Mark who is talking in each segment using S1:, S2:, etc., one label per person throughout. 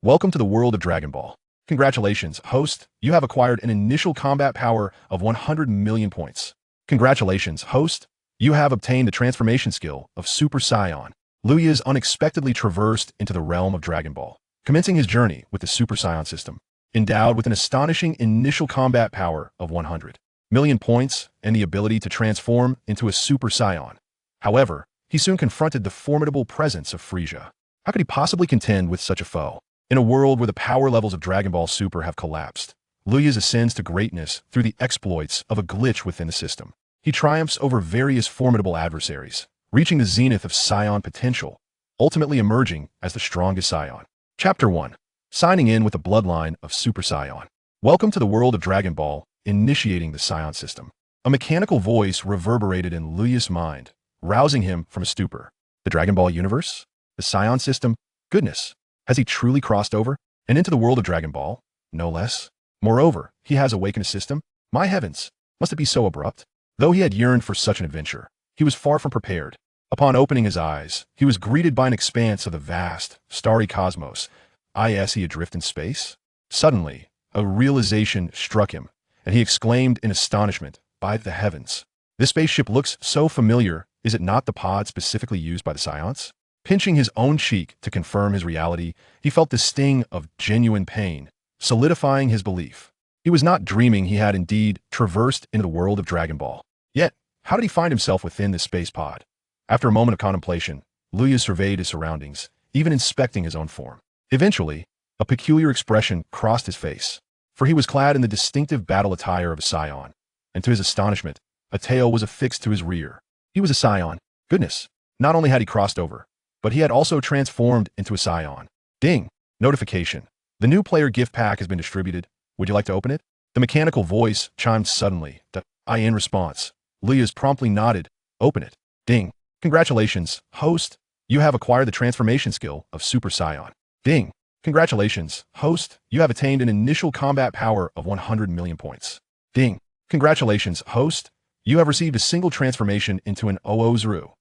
S1: Welcome to the world of Dragon Ball. Congratulations, host. You have acquired an initial combat power of 100 million points. Congratulations, host. You have obtained the transformation skill of Super Saiyan. Luya is unexpectedly traversed into the realm of Dragon Ball, commencing his journey with the Super Saiyan system, endowed with an astonishing initial combat power of 100 million points and the ability to transform into a Super Saiyan. However, he soon confronted the formidable presence of Frieza. How could he possibly contend with such a foe? In a world where the power levels of Dragon Ball Super have collapsed, Luya ascends to greatness through the exploits of a glitch within the system. He triumphs over various formidable adversaries, reaching the zenith of Saiyan potential, ultimately emerging as the strongest Saiyan. Chapter 1. Signing in with the bloodline of Super Saiyan. Welcome to the world of Dragon Ball, initiating the Saiyan system. A mechanical voice reverberated in Luya's mind, rousing him from a stupor. The Dragon Ball universe? The Saiyan system? Goodness! Has he truly crossed over and into the world of Dragon Ball? No less. Moreover, he has awakened a system? My heavens! Must it be so abrupt? Though he had yearned for such an adventure, he was far from prepared. Upon opening his eyes, he was greeted by an expanse of the vast, starry cosmos. Is he adrift in space? Suddenly, a realization struck him, and he exclaimed in astonishment, "By the heavens! This spaceship looks so familiar. Is it not the pod specifically used by the Saiyans?" Pinching his own cheek to confirm his reality, he felt the sting of genuine pain, solidifying his belief. He was not dreaming. He had indeed traversed into the world of Dragon Ball. Yet, how did he find himself within this space pod? After a moment of contemplation, Luya surveyed his surroundings, even inspecting his own form. Eventually, a peculiar expression crossed his face, for he was clad in the distinctive battle attire of a Saiyan, and to his astonishment, a tail was affixed to his rear. He was a Saiyan. Goodness! Not only had he crossed over, but he had also transformed into a Saiyan. Ding! Notification. The new player gift pack has been distributed. Would you like to open it? The mechanical voice chimed suddenly. In response, Luya promptly nodded. Open it. Ding. Congratulations, host. You have acquired the transformation skill of Super Saiyan. Ding. Congratulations, host. You have attained an initial combat power of 100 million points. Ding. Congratulations, host. You have received a single transformation into an Oozuru.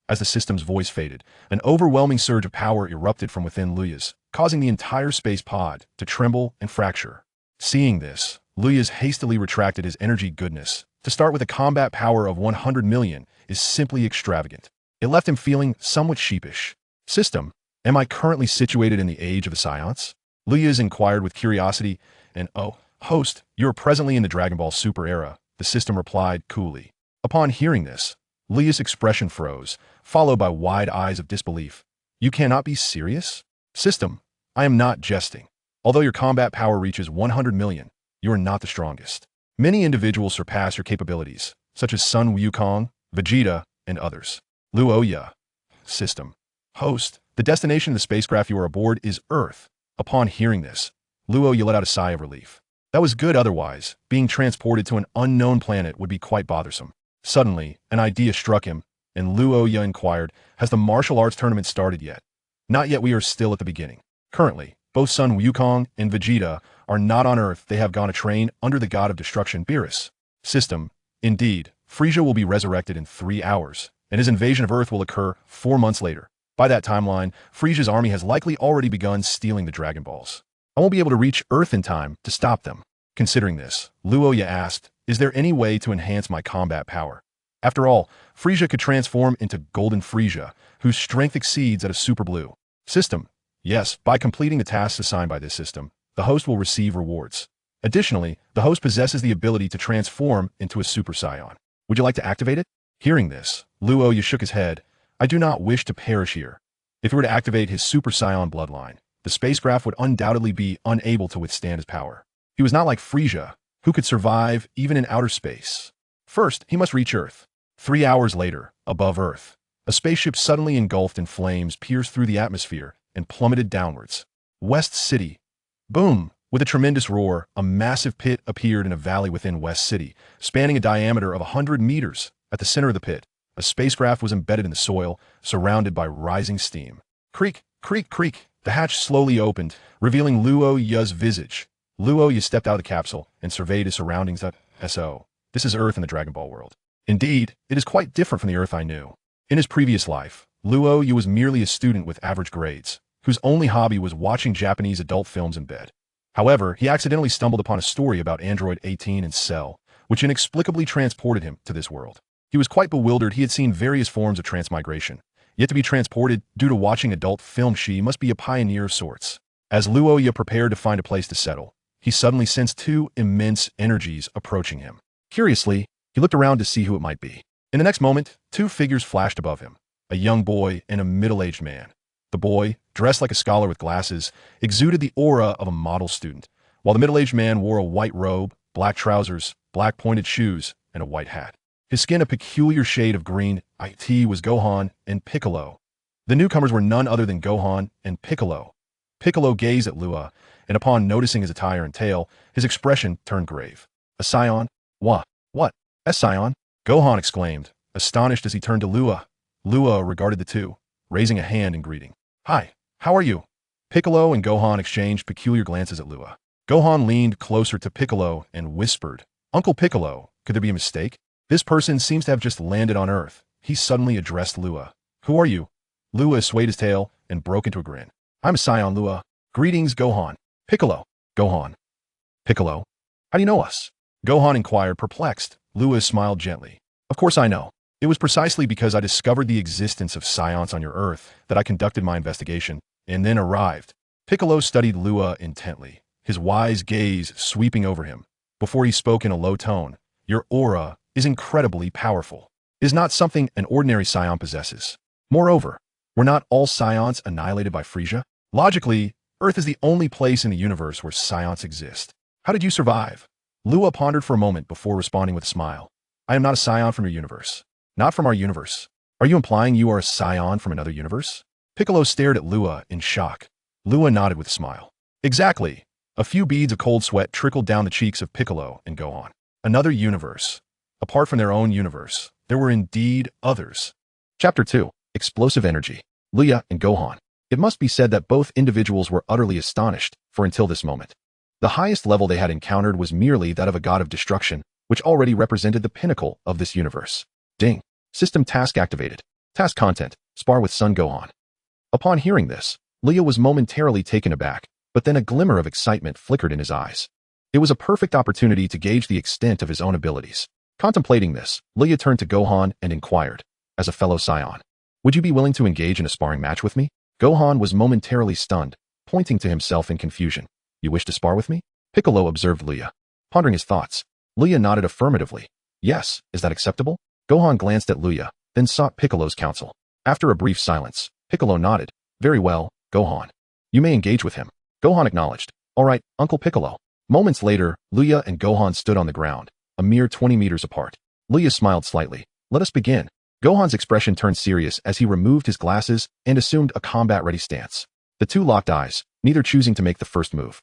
S1: As the system's voice faded, an overwhelming surge of power erupted from within Luya's, causing the entire space pod to tremble and fracture. Seeing this, Luya hastily retracted his energy. Goodness. To start with a combat power of 100 million is simply extravagant. It left him feeling somewhat sheepish. System, am I currently situated in the age of the Saiyans? Luya inquired with curiosity, and host, you are presently in the Dragon Ball Super era, the system replied coolly. Upon hearing this, Luya's expression froze, followed by wide eyes of disbelief. You cannot be serious? System, I am not jesting. Although your combat power reaches 100 million, you are not the strongest. Many individuals surpass your capabilities, such as Sun Wukong, Vegeta, and others. Luya. System. Host, the destination of the spacecraft you are aboard is Earth. Upon hearing this, Luya let out a sigh of relief. That was good. Otherwise, being transported to an unknown planet would be quite bothersome. Suddenly, an idea struck him, and Luya inquired, has the martial arts tournament started yet? Not yet. We are still at the beginning. Currently, both Sun Wukong and Vegeta are not on Earth. They have gone to train under the god of destruction, Beerus. System. Indeed, Frieza will be resurrected in 3 hours, and his invasion of Earth will occur 4 months later. By that timeline, Frieza's army has likely already begun stealing the Dragon Balls. I won't be able to reach Earth in time to stop them. Considering this, Luya asked, is there any way to enhance my combat power? After all, Frieza could transform into Golden Frieza, whose strength exceeds that of Super Blue. System. Yes, by completing the tasks assigned by this system, the host will receive rewards. Additionally, the host possesses the ability to transform into a Super Saiyan. Would you like to activate it? Hearing this, Luya shook his head. I do not wish to perish here. If he were to activate his Super Saiyan bloodline, the spacecraft would undoubtedly be unable to withstand his power. He was not like Frieza, who could survive even in outer space. First, he must reach Earth. 3 hours later, above Earth, a spaceship suddenly engulfed in flames pierced through the atmosphere and plummeted downwards. West City. Boom! With a tremendous roar, a massive pit appeared in a valley within West City, spanning a diameter of 100 meters. At the center of the pit, a spacecraft was embedded in the soil, surrounded by rising steam. Creak, creak, creak. The hatch slowly opened, revealing Luya's visage. Luya stepped out of the capsule and surveyed his surroundings. This is Earth in the Dragon Ball world. Indeed, it is quite different from the Earth I knew. In his previous life, Luya was merely a student with average grades, whose only hobby was watching Japanese adult films in bed. However, he accidentally stumbled upon a story about Android 18 and Cell, which inexplicably transported him to this world. He was quite bewildered. He had seen various forms of transmigration, yet to be transported due to watching adult film. She must be a pioneer of sorts. As Luya prepared to find a place to settle, he suddenly sensed two immense energies approaching him. Curiously, he looked around to see who it might be. In the next moment, two figures flashed above him, a young boy and a middle-aged man. The boy, dressed like a scholar with glasses, exuded the aura of a model student, while the middle-aged man wore a white robe, black trousers, black pointed shoes, and a white hat. His skin a peculiar shade of green. It was Gohan and Piccolo. The newcomers were none other than Gohan and Piccolo. Piccolo gazed at Luya, and upon noticing his attire and tail, his expression turned grave. A scion? What? A scion? Gohan exclaimed, astonished as he turned to Luya. Luya regarded the two, raising a hand in greeting. Hi, how are you? Piccolo and Gohan exchanged peculiar glances at Luya. Gohan leaned closer to Piccolo and whispered, Uncle Piccolo, could there be a mistake? This person seems to have just landed on Earth. He suddenly addressed Luya. Who are you? Luya swayed his tail and broke into a grin. I'm a scion, Luya. Greetings, Gohan. Piccolo. Gohan. Piccolo. How do you know us? Gohan inquired, perplexed. Luya smiled gently. Of course I know. It was precisely because I discovered the existence of scions on your Earth that I conducted my investigation, and then arrived. Piccolo studied Luya intently, his wise gaze sweeping over him. Before he spoke in a low tone, your aura is incredibly powerful. It is not something an ordinary scion possesses. Moreover, were not all scions annihilated by Frieza? Logically, Earth is the only place in the universe where scions exist. How did you survive? Luya pondered for a moment before responding with a smile. I am not a scion from your universe. Not from our universe. Are you implying you are a scion from another universe? Piccolo stared at Luya in shock. Luya nodded with a smile. Exactly. A few beads of cold sweat trickled down the cheeks of Piccolo and Gohan. Another universe. Apart from their own universe, there were indeed others. Chapter 2. Explosive Energy. Luya and Gohan. It must be said that both individuals were utterly astonished, for until this moment, the highest level they had encountered was merely that of a god of destruction, which already represented the pinnacle of this universe. Ding. System task activated. Task content, spar with Son Gohan. Upon hearing this, Luya was momentarily taken aback, but then a glimmer of excitement flickered in his eyes. It was a perfect opportunity to gauge the extent of his own abilities. Contemplating this, Luya turned to Gohan and inquired, as a fellow scion, would you be willing to engage in a sparring match with me? Gohan was momentarily stunned, pointing to himself in confusion. You wish to spar with me? Piccolo observed Luya. Pondering his thoughts, Luya nodded affirmatively. Yes, is that acceptable? Gohan glanced at Luya, then sought Piccolo's counsel. After a brief silence, Piccolo nodded. Very well, Gohan. You may engage with him. Gohan acknowledged. All right, Uncle Piccolo. Moments later, Luya and Gohan stood on the ground, a mere 20 meters apart. Luya smiled slightly. Let us begin. Gohan's expression turned serious as he removed his glasses and assumed a combat-ready stance. The two locked eyes, neither choosing to make the first move.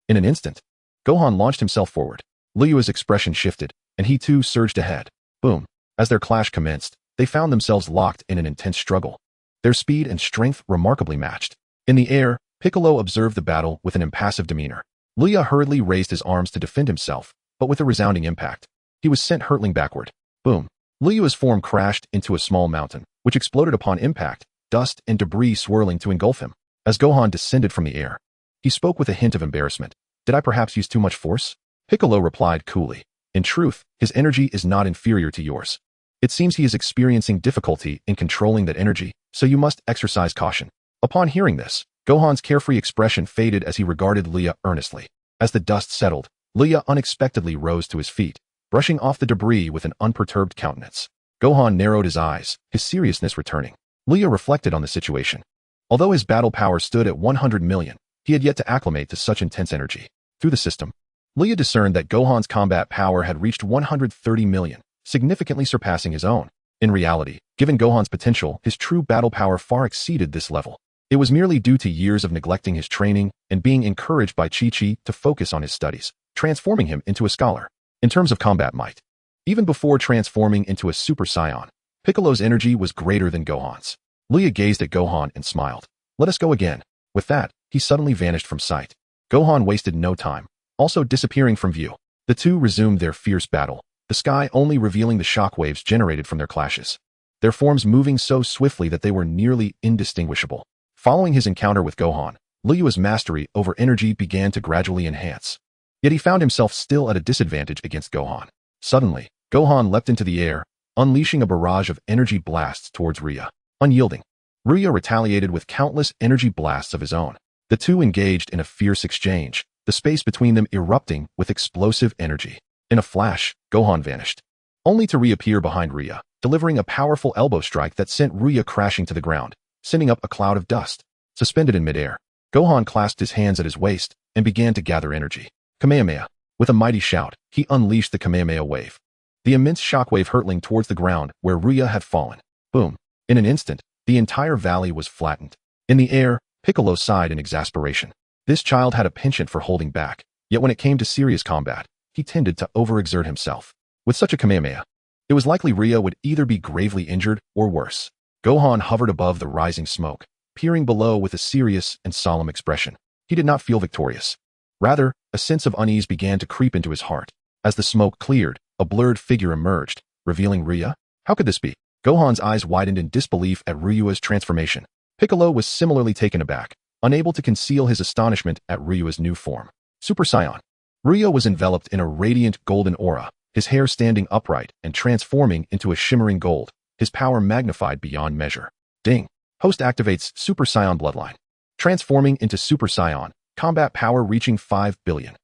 S1: In an instant, Gohan launched himself forward. Luya's expression shifted, and he too surged ahead. Boom. As their clash commenced, they found themselves locked in an intense struggle. Their speed and strength remarkably matched. In the air, Piccolo observed the battle with an impassive demeanor. Luya hurriedly raised his arms to defend himself, but with a resounding impact, he was sent hurtling backward. Boom. Luya's form crashed into a small mountain, which exploded upon impact, dust and debris swirling to engulf him. As Gohan descended from the air, he spoke with a hint of embarrassment. Did I perhaps use too much force? Piccolo replied coolly. In truth, his energy is not inferior to yours. It seems he is experiencing difficulty in controlling that energy, so you must exercise caution. Upon hearing this, Gohan's carefree expression faded as he regarded Luya earnestly. As the dust settled, Luya unexpectedly rose to his feet, brushing off the debris with an unperturbed countenance. Gohan narrowed his eyes, his seriousness returning. Luya reflected on the situation. Although his battle power stood at 100 million, he had yet to acclimate to such intense energy. Through the system, Luya discerned that Gohan's combat power had reached 130 million, significantly surpassing his own. In reality, given Gohan's potential, his true battle power far exceeded this level. It was merely due to years of neglecting his training and being encouraged by Chi-Chi to focus on his studies, transforming him into a scholar. In terms of combat might, even before transforming into a Super Saiyan, Piccolo's energy was greater than Gohan's. Luya gazed at Gohan and smiled. Let us go again. With that, he suddenly vanished from sight. Gohan wasted no time, also disappearing from view. The two resumed their fierce battle, the sky only revealing the shockwaves generated from their clashes. Their forms moving so swiftly that they were nearly indistinguishable. Following his encounter with Gohan, Luyua's mastery over energy began to gradually enhance. Yet he found himself still at a disadvantage against Gohan. Suddenly, Gohan leapt into the air, unleashing a barrage of energy blasts towards Ruya. Unyielding, Ruya retaliated with countless energy blasts of his own. The two engaged in a fierce exchange, the space between them erupting with explosive energy. In a flash, Gohan vanished, only to reappear behind Ruya, delivering a powerful elbow strike that sent Ruya crashing to the ground, sending up a cloud of dust. Suspended in midair, Gohan clasped his hands at his waist and began to gather energy. Kamehameha. With a mighty shout, he unleashed the Kamehameha wave, the immense shockwave hurtling towards the ground where Ruya had fallen. Boom. In an instant, the entire valley was flattened. In the air, Piccolo sighed in exasperation. This child had a penchant for holding back, yet when it came to serious combat, he tended to overexert himself. With such a Kamehameha, it was likely Ruya would either be gravely injured or worse. Gohan hovered above the rising smoke, peering below with a serious and solemn expression. He did not feel victorious. Rather, a sense of unease began to creep into his heart. As the smoke cleared, a blurred figure emerged, revealing Ruya. How could this be? Gohan's eyes widened in disbelief at Ryua's transformation. Piccolo was similarly taken aback, unable to conceal his astonishment at Ryua's new form. Super Saiyan. Ruya was enveloped in a radiant golden aura, his hair standing upright and transforming into a shimmering gold, his power magnified beyond measure. Ding. Host activates Super Saiyan bloodline. Transforming into Super Saiyan, combat power reaching 5 billion.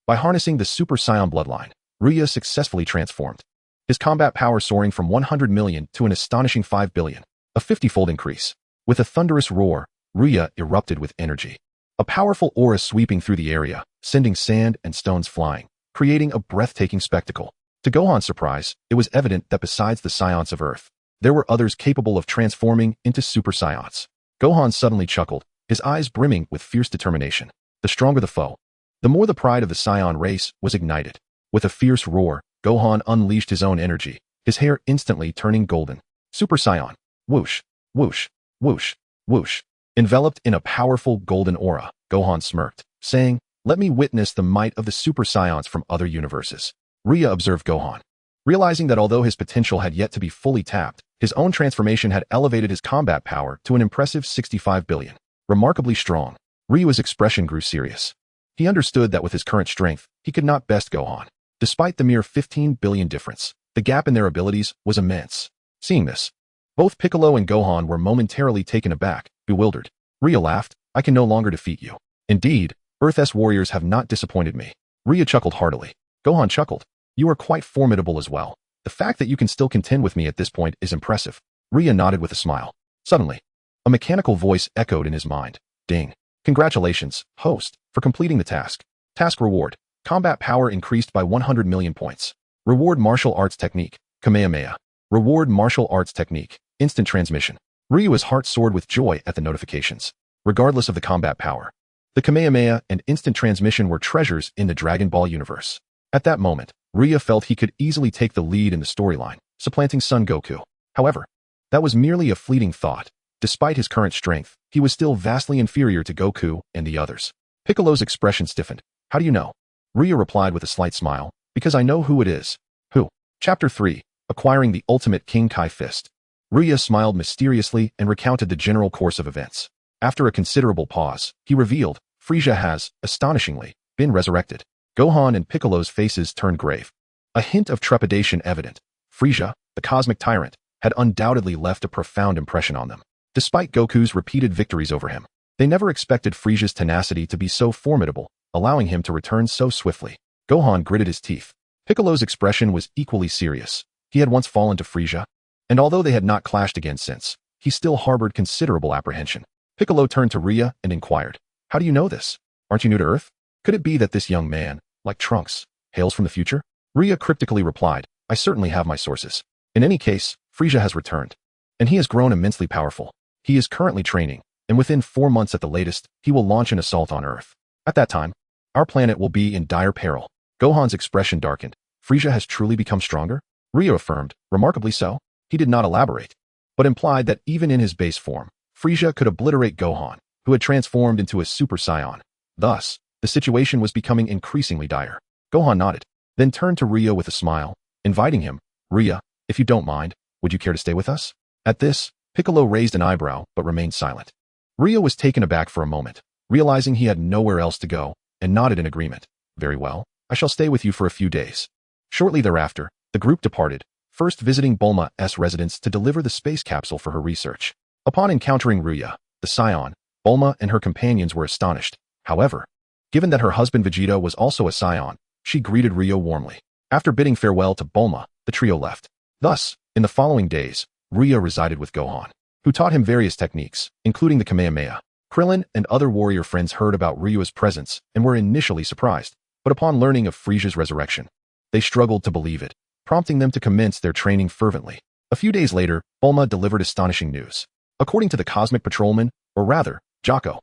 S1: By harnessing the Super Saiyan bloodline, Ruya successfully transformed, his combat power soaring from 100 million to an astonishing 5 billion, a 50-fold increase. With a thunderous roar, Ruya erupted with energy. A powerful aura sweeping through the area, sending sand and stones flying, creating a breathtaking spectacle. To Gohan's surprise, it was evident that besides the Saiyans of Earth, there were others capable of transforming into Super Saiyans. Gohan suddenly chuckled, his eyes brimming with fierce determination. The stronger the foe, the more the pride of the Saiyan race was ignited. With a fierce roar, Gohan unleashed his own energy, his hair instantly turning golden. Super Saiyan. Whoosh, whoosh, whoosh, whoosh. Enveloped in a powerful golden aura, Gohan smirked, saying, "Let me witness the might of the Super Saiyans from other universes." Ruya observed Gohan, realizing that although his potential had yet to be fully tapped, his own transformation had elevated his combat power to an impressive 65 billion. Remarkably strong, Ryua's expression grew serious. He understood that with his current strength, he could not best Gohan. Despite the mere 15 billion difference, the gap in their abilities was immense. Seeing this, both Piccolo and Gohan were momentarily taken aback, bewildered. Ruya laughed, "I can no longer defeat you. Indeed, Earth's warriors have not disappointed me." Ruya chuckled heartily. Gohan chuckled. "You are quite formidable as well. The fact that you can still contend with me at this point is impressive." Ruya nodded with a smile. Suddenly, a mechanical voice echoed in his mind. Ding. "Congratulations, host, for completing the task. Task reward. Combat power increased by 100 million points. Reward martial arts technique. Kamehameha. Reward martial arts technique. Instant transmission." Ryua's heart soared with joy at the notifications. Regardless of the combat power, the Kamehameha and instant transmission were treasures in the Dragon Ball universe. At that moment, Ruya felt he could easily take the lead in the storyline, supplanting Son Goku. However, that was merely a fleeting thought. Despite his current strength, he was still vastly inferior to Goku and the others. Piccolo's expression stiffened. "How do you know?" Ruya replied with a slight smile, "Because I know who it is." Who? Chapter 3, Acquiring the Ultimate King Kai Fist. Ruya smiled mysteriously and recounted the general course of events. After a considerable pause, he revealed, "Frieza has, astonishingly, been resurrected." Gohan and Piccolo's faces turned grave. A hint of trepidation evident. Frieza, the cosmic tyrant, had undoubtedly left a profound impression on them. Despite Goku's repeated victories over him, they never expected Frieza's tenacity to be so formidable, allowing him to return so swiftly. Gohan gritted his teeth. Piccolo's expression was equally serious. He had once fallen to Frieza, and although they had not clashed again since, he still harbored considerable apprehension. Piccolo turned to Ruya and inquired, "How do you know this? Aren't you new to Earth? Could it be that this young man, like Trunks, hails from the future?" Ruya cryptically replied, "I certainly have my sources. In any case, Frieza has returned, and he has grown immensely powerful. He is currently training, and within 4 months at the latest, he will launch an assault on Earth. At that time, our planet will be in dire peril." Gohan's expression darkened. "Frieza has truly become stronger?" Ruya affirmed, "Remarkably so." He did not elaborate, but implied that even in his base form, Frieza could obliterate Gohan, who had transformed into a Super Saiyan. Thus, the situation was becoming increasingly dire. Gohan nodded, then turned to Ruya with a smile, inviting him, "Ruya, if you don't mind, would you care to stay with us?" At this, Piccolo raised an eyebrow but remained silent. Ryo was taken aback for a moment, realizing he had nowhere else to go, and nodded in agreement. Very well, I shall stay with you for a few days. Shortly thereafter, the group departed, first visiting Bulma's residence to deliver the space capsule for her research. Upon encountering Luya, the Scion, Bulma and her companions were astonished. However, given that her husband Vegeta was also a Scion, she greeted Ryo warmly. After bidding farewell to Bulma, the trio left. Thus, in the following days, Ryo resided with Gohan, who taught him various techniques, including the Kamehameha. Krillin and other warrior friends heard about Ryo's presence and were initially surprised, but upon learning of Frieza's resurrection, they struggled to believe it, prompting them to commence their training fervently. A few days later, Bulma delivered astonishing news. According to the Cosmic Patrolman, or rather, Jocko,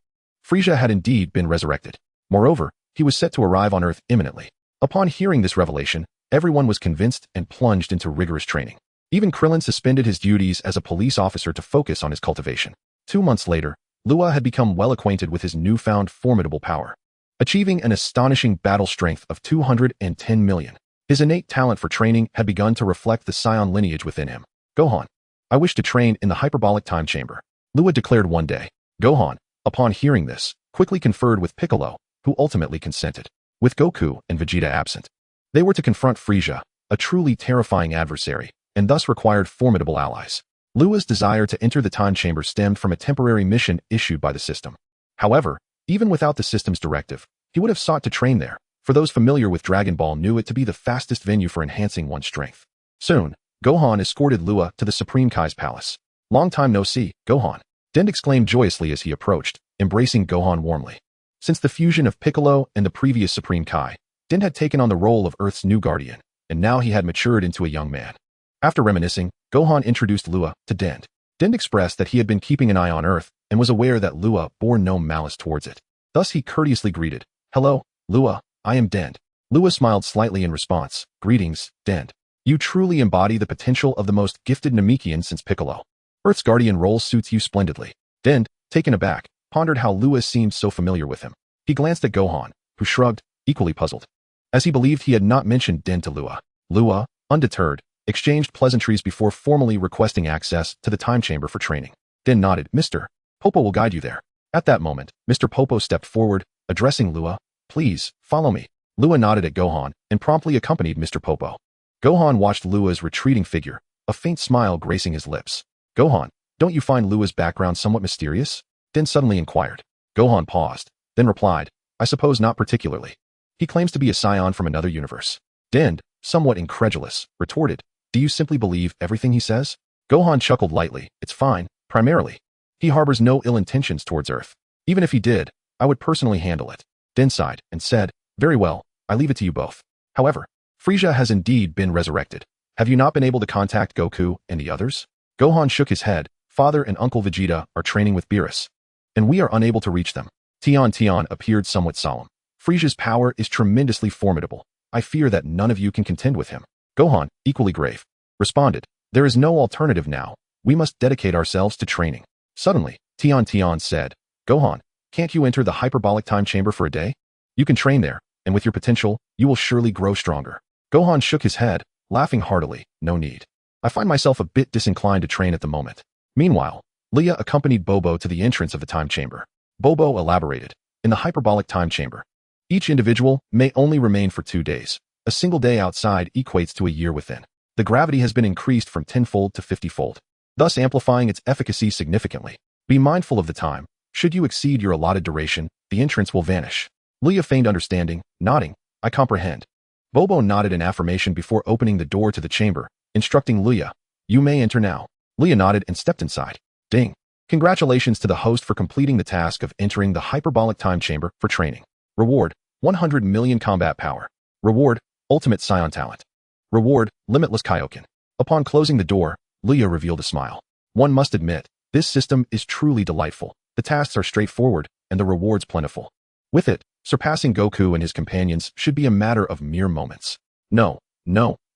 S1: Frieza had indeed been resurrected. Moreover, he was set to arrive on Earth imminently. Upon hearing this revelation, everyone was convinced and plunged into rigorous training. Even Krillin suspended his duties as a police officer to focus on his cultivation. 2 months later, Luya had become well acquainted with his newfound formidable power, achieving an astonishing battle strength of 210 million. His innate talent for training had begun to reflect the Scion lineage within him. Gohan, I wish to train in the hyperbolic time chamber, Luya declared one day. Gohan, upon hearing this, quickly conferred with Piccolo, who ultimately consented. With Goku and Vegeta absent, they were to confront Frieza, a truly terrifying adversary, and thus required formidable allies. Luya's desire to enter the time chamber stemmed from a temporary mission issued by the system. However, even without the system's directive, he would have sought to train there, for those familiar with Dragon Ball knew it to be the fastest venue for enhancing one's strength. Soon, Gohan escorted Luya to the Supreme Kai's palace. Long time no see, Gohan, Den exclaimed joyously as he approached, embracing Gohan warmly. Since the fusion of Piccolo and the previous Supreme Kai, Den had taken on the role of Earth's new guardian, and now he had matured into a young man. After reminiscing, Gohan introduced Luya to Den. Den expressed that he had been keeping an eye on Earth and was aware that Luya bore no malice towards it. Thus he courteously greeted, Hello, Luya, I am Den. Luya smiled slightly in response. Greetings, Den. You truly embody the potential of the most gifted Namekian since Piccolo. Earth's guardian role suits you splendidly. Den, taken aback, pondered how Luya seemed so familiar with him. He glanced at Gohan, who shrugged, equally puzzled, as he believed he had not mentioned Den to Luya. Luya, undeterred, exchanged pleasantries before formally requesting access to the time chamber for training. Den nodded. Mr. Popo will guide you there. At that moment, Mr. Popo stepped forward, addressing Luya. Please, follow me. Luya nodded at Gohan and promptly accompanied Mr. Popo. Gohan watched Luya's retreating figure, a faint smile gracing his lips. Gohan, don't you find Luya's background somewhat mysterious? Den suddenly inquired. Gohan paused, then replied, I suppose not particularly. He claims to be a Scion from another universe. Den, somewhat incredulous, retorted, Do you simply believe everything he says? Gohan chuckled lightly. It's fine, primarily. He harbors no ill intentions towards Earth. Even if he did, I would personally handle it. Den sighed and said, Very well, I leave it to you both. However, Frieza has indeed been resurrected. Have you not been able to contact Goku and the others? Gohan shook his head. Father and Uncle Vegeta are training with Beerus, and we are unable to reach them. Tian appeared somewhat solemn. Frieza's power is tremendously formidable. I fear that none of you can contend with him. Gohan, equally grave, responded, There is no alternative now. We must dedicate ourselves to training. Suddenly, Tian said, Gohan, can't you enter the hyperbolic time chamber for a day? You can train there, and with your potential, you will surely grow stronger. Gohan shook his head, laughing heartily. No need. I find myself a bit disinclined to train at the moment. Meanwhile, Luya accompanied Bobo to the entrance of the time chamber. Bobo elaborated. In the hyperbolic time chamber, each individual may only remain for 2 days. A single day outside equates to a year within. The gravity has been increased from 10-fold to 50-fold, thus amplifying its efficacy significantly. Be mindful of the time. Should you exceed your allotted duration, the entrance will vanish. Luya feigned understanding, nodding. I comprehend. Bobo nodded in affirmation before opening the door to the chamber, instructing Luya, You may enter now. Luya nodded and stepped inside. Ding. Congratulations to the host for completing the task of entering the hyperbolic time chamber for training. Reward, 100 million combat power. Reward, ultimate Scion talent. Reward, limitless Kaioken. Upon closing the door, Luya revealed a smile. One must admit, this system is truly delightful. The tasks are straightforward, and the rewards plentiful. With it, surpassing Goku and his companions should be a matter of mere moments. No,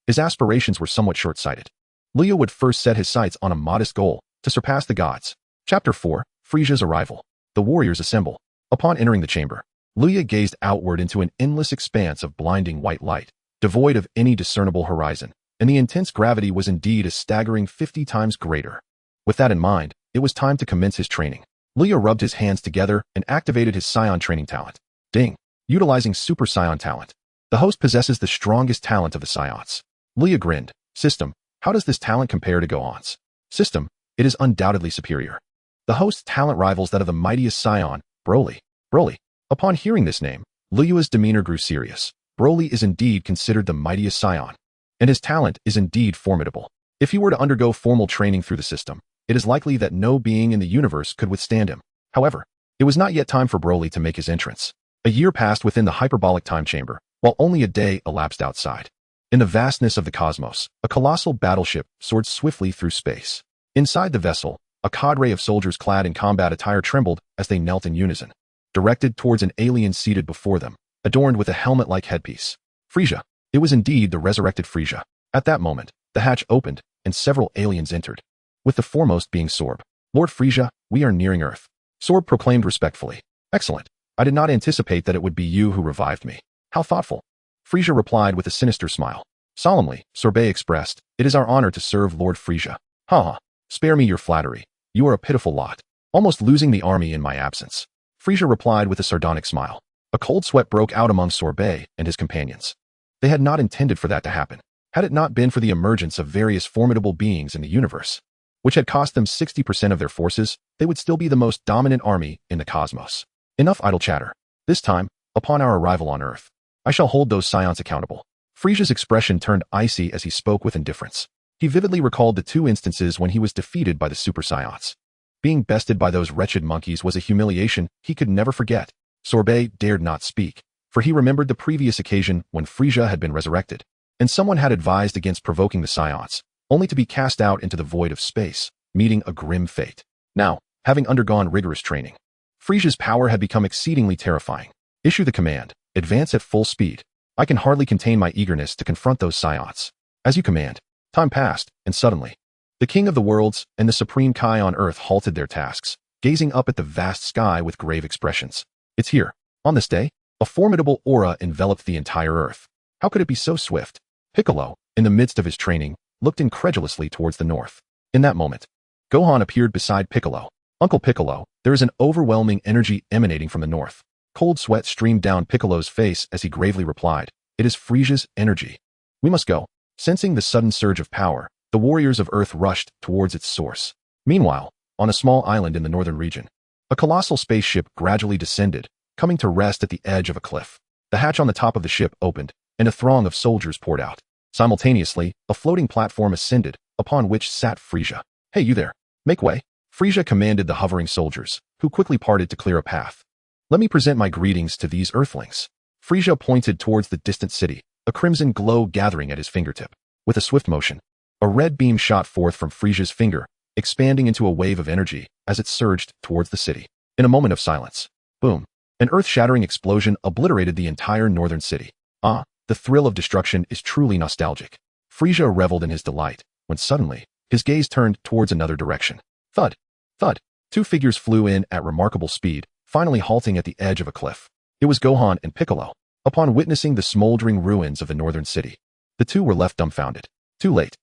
S1: his aspirations were somewhat short-sighted. Luya would first set his sights on a modest goal, to surpass the gods. Chapter 4, Frieza's Arrival. The warriors assemble. Upon entering the chamber, Luya gazed outward into an endless expanse of blinding white light, devoid of any discernible horizon, and the intense gravity was indeed a staggering 50 times greater. With that in mind, it was time to commence his training. Luya rubbed his hands together and activated his Saiyan training talent. Ding. Utilizing Super Saiyan talent. The host possesses the strongest talent of the Saiyans. Luya grinned. System, how does this talent compare to Gohan's? System, it is undoubtedly superior. The host's talent rivals that of the mightiest Saiyan, Broly. Broly. Upon hearing this name, Luya's demeanor grew serious. Broly is indeed considered the mightiest Saiyan, and his talent is indeed formidable. If he were to undergo formal training through the system, it is likely that no being in the universe could withstand him. However, it was not yet time for Broly to make his entrance. A year passed within the hyperbolic time chamber, while only a day elapsed outside. In the vastness of the cosmos, a colossal battleship soared swiftly through space. Inside the vessel, a cadre of soldiers clad in combat attire trembled as they knelt in unison, directed towards an alien seated before them, adorned with a helmet-like headpiece. Frieza. It was indeed the resurrected Frieza. At that moment, the hatch opened, and several aliens entered, with the foremost being Sorb. Lord Frieza, we are nearing Earth. Sorb proclaimed respectfully. Excellent. I did not anticipate that it would be you who revived me. How thoughtful. Frieza replied with a sinister smile. Solemnly, Sorbet expressed, it is our honor to serve Lord Frieza. Ha. Spare me your flattery. You are a pitiful lot, almost losing the army in my absence. Frieza replied with a sardonic smile. A cold sweat broke out among Sorbet and his companions. They had not intended for that to happen, had it not been for the emergence of various formidable beings in the universe, which had cost them 60% of their forces. They would still be the most dominant army in the cosmos. Enough idle chatter. This time, upon our arrival on Earth, I shall hold those Saiyans accountable. Frieza's expression turned icy as he spoke with indifference. He vividly recalled the 2 instances when he was defeated by the Super Saiyans. Being bested by those wretched monkeys was a humiliation he could never forget. Sorbet dared not speak, for he remembered the previous occasion when Frieza had been resurrected, and someone had advised against provoking the Saiyans, only to be cast out into the void of space, meeting a grim fate. Now, having undergone rigorous training, Frieza's power had become exceedingly terrifying. Issue the command. Advance at full speed. I can hardly contain my eagerness to confront those Saiyans. As you command. Time passed, and suddenly, the King of the Worlds and the Supreme Kai on Earth halted their tasks, gazing up at the vast sky with grave expressions. It's here. On this day, a formidable aura enveloped the entire Earth. How could it be so swift? Piccolo, in the midst of his training, looked incredulously towards the north. In that moment, Gohan appeared beside Piccolo. Uncle Piccolo, there is an overwhelming energy emanating from the north. Cold sweat streamed down Piccolo's face as he gravely replied, it is Frieza's energy. We must go. Sensing the sudden surge of power, the warriors of Earth rushed towards its source. Meanwhile, on a small island in the northern region, a colossal spaceship gradually descended, coming to rest at the edge of a cliff. The hatch on the top of the ship opened, and a throng of soldiers poured out. Simultaneously, a floating platform ascended, upon which sat Frieza. Hey, you there. Make way. Frieza commanded the hovering soldiers, who quickly parted to clear a path. Let me present my greetings to these Earthlings. Frieza pointed towards the distant city, a crimson glow gathering at his fingertip. With a swift motion, a red beam shot forth from Frieza's finger, expanding into a wave of energy as it surged towards the city. In a moment of silence, boom, an earth-shattering explosion obliterated the entire northern city. Ah, the thrill of destruction is truly nostalgic. Frieza reveled in his delight, when suddenly, his gaze turned towards another direction. Thud, thud, 2 figures flew in at remarkable speed, finally halting at the edge of a cliff. It was Gohan and Piccolo. Upon witnessing the smoldering ruins of the northern city, the 2 were left dumbfounded. Too late.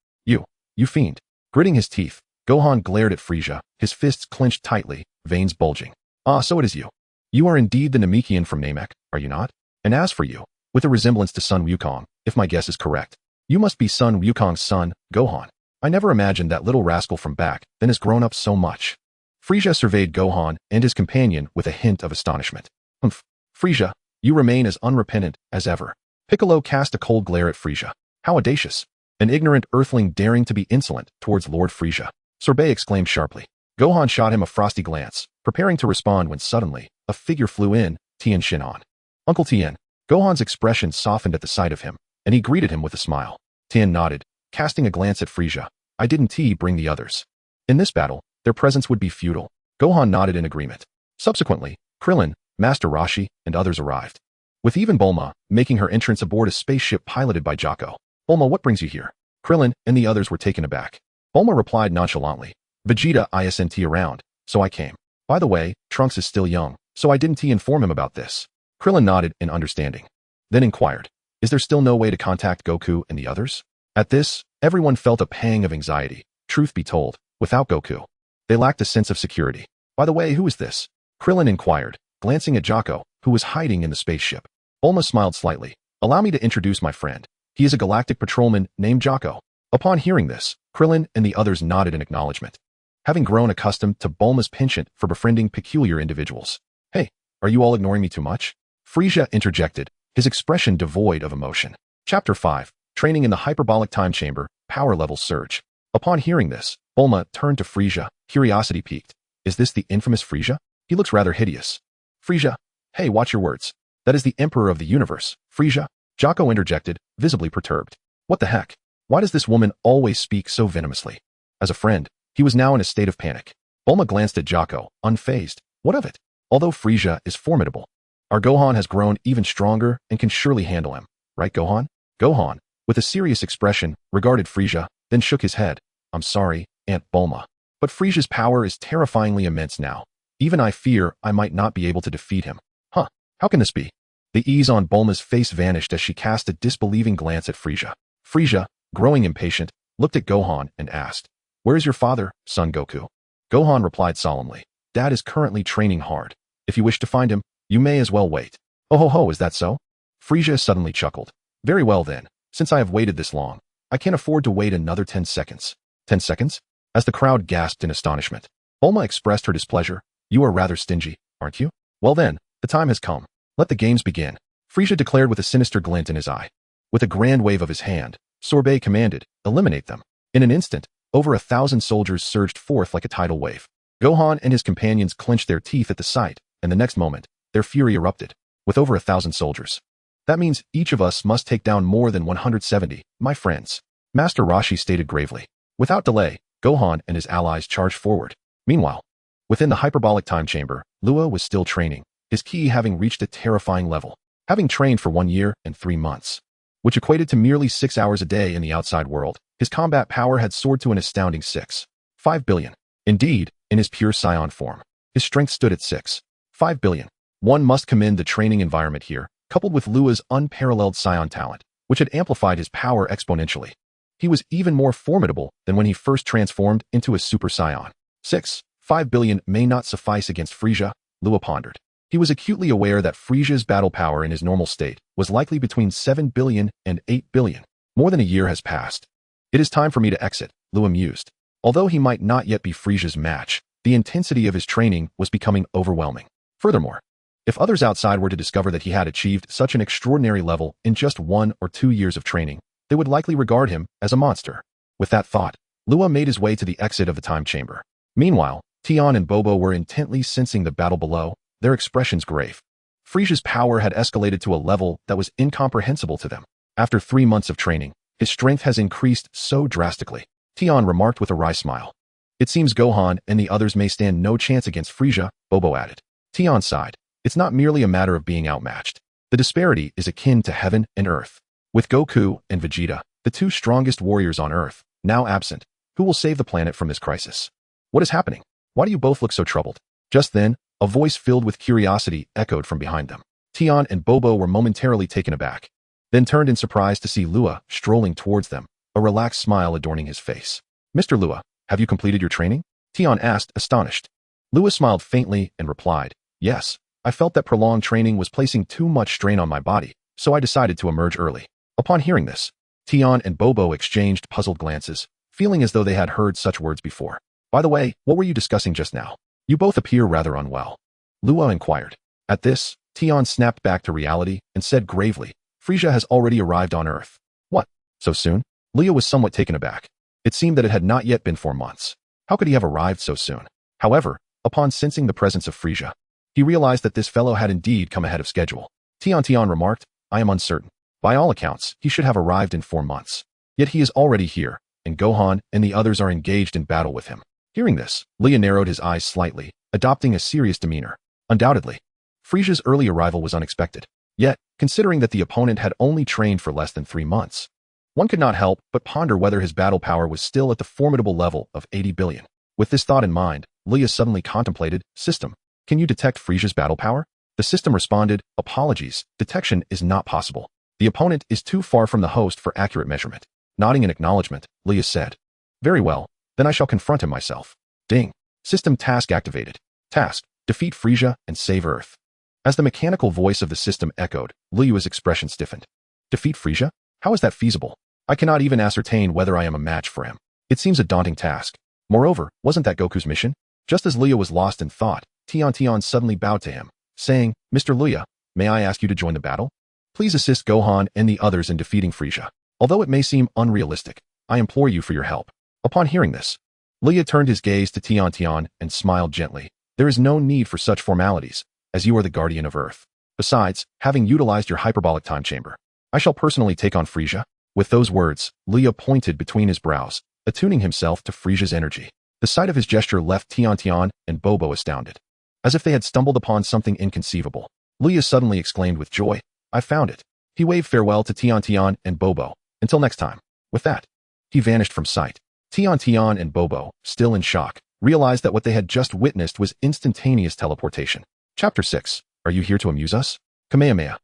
S1: You fiend. Gritting his teeth, Gohan glared at Frieza, his fists clenched tightly, veins bulging. Ah, so it is you. You are indeed the Namekian from Namek, are you not? And as for you, with a resemblance to Sun Wukong, if my guess is correct, you must be Sun Wukong's son, Gohan. I never imagined that little rascal from back then has grown up so much. Frieza surveyed Gohan and his companion with a hint of astonishment. Humph. Frieza, you remain as unrepentant as ever. Piccolo cast a cold glare at Frieza. How audacious. An ignorant earthling daring to be insolent towards Lord Frieza. Sorbet exclaimed sharply. Gohan shot him a frosty glance, preparing to respond when suddenly, a figure flew in, Tien Shinhan. Uncle Tien. Gohan's expression softened at the sight of him, and he greeted him with a smile. Tien nodded, casting a glance at Frieza. I didn't bring the others. In this battle, their presence would be futile. Gohan nodded in agreement. Subsequently, Krillin, Master Roshi, and others arrived, with even Bulma making her entrance aboard a spaceship piloted by Jocko. Bulma, what brings you here? Krillin and the others were taken aback. Bulma replied nonchalantly. Vegeta isn't around, so I came. By the way, Trunks is still young, so I didn't inform him about this. Krillin nodded in understanding, then inquired, is there still no way to contact Goku and the others? At this, everyone felt a pang of anxiety. Truth be told, without Goku, they lacked a sense of security. By the way, who is this? Krillin inquired, glancing at Jocko, who was hiding in the spaceship. Bulma smiled slightly. Allow me to introduce my friend. He is a galactic patrolman named Jocko. Upon hearing this, Krillin and the others nodded in acknowledgement, having grown accustomed to Bulma's penchant for befriending peculiar individuals. Hey, are you all ignoring me too much? Frieza interjected, his expression devoid of emotion. Chapter 5. Training in the Hyperbolic Time Chamber, Power Level Surge. Upon hearing this, Bulma turned to Frieza, curiosity piqued. Is this the infamous Frieza? He looks rather hideous. Frieza, hey, watch your words. That is the Emperor of the Universe, Frieza. Jocko interjected, visibly perturbed. What the heck? Why does this woman always speak so venomously? As a friend, he was now in a state of panic. Bulma glanced at Jocko, unfazed. What of it? Although Frieza is formidable, our Gohan has grown even stronger and can surely handle him. Right, Gohan? Gohan, with a serious expression, regarded Frieza, then shook his head. I'm sorry, Aunt Bulma, but Frieza's power is terrifyingly immense now. Even I fear I might not be able to defeat him. Huh, how can this be? The ease on Bulma's face vanished as she cast a disbelieving glance at Frieza. Frieza, growing impatient, looked at Gohan and asked, Where is your father, son Goku? Gohan replied solemnly, Dad is currently training hard. If you wish to find him, you may as well wait. Oh ho ho, is that so? Frieza suddenly chuckled. Very well then, since I have waited this long, I can't afford to wait another 10 seconds. 10 seconds? As the crowd gasped in astonishment, Bulma expressed her displeasure. You are rather stingy, aren't you? Well then, the time has come. Let the games begin. Frieza declared with a sinister glint in his eye. With a grand wave of his hand, Sorbet commanded, eliminate them. In an instant, over 1,000 soldiers surged forth like a tidal wave. Gohan and his companions clenched their teeth at the sight, and the next moment, their fury erupted. With over 1,000 soldiers. That means each of us must take down more than 170, my friends. Master Roshi stated gravely. Without delay, Gohan and his allies charged forward. Meanwhile, within the hyperbolic time chamber, Luya was still training, his ki having reached a terrifying level, having trained for 1 year and 3 months, which equated to merely 6 hours a day in the outside world. His combat power had soared to an astounding 6.5 billion. Indeed, in his pure Saiyan form, his strength stood at 6.5 billion. One must commend the training environment here, coupled with Luya's unparalleled Saiyan talent, which had amplified his power exponentially. He was even more formidable than when he first transformed into a Super Saiyan. 6.5 billion may not suffice against Frieza, Luya pondered. He was acutely aware that Frieza's battle power in his normal state was likely between 7 billion and 8 billion. More than a year has passed. It is time for me to exit, Luya mused. Although he might not yet be Frieza's match, the intensity of his training was becoming overwhelming. Furthermore, if others outside were to discover that he had achieved such an extraordinary level in just 1 or 2 years of training, they would likely regard him as a monster. With that thought, Luya made his way to the exit of the time chamber. Meanwhile, Tian and Bobo were intently sensing the battle below, their expressions grave. Frieza's power had escalated to a level that was incomprehensible to them. After 3 months of training, his strength has increased so drastically. Tian remarked with a wry smile. It seems Gohan and the others may stand no chance against Frieza, Bobo added. Tian sighed. It's not merely a matter of being outmatched. The disparity is akin to heaven and earth. With Goku and Vegeta, the 2 strongest warriors on Earth, now absent, who will save the planet from this crisis? What is happening? Why do you both look so troubled? Just then, a voice filled with curiosity echoed from behind them. Tian and Bobo were momentarily taken aback, then turned in surprise to see Luya strolling towards them, a relaxed smile adorning his face. Mr. Luya, have you completed your training? Tian asked, astonished. Luya smiled faintly and replied, Yes, I felt that prolonged training was placing too much strain on my body, so I decided to emerge early. Upon hearing this, Tian and Bobo exchanged puzzled glances, feeling as though they had heard such words before. By the way, what were you discussing just now? You both appear rather unwell. Luya inquired. At this, Tian snapped back to reality and said gravely, Frieza has already arrived on Earth. What? So soon? Luya was somewhat taken aback. It seemed that it had not yet been 4 months. How could he have arrived so soon? However, upon sensing the presence of Frieza, he realized that this fellow had indeed come ahead of schedule. Tian remarked, I am uncertain. By all accounts, he should have arrived in 4 months. Yet he is already here, and Gohan and the others are engaged in battle with him. Hearing this, Luya narrowed his eyes slightly, adopting a serious demeanor. Undoubtedly, Frieza's early arrival was unexpected. Yet, considering that the opponent had only trained for less than 3 months, one could not help but ponder whether his battle power was still at the formidable level of 80 billion. With this thought in mind, Luya suddenly contemplated, System, can you detect Frieza's battle power? The system responded, Apologies, detection is not possible. The opponent is too far from the host for accurate measurement. Nodding in acknowledgement, Luya said, Very well, then I shall confront him myself. Ding. System task activated. Task: defeat Frieza and save Earth. As the mechanical voice of the system echoed, Luyua's expression stiffened. Defeat Frieza? How is that feasible? I cannot even ascertain whether I am a match for him. It seems a daunting task. Moreover, wasn't that Goku's mission? Just as Luya was lost in thought, Tian suddenly bowed to him, saying, Mr. Luya, may I ask you to join the battle? Please assist Gohan and the others in defeating Frieza. Although it may seem unrealistic, I implore you for your help. Upon hearing this, Luya turned his gaze to Tian and smiled gently. There is no need for such formalities, as you are the guardian of Earth. Besides, having utilized your hyperbolic time chamber, I shall personally take on Frieza. With those words, Luya pointed between his brows, attuning himself to Frieza's energy. The sight of his gesture left Tian and Bobo astounded. As if they had stumbled upon something inconceivable, Luya suddenly exclaimed with joy, I found it. He waved farewell to Tian and Bobo. Until next time. With that, he vanished from sight. Tian and Bobo, still in shock, realized that what they had just witnessed was instantaneous teleportation. Chapter 6. Are you here to amuse us? Kamehameha.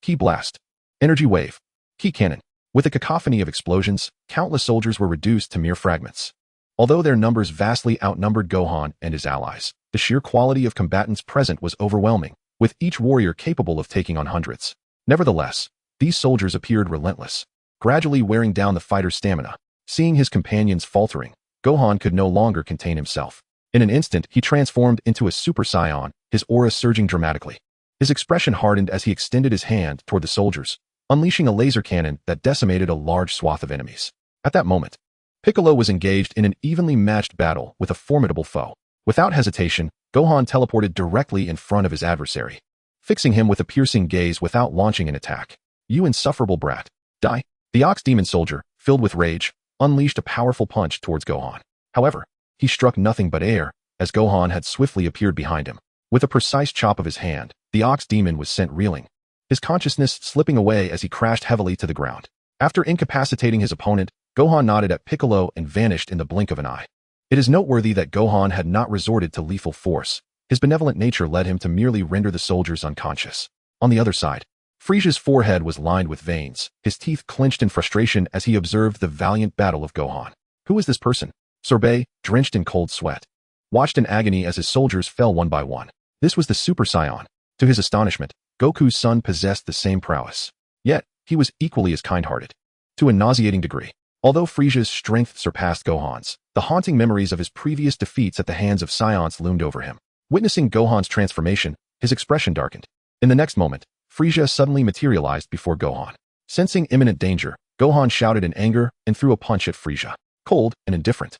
S1: Ki blast. Energy wave. Ki cannon. With a cacophony of explosions, countless soldiers were reduced to mere fragments. Although their numbers vastly outnumbered Gohan and his allies, the sheer quality of combatants present was overwhelming, with each warrior capable of taking on hundreds. Nevertheless, these soldiers appeared relentless, gradually wearing down the fighter's stamina. Seeing his companions faltering, Gohan could no longer contain himself. In an instant, he transformed into a Super Saiyan, his aura surging dramatically. His expression hardened as he extended his hand toward the soldiers, unleashing a laser cannon that decimated a large swath of enemies. At that moment, Piccolo was engaged in an evenly matched battle with a formidable foe. Without hesitation, Gohan teleported directly in front of his adversary, fixing him with a piercing gaze without launching an attack. You insufferable brat. Die. The Ox Demon soldier, filled with rage, unleashed a powerful punch towards Gohan. However, he struck nothing but air, as Gohan had swiftly appeared behind him. With a precise chop of his hand, the Ox Demon was sent reeling, his consciousness slipping away as he crashed heavily to the ground. After incapacitating his opponent, Gohan nodded at Piccolo and vanished in the blink of an eye. It is noteworthy that Gohan had not resorted to lethal force. His benevolent nature led him to merely render the soldiers unconscious. On the other side, Frieza's forehead was lined with veins, his teeth clenched in frustration as he observed the valiant battle of Gohan. Who is this person? Sorbet, drenched in cold sweat, watched in agony as his soldiers fell one by one. This was the Super Saiyan. To his astonishment, Goku's son possessed the same prowess. Yet, he was equally as kind-hearted. To a nauseating degree. Although Frieza's strength surpassed Gohan's, the haunting memories of his previous defeats at the hands of Saiyans loomed over him. Witnessing Gohan's transformation, his expression darkened. In the next moment, Frieza suddenly materialized before Gohan. Sensing imminent danger, Gohan shouted in anger and threw a punch at Frieza. Cold and indifferent,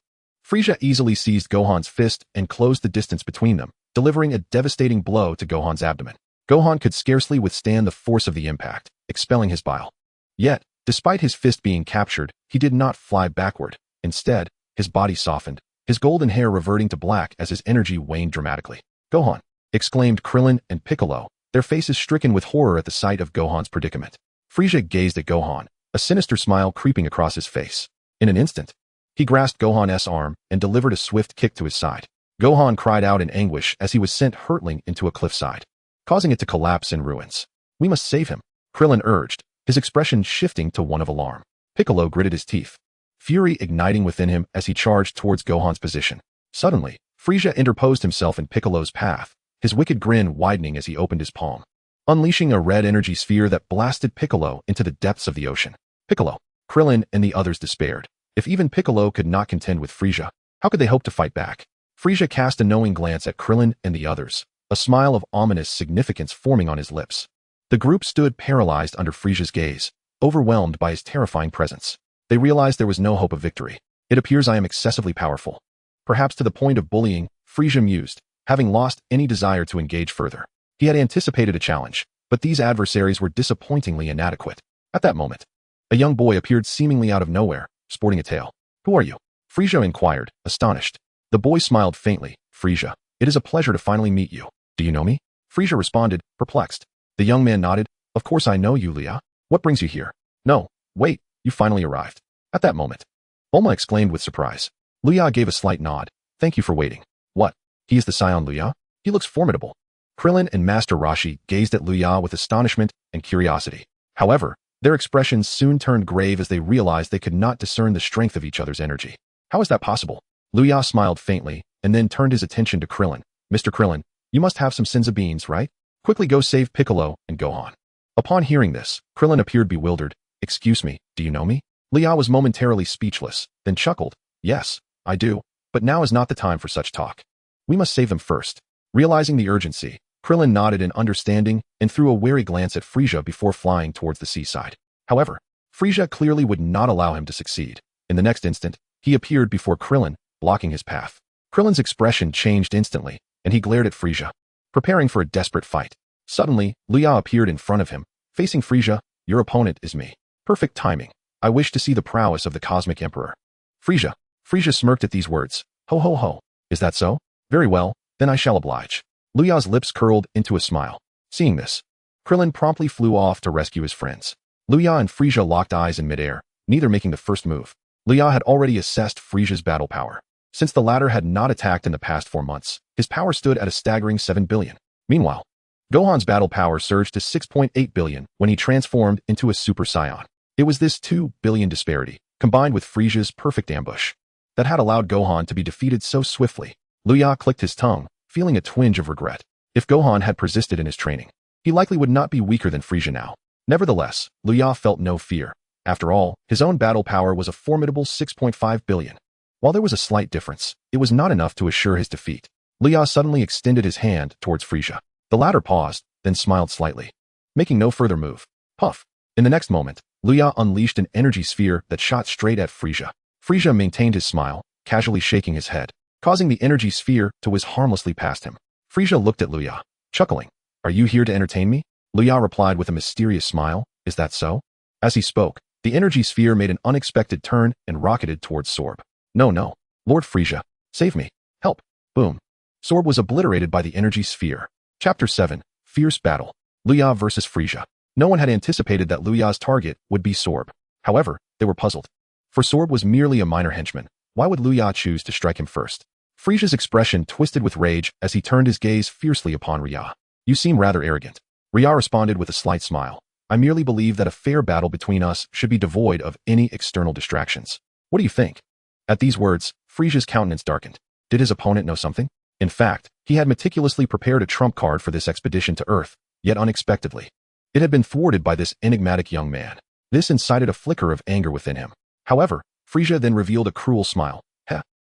S1: Frieza easily seized Gohan's fist and closed the distance between them, delivering a devastating blow to Gohan's abdomen. Gohan could scarcely withstand the force of the impact, expelling his bile. Yet, despite his fist being captured, he did not fly backward. Instead, his body softened, his golden hair reverting to black as his energy waned dramatically. Gohan! Exclaimed Krillin and Piccolo, their faces stricken with horror at the sight of Gohan's predicament. Frieza gazed at Gohan, a sinister smile creeping across his face. In an instant, he grasped Gohan's arm and delivered a swift kick to his side. Gohan cried out in anguish as he was sent hurtling into a cliffside, causing it to collapse in ruins. We must save him, Krillin urged, his expression shifting to one of alarm. Piccolo gritted his teeth, fury igniting within him as he charged towards Gohan's position. Suddenly, Frieza interposed himself in Piccolo's path, his wicked grin widening as he opened his palm, unleashing a red energy sphere that blasted Piccolo into the depths of the ocean. Piccolo, Krillin, and the others despaired. If even Piccolo could not contend with Frieza, how could they hope to fight back? Frieza cast a knowing glance at Krillin and the others, a smile of ominous significance forming on his lips. The group stood paralyzed under Frieza's gaze, overwhelmed by his terrifying presence. They realized there was no hope of victory. It appears I am excessively powerful. Perhaps to the point of bullying, Frieza mused, having lost any desire to engage further. He had anticipated a challenge, but these adversaries were disappointingly inadequate. At that moment, a young boy appeared seemingly out of nowhere, sporting a tail. Who are you? Frieza inquired, astonished. The boy smiled faintly. Frieza, it is a pleasure to finally meet you. Do you know me? Frieza responded, perplexed. The young man nodded. Of course I know you, Luya. What brings you here? No, wait, you finally arrived. At that moment, Bulma exclaimed with surprise. Luya gave a slight nod. Thank you for waiting. What? He is the Saiyan Luya? He looks formidable. Krillin and Master Roshi gazed at Luya with astonishment and curiosity. However, their expressions soon turned grave as they realized they could not discern the strength of each other's energy. How is that possible? Luya smiled faintly, and then turned his attention to Krillin, Mr. Krillin, you must have some senza beans, right? Quickly go save Piccolo and Gohan. Upon hearing this, Krillin appeared bewildered. Excuse me, do you know me? Luya was momentarily speechless, then chuckled. Yes, I do, but now is not the time for such talk. We must save them first. Realizing the urgency, Krillin nodded in understanding and threw a wary glance at Frieza before flying towards the seaside. However, Frieza clearly would not allow him to succeed. In the next instant, he appeared before Krillin, blocking his path. Krillin's expression changed instantly, and he glared at Frieza, preparing for a desperate fight. Suddenly, Luya appeared in front of him, facing Frieza. Your opponent is me. Perfect timing. I wish to see the prowess of the Cosmic Emperor. Frieza smirked at these words. Ho ho ho. Is that so? Very well, then I shall oblige. Luya's lips curled into a smile. Seeing this, Krillin promptly flew off to rescue his friends. Luya and Frieza locked eyes in midair, neither making the first move. Luya had already assessed Frieza's battle power. Since the latter had not attacked in the past 4 months, his power stood at a staggering 7 billion. Meanwhile, Gohan's battle power surged to 6.8 billion when he transformed into a Super Saiyan. It was this 2 billion disparity, combined with Frieza's perfect ambush, that had allowed Gohan to be defeated so swiftly. Luya clicked his tongue, feeling a twinge of regret. If Gohan had persisted in his training, he likely would not be weaker than Frieza now. Nevertheless, Luya felt no fear. After all, his own battle power was a formidable 6.5 billion. While there was a slight difference, it was not enough to assure his defeat. Luya suddenly extended his hand towards Frieza. The latter paused, then smiled slightly, making no further move. Puff. In the next moment, Luya unleashed an energy sphere that shot straight at Frieza. Frieza maintained his smile, casually shaking his head, causing the energy sphere to whiz harmlessly past him. Frieza looked at Luya, chuckling. Are you here to entertain me? Luya replied with a mysterious smile. Is that so? As he spoke, the energy sphere made an unexpected turn and rocketed towards Sorb. No. Lord Frieza, save me. Help. Boom. Sorb was obliterated by the energy sphere. Chapter 7. Fierce Battle. Luya versus Frieza. No one had anticipated that Luya's target would be Sorb. However, they were puzzled. For Sorb was merely a minor henchman. Why would Luya choose to strike him first? Frieza's expression twisted with rage as he turned his gaze fiercely upon Luya. You seem rather arrogant. Luya responded with a slight smile. I merely believe that a fair battle between us should be devoid of any external distractions. What do you think? At these words, Frieza's countenance darkened. Did his opponent know something? In fact, he had meticulously prepared a trump card for this expedition to Earth, yet unexpectedly, it had been thwarted by this enigmatic young man. This incited a flicker of anger within him. However, Frieza then revealed a cruel smile.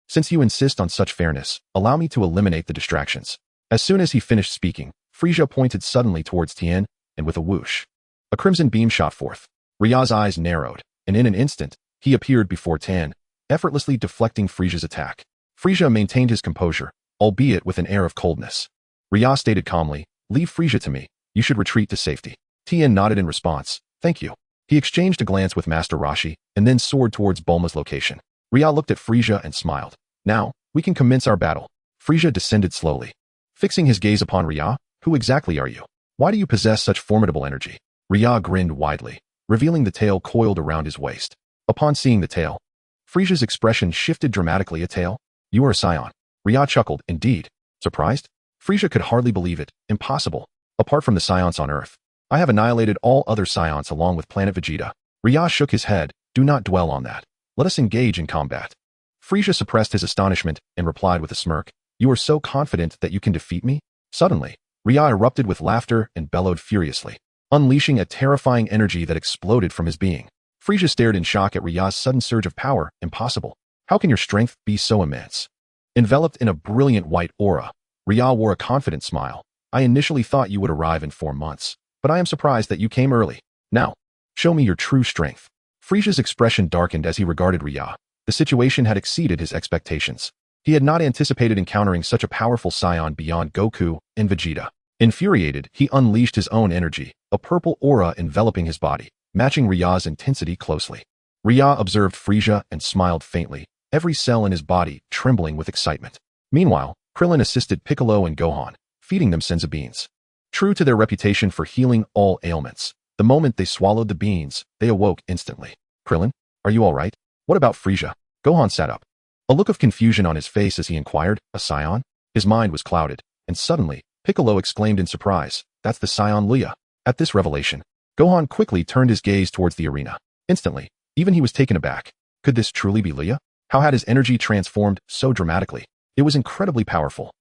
S1: Since you insist on such fairness, allow me to eliminate the distractions. As soon as he finished speaking, Frieza pointed suddenly towards Tien, and with a whoosh, a crimson beam shot forth. Rya's eyes narrowed, and in an instant, he appeared before Tien, effortlessly deflecting Frieza's attack. Frieza maintained his composure, albeit with an air of coldness. Rya stated calmly, leave Frieza to me. You should retreat to safety. Tien nodded in response. Thank you. He exchanged a glance with Master Roshi, and then soared towards Bulma's location. Rya looked at Frieza and smiled. Now, we can commence our battle. Frieza descended slowly. Fixing his gaze upon Rya, who exactly are you? Why do you possess such formidable energy? Rya grinned widely, revealing the tail coiled around his waist. Upon seeing the tail, Frieza's expression shifted dramatically. A tail? You are a Saiyan. Rya chuckled. Indeed. Surprised? Frieza could hardly believe it. Impossible. Apart from the Saiyans on Earth, I have annihilated all other Saiyans along with planet Vegeta. Rya shook his head. Do not dwell on that. Let us engage in combat. Frieza suppressed his astonishment and replied with a smirk. You are so confident that you can defeat me? Suddenly, Rya erupted with laughter and bellowed furiously, unleashing a terrifying energy that exploded from his being. Frieza stared in shock at Rya's sudden surge of power. Impossible. How can your strength be so immense? Enveloped in a brilliant white aura, Rya wore a confident smile. I initially thought you would arrive in 4 months, but I am surprised that you came early. Now, show me your true strength. Frieza's expression darkened as he regarded Rya. The situation had exceeded his expectations. He had not anticipated encountering such a powerful Saiyan beyond Goku and Vegeta. Infuriated, he unleashed his own energy, a purple aura enveloping his body, matching Rya's intensity closely. Rya observed Frieza and smiled faintly, every cell in his body trembling with excitement. Meanwhile, Krillin assisted Piccolo and Gohan, feeding them senza beans. True to their reputation for healing all ailments, the moment they swallowed the beans, they awoke instantly. Krillin, are you all right? What about Frieza? Gohan sat up, a look of confusion on his face as he inquired, a Saiyan? His mind was clouded, and suddenly, Piccolo exclaimed in surprise, that's the Saiyan Luya. At this revelation, Gohan quickly turned his gaze towards the arena. Instantly, even he was taken aback. Could this truly be Luya? How had his energy transformed so dramatically? It was incredibly powerful.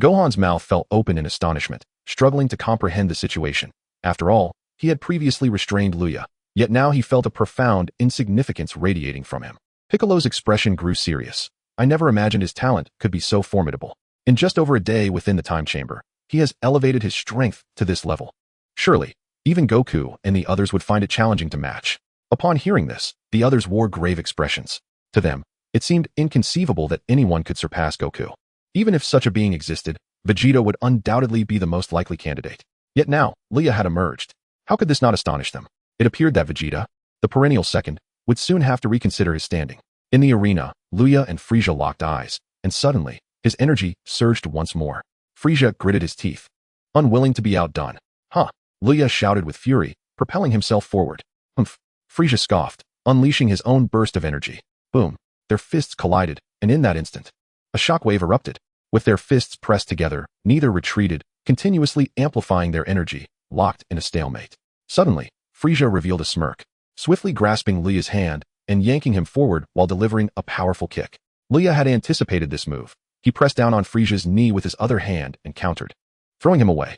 S1: Gohan's mouth fell open in astonishment, struggling to comprehend the situation. After all, he had previously restrained Luya, yet now he felt a profound insignificance radiating from him. Piccolo's expression grew serious. I never imagined his talent could be so formidable. In just over a day within the time chamber, he has elevated his strength to this level. Surely, even Goku and the others would find it challenging to match. Upon hearing this, the others wore grave expressions. To them, it seemed inconceivable that anyone could surpass Goku. Even if such a being existed, Vegeta would undoubtedly be the most likely candidate. Yet now, Luya had emerged. How could this not astonish them? It appeared that Vegeta, the perennial second, would soon have to reconsider his standing. In the arena, Luya and Frieza locked eyes, and suddenly, his energy surged once more. Frieza gritted his teeth, unwilling to be outdone. Huh! Luya shouted with fury, propelling himself forward. Humph! Frieza scoffed, unleashing his own burst of energy. Boom! Their fists collided, and in that instant, a shockwave erupted. With their fists pressed together, neither retreated, continuously amplifying their energy, locked in a stalemate. Suddenly, Frieza revealed a smirk, swiftly grasping Luya's hand and yanking him forward while delivering a powerful kick. Luya had anticipated this move. He pressed down on Frieza's knee with his other hand and countered, throwing him away.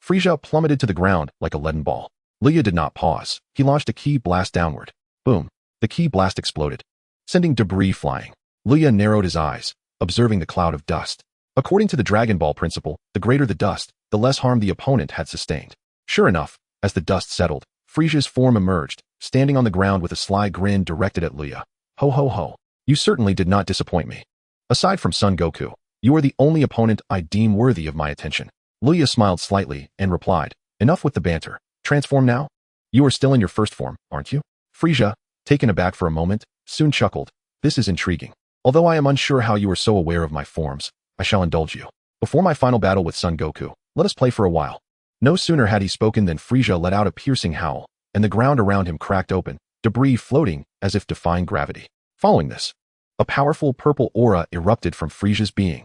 S1: Frieza plummeted to the ground like a leaden ball. Luya did not pause. He launched a ki blast downward. Boom! The ki blast exploded, sending debris flying. Luya narrowed his eyes, observing the cloud of dust. According to the Dragon Ball principle, the greater the dust, the less harm the opponent had sustained. Sure enough, as the dust settled, Frieza's form emerged, standing on the ground with a sly grin directed at Luya. Ho ho ho. You certainly did not disappoint me. Aside from Son Goku, you are the only opponent I deem worthy of my attention. Luya smiled slightly and replied, enough with the banter. Transform now? You are still in your first form, aren't you? Frieza, taken aback for a moment, soon chuckled. This is intriguing. Although I am unsure how you are so aware of my forms, I shall indulge you. Before my final battle with Son Goku, let us play for a while. No sooner had he spoken than Frieza let out a piercing howl, and the ground around him cracked open, debris floating as if defying gravity. Following this, a powerful purple aura erupted from Frieza's being.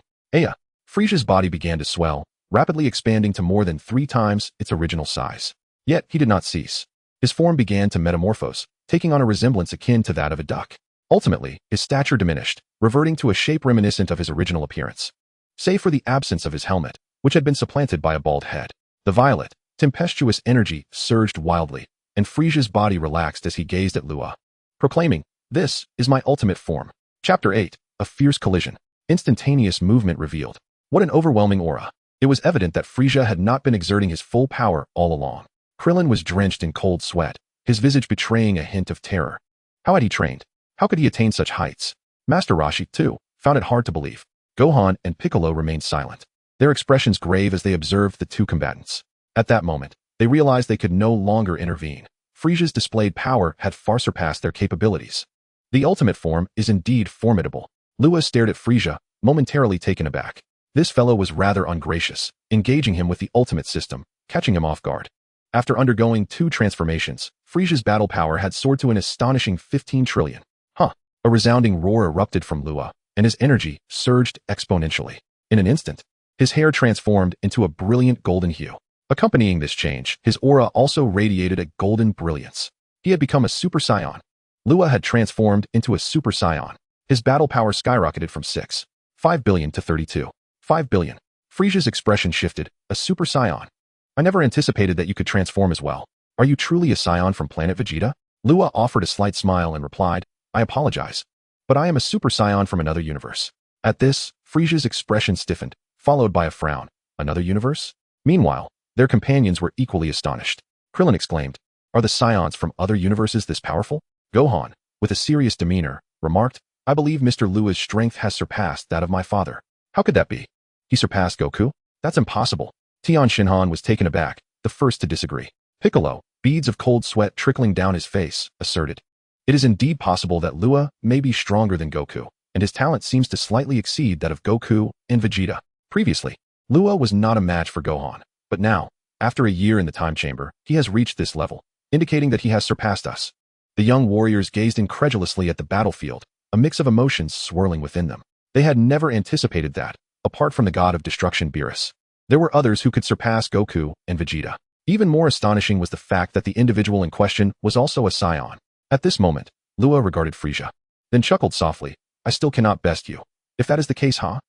S1: Frieza's body began to swell, rapidly expanding to more than 3 times its original size. Yet he did not cease. His form began to metamorphose, taking on a resemblance akin to that of a duck. Ultimately, his stature diminished, reverting to a shape reminiscent of his original appearance. Save for the absence of his helmet, which had been supplanted by a bald head. The violent, tempestuous energy surged wildly, and Frieza's body relaxed as he gazed at Luya, proclaiming, "This is my ultimate form." Chapter 8, A Fierce Collision. Instantaneous movement revealed. What an overwhelming aura. It was evident that Frieza had not been exerting his full power all along. Krillin was drenched in cold sweat, his visage betraying a hint of terror. How had he trained? How could he attain such heights? Master Roshi, too, found it hard to believe. Gohan and Piccolo remained silent, their expressions grave as they observed the two combatants. At that moment, they realized they could no longer intervene. Frieza's displayed power had far surpassed their capabilities. The ultimate form is indeed formidable. Luya stared at Frieza, momentarily taken aback. This fellow was rather ungracious, engaging him with the ultimate system, catching him off guard. After undergoing 2 transformations, Frieza's battle power had soared to an astonishing 15 trillion. A resounding roar erupted from Luya, and his energy surged exponentially. In an instant, his hair transformed into a brilliant golden hue. Accompanying this change, his aura also radiated a golden brilliance. He had become a Super Saiyan. Luya had transformed into a Super Saiyan. His battle power skyrocketed from 6.5 billion to 32.5 billion. Frieza's expression shifted. A Super Saiyan. I never anticipated that you could transform as well. Are you truly a Saiyan from planet Vegeta? Luya offered a slight smile and replied, I apologize, but I am a Super Saiyan from another universe. At this, Frieza's expression stiffened, followed by a frown. Another universe? Meanwhile, their companions were equally astonished. Krillin exclaimed, are the Saiyans from other universes this powerful? Gohan, with a serious demeanor, remarked, I believe Mr. Lua's strength has surpassed that of my father. How could that be? He surpassed Goku? That's impossible. Tian Shinhan was taken aback, the first to disagree. Piccolo, beads of cold sweat trickling down his face, asserted, it is indeed possible that Luya may be stronger than Goku, and his talent seems to slightly exceed that of Goku and Vegeta. Previously, Luya was not a match for Gohan, but now, after a year in the time chamber, he has reached this level, indicating that he has surpassed us. The young warriors gazed incredulously at the battlefield, a mix of emotions swirling within them. They had never anticipated that, apart from the god of destruction Beerus, there were others who could surpass Goku and Vegeta. Even more astonishing was the fact that the individual in question was also a Saiyan. At this moment, Luya regarded Frieza, then chuckled softly, I still cannot best you. If that is the case, huh?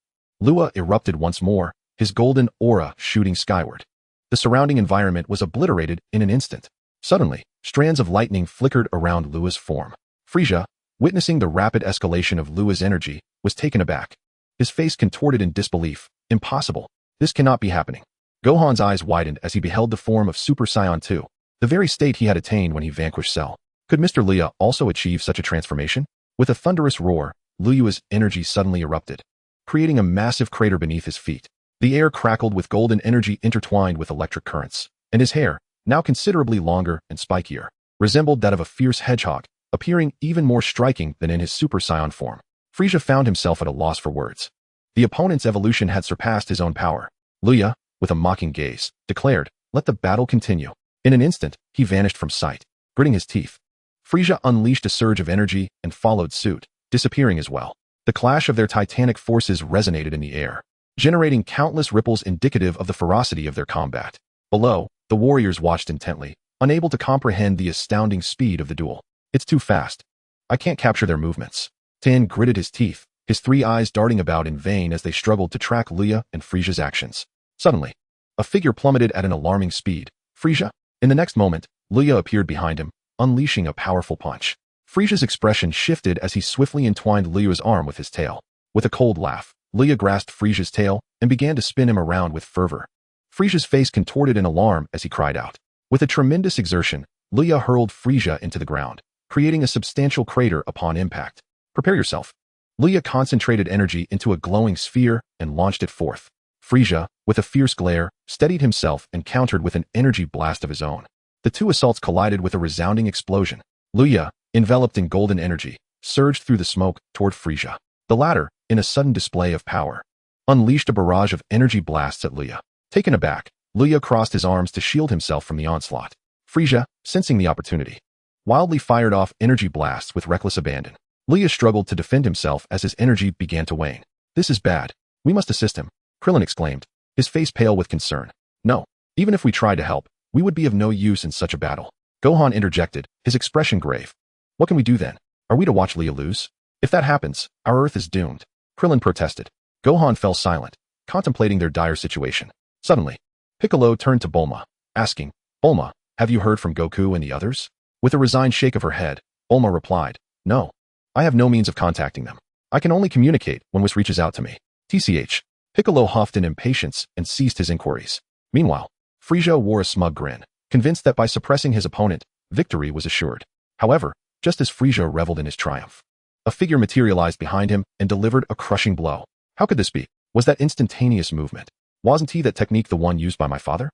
S1: Luya erupted once more, his golden aura shooting skyward. The surrounding environment was obliterated in an instant. Suddenly, strands of lightning flickered around Luya's form. Frieza, witnessing the rapid escalation of Luya's energy, was taken aback. His face contorted in disbelief. Impossible. This cannot be happening. Gohan's eyes widened as he beheld the form of Super Saiyan 2, the very state he had attained when he vanquished Cell. Could Mr. Luya also achieve such a transformation? With a thunderous roar, Luya's energy suddenly erupted, creating a massive crater beneath his feet. The air crackled with golden energy intertwined with electric currents, and his hair, now considerably longer and spikier, resembled that of a fierce hedgehog, appearing even more striking than in his Super Saiyan form. Frieza found himself at a loss for words. The opponent's evolution had surpassed his own power. Luya, with a mocking gaze, declared, "Let the battle continue." In an instant, he vanished from sight, gritting his teeth. Frieza unleashed a surge of energy and followed suit, disappearing as well. The clash of their titanic forces resonated in the air, generating countless ripples indicative of the ferocity of their combat. Below, the warriors watched intently, unable to comprehend the astounding speed of the duel. "It's too fast. I can't capture their movements." Tan gritted his teeth, his three eyes darting about in vain as they struggled to track Luya and Frieza's actions. Suddenly, a figure plummeted at an alarming speed. "Frieza?" In the next moment, Luya appeared behind him, unleashing a powerful punch. Frieza's expression shifted as he swiftly entwined Luya's arm with his tail. With a cold laugh, Luya grasped Frieza's tail and began to spin him around with fervor. Frieza's face contorted in alarm as he cried out. With a tremendous exertion, Luya hurled Frieza into the ground, creating a substantial crater upon impact. "Prepare yourself." Luya concentrated energy into a glowing sphere and launched it forth. Frieza, with a fierce glare, steadied himself and countered with an energy blast of his own. The two assaults collided with a resounding explosion. Luya, enveloped in golden energy, surged through the smoke toward Frieza. The latter, in a sudden display of power, unleashed a barrage of energy blasts at Luya. Taken aback, Luya crossed his arms to shield himself from the onslaught. Frieza, sensing the opportunity, wildly fired off energy blasts with reckless abandon. Luya struggled to defend himself as his energy began to wane. "This is bad. We must assist him," Krillin exclaimed, his face pale with concern. "No. Even if we tried to help, we would be of no use in such a battle." Gohan interjected, his expression grave. "What can we do then? Are we to watch Luya lose? If that happens, our Earth is doomed." Krillin protested. Gohan fell silent, contemplating their dire situation. Suddenly, Piccolo turned to Bulma, asking, "Bulma, have you heard from Goku and the others?" With a resigned shake of her head, Bulma replied, "No. I have no means of contacting them. I can only communicate when Whis reaches out to me." TCH. Piccolo huffed in impatience and ceased his inquiries. Meanwhile, Frieza wore a smug grin, convinced that by suppressing his opponent, victory was assured. However, just as Frieza reveled in his triumph, a figure materialized behind him and delivered a crushing blow. How could this be? Was that instantaneous movement? Wasn't that technique the one used by my father?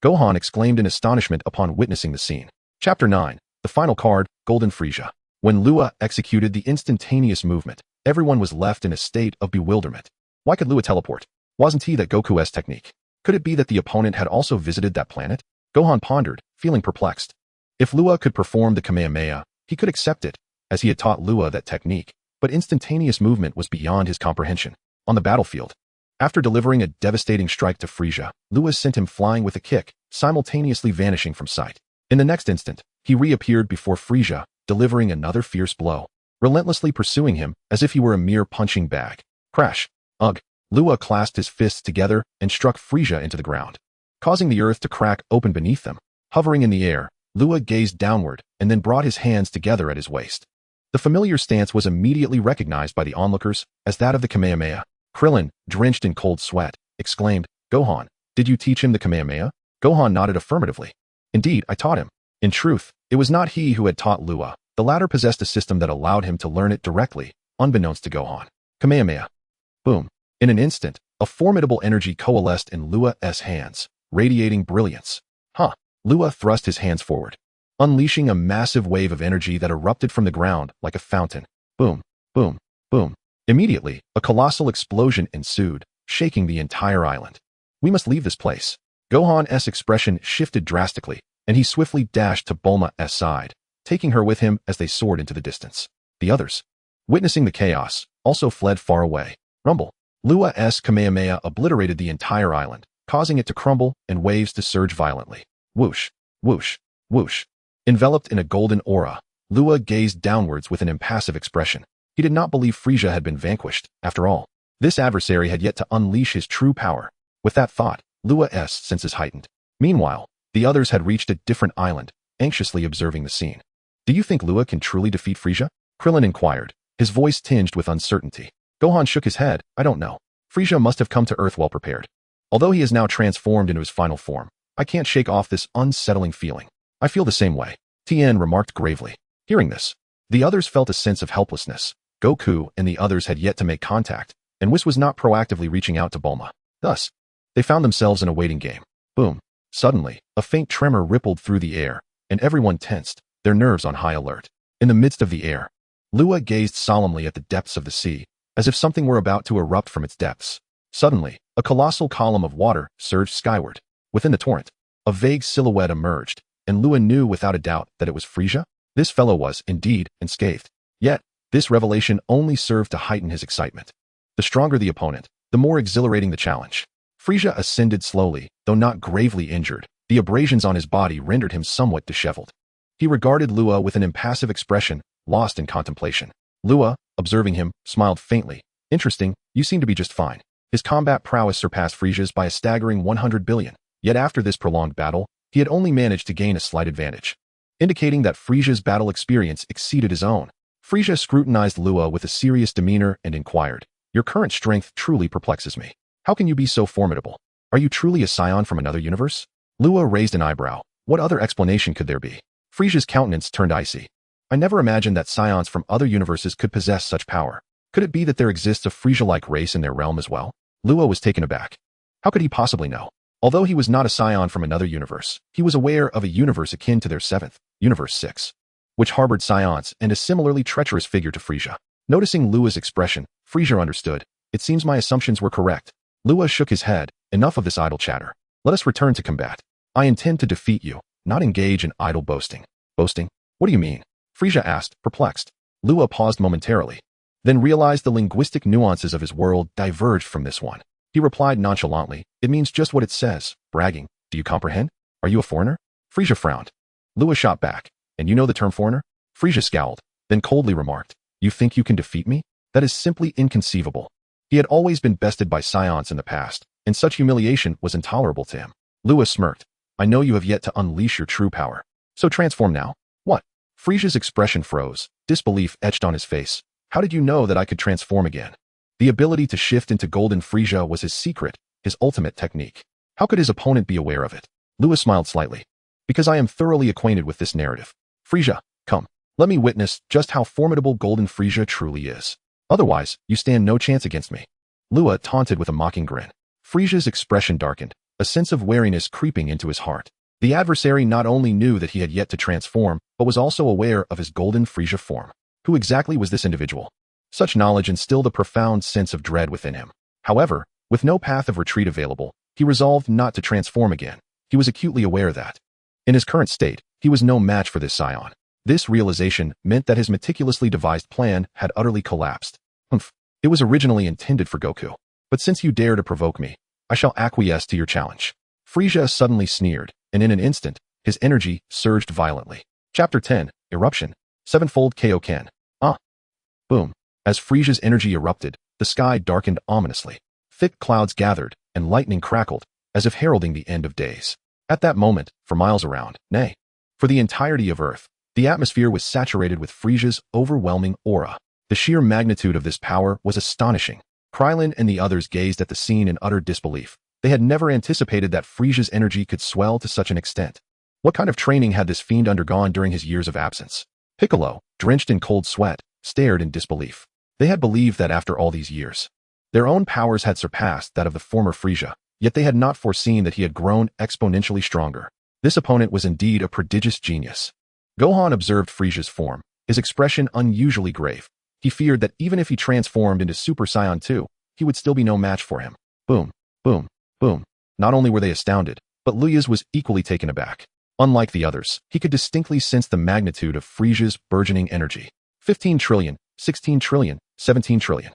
S1: Gohan exclaimed in astonishment upon witnessing the scene. Chapter 9. The final card, Golden Frieza. When Luya executed the instantaneous movement, everyone was left in a state of bewilderment. Why could Luya teleport? Wasn't that Goku's technique? Could it be that the opponent had also visited that planet? Gohan pondered, feeling perplexed. If Luya could perform the Kamehameha, he could accept it, as he had taught Luya that technique, but instantaneous movement was beyond his comprehension. On the battlefield, after delivering a devastating strike to Frieza, Luya sent him flying with a kick, simultaneously vanishing from sight. In the next instant, he reappeared before Frieza, delivering another fierce blow, relentlessly pursuing him as if he were a mere punching bag. Crash! Ugh! Luya clasped his fists together and struck Frieza into the ground, causing the earth to crack open beneath them. Hovering in the air, Luya gazed downward and then brought his hands together at his waist. The familiar stance was immediately recognized by the onlookers as that of the Kamehameha. Krillin, drenched in cold sweat, exclaimed, "Gohan, did you teach him the Kamehameha?" Gohan nodded affirmatively. "Indeed, I taught him." In truth, it was not he who had taught Luya. The latter possessed a system that allowed him to learn it directly, unbeknownst to Gohan. Kamehameha. Boom. In an instant, a formidable energy coalesced in Luya's hands, radiating brilliance. Luya thrust his hands forward, unleashing a massive wave of energy that erupted from the ground like a fountain. Boom, boom, boom. Immediately, a colossal explosion ensued, shaking the entire island. "We must leave this place." Gohan's expression shifted drastically, and he swiftly dashed to Bulma's side, taking her with him as they soared into the distance. The others, witnessing the chaos, also fled far away. Rumble. Luya's Kamehameha obliterated the entire island, causing it to crumble and waves to surge violently. Whoosh, whoosh, whoosh. Enveloped in a golden aura, Luya gazed downwards with an impassive expression. He did not believe Frieza had been vanquished, after all. This adversary had yet to unleash his true power. With that thought, Luya's senses heightened. Meanwhile, the others had reached a different island, anxiously observing the scene. Do you think Luya can truly defeat Frieza? Krillin inquired, his voice tinged with uncertainty. Gohan shook his head. I don't know. Frieza must have come to Earth well prepared. Although he is now transformed into his final form, I can't shake off this unsettling feeling. I feel the same way, Tien remarked gravely. Hearing this, the others felt a sense of helplessness. Goku and the others had yet to make contact, and Whis was not proactively reaching out to Bulma. Thus, they found themselves in a waiting game. Boom. Suddenly, a faint tremor rippled through the air, and everyone tensed, their nerves on high alert. In the midst of the air, Luya gazed solemnly at the depths of the sea, as if something were about to erupt from its depths. Suddenly, a colossal column of water surged skyward. Within the torrent, a vague silhouette emerged, and Luya knew without a doubt that it was Frieza. This fellow was, indeed, unscathed. Yet, this revelation only served to heighten his excitement. The stronger the opponent, the more exhilarating the challenge. Frieza ascended slowly, though not gravely injured. The abrasions on his body rendered him somewhat disheveled. He regarded Luya with an impassive expression, lost in contemplation. Luya, observing him, smiled faintly. Interesting, you seem to be just fine. His combat prowess surpassed Frieza's by a staggering 100 billion. Yet after this prolonged battle, he had only managed to gain a slight advantage, indicating that Frieza's battle experience exceeded his own. Frieza scrutinized Luya with a serious demeanor and inquired, your current strength truly perplexes me. How can you be so formidable? Are you truly a scion from another universe? Luya raised an eyebrow. What other explanation could there be? Frieza's countenance turned icy. I never imagined that scions from other universes could possess such power. Could it be that there exists a Frieza-like race in their realm as well? Luya was taken aback. How could he possibly know? Although he was not a scion from another universe, he was aware of a universe akin to their seventh, Universe 6, which harbored scions and a similarly treacherous figure to Frieza. Noticing Luya's expression, Frieza understood. It seems my assumptions were correct. Luya shook his head. Enough of this idle chatter. Let us return to combat. I intend to defeat you, not engage in idle boasting. Boasting? What do you mean? Frieza asked, perplexed. Luya paused momentarily, then realized the linguistic nuances of his world diverged from this one. He replied nonchalantly, it means just what it says, bragging. Do you comprehend? Are you a foreigner? Frieza frowned. Luya shot back. And you know the term foreigner? Frieza scowled, then coldly remarked, you think you can defeat me? That is simply inconceivable. He had always been bested by scions in the past, and such humiliation was intolerable to him. Luya smirked. I know you have yet to unleash your true power. So transform now. What? Frieza's expression froze. Disbelief etched on his face. How did you know that I could transform again? The ability to shift into Golden Frieza was his secret, his ultimate technique. How could his opponent be aware of it? Luya smiled slightly. Because I am thoroughly acquainted with this narrative. Frieza, come. Let me witness just how formidable Golden Frieza truly is. Otherwise, you stand no chance against me. Luya taunted with a mocking grin. Frieza's expression darkened, a sense of wariness creeping into his heart. The adversary not only knew that he had yet to transform, but was also aware of his Golden Frieza form. Who exactly was this individual? Such knowledge instilled a profound sense of dread within him. However, with no path of retreat available, he resolved not to transform again. He was acutely aware that, in his current state, he was no match for this scion. This realization meant that his meticulously devised plan had utterly collapsed. It was originally intended for Goku. But since you dare to provoke me, I shall acquiesce to your challenge. Frieza suddenly sneered, and in an instant, his energy surged violently. Chapter 10, Eruption. Sevenfold Kaioken. Boom. As Frieza's energy erupted, the sky darkened ominously. Thick clouds gathered, and lightning crackled, as if heralding the end of days. At that moment, for miles around, nay, for the entirety of Earth, the atmosphere was saturated with Frieza's overwhelming aura. The sheer magnitude of this power was astonishing. Krillin and the others gazed at the scene in utter disbelief. They had never anticipated that Frieza's energy could swell to such an extent. What kind of training had this fiend undergone during his years of absence? Piccolo, drenched in cold sweat, stared in disbelief. They had believed that after all these years, their own powers had surpassed that of the former Frieza, yet they had not foreseen that he had grown exponentially stronger. This opponent was indeed a prodigious genius. Gohan observed Frieza's form, his expression unusually grave. He feared that even if he transformed into Super Saiyan 2, he would still be no match for him. Boom, boom, boom. Not only were they astounded, but Luya's was equally taken aback. Unlike the others, he could distinctly sense the magnitude of Frieza's burgeoning energy. 15 trillion, 16 trillion, 17 trillion.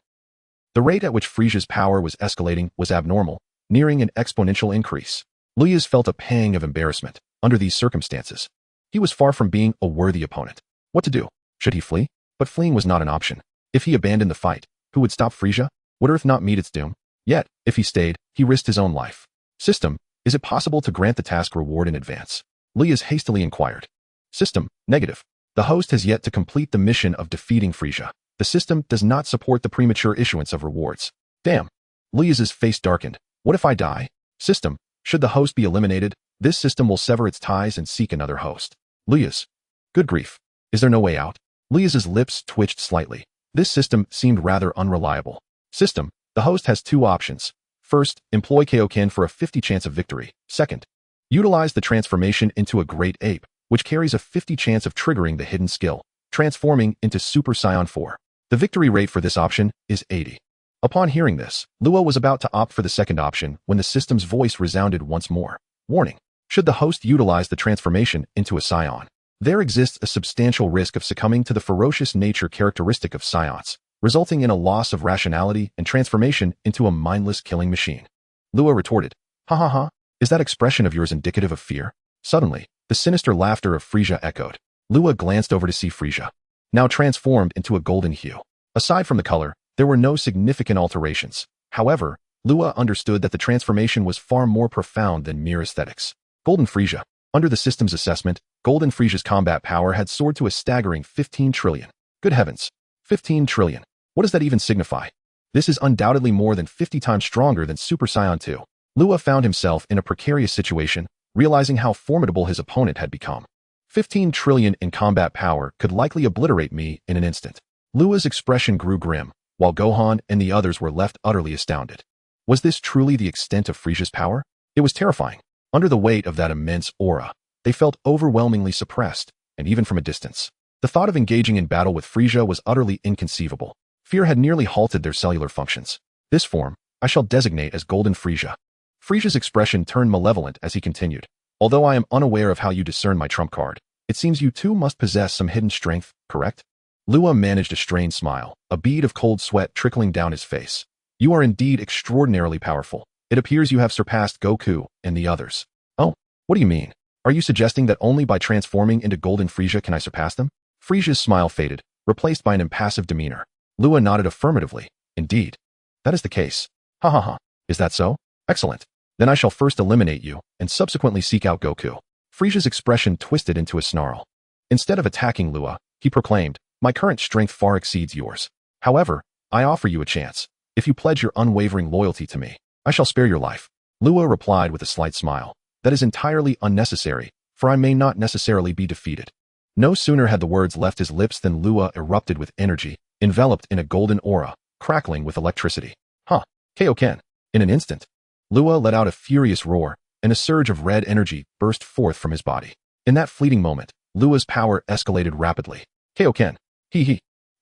S1: The rate at which Frieza's power was escalating was abnormal, nearing an exponential increase. Luya felt a pang of embarrassment. Under these circumstances, he was far from being a worthy opponent. What to do? Should he flee? But fleeing was not an option. If he abandoned the fight, who would stop Frieza? Would Earth not meet its doom? Yet, if he stayed, he risked his own life. System, is it possible to grant the task reward in advance? Luya hastily inquired. System, negative. The host has yet to complete the mission of defeating Frieza. The system does not support the premature issuance of rewards. Damn. Luya's face darkened. What if I die? System, should the host be eliminated, this system will sever its ties and seek another host. Luya's. Good grief. Is there no way out? Luya's lips twitched slightly. This system seemed rather unreliable. System, the host has two options. First, employ Kaioken for a 50 chance of victory. Second, utilize the transformation into a great ape, which carries a 50 chance of triggering the hidden skill, transforming into Super Saiyan 4. The victory rate for this option is 80. Upon hearing this, Luya was about to opt for the second option when the system's voice resounded once more. Warning. Should the host utilize the transformation into a Saiyan, there exists a substantial risk of succumbing to the ferocious nature characteristic of Saiyans, resulting in a loss of rationality and transformation into a mindless killing machine. Luya retorted, "Ha ha ha, is that expression of yours indicative of fear?" Suddenly, the sinister laughter of Frieza echoed. Luya glanced over to see Frieza, now transformed into a golden hue. Aside from the color, there were no significant alterations. However, Luya understood that the transformation was far more profound than mere aesthetics. Golden Frieza. Under the system's assessment, Golden Frieza's combat power had soared to a staggering 15 trillion. Good heavens. 15 trillion. What does that even signify? This is undoubtedly more than 50 times stronger than Super Saiyan 2. Luya found himself in a precarious situation, realizing how formidable his opponent had become. 15 trillion in combat power could likely obliterate me in an instant. Luya's expression grew grim, while Gohan and the others were left utterly astounded. Was this truly the extent of Frieza's power? It was terrifying. Under the weight of that immense aura, they felt overwhelmingly suppressed, and even from a distance. The thought of engaging in battle with Frieza was utterly inconceivable. Fear had nearly halted their cellular functions. This form, I shall designate as Golden Frieza. Frieza's expression turned malevolent as he continued. Although I am unaware of how you discern my trump card, it seems you too must possess some hidden strength, correct? Luya managed a strained smile, a bead of cold sweat trickling down his face. You are indeed extraordinarily powerful. It appears you have surpassed Goku and the others. Oh, what do you mean? Are you suggesting that only by transforming into Golden Frieza can I surpass them? Frieza's smile faded, replaced by an impassive demeanor. Luya nodded affirmatively. Indeed. That is the case. Ha ha ha. Is that so? Excellent. Then I shall first eliminate you, and subsequently seek out Goku. Frieza's expression twisted into a snarl. Instead of attacking Luya, he proclaimed, my current strength far exceeds yours. However, I offer you a chance. If you pledge your unwavering loyalty to me, I shall spare your life. Luya replied with a slight smile. That is entirely unnecessary, for I may not necessarily be defeated. No sooner had the words left his lips than Luya erupted with energy, enveloped in a golden aura, crackling with electricity. Huh. Kaioken. In an instant, Luya let out a furious roar, and a surge of red energy burst forth from his body. In that fleeting moment, Luya's power escalated rapidly. Kaioken. He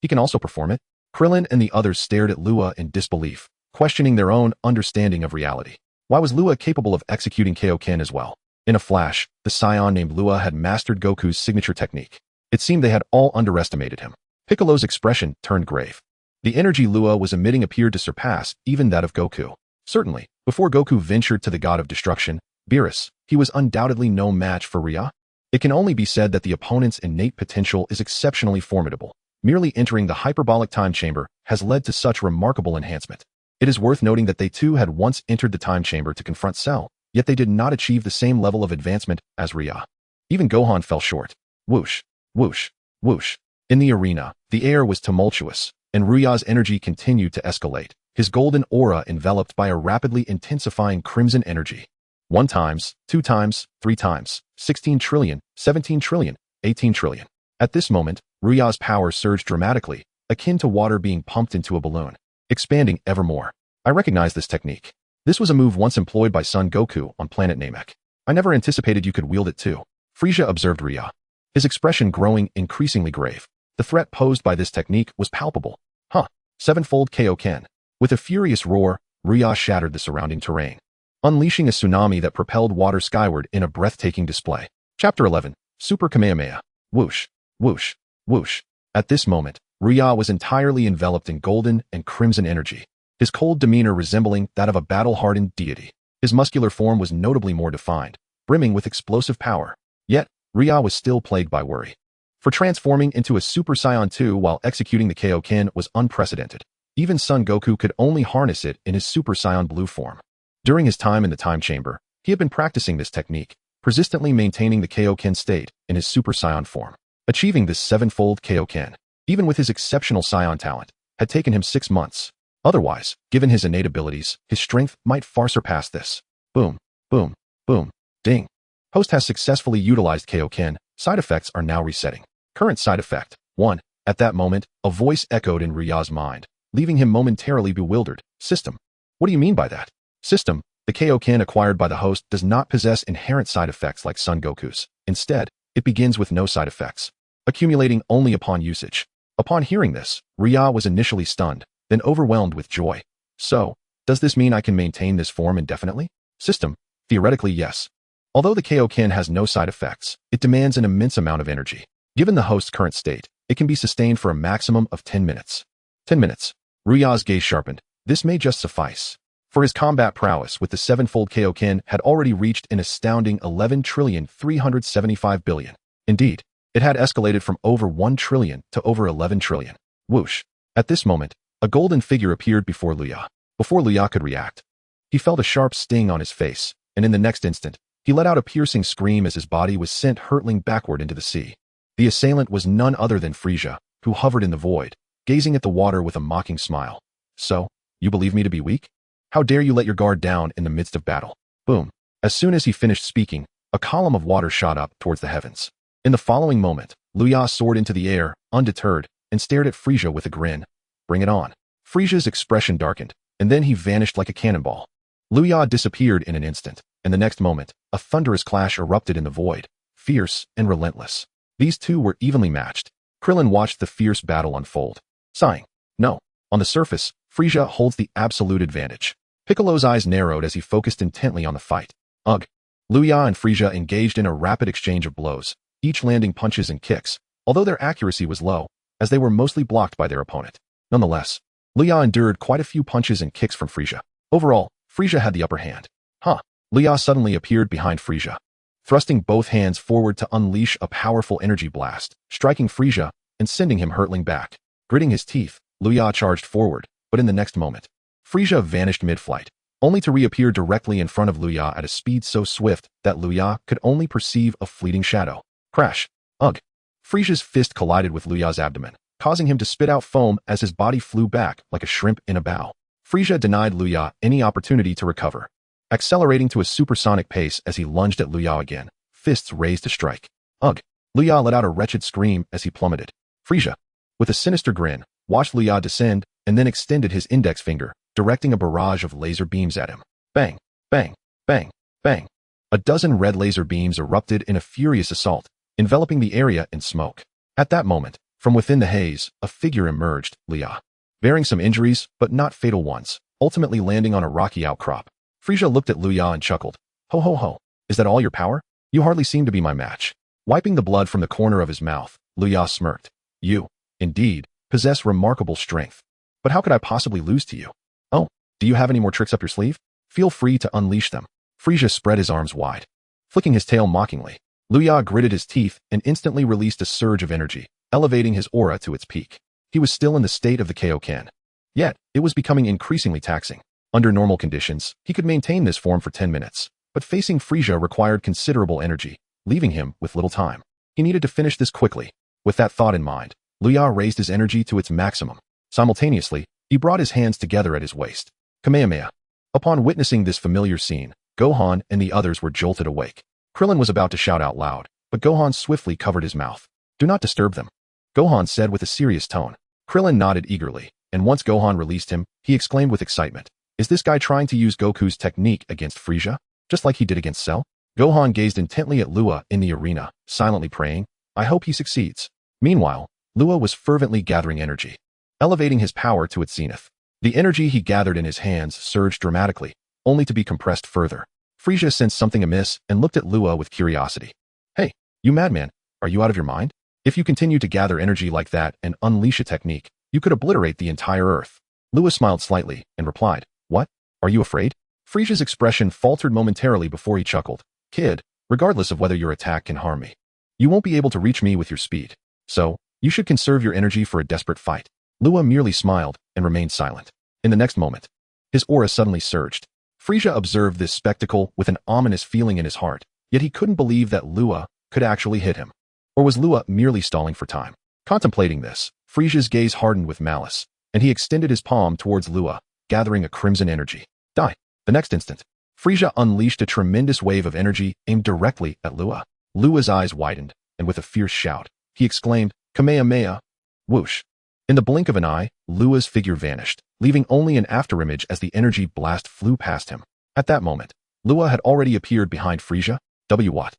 S1: can also perform it? Krillin and the others stared at Luya in disbelief, questioning their own understanding of reality. Why was Luya capable of executing Kaioken as well? In a flash, the Saiyan named Luya had mastered Goku's signature technique. It seemed they had all underestimated him. Piccolo's expression turned grave. The energy Luya was emitting appeared to surpass even that of Goku. Certainly, before Goku ventured to the god of destruction, Beerus, he was undoubtedly no match for Rhea. It can only be said that the opponent's innate potential is exceptionally formidable. Merely entering the hyperbolic time chamber has led to such remarkable enhancement. It is worth noting that they too had once entered the time chamber to confront Cell, yet they did not achieve the same level of advancement as Rhea. Even Gohan fell short. Whoosh, whoosh, whoosh. In the arena, the air was tumultuous, and Rhea's energy continued to escalate, his golden aura enveloped by a rapidly intensifying crimson energy. 1 times, 2 times, 3 times, 16 trillion, 17 trillion, 18 trillion. At this moment, Rhea's power surged dramatically, akin to water being pumped into a balloon, expanding ever more. I recognize this technique. This was a move once employed by Son Goku on planet Namek. I never anticipated you could wield it too. Frieza observed Rhea, his expression growing increasingly grave. The threat posed by this technique was palpable. Huh. 7-fold Kaioken. With a furious roar, Rhea shattered the surrounding terrain, unleashing a tsunami that propelled water skyward in a breathtaking display. Chapter 11. Super Kamehameha. Whoosh, whoosh, whoosh. At this moment, Rhea was entirely enveloped in golden and crimson energy, his cold demeanor resembling that of a battle-hardened deity. His muscular form was notably more defined, brimming with explosive power. Yet, Rhea was still plagued by worry. For transforming into a Super Saiyan 2 while executing the Kaioken was unprecedented. Even Son Goku could only harness it in his Super Saiyan Blue form. During his time in the time chamber, he had been practicing this technique, persistently maintaining the Kaioken state in his Super Saiyan form. Achieving this sevenfold Kaioken, even with his exceptional Saiyan talent, had taken him 6 months. Otherwise, given his innate abilities, his strength might far surpass this. Boom, boom, boom, ding. Host has successfully utilized Kaioken. Side effects are now resetting. Current side effect, 1. At that moment, a voice echoed in Luya's mind, leaving him momentarily bewildered. System. What do you mean by that? System. The Kaioken acquired by the host does not possess inherent side effects like Son Goku's. Instead, it begins with no side effects, accumulating only upon usage. Upon hearing this, Luya was initially stunned, then overwhelmed with joy. So, does this mean I can maintain this form indefinitely? System. Theoretically, yes. Although the Kaioken has no side effects, it demands an immense amount of energy. Given the host's current state, it can be sustained for a maximum of 10 minutes. 10 minutes. Luya's gaze sharpened. This may just suffice. For his combat prowess with the sevenfold Kaioken had already reached an astounding 11,375,000,000,000. Indeed, it had escalated from over 1 trillion to over 11 trillion. Whoosh. At this moment, a golden figure appeared before Luya. Before Luya could react, he felt a sharp sting on his face, and in the next instant, he let out a piercing scream as his body was sent hurtling backward into the sea. The assailant was none other than Frieza, who hovered in the void, gazing at the water with a mocking smile. So, you believe me to be weak? How dare you let your guard down in the midst of battle? Boom. As soon as he finished speaking, a column of water shot up towards the heavens. In the following moment, Luya soared into the air, undeterred, and stared at Frieza with a grin. Bring it on. Frieza's expression darkened, and then he vanished like a cannonball. Luya disappeared in an instant, and the next moment, a thunderous clash erupted in the void, fierce and relentless. These two were evenly matched. Krillin watched the fierce battle unfold, sighing. No. On the surface, Frieza holds the absolute advantage. Piccolo's eyes narrowed as he focused intently on the fight. Ugh. Luya and Frieza engaged in a rapid exchange of blows, each landing punches and kicks, although their accuracy was low, as they were mostly blocked by their opponent. Nonetheless, Luya endured quite a few punches and kicks from Frieza. Overall, Frieza had the upper hand. Luya suddenly appeared behind Frieza, thrusting both hands forward to unleash a powerful energy blast, striking Frieza and sending him hurtling back. Gritting his teeth, Luya charged forward, but in the next moment, Frieza vanished mid-flight, only to reappear directly in front of Luya at a speed so swift that Luya could only perceive a fleeting shadow. Crash. Ugh. Frieza's fist collided with Luya's abdomen, causing him to spit out foam as his body flew back like a shrimp in a bow. Frieza denied Luya any opportunity to recover, accelerating to a supersonic pace as he lunged at Luya again, fists raised to strike. Ugh. Luya let out a wretched scream as he plummeted. Frieza, with a sinister grin, watched Luya descend and then extended his index finger, directing a barrage of laser beams at him. Bang, bang, bang, bang. A dozen red laser beams erupted in a furious assault, enveloping the area in smoke. At that moment, from within the haze, a figure emerged, Luya, bearing some injuries, but not fatal ones, ultimately landing on a rocky outcrop. Frieza looked at Luya and chuckled. Ho ho ho, is that all your power? You hardly seem to be my match. Wiping the blood from the corner of his mouth, Luya smirked. You, indeed, possess remarkable strength. But how could I possibly lose to you? Oh, do you have any more tricks up your sleeve? Feel free to unleash them. Frieza spread his arms wide, flicking his tail mockingly. Luya gritted his teeth and instantly released a surge of energy, elevating his aura to its peak. He was still in the state of the Kaioken. Yet, it was becoming increasingly taxing. Under normal conditions, he could maintain this form for 10 minutes, but facing Frieza required considerable energy, leaving him with little time. He needed to finish this quickly. With that thought in mind, Luya raised his energy to its maximum. Simultaneously, he brought his hands together at his waist. Kamehameha. Upon witnessing this familiar scene, Gohan and the others were jolted awake. Krillin was about to shout out loud, but Gohan swiftly covered his mouth. Do not disturb them, Gohan said with a serious tone. Krillin nodded eagerly, and once Gohan released him, he exclaimed with excitement. Is this guy trying to use Goku's technique against Frieza, just like he did against Cell? Gohan gazed intently at Luya in the arena, silently praying, I hope he succeeds. Meanwhile, Luya was fervently gathering energy, elevating his power to its zenith. The energy he gathered in his hands surged dramatically, only to be compressed further. Frieza sensed something amiss and looked at Luya with curiosity. Hey, you madman, are you out of your mind? If you continue to gather energy like that and unleash a technique, you could obliterate the entire Earth. Luya smiled slightly and replied, What? Are you afraid? Frieza's expression faltered momentarily before he chuckled. Kid, regardless of whether your attack can harm me, you won't be able to reach me with your speed. So, you should conserve your energy for a desperate fight. Luya merely smiled and remained silent. In the next moment, his aura suddenly surged. Frieza observed this spectacle with an ominous feeling in his heart, yet he couldn't believe that Luya could actually hit him. Or was Luya merely stalling for time? Contemplating this, Frieza's gaze hardened with malice, and he extended his palm towards Luya, gathering a crimson energy. Die. The next instant, Frieza unleashed a tremendous wave of energy aimed directly at Luya. Luya's eyes widened, and with a fierce shout, he exclaimed, Kamehameha! Whoosh! In the blink of an eye, Luya's figure vanished, leaving only an afterimage as the energy blast flew past him. At that moment, Luya had already appeared behind Frieza. What?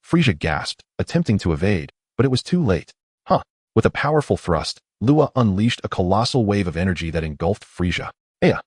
S1: Frieza gasped, attempting to evade, but it was too late. With a powerful thrust, Luya unleashed a colossal wave of energy that engulfed Frieza. Aya!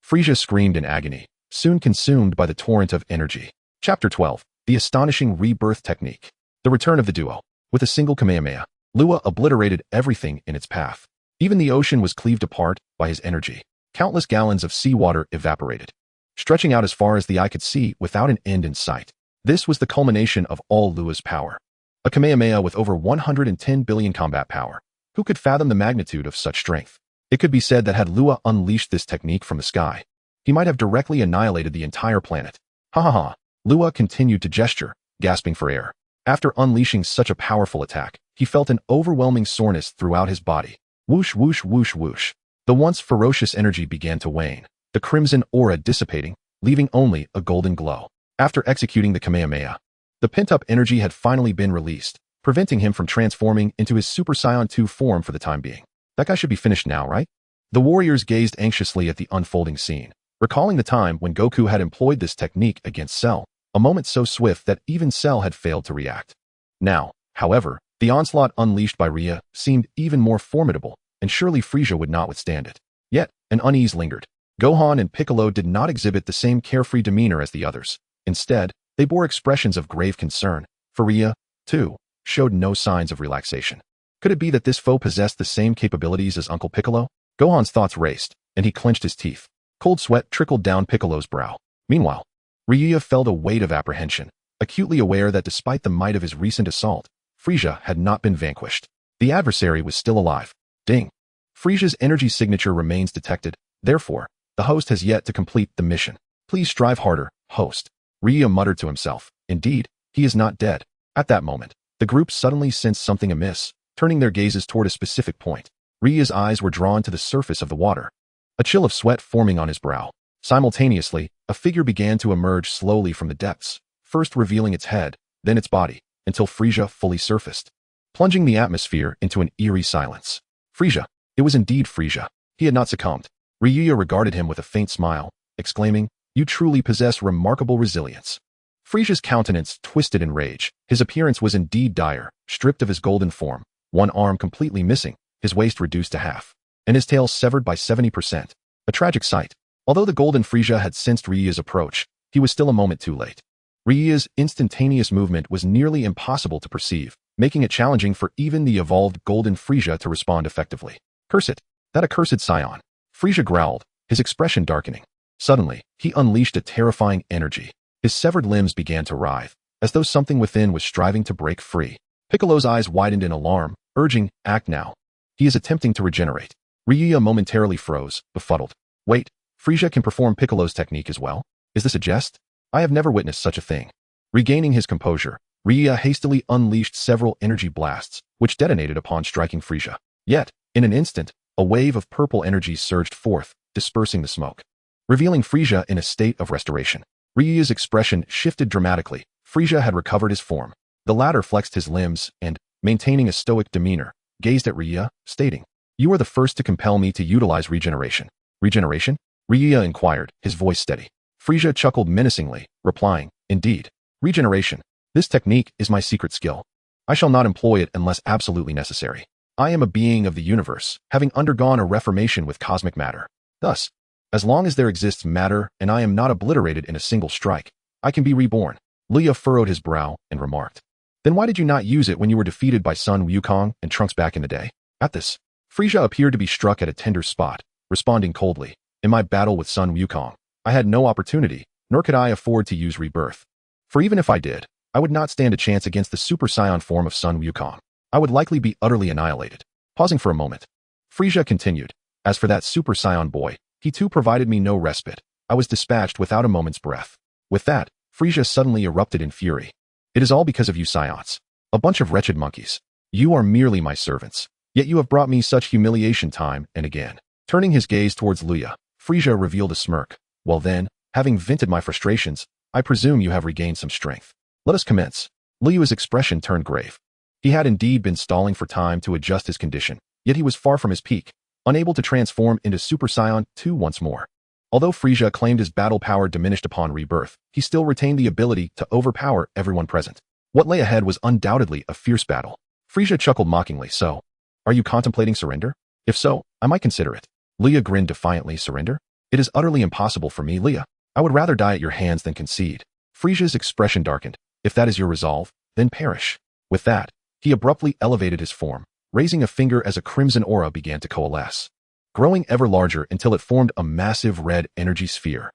S1: Frieza screamed in agony, soon consumed by the torrent of energy. Chapter 12. The Astonishing Rebirth Technique. The Return of the Duo. With a single Kamehameha, Luya obliterated everything in its path. Even the ocean was cleaved apart by his energy. Countless gallons of seawater evaporated, stretching out as far as the eye could see without an end in sight. This was the culmination of all Luya's power. A Kamehameha with over 110 billion combat power. Who could fathom the magnitude of such strength? It could be said that had Luya unleashed this technique from the sky, he might have directly annihilated the entire planet. Ha ha ha. Luya continued to gesture, gasping for air. After unleashing such a powerful attack, he felt an overwhelming soreness throughout his body. Whoosh, whoosh, whoosh, whoosh. The once ferocious energy began to wane, the crimson aura dissipating, leaving only a golden glow. After executing the Kamehameha, the pent-up energy had finally been released, preventing him from transforming into his Super Saiyan 2 form for the time being. That guy should be finished now, right? The warriors gazed anxiously at the unfolding scene, recalling the time when Goku had employed this technique against Cell, a moment so swift that even Cell had failed to react. Now, however, the onslaught unleashed by Rhea seemed even more formidable, and surely Frieza would not withstand it. Yet, an unease lingered. Gohan and Piccolo did not exhibit the same carefree demeanor as the others. Instead, they bore expressions of grave concern. For Rhea, too, showed no signs of relaxation. Could it be that this foe possessed the same capabilities as Uncle Piccolo? Gohan's thoughts raced, and he clenched his teeth. Cold sweat trickled down Piccolo's brow. Meanwhile, Rhea felt a weight of apprehension, acutely aware that despite the might of his recent assault, Frieza had not been vanquished. The adversary was still alive. Ding. Frieza's energy signature remains detected. Therefore, the host has yet to complete the mission. Please strive harder, host. Rhea muttered to himself. Indeed, he is not dead. At that moment, the group suddenly sensed something amiss, turning their gazes toward a specific point. Rhea's eyes were drawn to the surface of the water, a chill of sweat forming on his brow. Simultaneously, a figure began to emerge slowly from the depths, first revealing its head, then its body, until Frieza fully surfaced, plunging the atmosphere into an eerie silence. Frieza. It was indeed Frieza. He had not succumbed. Rhea regarded him with a faint smile, exclaiming, You truly possess remarkable resilience. Frieza's countenance twisted in rage. His appearance was indeed dire, stripped of his golden form, one arm completely missing, his waist reduced to half, and his tail severed by 70%. A tragic sight. Although the golden Frieza had sensed Rhea's approach, he was still a moment too late. Rhea's instantaneous movement was nearly impossible to perceive, making it challenging for even the evolved golden Frieza to respond effectively. Curse it! That accursed scion! Frieza growled, his expression darkening. Suddenly, he unleashed a terrifying energy. His severed limbs began to writhe, as though something within was striving to break free. Piccolo's eyes widened in alarm, urging, Act now. He is attempting to regenerate. Rhea momentarily froze, befuddled. Wait, Frieza can perform Piccolo's technique as well? Is this a jest? I have never witnessed such a thing. Regaining his composure, Rhea hastily unleashed several energy blasts, which detonated upon striking Frieza. Yet, in an instant, a wave of purple energy surged forth, dispersing the smoke, revealing Frieza in a state of restoration. Rhea's expression shifted dramatically. Frieza had recovered his form. The latter flexed his limbs and, maintaining a stoic demeanor, gazed at Rhea, stating, You are the first to compel me to utilize regeneration. Regeneration? Rhea inquired, his voice steady. Frieza chuckled menacingly, replying, Indeed. Regeneration. This technique is my secret skill. I shall not employ it unless absolutely necessary. I am a being of the universe, having undergone a reformation with cosmic matter. Thus, as long as there exists matter and I am not obliterated in a single strike, I can be reborn. Luya furrowed his brow and remarked, Then why did you not use it when you were defeated by Sun Wukong and Trunks back in the day? At this, Frieza appeared to be struck at a tender spot, responding coldly, In my battle with Sun Wukong, I had no opportunity, nor could I afford to use rebirth. For even if I did, I would not stand a chance against the Super Saiyan form of Sun Wukong. I would likely be utterly annihilated. Pausing for a moment, Frieza continued. As for that Super Saiyan boy, he too provided me no respite. I was dispatched without a moment's breath. With that, Frieza suddenly erupted in fury. It is all because of you Saiyans. A bunch of wretched monkeys. You are merely my servants. Yet you have brought me such humiliation time and again. Turning his gaze towards Luya, Frieza revealed a smirk. Well then, having vented my frustrations, I presume you have regained some strength. Let us commence. Luyu's expression turned grave. He had indeed been stalling for time to adjust his condition, yet he was far from his peak, unable to transform into Super Saiyan 2 once more. Although Frieza claimed his battle power diminished upon rebirth, he still retained the ability to overpower everyone present. What lay ahead was undoubtedly a fierce battle. Frieza chuckled mockingly. So, are you contemplating surrender? If so, I might consider it. Luya grinned defiantly. Surrender? It is utterly impossible for me, Luya. I would rather die at your hands than concede. Frieza's expression darkened. If that is your resolve, then perish. With that, he abruptly elevated his form, raising a finger as a crimson aura began to coalesce, growing ever larger until it formed a massive red energy sphere.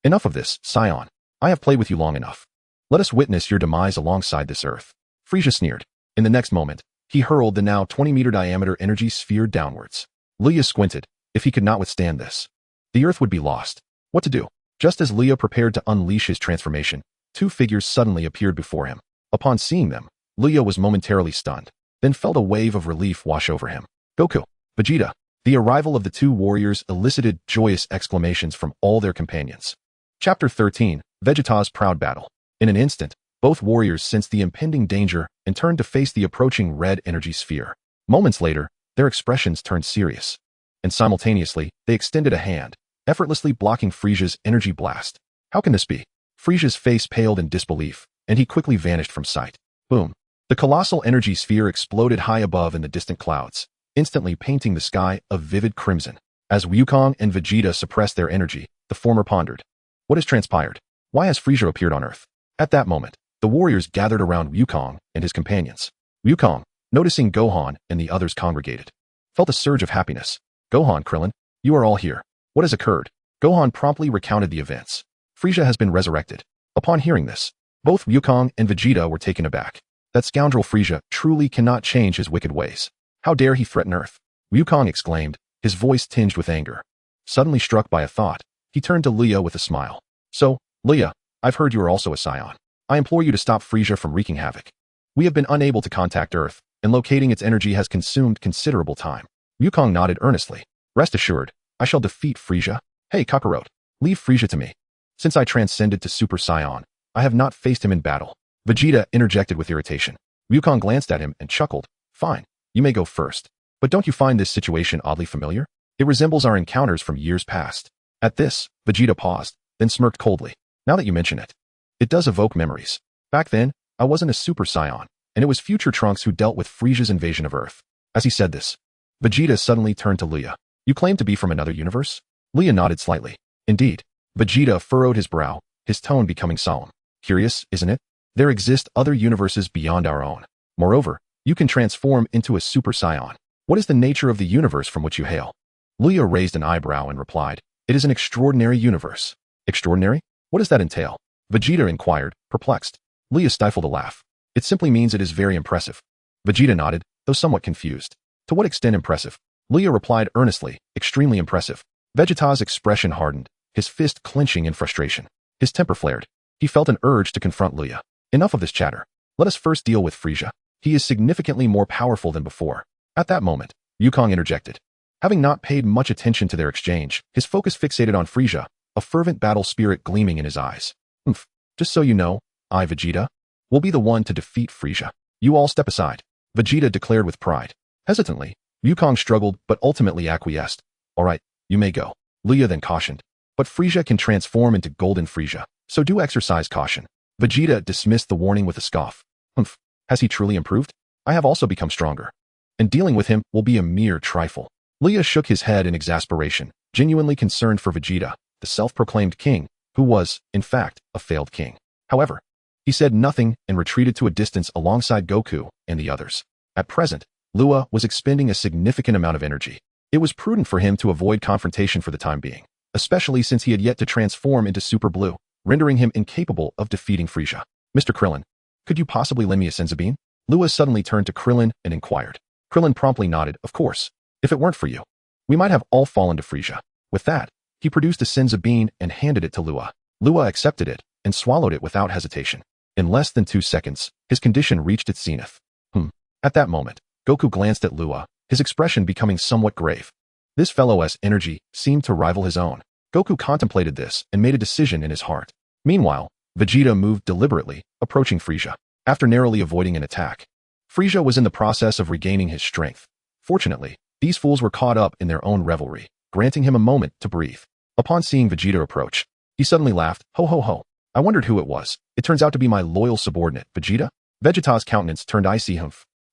S1: Enough of this, Scion. I have played with you long enough. Let us witness your demise alongside this earth. Frieza sneered. In the next moment, he hurled the now 20-meter diameter energy sphere downwards. Luya squinted. If he could not withstand this, the earth would be lost. What to do? Just as Luya prepared to unleash his transformation, two figures suddenly appeared before him. Upon seeing them, Luya was momentarily stunned, then felt a wave of relief wash over him. Goku, Vegeta. The arrival of the two warriors elicited joyous exclamations from all their companions. Chapter 13, Vegeta's Proud Battle. In an instant, both warriors sensed the impending danger and turned to face the approaching red energy sphere. Moments later, their expressions turned serious, and simultaneously, they extended a hand, effortlessly blocking Frieza's energy blast. How can this be? Frieza's face paled in disbelief, and he quickly vanished from sight. Boom. The colossal energy sphere exploded high above in the distant clouds, instantly painting the sky a vivid crimson. As Wukong and Vegeta suppressed their energy, the former pondered. What has transpired? Why has Frieza appeared on Earth? At that moment, the warriors gathered around Wukong and his companions. Wukong, noticing Gohan and the others congregated, felt a surge of happiness. Gohan, Krillin, you are all here. What has occurred? Gohan promptly recounted the events. Frieza has been resurrected. Upon hearing this, both Wukong and Vegeta were taken aback. That scoundrel Frieza truly cannot change his wicked ways. How dare he threaten Earth? Wukong exclaimed, his voice tinged with anger. Suddenly struck by a thought, he turned to Luya with a smile. So, Luya, I've heard you are also a Scion. I implore you to stop Frieza from wreaking havoc. We have been unable to contact Earth, and locating its energy has consumed considerable time. Wukong nodded earnestly. Rest assured, I shall defeat Frieza. Hey, Kakarot, leave Frieza to me. Since I transcended to Super Saiyan, I have not faced him in battle. Vegeta interjected with irritation. Wukong glanced at him and chuckled. Fine, you may go first. But don't you find this situation oddly familiar? It resembles our encounters from years past. At this, Vegeta paused, then smirked coldly. Now that you mention it, it does evoke memories. Back then, I wasn't a Super Saiyan, and it was future Trunks who dealt with Frieza's invasion of Earth. As he said this, Vegeta suddenly turned to Luya. You claim to be from another universe? Luya nodded slightly. Indeed. Vegeta furrowed his brow, his tone becoming solemn. Curious, isn't it? There exist other universes beyond our own. Moreover, you can transform into a Super Saiyan. What is the nature of the universe from which you hail? Luya raised an eyebrow and replied, it is an extraordinary universe. Extraordinary? What does that entail? Vegeta inquired, perplexed. Luya stifled a laugh. It simply means it is very impressive. Vegeta nodded, though somewhat confused. To what extent impressive? Luya replied earnestly, extremely impressive. Vegeta's expression hardened, his fist clenching in frustration. His temper flared. He felt an urge to confront Luya. Enough of this chatter. Let us first deal with Frieza. He is significantly more powerful than before. At that moment, Wukong interjected. Having not paid much attention to their exchange, his focus fixated on Frieza, a fervent battle spirit gleaming in his eyes. Just so you know, I, Vegeta, will be the one to defeat Frieza. You all step aside, Vegeta declared with pride. Hesitantly, Wukong struggled but ultimately acquiesced. All right, you may go. Luya then cautioned. But Frieza can transform into Golden Frieza, so do exercise caution. Vegeta dismissed the warning with a scoff. Has he truly improved? I have also become stronger. And dealing with him will be a mere trifle. Luya shook his head in exasperation, genuinely concerned for Vegeta, the self-proclaimed king, who was, in fact, a failed king. However, he said nothing and retreated to a distance alongside Goku and the others. At present, Luya was expending a significant amount of energy. It was prudent for him to avoid confrontation for the time being, especially since he had yet to transform into Super Blue, rendering him incapable of defeating Frieza. Mr. Krillin, could you possibly lend me a senzu bean? Luya suddenly turned to Krillin and inquired. Krillin promptly nodded, of course. If it weren't for you, we might have all fallen to Frieza. With that, he produced a Senzu bean and handed it to Luya. Luya accepted it and swallowed it without hesitation. In less than 2 seconds, his condition reached its zenith. At that moment, Goku glanced at Luya, his expression becoming somewhat grave. This fellow's energy seemed to rival his own. Goku contemplated this and made a decision in his heart. Meanwhile, Vegeta moved deliberately, approaching Frieza. After narrowly avoiding an attack, Frieza was in the process of regaining his strength. Fortunately, these fools were caught up in their own revelry, granting him a moment to breathe. Upon seeing Vegeta approach, he suddenly laughed, "Ho ho ho. I wondered who it was. It turns out to be my loyal subordinate, Vegeta?" Vegeta's countenance turned icy.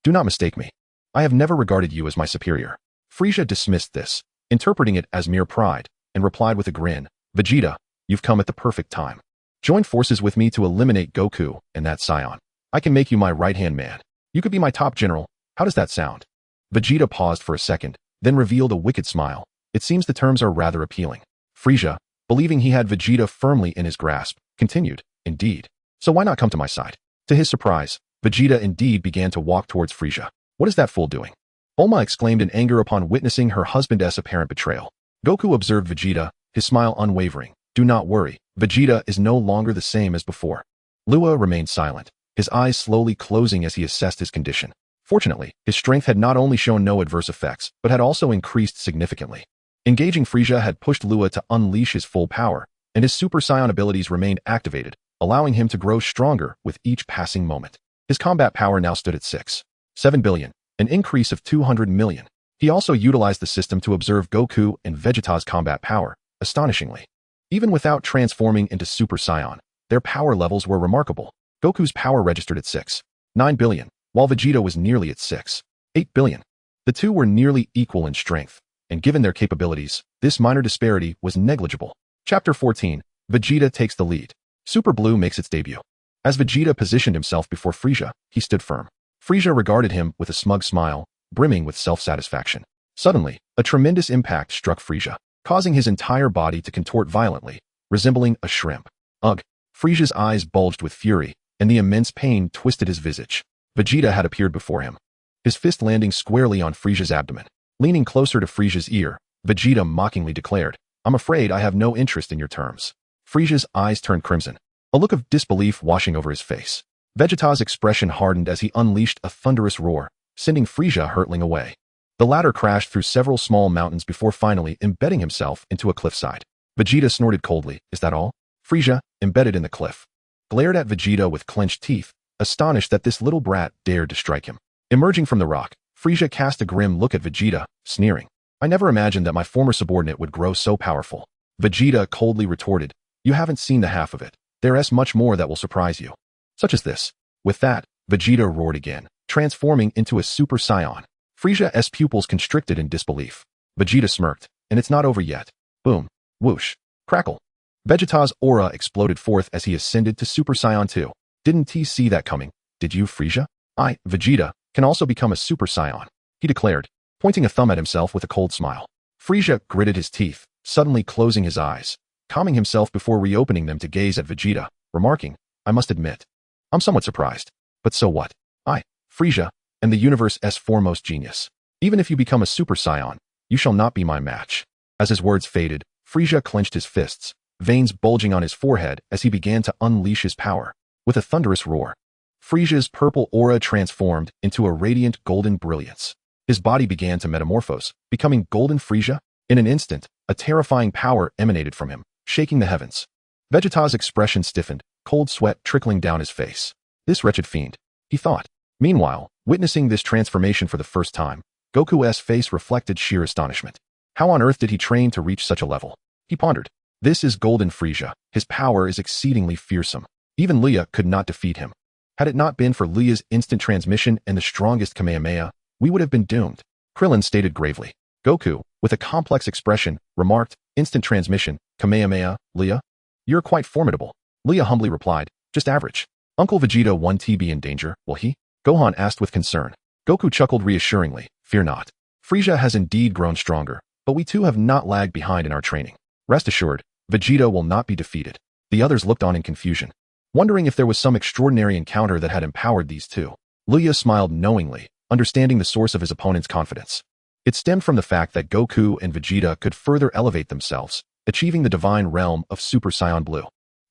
S1: Do not mistake me. I have never regarded you as my superior." Frieza dismissed this, interpreting it as mere pride, and replied with a grin, "Vegeta, you've come at the perfect time. Join forces with me to eliminate Goku and that Saiyan. I can make you my right-hand man. You could be my top general. How does that sound?" Vegeta paused for a second, then revealed a wicked smile. It seems the terms are rather appealing. Frieza, believing he had Vegeta firmly in his grasp, continued, "Indeed. So why not come to my side?" To his surprise, Vegeta indeed began to walk towards Frieza. "What is that fool doing?" Bulma exclaimed in anger upon witnessing her husband's apparent betrayal. Goku observed Vegeta, his smile unwavering. "Do not worry, Vegeta is no longer the same as before." Luya remained silent, his eyes slowly closing as he assessed his condition. Fortunately, his strength had not only shown no adverse effects, but had also increased significantly. Engaging Frieza had pushed Luya to unleash his full power, and his Super Saiyan abilities remained activated, allowing him to grow stronger with each passing moment. His combat power now stood at 6.7 billion, an increase of 200 million. He also utilized the system to observe Goku and Vegeta's combat power, astonishingly. Even without transforming into Super Saiyan, their power levels were remarkable. Goku's power registered at 6.9 billion, while Vegeta was nearly at 6.8 billion. The two were nearly equal in strength, and given their capabilities, this minor disparity was negligible. Chapter 14, Vegeta takes the lead. Super Blue makes its debut. As Vegeta positioned himself before Frieza, he stood firm. Frieza regarded him with a smug smile, brimming with self-satisfaction. Suddenly, a tremendous impact struck Frieza, causing his entire body to contort violently, resembling a shrimp. Ugh! Frieza's eyes bulged with fury, and the immense pain twisted his visage. Vegeta had appeared before him, his fist landing squarely on Frieza's abdomen. Leaning closer to Frieza's ear, Vegeta mockingly declared, "I'm afraid I have no interest in your terms." Frieza's eyes turned crimson, a look of disbelief washing over his face. Vegeta's expression hardened as he unleashed a thunderous roar, sending Frieza hurtling away. The latter crashed through several small mountains before finally embedding himself into a cliffside. Vegeta snorted coldly, "Is that all?" Frieza, embedded in the cliff, glared at Vegeta with clenched teeth, astonished that this little brat dared to strike him. Emerging from the rock, Frieza cast a grim look at Vegeta, sneering, "I never imagined that my former subordinate would grow so powerful." Vegeta coldly retorted, "You haven't seen the half of it. There's much more that will surprise you." Such as this. With that, Vegeta roared again, transforming into a Super Saiyan. Frieza's pupils constricted in disbelief. Vegeta smirked, "And it's not over yet." Boom. Whoosh. Crackle. Vegeta's aura exploded forth as he ascended to Super Saiyan 2. "Didn't he see that coming? Did you, Frieza?" "I, Vegeta, can also become a Super Saiyan," he declared, pointing a thumb at himself with a cold smile. Frieza gritted his teeth, suddenly closing his eyes, calming himself before reopening them to gaze at Vegeta, remarking, "I must admit, I'm somewhat surprised. But so what? I, Frieza, am the universe's foremost genius. Even if you become a Super Saiyan, you shall not be my match." As his words faded, Frieza clenched his fists, veins bulging on his forehead as he began to unleash his power. With a thunderous roar, Frieza's purple aura transformed into a radiant golden brilliance. His body began to metamorphose, becoming Golden Frieza. In an instant, a terrifying power emanated from him, shaking the heavens. Vegeta's expression stiffened, cold sweat trickling down his face. "This wretched fiend," he thought. Meanwhile, witnessing this transformation for the first time, Goku's face reflected sheer astonishment. How on earth did he train to reach such a level? He pondered. This is Golden Frieza. His power is exceedingly fearsome. Even Luya could not defeat him. Had it not been for Luya's instant transmission and the strongest Kamehameha, we would have been doomed. Krillin stated gravely. Goku, with a complex expression, remarked, "Instant transmission, Kamehameha, Luya? You're quite formidable." Luya humbly replied, "Just average." "Uncle Vegeta won't be in danger, will he?" Gohan asked with concern. Goku chuckled reassuringly, "Fear not. Frieza has indeed grown stronger, but we too have not lagged behind in our training. Rest assured, Vegeta will not be defeated." The others looked on in confusion, wondering if there was some extraordinary encounter that had empowered these two. Luya smiled knowingly, understanding the source of his opponent's confidence. It stemmed from the fact that Goku and Vegeta could further elevate themselves, achieving the divine realm of Super Saiyan Blue.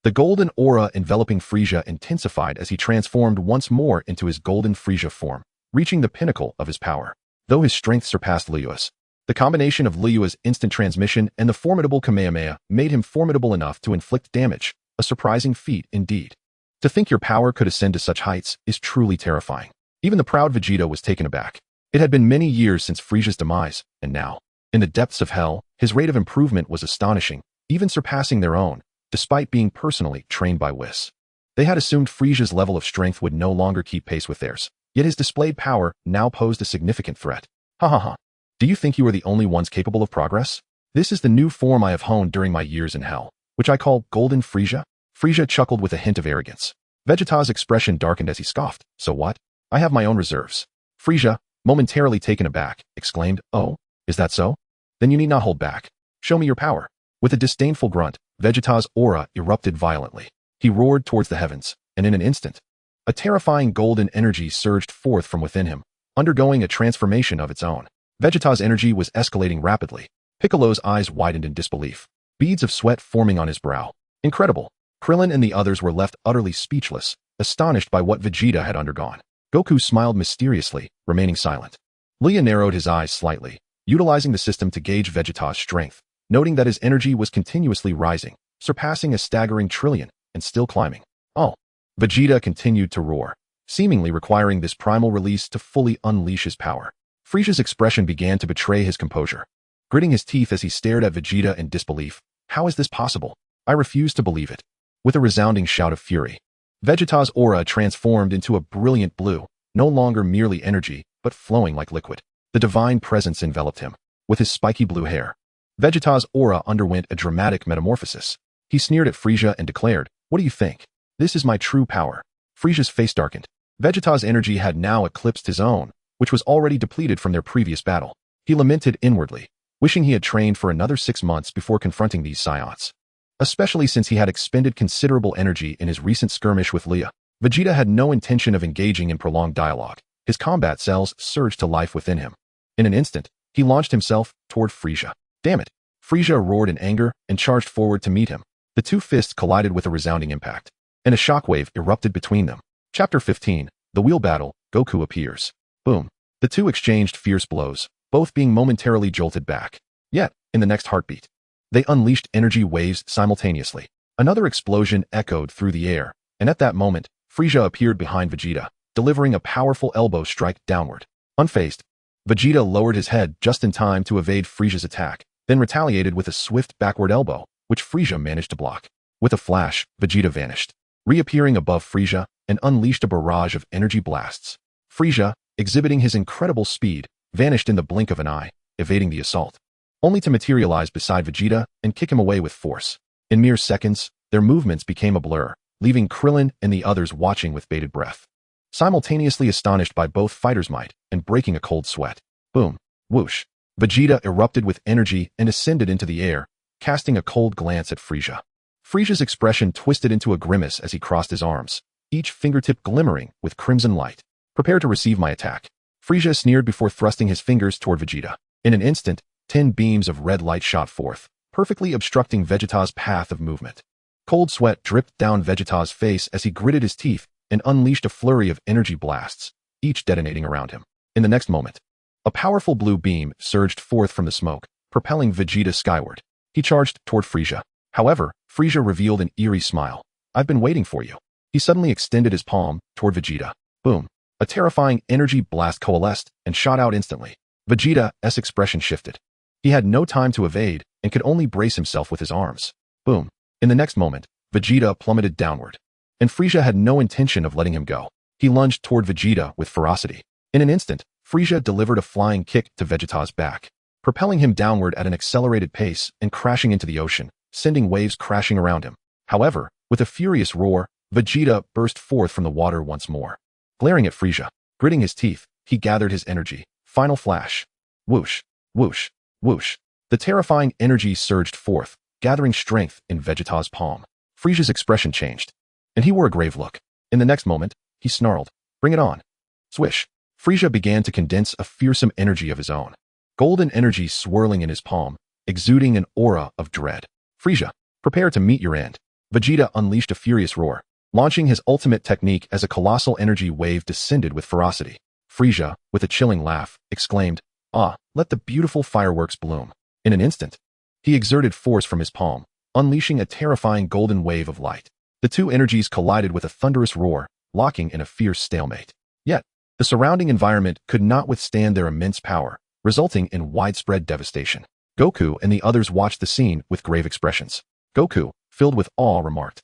S1: The golden aura enveloping Frieza intensified as he transformed once more into his golden Frieza form, reaching the pinnacle of his power. Though his strength surpassed Luya's, the combination of Luya's instant transmission and the formidable Kamehameha made him formidable enough to inflict damage, a surprising feat indeed. To think your power could ascend to such heights is truly terrifying. Even the proud Vegeta was taken aback. It had been many years since Frieza's demise, and now, in the depths of hell, his rate of improvement was astonishing, even surpassing their own, despite being personally trained by Whis. They had assumed Frieza's level of strength would no longer keep pace with theirs, yet his displayed power now posed a significant threat. Ha ha ha. Do you think you are the only ones capable of progress? This is the new form I have honed during my years in hell, which I call Golden Frieza. Frieza chuckled with a hint of arrogance. Vegeta's expression darkened as he scoffed. So what? I have my own reserves. Frieza, momentarily taken aback, exclaimed, "Oh, is that so? Then you need not hold back. Show me your power." With a disdainful grunt, Vegeta's aura erupted violently. He roared towards the heavens, and in an instant, a terrifying golden energy surged forth from within him, undergoing a transformation of its own. Vegeta's energy was escalating rapidly. Piccolo's eyes widened in disbelief, beads of sweat forming on his brow. Incredible. Krillin and the others were left utterly speechless, astonished by what Vegeta had undergone. Goku smiled mysteriously, remaining silent. Luya narrowed his eyes slightly, utilizing the system to gauge Vegeta's strength, noting that his energy was continuously rising, surpassing a staggering trillion, and still climbing. Oh! Vegeta continued to roar, seemingly requiring this primal release to fully unleash his power. Frieza's expression began to betray his composure. Gritting his teeth as he stared at Vegeta in disbelief. How is this possible? I refuse to believe it. With a resounding shout of fury, Vegeta's aura transformed into a brilliant blue, no longer merely energy, but flowing like liquid. The divine presence enveloped him. With his spiky blue hair, Vegeta's aura underwent a dramatic metamorphosis. He sneered at Frieza and declared, "What do you think? This is my true power." Frieza's face darkened. Vegeta's energy had now eclipsed his own, which was already depleted from their previous battle. He lamented inwardly, wishing he had trained for another 6 months before confronting these Saiyans. Especially since he had expended considerable energy in his recent skirmish with Luya. Vegeta had no intention of engaging in prolonged dialogue. His combat cells surged to life within him. In an instant, he launched himself toward Frieza. Damn it! Frieza roared in anger and charged forward to meet him. The two fists collided with a resounding impact, and a shockwave erupted between them. Chapter 15, The Wheel Battle, Goku Appears. Boom. The two exchanged fierce blows, both being momentarily jolted back. Yet, in the next heartbeat, they unleashed energy waves simultaneously. Another explosion echoed through the air, and at that moment, Frieza appeared behind Vegeta, delivering a powerful elbow strike downward. Unfazed, Vegeta lowered his head just in time to evade Frieza's attack, then retaliated with a swift backward elbow, which Frieza managed to block. With a flash, Vegeta vanished, reappearing above Frieza and unleashed a barrage of energy blasts. Frieza, exhibiting his incredible speed, vanished in the blink of an eye, evading the assault, only to materialize beside Vegeta and kick him away with force. In mere seconds, their movements became a blur, leaving Krillin and the others watching with bated breath, simultaneously astonished by both fighters' might and breaking a cold sweat. Boom. Whoosh. Vegeta erupted with energy and ascended into the air, casting a cold glance at Frieza. Frieza's expression twisted into a grimace as he crossed his arms, each fingertip glimmering with crimson light. Prepare to receive my attack. Frieza sneered before thrusting his fingers toward Vegeta. In an instant, 10 beams of red light shot forth, perfectly obstructing Vegeta's path of movement. Cold sweat dripped down Vegeta's face as he gritted his teeth and unleashed a flurry of energy blasts, each detonating around him. In the next moment, a powerful blue beam surged forth from the smoke, propelling Vegeta skyward. He charged toward Frieza. However, Frieza revealed an eerie smile. "I've been waiting for you." He suddenly extended his palm toward Vegeta. Boom. A terrifying energy blast coalesced and shot out instantly. Vegeta's expression shifted. He had no time to evade and could only brace himself with his arms. Boom. In the next moment, Vegeta plummeted downward, and Frieza had no intention of letting him go. He lunged toward Vegeta with ferocity. In an instant, Frieza delivered a flying kick to Vegeta's back, propelling him downward at an accelerated pace and crashing into the ocean, sending waves crashing around him. However, with a furious roar, Vegeta burst forth from the water once more. Glaring at Frieza, gritting his teeth, he gathered his energy. Final flash. Whoosh, whoosh, whoosh. The terrifying energy surged forth, gathering strength in Vegeta's palm. Frieza's expression changed, and he wore a grave look. In the next moment, he snarled, "Bring it on." Swish. Frieza began to condense a fearsome energy of his own. golden energy swirling in his palm, exuding an aura of dread. Frieza, prepare to meet your end. Vegeta unleashed a furious roar, launching his ultimate technique as a colossal energy wave descended with ferocity. Frieza, with a chilling laugh, exclaimed, "Ah, let the beautiful fireworks bloom." In an instant, he exerted force from his palm, unleashing a terrifying golden wave of light. The two energies collided with a thunderous roar, locking in a fierce stalemate. Yet, the surrounding environment could not withstand their immense power, resulting in widespread devastation. Goku and the others watched the scene with grave expressions. Goku, filled with awe, remarked,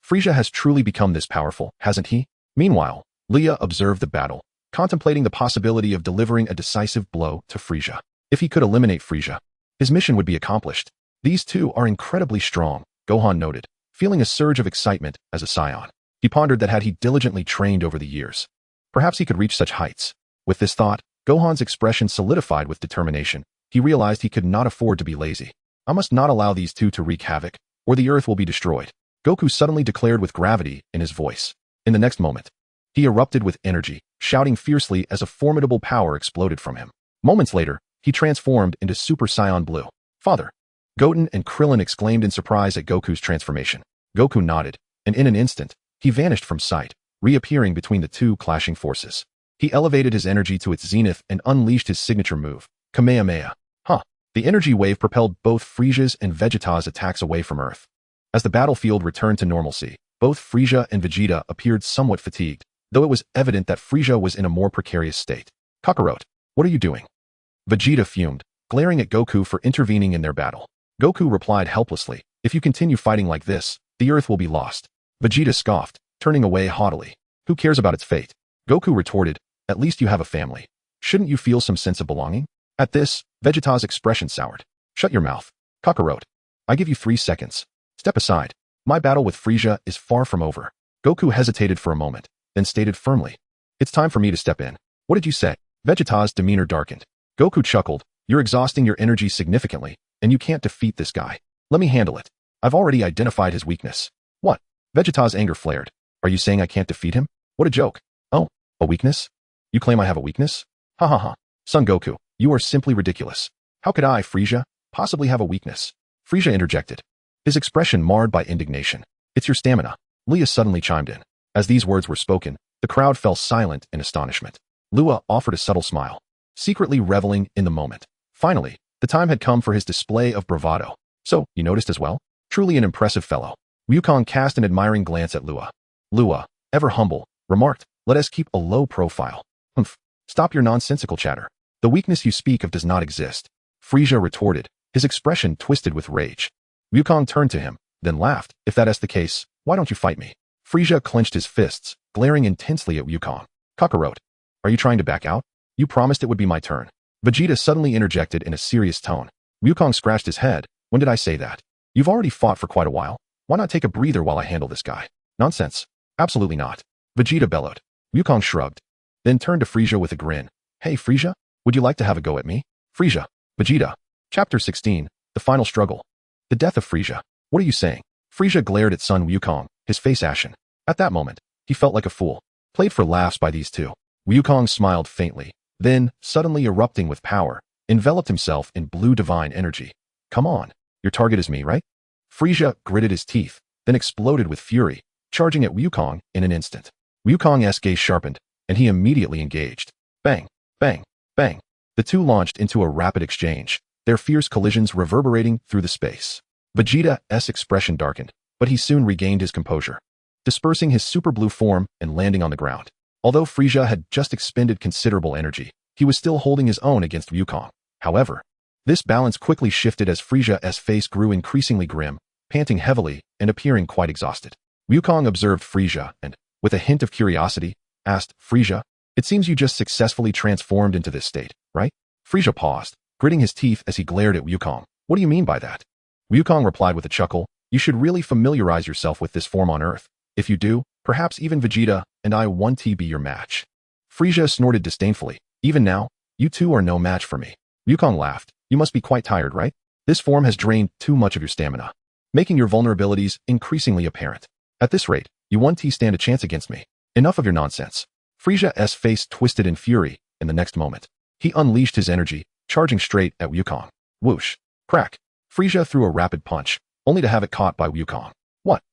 S1: "Frieza has truly become this powerful, hasn't he?" Meanwhile, Luya observed the battle, contemplating the possibility of delivering a decisive blow to Frieza. If he could eliminate Frieza, his mission would be accomplished. These two are incredibly strong, Gohan noted, feeling a surge of excitement as a Saiyan. He pondered that had he diligently trained over the years, perhaps he could reach such heights. With this thought, Gohan's expression solidified with determination. He realized he could not afford to be lazy. I must not allow these two to wreak havoc, or the earth will be destroyed. Goku suddenly declared with gravity in his voice. In the next moment, he erupted with energy, shouting fiercely as a formidable power exploded from him. Moments later, he transformed into Super Saiyan Blue. "Father!" Goten and Krillin exclaimed in surprise at Goku's transformation. Goku nodded, and in an instant, he vanished from sight, reappearing between the two clashing forces. He elevated his energy to its zenith and unleashed his signature move, Kamehameha. The energy wave propelled both Frieza's and Vegeta's attacks away from Earth. As the battlefield returned to normalcy, both Frieza and Vegeta appeared somewhat fatigued, though it was evident that Frieza was in a more precarious state. "Kakarot, what are you doing?" Vegeta fumed, glaring at Goku for intervening in their battle. Goku replied helplessly, "If you continue fighting like this, the Earth will be lost." Vegeta scoffed, turning away haughtily. "Who cares about its fate?" Goku retorted, "At least you have a family. Shouldn't you feel some sense of belonging?" At this, Vegeta's expression soured. "Shut your mouth, Kakarot. I give you 3 seconds. Step aside. My battle with Frieza is far from over." Goku hesitated for a moment, then stated firmly, "It's time for me to step in." "What did you say?" Vegeta's demeanor darkened. Goku chuckled, "You're exhausting your energy significantly, and you can't defeat this guy. Let me handle it. I've already identified his weakness." "What?" Vegeta's anger flared. "Are you saying I can't defeat him? What a joke." "Oh, a weakness? You claim I have a weakness? Ha ha ha. Son Goku, you are simply ridiculous. How could I, Frieza, possibly have a weakness?" Frieza interjected, his expression marred by indignation. "It's your stamina." Luya suddenly chimed in. As these words were spoken, the crowd fell silent in astonishment. Luya offered a subtle smile, secretly reveling in the moment. Finally, the time had come for his display of bravado. "So, you noticed as well? Truly an impressive fellow." Wukong cast an admiring glance at Luya. Luya, ever humble, remarked, "Let us keep a low profile." "Humph. Stop your nonsensical chatter. The weakness you speak of does not exist." Frieza retorted, his expression twisted with rage. Wukong turned to him, then laughed. "If that is the case, why don't you fight me?" Frieza clenched his fists, glaring intensely at Wukong. "Kakarot, are you trying to back out? You promised it would be my turn." Vegeta suddenly interjected in a serious tone. Wukong scratched his head. "When did I say that? You've already fought for quite a while. Why not take a breather while I handle this guy?" "Nonsense. Absolutely not." Vegeta bellowed. Wukong shrugged, then turned to Frieza with a grin. "Hey Frieza, would you like to have a go at me?" Frieza. Vegeta. Chapter 16, The Final Struggle. The death of Frieza. "What are you saying?" Frieza glared at son Wukong, his face ashen. At that moment, he felt like a fool, played for laughs by these two. Wukong smiled faintly, then, suddenly erupting with power, enveloped himself in blue divine energy. "Come on, your target is me, right?" Frieza gritted his teeth, then exploded with fury, charging at Wukong in an instant. Wukong's gaze sharpened, and he immediately engaged. Bang, bang, bang. The two launched into a rapid exchange, their fierce collisions reverberating through the space. Vegeta's expression darkened, but he soon regained his composure, dispersing his super blue form and landing on the ground. Although Frieza had just expended considerable energy, he was still holding his own against Wukong. However, this balance quickly shifted as Frieza's face grew increasingly grim, panting heavily and appearing quite exhausted. Wukong observed Frieza and, with a hint of curiosity, asked, "Frieza, it seems you just successfully transformed into this state, right?" Frieza paused, gritting his teeth as he glared at Wukong. "What do you mean by that?" Wukong replied with a chuckle, "You should really familiarize yourself with this form on Earth. If you do, perhaps even Vegeta and I won't be your match." Frieza snorted disdainfully. "Even now, you two are no match for me." Wukong laughed. "You must be quite tired, right? This form has drained too much of your stamina, making your vulnerabilities increasingly apparent. At this rate, you won't stand a chance against me. Enough of your nonsense." Frieza's face twisted in fury in the next moment. He unleashed his energy, charging straight at Wukong. Whoosh. Crack. Frieza threw a rapid punch, only to have it caught by Wukong. What?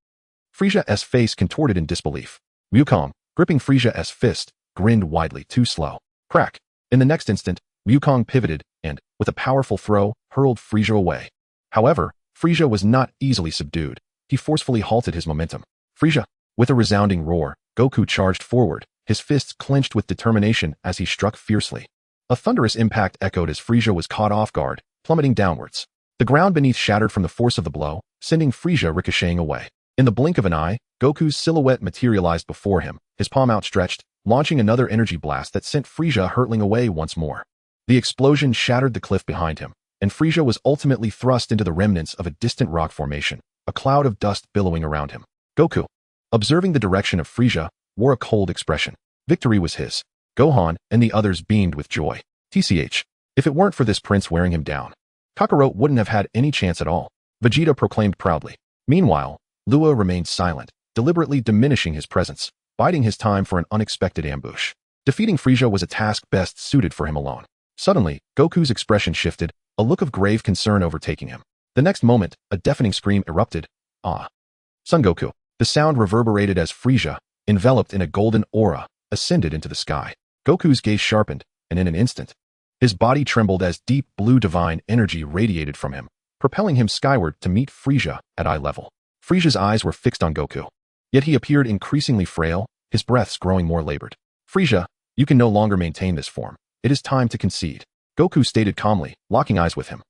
S1: Frieza's face contorted in disbelief. Wukong, gripping Frieza's fist, grinned widely. Too slow. Crack. In the next instant, Wukong pivoted and, with a powerful throw, hurled Frieza away. However, Frieza was not easily subdued. He forcefully halted his momentum. Frieza! With a resounding roar, Goku charged forward, his fists clenched with determination as he struck fiercely. A thunderous impact echoed as Frieza was caught off guard, plummeting downwards. The ground beneath shattered from the force of the blow, sending Frieza ricocheting away. In the blink of an eye, Goku's silhouette materialized before him, his palm outstretched, launching another energy blast that sent Frieza hurtling away once more. The explosion shattered the cliff behind him, and Frieza was ultimately thrust into the remnants of a distant rock formation, a cloud of dust billowing around him. Goku, observing the direction of Frieza, wore a cold expression. Victory was his. Gohan and the others beamed with joy. TCH. If it weren't for this prince wearing him down, Kakarot wouldn't have had any chance at all, Vegeta proclaimed proudly. Meanwhile, Luya remained silent, deliberately diminishing his presence, biding his time for an unexpected ambush. Defeating Frieza was a task best suited for him alone. Suddenly, Goku's expression shifted, a look of grave concern overtaking him. The next moment, a deafening scream erupted. Ah! Son Goku! The sound reverberated as Frieza, enveloped in a golden aura, ascended into the sky. Goku's gaze sharpened, and in an instant, his body trembled as deep blue divine energy radiated from him, propelling him skyward to meet Frieza at eye level. Frieza's eyes were fixed on Goku. Yet he appeared increasingly frail, his breaths growing more labored. Frieza, you can no longer maintain this form. It is time to concede. Goku stated calmly, locking eyes with him.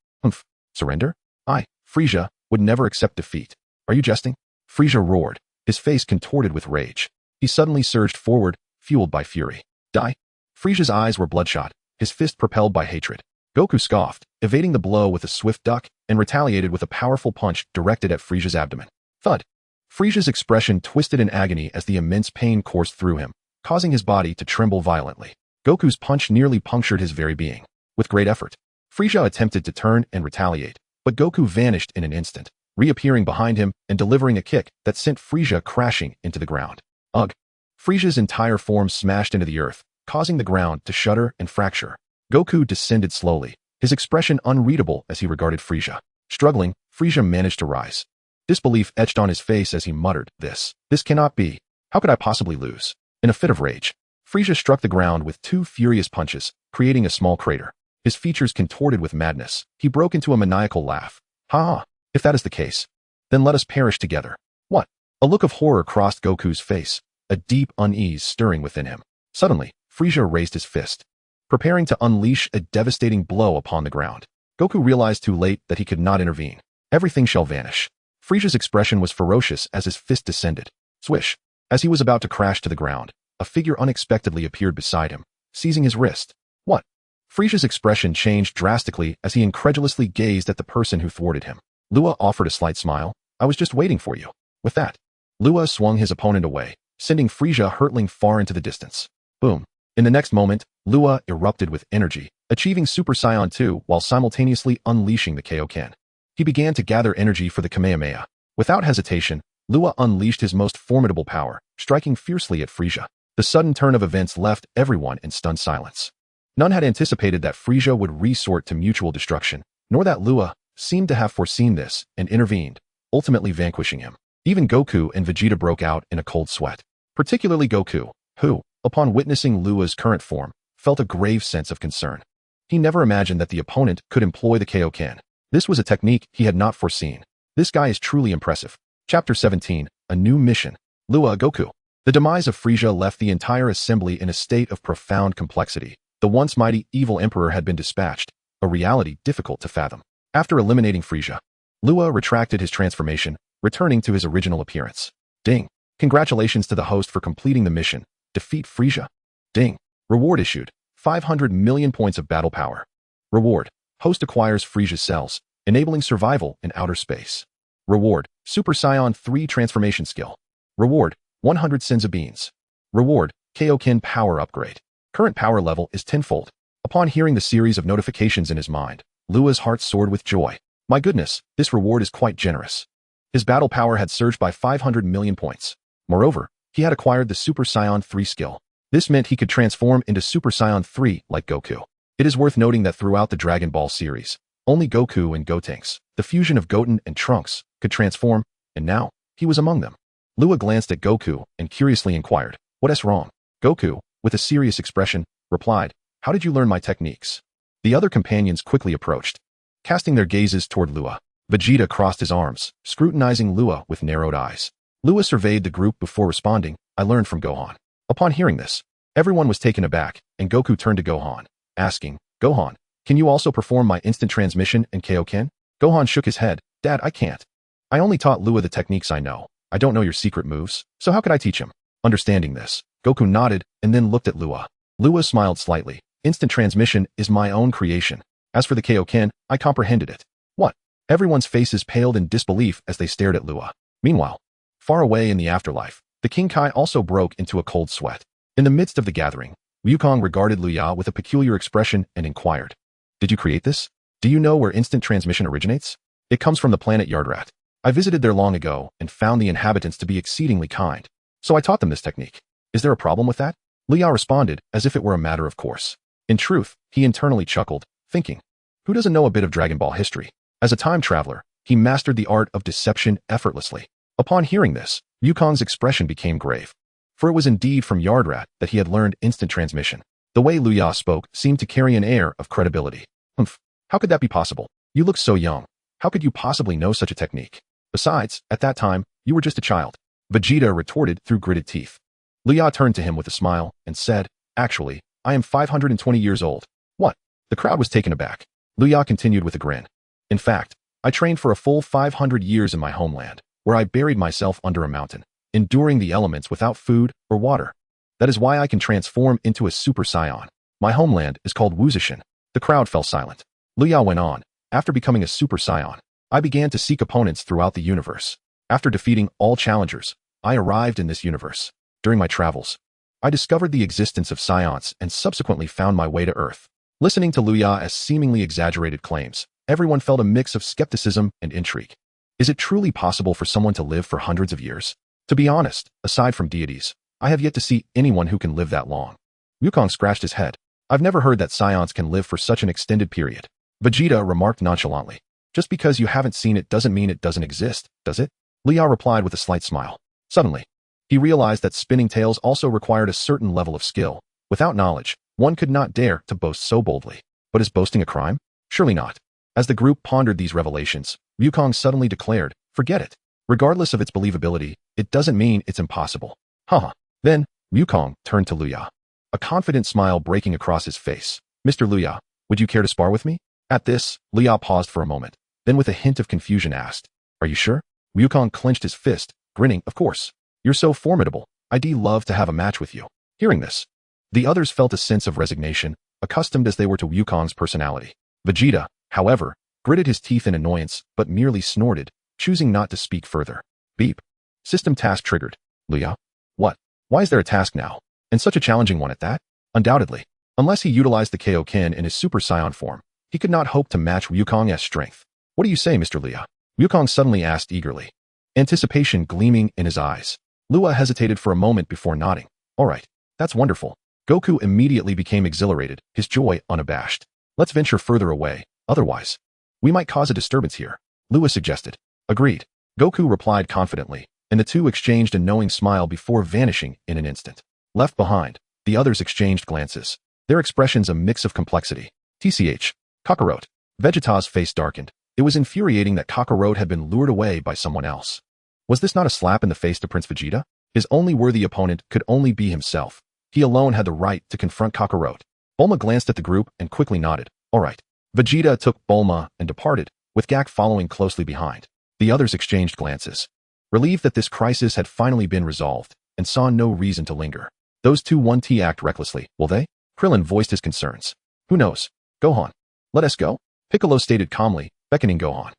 S1: Surrender? I, Frieza, would never accept defeat. Are you jesting? Frieza roared, his face contorted with rage. He suddenly surged forward, fueled by fury. Die? Frieza's eyes were bloodshot, his fist propelled by hatred. Goku scoffed, evading the blow with a swift duck, and retaliated with a powerful punch directed at Frieza's abdomen. Thud! Frieza's expression twisted in agony as the immense pain coursed through him, causing his body to tremble violently. Goku's punch nearly punctured his very being. With great effort, Frieza attempted to turn and retaliate, but Goku vanished in an instant, reappearing behind him and delivering a kick that sent Frieza crashing into the ground. Ugh! Frieza's entire form smashed into the earth, causing the ground to shudder and fracture. Goku descended slowly, his expression unreadable as he regarded Frieza. Struggling, Frieza managed to rise. Disbelief etched on his face as he muttered, This cannot be. How could I possibly lose? In a fit of rage, Frieza struck the ground with two furious punches, creating a small crater. His features contorted with madness. He broke into a maniacal laugh. Ha! If that is the case, then let us perish together. What? A look of horror crossed Goku's face, a deep unease stirring within him. Suddenly, Frieza raised his fist, preparing to unleash a devastating blow upon the ground. Goku realized too late that he could not intervene. Everything shall vanish. Frieza's expression was ferocious as his fist descended. Swish! As he was about to crash to the ground, a figure unexpectedly appeared beside him, seizing his wrist. What? Frieza's expression changed drastically as he incredulously gazed at the person who thwarted him. Luya offered a slight smile. I was just waiting for you. With that, Luya swung his opponent away, sending Frieza hurtling far into the distance. Boom. In the next moment, Luya erupted with energy, achieving Super Saiyan 2 while simultaneously unleashing the Kaioken. He began to gather energy for the Kamehameha. Without hesitation, Luya unleashed his most formidable power, striking fiercely at Frieza. The sudden turn of events left everyone in stunned silence. None had anticipated that Frieza would resort to mutual destruction, nor that Luya seemed to have foreseen this and intervened, ultimately vanquishing him. Even Goku and Vegeta broke out in a cold sweat. Particularly Goku, who, upon witnessing Luya's current form, felt a grave sense of concern. He never imagined that the opponent could employ the Kaioken. This was a technique he had not foreseen. This guy is truly impressive. Chapter 17, A New Mission. Luya Goku. The demise of Frieza left the entire assembly in a state of profound complexity. The once mighty evil emperor had been dispatched, a reality difficult to fathom. After eliminating Frieza, Luya retracted his transformation, returning to his original appearance. Ding. Congratulations to the host for completing the mission. Defeat Frieza. Ding. Reward issued. 500 million points of battle power. Reward. Host acquires Frieza's cells, enabling survival in outer space. Reward. Super Saiyan 3 transformation skill. Reward. 100 Senza beans. Reward. Kaioken power upgrade. Current power level is tenfold. Upon hearing the series of notifications in his mind, Luya's heart soared with joy. My goodness, this reward is quite generous. His battle power had surged by 500 million points. Moreover, he had acquired the Super Saiyan 3 skill. This meant he could transform into Super Saiyan 3 like Goku. It is worth noting that throughout the Dragon Ball series, only Goku and Gotenks, the fusion of Goten and Trunks, could transform, and now, he was among them. Luya glanced at Goku and curiously inquired, "What's wrong?" Goku, with a serious expression, replied, "How did you learn my techniques?" The other companions quickly approached, casting their gazes toward Luya. Vegeta crossed his arms, scrutinizing Luya with narrowed eyes. Luya surveyed the group before responding, "I learned from Gohan." Upon hearing this, everyone was taken aback, and Goku turned to Gohan, asking, "Gohan, can you also perform my instant transmission and Kaioken?" Gohan shook his head, "Dad, I can't. I only taught Luya the techniques I know. I don't know your secret moves, so how could I teach him?" Understanding this, Goku nodded and then looked at Luya. Luya smiled slightly. "Instant transmission is my own creation. As for the Kaioken, I comprehended it." "What?" Everyone's faces paled in disbelief as they stared at Luya. Meanwhile, far away in the afterlife, the King Kai also broke into a cold sweat. In the midst of the gathering, Wukong regarded Luya with a peculiar expression and inquired, "Did you create this? Do you know where instant transmission originates?" "It comes from the planet Yardrat. I visited there long ago and found the inhabitants to be exceedingly kind. So I taught them this technique. Is there a problem with that?" Luya responded as if it were a matter of course. In truth, he internally chuckled, thinking, who doesn't know a bit of Dragon Ball history? As a time traveler, he mastered the art of deception effortlessly. Upon hearing this, Wukong's expression became grave. For it was indeed from Yardrat that he had learned instant transmission. The way Luya spoke seemed to carry an air of credibility. "Humph, how could that be possible? You look so young. How could you possibly know such a technique? Besides, at that time, you were just a child." Vegeta retorted through gritted teeth. Luya turned to him with a smile and said, "Actually, I am 520 years old." "What?" The crowd was taken aback. Luya continued with a grin. "In fact, I trained for a full 500 years in my homeland, where I buried myself under a mountain, enduring the elements without food or water. That is why I can transform into a Super Saiyan. My homeland is called Wuzishin." The crowd fell silent. Luya went on, "After becoming a Super Saiyan, I began to seek opponents throughout the universe. After defeating all challengers, I arrived in this universe. During my travels, I discovered the existence of Saions and subsequently found my way to Earth." Listening to Luya's seemingly exaggerated claims, everyone felt a mix of skepticism and intrigue. Is it truly possible for someone to live for hundreds of years? To be honest, aside from deities, I have yet to see anyone who can live that long. Wukong scratched his head. "I've never heard that Saions can live for such an extended period." Vegeta remarked nonchalantly, "Just because you haven't seen it doesn't mean it doesn't exist, does it?" Luya replied with a slight smile. Suddenly, he realized that spinning tails also required a certain level of skill. Without knowledge, one could not dare to boast so boldly. But is boasting a crime? Surely not. As the group pondered these revelations, Wukong suddenly declared, "Forget it. Regardless of its believability, it doesn't mean it's impossible." Haha. Then, Wukong turned to Luya, a confident smile breaking across his face. "Mr. Luya, would you care to spar with me?" At this, Luya paused for a moment, then with a hint of confusion asked, "Are you sure?" Wukong clenched his fist, grinning, "Of course. You're so formidable. I'd love to have a match with you." Hearing this, the others felt a sense of resignation, accustomed as they were to Wukong's personality. Vegeta, however, gritted his teeth in annoyance, but merely snorted, choosing not to speak further. Beep. System task triggered. Luya? What? Why is there a task now? And such a challenging one at that? Undoubtedly. Unless he utilized the Kaioken in his Super Saiyan form, he could not hope to match Wukong's strength. What do you say, Mr. Luya? Wukong suddenly asked eagerly, anticipation gleaming in his eyes. Luya hesitated for a moment before nodding. All right, that's wonderful. Goku immediately became exhilarated, his joy unabashed. Let's venture further away, otherwise, we might cause a disturbance here, Luya suggested. Agreed. Goku replied confidently, and the two exchanged a knowing smile before vanishing in an instant. Left behind, the others exchanged glances, their expressions a mix of complexity. TCH. Kakarot. Vegeta's face darkened. It was infuriating that Kakarot had been lured away by someone else. Was this not a slap in the face to Prince Vegeta? His only worthy opponent could only be himself. He alone had the right to confront Kakarot. Bulma glanced at the group and quickly nodded. All right. Vegeta took Bulma and departed, with Gak following closely behind. The others exchanged glances, relieved that this crisis had finally been resolved, and saw no reason to linger. Those two won't act recklessly, will they? Krillin voiced his concerns. Who knows? Gohan. Let us go? Piccolo stated calmly, beckoning Gohan.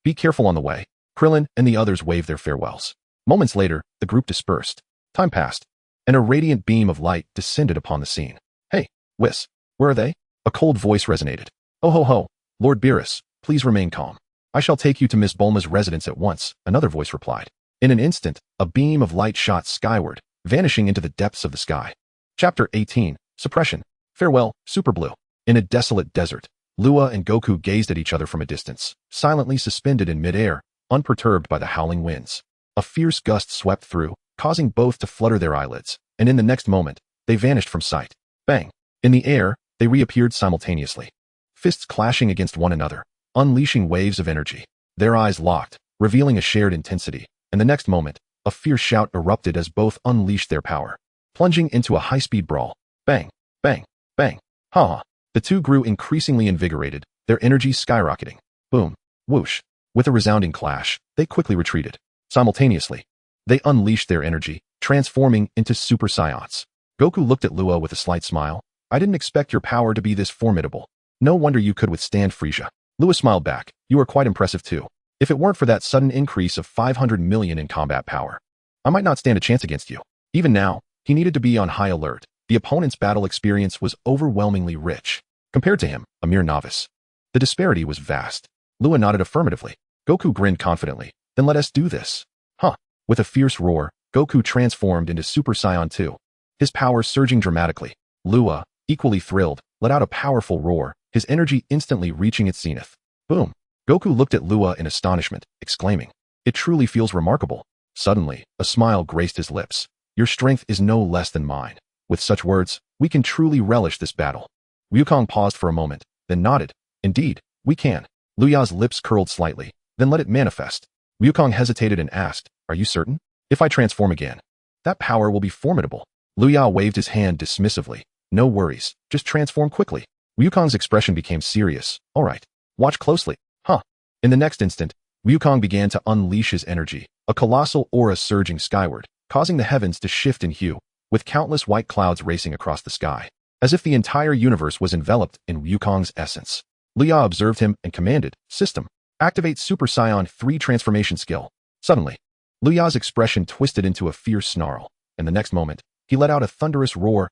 S1: Be careful on the way. Krillin and the others waved their farewells. Moments later, the group dispersed. Time passed, and a radiant beam of light descended upon the scene. Hey, Whis, where are they? A cold voice resonated. Oh ho ho, Lord Beerus, please remain calm. I shall take you to Miss Bulma's residence at once, another voice replied. In an instant, a beam of light shot skyward, vanishing into the depths of the sky. Chapter 18, Suppression. Farewell, Super Blue. In a desolate desert, Luya and Goku gazed at each other from a distance, silently suspended in midair, unperturbed by the howling winds. A fierce gust swept through, causing both to flutter their eyelids, and in the next moment, they vanished from sight. Bang! In the air, they reappeared simultaneously, fists clashing against one another, unleashing waves of energy. Their eyes locked, revealing a shared intensity, and the next moment, a fierce shout erupted as both unleashed their power, plunging into a high-speed brawl. Bang! Bang! Bang! Ha! The two grew increasingly invigorated, their energy skyrocketing. Boom! Whoosh! With a resounding clash, they quickly retreated. Simultaneously, they unleashed their energy, transforming into Super Saiyans. Goku looked at Luya with a slight smile. I didn't expect your power to be this formidable. No wonder you could withstand Frieza. Luya smiled back. You are quite impressive too. If it weren't for that sudden increase of 500 million in combat power, I might not stand a chance against you. Even now, he needed to be on high alert. The opponent's battle experience was overwhelmingly rich, compared to him, a mere novice. The disparity was vast. Luya nodded affirmatively. Goku grinned confidently. Then let us do this. Huh. With a fierce roar, Goku transformed into Super Saiyan 2. His power surging dramatically. Luya, equally thrilled, let out a powerful roar, his energy instantly reaching its zenith. Boom. Goku looked at Luya in astonishment, exclaiming, "It truly feels remarkable." Suddenly, a smile graced his lips. "Your strength is no less than mine. With such words, we can truly relish this battle." Wukong paused for a moment, then nodded. "Indeed, we can." Luya's lips curled slightly. "Then let it manifest." Wukong hesitated and asked, "Are you certain? If I transform again, that power will be formidable." Luya waved his hand dismissively. "No worries, just transform quickly." Wukong's expression became serious. "All right, watch closely." Huh. In the next instant, Wukong began to unleash his energy, a colossal aura surging skyward, causing the heavens to shift in hue, with countless white clouds racing across the sky, as if the entire universe was enveloped in Wukong's essence. Luya observed him and commanded, "System, activate Super Saiyan 3 transformation skill." Suddenly, Luya's expression twisted into a fierce snarl, and the next moment, he let out a thunderous roar.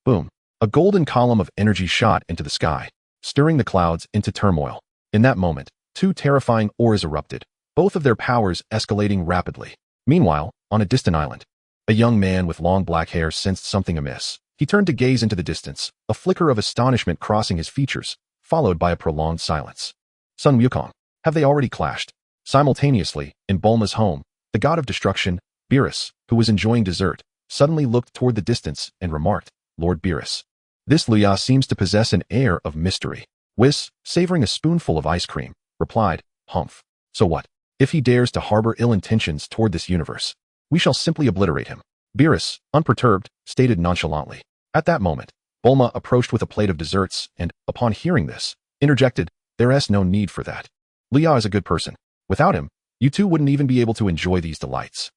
S1: Boom. A golden column of energy shot into the sky, stirring the clouds into turmoil. In that moment, two terrifying auras erupted, both of their powers escalating rapidly. Meanwhile, on a distant island, a young man with long black hair sensed something amiss. He turned to gaze into the distance, a flicker of astonishment crossing his features, followed by a prolonged silence. Son Wukong, have they already clashed? Simultaneously, in Bulma's home, the god of destruction, Beerus, who was enjoying dessert, suddenly looked toward the distance and remarked, "Lord Beerus, this Luya seems to possess an air of mystery." Whis, savoring a spoonful of ice cream, replied, "Humph. So what? If he dares to harbor ill intentions toward this universe, we shall simply obliterate him." Beerus, unperturbed, stated nonchalantly. At that moment, Bulma approached with a plate of desserts and, upon hearing this, interjected, "There's no need for that. Luya is a good person. Without him, you two wouldn't even be able to enjoy these delights."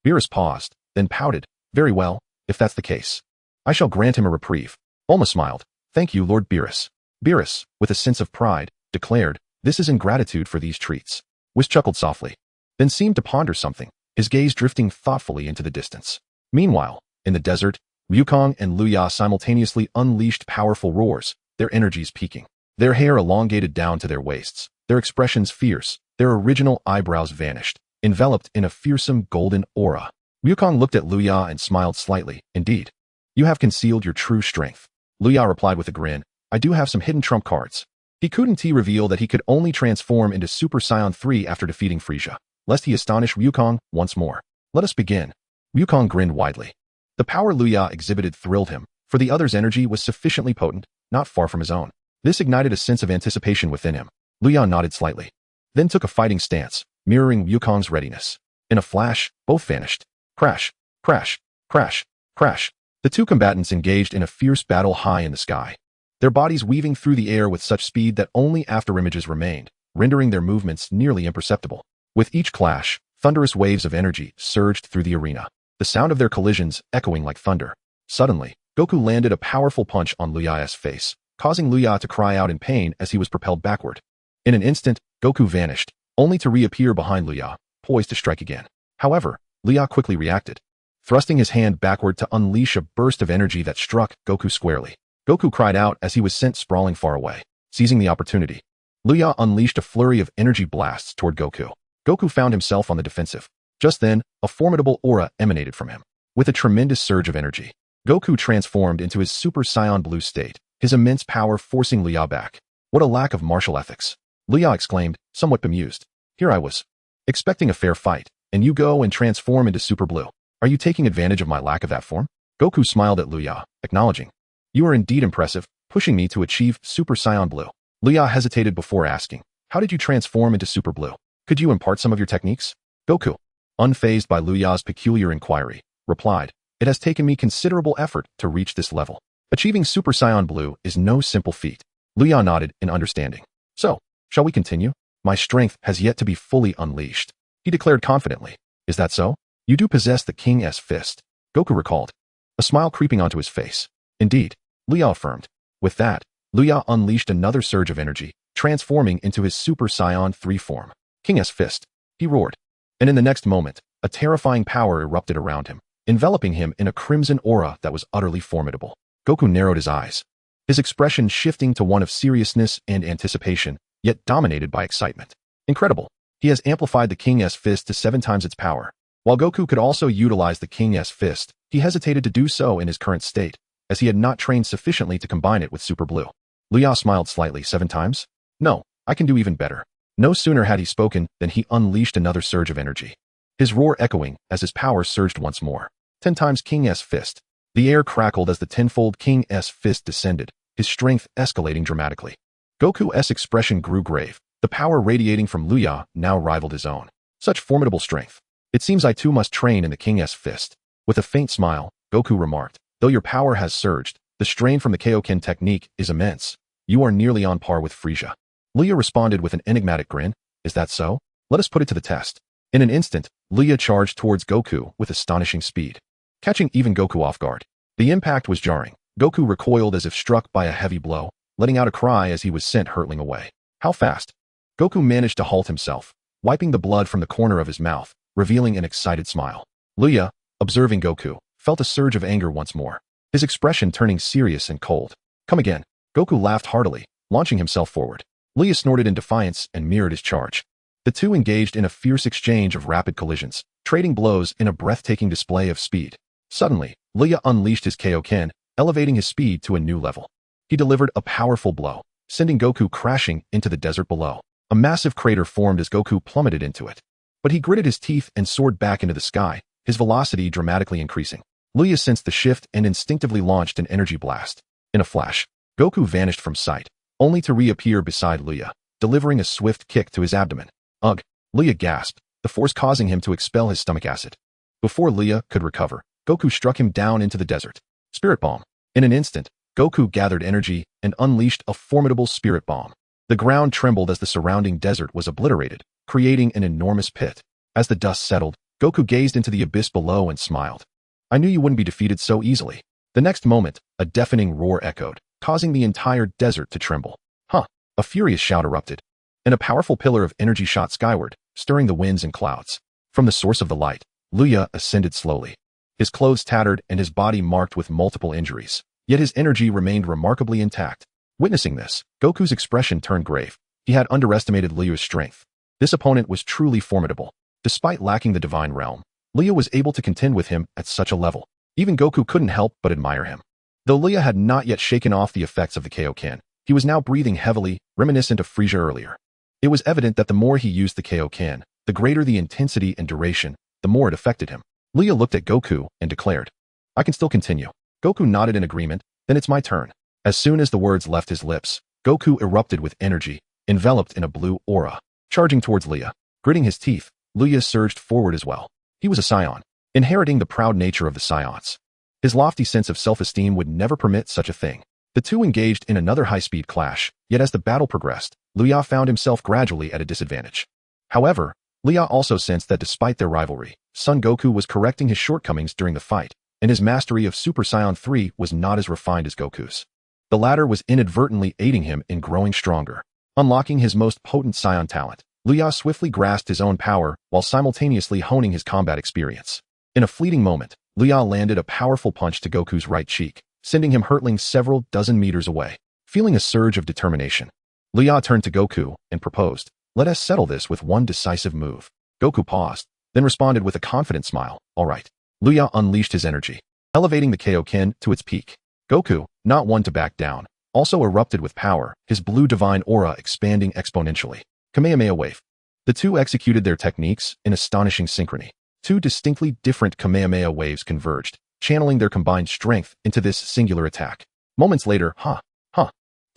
S1: Beerus paused, then pouted, "Very well, if that's the case. I shall grant him a reprieve." Bulma smiled. "Thank you, Lord Beerus." Beerus, with a sense of pride, declared, "This is in gratitude for these treats." Whis chuckled softly, then seemed to ponder something, his gaze drifting thoughtfully into the distance. Meanwhile, in the desert, Wukong and Luya simultaneously unleashed powerful roars, their energies peaking. Their hair elongated down to their waists, their expressions fierce, their original eyebrows vanished, enveloped in a fearsome golden aura. Wukong looked at Luya and smiled slightly. "Indeed, you have concealed your true strength." Luya replied with a grin, "I do have some hidden trump cards." He couldn't reveal that he could only transform into Super Saiyan 3 after defeating Frieza, lest he astonish Wukong once more. "Let us begin." Wukong grinned widely. The power Luya exhibited thrilled him, for the other's energy was sufficiently potent, not far from his own. This ignited a sense of anticipation within him. Luya nodded slightly, then took a fighting stance, mirroring Wukong's readiness. In a flash, both vanished. Crash, crash, crash, crash. The two combatants engaged in a fierce battle high in the sky, their bodies weaving through the air with such speed that only afterimages remained, rendering their movements nearly imperceptible. With each clash, thunderous waves of energy surged through the arena, the sound of their collisions echoing like thunder. Suddenly, Goku landed a powerful punch on Luya's face, causing Luya to cry out in pain as he was propelled backward. In an instant, Goku vanished, only to reappear behind Luya, poised to strike again. However, Luya quickly reacted, thrusting his hand backward to unleash a burst of energy that struck Goku squarely. Goku cried out as he was sent sprawling far away. Seizing the opportunity, Luya unleashed a flurry of energy blasts toward Goku. Goku found himself on the defensive. Just then, a formidable aura emanated from him. With a tremendous surge of energy, Goku transformed into his Super Saiyan Blue state, his immense power forcing Luya back. What a lack of martial ethics! Luya exclaimed, somewhat bemused. Here I was, expecting a fair fight, and you go and transform into Super Blue. Are you taking advantage of my lack of that form? Goku smiled at Luya, acknowledging. You are indeed impressive, pushing me to achieve Super Saiyan Blue. Luya hesitated before asking, how did you transform into Super Blue? Could you impart some of your techniques? Goku, unfazed by Luya's peculiar inquiry, replied, it has taken me considerable effort to reach this level. Achieving Super Saiyan Blue is no simple feat. Luya nodded in understanding. So, shall we continue? My strength has yet to be fully unleashed. He declared confidently. Is that so? You do possess the King's fist. Goku recalled, a smile creeping onto his face. Indeed, Luya affirmed. With that, Luya unleashed another surge of energy, transforming into his Super Saiyan 3 form. King's fist. He roared. And in the next moment, a terrifying power erupted around him, enveloping him in a crimson aura that was utterly formidable. Goku narrowed his eyes, his expression shifting to one of seriousness and anticipation, yet dominated by excitement. Incredible. He has amplified the King's fist to 7 times its power. While Goku could also utilize the King's fist, he hesitated to do so in his current state, as he had not trained sufficiently to combine it with Super Blue. Luya smiled slightly. 7 times? No, I can do even better. No sooner had he spoken than he unleashed another surge of energy, his roar echoing as his power surged once more. 10 times King's fist. The air crackled as the tenfold King's fist descended, his strength escalating dramatically. Goku's expression grew grave. The power radiating from Luya now rivaled his own. Such formidable strength. It seems I too must train in the King's fist. With a faint smile, Goku remarked, though your power has surged, the strain from the Kaioken technique is immense. You are nearly on par with Frieza. Luya responded with an enigmatic grin. Is that so? Let us put it to the test. In an instant, Luya charged towards Goku with astonishing speed, catching even Goku off guard. The impact was jarring. Goku recoiled as if struck by a heavy blow, letting out a cry as he was sent hurtling away. How fast? Goku managed to halt himself, wiping the blood from the corner of his mouth, revealing an excited smile. Luya, observing Goku, felt a surge of anger once more, his expression turning serious and cold. Come again. Goku laughed heartily, launching himself forward. Luya snorted in defiance and mirrored his charge. The two engaged in a fierce exchange of rapid collisions, trading blows in a breathtaking display of speed. Suddenly, Luya unleashed his Kaioken, elevating his speed to a new level. He delivered a powerful blow, sending Goku crashing into the desert below. A massive crater formed as Goku plummeted into it. But he gritted his teeth and soared back into the sky, his velocity dramatically increasing. Luya sensed the shift and instinctively launched an energy blast. In a flash, Goku vanished from sight, only to reappear beside Luya, delivering a swift kick to his abdomen. Ugh! Luya gasped, the force causing him to expel his stomach acid. Before Luya could recover, Goku struck him down into the desert. Spirit Bomb. In an instant, Goku gathered energy and unleashed a formidable Spirit Bomb. The ground trembled as the surrounding desert was obliterated, creating an enormous pit. As the dust settled, Goku gazed into the abyss below and smiled. I knew you wouldn't be defeated so easily. The next moment, a deafening roar echoed, causing the entire desert to tremble. Huh! A furious shout erupted, and a powerful pillar of energy shot skyward, stirring the winds and clouds. From the source of the light, Luya ascended slowly, his clothes tattered and his body marked with multiple injuries. Yet his energy remained remarkably intact. Witnessing this, Goku's expression turned grave. He had underestimated Luya's strength. This opponent was truly formidable. Despite lacking the divine realm, Luya was able to contend with him at such a level. Even Goku couldn't help but admire him. Though Luya had not yet shaken off the effects of the Kaioken, he was now breathing heavily, reminiscent of Frieza earlier. It was evident that the more he used the Kaioken, the greater the intensity and duration, the more it affected him. Luya looked at Goku and declared, I can still continue. Goku nodded in agreement. Then it's my turn. As soon as the words left his lips, Goku erupted with energy, enveloped in a blue aura. Charging towards Luya, gritting his teeth, Luya surged forward as well. He was a Saiyan, inheriting the proud nature of the Saiyans. His lofty sense of self-esteem would never permit such a thing. The two engaged in another high-speed clash, yet as the battle progressed, Luya found himself gradually at a disadvantage. However, Luya also sensed that despite their rivalry, Son Goku was correcting his shortcomings during the fight, and his mastery of Super Saiyan 3 was not as refined as Goku's. The latter was inadvertently aiding him in growing stronger. Unlocking his most potent Saiyan talent, Luya swiftly grasped his own power while simultaneously honing his combat experience. In a fleeting moment, Luya landed a powerful punch to Goku's right cheek, sending him hurtling several dozen meters away. Feeling a surge of determination, Luya turned to Goku and proposed, let us settle this with one decisive move. Goku paused, then responded with a confident smile, all right. Luya unleashed his energy, elevating the Kaioken to its peak. Goku, not one to back down, also erupted with power, his blue divine aura expanding exponentially. Kamehameha Wave. The two executed their techniques in astonishing synchrony. Two distinctly different Kamehameha waves converged, channeling their combined strength into this singular attack. Moments later,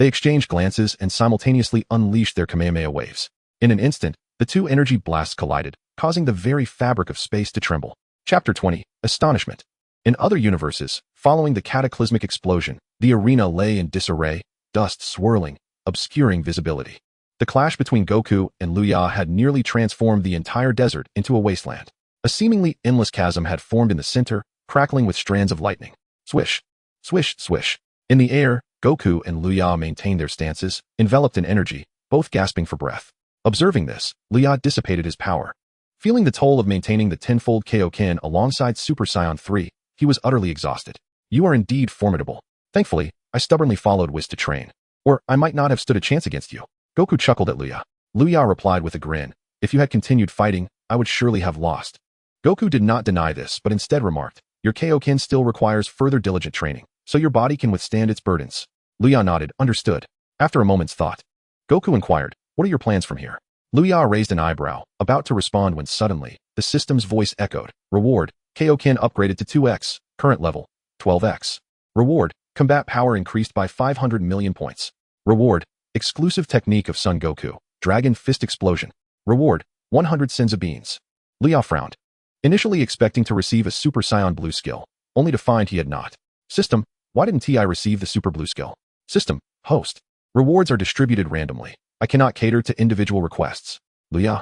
S1: they exchanged glances and simultaneously unleashed their Kamehameha waves. In an instant, the two energy blasts collided, causing the very fabric of space to tremble. Chapter 20. Astonishment. In other universes, following the cataclysmic explosion, the arena lay in disarray, dust swirling, obscuring visibility. The clash between Goku and Luya had nearly transformed the entire desert into a wasteland. A seemingly endless chasm had formed in the center, crackling with strands of lightning. Swish, swish, swish. In the air, Goku and Luya maintained their stances, enveloped in energy, both gasping for breath. Observing this, Luya dissipated his power. Feeling the toll of maintaining the tenfold Kaioken alongside Super Saiyan 3, he was utterly exhausted. You are indeed formidable. Thankfully, I stubbornly followed Whis to train. Or I might not have stood a chance against you. Goku chuckled at Luya. Luya replied with a grin. If you had continued fighting, I would surely have lost. Goku did not deny this, but instead remarked, your Kaioken still requires further diligent training, so your body can withstand its burdens. Luya nodded, understood. After a moment's thought, Goku inquired, what are your plans from here? Luya raised an eyebrow, about to respond when suddenly, the system's voice echoed. Reward, Kaioken upgraded to 2x, current level, 12x. Reward, combat power increased by 500 million points. Reward, exclusive technique of Son Goku, Dragon Fist Explosion. Reward, 100 Senzu Beans. Luya frowned, initially expecting to receive a Super Saiyan Blue skill, only to find he had not. System, why didn't I receive the Super Blue skill? System, host. Rewards are distributed randomly. I cannot cater to individual requests. Luya?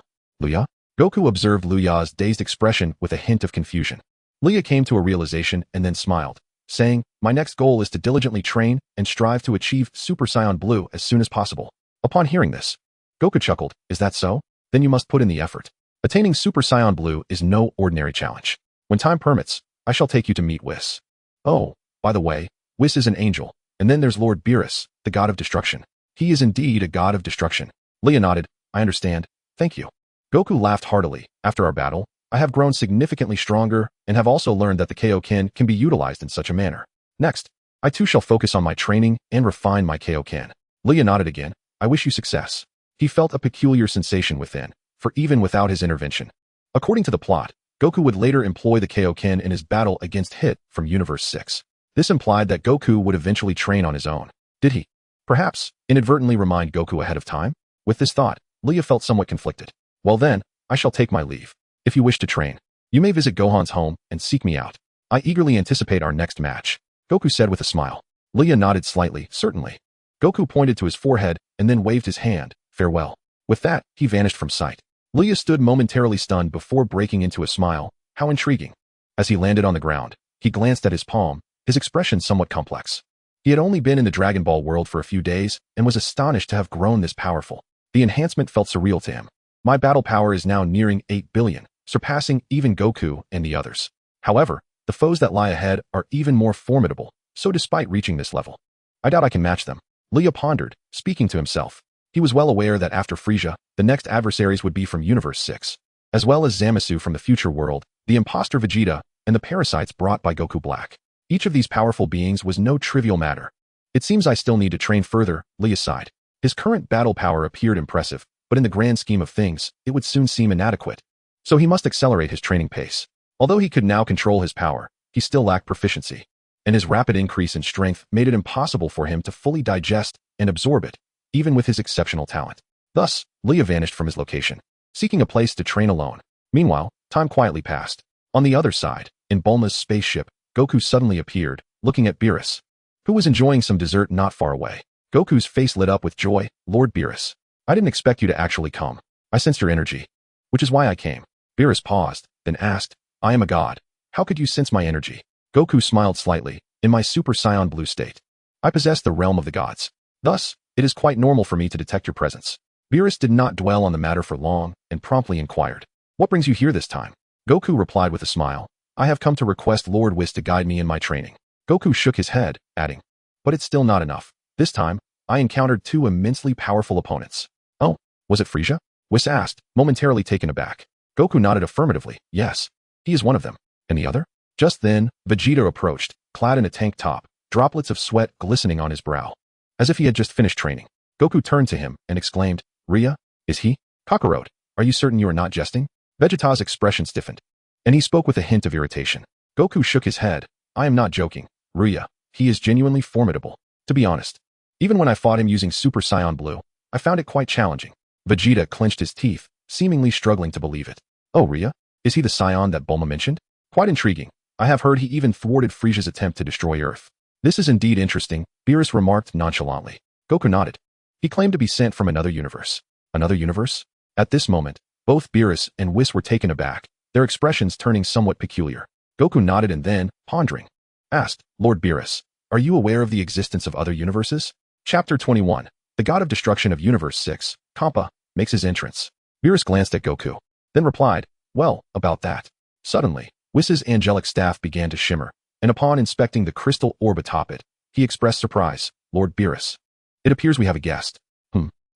S1: Goku observed Luya's dazed expression with a hint of confusion. Luya came to a realization and then smiled, saying, my next goal is to diligently train and strive to achieve Super Saiyan Blue as soon as possible. Upon hearing this, Goku chuckled, is that so? Then you must put in the effort. Attaining Super Saiyan Blue is no ordinary challenge. When time permits, I shall take you to meet Whis. Oh, by the way, Whis is an angel, and then there's Lord Beerus, the god of destruction. He is indeed a god of destruction. Luya nodded, I understand, thank you. Goku laughed heartily. After our battle, I have grown significantly stronger and have also learned that the Kaioken can be utilized in such a manner. Next, I too shall focus on my training and refine my Kaioken. Luya nodded again, I wish you success. He felt a peculiar sensation within, for even without his intervention. According to the plot, Goku would later employ the Kaioken in his battle against Hit from Universe 6. This implied that Goku would eventually train on his own. Did he? Perhaps, inadvertently remind Goku ahead of time? With this thought, Luya felt somewhat conflicted. Well then, I shall take my leave. If you wish to train, you may visit Gohan's home and seek me out. I eagerly anticipate our next match. Goku said with a smile. Luya nodded slightly, certainly. Goku pointed to his forehead and then waved his hand, farewell. With that, he vanished from sight. Luya stood momentarily stunned before breaking into a smile. How intriguing. As he landed on the ground, he glanced at his palm, his expression somewhat complex. He had only been in the Dragon Ball world for a few days and was astonished to have grown this powerful. The enhancement felt surreal to him. My battle power is now nearing 8 billion, surpassing even Goku and the others. However, the foes that lie ahead are even more formidable, so despite reaching this level, I doubt I can match them. Luya pondered, speaking to himself. He was well aware that after Frieza, the next adversaries would be from Universe 6, as well as Zamasu from the future world, the imposter Vegeta, and the parasites brought by Goku Black. Each of these powerful beings was no trivial matter. It seems I still need to train further, Luya sighed. His current battle power appeared impressive, but in the grand scheme of things, it would soon seem inadequate. So he must accelerate his training pace. Although he could now control his power, he still lacked proficiency, and his rapid increase in strength made it impossible for him to fully digest and absorb it, even with his exceptional talent. Thus, Luya vanished from his location, seeking a place to train alone. Meanwhile, time quietly passed. On the other side, in Bulma's spaceship, Goku suddenly appeared, looking at Beerus, who was enjoying some dessert not far away. Goku's face lit up with joy. Lord Beerus, I didn't expect you to actually come. I sensed your energy, which is why I came. Beerus paused, then asked, I am a god. How could you sense my energy? Goku smiled slightly. In my Super Saiyan Blue state, I possess the realm of the gods. Thus, it is quite normal for me to detect your presence. Beerus did not dwell on the matter for long and promptly inquired, what brings you here this time? Goku replied with a smile, I have come to request Lord Whis to guide me in my training. Goku shook his head, adding, but it's still not enough. This time, I encountered two immensely powerful opponents. Oh, was it Frieza? Whis asked, momentarily taken aback. Goku nodded affirmatively, yes, he is one of them. And the other? Just then, Vegeta approached, clad in a tank top, droplets of sweat glistening on his brow. as if he had just finished training. Goku turned to him and exclaimed, Ria, is he? Kakarot, are you certain you are not jesting? Vegeta's expression stiffened, and he spoke with a hint of irritation. Goku shook his head. I am not joking, Ria. He is genuinely formidable. To be honest, even when I fought him using Super Saiyan Blue, I found it quite challenging. Vegeta clenched his teeth, seemingly struggling to believe it. Oh, Ria? Is he the Saiyan that Bulma mentioned? Quite intriguing. I have heard he even thwarted Frieza's attempt to destroy Earth. This is indeed interesting, Beerus remarked nonchalantly. Goku nodded. He claimed to be sent from another universe. Another universe? At this moment, both Beerus and Whis were taken aback, their expressions turning somewhat peculiar. Goku nodded and then, pondering, asked, Lord Beerus, are you aware of the existence of other universes? Chapter 21. The God of Destruction of Universe 6, Kampa, makes his entrance. Beerus glanced at Goku, then replied, well, about that. Suddenly, Whis' angelic staff began to shimmer, and upon inspecting the crystal orb atop it, he expressed surprise. Lord Beerus, it appears we have a guest.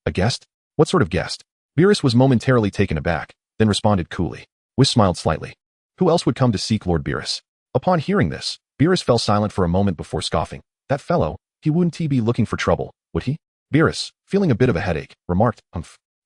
S1: A guest? What sort of guest? Beerus was momentarily taken aback, then responded coolly. Whis smiled slightly. Who else would come to seek Lord Beerus? Upon hearing this, Beerus fell silent for a moment before scoffing. That fellow, he wouldn't be looking for trouble, would he? Beerus, feeling a bit of a headache, remarked,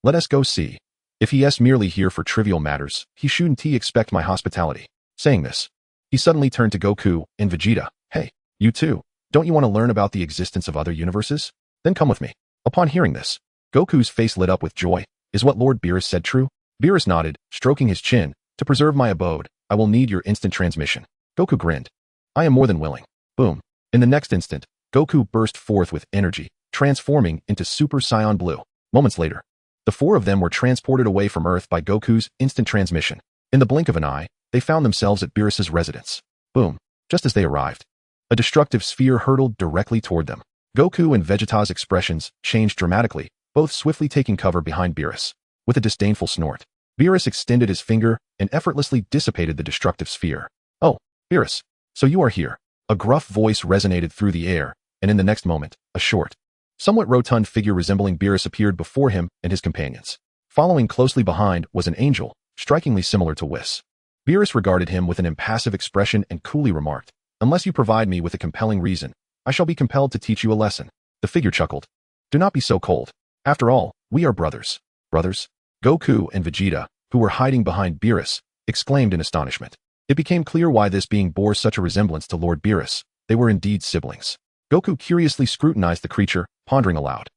S1: let us go see. If he is merely here for trivial matters, he shouldn't expect my hospitality. Saying this, he suddenly turned to Goku and Vegeta. Hey, you two, don't you want to learn about the existence of other universes? Then come with me. Upon hearing this, Goku's face lit up with joy. Is what Lord Beerus said true? Beerus nodded, stroking his chin. To preserve my abode, I will need your instant transmission. Goku grinned. I am more than willing. Boom. In the next instant, Goku burst forth with energy, transforming into Super Saiyan Blue. Moments later, the four of them were transported away from Earth by Goku's instant transmission. In the blink of an eye, they found themselves at Beerus's residence. Boom. Just as they arrived, a destructive sphere hurtled directly toward them. Goku and Vegeta's expressions changed dramatically, both swiftly taking cover behind Beerus. With a disdainful snort, Beerus extended his finger and effortlessly dissipated the destructive sphere. Oh, Beerus, so you are here. A gruff voice resonated through the air, and in the next moment, a short, somewhat rotund figure resembling Beerus appeared before him and his companions. Following closely behind was an angel, strikingly similar to Whis. Beerus regarded him with an impassive expression and coolly remarked, unless you provide me with a compelling reason, I shall be compelled to teach you a lesson. The figure chuckled. Do not be so cold. After all, we are brothers. Brothers? Goku and Vegeta, who were hiding behind Beerus, exclaimed in astonishment. It became clear why this being bore such a resemblance to Lord Beerus. They were indeed siblings. Goku curiously scrutinized the creature, pondering aloud.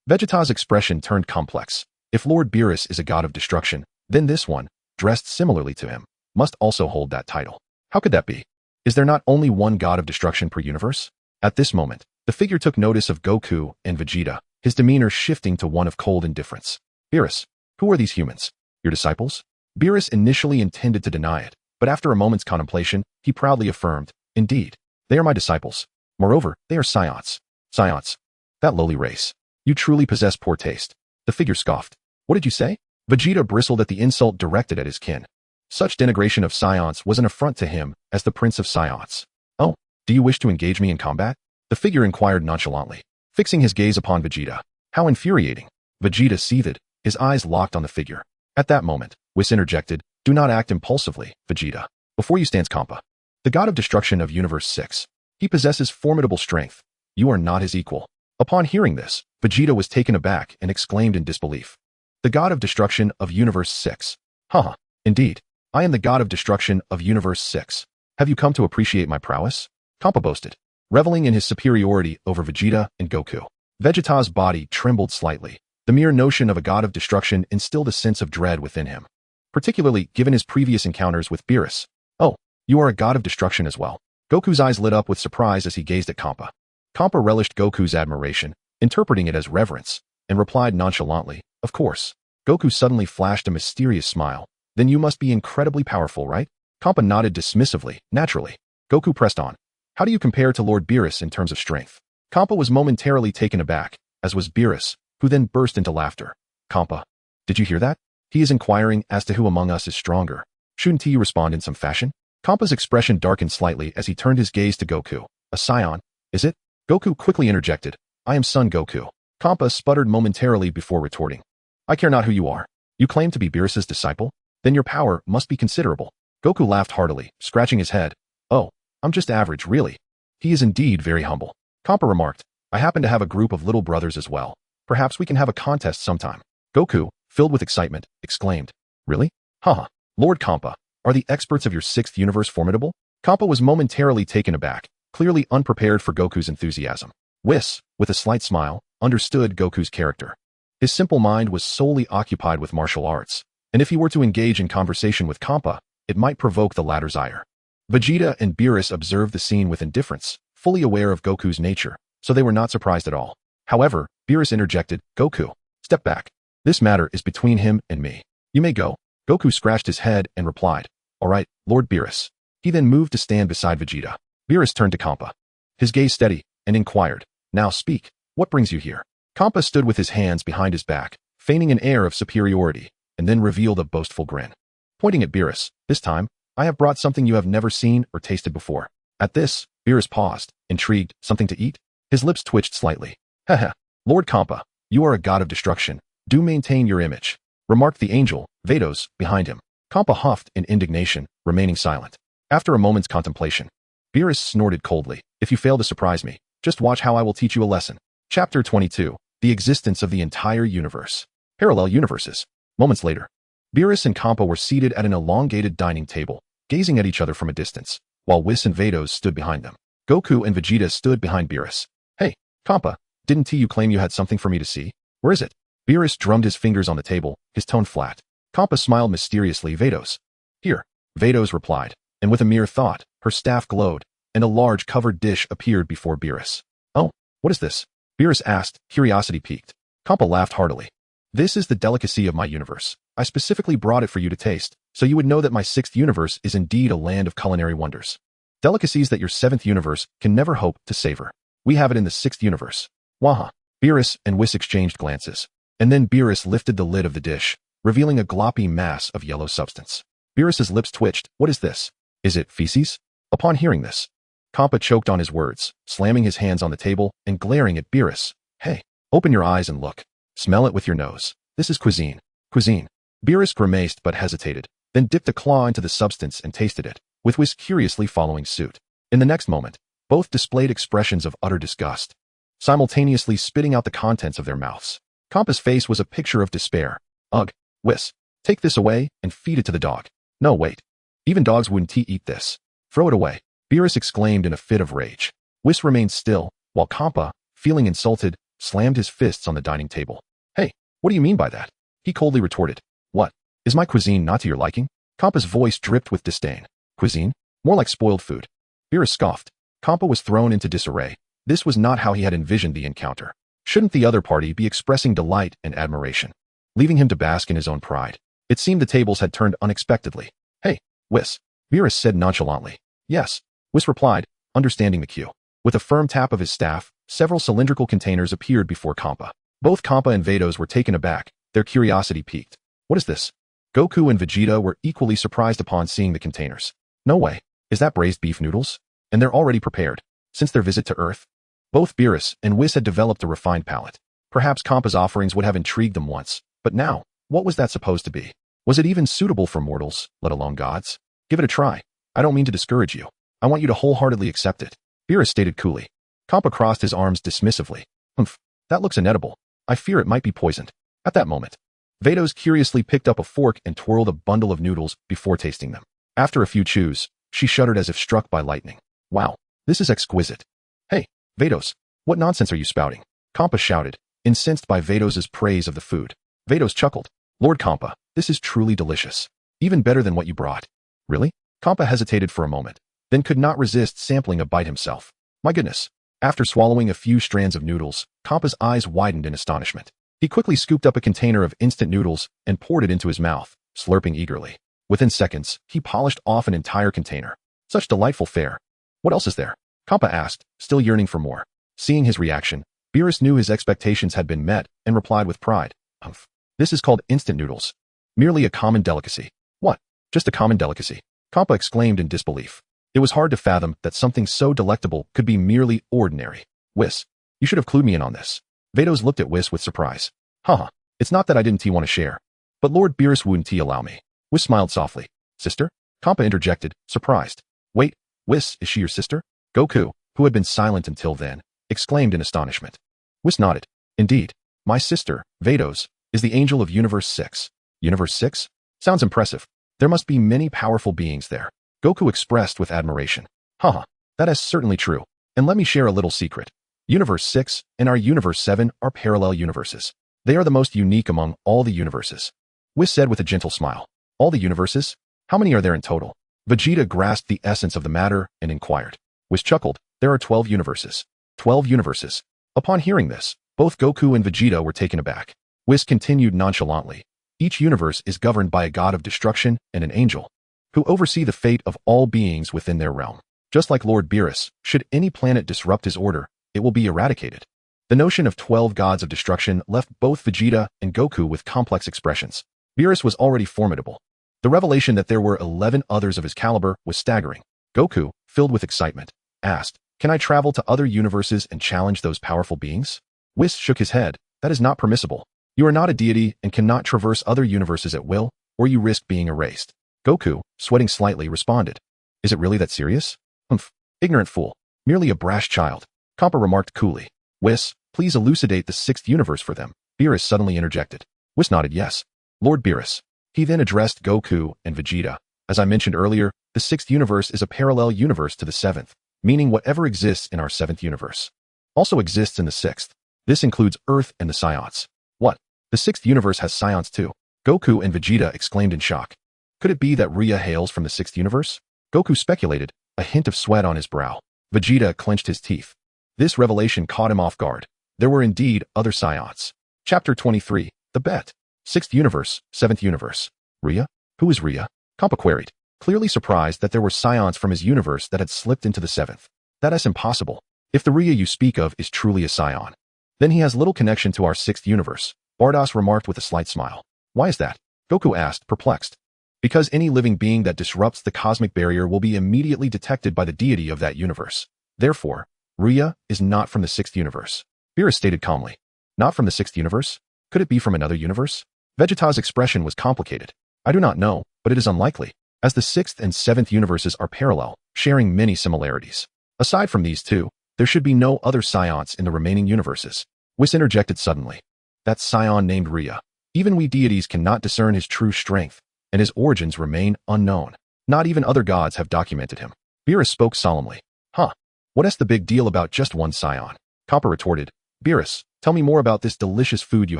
S1: Vegeta's expression turned complex. If Lord Beerus is a god of destruction, then this one, dressed similarly to him, must also hold that title. How could that be? Is there not only one god of destruction per universe? At this moment, the figure took notice of Goku and Vegeta, his demeanor shifting to one of cold indifference. Beerus, who are these humans? Your disciples? Beerus initially intended to deny it, but after a moment's contemplation, he proudly affirmed, indeed, they are my disciples. Moreover, they are Saiyans. Saiyans. That lowly race. You truly possess poor taste. The figure scoffed. What did you say? Vegeta bristled at the insult directed at his kin. Such denigration of Saiyans was an affront to him as the Prince of Saiyans. Oh, do you wish to engage me in combat? The figure inquired nonchalantly, fixing his gaze upon Vegeta. How infuriating. Vegeta seethed, his eyes locked on the figure. At that moment, Whis interjected, do not act impulsively, Vegeta. Before you stands Kampa, the god of destruction of Universe 6. He possesses formidable strength. You are not his equal. Upon hearing this, Vegeta was taken aback and exclaimed in disbelief. The god of destruction of Universe 6. Haha, indeed. I am the god of destruction of Universe 6. Have you come to appreciate my prowess? Kampa boasted, reveling in his superiority over Vegeta and Goku. Vegeta's body trembled slightly. The mere notion of a god of destruction instilled a sense of dread within him, particularly given his previous encounters with Beerus. Oh, you are a god of destruction as well. Goku's eyes lit up with surprise as he gazed at Kampa. Kampa relished Goku's admiration, interpreting it as reverence, and replied nonchalantly, of course. Goku suddenly flashed a mysterious smile. Then you must be incredibly powerful, right? Kampa nodded dismissively, naturally. Goku pressed on. How do you compare to Lord Beerus in terms of strength? Kampa was momentarily taken aback, as was Beerus, who then burst into laughter. Kampa, did you hear that? He is inquiring as to who among us is stronger. Shouldn't he respond in some fashion? Kampa's expression darkened slightly as he turned his gaze to Goku. A Saiyan, is it? Goku quickly interjected. I am Son Goku. Kampa sputtered momentarily before retorting. I care not who you are. You claim to be Beerus's disciple? Then your power must be considerable. Goku laughed heartily, scratching his head. Oh, I'm just average, really. He is indeed very humble. Kampa remarked. I happen to have a group of little brothers as well. Perhaps we can have a contest sometime. Goku, filled with excitement, exclaimed. Really? Haha. Lord Kampa, are the experts of your sixth universe formidable? Kampa was momentarily taken aback, clearly unprepared for Goku's enthusiasm. Whis, with a slight smile, understood Goku's character. His simple mind was solely occupied with martial arts, and if he were to engage in conversation with Kampa, it might provoke the latter's ire. Vegeta and Beerus observed the scene with indifference, fully aware of Goku's nature, so they were not surprised at all. However, Beerus interjected, Goku, step back. This matter is between him and me. You may go. Goku scratched his head and replied, all right, Lord Beerus. He then moved to stand beside Vegeta. Beerus turned to Kampa, his gaze steady, and inquired, now speak, what brings you here? Kampa stood with his hands behind his back, feigning an air of superiority, and then revealed a boastful grin. Pointing at Beerus, this time, I have brought something you have never seen or tasted before. At this, Beerus paused, intrigued, something to eat? His lips twitched slightly. Haha, Lord Kampa, you are a god of destruction. Do maintain your image, remarked the angel, Vados, behind him. Kampa huffed in indignation, remaining silent. After a moment's contemplation, Beerus snorted coldly. If you fail to surprise me, just watch how I will teach you a lesson. Chapter 22. The existence of the entire universe. Parallel universes. Moments later, Beerus and Kampa were seated at an elongated dining table, gazing at each other from a distance, while Whis and Vados stood behind them. Goku and Vegeta stood behind Beerus. Hey, Kampa, didn't you claim you had something for me to see? Where is it? Beerus drummed his fingers on the table, his tone flat. Kampa smiled mysteriously. Vados. Here, Vados replied, and with a mere thought, her staff glowed, and a large covered dish appeared before Beerus. Oh, what is this? Beerus asked, curiosity piqued. Kampa laughed heartily. This is the delicacy of my universe. I specifically brought it for you to taste, so you would know that my sixth universe is indeed a land of culinary wonders. Delicacies that your seventh universe can never hope to savor. We have it in the sixth universe. Waha. Beerus and Whis exchanged glances, and then Beerus lifted the lid of the dish, revealing a gloppy mass of yellow substance. Beerus's lips twitched. What is this? Is it feces? Upon hearing this, Kampa choked on his words, slamming his hands on the table and glaring at Beerus. Hey, open your eyes and look. Smell it with your nose. This is cuisine. Cuisine. Beerus grimaced but hesitated, then dipped a claw into the substance and tasted it, with Whis curiously following suit. In the next moment, both displayed expressions of utter disgust, simultaneously spitting out the contents of their mouths. Kampa's face was a picture of despair. Ugh, Whis, take this away and feed it to the dog. No, wait. Even dogs wouldn't eat this. Throw it away. Beerus exclaimed in a fit of rage. Whis remained still, while Kampa, feeling insulted, slammed his fists on the dining table. Hey, what do you mean by that? He coldly retorted. What? Is my cuisine not to your liking? Kampa's voice dripped with disdain. Cuisine? More like spoiled food. Beerus scoffed. Kampa was thrown into disarray. This was not how he had envisioned the encounter. Shouldn't the other party be expressing delight and admiration, leaving him to bask in his own pride? It seemed the tables had turned unexpectedly. Hey, Whis, Beerus said nonchalantly. Yes, Whis replied, understanding the cue. With a firm tap of his staff, several cylindrical containers appeared before Kampa. Both Kampa and Vados were taken aback, their curiosity piqued. What is this? Goku and Vegeta were equally surprised upon seeing the containers. No way. Is that braised beef noodles? And they're already prepared, since their visit to Earth? Both Beerus and Whis had developed a refined palate. Perhaps Kampa's offerings would have intrigued them once, but now, what was that supposed to be? Was it even suitable for mortals, let alone gods? Give it a try. I don't mean to discourage you. I want you to wholeheartedly accept it. Beerus stated coolly. Kampa crossed his arms dismissively. Humph, that looks inedible. I fear it might be poisoned. At that moment, Vados curiously picked up a fork and twirled a bundle of noodles before tasting them. After a few chews, she shuddered as if struck by lightning. Wow, this is exquisite. Hey, Vados, what nonsense are you spouting? Kampa shouted, incensed by Vados's praise of the food. Vados chuckled. Lord Kampa, this is truly delicious. Even better than what you brought. Really? Kampa hesitated for a moment, then could not resist sampling a bite himself. My goodness. After swallowing a few strands of noodles, Kampa's eyes widened in astonishment. He quickly scooped up a container of instant noodles and poured it into his mouth, slurping eagerly. Within seconds, he polished off an entire container. Such delightful fare. What else is there? Kampa asked, still yearning for more. Seeing his reaction, Beerus knew his expectations had been met and replied with pride. Humph. This is called instant noodles. Merely a common delicacy. What? Just a common delicacy? Kampa exclaimed in disbelief. It was hard to fathom that something so delectable could be merely ordinary. Whis, you should have clued me in on this. Vados looked at Whis with surprise. Haha, it's not that I didn't want to share. But Lord Beerus wouldn't allow me. Whis smiled softly. Sister? Kampa interjected, surprised. Wait, Whis, is she your sister? Goku, who had been silent until then, exclaimed in astonishment. Whis nodded. Indeed. My sister, Vados, is the angel of Universe 6. Universe 6? Sounds impressive. There must be many powerful beings there. Goku expressed with admiration. Haha, that is certainly true. And let me share a little secret. Universe 6 and our Universe 7 are parallel universes. They are the most unique among all the universes. Whis said with a gentle smile. All the universes? How many are there in total? Vegeta grasped the essence of the matter and inquired. Whis chuckled. There are 12 universes. 12 universes. Upon hearing this, both Goku and Vegeta were taken aback. Whis continued nonchalantly. Each universe is governed by a god of destruction and an angel, who oversee the fate of all beings within their realm. Just like Lord Beerus, should any planet disrupt his order, it will be eradicated. The notion of 12 gods of destruction left both Vegeta and Goku with complex expressions. Beerus was already formidable. The revelation that there were 11 others of his caliber was staggering. Goku, filled with excitement, asked, "Can I travel to other universes and challenge those powerful beings?" Whis shook his head. That is not permissible. You are not a deity and cannot traverse other universes at will, or you risk being erased. Goku, sweating slightly, responded. Is it really that serious? Humph. Ignorant fool. Merely a brash child. Kappa remarked coolly. Whis, please elucidate the 6th universe for them. Beerus suddenly interjected. Whis nodded yes. Lord Beerus. He then addressed Goku and Vegeta. As I mentioned earlier, the 6th universe is a parallel universe to the 7th, meaning whatever exists in our 7th universe also exists in the 6th. This includes Earth and the Saiyans. What? The 6th universe has Saiyans too? Goku and Vegeta exclaimed in shock. Could it be that Rhea hails from the 6th universe? Goku speculated, a hint of sweat on his brow. Vegeta clenched his teeth. This revelation caught him off guard. There were indeed other Saiyans. Chapter 23, The Bet. 6th universe, 7th universe. Rhea? Who is Rhea? Kappa queried, clearly surprised that there were Saiyans from his universe that had slipped into the 7th. That is impossible. If the Rhea you speak of is truly a Saiyan, then he has little connection to our 6th universe, Bardos remarked with a slight smile. Why is that? Goku asked, perplexed. Because any living being that disrupts the cosmic barrier will be immediately detected by the deity of that universe. Therefore, Rhea is not from the 6th universe. Beerus stated calmly. Not from the 6th universe? Could it be from another universe? Vegeta's expression was complicated. I do not know, but it is unlikely, as the 6th and 7th universes are parallel, sharing many similarities. Aside from these two, there should be no other Saiyans in the remaining universes. Whis interjected suddenly. That Saiyan named Rhea. Even we deities cannot discern his true strength, and his origins remain unknown. Not even other gods have documented him. Beerus spoke solemnly. Huh. What is the big deal about just one Saiyan? Kappa retorted. Beerus, tell me more about this delicious food you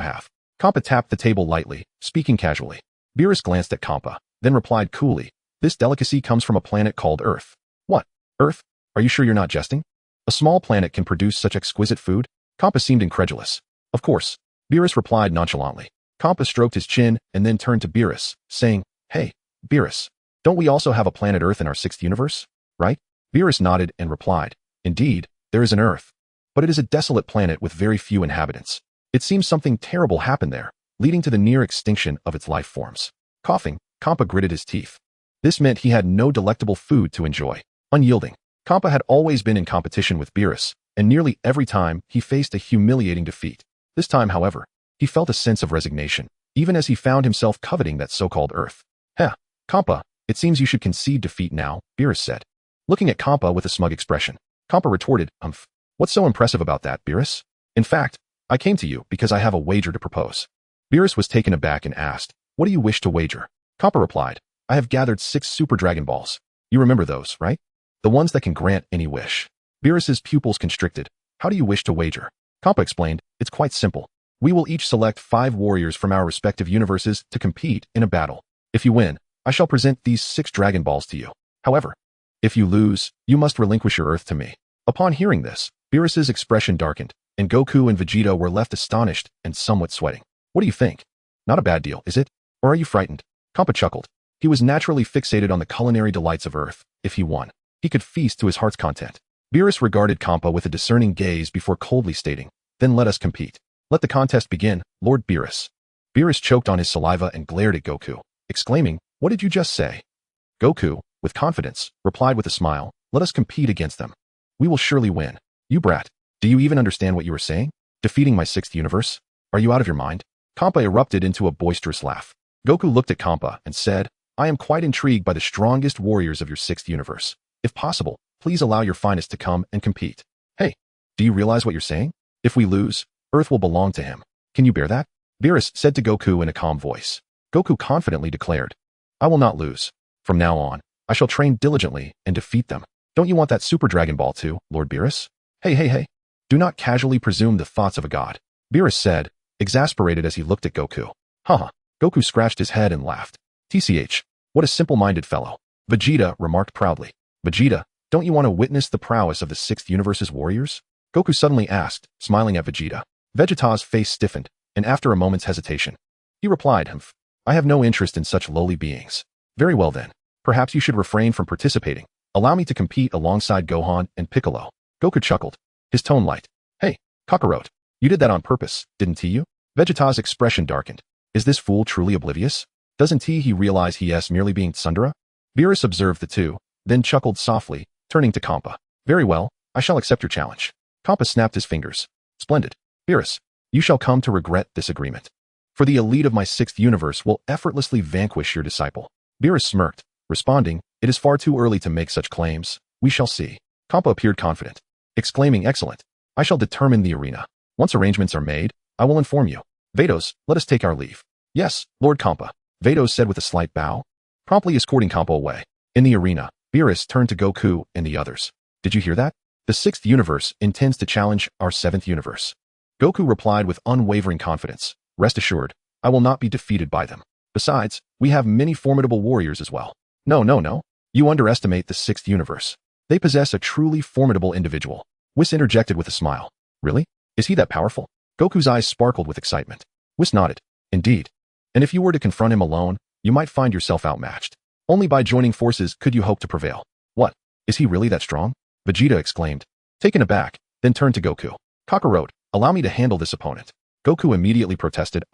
S1: have. Kappa tapped the table lightly, speaking casually. Beerus glanced at Kappa, then replied coolly. This delicacy comes from a planet called Earth. What? Earth? Are you sure you're not jesting? A small planet can produce such exquisite food? Kappa seemed incredulous. Of course. Beerus replied nonchalantly. Kappa stroked his chin and then turned to Beerus, saying, Hey, Beerus, don't we also have a planet Earth in our 6th universe? Right? Beerus nodded and replied, Indeed, there is an Earth. But it is a desolate planet with very few inhabitants. It seems something terrible happened there, leading to the near extinction of its life forms. Coughing, Kappa gritted his teeth. This meant he had no delectable food to enjoy. Unyielding, Kappa had always been in competition with Beerus, and nearly every time he faced a humiliating defeat. This time, however, he felt a sense of resignation, even as he found himself coveting that so-called Earth. Heh, Kappa, it seems you should concede defeat now, Beerus said. Looking at Kappa with a smug expression, Kappa retorted, What's so impressive about that, Beerus? In fact, I came to you because I have a wager to propose. Beerus was taken aback and asked, What do you wish to wager? Kappa replied, I have gathered 6 Super Dragon Balls. You remember those, right? The ones that can grant any wish. Beerus's pupils constricted. How do you wish to wager? Kappa explained, It's quite simple. We will each select 5 warriors from our respective universes to compete in a battle. If you win, I shall present these 6 Dragon Balls to you. However, if you lose, you must relinquish your Earth to me. Upon hearing this, Beerus's expression darkened, and Goku and Vegeta were left astonished and somewhat sweating. What do you think? Not a bad deal, is it? Or are you frightened? Kappa chuckled. He was naturally fixated on the culinary delights of Earth. If he won, he could feast to his heart's content. Beerus regarded Kappa with a discerning gaze before coldly stating, Then let us compete. Let the contest begin, Lord Beerus. Beerus choked on his saliva and glared at Goku, exclaiming, What did you just say? Goku, with confidence, replied with a smile, Let us compete against them. We will surely win. You brat, do you even understand what you are saying? Defeating my 6th universe? Are you out of your mind? Kappa erupted into a boisterous laugh. Goku looked at Kappa and said, I am quite intrigued by the strongest warriors of your 6th universe. If possible, please allow your finest to come and compete. Hey, Do you realize what you're saying? If we lose, Earth will belong to him. Can you bear that? Beerus said to Goku in a calm voice. Goku confidently declared, I will not lose. From now on, I shall train diligently and defeat them. Don't you want that Super Dragon Ball too, Lord Beerus? Hey. Do not casually presume the thoughts of a god. Beerus said, exasperated as he looked at Goku. Haha. Goku scratched his head and laughed. TCH, what a simple-minded fellow. Vegeta remarked proudly. Vegeta, don't you want to witness the prowess of the Sixth Universe's warriors? Goku suddenly asked, smiling at Vegeta. Vegeta's face stiffened, and after a moment's hesitation, he replied, Humph. I have no interest in such lowly beings. Very well then. Perhaps you should refrain from participating. Allow me to compete alongside Gohan and Piccolo. Goku chuckled, his tone light. Hey, Kakarot, you did that on purpose, didn't you? Vegeta's expression darkened. Is this fool truly oblivious? Doesn't he realize he is merely being tsundere? Beerus observed the two, then chuckled softly, turning to Kampa. Very well, I shall accept your challenge. Kampa snapped his fingers. Splendid. Beerus, you shall come to regret this agreement. For the elite of my sixth universe will effortlessly vanquish your disciple. Beerus smirked, responding, it is far too early to make such claims. We shall see. Kampa appeared confident, exclaiming, excellent. I shall determine the arena. Once arrangements are made, I will inform you. Vados, let us take our leave. Yes, Lord Kampa, Vados said with a slight bow, promptly escorting Kampa away. In the arena, Beerus turned to Goku and the others. Did you hear that? The sixth universe intends to challenge our seventh universe. Goku replied with unwavering confidence. Rest assured, I will not be defeated by them. Besides, we have many formidable warriors as well. No. You underestimate the sixth universe. They possess a truly formidable individual. Whis interjected with a smile. Really? Is he that powerful? Goku's eyes sparkled with excitement. Whis nodded. Indeed. And if you were to confront him alone, you might find yourself outmatched. Only by joining forces could you hope to prevail. What? Is he really that strong? Vegeta exclaimed, taken aback, then turned to Goku. Kakarot, allow me to handle this opponent. Goku immediately protested,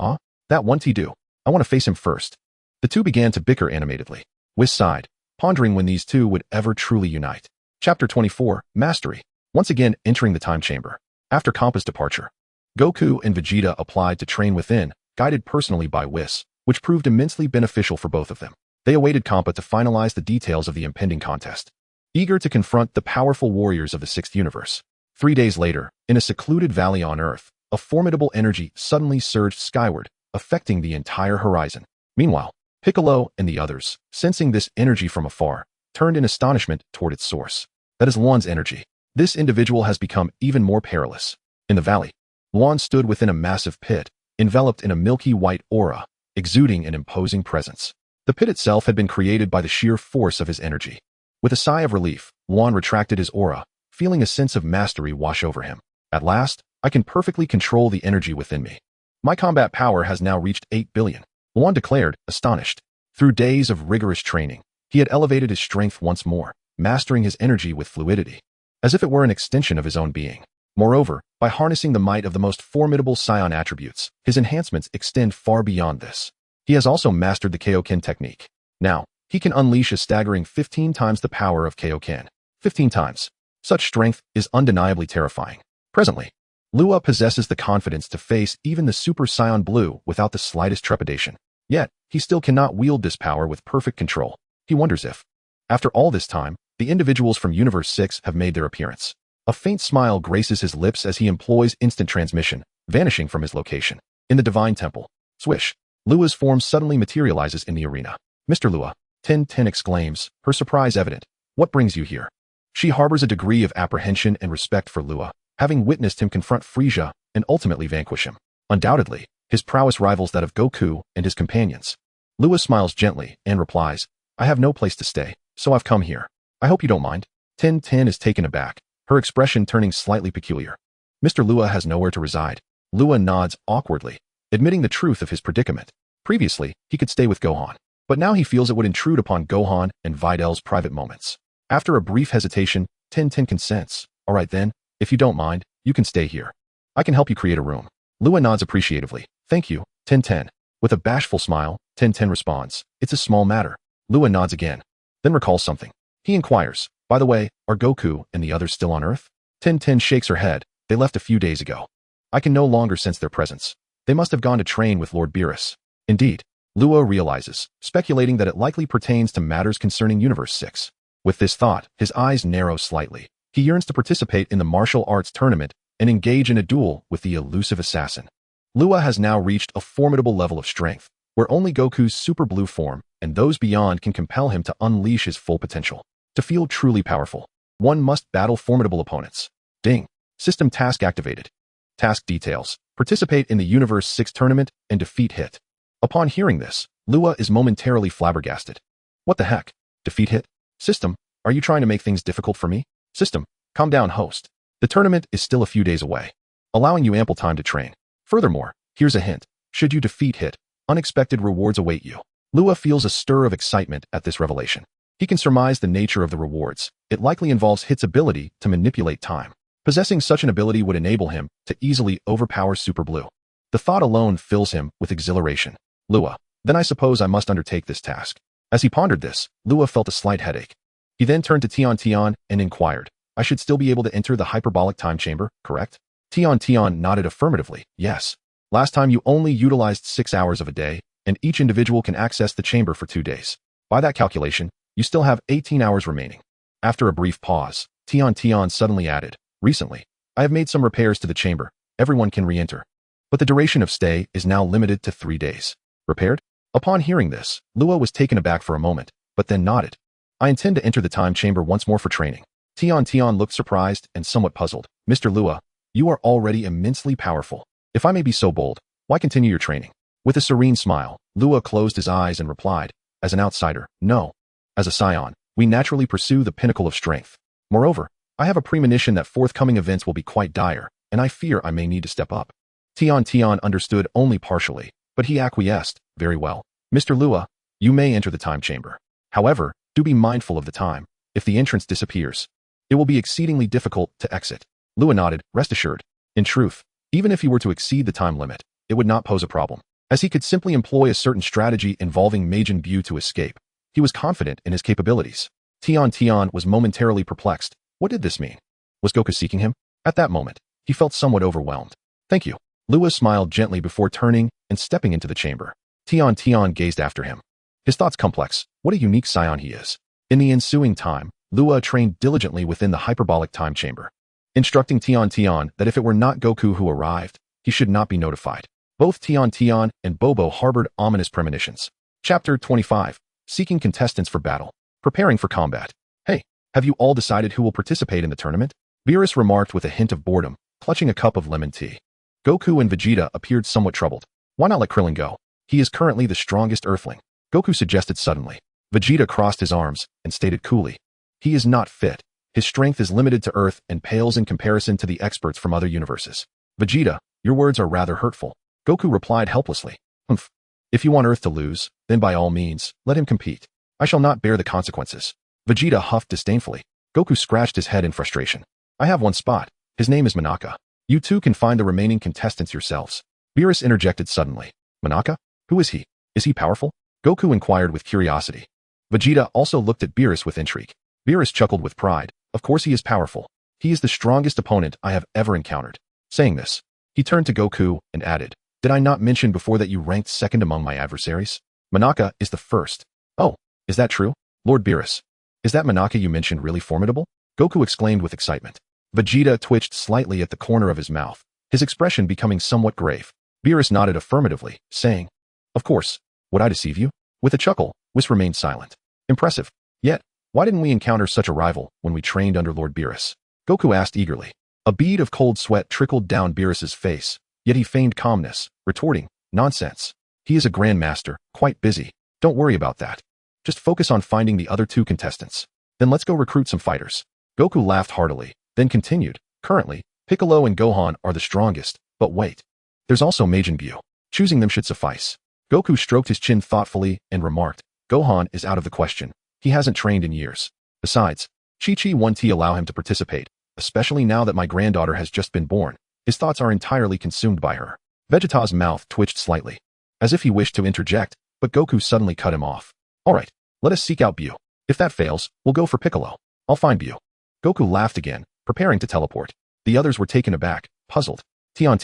S1: that won't he do? I want to face him first. The two began to bicker animatedly. Whis sighed, pondering when these two would ever truly unite. Chapter 24, Mastery. Once again entering the time chamber. After Kampa's departure, Goku and Vegeta applied to train within, guided personally by Whis, which proved immensely beneficial for both of them. They awaited Kampa to finalize the details of the impending contest, eager to confront the powerful warriors of the sixth universe. 3 days later, in a secluded valley on Earth, a formidable energy suddenly surged skyward, affecting the entire horizon. Meanwhile, Piccolo and the others, sensing this energy from afar, turned in astonishment toward its source. That is Luan's energy. This individual has become even more perilous. In the valley, Luan stood within a massive pit, enveloped in a milky white aura, exuding an imposing presence. The pit itself had been created by the sheer force of his energy. With a sigh of relief, Luan retracted his aura, feeling a sense of mastery wash over him. At last, I can perfectly control the energy within me. My combat power has now reached 8 billion. Luan declared, astonished. Through days of rigorous training, he had elevated his strength once more, mastering his energy with fluidity, as if it were an extension of his own being. Moreover, by harnessing the might of the most formidable Saiyan attributes, his enhancements extend far beyond this. He has also mastered the Kaioken technique. Now, he can unleash a staggering 15 times the power of Kaioken. 15 times. Such strength is undeniably terrifying. Presently, Luya possesses the confidence to face even the Super Saiyan Blue without the slightest trepidation. Yet, he still cannot wield this power with perfect control. He wonders if, after all this time, the individuals from Universe 6 have made their appearance. A faint smile graces his lips as he employs instant transmission, vanishing from his location. In the Divine Temple, swish, Lua's form suddenly materializes in the arena. Mr. Luya, 1010 exclaims, her surprise evident. What brings you here? She harbors a degree of apprehension and respect for Luya, having witnessed him confront Frieza and ultimately vanquish him. Undoubtedly, his prowess rivals that of Goku and his companions. Luya smiles gently and replies, I have no place to stay, so I've come here. I hope you don't mind. 1010 is taken aback, her expression turning slightly peculiar. Mr. Luya has nowhere to reside. Luya nods awkwardly, admitting the truth of his predicament. Previously, he could stay with Gohan, but now he feels it would intrude upon Gohan and Vidal's private moments. After a brief hesitation, 1010 consents. All right then, if you don't mind, you can stay here. I can help you create a room. Luya nods appreciatively. Thank you, 1010. With a bashful smile, 1010 responds, it's a small matter. Luya nods again, then recalls something. He inquires, by the way, are Goku and the others still on Earth? 1010 shakes her head. They left a few days ago. I can no longer sense their presence. They must have gone to train with Lord Beerus. Indeed, Luya realizes, speculating that it likely pertains to matters concerning Universe 6. With this thought, his eyes narrow slightly. He yearns to participate in the martial arts tournament and engage in a duel with the elusive assassin. Luya has now reached a formidable level of strength, where only Goku's Super Blue form and those beyond can compel him to unleash his full potential. To feel truly powerful, one must battle formidable opponents. Ding. System task activated. Task details. Participate in the Universe 6 tournament and defeat Hit. Upon hearing this, Luya is momentarily flabbergasted. What the heck? Defeat Hit? System, are you trying to make things difficult for me? System, calm down, host. The tournament is still a few days away, allowing you ample time to train. Furthermore, here's a hint. Should you defeat Hit, unexpected rewards await you. Luya feels a stir of excitement at this revelation. He can surmise the nature of the rewards. It likely involves Hit's ability to manipulate time. Possessing such an ability would enable him to easily overpower Super Blue. The thought alone fills him with exhilaration. Luya, then I suppose I must undertake this task. As he pondered this, Luya felt a slight headache. He then turned to Tian and inquired, I should still be able to enter the hyperbolic time chamber, correct? Tian nodded affirmatively, yes. Last time you only utilized 6 hours of a day, and each individual can access the chamber for 2 days. By that calculation, you still have 18 hours remaining. After a brief pause, Tian suddenly added, recently, I have made some repairs to the chamber. Everyone can re-enter. But the duration of stay is now limited to 3 days. Repaired? Upon hearing this, Luya was taken aback for a moment, but then nodded. I intend to enter the time chamber once more for training. Tian looked surprised and somewhat puzzled. Mr. Luya, you are already immensely powerful. If I may be so bold, why continue your training? With a serene smile, Luya closed his eyes and replied, as an outsider, no. As a Saiyan, we naturally pursue the pinnacle of strength. Moreover, I have a premonition that forthcoming events will be quite dire, and I fear I may need to step up. Tian understood only partially, but he acquiesced, very well. Mr. Luya, you may enter the time chamber. However, do be mindful of the time. If the entrance disappears, it will be exceedingly difficult to exit. Luya nodded, rest assured. In truth, even if he were to exceed the time limit, it would not pose a problem, as he could simply employ a certain strategy involving Majin Buu to escape. He was confident in his capabilities. Tian was momentarily perplexed. What did this mean? Was Goku seeking him? At that moment, he felt somewhat overwhelmed. Thank you. Luya smiled gently before turning and stepping into the chamber. Tian gazed after him. His thoughts complex. What a unique Saiyan he is. In the ensuing time, Luya trained diligently within the hyperbolic time chamber, instructing Tian that if it were not Goku who arrived, he should not be notified. Both Tian and Bobo harbored ominous premonitions. Chapter 25. Seeking contestants for battle. Preparing for combat. Hey, have you all decided who will participate in the tournament? Beerus remarked with a hint of boredom, clutching a cup of lemon tea. Goku and Vegeta appeared somewhat troubled. Why not let Krillin go? He is currently the strongest Earthling. Goku suggested suddenly. Vegeta crossed his arms and stated coolly. He is not fit. His strength is limited to Earth and pales in comparison to the experts from other universes. Vegeta, your words are rather hurtful. Goku replied helplessly. Humph. If you want Earth to lose, then by all means, let him compete. I shall not bear the consequences. Vegeta huffed disdainfully. Goku scratched his head in frustration. I have one spot. His name is Monaka. You two can find the remaining contestants yourselves. Beerus interjected suddenly. Monaka? Who is he? Is he powerful? Goku inquired with curiosity. Vegeta also looked at Beerus with intrigue. Beerus chuckled with pride. Of course he is powerful. He is the strongest opponent I have ever encountered. Saying this, he turned to Goku and added, did I not mention before that you ranked second among my adversaries? Monaka is the first. Oh, is that true? Lord Beerus, is that Monaka you mentioned really formidable? Goku exclaimed with excitement. Vegeta twitched slightly at the corner of his mouth, his expression becoming somewhat grave. Beerus nodded affirmatively, saying, of course, would I deceive you? With a chuckle, Whis remained silent. Impressive. Yet, why didn't we encounter such a rival when we trained under Lord Beerus? Goku asked eagerly. A bead of cold sweat trickled down Beerus's face, yet he feigned calmness, retorting, nonsense. He is a grandmaster, quite busy. Don't worry about that. Just focus on finding the other 2 contestants. Then let's go recruit some fighters. Goku laughed heartily, then continued, currently, Piccolo and Gohan are the strongest, but wait. There's also Majin Buu. Choosing them should suffice. Goku stroked his chin thoughtfully and remarked, Gohan is out of the question. He hasn't trained in years. Besides, Chi-Chi won't allow him to participate, especially now that my granddaughter has just been born. His thoughts are entirely consumed by her. Vegeta's mouth twitched slightly, as if he wished to interject, but Goku suddenly cut him off. Alright, let us seek out Buu. If that fails, we'll go for Piccolo. I'll find Buu. Goku laughed again, preparing to teleport. The others were taken aback, puzzled. Tian,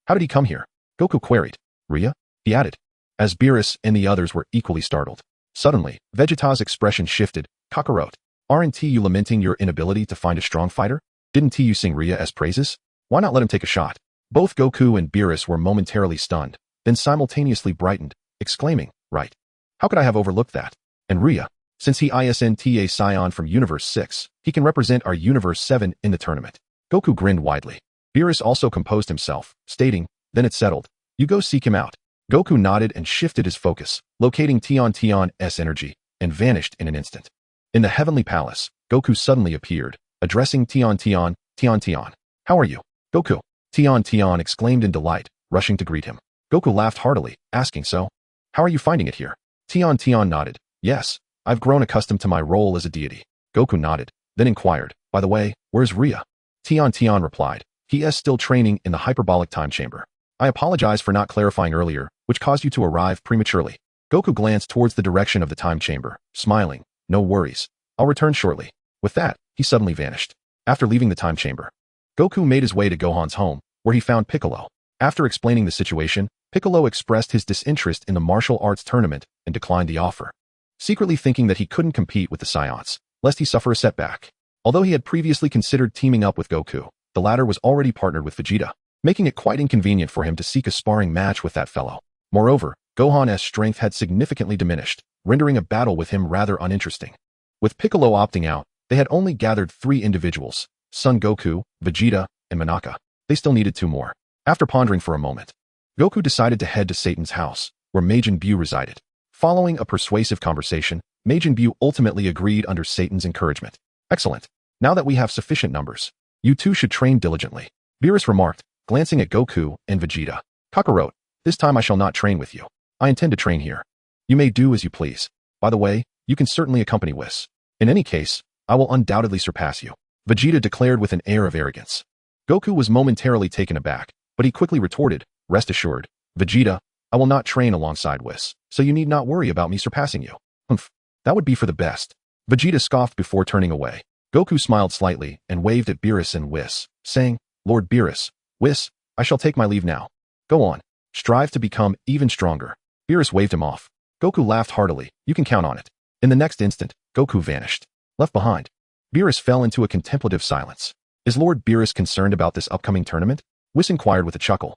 S1: how did he come here? Goku queried. Rhea? He added, as Beerus and the others were equally startled. Suddenly, Vegeta's expression shifted. Kakarot. Aren't you lamenting your inability to find a strong fighter? Didn't you sing Rhea as praises? Why not let him take a shot? Both Goku and Beerus were momentarily stunned, then simultaneously brightened, exclaiming, right. How could I have overlooked that? And Rhea, since he isn't a Scion from Universe 6, he can represent our Universe 7 in the tournament. Goku grinned widely. Beerus also composed himself, stating, then it's settled. You go seek him out. Goku nodded and shifted his focus, locating Tion's energy, and vanished in an instant. In the Heavenly Palace, Goku suddenly appeared, addressing Tion. How are you? Goku. Tion exclaimed in delight, rushing to greet him. Goku laughed heartily, asking so? How are you finding it here? Tion nodded. Yes, I've grown accustomed to my role as a deity. Goku nodded, then inquired, by the way, where's Rhea? Tion replied, he is still training in the hyperbolic time chamber. I apologize for not clarifying earlier, which caused you to arrive prematurely. Goku glanced towards the direction of the time chamber, smiling, no worries. I'll return shortly. With that, he suddenly vanished. After leaving the time chamber, Goku made his way to Gohan's home, where he found Piccolo. After explaining the situation, Piccolo expressed his disinterest in the martial arts tournament and declined the offer, secretly thinking that he couldn't compete with the Saiyans, lest he suffer a setback. Although he had previously considered teaming up with Goku, the latter was already partnered with Vegeta, making it quite inconvenient for him to seek a sparring match with that fellow. Moreover, Gohan's strength had significantly diminished, rendering a battle with him rather uninteresting. With Piccolo opting out, they had only gathered 3 individuals, Son Goku, Vegeta, and Monaka. They still needed 2 more. After pondering for a moment, Goku decided to head to Satan's house, where Majin Buu resided. Following a persuasive conversation, Majin Buu ultimately agreed under Satan's encouragement. Excellent. Now that we have sufficient numbers, you two should train diligently. Beerus remarked, glancing at Goku and Vegeta. Kakarot, this time I shall not train with you. I intend to train here. You may do as you please. By the way, you can certainly accompany Whis. In any case, I will undoubtedly surpass you, Vegeta declared with an air of arrogance. Goku was momentarily taken aback, but he quickly retorted, rest assured, Vegeta, I will not train alongside Whis, so you need not worry about me surpassing you. Humph, that would be for the best. Vegeta scoffed before turning away. Goku smiled slightly and waved at Beerus and Whis, saying, Lord Beerus, Whis, I shall take my leave now. Go on. Strive to become even stronger. Beerus waved him off. Goku laughed heartily, you can count on it. In the next instant, Goku vanished. Left behind, Beerus fell into a contemplative silence. Is Lord Beerus concerned about this upcoming tournament? Whis inquired with a chuckle.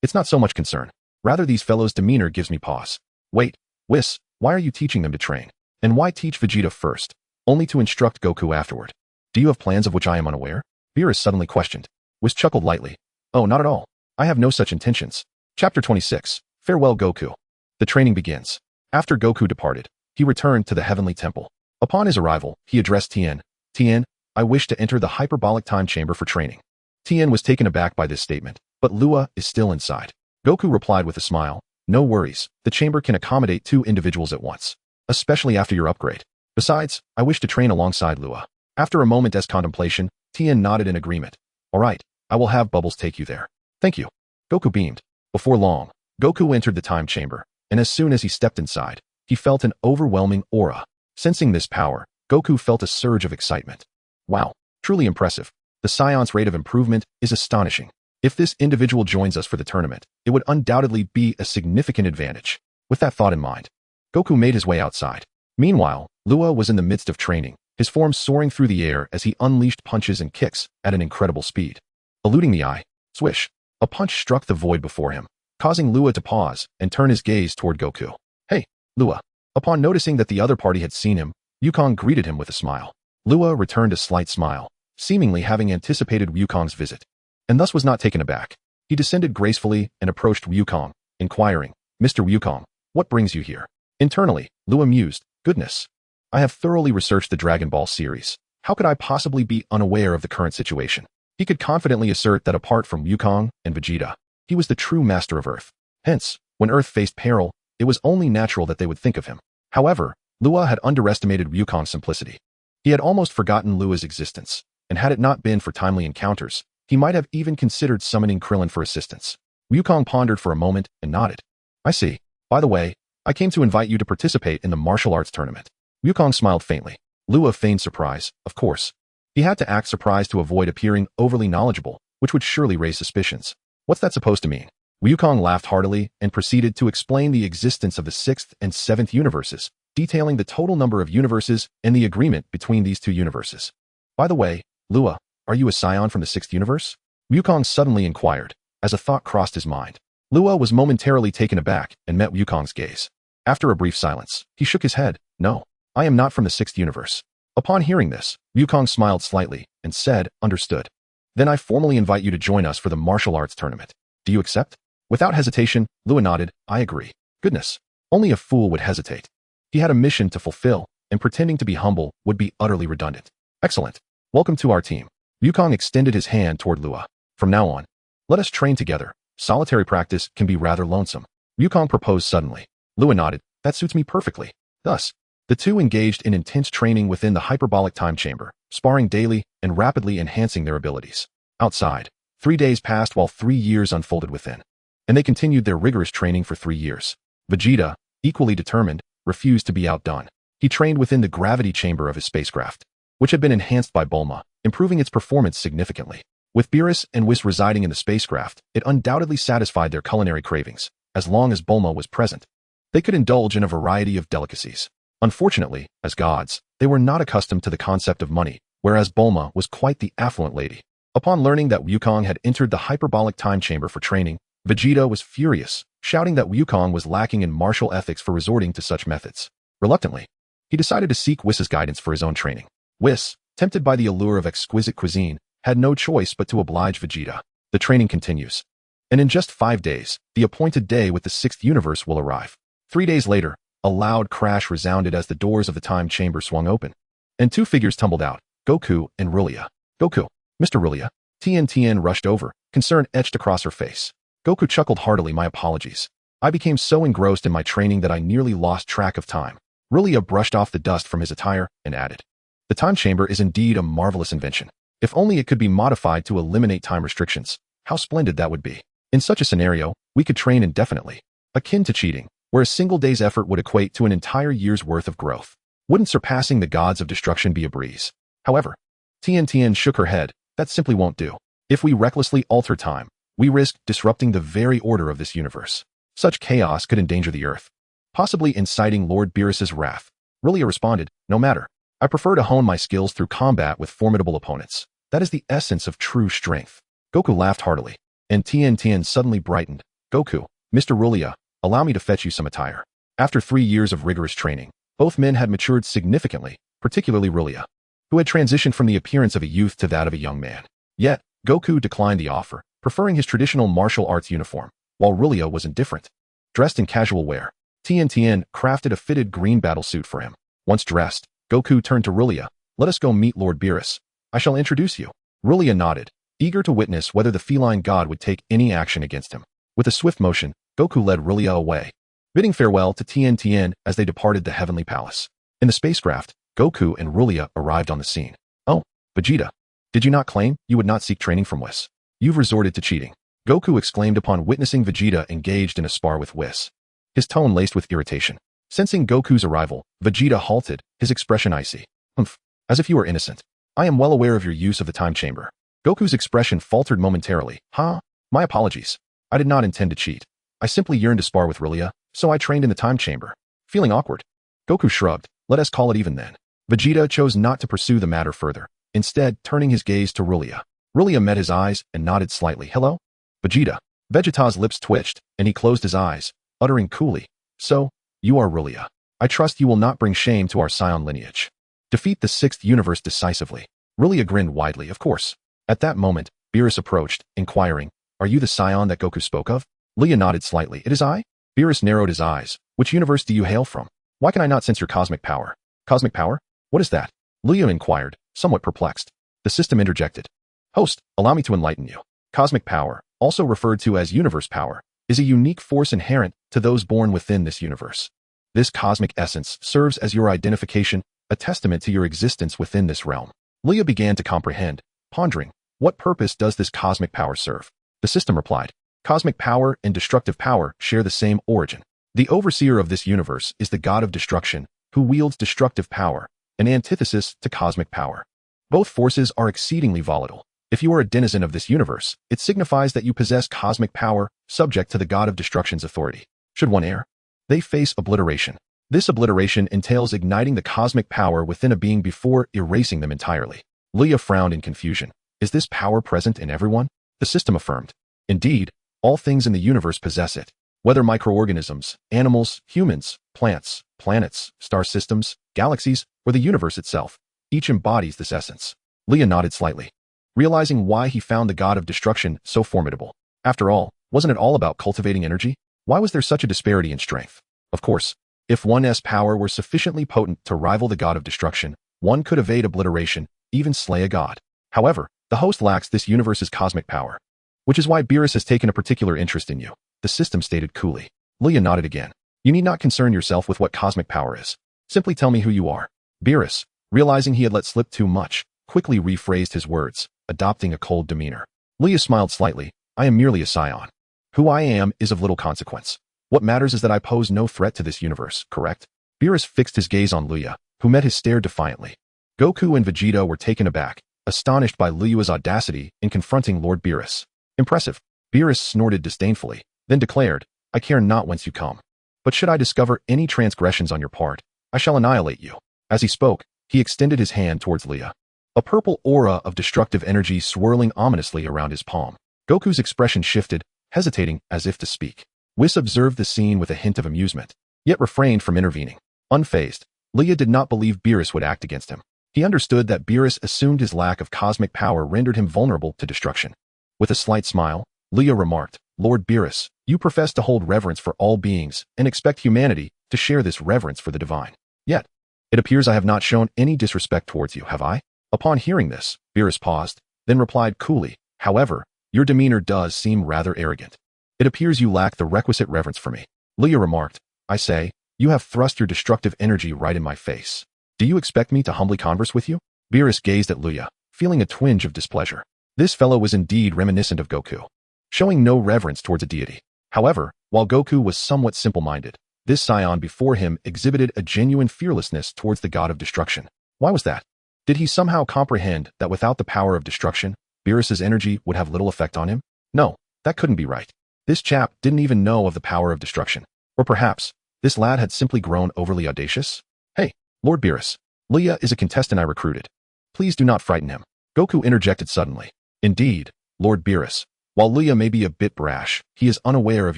S1: It's not so much concern. Rather, these fellows' demeanor gives me pause. Wait, Whis, why are you teaching them to train? And why teach Vegeta first, only to instruct Goku afterward? Do you have plans of which I am unaware? Beerus suddenly questioned. Whis chuckled lightly. Oh, not at all. I have no such intentions. Chapter 26. Farewell, Goku. The training begins. After Goku departed, he returned to the Heavenly Temple. Upon his arrival, he addressed Tien. Tien, I wish to enter the hyperbolic time chamber for training. Tien was taken aback by this statement, but Luya is still inside. Goku replied with a smile, no worries, the chamber can accommodate 2 individuals at once, especially after your upgrade. Besides, I wish to train alongside Luya. After a moment's contemplation, Tien nodded in agreement. Alright, I will have Bubbles take you there. Thank you. Goku beamed. Before long, Goku entered the time chamber, and as soon as he stepped inside, he felt an overwhelming aura. Sensing this power, Goku felt a surge of excitement. Wow, truly impressive. The Scion's rate of improvement is astonishing. If this individual joins us for the tournament, it would undoubtedly be a significant advantage. With that thought in mind, Goku made his way outside. Meanwhile, Luya was in the midst of training, his form soaring through the air as he unleashed punches and kicks at an incredible speed. Eluding the eye, swish, a punch struck the void before him, causing Luya to pause and turn his gaze toward Goku. Hey, Luya. Upon noticing that the other party had seen him, Wukong greeted him with a smile. Luya returned a slight smile, seemingly having anticipated Wukong's visit, and thus was not taken aback. He descended gracefully and approached Wukong, inquiring, Mr. Wukong, what brings you here? Internally, Luya mused, goodness. I have thoroughly researched the Dragon Ball series. How could I possibly be unaware of the current situation? He could confidently assert that apart from Wukong and Vegeta, he was the true master of Earth. Hence, when Earth faced peril, it was only natural that they would think of him. However, Luya had underestimated Wukong's simplicity. He had almost forgotten Luya's existence, and had it not been for timely encounters, he might have even considered summoning Krillin for assistance. Wukong pondered for a moment and nodded. I see. By the way, I came to invite you to participate in the martial arts tournament. Wukong smiled faintly. Luya feigned surprise, of course. He had to act surprised to avoid appearing overly knowledgeable, which would surely raise suspicions. What's that supposed to mean? Wukong laughed heartily and proceeded to explain the existence of the 6th and 7th universes, detailing the total number of universes and the agreement between these two universes. By the way, Luya, are you a scion from the 6th universe? Wukong suddenly inquired, as a thought crossed his mind. Luya was momentarily taken aback and met Wukong's gaze. After a brief silence, he shook his head. No, I am not from the 6th universe. Upon hearing this, Wukong smiled slightly and said, understood. Then I formally invite you to join us for the martial arts tournament. Do you accept? Without hesitation, Luya nodded. I agree. Goodness, only a fool would hesitate. He had a mission to fulfill, and pretending to be humble would be utterly redundant. Excellent. Welcome to our team. Wukong extended his hand toward Luya. From now on, let us train together. Solitary practice can be rather lonesome. Wukong proposed suddenly. Luya nodded. That suits me perfectly. Thus, the two engaged in intense training within the hyperbolic time chamber, sparring daily and rapidly enhancing their abilities. Outside, 3 days passed while 3 years unfolded within, and they continued their rigorous training for 3 years. Vegeta, equally determined, refused to be outdone. He trained within the gravity chamber of his spacecraft, which had been enhanced by Bulma, improving its performance significantly. With Beerus and Whis residing in the spacecraft, it undoubtedly satisfied their culinary cravings. As long as Bulma was present, they could indulge in a variety of delicacies. Unfortunately, as gods, they were not accustomed to the concept of money, whereas Bulma was quite the affluent lady. Upon learning that Wukong had entered the hyperbolic time chamber for training, Vegeta was furious, shouting that Wukong was lacking in martial ethics for resorting to such methods. Reluctantly, he decided to seek Whis' guidance for his own training. Whis, tempted by the allure of exquisite cuisine, had no choice but to oblige Vegeta. The training continues. And in just 5 days, the appointed day with the 6th universe will arrive. 3 days later, a loud crash resounded as the doors of the time chamber swung open, and 2 figures tumbled out, Goku and Luya. Goku, Mr. Luya. Tien rushed over, concern etched across her face. Goku chuckled heartily. My apologies. I became so engrossed in my training that I nearly lost track of time. Luya brushed off the dust from his attire and added, the time chamber is indeed a marvelous invention. If only it could be modified to eliminate time restrictions, how splendid that would be. In such a scenario, we could train indefinitely, akin to cheating, where a single day's effort would equate to an entire year's worth of growth. Wouldn't surpassing the gods of destruction be a breeze? However, Tien shook her head. That simply won't do. If we recklessly alter time, we risk disrupting the very order of this universe. Such chaos could endanger the Earth, possibly inciting Lord Beerus's wrath. Luya responded, no matter. I prefer to hone my skills through combat with formidable opponents. That is the essence of true strength. Goku laughed heartily, and Tien suddenly brightened. Goku, Mr. Luya, allow me to fetch you some attire. After 3 years of rigorous training, both men had matured significantly, particularly Luya, who had transitioned from the appearance of a youth to that of a young man. Yet, Goku declined the offer, preferring his traditional martial arts uniform, while Luya was indifferent. Dressed in casual wear, Tien crafted a fitted green battle suit for him. Once dressed, Goku turned to Luya. Let us go meet Lord Beerus. I shall introduce you. Luya nodded, eager to witness whether the feline god would take any action against him. With a swift motion, Goku led Luya away, bidding farewell to Tien as they departed the heavenly palace. In the spacecraft, Goku and Luya arrived on the scene. Oh, Vegeta, did you not claim you would not seek training from Whis? You've resorted to cheating. Goku exclaimed upon witnessing Vegeta engaged in a spar with Whis, his tone laced with irritation. Sensing Goku's arrival, Vegeta halted, his expression icy. Humph, as if you were innocent. I am well aware of your use of the time chamber. Goku's expression faltered momentarily. My apologies. I did not intend to cheat. I simply yearned to spar with Luya, so I trained in the time chamber. Feeling awkward, Goku shrugged. Let us call it even then. Vegeta chose not to pursue the matter further, instead turning his gaze to Luya. Luya met his eyes and nodded slightly. Hello? Vegeta. Vegeta's lips twitched, and he closed his eyes, uttering coolly. So, you are Luya. I trust you will not bring shame to our Scion lineage. Defeat the 6th universe decisively. Luya grinned widely, of course. At that moment, Beerus approached, inquiring, are you the Scion that Goku spoke of? Luya nodded slightly. It is I? Beerus narrowed his eyes. Which universe do you hail from? Why can I not sense your cosmic power? Cosmic power? What is that? Luya inquired, somewhat perplexed. The system interjected. Host, allow me to enlighten you. Cosmic power, also referred to as universe power, is a unique force inherent to those born within this universe. This cosmic essence serves as your identification, a testament to your existence within this realm. Luya began to comprehend, pondering, what purpose does this cosmic power serve? The system replied, cosmic power and destructive power share the same origin. The overseer of this universe is the god of destruction, who wields destructive power, an antithesis to cosmic power. Both forces are exceedingly volatile. If you are a denizen of this universe, it signifies that you possess cosmic power, subject to the god of destruction's authority. Should one err, they face obliteration. This obliteration entails igniting the cosmic power within a being before erasing them entirely. Luya frowned in confusion. Is this power present in everyone? The system affirmed. Indeed, all things in the universe possess it. Whether microorganisms, animals, humans, plants, planets, star systems, galaxies, or the universe itself, each embodies this essence. Luya nodded slightly, realizing why he found the god of destruction so formidable. After all, wasn't it all about cultivating energy? Why was there such a disparity in strength? Of course, if one's power were sufficiently potent to rival the god of destruction, one could evade obliteration, even slay a god. However, the host lacks this universe's cosmic power, which is why Beerus has taken a particular interest in you, the system stated coolly. Luya nodded again. You need not concern yourself with what cosmic power is. Simply tell me who you are. Beerus, realizing he had let slip too much, quickly rephrased his words, adopting a cold demeanor. Luya smiled slightly. I am merely a scion. Who I am is of little consequence. What matters is that I pose no threat to this universe, correct? Beerus fixed his gaze on Luya, who met his stare defiantly. Goku and Vegeta were taken aback, astonished by Luya's audacity in confronting Lord Beerus. Impressive. Beerus snorted disdainfully, then declared, I care not whence you come. But should I discover any transgressions on your part, I shall annihilate you. As he spoke, he extended his hand towards Luya. A purple aura of destructive energy swirling ominously around his palm. Goku's expression shifted, hesitating as if to speak. Whis observed the scene with a hint of amusement, yet refrained from intervening. Unfazed, Luya did not believe Beerus would act against him. He understood that Beerus assumed his lack of cosmic power rendered him vulnerable to destruction. With a slight smile, Luya remarked, Lord Beerus, you profess to hold reverence for all beings and expect humanity to share this reverence for the divine. Yet, it appears I have not shown any disrespect towards you, have I? Upon hearing this, Beerus paused, then replied coolly, however, your demeanor does seem rather arrogant. It appears you lack the requisite reverence for me. Luya remarked, I say, you have thrust your destructive energy right in my face. Do you expect me to humbly converse with you? Beerus gazed at Luya, feeling a twinge of displeasure. This fellow was indeed reminiscent of Goku, showing no reverence towards a deity. However, while Goku was somewhat simple-minded, this scion before him exhibited a genuine fearlessness towards the god of destruction. Why was that? Did he somehow comprehend that without the power of destruction, Beerus's energy would have little effect on him? No, that couldn't be right. This chap didn't even know of the power of destruction. Or perhaps, this lad had simply grown overly audacious? Hey, Lord Beerus, Luya is a contestant I recruited. Please do not frighten him. Goku interjected suddenly. Indeed, Lord Beerus, while Luya may be a bit brash, he is unaware of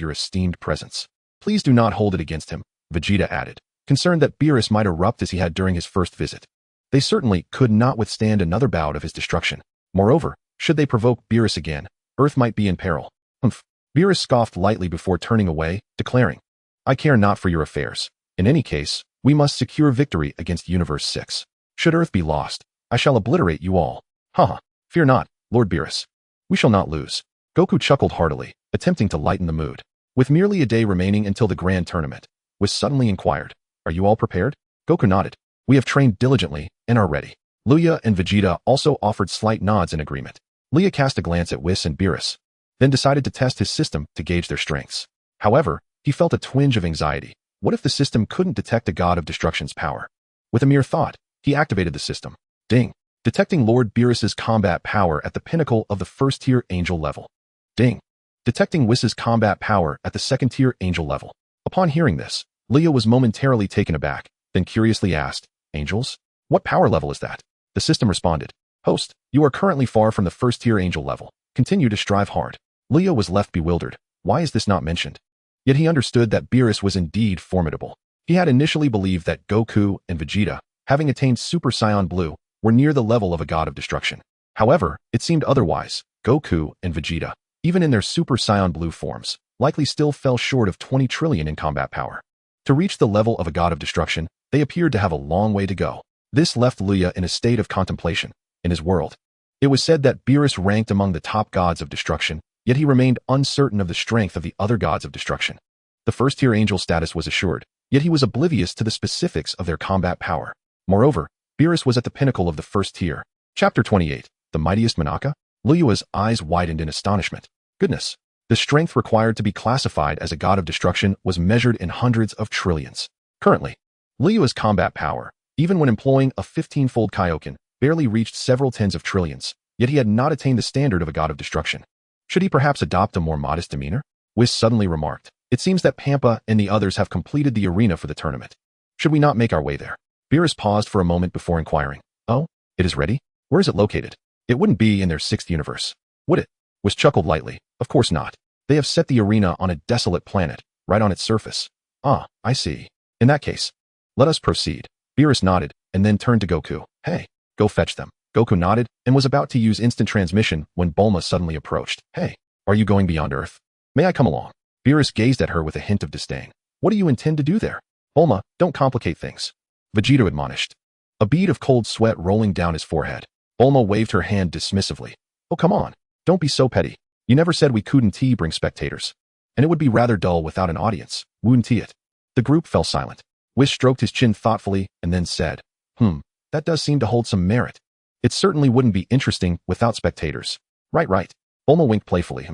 S1: your esteemed presence. Please do not hold it against him, Vegeta added, concerned that Beerus might erupt as he had during his first visit. They certainly could not withstand another bout of his destruction. Moreover, should they provoke Beerus again, Earth might be in peril. Humph. Beerus scoffed lightly before turning away, declaring, I care not for your affairs. In any case, we must secure victory against Universe 6. Should Earth be lost, I shall obliterate you all. Haha, fear not, Lord Beerus. We shall not lose. Goku chuckled heartily, attempting to lighten the mood. With merely a day remaining until the grand tournament, Whis suddenly inquired, Are you all prepared? Goku nodded. We have trained diligently and are ready. Luya and Vegeta also offered slight nods in agreement. Luya cast a glance at Whis and Beerus, then decided to test his system to gauge their strengths. However, he felt a twinge of anxiety. What if the system couldn't detect a god of destruction's power? With a mere thought, he activated the system. Ding! Detecting Lord Beerus's combat power at the pinnacle of the first-tier angel level. Ding! Detecting Whis's combat power at the second-tier angel level. Upon hearing this, Luya was momentarily taken aback, then curiously asked, Angels? What power level is that? The system responded, Host, you are currently far from the first-tier angel level. Continue to strive hard. Luya was left bewildered. Why is this not mentioned? Yet he understood that Beerus was indeed formidable. He had initially believed that Goku and Vegeta, having attained Super Saiyan Blue, were near the level of a god of destruction. However, it seemed otherwise. Goku and Vegeta, even in their Super Saiyan Blue forms, likely still fell short of 20 trillion in combat power. To reach the level of a god of destruction, they appeared to have a long way to go. This left Luya in a state of contemplation. In his world, it was said that Beerus ranked among the top gods of destruction, yet he remained uncertain of the strength of the other gods of destruction. The first-tier angel status was assured, yet he was oblivious to the specifics of their combat power. Moreover, Beerus was at the pinnacle of the first tier. Chapter 28, The Mightiest Monaka? Luya's eyes widened in astonishment. Goodness! The strength required to be classified as a god of destruction was measured in hundreds of trillions. Currently, Luya's combat power, even when employing a 15-fold Kaioken, barely reached several tens of trillions, yet he had not attained the standard of a god of destruction. Should he perhaps adopt a more modest demeanor? Whis suddenly remarked, It seems that Pampa and the others have completed the arena for the tournament. Should we not make our way there? Beerus paused for a moment before inquiring. Oh, it is ready? Where is it located? It wouldn't be in their 6th universe, would it? Whis chuckled lightly. Of course not. They have set the arena on a desolate planet, right on its surface. Ah, I see. In that case, let us proceed. Beerus nodded, and then turned to Goku. Hey, go fetch them. Goku nodded, and was about to use instant transmission when Bulma suddenly approached. Hey, are you going beyond Earth? May I come along? Beerus gazed at her with a hint of disdain. What do you intend to do there? Bulma, don't complicate things. Vegeta admonished. A bead of cold sweat rolling down his forehead. Bulma waved her hand dismissively. Oh, come on. Don't be so petty. You never said we couldn't bring spectators. And it would be rather dull without an audience, wouldn't it? The group fell silent. Whis stroked his chin thoughtfully and then said, that does seem to hold some merit. It certainly wouldn't be interesting without spectators. Right. Bulma winked playfully.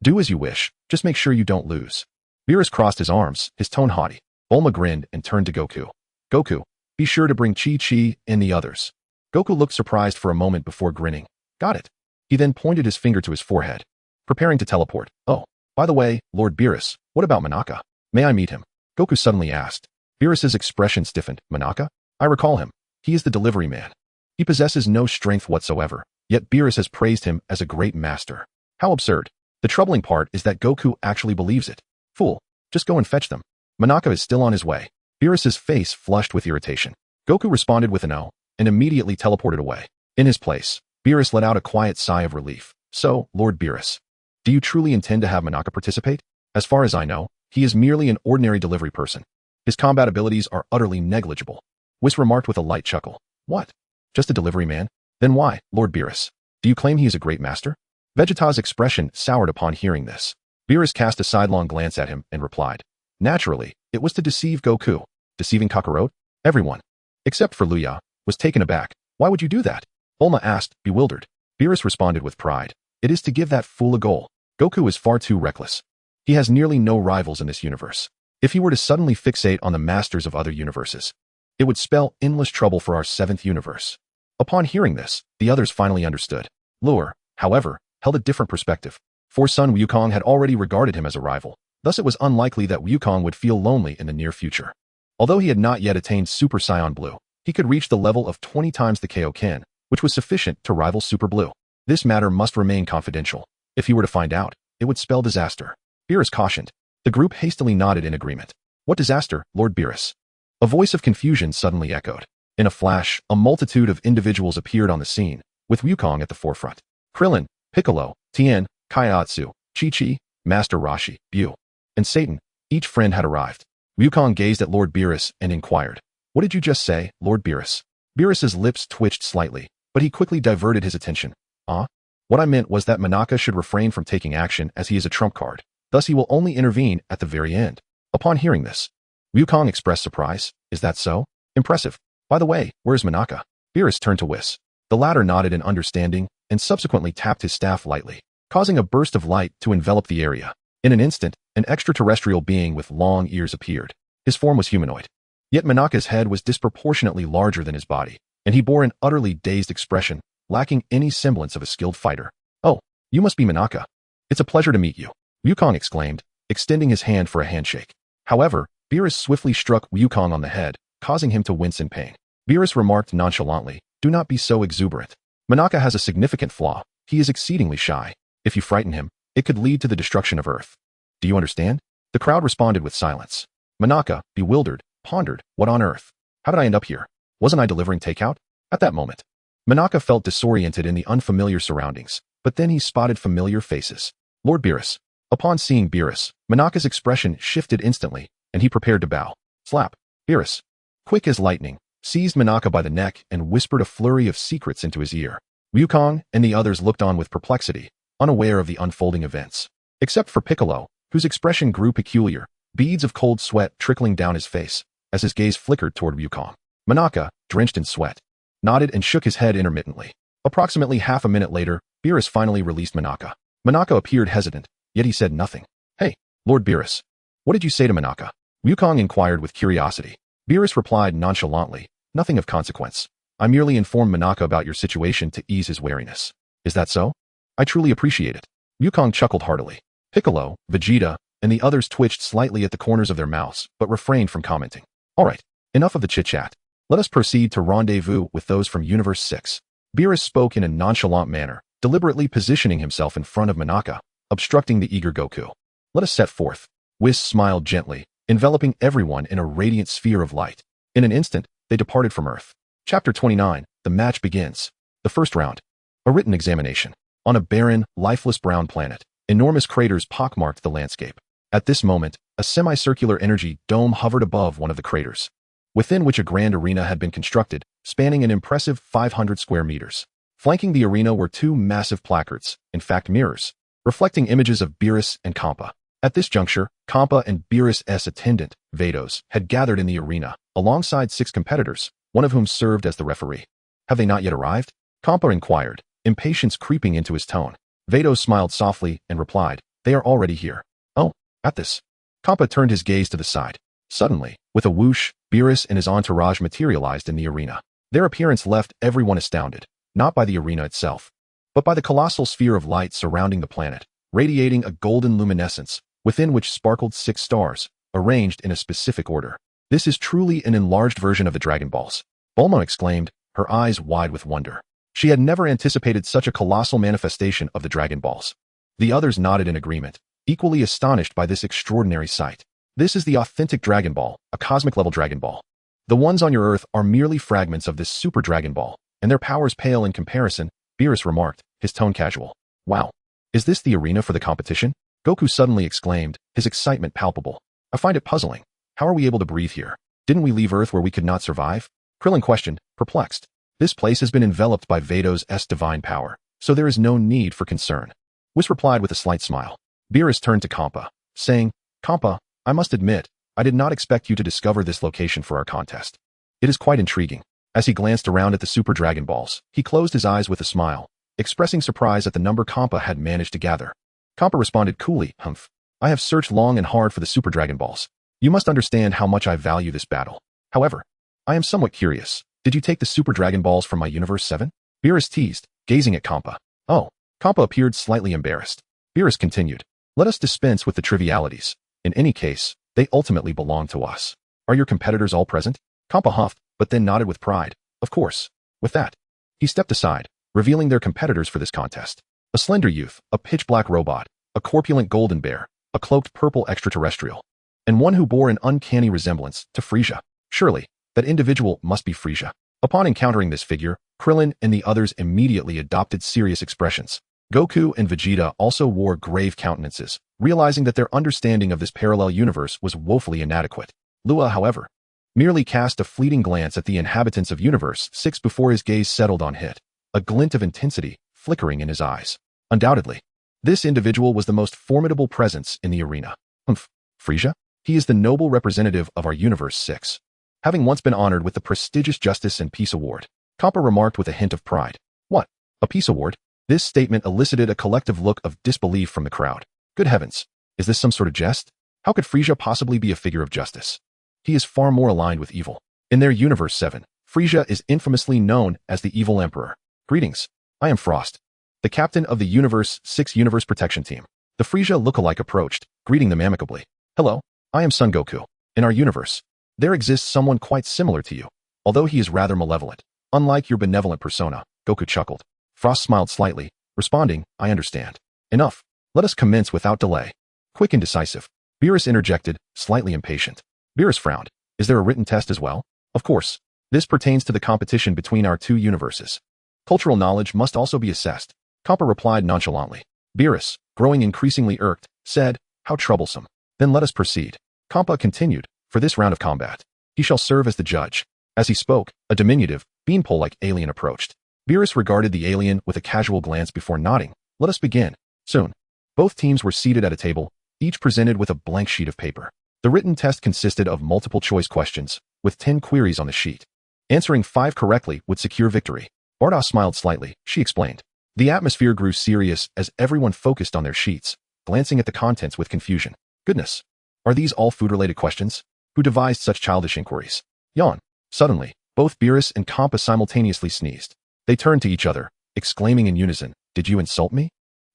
S1: Do as you wish, just make sure you don't lose. Beerus crossed his arms, his tone haughty. Bulma grinned and turned to Goku. Goku, be sure to bring Chi-Chi and the others. Goku looked surprised for a moment before grinning. Got it. He then pointed his finger to his forehead, preparing to teleport. Oh, by the way, Lord Beerus, what about Monaka? May I meet him? Goku suddenly asked. Beerus's expression stiffened. Monaka? I recall him. He is the delivery man. He possesses no strength whatsoever, yet Beerus has praised him as a great master. How absurd. The troubling part is that Goku actually believes it. Fool, just go and fetch them. Monaka is still on his way. Beerus's face flushed with irritation. Goku responded with an "oh," and immediately teleported away. In his place, Beerus let out a quiet sigh of relief. So, Lord Beerus, do you truly intend to have Monaka participate? As far as I know, he is merely an ordinary delivery person. His combat abilities are utterly negligible. Whis remarked with a light chuckle. What? Just a delivery man? Then why, Lord Beerus? Do you claim he is a great master? Vegeta's expression soured upon hearing this. Beerus cast a sidelong glance at him and replied. Naturally, it was to deceive Goku. Deceiving Kakarot? Everyone, except for Luya, was taken aback. Why would you do that? Bulma asked, bewildered. Beerus responded with pride. It is to give that fool a goal. Goku is far too reckless. He has nearly no rivals in this universe. If he were to suddenly fixate on the masters of other universes, it would spell endless trouble for our 7th universe. Upon hearing this, the others finally understood. Lure, however, held a different perspective. For son Wukong had already regarded him as a rival. Thus it was unlikely that Wukong would feel lonely in the near future. Although he had not yet attained Super Saiyan Blue, he could reach the level of 20 times the Kaioken, which was sufficient to rival Super Blue. This matter must remain confidential. If he were to find out, it would spell disaster. Beerus cautioned. The group hastily nodded in agreement. What disaster, Lord Beerus? A voice of confusion suddenly echoed. In a flash, a multitude of individuals appeared on the scene, with Wukong at the forefront. Krillin, Piccolo, Tien, Kaiatsu, Chi-Chi, Master Roshi, Bu, and Satan, each friend had arrived. Wukong gazed at Lord Beerus and inquired. What did you just say, Lord Beerus? Beerus's lips twitched slightly, but he quickly diverted his attention. What I meant was that Monaka should refrain from taking action as he is a trump card. Thus he will only intervene at the very end. Upon hearing this, Wukong expressed surprise. Is that so? Impressive. By the way, where's Monaka? Beerus turned to Whis. The latter nodded in understanding and subsequently tapped his staff lightly, causing a burst of light to envelop the area. In an instant, an extraterrestrial being with long ears appeared. His form was humanoid. Yet Monaka's head was disproportionately larger than his body, and he bore an utterly dazed expression, lacking any semblance of a skilled fighter. Oh, you must be Monaka. It's a pleasure to meet you, Wukong exclaimed, extending his hand for a handshake. However, Beerus swiftly struck Wukong on the head, causing him to wince in pain. Beerus remarked nonchalantly, do not be so exuberant. Monaka has a significant flaw. He is exceedingly shy. If you frighten him, it could lead to the destruction of Earth. Do you understand? The crowd responded with silence. Monaka, bewildered, pondered, what on earth? How did I end up here? Wasn't I delivering takeout? At that moment, Monaka felt disoriented in the unfamiliar surroundings, but then he spotted familiar faces. Lord Beerus. Upon seeing Beerus, Monaka's expression shifted instantly, and he prepared to bow. Slap. Beerus, quick as lightning, seized Monaka by the neck and whispered a flurry of secrets into his ear. Wukong and the others looked on with perplexity, unaware of the unfolding events. Except for Piccolo, whose expression grew peculiar, beads of cold sweat trickling down his face, as his gaze flickered toward Wukong. Monaka, drenched in sweat, nodded and shook his head intermittently. Approximately half a minute later, Beerus finally released Monaka. Monaka appeared hesitant, yet he said nothing. Hey, Lord Beerus, what did you say to Monaka? Wukong inquired with curiosity. Beerus replied nonchalantly, nothing of consequence. I merely informed Monaka about your situation to ease his wariness. Is that so? I truly appreciate it. Wukong chuckled heartily. Piccolo, Vegeta, and the others twitched slightly at the corners of their mouths, but refrained from commenting. All right, Enough of the chit-chat. Let us proceed to rendezvous with those from Universe 6. Beerus spoke in a nonchalant manner, deliberately positioning himself in front of Monaka, obstructing the eager Goku. Let us set forth. Whis smiled gently, enveloping everyone in a radiant sphere of light. In an instant, they departed from Earth. Chapter 29, the match begins. The first round. A written examination. On a barren, lifeless brown planet, enormous craters pockmarked the landscape. At this moment, a semicircular energy dome hovered above one of the craters, within which a grand arena had been constructed, spanning an impressive 500 square meters. Flanking the arena were two massive placards, in fact mirrors, reflecting images of Beerus and Champa. At this juncture, Champa and Beerus' attendant, Vados, had gathered in the arena, alongside 6 competitors, one of whom served as the referee. Have they not yet arrived? Champa inquired, impatience creeping into his tone. Vados smiled softly and replied, they are already here. Oh, at this. Champa turned his gaze to the side. Suddenly, with a whoosh, Beerus and his entourage materialized in the arena. Their appearance left everyone astounded, not by the arena itself, but by the colossal sphere of light surrounding the planet, radiating a golden luminescence, within which sparkled 6 stars, arranged in a specific order. This is truly an enlarged version of the Dragon Balls, Bulma exclaimed, her eyes wide with wonder. She had never anticipated such a colossal manifestation of the Dragon Balls. The others nodded in agreement, equally astonished by this extraordinary sight. This is the authentic Dragon Ball, a cosmic-level Dragon Ball. The ones on your Earth are merely fragments of this Super Dragon Ball, and their powers pale in comparison, Beerus remarked, his tone casual. Wow. Is this the arena for the competition? Goku suddenly exclaimed, his excitement palpable. I find it puzzling. How are we able to breathe here? Didn't we leave Earth where we could not survive? Krillin questioned, perplexed. This place has been enveloped by Vados' divine power, so there is no need for concern. Whis replied with a slight smile. Beerus turned to Champa, saying, Champa, I must admit, I did not expect you to discover this location for our contest. It is quite intriguing. As he glanced around at the Super Dragon Balls, he closed his eyes with a smile, expressing surprise at the number Champa had managed to gather. Champa responded coolly, humph. I have searched long and hard for the Super Dragon Balls. You must understand how much I value this battle. However, I am somewhat curious. Did you take the Super Dragon Balls from my Universe 7? Beerus teased, gazing at Champa. Oh, Champa appeared slightly embarrassed. Beerus continued. Let us dispense with the trivialities. In any case, they ultimately belong to us. Are your competitors all present? Champa huffed, but then nodded with pride. Of course. With that, he stepped aside, revealing their competitors for this contest. A slender youth, a pitch-black robot, a corpulent golden bear, a cloaked purple extraterrestrial, and one who bore an uncanny resemblance to Frieza. Surely, that individual must be Frieza. Upon encountering this figure, Krillin and the others immediately adopted serious expressions. Goku and Vegeta also wore grave countenances, realizing that their understanding of this parallel universe was woefully inadequate. Luya, however, merely cast a fleeting glance at the inhabitants of Universe 6 before his gaze settled on Hit, a glint of intensity flickering in his eyes. Undoubtedly, this individual was the most formidable presence in the arena. Humph, Frieza? He is the noble representative of our Universe 6. Having once been honored with the prestigious Justice and Peace Award, Champa remarked with a hint of pride. What? A peace award? This statement elicited a collective look of disbelief from the crowd. Good heavens, is this some sort of jest? How could Frieza possibly be a figure of justice? He is far more aligned with evil. In their Universe 7, Frieza is infamously known as the Evil Emperor. Greetings, I am Frost, the captain of the Universe 6 Universe Protection Team. The Frieza lookalike approached, greeting them amicably. Hello, I am Son Goku. In our universe, there exists someone quite similar to you, although he is rather malevolent. Unlike your benevolent persona, Goku chuckled. Frost smiled slightly, responding, I understand. Enough. Let us commence without delay. Quick and decisive. Beerus interjected, slightly impatient. Beerus frowned. Is there a written test as well? Of course. This pertains to the competition between our 2 universes. Cultural knowledge must also be assessed. Champa replied nonchalantly. Beerus, growing increasingly irked, said, how troublesome. Then let us proceed. Champa continued, for this round of combat, he shall serve as the judge. As he spoke, a diminutive, beanpole-like alien approached. Beerus regarded the alien with a casual glance before nodding. Let us begin. Soon. Both teams were seated at a table, each presented with a blank sheet of paper. The written test consisted of multiple-choice questions, with 10 queries on the sheet. Answering 5 correctly would secure victory. Bardoss smiled slightly, she explained. The atmosphere grew serious as everyone focused on their sheets, glancing at the contents with confusion. Goodness. Are these all food-related questions? Who devised such childish inquiries? Yawn. Suddenly, both Beerus and Champa simultaneously sneezed. They turned to each other, exclaiming in unison, did you insult me?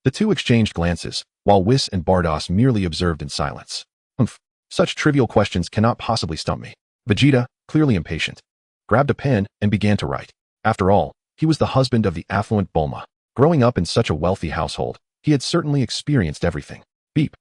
S1: The two exchanged glances, while Whis and Bardoss merely observed in silence. Humph. Such trivial questions cannot possibly stump me. Vegeta, clearly impatient, grabbed a pen and began to write. After all, he was the husband of the affluent Bulma. Growing up in such a wealthy household, he had certainly experienced everything. Beep.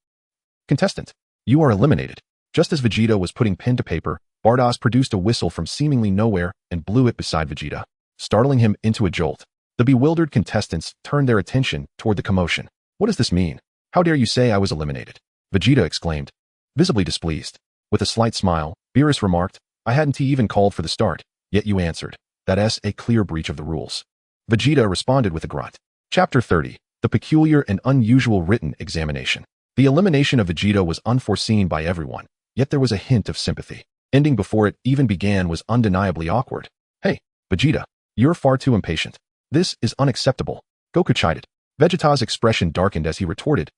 S1: Contestant, you are eliminated. Just as Vegeta was putting pen to paper, Bardos produced a whistle from seemingly nowhere and blew it beside Vegeta, startling him into a jolt. The bewildered contestants turned their attention toward the commotion. What does this mean? How dare you say I was eliminated? Vegeta exclaimed, visibly displeased. With a slight smile, Beerus remarked, I hadn't even called for the start, yet you answered. That's a clear breach of the rules. Vegeta responded with a grunt. Chapter 30. The Peculiar and Unusual Written Examination. The elimination of Vegeta was unforeseen by everyone, yet there was a hint of sympathy. Ending before it even began was undeniably awkward. Hey, Vegeta, you're far too impatient. This is unacceptable. Goku chided. Vegeta's expression darkened as he retorted,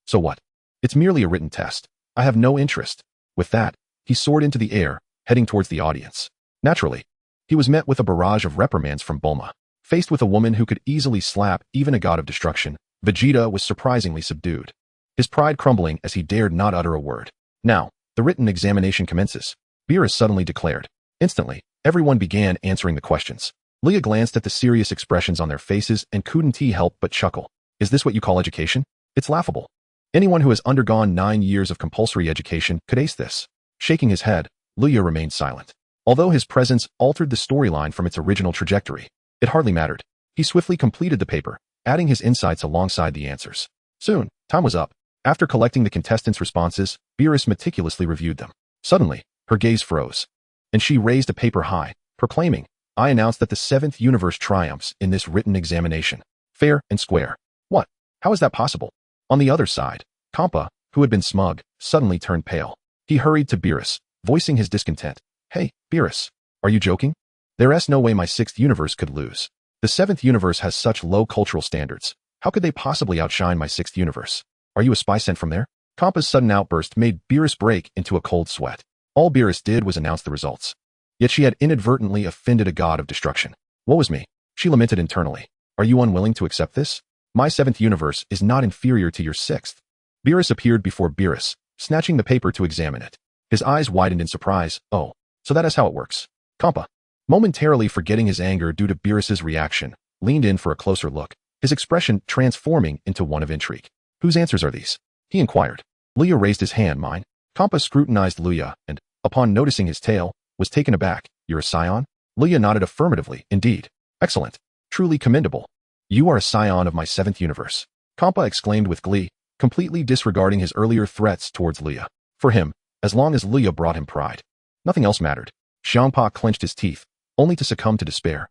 S1: So what? It's merely a written test. I have no interest. With that, he soared into the air, heading towards the audience. Naturally, he was met with a barrage of reprimands from Bulma. Faced with a woman who could easily slap even a god of destruction, Vegeta was surprisingly subdued, his pride crumbling as he dared not utter a word. Now, the written examination commences, Beerus suddenly declared. Instantly, everyone began answering the questions. Luya glanced at the serious expressions on their faces and couldn't help but chuckle. Is this what you call education? It's laughable. Anyone who has undergone 9 years of compulsory education could ace this. Shaking his head, Luya remained silent. Although his presence altered the storyline from its original trajectory, it hardly mattered. He swiftly completed the paper, adding his insights alongside the answers. Soon, time was up. After collecting the contestants' responses, Beerus meticulously reviewed them. Suddenly, her gaze froze, and she raised a paper high, proclaiming, I announce that the 7th universe triumphs in this written examination. Fair and square. What? How is that possible? On the other side, Kampa, who had been smug, suddenly turned pale. He hurried to Beerus, voicing his discontent. Hey, Beerus, are you joking? There's no way my 6th universe could lose. The 7th universe has such low cultural standards. How could they possibly outshine my 6th universe? Are you a spy sent from there? Kampa's sudden outburst made Beerus break into a cold sweat. All Beerus did was announce the results. Yet she had inadvertently offended a god of destruction. Woe is me, she lamented internally. Are you unwilling to accept this? My 7th universe is not inferior to your 6th. Beerus appeared before Beerus, snatching the paper to examine it. His eyes widened in surprise. Oh, so that is how it works. Kampa, momentarily forgetting his anger due to Beerus's reaction, leaned in for a closer look, his expression transforming into one of intrigue. Whose answers are these? He inquired. Luya raised his hand. Mine. Kampa scrutinized Luya and, upon noticing his tail, was taken aback. You're a scion? Luya nodded affirmatively. Indeed. Excellent. Truly commendable. You are a scion of my 7th universe. Kampa exclaimed with glee, completely disregarding his earlier threats towards Luya. For him, as long as Luya brought him pride, nothing else mattered. Xiangpa clenched his teeth, only to succumb to despair.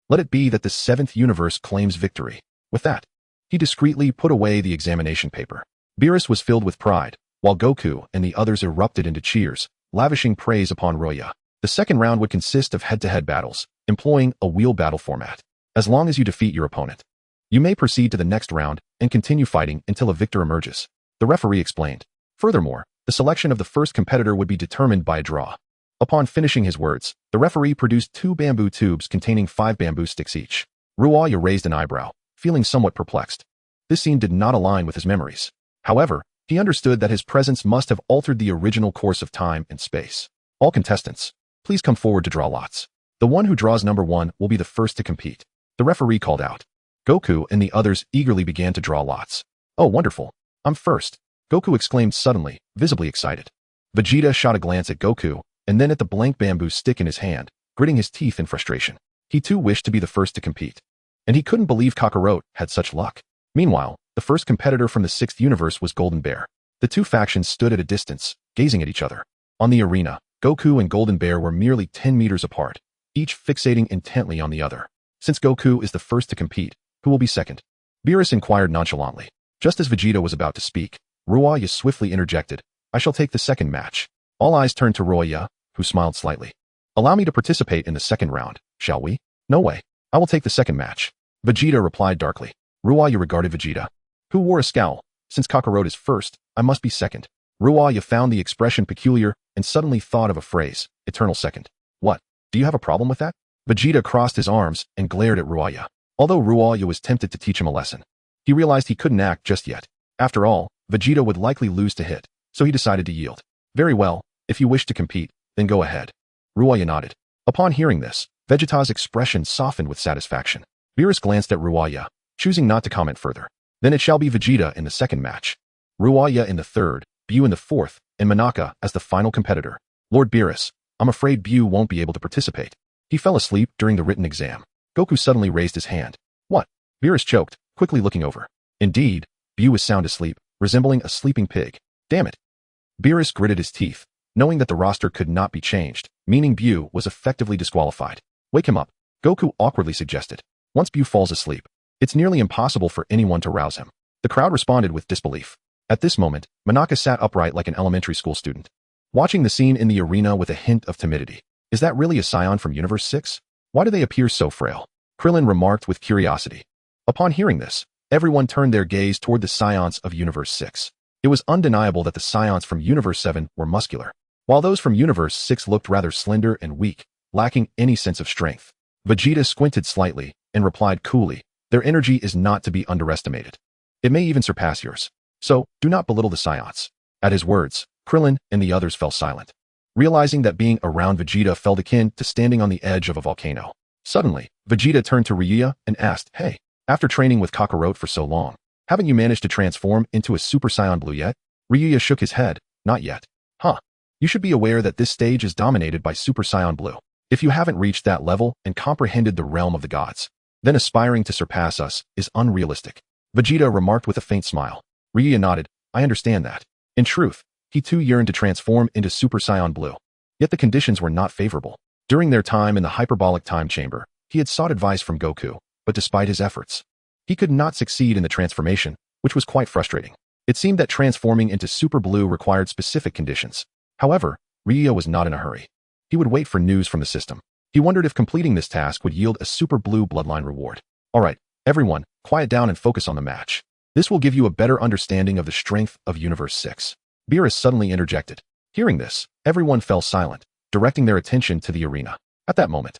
S1: Let it be that the 7th universe claims victory. With that, he discreetly put away the examination paper. Beerus was filled with pride, while Goku and the others erupted into cheers, lavishing praise upon Roya. The second round would consist of head-to-head battles, employing a wheel battle format. As long as you defeat your opponent, you may proceed to the next round and continue fighting until a victor emerges, the referee explained. Furthermore, the selection of the first competitor would be determined by a draw. Upon finishing his words, the referee produced 2 bamboo tubes containing 5 bamboo sticks each. Ruaya raised an eyebrow, feeling somewhat perplexed. This scene did not align with his memories. However, he understood that his presence must have altered the original course of time and space. All contestants, please come forward to draw lots. The one who draws number 1 will be the first to compete. The referee called out. Goku and the others eagerly began to draw lots. Oh, wonderful. I'm first. Goku exclaimed suddenly, visibly excited. Vegeta shot a glance at Goku, and then at the blank bamboo stick in his hand, gritting his teeth in frustration. He too wished to be the first to compete. And he couldn't believe Kakarot had such luck. Meanwhile, the first competitor from the 6th universe was Golden Bear. The two factions stood at a distance, gazing at each other. On the arena, Goku and Golden Bear were merely 10 meters apart, each fixating intently on the other. Since Goku is the first to compete, who will be second? Beerus inquired nonchalantly. Just as Vegeta was about to speak, Ruaya swiftly interjected, I shall take the second match. All eyes turned to Ruaya, who smiled slightly. Allow me to participate in the second round, shall we? No way. I will take the second match. Vegeta replied darkly. Ruaya regarded Vegeta, who wore a scowl. Since Kakarot is first, I must be second. Ruaya found the expression peculiar and suddenly thought of a phrase, eternal second. What? Do you have a problem with that? Vegeta crossed his arms and glared at Ruaya. Although Ruaya was tempted to teach him a lesson, he realized he couldn't act just yet. After all, Vegeta would likely lose to hit, so he decided to yield. Very well, if you wish to compete, then go ahead. Ruya nodded. Upon hearing this, Vegeta's expression softened with satisfaction. Beerus glanced at Ruya, choosing not to comment further. Then it shall be Vegeta in the second match. Ruya in the third, Bu in the fourth, and Monaka as the final competitor. Lord Beerus, I'm afraid Bu won't be able to participate. He fell asleep during the written exam. Goku suddenly raised his hand. What? Beerus choked, quickly looking over. Indeed, Bu was sound asleep, resembling a sleeping pig. Damn it. Beerus gritted his teeth, knowing that the roster could not be changed, meaning Bu was effectively disqualified. Wake him up, Goku awkwardly suggested. Once Bu falls asleep, it's nearly impossible for anyone to rouse him. The crowd responded with disbelief. At this moment, Monaka sat upright like an elementary school student, watching the scene in the arena with a hint of timidity. Is that really a Saiyan from Universe 6? Why do they appear so frail? Krillin remarked with curiosity. Upon hearing this, everyone turned their gaze toward the Saiyans of Universe 6. It was undeniable that the Saiyans from Universe 7 were muscular, while those from Universe 6 looked rather slender and weak, lacking any sense of strength. Vegeta squinted slightly and replied coolly, their energy is not to be underestimated. It may even surpass yours. So, do not belittle the Saiyans. At his words, Krillin and the others fell silent, realizing that being around Vegeta felt akin to standing on the edge of a volcano. Suddenly, Vegeta turned to Ruya and asked, Hey, after training with Kakarot for so long, haven't you managed to transform into a Super Saiyan Blue yet? Ruya shook his head, not yet. Huh. You should be aware that this stage is dominated by Super Saiyan Blue. If you haven't reached that level and comprehended the realm of the gods, then aspiring to surpass us is unrealistic. Vegeta remarked with a faint smile. Ruya nodded, I understand that. In truth, he too yearned to transform into Super Saiyan Blue. Yet the conditions were not favorable. During their time in the hyperbolic time chamber, he had sought advice from Goku, but despite his efforts, he could not succeed in the transformation, which was quite frustrating. It seemed that transforming into Super Blue required specific conditions. However, Ruya was not in a hurry. He would wait for news from the system. He wondered if completing this task would yield a Super Blue bloodline reward. Alright, everyone, quiet down and focus on the match. This will give you a better understanding of the strength of Universe 6. Beerus suddenly interjected. Hearing this, everyone fell silent, directing their attention to the arena. At that moment,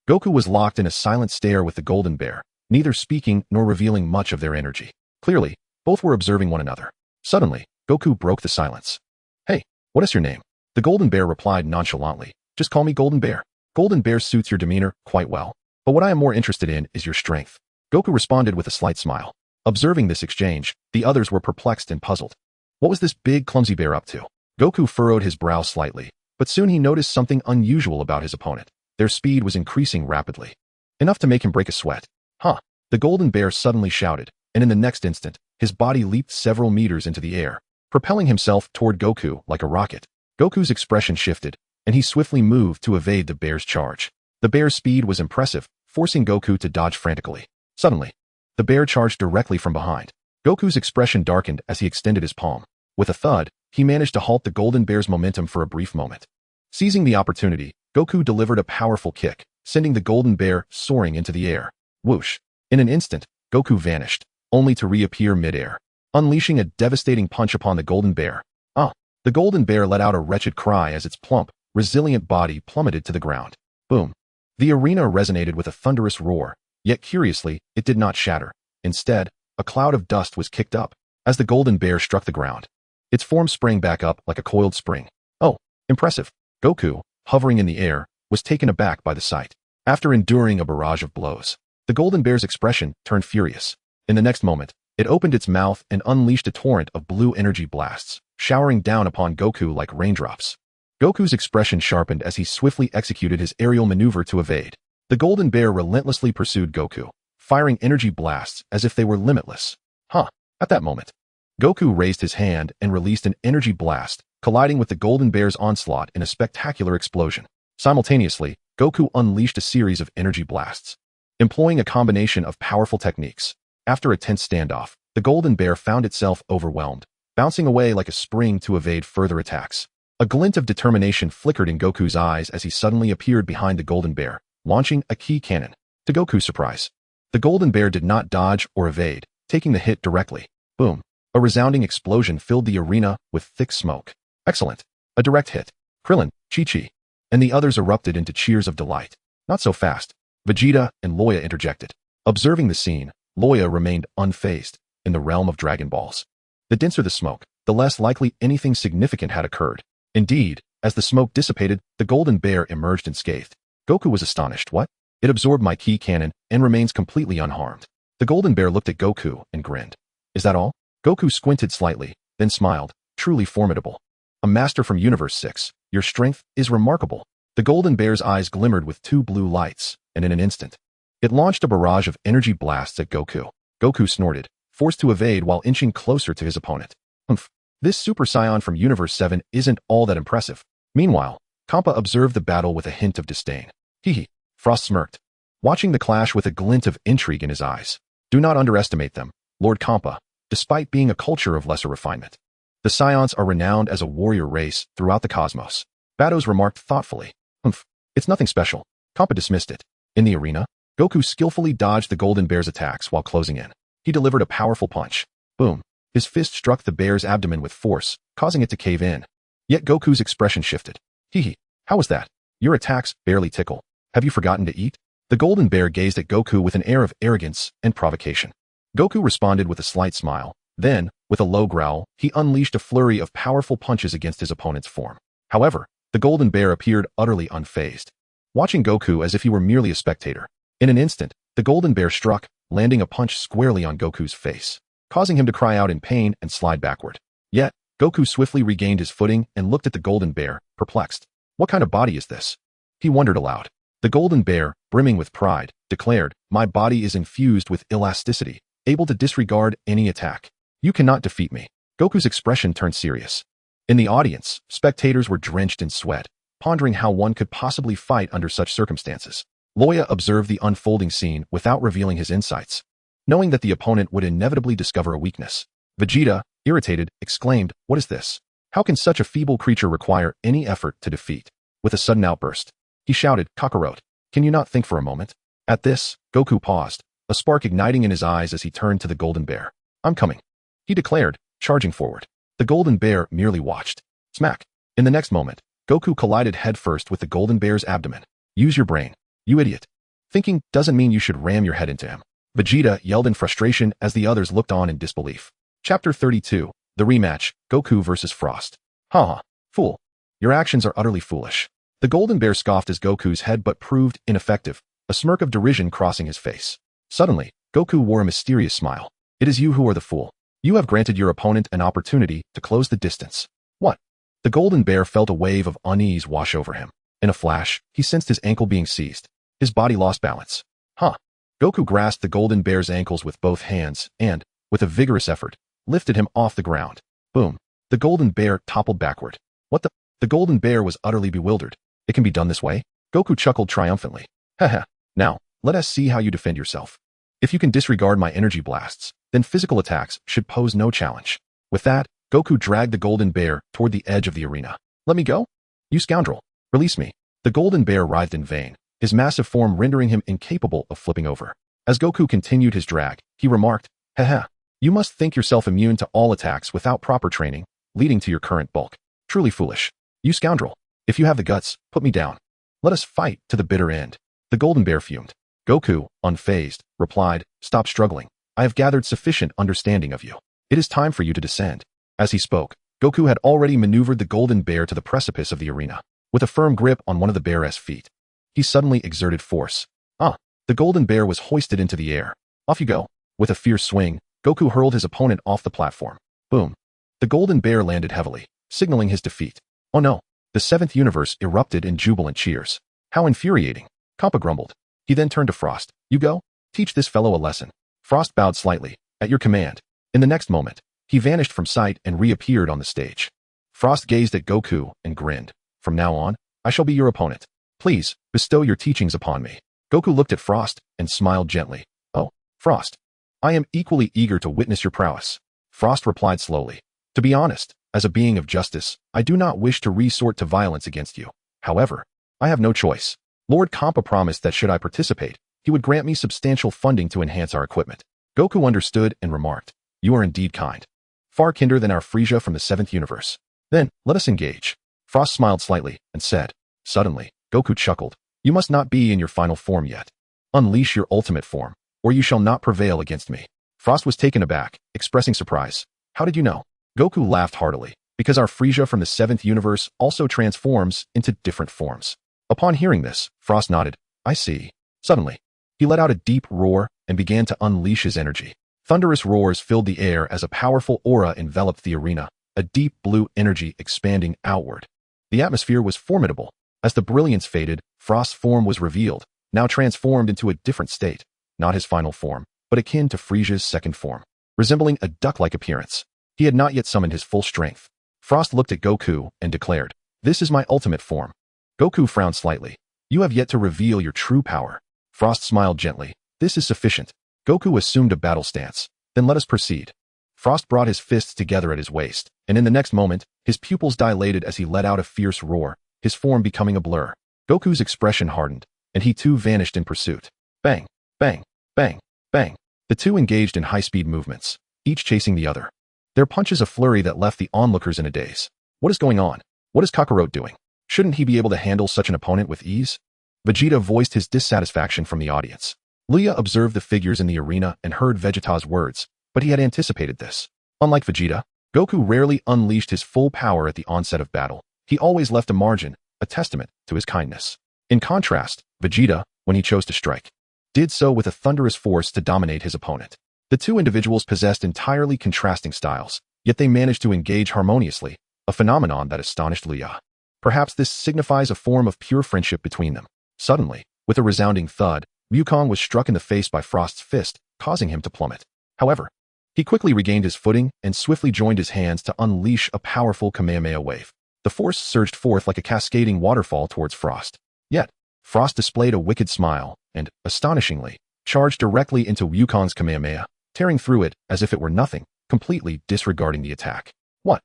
S1: Goku was locked in a silent stare with the Golden Bear, neither speaking nor revealing much of their energy. Clearly, both were observing one another. Suddenly, Goku broke the silence. Hey, what is your name? The Golden Bear replied nonchalantly. Just call me Golden Bear. Golden Bear suits your demeanor quite well, but what I am more interested in is your strength. Goku responded with a slight smile. Observing this exchange, the others were perplexed and puzzled. What was this big, clumsy bear up to? Goku furrowed his brow slightly, but soon he noticed something unusual about his opponent. Their speed was increasing rapidly, enough to make him break a sweat. Huh! The Golden Bear suddenly shouted, and in the next instant, his body leaped several meters into the air, propelling himself toward Goku like a rocket. Goku's expression shifted, and he swiftly moved to evade the bear's charge. The bear's speed was impressive, forcing Goku to dodge frantically. Suddenly, the bear charged directly from behind. Goku's expression darkened as he extended his palm. With a thud, he managed to halt the Golden Bear's momentum for a brief moment. Seizing the opportunity, Goku delivered a powerful kick, sending the Golden Bear soaring into the air. Whoosh! In an instant, Goku vanished, only to reappear mid-air, unleashing a devastating punch upon the Golden Bear. Ah! The Golden Bear let out a wretched cry as its plump, resilient body plummeted to the ground. Boom! The arena resonated with a thunderous roar, yet curiously, it did not shatter. Instead, a cloud of dust was kicked up as the Golden Bear struck the ground. Its form sprang back up like a coiled spring. Oh, impressive. Goku, hovering in the air, was taken aback by the sight. After enduring a barrage of blows, the Golden Bear's expression turned furious. In the next moment, it opened its mouth and unleashed a torrent of blue energy blasts, showering down upon Goku like raindrops. Goku's expression sharpened as he swiftly executed his aerial maneuver to evade. The Golden Bear relentlessly pursued Goku, firing energy blasts as if they were limitless. Huh! At that moment, Goku raised his hand and released an energy blast, colliding with the Golden Bear's onslaught in a spectacular explosion. Simultaneously, Goku unleashed a series of energy blasts, employing a combination of powerful techniques. After a tense standoff, the Golden Bear found itself overwhelmed, bouncing away like a spring to evade further attacks. A glint of determination flickered in Goku's eyes as he suddenly appeared behind the Golden Bear, launching a key cannon. To Goku's surprise, the Golden Bear did not dodge or evade, taking the hit directly. Boom! A resounding explosion filled the arena with thick smoke. Excellent! A direct hit. Krillin, Chi-Chi, and the others erupted into cheers of delight. Not so fast. Vegeta and Luya interjected. Observing the scene, Luya remained unfazed. In the realm of Dragon Balls, the denser the smoke, the less likely anything significant had occurred. Indeed, As the smoke dissipated, the golden bear emerged unscathed. Goku was astonished. What? It absorbed my key cannon and remains completely unharmed. The golden bear looked at Goku and grinned. Is that all? Goku squinted slightly, then smiled. Truly formidable. A master from Universe 6. Your strength is remarkable. The golden bear's eyes glimmered with two blue lights, and in an instant, it launched a barrage of energy blasts at Goku. Goku snorted, forced to evade while inching closer to his opponent. Humph. This Super Saiyan from Universe 7 isn't all that impressive. Meanwhile, Kappa observed the battle with a hint of disdain. Hee. Frost smirked, watching the clash with a glint of intrigue in his eyes. Do not underestimate them, Lord Kappa, despite being a culture of lesser refinement. The Saiyans are renowned as a warrior race throughout the cosmos. Batos remarked thoughtfully. Humph. It's nothing special. Kappa dismissed it. In the arena, Goku skillfully dodged the golden bear's attacks while closing in. He delivered a powerful punch. Boom. His fist struck the bear's abdomen with force, causing it to cave in. Yet Goku's expression shifted. Hee. How was that? Your attacks barely tickle. Have you forgotten to eat? The golden bear gazed at Goku with an air of arrogance and provocation. Goku responded with a slight smile. Then, with a low growl, he unleashed a flurry of powerful punches against his opponent's form. However, the golden bear appeared utterly unfazed, watching Goku as if he were merely a spectator. In an instant, the golden bear struck, landing a punch squarely on Goku's face, causing him to cry out in pain and slide backward. Yet, Goku swiftly regained his footing and looked at the golden bear, perplexed. What kind of body is this? He wondered aloud. The golden bear, brimming with pride, declared, My body is infused with elasticity, able to disregard any attack. You cannot defeat me. Goku's expression turned serious. In the audience, spectators were drenched in sweat, pondering how one could possibly fight under such circumstances. Luya observed the unfolding scene without revealing his insights, knowing that the opponent would inevitably discover a weakness. Vegeta, irritated, exclaimed, What is this? How can such a feeble creature require any effort to defeat? With a sudden outburst, he shouted, Kakarot, can you not think for a moment? At this, Goku paused, a spark igniting in his eyes as he turned to the golden bear. I'm coming, he declared, charging forward. The golden bear merely watched. Smack. In the next moment, Goku collided headfirst with the golden bear's abdomen. Use your brain, you idiot. Thinking doesn't mean you should ram your head into him. Vegeta yelled in frustration as the others looked on in disbelief. Chapter 32, The Rematch, Goku vs. Frost. Ha! Fool. Your actions are utterly foolish. The golden bear scoffed as Goku's head but proved ineffective, a smirk of derision crossing his face. Suddenly, Goku wore a mysterious smile. It is you who are the fool. You have granted your opponent an opportunity to close the distance. What? The golden bear felt a wave of unease wash over him. In a flash, he sensed his ankle being seized. His body lost balance. Huh. Goku grasped the golden bear's ankles with both hands and, with a vigorous effort, lifted him off the ground. Boom. The golden bear toppled backward. What the? The golden bear was utterly bewildered. It can be done this way? Goku chuckled triumphantly. Haha. Now, let us see how you defend yourself. If you can disregard my energy blasts, then physical attacks should pose no challenge. With that, Goku dragged the golden bear toward the edge of the arena. Let me go? You scoundrel. Release me. The golden bear writhed in vain, his massive form rendering him incapable of flipping over. As Goku continued his drag, he remarked, Haha. You must think yourself immune to all attacks without proper training, leading to your current bulk. Truly foolish. You scoundrel. If you have the guts, put me down. Let us fight to the bitter end. The golden bear fumed. Goku, unfazed, replied, Stop struggling. I have gathered sufficient understanding of you. It is time for you to descend. As he spoke, Goku had already maneuvered the golden bear to the precipice of the arena. With a firm grip on one of the bear's feet, he suddenly exerted force. The golden bear was hoisted into the air. Off you go. With a fierce swing, Goku hurled his opponent off the platform. Boom. The golden bear landed heavily, signaling his defeat. Oh no. The seventh universe erupted in jubilant cheers. How infuriating. Kappa grumbled. He then turned to Frost. You go? Teach this fellow a lesson. Frost bowed slightly. At your command. In the next moment, he vanished from sight and reappeared on the stage. Frost gazed at Goku and grinned. From now on, I shall be your opponent. Please, bestow your teachings upon me. Goku looked at Frost and smiled gently. Oh, Frost. I am equally eager to witness your prowess. Frost replied slowly. To be honest, as a being of justice, I do not wish to resort to violence against you. However, I have no choice. Lord Kappa promised that should I participate, he would grant me substantial funding to enhance our equipment. Goku understood and remarked, You are indeed kind. Far kinder than our Frieza from the seventh universe. Then, let us engage. Frost smiled slightly and said. Suddenly, Goku chuckled. You must not be in your final form yet. Unleash your ultimate form, or you shall not prevail against me. Frost was taken aback, expressing surprise. How did you know? Goku laughed heartily. because our Frieza from the 7th universe also transforms into different forms. Upon hearing this, Frost nodded. I see. Suddenly, he let out a deep roar and began to unleash his energy. Thunderous roars filled the air as a powerful aura enveloped the arena, a deep blue energy expanding outward. The atmosphere was formidable. As the brilliance faded, Frost's form was revealed, now transformed into a different state, not his final form, but akin to Frieza's second form, resembling a duck-like appearance. He had not yet summoned his full strength. Frost looked at Goku and declared, "This is my ultimate form." Goku frowned slightly. "You have yet to reveal your true power." Frost smiled gently. "This is sufficient." Goku assumed a battle stance. "Then let us proceed." Frost brought his fists together at his waist, and in the next moment, his pupils dilated as he let out a fierce roar, his form becoming a blur. Goku's expression hardened, and he too vanished in pursuit. Bang, bang, bang, bang. The two engaged in high-speed movements, each chasing the other. Their punches a flurry that left the onlookers in a daze. What is going on? What is Kakarot doing? Shouldn't he be able to handle such an opponent with ease? Vegeta voiced his dissatisfaction from the audience. Luya observed the figures in the arena and heard Vegeta's words, but he had anticipated this. Unlike Vegeta, Goku rarely unleashed his full power at the onset of battle. He always left a margin, a testament to his kindness. In contrast, Vegeta, when he chose to strike, did so with a thunderous force to dominate his opponent. The two individuals possessed entirely contrasting styles, yet they managed to engage harmoniously, a phenomenon that astonished Luya. Perhaps this signifies a form of pure friendship between them. Suddenly, with a resounding thud, Wukong was struck in the face by Frost's fist, causing him to plummet. However, he quickly regained his footing and swiftly joined his hands to unleash a powerful Kamehameha wave. The force surged forth like a cascading waterfall towards Frost. Yet, Frost displayed a wicked smile and, astonishingly, charged directly into Wukong's Kamehameha, tearing through it as if it were nothing, completely disregarding the attack. What?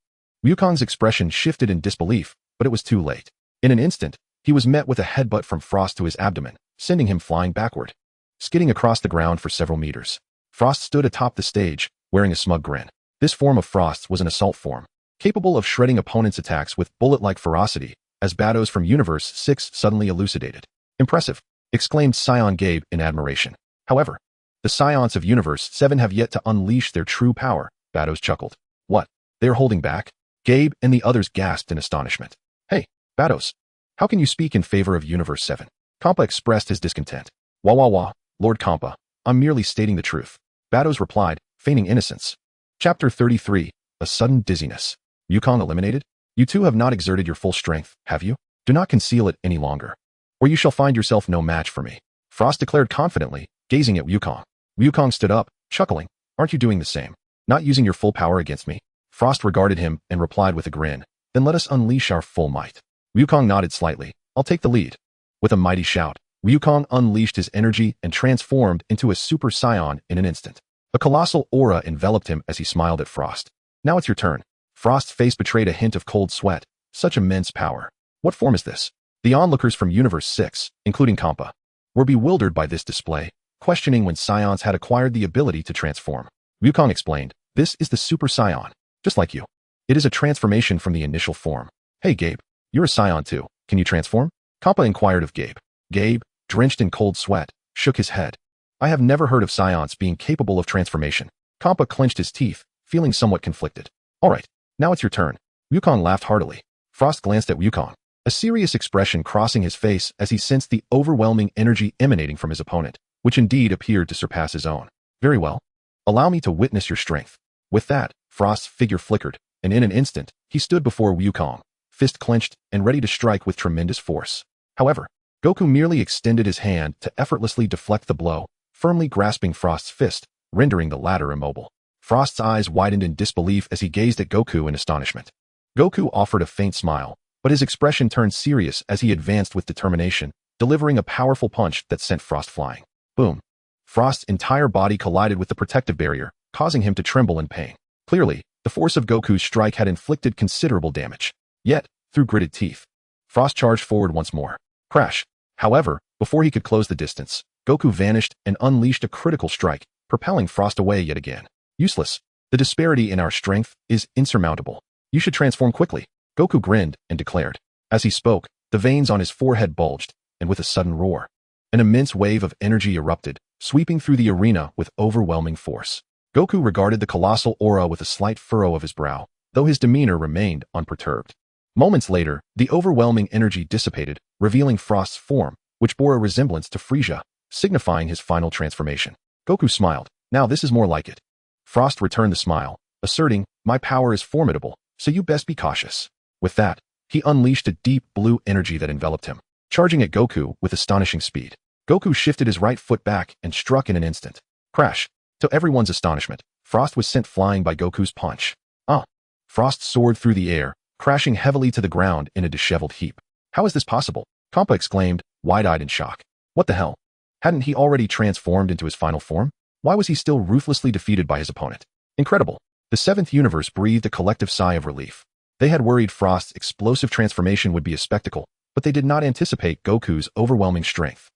S1: Wukong's expression shifted in disbelief, but it was too late. In an instant, he was met with a headbutt from Frost to his abdomen, sending him flying backward, skidding across the ground for several meters. Frost stood atop the stage, wearing a smug grin. This form of Frost's was an assault form, capable of shredding opponents' attacks with bullet-like ferocity, as Battles from Universe 6 suddenly elucidated. Impressive, exclaimed Saiyan Gabe in admiration. However, the Scions of Universe 7 have yet to unleash their true power, Battles chuckled. What? They are holding back? Gabe and the others gasped in astonishment. Hey, Battles, how can you speak in favor of Universe 7? Kampa expressed his discontent. Wah wah wah, Lord Kampa, I'm merely stating the truth. Battles replied, feigning innocence. Chapter 33, A Sudden Dizziness. Wukong eliminated? You two have not exerted your full strength, have you? Do not conceal it any longer, or you shall find yourself no match for me. Frost declared confidently, gazing at Wukong. Wukong stood up, chuckling. Aren't you doing the same? Not using your full power against me? Frost regarded him and replied with a grin. Then let us unleash our full might. Wukong nodded slightly. I'll take the lead. With a mighty shout, Wukong unleashed his energy and transformed into a Super Saiyan in an instant. A colossal aura enveloped him as he smiled at Frost. Now it's your turn. Frost's face betrayed a hint of cold sweat. Such immense power. What form is this? The onlookers from Universe 6, including Kampa, were bewildered by this display, questioning when Scions had acquired the ability to transform. Wukong explained, this is the Super Saiyan, just like you. It is a transformation from the initial form. Hey Gabe, you're a Saiyan too. Can you transform? Kampa inquired of Gabe. Gabe, drenched in cold sweat, shook his head. I have never heard of Scions being capable of transformation. Kampa clenched his teeth, feeling somewhat conflicted. All right, now it's your turn. Wukong laughed heartily. Frost glanced at Wukong, a serious expression crossing his face as he sensed the overwhelming energy emanating from his opponent, which indeed appeared to surpass his own. Very well. Allow me to witness your strength. With that, Frost's figure flickered, and in an instant, he stood before Wukong, fist clenched and ready to strike with tremendous force. However, Goku merely extended his hand to effortlessly deflect the blow, firmly grasping Frost's fist, rendering the latter immobile. Frost's eyes widened in disbelief as he gazed at Goku in astonishment. Goku offered a faint smile, but his expression turned serious as he advanced with determination, delivering a powerful punch that sent Frost flying. Boom. Frost's entire body collided with the protective barrier, causing him to tremble in pain. Clearly, the force of Goku's strike had inflicted considerable damage. Yet, through gritted teeth, Frost charged forward once more. Crash. However, before he could close the distance, Goku vanished and unleashed a critical strike, propelling Frost away yet again. Useless. The disparity in our strength is insurmountable. You should transform quickly. Goku grinned and declared. As he spoke, the veins on his forehead bulged, and with a sudden roar, an immense wave of energy erupted, sweeping through the arena with overwhelming force. Goku regarded the colossal aura with a slight furrow of his brow, though his demeanor remained unperturbed. Moments later, the overwhelming energy dissipated, revealing Frost's form, which bore a resemblance to Frieza, signifying his final transformation. Goku smiled. Now this is more like it. Frost returned the smile, asserting, "My power is formidable, so you best be cautious." With that, he unleashed a deep blue energy that enveloped him, charging at Goku with astonishing speed. Goku shifted his right foot back and struck in an instant. Crash! To everyone's astonishment, Frost was sent flying by Goku's punch. Frost soared through the air, crashing heavily to the ground in a disheveled heap. "How is this possible?" Kampa exclaimed, wide-eyed in shock. What the hell? Hadn't he already transformed into his final form? Why was he still ruthlessly defeated by his opponent? Incredible. The seventh universe breathed a collective sigh of relief. They had worried Frost's explosive transformation would be a spectacle, but they did not anticipate Goku's overwhelming strength.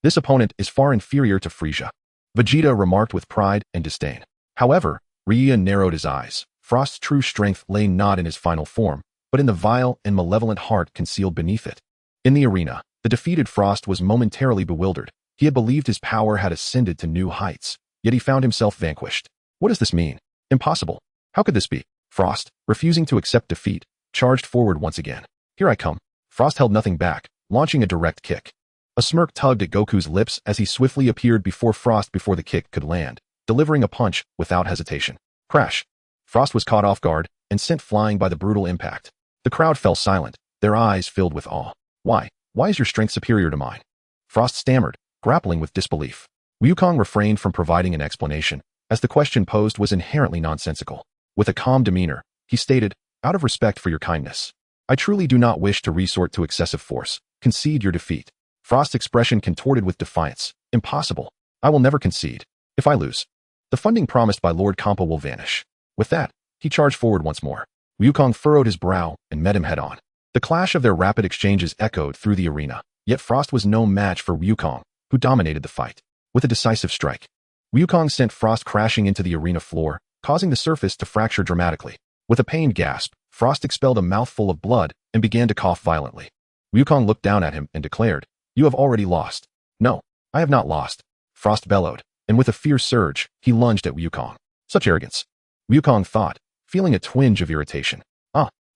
S1: This opponent is far inferior to Frieza, Vegeta remarked with pride and disdain. However, Luya narrowed his eyes. Frost's true strength lay not in his final form, but in the vile and malevolent heart concealed beneath it. In the arena, the defeated Frost was momentarily bewildered. He had believed his power had ascended to new heights, yet he found himself vanquished. What does this mean? Impossible. How could this be? Frost, refusing to accept defeat, charged forward once again. Here I come. Frost held nothing back, launching a direct kick. A smirk tugged at Goku's lips as he swiftly appeared before Frost before the kick could land, delivering a punch without hesitation. Crash! Frost was caught off guard and sent flying by the brutal impact. The crowd fell silent, their eyes filled with awe. Why? Why is your strength superior to mine? Frost stammered, grappling with disbelief. Wukong refrained from providing an explanation, as the question posed was inherently nonsensical. With a calm demeanor, he stated, "Out of respect for your kindness, I truly do not wish to resort to excessive force. Concede your defeat." Frost's expression contorted with defiance. "Impossible. I will never concede. If I lose, the funding promised by Lord Kampa will vanish." With that, he charged forward once more. Wukong furrowed his brow and met him head-on. The clash of their rapid exchanges echoed through the arena, yet Frost was no match for Wukong, who dominated the fight. With a decisive strike, Wukong sent Frost crashing into the arena floor, causing the surface to fracture dramatically. With a pained gasp, Frost expelled a mouthful of blood and began to cough violently. Wukong looked down at him and declared, "You have already lost." "No, I have not lost," Frost bellowed, and with a fierce surge, he lunged at Wukong. Such arrogance, Wukong thought, feeling a twinge of irritation.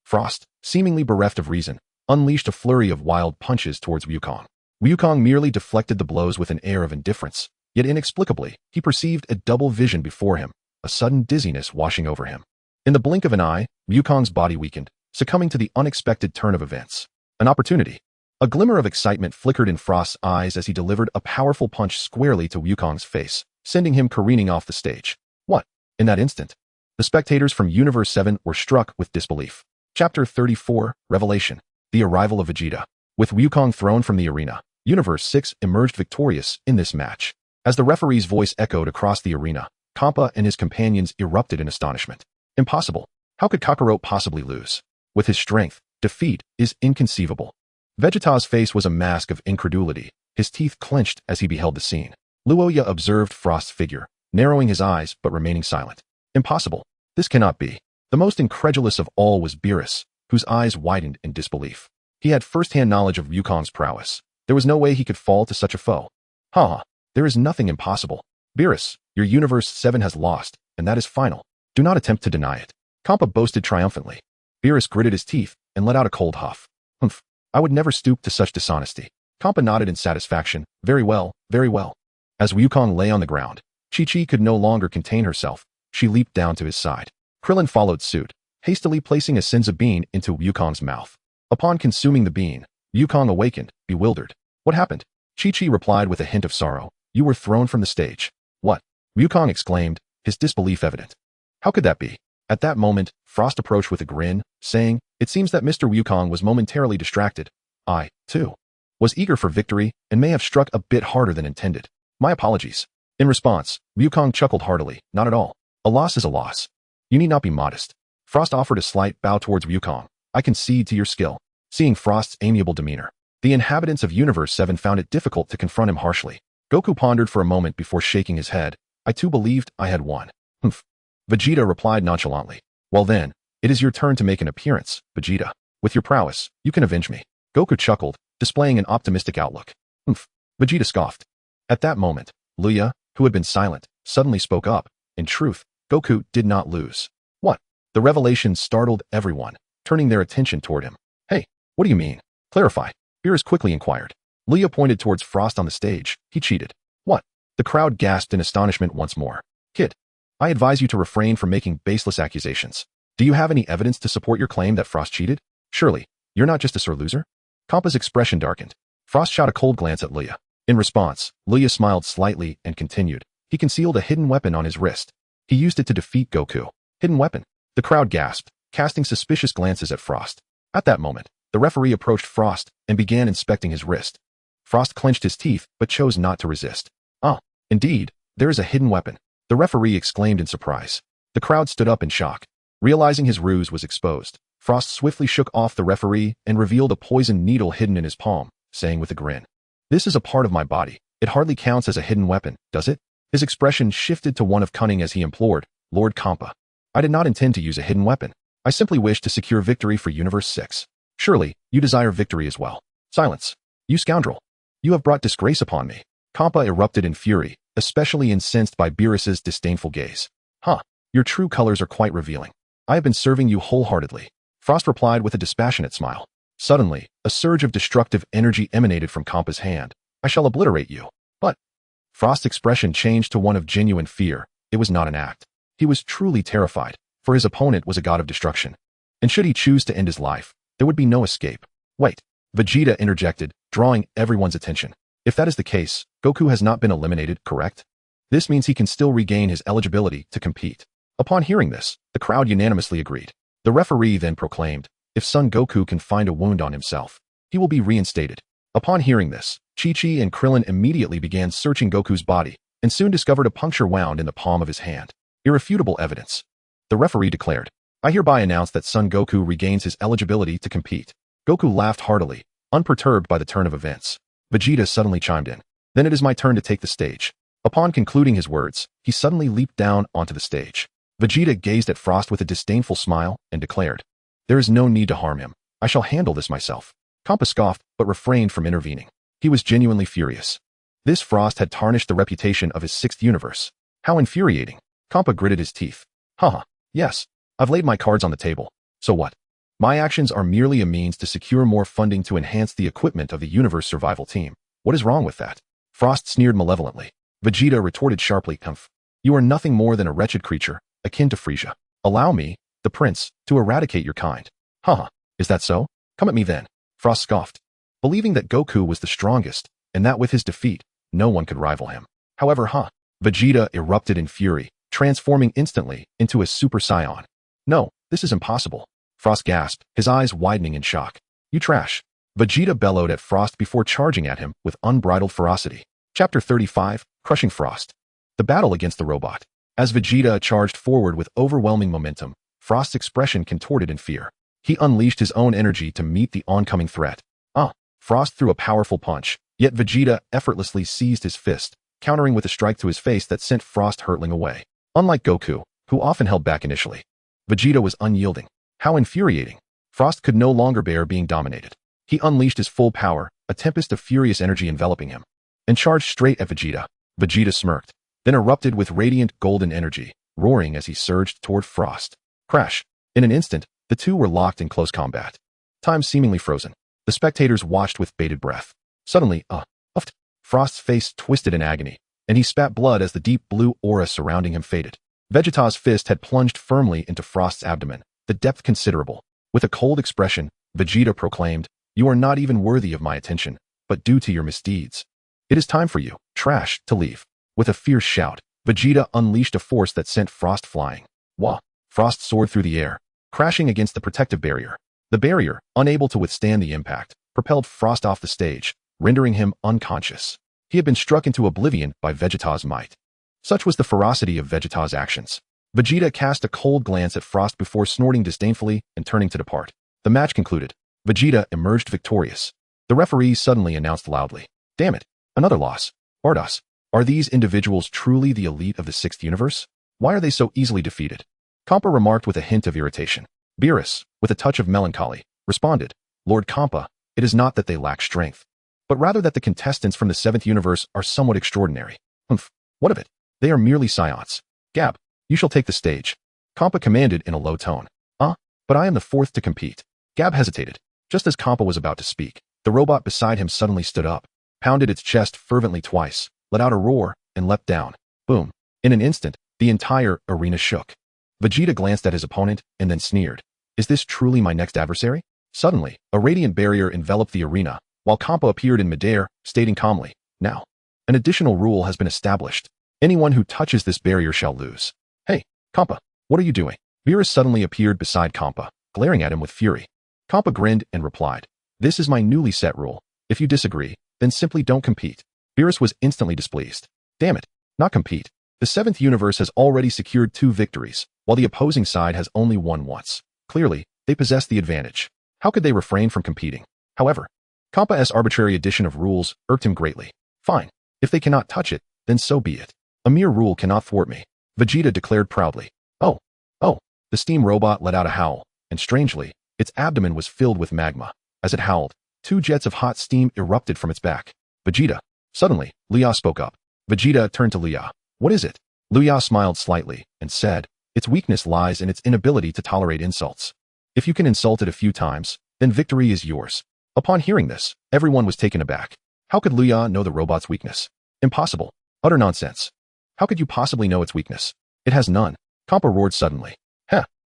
S1: Frost, seemingly bereft of reason, unleashed a flurry of wild punches towards Wukong. Wukong merely deflected the blows with an air of indifference, yet inexplicably, he perceived a double vision before him, a sudden dizziness washing over him. In the blink of an eye, Wukong's body weakened, succumbing to the unexpected turn of events. An opportunity. A glimmer of excitement flickered in Frost's eyes as he delivered a powerful punch squarely to Wukong's face, sending him careening off the stage. What? In that instant, the spectators from Universe 7 were struck with disbelief. Chapter 34, Revelation. The Arrival of Vegeta. With Wukong thrown from the arena, Universe 6 emerged victorious in this match. As the referee's voice echoed across the arena, Kampa and his companions erupted in astonishment. Impossible. How could Kakarot possibly lose? With his strength, defeat is inconceivable. Vegeta's face was a mask of incredulity, his teeth clenched as he beheld the scene. Luya observed Frost's figure, narrowing his eyes but remaining silent. Impossible. This cannot be. The most incredulous of all was Beerus, whose eyes widened in disbelief. He had first-hand knowledge of Wukong's prowess. There was no way he could fall to such a foe. There is nothing impossible. Beerus, your Universe 7 has lost, and that is final. Do not attempt to deny it. Kampa boasted triumphantly. Beerus gritted his teeth and let out a cold huff. I would never stoop to such dishonesty. Kampa nodded in satisfaction. Very well, very well. As Wukong lay on the ground, Chi-Chi could no longer contain herself. She leaped down to his side. Krillin followed suit, hastily placing a Senzu bean into Wukong's mouth. Upon consuming the bean, Wukong awakened, bewildered. What happened? Chi-Chi replied with a hint of sorrow. You were thrown from the stage. What? Wukong exclaimed, his disbelief evident. How could that be? At that moment, Frost approached with a grin, saying, It seems that Mr. Wukong was momentarily distracted. I, too, was eager for victory and may have struck a bit harder than intended. My apologies. In response, Wukong chuckled heartily. Not at all. A loss is a loss. You need not be modest. Frost offered a slight bow towards Wukong. I concede to your skill. Seeing Frost's amiable demeanor, the inhabitants of Universe 7 found it difficult to confront him harshly. Goku pondered for a moment before shaking his head. I too believed I had won. Vegeta replied nonchalantly. Well then, it is your turn to make an appearance, Vegeta. With your prowess, you can avenge me. Goku chuckled, displaying an optimistic outlook. Vegeta scoffed. At that moment, Luya, who had been silent, suddenly spoke up. In truth, Goku did not lose. What? The revelation startled everyone, turning their attention toward him. Hey, what do you mean? Clarify. Beerus quickly inquired. Luya pointed towards Frost on the stage. He cheated. What? The crowd gasped in astonishment once more. Kid, I advise you to refrain from making baseless accusations. Do you have any evidence to support your claim that Frost cheated? Surely, you're not just a sore loser? Kampa's expression darkened. Frost shot a cold glance at Luya. In response, Luya smiled slightly and continued. He concealed a hidden weapon on his wrist. He used it to defeat Goku. Hidden weapon. The crowd gasped, casting suspicious glances at Frost. At that moment, the referee approached Frost and began inspecting his wrist. Frost clenched his teeth but chose not to resist. Ah, indeed, there is a hidden weapon. The referee exclaimed in surprise. The crowd stood up in shock. Realizing his ruse was exposed, Frost swiftly shook off the referee and revealed a poisoned needle hidden in his palm, saying with a grin, "This is a part of my body. It hardly counts as a hidden weapon, does it?" His expression shifted to one of cunning as he implored, "Lord Kampa, I did not intend to use a hidden weapon. I simply wish to secure victory for Universe 6. Surely, you desire victory as well." "Silence. You scoundrel. You have brought disgrace upon me." Kampa erupted in fury, especially incensed by Beerus's disdainful gaze. "Huh, your true colors are quite revealing. I have been serving you wholeheartedly." Frost replied with a dispassionate smile. Suddenly, a surge of destructive energy emanated from Kampa's hand. "I shall obliterate you." But Frost's expression changed to one of genuine fear. It was not an act. He was truly terrified, for his opponent was a god of destruction. And should he choose to end his life, there would be no escape. "Wait," Vegeta interjected, drawing everyone's attention. "If that is the case, Goku has not been eliminated, correct? This means he can still regain his eligibility to compete." Upon hearing this, the crowd unanimously agreed. The referee then proclaimed, "If Son Goku can find a wound on himself, he will be reinstated." Upon hearing this, Chi-Chi and Krillin immediately began searching Goku's body and soon discovered a puncture wound in the palm of his hand. Irrefutable evidence. The referee declared, "I hereby announce that Son Goku regains his eligibility to compete." Goku laughed heartily, unperturbed by the turn of events. Vegeta suddenly chimed in. "Then it is my turn to take the stage." Upon concluding his words, he suddenly leaped down onto the stage. Vegeta gazed at Frost with a disdainful smile and declared, "There is no need to harm him. I shall handle this myself." Kampa scoffed, but refrained from intervening. He was genuinely furious. This Frost had tarnished the reputation of his 6th universe. How infuriating. Kampa gritted his teeth. Haha, yes, I've laid my cards on the table. So what? My actions are merely a means to secure more funding to enhance the equipment of the universe survival team. What is wrong with that? Frost sneered malevolently. Vegeta retorted sharply, "Humph. You are nothing more than a wretched creature, akin to Frieza. Allow me, the prince, to eradicate your kind." "Haha, is that so? Come at me then." Frost scoffed, believing that Goku was the strongest, and that with his defeat, no one could rival him. However, Vegeta erupted in fury, transforming instantly into a Super Saiyan. "No, this is impossible." Frost gasped, his eyes widening in shock. "You trash." Vegeta bellowed at Frost before charging at him with unbridled ferocity. Chapter 35, Crushing Frost. The battle against the robot. As Vegeta charged forward with overwhelming momentum, Frost's expression contorted in fear. He unleashed his own energy to meet the oncoming threat. Frost threw a powerful punch, yet Vegeta effortlessly seized his fist, countering with a strike to his face that sent Frost hurtling away. Unlike Goku, who often held back initially, Vegeta was unyielding. How infuriating. Frost could no longer bear being dominated. He unleashed his full power, a tempest of furious energy enveloping him, and charged straight at Vegeta. Vegeta smirked, then erupted with radiant golden energy, roaring as he surged toward Frost. Crash. In an instant, the two were locked in close combat. Time seemingly frozen. The spectators watched with bated breath. Suddenly, Frost's face twisted in agony, and he spat blood as the deep blue aura surrounding him faded. Vegeta's fist had plunged firmly into Frost's abdomen, the depth considerable. With a cold expression, Vegeta proclaimed, "You are not even worthy of my attention, but due to your misdeeds. It is time for you, trash, to leave." With a fierce shout, Vegeta unleashed a force that sent Frost flying. Wah! Frost soared through the air, crashing against the protective barrier. The barrier, unable to withstand the impact, propelled Frost off the stage, rendering him unconscious. He had been struck into oblivion by Vegeta's might. Such was the ferocity of Vegeta's actions. Vegeta cast a cold glance at Frost before snorting disdainfully and turning to depart. The match concluded. Vegeta emerged victorious. The referee suddenly announced loudly, "Damn it, another loss. Bardos, are these individuals truly the elite of the 6th universe? Why are they so easily defeated?" Kampa remarked with a hint of irritation. Beerus, with a touch of melancholy, responded, "Lord Kampa, it is not that they lack strength, but rather that the contestants from the 7th universe are somewhat extraordinary." "Humph, what of it? They are merely Saiyans. Gab, you shall take the stage." Kampa commanded in a low tone. But I am the fourth to compete. Gab hesitated. Just as Kampa was about to speak, the robot beside him suddenly stood up, pounded its chest fervently twice, let out a roar, and leapt down. Boom. In an instant, the entire arena shook. Vegeta glanced at his opponent and then sneered. Is this truly my next adversary? Suddenly, a radiant barrier enveloped the arena, while Kampa appeared in midair, stating calmly, Now, an additional rule has been established. Anyone who touches this barrier shall lose. Hey, Kampa, what are you doing? Beerus suddenly appeared beside Kampa, glaring at him with fury. Kampa grinned and replied, This is my newly set rule. If you disagree, then simply don't compete. Beerus was instantly displeased. Damn it, not compete. The 7th universe has already secured 2 victories, while the opposing side has only won once. Clearly, they possess the advantage. How could they refrain from competing? However, Kampa's arbitrary addition of rules irked him greatly. Fine. If they cannot touch it, then so be it. A mere rule cannot thwart me. Vegeta declared proudly. Oh. The steam robot let out a howl, and strangely, its abdomen was filled with magma. As it howled, 2 jets of hot steam erupted from its back. Vegeta. Suddenly, Luya spoke up. Vegeta turned to Luya. What is it? Luya smiled slightly and said, Its weakness lies in its inability to tolerate insults. If you can insult it a few times, then victory is yours. Upon hearing this, everyone was taken aback. How could Luya know the robot's weakness? Impossible. Utter nonsense. How could you possibly know its weakness? It has none. Kampa roared suddenly.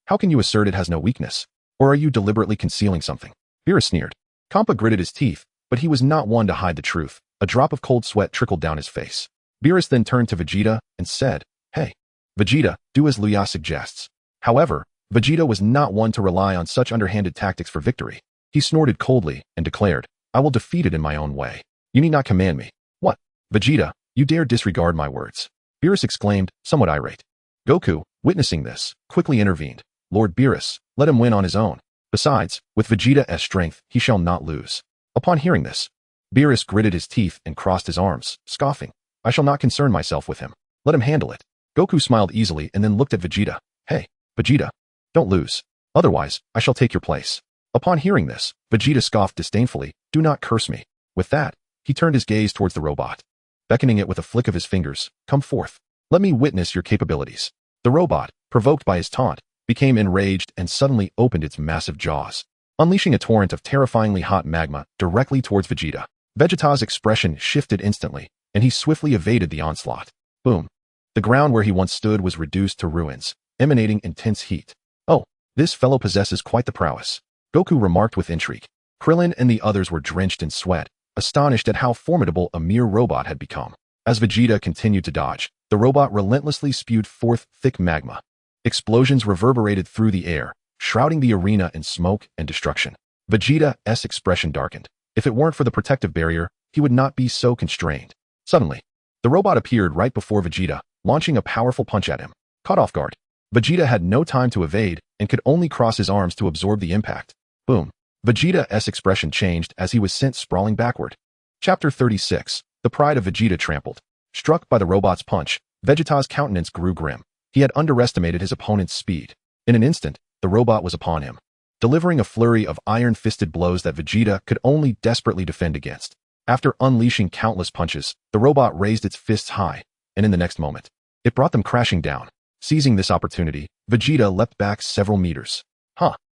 S1: How can you assert it has no weakness? Or are you deliberately concealing something? Beerus sneered. Kampa gritted his teeth, but he was not one to hide the truth. A drop of cold sweat trickled down his face. Beerus then turned to Vegeta and said, Hey, Vegeta, do as Luya suggests. However, Vegeta was not one to rely on such underhanded tactics for victory. He snorted coldly and declared, I will defeat it in my own way. You need not command me. What? Vegeta, you dare disregard my words. Beerus exclaimed, somewhat irate. Goku, witnessing this, quickly intervened. Lord Beerus, let him win on his own. Besides, with Vegeta's strength, he shall not lose. Upon hearing this, Beerus gritted his teeth and crossed his arms, scoffing. I shall not concern myself with him. Let him handle it. Goku smiled easily and then looked at Vegeta. Hey, Vegeta, don't lose. Otherwise, I shall take your place. Upon hearing this, Vegeta scoffed disdainfully. Do not curse me. With that, he turned his gaze towards the robot, beckoning it with a flick of his fingers. Come forth. Let me witness your capabilities. The robot, provoked by his taunt, became enraged and suddenly opened its massive jaws, unleashing a torrent of terrifyingly hot magma directly towards Vegeta. Vegeta's expression shifted instantly, and he swiftly evaded the onslaught. Boom. The ground where he once stood was reduced to ruins, emanating intense heat. Oh, this fellow possesses quite the prowess, Goku remarked with intrigue. Krillin and the others were drenched in sweat, astonished at how formidable a mere robot had become. As Vegeta continued to dodge, the robot relentlessly spewed forth thick magma. Explosions reverberated through the air, shrouding the arena in smoke and destruction. Vegeta's expression darkened. If it weren't for the protective barrier, he would not be so constrained. Suddenly, the robot appeared right before Vegeta, launching a powerful punch at him. Caught off guard, Vegeta had no time to evade and could only cross his arms to absorb the impact. Boom. Vegeta's expression changed as he was sent sprawling backward. Chapter 36. The pride of Vegeta trampled. Struck by the robot's punch, Vegeta's countenance grew grim. He had underestimated his opponent's speed. In an instant, the robot was upon him, delivering a flurry of iron-fisted blows that Vegeta could only desperately defend against. After unleashing countless punches, the robot raised its fists high, and in the next moment, it brought them crashing down. Seizing this opportunity, Vegeta leapt back several meters.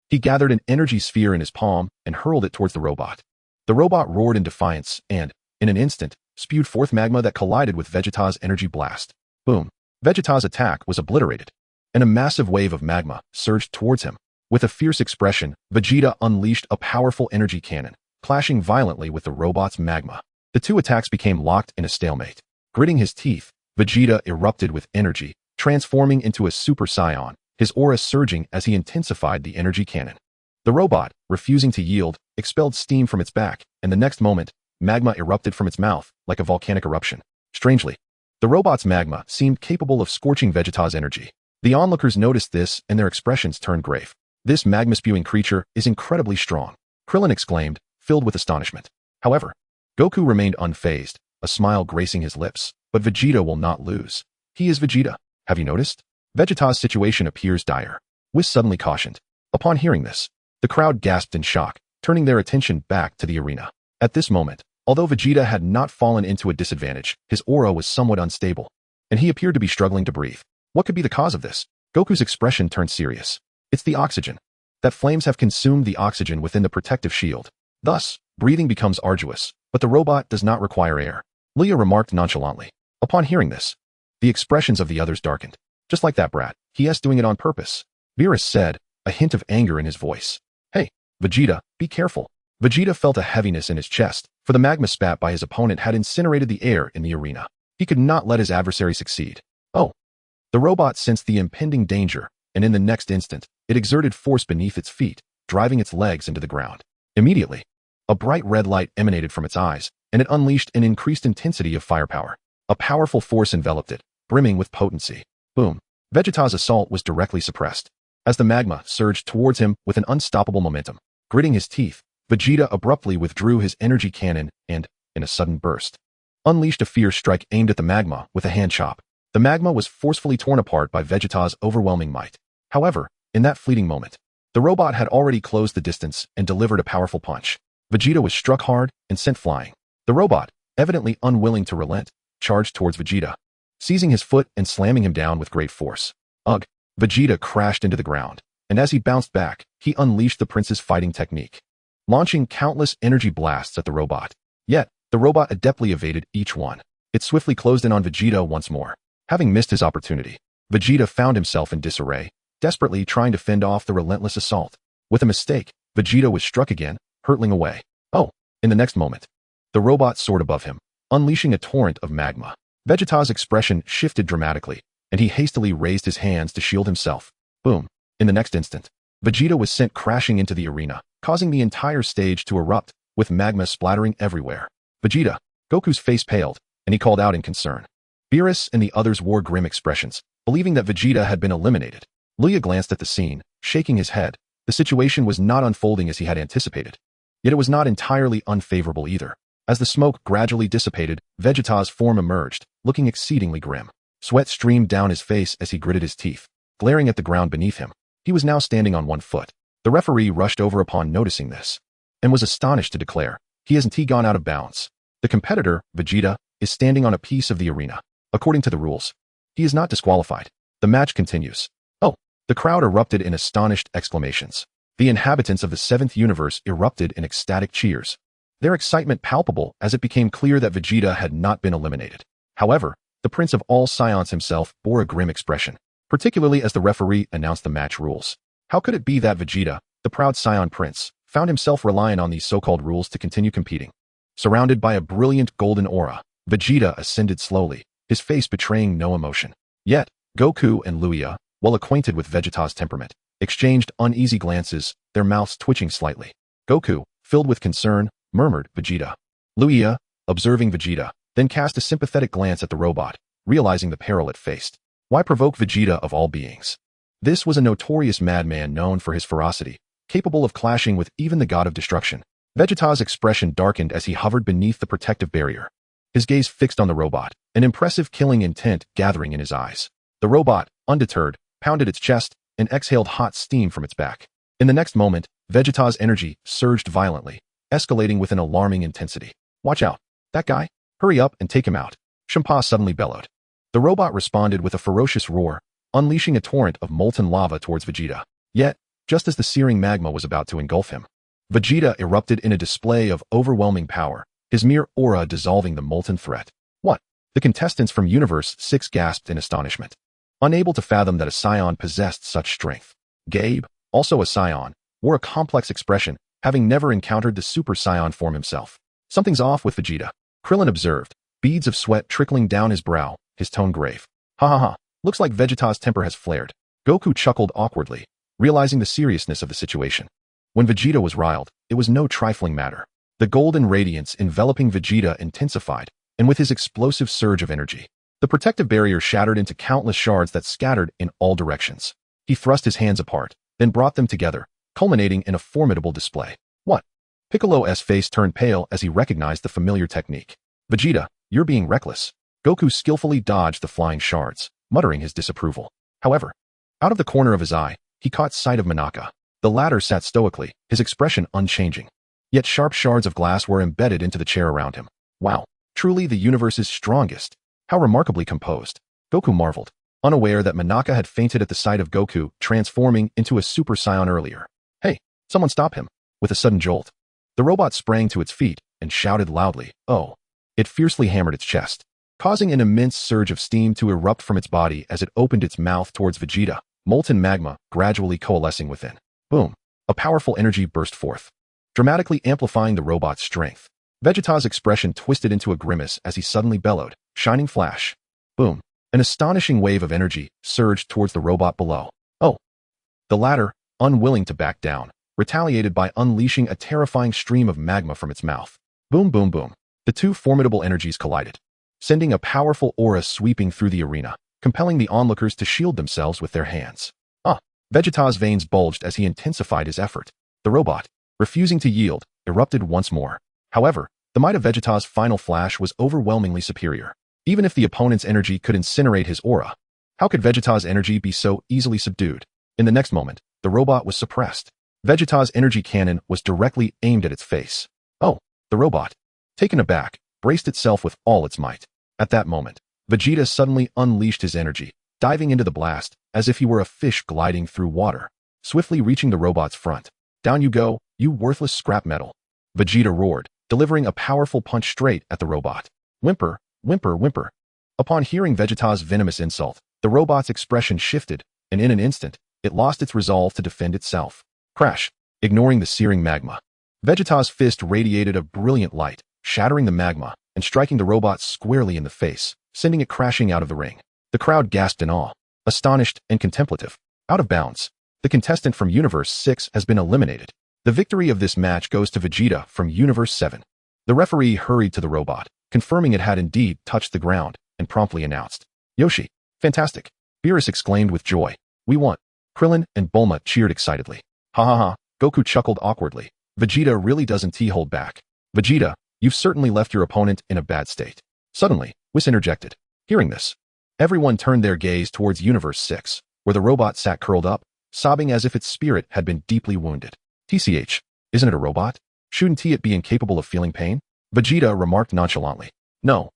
S1: He gathered an energy sphere in his palm and hurled it towards the robot. The robot roared in defiance and, in an instant, spewed forth magma that collided with Vegeta's energy blast. Boom. Vegeta's attack was obliterated, and a massive wave of magma surged towards him. With a fierce expression, Vegeta unleashed a powerful energy cannon, clashing violently with the robot's magma. The 2 attacks became locked in a stalemate. Gritting his teeth, Vegeta erupted with energy, transforming into a Super Saiyan, his aura surging as he intensified the energy cannon. The robot, refusing to yield, expelled steam from its back, and the next moment, magma erupted from its mouth like a volcanic eruption. Strangely, the robot's magma seemed capable of scorching Vegeta's energy. The onlookers noticed this and their expressions turned grave. This magma-spewing creature is incredibly strong, Krillin exclaimed, filled with astonishment. However, Goku remained unfazed, a smile gracing his lips. But Vegeta will not lose. He is Vegeta. Have you noticed? Vegeta's situation appears dire. Whis suddenly cautioned. Upon hearing this, the crowd gasped in shock, turning their attention back to the arena. At this moment, although Vegeta had not fallen into a disadvantage, his aura was somewhat unstable, and he appeared to be struggling to breathe. What could be the cause of this? Goku's expression turned serious. It's the oxygen. That flames have consumed the oxygen within the protective shield. Thus, breathing becomes arduous, but the robot does not require air. Luya remarked nonchalantly. Upon hearing this, the expressions of the others darkened. Just like that brat, he's doing it on purpose. Beerus said, a hint of anger in his voice. Hey, Vegeta, be careful. Vegeta felt a heaviness in his chest, for the magma spat by his opponent had incinerated the air in the arena. He could not let his adversary succeed. Oh. The robot sensed the impending danger, and in the next instant, it exerted force beneath its feet, driving its legs into the ground. Immediately, a bright red light emanated from its eyes, and it unleashed an increased intensity of firepower. A powerful force enveloped it, brimming with potency. Boom. Vegeta's assault was directly suppressed. As the magma surged towards him with an unstoppable momentum, gritting his teeth, Vegeta abruptly withdrew his energy cannon and, in a sudden burst, unleashed a fierce strike aimed at the magma with a hand chop. The magma was forcefully torn apart by Vegeta's overwhelming might. However, in that fleeting moment, the robot had already closed the distance and delivered a powerful punch. Vegeta was struck hard and sent flying. The robot, evidently unwilling to relent, charged towards Vegeta, seizing his foot and slamming him down with great force. Ugh! Vegeta crashed into the ground, and as he bounced back, he unleashed the prince's fighting technique, launching countless energy blasts at the robot. Yet, the robot adeptly evaded each one. It swiftly closed in on Vegeta once more. Having missed his opportunity, Vegeta found himself in disarray, desperately trying to fend off the relentless assault. With a mistake, Vegeta was struck again, hurtling away. Oh! In the next moment, the robot soared above him, unleashing a torrent of magma. Vegeta's expression shifted dramatically, and he hastily raised his hands to shield himself. Boom! In the next instant, Vegeta was sent crashing into the arena, causing the entire stage to erupt, with magma splattering everywhere. Vegeta! Goku's face paled, and he called out in concern. Beerus and the others wore grim expressions, believing that Vegeta had been eliminated. Luya glanced at the scene, shaking his head. The situation was not unfolding as he had anticipated. Yet it was not entirely unfavorable either. As the smoke gradually dissipated, Vegeta's form emerged, looking exceedingly grim. Sweat streamed down his face as he gritted his teeth, glaring at the ground beneath him. He was now standing on one foot. The referee rushed over upon noticing this, and was astonished to declare, he hasn't gone out of bounds. The competitor, Vegeta, is standing on a piece of the arena. According to the rules, he is not disqualified. The match continues. Oh! The crowd erupted in astonished exclamations. The inhabitants of the 7th universe erupted in ecstatic cheers, their excitement palpable as it became clear that Vegeta had not been eliminated. However, the Prince of all Saiyans himself bore a grim expression, particularly as the referee announced the match rules. How could it be that Vegeta, the proud Saiyan prince, found himself relying on these so-called rules to continue competing? Surrounded by a brilliant golden aura, Vegeta ascended slowly, his face betraying no emotion. Yet, Goku and Luya, well acquainted with Vegeta's temperament, exchanged uneasy glances, their mouths twitching slightly. Goku, filled with concern, murmured, Vegeta. Luya, observing Vegeta, then cast a sympathetic glance at the robot, realizing the peril it faced. Why provoke Vegeta of all beings? This was a notorious madman known for his ferocity, capable of clashing with even the god of destruction. Vegeta's expression darkened as he hovered beneath the protective barrier, his gaze fixed on the robot, an impressive killing intent gathering in his eyes. The robot, undeterred, pounded its chest and exhaled hot steam from its back. In the next moment, Vegeta's energy surged violently, escalating with an alarming intensity. Watch out! That guy! Hurry up and take him out! Champa suddenly bellowed. The robot responded with a ferocious roar, unleashing a torrent of molten lava towards Vegeta. Yet, just as the searing magma was about to engulf him, Vegeta erupted in a display of overwhelming power, his mere aura dissolving the molten threat. What? The contestants from Universe 6 gasped in astonishment, unable to fathom that a Saiyan possessed such strength. Gabe, also a Saiyan, wore a complex expression, having never encountered the Super Saiyan form himself. Something's off with Vegeta, Krillin observed, beads of sweat trickling down his brow, his tone grave. Ha ha ha, looks like Vegeta's temper has flared. Goku chuckled awkwardly, realizing the seriousness of the situation. When Vegeta was riled, it was no trifling matter. The golden radiance enveloping Vegeta intensified, and with his explosive surge of energy, the protective barrier shattered into countless shards that scattered in all directions. He thrust his hands apart, then brought them together, culminating in a formidable display. What? Piccolo's face turned pale as he recognized the familiar technique. Vegeta, you're being reckless. Goku skillfully dodged the flying shards, muttering his disapproval. However, out of the corner of his eye, he caught sight of Monaka. The latter sat stoically, his expression unchanging. Yet sharp shards of glass were embedded into the chair around him. Wow, truly the universe's strongest. How remarkably composed. Goku marveled, unaware that Monaka had fainted at the sight of Goku transforming into a Super Saiyan earlier. Hey, someone stop him! With a sudden jolt, the robot sprang to its feet and shouted loudly, "Oh!" It fiercely hammered its chest, causing an immense surge of steam to erupt from its body as it opened its mouth towards Vegeta, molten magma gradually coalescing within. Boom! A powerful energy burst forth, dramatically amplifying the robot's strength. Vegeta's expression twisted into a grimace as he suddenly bellowed, "Shining flash!" Boom! An astonishing wave of energy surged towards the robot below. Oh! The latter, unwilling to back down, retaliated by unleashing a terrifying stream of magma from its mouth. Boom, boom, boom. The two formidable energies collided, sending a powerful aura sweeping through the arena, compelling the onlookers to shield themselves with their hands. Vegeta's veins bulged as he intensified his effort. The robot, refusing to yield, erupted once more. However, the might of Vegeta's final flash was overwhelmingly superior. Even if the opponent's energy could incinerate his aura, how could Vegeta's energy be so easily subdued? In the next moment, the robot was suppressed. Vegeta's energy cannon was directly aimed at its face. Oh! The robot, taken aback, braced itself with all its might. At that moment, Vegeta suddenly unleashed his energy, diving into the blast as if he were a fish gliding through water, swiftly reaching the robot's front. "Down you go, you worthless scrap metal!" Vegeta roared, delivering a powerful punch straight at the robot. Whimper, whimper, whimper. Upon hearing Vegeta's venomous insult, the robot's expression shifted, and in an instant, it lost its resolve to defend itself. Crash! Ignoring the searing magma, Vegeta's fist radiated a brilliant light, shattering the magma and striking the robot squarely in the face, sending it crashing out of the ring. The crowd gasped in awe, astonished and contemplative. Out of bounds. The contestant from Universe 6 has been eliminated. The victory of this match goes to Vegeta from Universe 7. The referee hurried to the robot, confirming it had indeed touched the ground, and promptly announced, "Yoshi, fantastic!" Beerus exclaimed with joy, "We won!" Krillin and Bulma cheered excitedly. "Ha ha ha!" Goku chuckled awkwardly. "Vegeta really doesn't hold back." "Vegeta, you've certainly left your opponent in a bad state." Suddenly, Whis interjected. Hearing this, everyone turned their gaze towards Universe 6, where the robot sat curled up, sobbing as if its spirit had been deeply wounded. "TCH, isn't it a robot? Shouldn't it be incapable of feeling pain?" Vegeta remarked nonchalantly. No,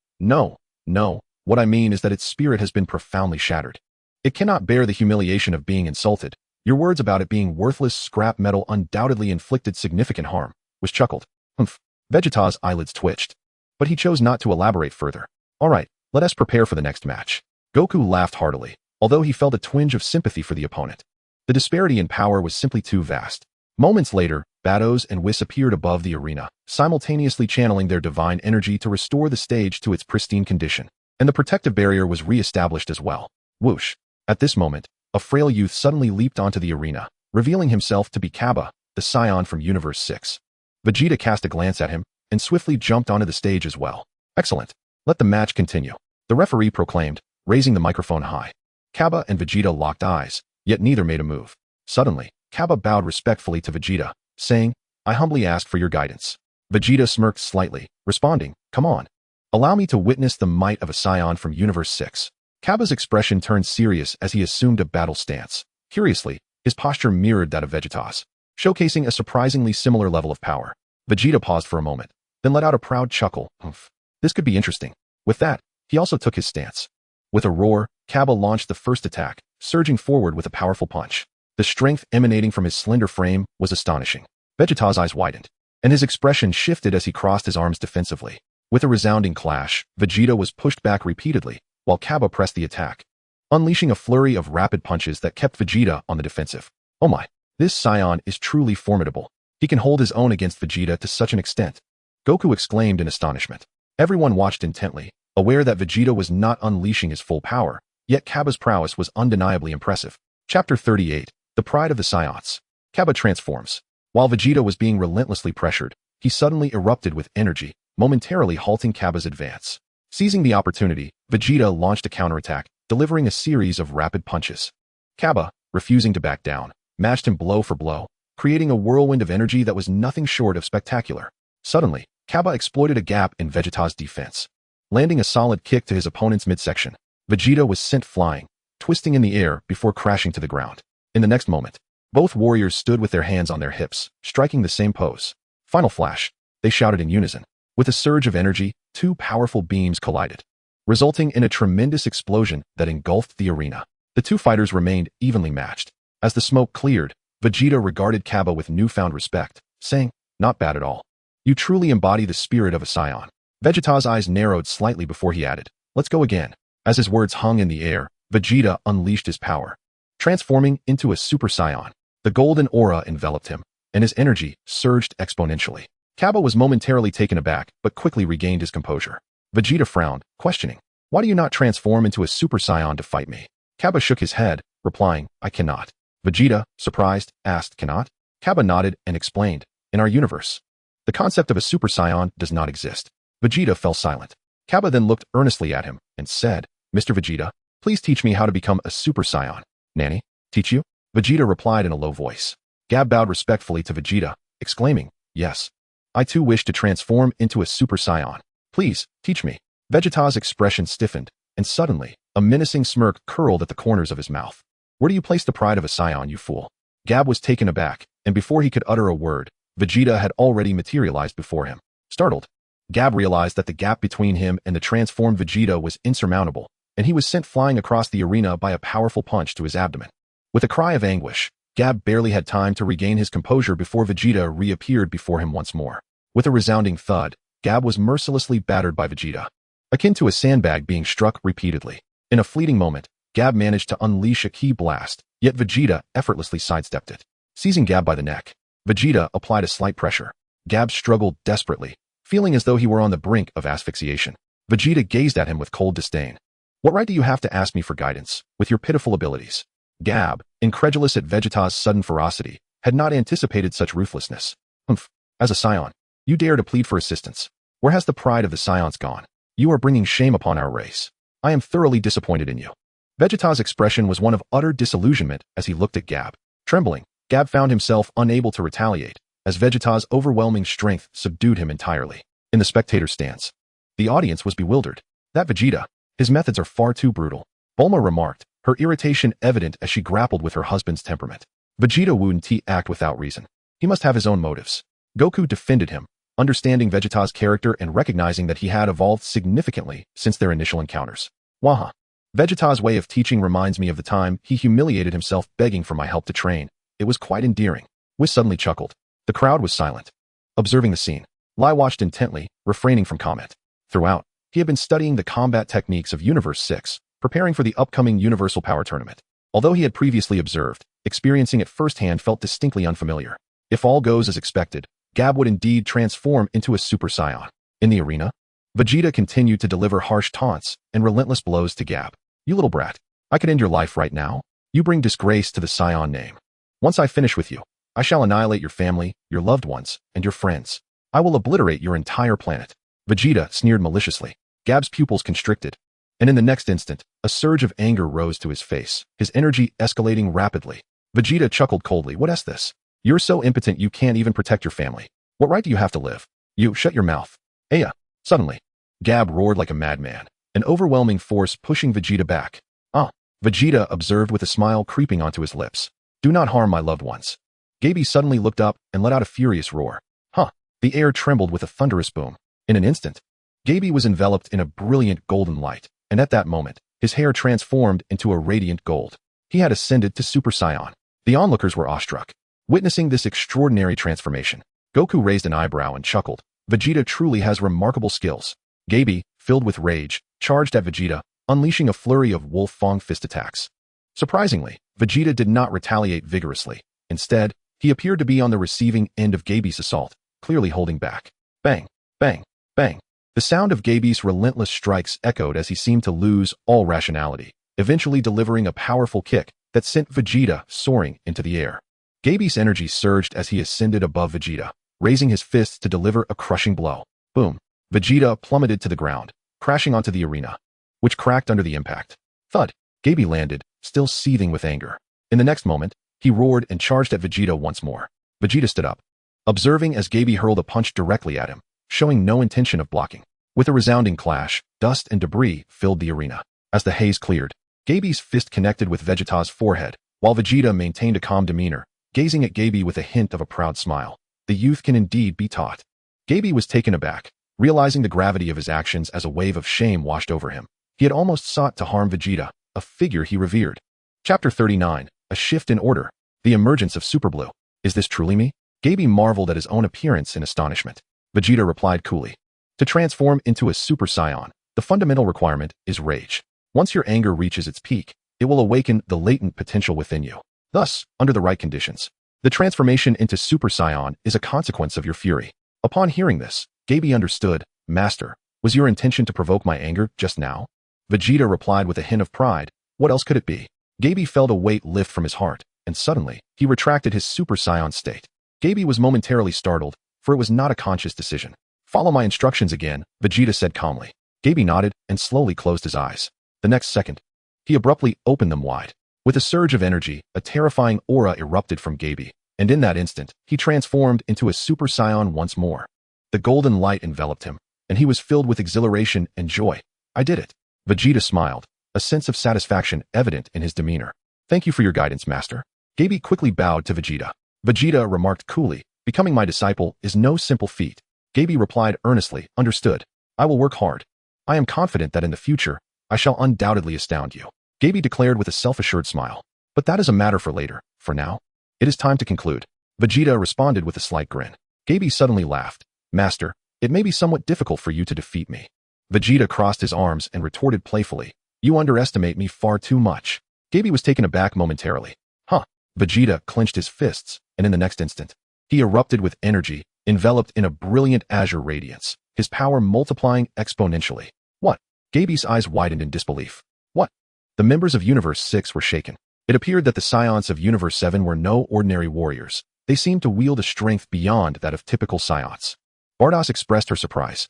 S1: what I mean is that its spirit has been profoundly shattered. It cannot bear the humiliation of being insulted. Your words about it being worthless scrap metal undoubtedly inflicted significant harm," was chuckled. Humph. Vegeta's eyelids twitched, but he chose not to elaborate further. "All right, let us prepare for the next match." Goku laughed heartily, although he felt a twinge of sympathy for the opponent. The disparity in power was simply too vast. Moments later, Bados and Whis appeared above the arena, simultaneously channeling their divine energy to restore the stage to its pristine condition, and the protective barrier was re-established as well. Whoosh! At this moment, a frail youth suddenly leaped onto the arena, revealing himself to be Cabba, the Scion from Universe 6. Vegeta cast a glance at him, and swiftly jumped onto the stage as well. "Excellent. Let the match continue," the referee proclaimed, raising the microphone high. Cabba and Vegeta locked eyes, yet neither made a move. Suddenly, Cabba bowed respectfully to Vegeta, saying, "I humbly ask for your guidance." Vegeta smirked slightly, responding, "Come on. Allow me to witness the might of a Scion from Universe 6. Cabba's expression turned serious as he assumed a battle stance. Curiously, his posture mirrored that of Vegeta's, showcasing a surprisingly similar level of power. Vegeta paused for a moment, then let out a proud chuckle. Humph. This could be interesting. With that, he also took his stance. With a roar, Cabba launched the first attack, surging forward with a powerful punch. The strength emanating from his slender frame was astonishing. Vegeta's eyes widened, and his expression shifted as he crossed his arms defensively. With a resounding clash, Vegeta was pushed back repeatedly, while Cabba pressed the attack, unleashing a flurry of rapid punches that kept Vegeta on the defensive. Oh my, this Scion is truly formidable. He can hold his own against Vegeta to such an extent. Goku exclaimed in astonishment. Everyone watched intently, aware that Vegeta was not unleashing his full power, yet Cabba's prowess was undeniably impressive. Chapter 38, The Pride of the Scions. Cabba transforms. While Vegeta was being relentlessly pressured, he suddenly erupted with energy, momentarily halting Cabba's advance. Seizing the opportunity, Vegeta launched a counterattack, delivering a series of rapid punches. Cabba, refusing to back down, matched him blow for blow, creating a whirlwind of energy that was nothing short of spectacular. Suddenly, Cabba exploited a gap in Vegeta's defense, landing a solid kick to his opponent's midsection. Vegeta was sent flying, twisting in the air before crashing to the ground. In the next moment, both warriors stood with their hands on their hips, striking the same pose. "Final flash," they shouted in unison. With a surge of energy, two powerful beams collided. resulting in a tremendous explosion that engulfed the arena. The two fighters remained evenly matched. As the smoke cleared, Vegeta regarded Cabba with newfound respect, saying, "Not bad at all. You truly embody the spirit of a Saiyan." Vegeta's eyes narrowed slightly before he added, "Let's go again." As his words hung in the air, Vegeta unleashed his power, transforming into a Super Saiyan. The golden aura enveloped him, and his energy surged exponentially. Cabba was momentarily taken aback, but quickly regained his composure. Vegeta frowned, questioning, "Why do you not transform into a Super Saiyan to fight me?" Cabba shook his head, replying, "I cannot." Vegeta, surprised, asked, "Cannot?" Cabba nodded and explained, "In our universe, the concept of a Super Saiyan does not exist." Vegeta fell silent. Cabba then looked earnestly at him and said, "Mr. Vegeta, please teach me how to become a Super Saiyan." "Nanny, teach you?" Vegeta replied in a low voice. Gab bowed respectfully to Vegeta, exclaiming, "Yes. I too wish to transform into a Super Saiyan. Please, teach me." Vegeta's expression stiffened, and suddenly, a menacing smirk curled at the corners of his mouth. "Where do you place the pride of a Saiyan, you fool?" Gab was taken aback, and before he could utter a word, Vegeta had already materialized before him. Startled, Gab realized that the gap between him and the transformed Vegeta was insurmountable, and he was sent flying across the arena by a powerful punch to his abdomen. With a cry of anguish, Gab barely had time to regain his composure before Vegeta reappeared before him once more. With a resounding thud, Gab was mercilessly battered by Vegeta, akin to a sandbag being struck repeatedly. In a fleeting moment, Gab managed to unleash a ki blast, yet Vegeta effortlessly sidestepped it. Seizing Gab by the neck, Vegeta applied a slight pressure. Gab struggled desperately, feeling as though he were on the brink of asphyxiation. Vegeta gazed at him with cold disdain. "What right do you have to ask me for guidance, with your pitiful abilities?" Gab, incredulous at Vegeta's sudden ferocity, had not anticipated such ruthlessness. "Humph, as a Saiyan, you dare to plead for assistance. Where has the pride of the Saiyans gone? You are bringing shame upon our race. I am thoroughly disappointed in you." Vegeta's expression was one of utter disillusionment as he looked at Gab. Trembling, Gab found himself unable to retaliate, as Vegeta's overwhelming strength subdued him entirely. In the spectator's stance, the audience was bewildered. "That Vegeta, his methods are far too brutal," Bulma remarked, her irritation evident as she grappled with her husband's temperament. Vegeta wouldn't act without reason. He must have his own motives. Goku defended him, understanding Vegeta's character and recognizing that he had evolved significantly since their initial encounters. "Waha. Vegeta's way of teaching reminds me of the time he humiliated himself begging for my help to train. It was quite endearing." Whis suddenly chuckled. The crowd was silent, observing the scene. Lai watched intently, refraining from comment. Throughout, he had been studying the combat techniques of Universe 6, preparing for the upcoming Universal Power Tournament. Although he had previously observed, experiencing it firsthand felt distinctly unfamiliar. If all goes as expected, Gab would indeed transform into a Super Saiyan. In the arena, Vegeta continued to deliver harsh taunts and relentless blows to Gab. "You little brat, I could end your life right now. You bring disgrace to the Saiyan name. Once I finish with you, I shall annihilate your family, your loved ones, and your friends. I will obliterate your entire planet." Vegeta sneered maliciously. Gab's pupils constricted, and in the next instant, a surge of anger rose to his face, his energy escalating rapidly. Vegeta chuckled coldly. "What is this? You're so impotent you can't even protect your family. What right do you have to live? You, shut your mouth." "Aya!" Suddenly, Gab roared like a madman, an overwhelming force pushing Vegeta back. "Ah!" Vegeta observed with a smile creeping onto his lips. "Do not harm my loved ones." Gaby suddenly looked up and let out a furious roar. "Huh!" The air trembled with a thunderous boom. In an instant, Gaby was enveloped in a brilliant golden light, and at that moment, his hair transformed into a radiant gold. He had ascended to Super Saiyan. The onlookers were awestruck, witnessing this extraordinary transformation. Goku raised an eyebrow and chuckled. Vegeta truly has remarkable skills. Gaby, filled with rage, charged at Vegeta, unleashing a flurry of wolf fang fist attacks. Surprisingly, Vegeta did not retaliate vigorously. Instead, he appeared to be on the receiving end of Gaby's assault, clearly holding back. Bang, bang, bang. The sound of Gaby's relentless strikes echoed as he seemed to lose all rationality, eventually delivering a powerful kick that sent Vegeta soaring into the air. Gaby's energy surged as he ascended above Vegeta, raising his fists to deliver a crushing blow. Boom. Vegeta plummeted to the ground, crashing onto the arena, which cracked under the impact. Thud. Gaby landed, still seething with anger. In the next moment, he roared and charged at Vegeta once more. Vegeta stood up, observing as Gaby hurled a punch directly at him, showing no intention of blocking. With a resounding clash, dust and debris filled the arena. As the haze cleared, Gaby's fist connected with Vegeta's forehead, while Vegeta maintained a calm demeanor, gazing at Gaby with a hint of a proud smile. The youth can indeed be taught. Gaby was taken aback, Realizing the gravity of his actions as a wave of shame washed over him, he had almost sought to harm Vegeta, a figure he revered. Chapter 39, A Shift in Order. The Emergence of Super Blue. Is this truly me? Gaby marveled at his own appearance in astonishment. Vegeta replied coolly. To transform into a Super Saiyan, the fundamental requirement is rage. Once your anger reaches its peak, it will awaken the latent potential within you. Thus, under the right conditions, the transformation into Super Saiyan is a consequence of your fury. Upon hearing this, Gaby understood. Master, was your intention to provoke my anger just now? Vegeta replied with a hint of pride. What else could it be? Gaby felt a weight lift from his heart, and suddenly, he retracted his Super Saiyan state. Gaby was momentarily startled, for it was not a conscious decision. Follow my instructions again, Vegeta said calmly. Gaby nodded and slowly closed his eyes. The next second, he abruptly opened them wide. With a surge of energy, a terrifying aura erupted from Gaby, and in that instant, he transformed into a Super Saiyan once more. The golden light enveloped him, and he was filled with exhilaration and joy. I did it. Vegeta smiled, a sense of satisfaction evident in his demeanor. Thank you for your guidance, Master. Gaby quickly bowed to Vegeta. Vegeta remarked coolly, becoming my disciple is no simple feat. Gaby replied earnestly, understood. I will work hard. I am confident that in the future, I shall undoubtedly astound you. Gaby declared with a self-assured smile. But that is a matter for later. For now, it is time to conclude. Vegeta responded with a slight grin. Gaby suddenly laughed. Master, it may be somewhat difficult for you to defeat me. Vegeta crossed his arms and retorted playfully. You underestimate me far too much. Gaby was taken aback momentarily. Huh. Vegeta clenched his fists, and in the next instant, he erupted with energy, enveloped in a brilliant azure radiance, his power multiplying exponentially. What? Gaby's eyes widened in disbelief. What? The members of Universe 6 were shaken. It appeared that the Scions of Universe 7 were no ordinary warriors. They seemed to wield a strength beyond that of typical Scions. Bardoss expressed her surprise.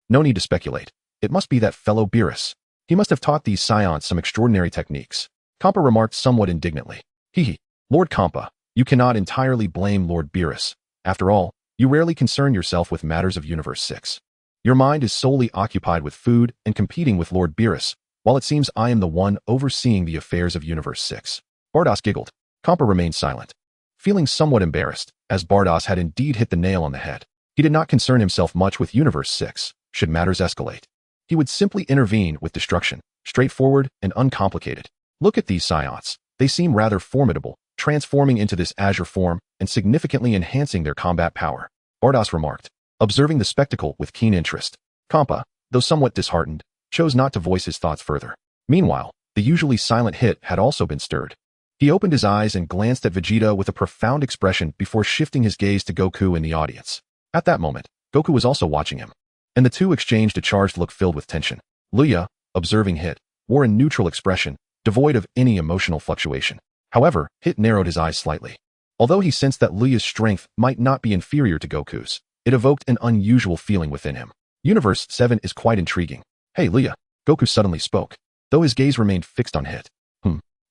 S1: No need to speculate. It must be that fellow Beerus. He must have taught these Scions some extraordinary techniques. Kampa remarked somewhat indignantly. Hee. Lord Kampa, you cannot entirely blame Lord Beerus. After all, you rarely concern yourself with matters of Universe 6. Your mind is solely occupied with food and competing with Lord Beerus, while it seems I am the one overseeing the affairs of Universe 6. Bardoss giggled. Kampa remained silent, feeling somewhat embarrassed, as Bardoss had indeed hit the nail on the head. He did not concern himself much with Universe 6, should matters escalate. He would simply intervene with destruction, straightforward and uncomplicated. Look at these Scions. They seem rather formidable, transforming into this azure form and significantly enhancing their combat power. Bardoss remarked, observing the spectacle with keen interest. Kampa, though somewhat disheartened, chose not to voice his thoughts further. Meanwhile, the usually silent Hit had also been stirred. He opened his eyes and glanced at Vegeta with a profound expression before shifting his gaze to Goku in the audience. At that moment, Goku was also watching him, and the two exchanged a charged look filled with tension. Luya, observing Hit, wore a neutral expression, devoid of any emotional fluctuation. However, Hit narrowed his eyes slightly. Although he sensed that Luya's strength might not be inferior to Goku's, it evoked an unusual feeling within him. Universe 7 is quite intriguing. Hey Luya, Goku suddenly spoke, though his gaze remained fixed on Hit.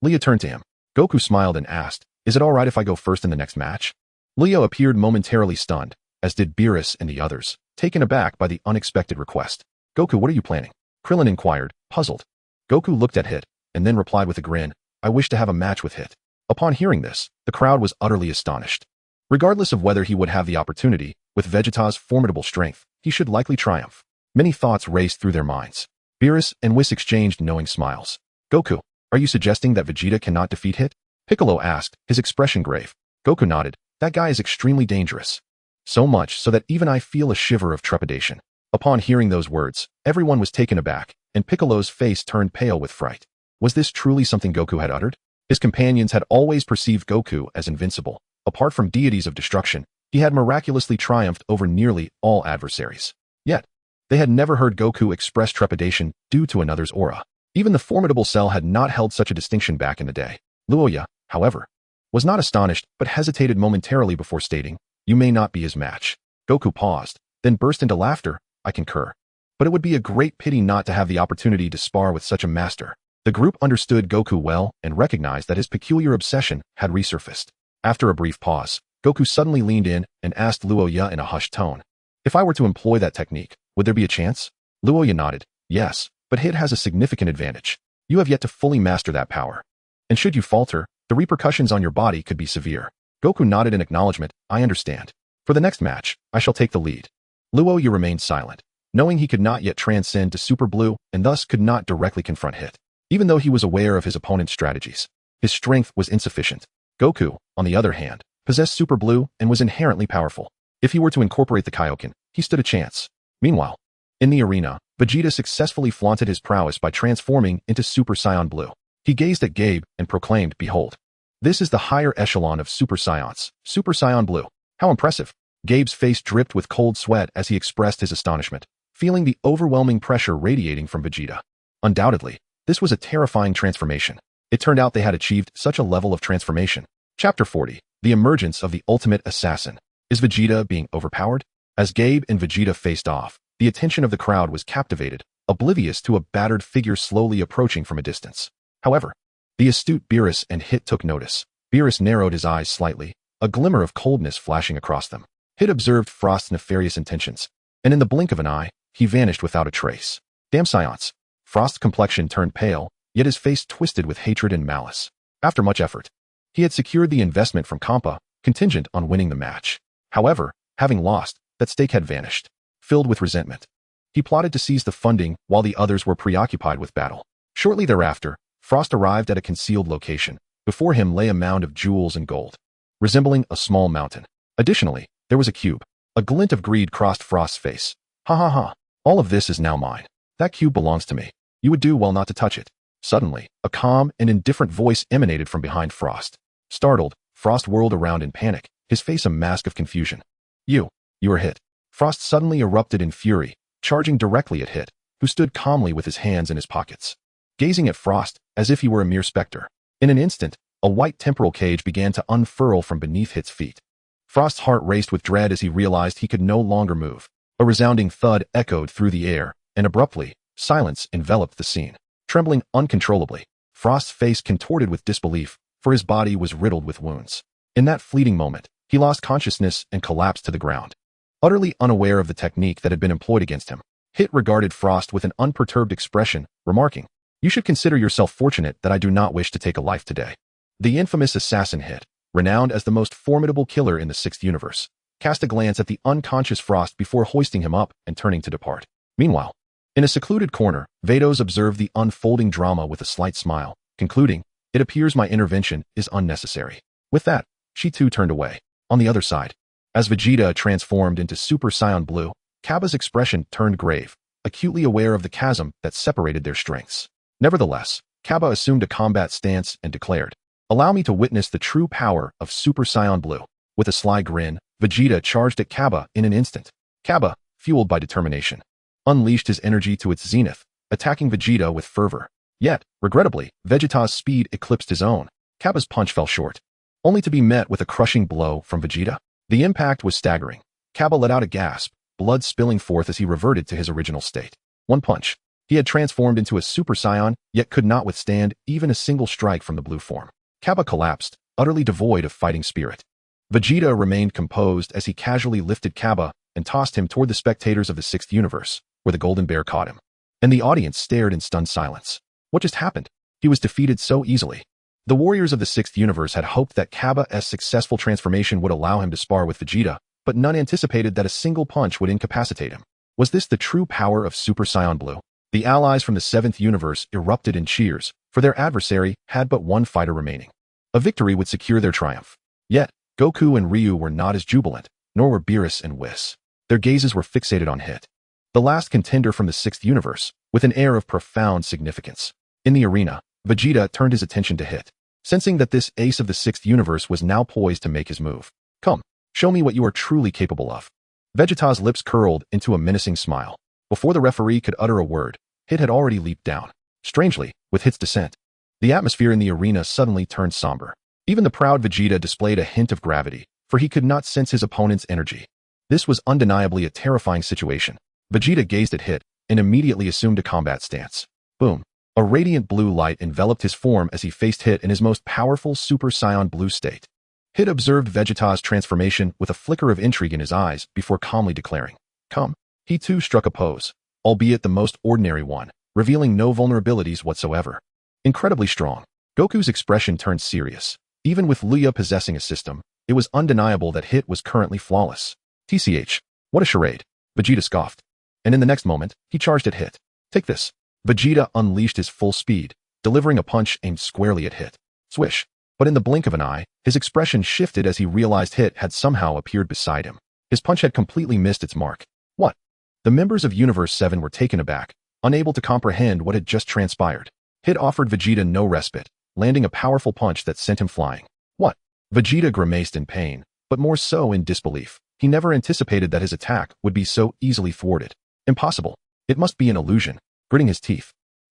S1: Luya turned to him. Goku smiled and asked, is it alright if I go first in the next match? Luya appeared momentarily stunned, as did Beerus and the others, taken aback by the unexpected request. Goku, what are you planning? Krillin inquired, puzzled. Goku looked at Hit, and then replied with a grin, I wish to have a match with Hit. Upon hearing this, the crowd was utterly astonished. Regardless of whether he would have the opportunity, with Vegeta's formidable strength, he should likely triumph. Many thoughts raced through their minds. Beerus and Whis exchanged knowing smiles. Goku, are you suggesting that Vegeta cannot defeat Hit? Piccolo asked, his expression grave. Goku nodded. That guy is extremely dangerous. So much so that even I feel a shiver of trepidation. Upon hearing those words, everyone was taken aback, and Piccolo's face turned pale with fright. Was this truly something Goku had uttered? His companions had always perceived Goku as invincible. Apart from deities of destruction, he had miraculously triumphed over nearly all adversaries. Yet, they had never heard Goku express trepidation due to another's aura. Even the formidable Cell had not held such a distinction back in the day. Luya, however, was not astonished but hesitated momentarily before stating, you may not be his match. Goku paused, then burst into laughter. I concur. But it would be a great pity not to have the opportunity to spar with such a master. The group understood Goku well and recognized that his peculiar obsession had resurfaced. After a brief pause, Goku suddenly leaned in and asked Luya in a hushed tone, if I were to employ that technique, would there be a chance? Luya nodded, yes, but Hit has a significant advantage. You have yet to fully master that power. And should you falter, the repercussions on your body could be severe. Goku nodded in acknowledgement, I understand. For the next match, I shall take the lead. Luya remained silent, knowing he could not yet transcend to Super Blue and thus could not directly confront Hit. Even though he was aware of his opponent's strategies, his strength was insufficient. Goku, on the other hand, possessed Super Blue and was inherently powerful. If he were to incorporate the Kaioken, he stood a chance. Meanwhile, in the arena, Vegeta successfully flaunted his prowess by transforming into Super Saiyan Blue. He gazed at Gabe and proclaimed, "Behold, this is the higher echelon of Super Saiyans, Super Saiyan Blue. How impressive." Gabe's face dripped with cold sweat as he expressed his astonishment, feeling the overwhelming pressure radiating from Vegeta. Undoubtedly, this was a terrifying transformation. It turned out they had achieved such a level of transformation. Chapter 40. The Emergence of the Ultimate Assassin. Is Vegeta being overpowered? As Gabe and Vegeta faced off, the attention of the crowd was captivated, oblivious to a battered figure slowly approaching from a distance. However, the astute Beerus and Hit took notice. Beerus narrowed his eyes slightly, a glimmer of coldness flashing across them. Hit observed Frost's nefarious intentions, and in the blink of an eye, he vanished without a trace. Damn science. Frost's complexion turned pale, yet his face twisted with hatred and malice. After much effort, he had secured the investment from Compa, contingent on winning the match. However, having lost, that stake had vanished. Filled with resentment, he plotted to seize the funding while the others were preoccupied with battle. Shortly thereafter, Frost arrived at a concealed location. Before him lay a mound of jewels and gold, resembling a small mountain. Additionally, there was a cube. A glint of greed crossed Frost's face. "Ha ha ha. All of this is now mine. That cube belongs to me. You would do well not to touch it." Suddenly, a calm and indifferent voice emanated from behind Frost. Startled, Frost whirled around in panic, his face a mask of confusion. You are Hit." Frost suddenly erupted in fury, charging directly at Hit, who stood calmly with his hands in his pockets, gazing at Frost as if he were a mere specter. In an instant, a white temporal cage began to unfurl from beneath Hit's feet. Frost's heart raced with dread as he realized he could no longer move. A resounding thud echoed through the air, and abruptly, silence enveloped the scene. Trembling uncontrollably, Frost's face contorted with disbelief, for his body was riddled with wounds. In that fleeting moment, he lost consciousness and collapsed to the ground. Utterly unaware of the technique that had been employed against him, Hit regarded Frost with an unperturbed expression, remarking, "You should consider yourself fortunate that I do not wish to take a life today." The infamous assassin Hit, renowned as the most formidable killer in the 6th universe, cast a glance at the unconscious Frost before hoisting him up and turning to depart. Meanwhile, in a secluded corner, Vados observed the unfolding drama with a slight smile, concluding, "It appears my intervention is unnecessary." With that, she too turned away. On the other side, as Vegeta transformed into Super Saiyan Blue, Cabba's expression turned grave, acutely aware of the chasm that separated their strengths. Nevertheless, Cabba assumed a combat stance and declared, "Allow me to witness the true power of Super Saiyan Blue." With a sly grin, Vegeta charged at Cabba in an instant. Cabba, fueled by determination, unleashed his energy to its zenith, attacking Vegeta with fervor. Yet, regrettably, Vegeta's speed eclipsed his own. Cabba's punch fell short, only to be met with a crushing blow from Vegeta. The impact was staggering. Cabba let out a gasp, blood spilling forth as he reverted to his original state. One punch. He had transformed into a Super Saiyan, yet could not withstand even a single strike from the blue form. Cabba collapsed, utterly devoid of fighting spirit. Vegeta remained composed as he casually lifted Cabba and tossed him toward the spectators of the 6th universe, where the Golden Bear caught him. And the audience stared in stunned silence. What just happened? He was defeated so easily. The warriors of the 6th universe had hoped that Cabba's successful transformation would allow him to spar with Vegeta, but none anticipated that a single punch would incapacitate him. Was this the true power of Super Saiyan Blue? The allies from the 7th universe erupted in cheers, for their adversary had but one fighter remaining. A victory would secure their triumph. Yet, Goku and Ryu were not as jubilant, nor were Beerus and Whis. Their gazes were fixated on Hit, the last contender from the 6th universe, with an air of profound significance. In the arena, Vegeta turned his attention to Hit, sensing that this ace of the 6th universe was now poised to make his move. "Come, show me what you are truly capable of." Vegeta's lips curled into a menacing smile. Before the referee could utter a word, Hit had already leaped down. Strangely, with Hit's descent, the atmosphere in the arena suddenly turned somber. Even the proud Vegeta displayed a hint of gravity, for he could not sense his opponent's energy. This was undeniably a terrifying situation. Vegeta gazed at Hit and immediately assumed a combat stance. Boom. A radiant blue light enveloped his form as he faced Hit in his most powerful Super Saiyan Blue state. Hit observed Vegeta's transformation with a flicker of intrigue in his eyes before calmly declaring, "Come." He too struck a pose, albeit the most ordinary one, revealing no vulnerabilities whatsoever. Incredibly strong, Goku's expression turned serious. Even with Luya possessing a system, it was undeniable that Hit was currently flawless. TCH, what a charade. Vegeta scoffed. And in the next moment, he charged at Hit. Take this. Vegeta unleashed his full speed, delivering a punch aimed squarely at Hit. Swish. But in the blink of an eye, his expression shifted as he realized Hit had somehow appeared beside him. His punch had completely missed its mark. What? The members of Universe 7 were taken aback, unable to comprehend what had just transpired. Hit offered Vegeta no respite, landing a powerful punch that sent him flying. What? Vegeta grimaced in pain, but more so in disbelief. He never anticipated that his attack would be so easily thwarted. Impossible. It must be an illusion. Gritting his teeth,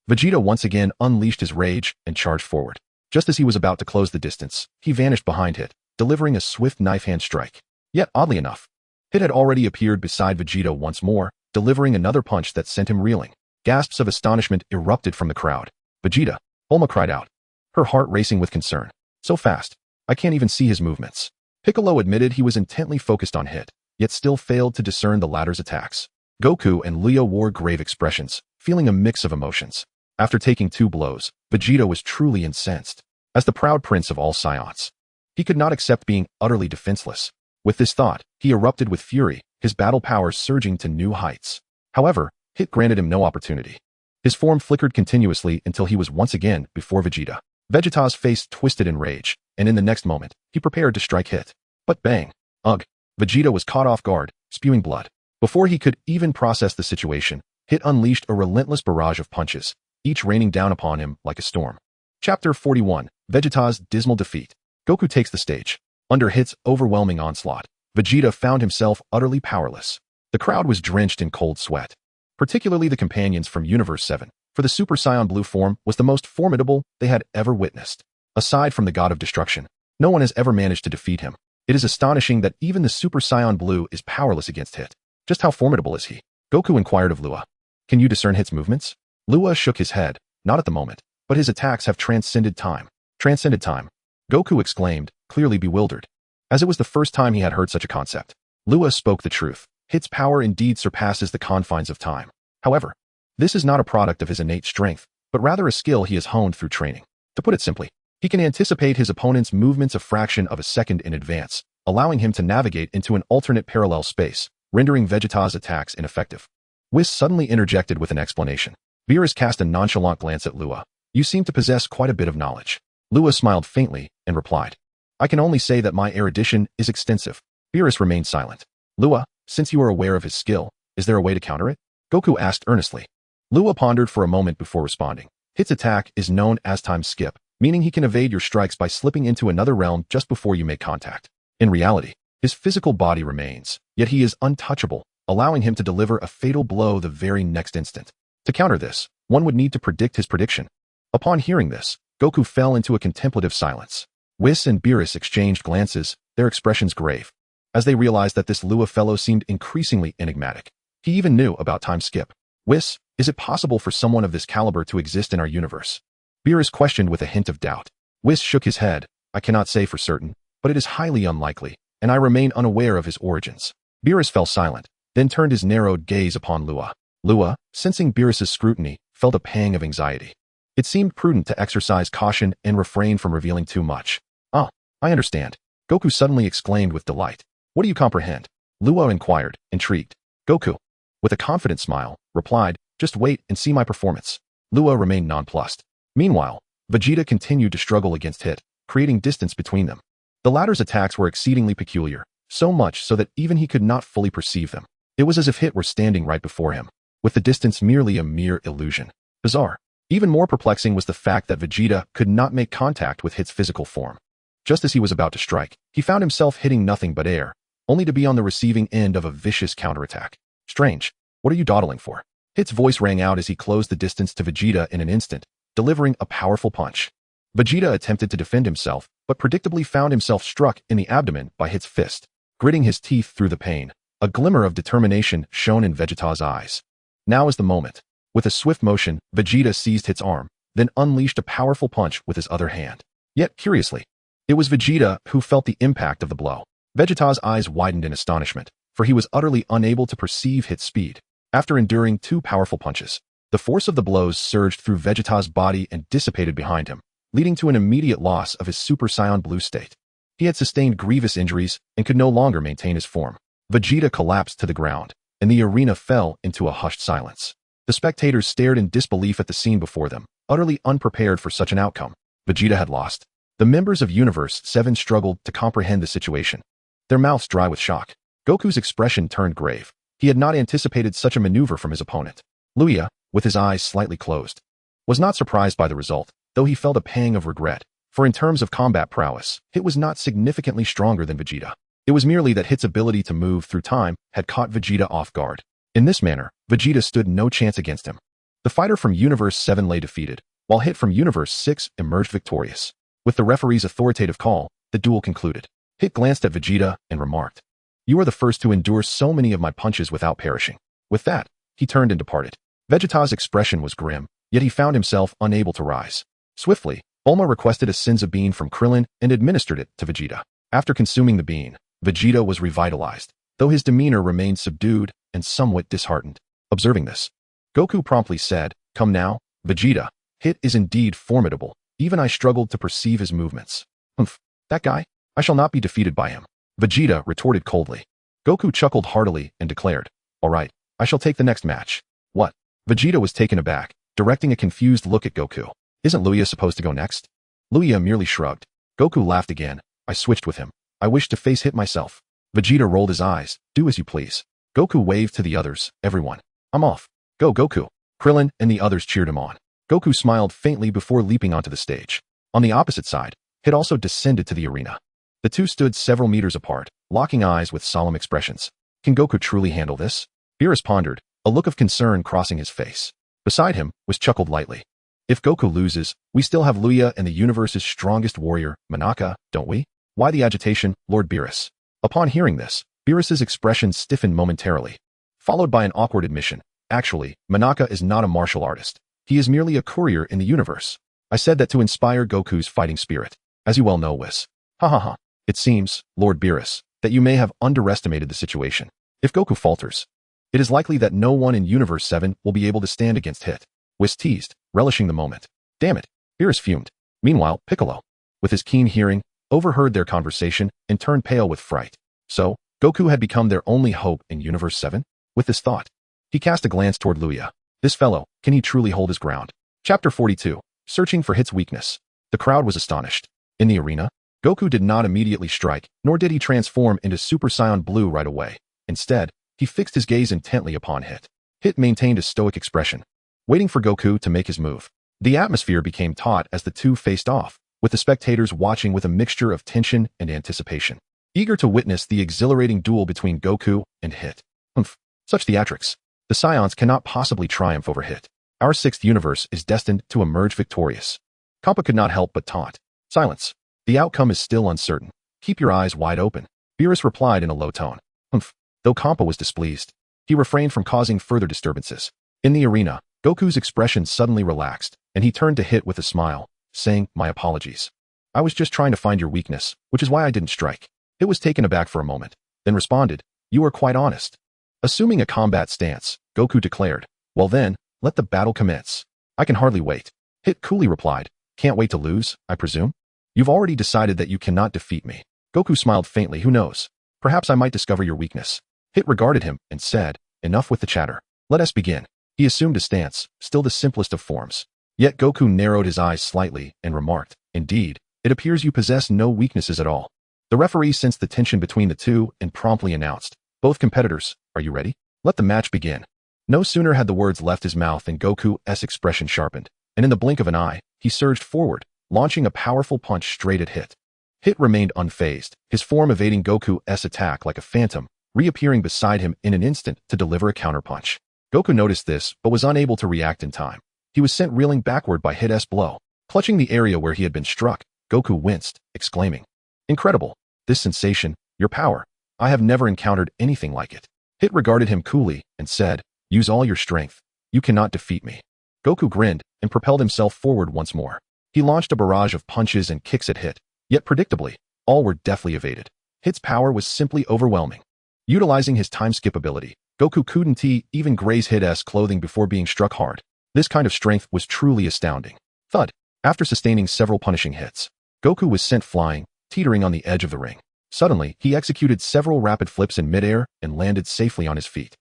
S1: Vegeta once again unleashed his rage and charged forward. Just as he was about to close the distance, he vanished behind Hit, delivering a swift knife-hand strike. Yet, oddly enough, Hit had already appeared beside Vegeta once more, delivering another punch that sent him reeling. Gasps of astonishment erupted from the crowd. Vegeta, Bulma cried out, her heart racing with concern. So fast, I can't even see his movements. Piccolo admitted he was intently focused on Hit, yet still failed to discern the latter's attacks. Goku and Luya wore grave expressions, feeling a mix of emotions. After taking 2 blows, Vegeta was truly incensed. As the proud prince of all Saiyans, he could not accept being utterly defenseless. With this thought, he erupted with fury, his battle powers surging to new heights. However, Hit granted him no opportunity. His form flickered continuously until he was once again before Vegeta. Vegeta's face twisted in rage, and in the next moment, he prepared to strike Hit. But bang! Ugh! Vegeta was caught off guard, spewing blood. Before he could even process the situation, Hit unleashed a relentless barrage of punches, each raining down upon him like a storm. Chapter 41, Vegeta's Dismal Defeat. Goku takes the stage. Under Hit's overwhelming onslaught, Vegeta found himself utterly powerless. The crowd was drenched in cold sweat. Particularly the companions from Universe 7, for the Super Saiyan Blue form was the most formidable they had ever witnessed. Aside from the God of Destruction, no one has ever managed to defeat him. It is astonishing that even the Super Saiyan Blue is powerless against Hit. Just how formidable is he? Goku inquired of Luya. Can you discern Hit's movements? Luya shook his head, not at the moment, but his attacks have transcended time. Transcended time. Goku exclaimed, clearly bewildered. As it was the first time he had heard such a concept. Luya spoke the truth. Hit's power indeed surpasses the confines of time. However, this is not a product of his innate strength, but rather a skill he has honed through training. To put it simply, he can anticipate his opponent's movements a fraction of a second in advance, allowing him to navigate into an alternate parallel space, rendering Vegeta's attacks ineffective. Whis suddenly interjected with an explanation. Beerus cast a nonchalant glance at Luya. You seem to possess quite a bit of knowledge. Luya smiled faintly and replied. I can only say that my erudition is extensive. Beerus remained silent. Luya, since you are aware of his skill, is there a way to counter it? Goku asked earnestly. Luya pondered for a moment before responding. Hit's attack is known as time skip, meaning he can evade your strikes by slipping into another realm just before you make contact. In reality, his physical body remains, yet he is untouchable, allowing him to deliver a fatal blow the very next instant. To counter this, one would need to predict his prediction. Upon hearing this, Goku fell into a contemplative silence. Whis and Beerus exchanged glances, their expressions grave, as they realized that this Luya fellow seemed increasingly enigmatic. He even knew about time skip. Whis, is it possible for someone of this caliber to exist in our universe? Beerus questioned with a hint of doubt. Whis shook his head. I cannot say for certain, but it is highly unlikely, and I remain unaware of his origins. Beerus fell silent, then turned his narrowed gaze upon Luya. Luya, sensing Beerus's scrutiny, felt a pang of anxiety. It seemed prudent to exercise caution and refrain from revealing too much. Ah, I understand. Goku suddenly exclaimed with delight. What do you comprehend? Luya inquired, intrigued. Goku, with a confident smile, replied, just wait and see my performance. Luya remained nonplussed. Meanwhile, Vegeta continued to struggle against Hit, creating distance between them. The latter's attacks were exceedingly peculiar, so much so that even he could not fully perceive them. It was as if Hit were standing right before him, with the distance merely a mere illusion. Bizarre. Even more perplexing was the fact that Vegeta could not make contact with Hit's physical form. Just as he was about to strike, he found himself hitting nothing but air, only to be on the receiving end of a vicious counterattack. Strange. What are you dawdling for? Hit's voice rang out as he closed the distance to Vegeta in an instant, delivering a powerful punch. Vegeta attempted to defend himself, but predictably found himself struck in the abdomen by Hit's fist. Gritting his teeth through the pain, a glimmer of determination shone in Vegeta's eyes. Now is the moment. With a swift motion, Vegeta seized Hit's arm, then unleashed a powerful punch with his other hand. Yet, curiously, it was Vegeta who felt the impact of the blow. Vegeta's eyes widened in astonishment, for he was utterly unable to perceive Hit's speed. After enduring 2 powerful punches, the force of the blows surged through Vegeta's body and dissipated behind him, leading to an immediate loss of his Super Saiyan Blue state. He had sustained grievous injuries and could no longer maintain his form. Vegeta collapsed to the ground, and the arena fell into a hushed silence. The spectators stared in disbelief at the scene before them, utterly unprepared for such an outcome. Vegeta had lost. The members of Universe 7 struggled to comprehend the situation, their mouths dry with shock. Goku's expression turned grave. He had not anticipated such a maneuver from his opponent. Luya, with his eyes slightly closed, was not surprised by the result, though he felt a pang of regret, for in terms of combat prowess, Hit was not significantly stronger than Vegeta. It was merely that Hit's ability to move through time had caught Vegeta off guard. In this manner, Vegeta stood no chance against him. The fighter from Universe 7 lay defeated, while Hit from Universe 6 emerged victorious. With the referee's authoritative call, the duel concluded. Hit glanced at Vegeta and remarked, "You are the first to endure so many of my punches without perishing." With that, he turned and departed. Vegeta's expression was grim, yet he found himself unable to rise. Swiftly, Bulma requested a Senzu bean from Krillin and administered it to Vegeta. After consuming the bean, Vegeta was revitalized, though his demeanor remained subdued and somewhat disheartened. Observing this, Goku promptly said, "Come now, Vegeta. Hit is indeed formidable. Even I struggled to perceive his movements." "Humph, that guy? I shall not be defeated by him," Vegeta retorted coldly. Goku chuckled heartily and declared, "All right, I shall take the next match." "What?" Vegeta was taken aback, directing a confused look at Goku. "Isn't Luya supposed to go next?" Luya merely shrugged. Goku laughed again. "I switched with him. I wish to face Hit myself." Vegeta rolled his eyes. "Do as you please." Goku waved to the others. "Everyone, I'm off. Go, Goku." Krillin and the others cheered him on. Goku smiled faintly before leaping onto the stage. On the opposite side, Hit also descended to the arena. The two stood several meters apart, locking eyes with solemn expressions. Can Goku truly handle this? Beerus pondered, a look of concern crossing his face. Beside him was chuckled lightly. "If Goku loses, we still have Luya and the universe's strongest warrior, Monaka, don't we?" "Why the agitation, Lord Beerus?" Upon hearing this, Beerus's expression stiffened momentarily, followed by an awkward admission. "Actually, Monaka is not a martial artist. He is merely a courier in the universe. I said that to inspire Goku's fighting spirit. As you well know, Whis. Ha ha ha. It seems, Lord Beerus, that you may have underestimated the situation. If Goku falters, it is likely that no one in Universe 7 will be able to stand against Hit." Whis teased, relishing the moment. "Damn it," Beerus fumed. Meanwhile, Piccolo, with his keen hearing, overheard their conversation and turned pale with fright. So, Goku had become their only hope in Universe 7? With this thought, he cast a glance toward Luya. This fellow, can he truly hold his ground? Chapter 42. Searching for Hit's weakness. The crowd was astonished. In the arena, Goku did not immediately strike, nor did he transform into Super Saiyan Blue right away. Instead, he fixed his gaze intently upon Hit. Hit maintained a stoic expression, waiting for Goku to make his move. The atmosphere became taut as the two faced off, with the spectators watching with a mixture of tension and anticipation, eager to witness the exhilarating duel between Goku and Hit. Humph, such theatrics. The Saiyans cannot possibly triumph over Hit. Our sixth universe is destined to emerge victorious. Kappa could not help but taunt. Silence. The outcome is still uncertain. Keep your eyes wide open. Beerus replied in a low tone. Humph. Though Kappa was displeased, he refrained from causing further disturbances. In the arena, Goku's expression suddenly relaxed, and he turned to Hit with a smile, saying, "My apologies. I was just trying to find your weakness, which is why I didn't strike." Hit was taken aback for a moment, then responded, "You are quite honest." Assuming a combat stance, Goku declared, "Well then, let the battle commence. I can hardly wait." Hit coolly replied, "Can't wait to lose, I presume? You've already decided that you cannot defeat me." Goku smiled faintly. "Who knows? Perhaps I might discover your weakness." Hit regarded him and said, "Enough with the chatter. Let us begin." He assumed a stance, still the simplest of forms. Yet Goku narrowed his eyes slightly and remarked, "Indeed, it appears you possess no weaknesses at all." The referee sensed the tension between the two and promptly announced, "Both competitors, are you ready? Let the match begin." No sooner had the words left his mouth than Goku's expression sharpened, and in the blink of an eye, he surged forward, launching a powerful punch straight at Hit. Hit remained unfazed, his form evading Goku's attack like a phantom, reappearing beside him in an instant to deliver a counterpunch. Goku noticed this, but was unable to react in time. He was sent reeling backward by Hit's blow. Clutching the area where he had been struck, Goku winced, exclaiming, "Incredible! This sensation, your power. I have never encountered anything like it." Hit regarded him coolly and said, "Use all your strength. You cannot defeat me." Goku grinned and propelled himself forward once more. He launched a barrage of punches and kicks at Hit, yet predictably, all were deftly evaded. Hit's power was simply overwhelming. Utilizing his time skip ability, Goku couldn't even graze Hit's clothing before being struck hard. This kind of strength was truly astounding. Thud. After sustaining several punishing hits, Goku was sent flying, teetering on the edge of the ring. Suddenly, he executed several rapid flips in midair and landed safely on his feet.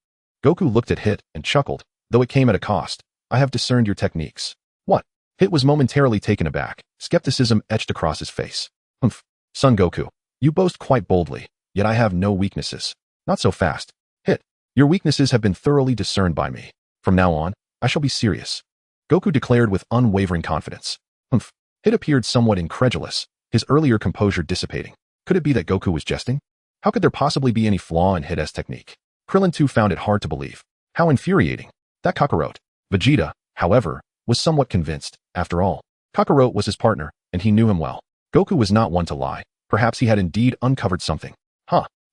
S1: Goku looked at Hit and chuckled, though it came at a cost. I have discerned your techniques. What? Hit was momentarily taken aback. Skepticism etched across his face. Humph. Son Goku, you boast quite boldly, yet I have no weaknesses. Not so fast. Hit. Your weaknesses have been thoroughly discerned by me. From now on, I shall be serious. Goku declared with unwavering confidence. Humph. Hit appeared somewhat incredulous, his earlier composure dissipating. Could it be that Goku was jesting? How could there possibly be any flaw in Hit's technique? Krillin too found it hard to believe. How infuriating. That Kakarot. Vegeta, however, was somewhat convinced. After all, Kakarot was his partner, and he knew him well. Goku was not one to lie. Perhaps he had indeed uncovered something.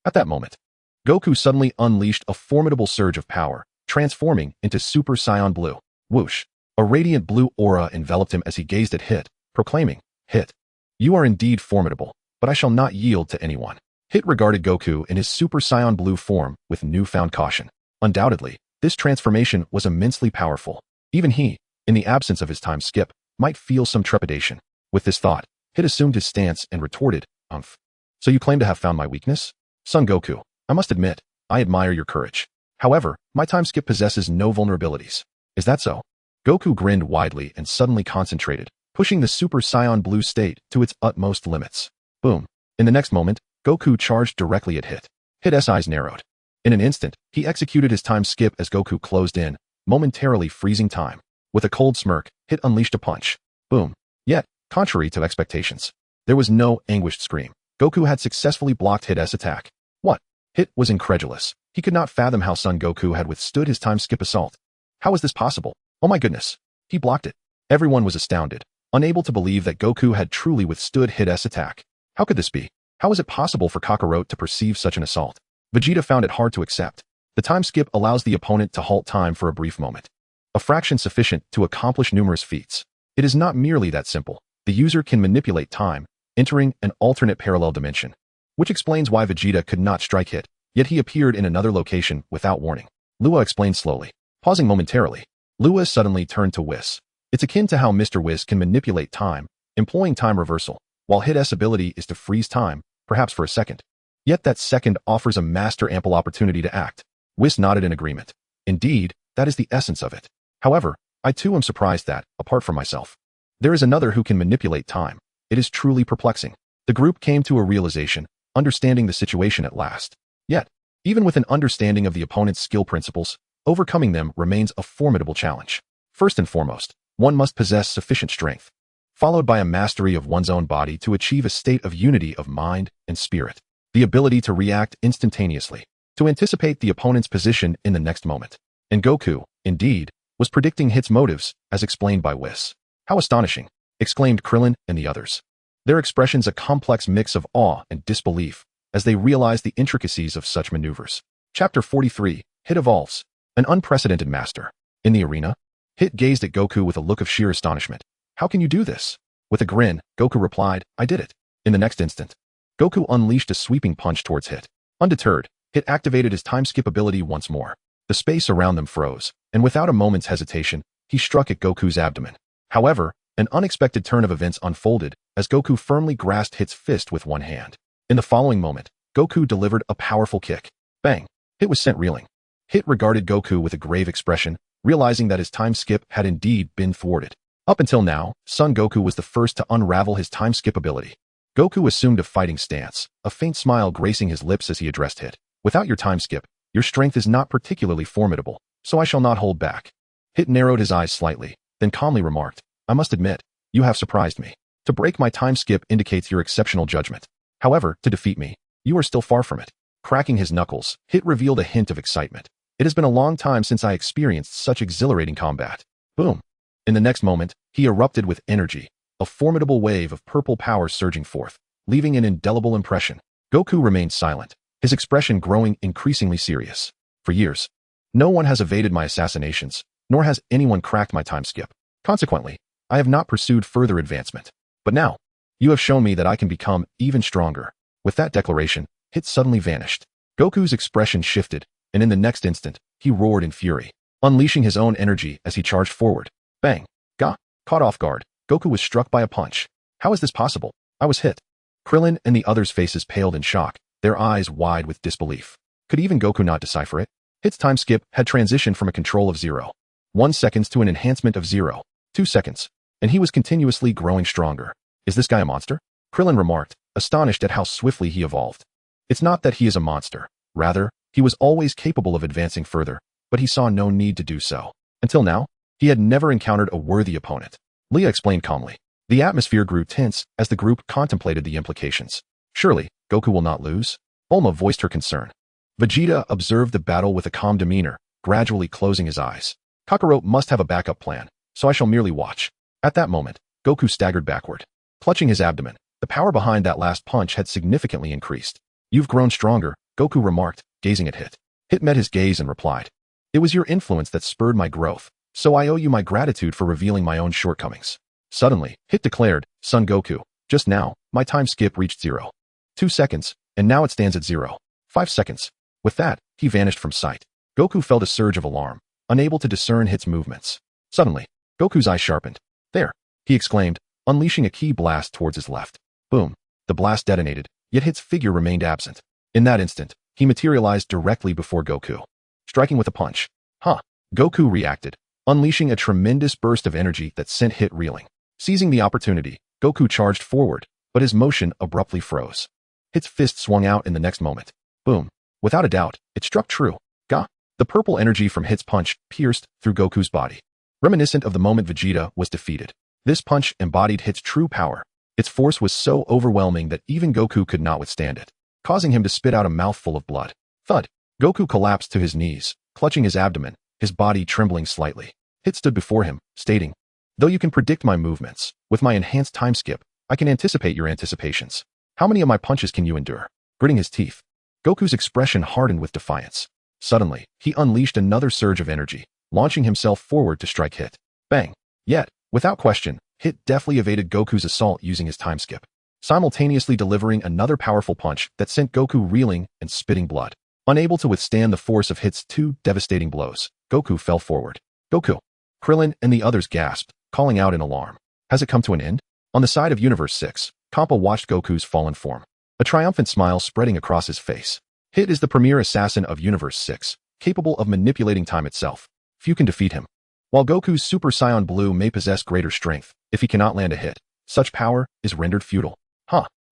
S1: At that moment, Goku suddenly unleashed a formidable surge of power, transforming into Super Saiyan Blue. Whoosh! A radiant blue aura enveloped him as he gazed at Hit, proclaiming, Hit, you are indeed formidable, but I shall not yield to anyone. Hit regarded Goku in his Super Saiyan Blue form with newfound caution. Undoubtedly, this transformation was immensely powerful. Even he, in the absence of his time skip, might feel some trepidation. With this thought, Hit assumed his stance and retorted, Umph. So you claim to have found my weakness? Son Goku, I must admit, I admire your courage. However, my time skip possesses no vulnerabilities. Is that so? Goku grinned widely and suddenly concentrated, pushing the Super Saiyan Blue state to its utmost limits. Boom. In the next moment, Goku charged directly at Hit. Hit's eyes narrowed. In an instant, he executed his time skip as Goku closed in, momentarily freezing time. With a cold smirk, Hit unleashed a punch. Boom. Yet, contrary to expectations, there was no anguished scream. Goku had successfully blocked Hit's attack. What? Hit was incredulous. He could not fathom how Son Goku had withstood his time skip assault. How was this possible? Oh my goodness. He blocked it. Everyone was astounded, unable to believe that Goku had truly withstood Hit's attack. How could this be? How was it possible for Kakarot to perceive such an assault? Vegeta found it hard to accept. The time skip allows the opponent to halt time for a brief moment. A fraction sufficient to accomplish numerous feats. It is not merely that simple. The user can manipulate time, entering an alternate parallel dimension. Which explains why Vegeta could not strike Hit, yet he appeared in another location without warning. Luya explained slowly. Pausing momentarily, Luya suddenly turned to Whis. It's akin to how Mr. Whis can manipulate time, employing time reversal, while Hit's ability is to freeze time, perhaps for a second. Yet that second offers a master ample opportunity to act. Whis nodded in agreement. Indeed, that is the essence of it. However, I too am surprised that, apart from myself, there is another who can manipulate time. It is truly perplexing. The group came to a realization, understanding the situation at last. Yet, even with an understanding of the opponent's skill principles, overcoming them remains a formidable challenge. First and foremost, one must possess sufficient strength, followed by a mastery of one's own body to achieve a state of unity of mind and spirit. The ability to react instantaneously, to anticipate the opponent's position in the next moment. And Goku, indeed, was predicting Hit's motives, as explained by Whis. How astonishing, exclaimed Krillin and the others. Their expressions a complex mix of awe and disbelief, as they realized the intricacies of such maneuvers. Chapter 43, Hit Evolves. An unprecedented master. In the arena, Hit gazed at Goku with a look of sheer astonishment. How can you do this? With a grin, Goku replied, I did it. In the next instant, Goku unleashed a sweeping punch towards Hit. Undeterred, Hit activated his time skip ability once more. The space around them froze, and without a moment's hesitation, he struck at Goku's abdomen. However, an unexpected turn of events unfolded as Goku firmly grasped Hit's fist with one hand. In the following moment, Goku delivered a powerful kick. Bang! Hit was sent reeling. Hit regarded Goku with a grave expression, realizing that his time skip had indeed been thwarted. Up until now, Son Goku was the first to unravel his time skip ability. Goku assumed a fighting stance, a faint smile gracing his lips as he addressed Hit. Without your time skip, your strength is not particularly formidable, so I shall not hold back. Hit narrowed his eyes slightly, then calmly remarked, I must admit, you have surprised me. To break my time skip indicates your exceptional judgment. However, to defeat me, you are still far from it. Cracking his knuckles, Hit revealed a hint of excitement. It has been a long time since I experienced such exhilarating combat. Boom. In the next moment, he erupted with energy, a formidable wave of purple power surging forth, leaving an indelible impression. Goku remained silent, his expression growing increasingly serious. For years, no one has evaded my assassinations, nor has anyone cracked my time skip. Consequently, I have not pursued further advancement. But now, you have shown me that I can become even stronger. With that declaration, Hit suddenly vanished. Goku's expression shifted, and in the next instant, he roared in fury, unleashing his own energy as he charged forward. Bang! Gah! Caught off guard, Goku was struck by a punch. How is this possible? I was hit. Krillin and the others' faces paled in shock, their eyes wide with disbelief. Could even Goku not decipher it? Hit's time skip had transitioned from a control of 0.1 seconds to an enhancement of 0.2 seconds, and he was continuously growing stronger. Is this guy a monster? Krillin remarked, astonished at how swiftly he evolved. It's not that he is a monster. Rather, he was always capable of advancing further, but he saw no need to do so. Until now, he had never encountered a worthy opponent. Luya explained calmly. The atmosphere grew tense as the group contemplated the implications. Surely, Goku will not lose? Bulma voiced her concern. Vegeta observed the battle with a calm demeanor, gradually closing his eyes. Kakarot must have a backup plan, so I shall merely watch. At that moment, Goku staggered backward. Clutching his abdomen, the power behind that last punch had significantly increased. You've grown stronger, Goku remarked, gazing at Hit. Hit met his gaze and replied. It was your influence that spurred my growth, so I owe you my gratitude for revealing my own shortcomings. Suddenly, Hit declared, Son Goku, just now, my time skip reached 0.2 seconds, and now it stands at 0.5 seconds. With that, he vanished from sight. Goku felt a surge of alarm, unable to discern Hit's movements. Suddenly, Goku's eyes sharpened. There, he exclaimed, unleashing a ki blast towards his left. Boom. The blast detonated, yet Hit's figure remained absent. In that instant, he materialized directly before Goku, striking with a punch. Goku reacted, unleashing a tremendous burst of energy that sent Hit reeling. Seizing the opportunity, Goku charged forward, but his motion abruptly froze. Hit's fist swung out in the next moment. Boom. Without a doubt, it struck true. Gah! The purple energy from Hit's punch pierced through Goku's body. Reminiscent of the moment Vegeta was defeated. This punch embodied Hit's true power. Its force was so overwhelming that even Goku could not withstand it, causing him to spit out a mouthful of blood. Thud! Goku collapsed to his knees, clutching his abdomen, his body trembling slightly. Hit stood before him, stating, Though you can predict my movements, with my enhanced time skip, I can anticipate your anticipations. How many of my punches can you endure? Gritting his teeth, Goku's expression hardened with defiance. Suddenly, he unleashed another surge of energy, launching himself forward to strike Hit. Bang! Yet, without question, Hit deftly evaded Goku's assault using his time skip, simultaneously delivering another powerful punch that sent Goku reeling and spitting blood. Unable to withstand the force of Hit's two devastating blows, Goku fell forward. Goku! Krillin and the others gasped, calling out in alarm. Has it come to an end? On the side of Universe 6, Kappa watched Goku's fallen form, a triumphant smile spreading across his face. Hit is the premier assassin of Universe 6, capable of manipulating time itself. Few can defeat him. While Goku's Super Saiyan Blue may possess greater strength, if he cannot land a hit, such power is rendered futile.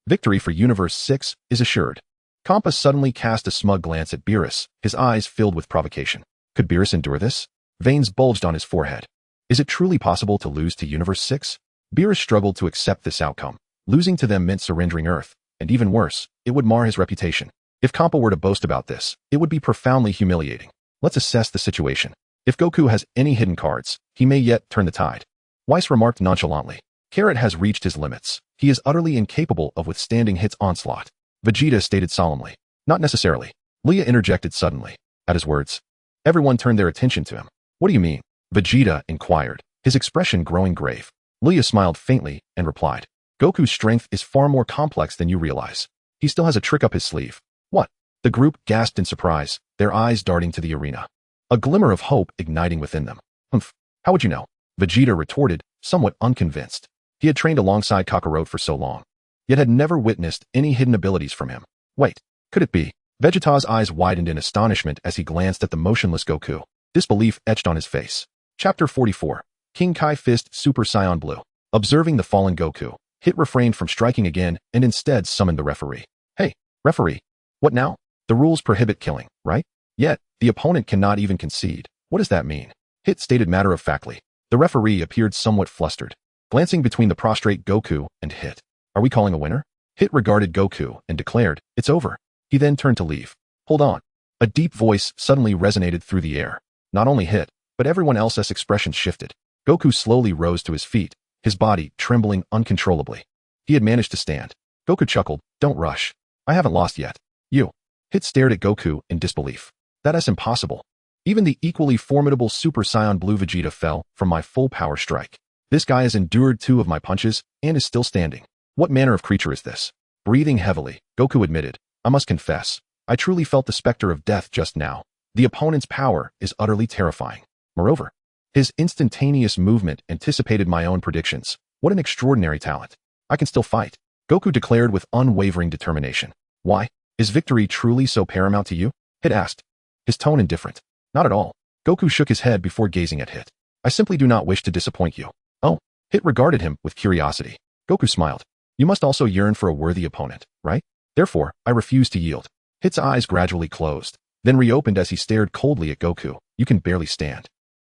S1: Victory for Universe 6 is assured. Kampa suddenly cast a smug glance at Beerus, his eyes filled with provocation. Could Beerus endure this? Veins bulged on his forehead. Is it truly possible to lose to Universe 6? Beerus struggled to accept this outcome. Losing to them meant surrendering Earth, and even worse, it would mar his reputation. If Kampa were to boast about this, it would be profoundly humiliating. Let's assess the situation. If Goku has any hidden cards, he may yet turn the tide. Weiss remarked nonchalantly. Carrot has reached his limits. He is utterly incapable of withstanding Hit's onslaught. Vegeta stated solemnly. Not necessarily. Luya interjected suddenly. At his words, everyone turned their attention to him. What do you mean? Vegeta inquired, his expression growing grave. Luya smiled faintly and replied. Goku's strength is far more complex than you realize. He still has a trick up his sleeve. What? The group gasped in surprise, their eyes darting to the arena. A glimmer of hope igniting within them. Humph. How would you know? Vegeta retorted, somewhat unconvinced. He had trained alongside Kakarot for so long, yet had never witnessed any hidden abilities from him. Wait, could it be? Vegeta's eyes widened in astonishment as he glanced at the motionless Goku. Disbelief etched on his face. Chapter 44. King Kai Fist Super Saiyan Blue. Observing the fallen Goku, Hit refrained from striking again and instead summoned the referee. Hey, referee. What now? The rules prohibit killing, right? Yet, the opponent cannot even concede. What does that mean? Hit stated matter-of-factly. The referee appeared somewhat flustered, glancing between the prostrate Goku and Hit. Are we calling a winner? Hit regarded Goku and declared, it's over. He then turned to leave. Hold on. A deep voice suddenly resonated through the air. Not only Hit, but everyone else's expressions shifted. Goku slowly rose to his feet, his body trembling uncontrollably. He had managed to stand. Goku chuckled, don't rush. I haven't lost yet. You. Hit stared at Goku in disbelief. That is impossible. Even the equally formidable Super Saiyan Blue Vegeta fell from my full power strike. This guy has endured 2 of my punches and is still standing. What manner of creature is this? Breathing heavily, Goku admitted, I must confess, I truly felt the specter of death just now. The opponent's power is utterly terrifying. Moreover, his instantaneous movement anticipated my own predictions. What an extraordinary talent. I can still fight. Goku declared with unwavering determination. Why? Is victory truly so paramount to you? Hit asked. his tone indifferent. Not at all. Goku shook his head before gazing at Hit. I simply do not wish to disappoint you. Oh, Hit regarded him with curiosity. Goku smiled. You must also yearn for a worthy opponent, right? Therefore, I refuse to yield. Hit's eyes gradually closed, then reopened as he stared coldly at Goku. You can barely stand.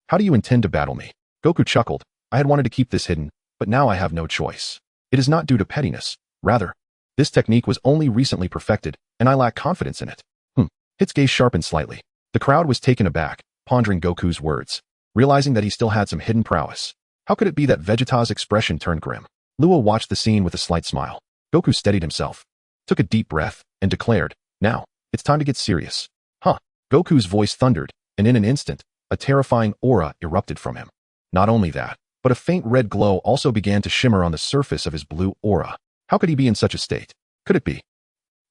S1: How do you intend to battle me? Goku chuckled. I had wanted to keep this hidden, but now I have no choice. It is not due to pettiness. Rather, this technique was only recently perfected, and I lack confidence in it. Hit's gaze sharpened slightly. The crowd was taken aback, pondering Goku's words, realizing that he still had some hidden prowess. How could it be that Vegeta's expression turned grim? Luya watched the scene with a slight smile. Goku steadied himself, took a deep breath, and declared, now, it's time to get serious. Goku's voice thundered, and in an instant, a terrifying aura erupted from him. Not only that, but a faint red glow also began to shimmer on the surface of his blue aura. How could he be in such a state? Could it be?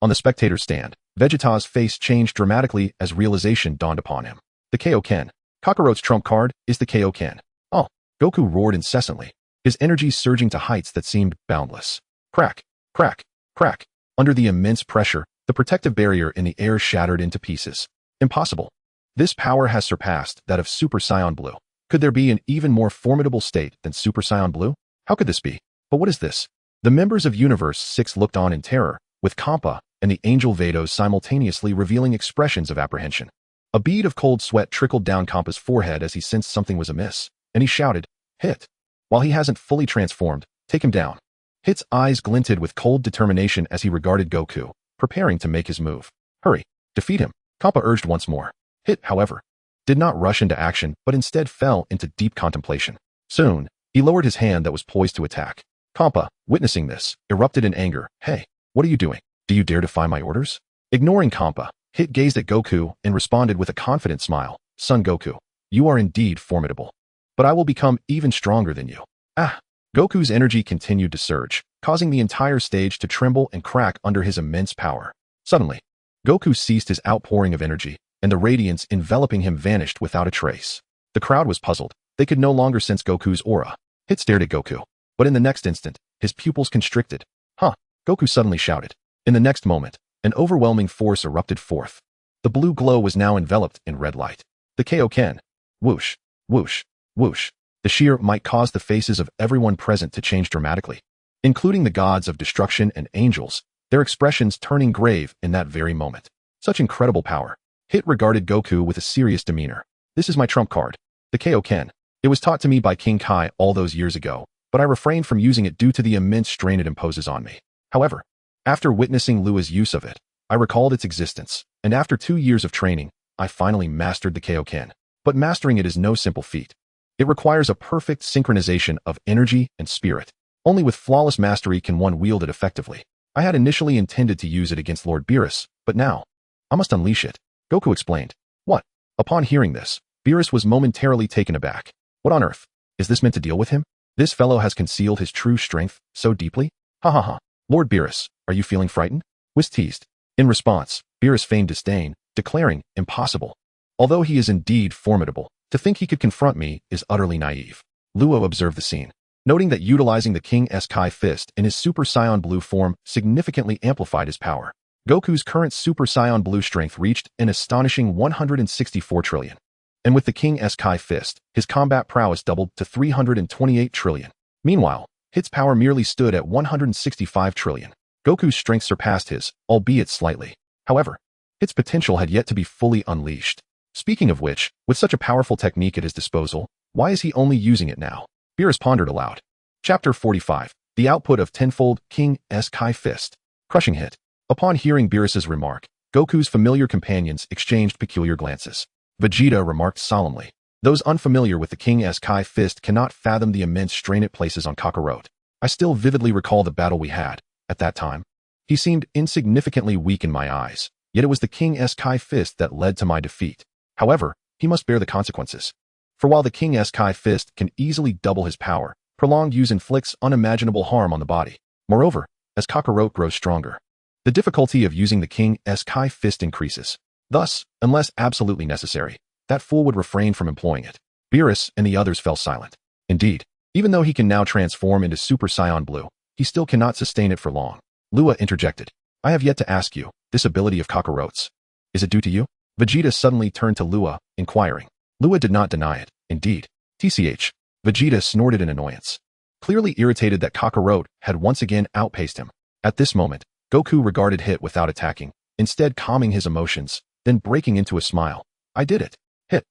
S1: On the spectator's stand, Vegeta's face changed dramatically as realization dawned upon him. The Kaioken. Kakarot's trump card is the Kaioken. Oh, Goku roared incessantly, his energy surging to heights that seemed boundless. Crack, crack, crack. Under the immense pressure, the protective barrier in the air shattered into pieces. Impossible. This power has surpassed that of Super Saiyan Blue. Could there be an even more formidable state than Super Saiyan Blue? How could this be? But what is this? The members of Universe 6 looked on in terror, with Kampa and the Angel Vados simultaneously revealing expressions of apprehension. A bead of cold sweat trickled down Kampa's forehead as he sensed something was amiss, and he shouted, Hit. While he hasn't fully transformed, take him down. Hit's eyes glinted with cold determination as he regarded Goku, preparing to make his move. Hurry, defeat him, Kampa urged once more. Hit, however, did not rush into action but instead fell into deep contemplation. Soon, he lowered his hand that was poised to attack. Kampa, witnessing this, erupted in anger. Hey, what are you doing? Do you dare defy my orders? Ignoring Kampa, Hit gazed at Goku and responded with a confident smile. Son Goku, you are indeed formidable. But I will become even stronger than you. Goku's energy continued to surge, causing the entire stage to tremble and crack under his immense power. Suddenly, Goku ceased his outpouring of energy, and the radiance enveloping him vanished without a trace. The crowd was puzzled. They could no longer sense Goku's aura. Hit stared at Goku, but in the next instant, his pupils constricted. Goku suddenly shouted. In the next moment, an overwhelming force erupted forth. The blue glow was now enveloped in red light. The Kaioken. Whoosh, whoosh, whoosh. The sheer might caused the faces of everyone present to change dramatically, including the gods of destruction and angels, their expressions turning grave in that very moment. Such incredible power. Hit regarded Goku with a serious demeanor. This is my trump card, the Kaioken. It was taught to me by King Kai all those years ago, but I refrained from using it due to the immense strain it imposes on me. However, after witnessing Luya's use of it, I recalled its existence, and after 2 years of training, I finally mastered the Kaioken. But mastering it is no simple feat. It requires a perfect synchronization of energy and spirit. Only with flawless mastery can one wield it effectively. I had initially intended to use it against Lord Beerus, but now, I must unleash it. Goku explained. What? Upon hearing this, Beerus was momentarily taken aback. What on earth? Is this meant to deal with him? This fellow has concealed his true strength so deeply? Ha ha ha. Lord Beerus, are you feeling frightened? Whis teased. In response, Beerus feigned disdain, declaring, impossible. Although he is indeed formidable, to think he could confront me is utterly naive. Luya observed the scene, noting that utilizing the King Kai fist in his Super Saiyan Blue form significantly amplified his power. Goku's current Super Saiyan Blue strength reached an astonishing 164 trillion. And with the King Kai fist, his combat prowess doubled to 328 trillion. Meanwhile, Hit's power merely stood at 165 trillion. Goku's strength surpassed his, albeit slightly. However, Hit's potential had yet to be fully unleashed. Speaking of which, with such a powerful technique at his disposal, why is he only using it now? Beerus pondered aloud. Chapter 45. The output of tenfold King Kai fist. Crushing Hit. Upon hearing Beerus's remark, Goku's familiar companions exchanged peculiar glances. Vegeta remarked solemnly. Those unfamiliar with the King Kai fist cannot fathom the immense strain it places on Kakarot. I still vividly recall the battle we had. At that time, he seemed insignificantly weak in my eyes, yet it was the King Kai fist that led to my defeat. However, he must bear the consequences. For while the King Kai fist can easily double his power, prolonged use inflicts unimaginable harm on the body. Moreover, as Kakarot grows stronger, the difficulty of using the King Kai fist increases. Thus, unless absolutely necessary, that fool would refrain from employing it. Beerus and the others fell silent. Indeed, even though he can now transform into Super Saiyan Blue, he still cannot sustain it for long. Luya interjected. I have yet to ask you, this ability of Kakarot's, is it due to you? Vegeta suddenly turned to Luya, inquiring. Luya did not deny it. Indeed. TCH. Vegeta snorted in annoyance. Clearly irritated that Kakarot had once again outpaced him. At this moment, Goku regarded Hit without attacking, instead calming his emotions, then breaking into a smile. I did it. Hit.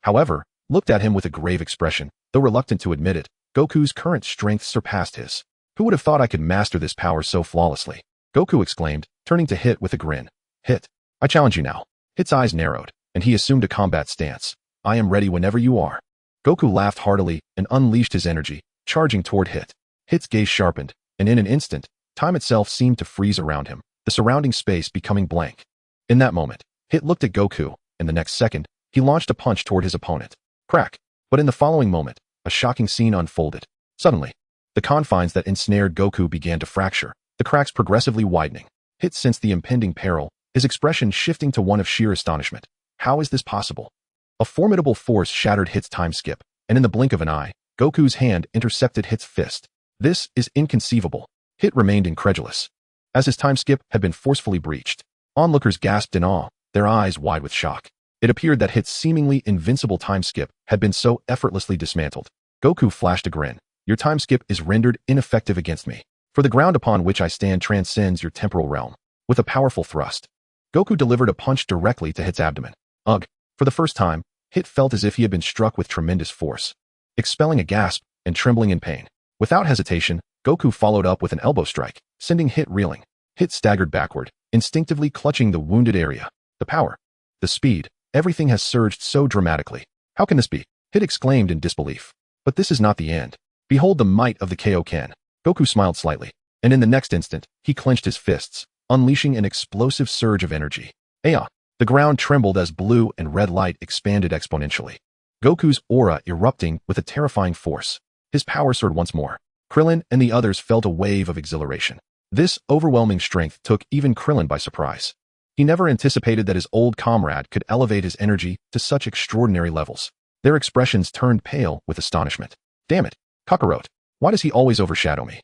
S1: However, looked at him with a grave expression, though reluctant to admit it. Goku's current strength surpassed his. Who would have thought I could master this power so flawlessly? Goku exclaimed, turning to Hit with a grin. Hit. I challenge you now. Hit's eyes narrowed, and he assumed a combat stance. I am ready whenever you are. Goku laughed heartily and unleashed his energy, charging toward Hit. Hit's gaze sharpened, and in an instant, time itself seemed to freeze around him, the surrounding space becoming blank. In that moment, Hit looked at Goku, and the next second, he launched a punch toward his opponent. Crack. But in the following moment, a shocking scene unfolded. Suddenly, the confines that ensnared Goku began to fracture, the cracks progressively widening. Hit sensed the impending peril, his expression shifting to one of sheer astonishment. How is this possible? A formidable force shattered Hit's time skip, and in the blink of an eye, Goku's hand intercepted Hit's fist. This is inconceivable. Hit remained incredulous, as his time skip had been forcefully breached. Onlookers gasped in awe, their eyes wide with shock. It appeared that Hit's seemingly invincible time skip had been so effortlessly dismantled. Goku flashed a grin. Your time skip is rendered ineffective against me, for the ground upon which I stand transcends your temporal realm. With a powerful thrust, Goku delivered a punch directly to Hit's abdomen. Ugh! For the first time, Hit felt as if he had been struck with tremendous force, expelling a gasp and trembling in pain. Without hesitation, Goku followed up with an elbow strike, sending Hit reeling. Hit staggered backward, instinctively clutching the wounded area. The power, the speed, everything has surged so dramatically. How can this be? Hit exclaimed in disbelief. But this is not the end. Behold the might of the Kaioken. Goku smiled slightly, and in the next instant, he clenched his fists, unleashing an explosive surge of energy. Aya! The ground trembled as blue and red light expanded exponentially. Goku's aura erupting with a terrifying force. His power soared once more. Krillin and the others felt a wave of exhilaration. This overwhelming strength took even Krillin by surprise. He never anticipated that his old comrade could elevate his energy to such extraordinary levels. Their expressions turned pale with astonishment. Damn it, Kakarot, why does he always overshadow me?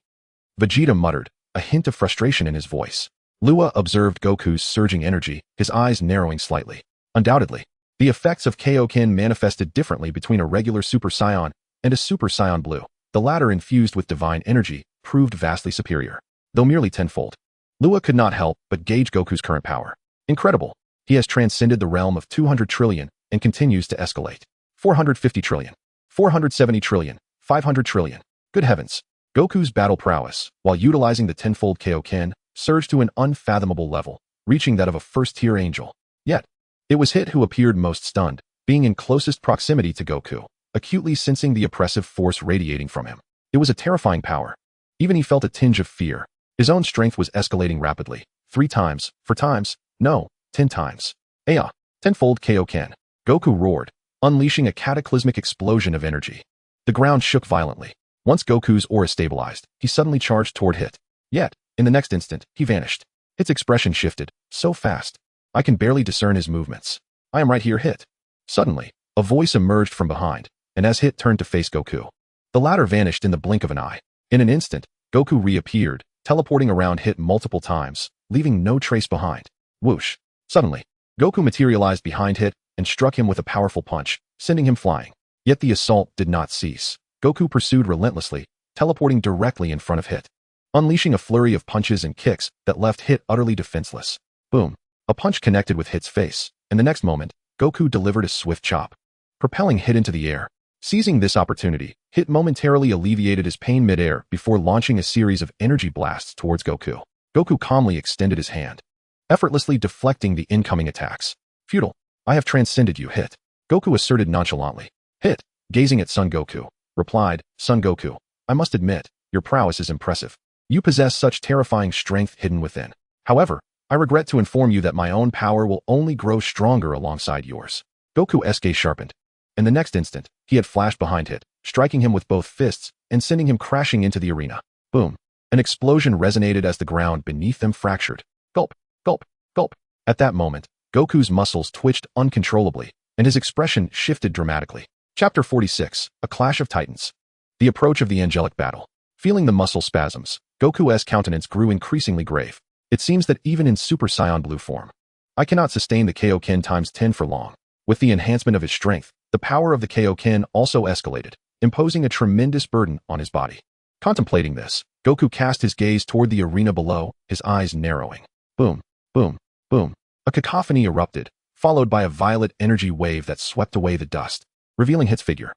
S1: Vegeta muttered, a hint of frustration in his voice. Luya observed Goku's surging energy, his eyes narrowing slightly. Undoubtedly, the effects of Kaioken manifested differently between a regular Super Saiyan and a Super Saiyan Blue. The latter, infused with divine energy, proved vastly superior, though merely tenfold. Luya could not help but gauge Goku's current power. Incredible. He has transcended the realm of 200 trillion and continues to escalate. 450 trillion, 470 trillion, 500 trillion. Good heavens. Goku's battle prowess, while utilizing the tenfold Kaioken, surged to an unfathomable level, reaching that of a first-tier angel. Yet, it was Hit who appeared most stunned, being in closest proximity to Goku, acutely sensing the oppressive force radiating from him. It was a terrifying power. Even he felt a tinge of fear. His own strength was escalating rapidly. 3 times, 4 times, no, 10 times. Aya! Tenfold Kaioken. Goku roared, unleashing a cataclysmic explosion of energy. The ground shook violently. Once Goku's aura stabilized, he suddenly charged toward Hit. Yet, in the next instant, he vanished. Hit's expression shifted, so fast. I can barely discern his movements. I am right here, Hit. Suddenly, a voice emerged from behind, and as Hit turned to face Goku, the latter vanished in the blink of an eye. In an instant, Goku reappeared, teleporting around Hit multiple times, leaving no trace behind. Whoosh! Suddenly, Goku materialized behind Hit and struck him with a powerful punch, sending him flying. Yet the assault did not cease. Goku pursued relentlessly, teleporting directly in front of Hit, unleashing a flurry of punches and kicks that left Hit utterly defenseless. Boom! A punch connected with Hit's face, and the next moment, Goku delivered a swift chop, propelling Hit into the air. Seizing this opportunity, Hit momentarily alleviated his pain mid-air before launching a series of energy blasts towards Goku. Goku calmly extended his hand, effortlessly deflecting the incoming attacks. Futile. I have transcended you, Hit. Goku asserted nonchalantly. Hit, gazing at Son Goku, replied, Son Goku, I must admit, your prowess is impressive. You possess such terrifying strength hidden within. However, I regret to inform you that my own power will only grow stronger alongside yours. Goku's gaze sharpened. In the next instant, he had flashed behind Hit, striking him with both fists and sending him crashing into the arena. Boom! An explosion resonated as the ground beneath them fractured. Gulp! Gulp! Gulp! At that moment, Goku's muscles twitched uncontrollably, and his expression shifted dramatically. Chapter 46, A Clash of Titans. The approach of the angelic battle. Feeling the muscle spasms, Goku's countenance grew increasingly grave. It seems that even in Super Saiyan Blue form, I cannot sustain the Kaioken times 10 for long. With the enhancement of his strength, the power of the Kaioken also escalated, imposing a tremendous burden on his body. Contemplating this, Goku cast his gaze toward the arena below, his eyes narrowing. Boom, boom, boom. A cacophony erupted, followed by a violet energy wave that swept away the dust, revealing Hit's figure.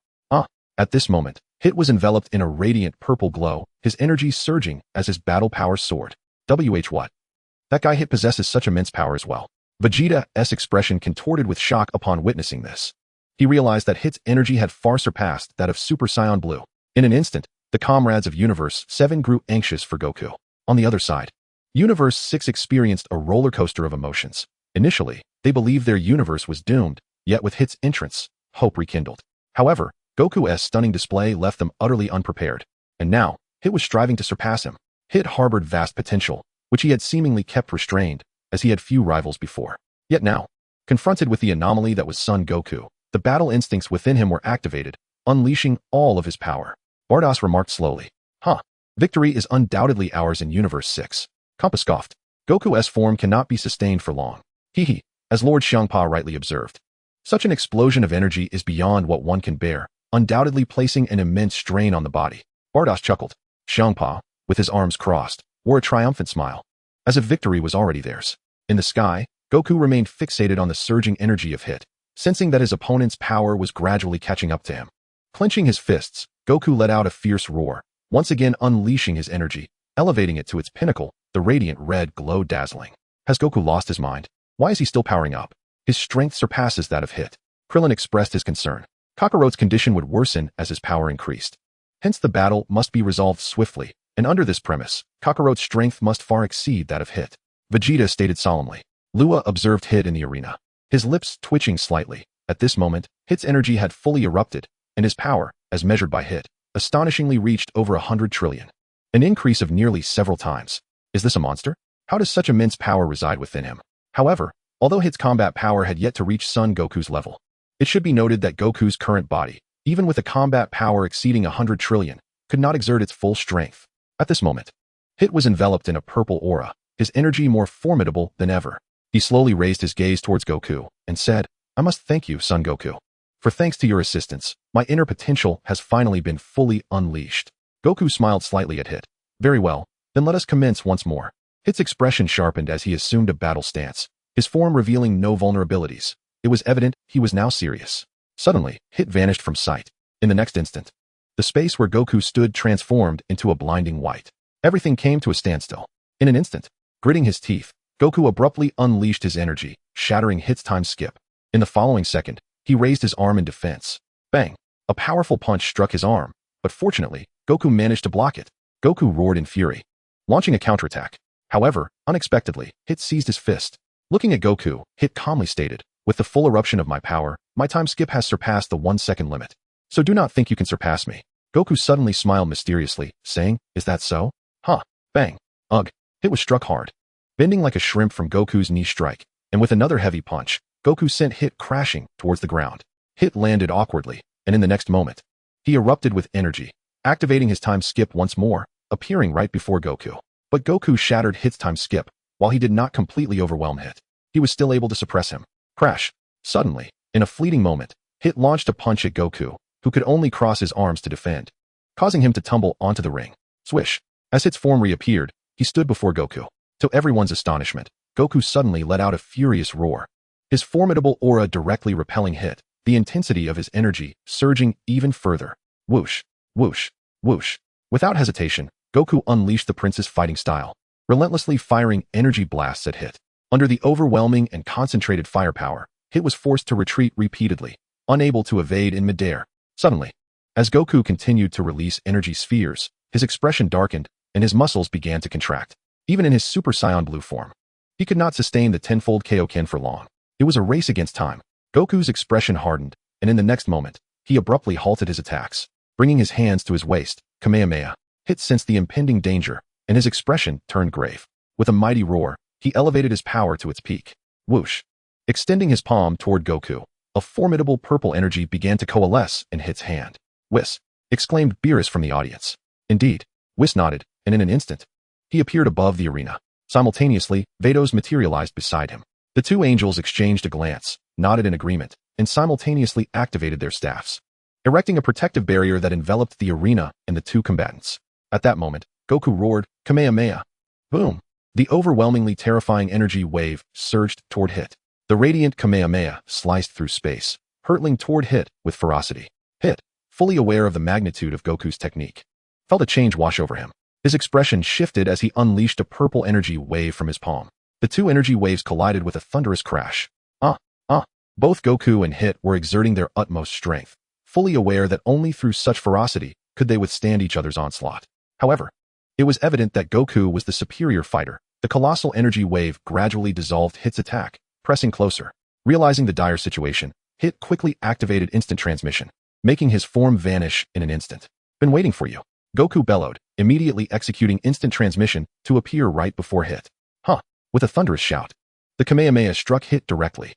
S1: At this moment, Hit was enveloped in a radiant purple glow, his energy surging as his battle power soared. What? That guy Hit possesses such immense power as well. Vegeta's expression contorted with shock upon witnessing this. He realized that Hit's energy had far surpassed that of Super Saiyan Blue. In an instant, the comrades of Universe 7 grew anxious for Goku. On the other side, Universe 6 experienced a roller coaster of emotions. Initially, they believed their universe was doomed, yet with Hit's entrance, hope rekindled. However, Goku's stunning display left them utterly unprepared. And now, Hit was striving to surpass him. Hit harbored vast potential, which he had seemingly kept restrained, as he had few rivals before. Yet now, confronted with the anomaly that was Son Goku, the battle instincts within him were activated, unleashing all of his power. Bardoss remarked slowly. Victory is undoubtedly ours in Universe 6. Kappa scoffed. Goku's form cannot be sustained for long. Hehe, as Lord Xiangpa rightly observed. Such an explosion of energy is beyond what one can bear, undoubtedly placing an immense strain on the body. Bardoss chuckled. Xiangpa, with his arms crossed, wore a triumphant smile, as if victory was already theirs. In the sky, Goku remained fixated on the surging energy of Hit, sensing that his opponent's power was gradually catching up to him. Clenching his fists, Goku let out a fierce roar, once again unleashing his energy, elevating it to its pinnacle, the radiant red glow dazzling. Has Goku lost his mind? Why is he still powering up? His strength surpasses that of Hit. Krillin expressed his concern. Kakarot's condition would worsen as his power increased. Hence the battle must be resolved swiftly, and under this premise, Kakarot's strength must far exceed that of Hit. Vegeta stated solemnly. Luya observed Hit in the arena, his lips twitching slightly. At this moment, Hit's energy had fully erupted, and his power, as measured by Hit, astonishingly reached over 100 trillion. An increase of nearly several times. Is this a monster? How does such immense power reside within him? However, although Hit's combat power had yet to reach Son Goku's level, it should be noted that Goku's current body, even with a combat power exceeding 100 trillion, could not exert its full strength. At this moment, Hit was enveloped in a purple aura, his energy more formidable than ever. He slowly raised his gaze towards Goku and said, I must thank you, Son Goku. For thanks to your assistance, my inner potential has finally been fully unleashed. Goku smiled slightly at Hit. Very well, then let us commence once more. Hit's expression sharpened as he assumed a battle stance, his form revealing no vulnerabilities. It was evident he was now serious. Suddenly, Hit vanished from sight. In the next instant, the space where Goku stood transformed into a blinding white. Everything came to a standstill. In an instant, gritting his teeth, Goku abruptly unleashed his energy, shattering Hit's time skip. In the following second, he raised his arm in defense. Bang! A powerful punch struck his arm, but fortunately, Goku managed to block it. Goku roared in fury, launching a counterattack. However, unexpectedly, Hit seized his fist. Looking at Goku, Hit calmly stated, with the full eruption of my power, my time skip has surpassed the 1-second limit. So do not think you can surpass me. Goku suddenly smiled mysteriously, saying, is that so? Bang. Ugh. Hit was struck hard, bending like a shrimp from Goku's knee strike, and with another heavy punch, Goku sent Hit crashing towards the ground. Hit landed awkwardly, and in the next moment, he erupted with energy, activating his time skip once more, appearing right before Goku. But Goku shattered Hit's time skip. While he did not completely overwhelm Hit, he was still able to suppress him. Crash. Suddenly, in a fleeting moment, Hit launched a punch at Goku, who could only cross his arms to defend, causing him to tumble onto the ring. Swish. As Hit's form reappeared, he stood before Goku. To everyone's astonishment, Goku suddenly let out a furious roar, his formidable aura directly repelling Hit, the intensity of his energy surging even further. Whoosh, whoosh, whoosh. Without hesitation, Goku unleashed the prince's fighting style, relentlessly firing energy blasts at Hit. Under the overwhelming and concentrated firepower, Hit was forced to retreat repeatedly, unable to evade in midair. Suddenly, as Goku continued to release energy spheres, his expression darkened, and his muscles began to contract. Even in his Super Saiyan Blue form, he could not sustain the tenfold Kaioken for long. It was a race against time. Goku's expression hardened, and in the next moment, he abruptly halted his attacks, bringing his hands to his waist. Kamehameha. Hit sensed the impending danger, and his expression turned grave. With a mighty roar, he elevated his power to its peak. Whoosh. Extending his palm toward Goku, a formidable purple energy began to coalesce in Hit's hand. Whis! Exclaimed Beerus from the audience. Indeed, Whis nodded, and in an instant, he appeared above the arena. Simultaneously, Vados materialized beside him. The two angels exchanged a glance, nodded in agreement, and simultaneously activated their staffs, erecting a protective barrier that enveloped the arena and the two combatants. At that moment, Goku roared, Kamehameha. Boom! The overwhelmingly terrifying energy wave surged toward Hit. The radiant Kamehameha sliced through space, hurtling toward Hit with ferocity. Hit, fully aware of the magnitude of Goku's technique, felt a change wash over him. His expression shifted as he unleashed a purple energy wave from his palm. The two energy waves collided with a thunderous crash. Both Goku and Hit were exerting their utmost strength, fully aware that only through such ferocity could they withstand each other's onslaught. However, it was evident that Goku was the superior fighter. The colossal energy wave gradually dissolved Hit's attack, pressing closer. Realizing the dire situation, Hit quickly activated instant transmission, making his form vanish in an instant. Been waiting for you, Goku bellowed, immediately executing instant transmission to appear right before Hit. With a thunderous shout, the Kamehameha struck Hit directly.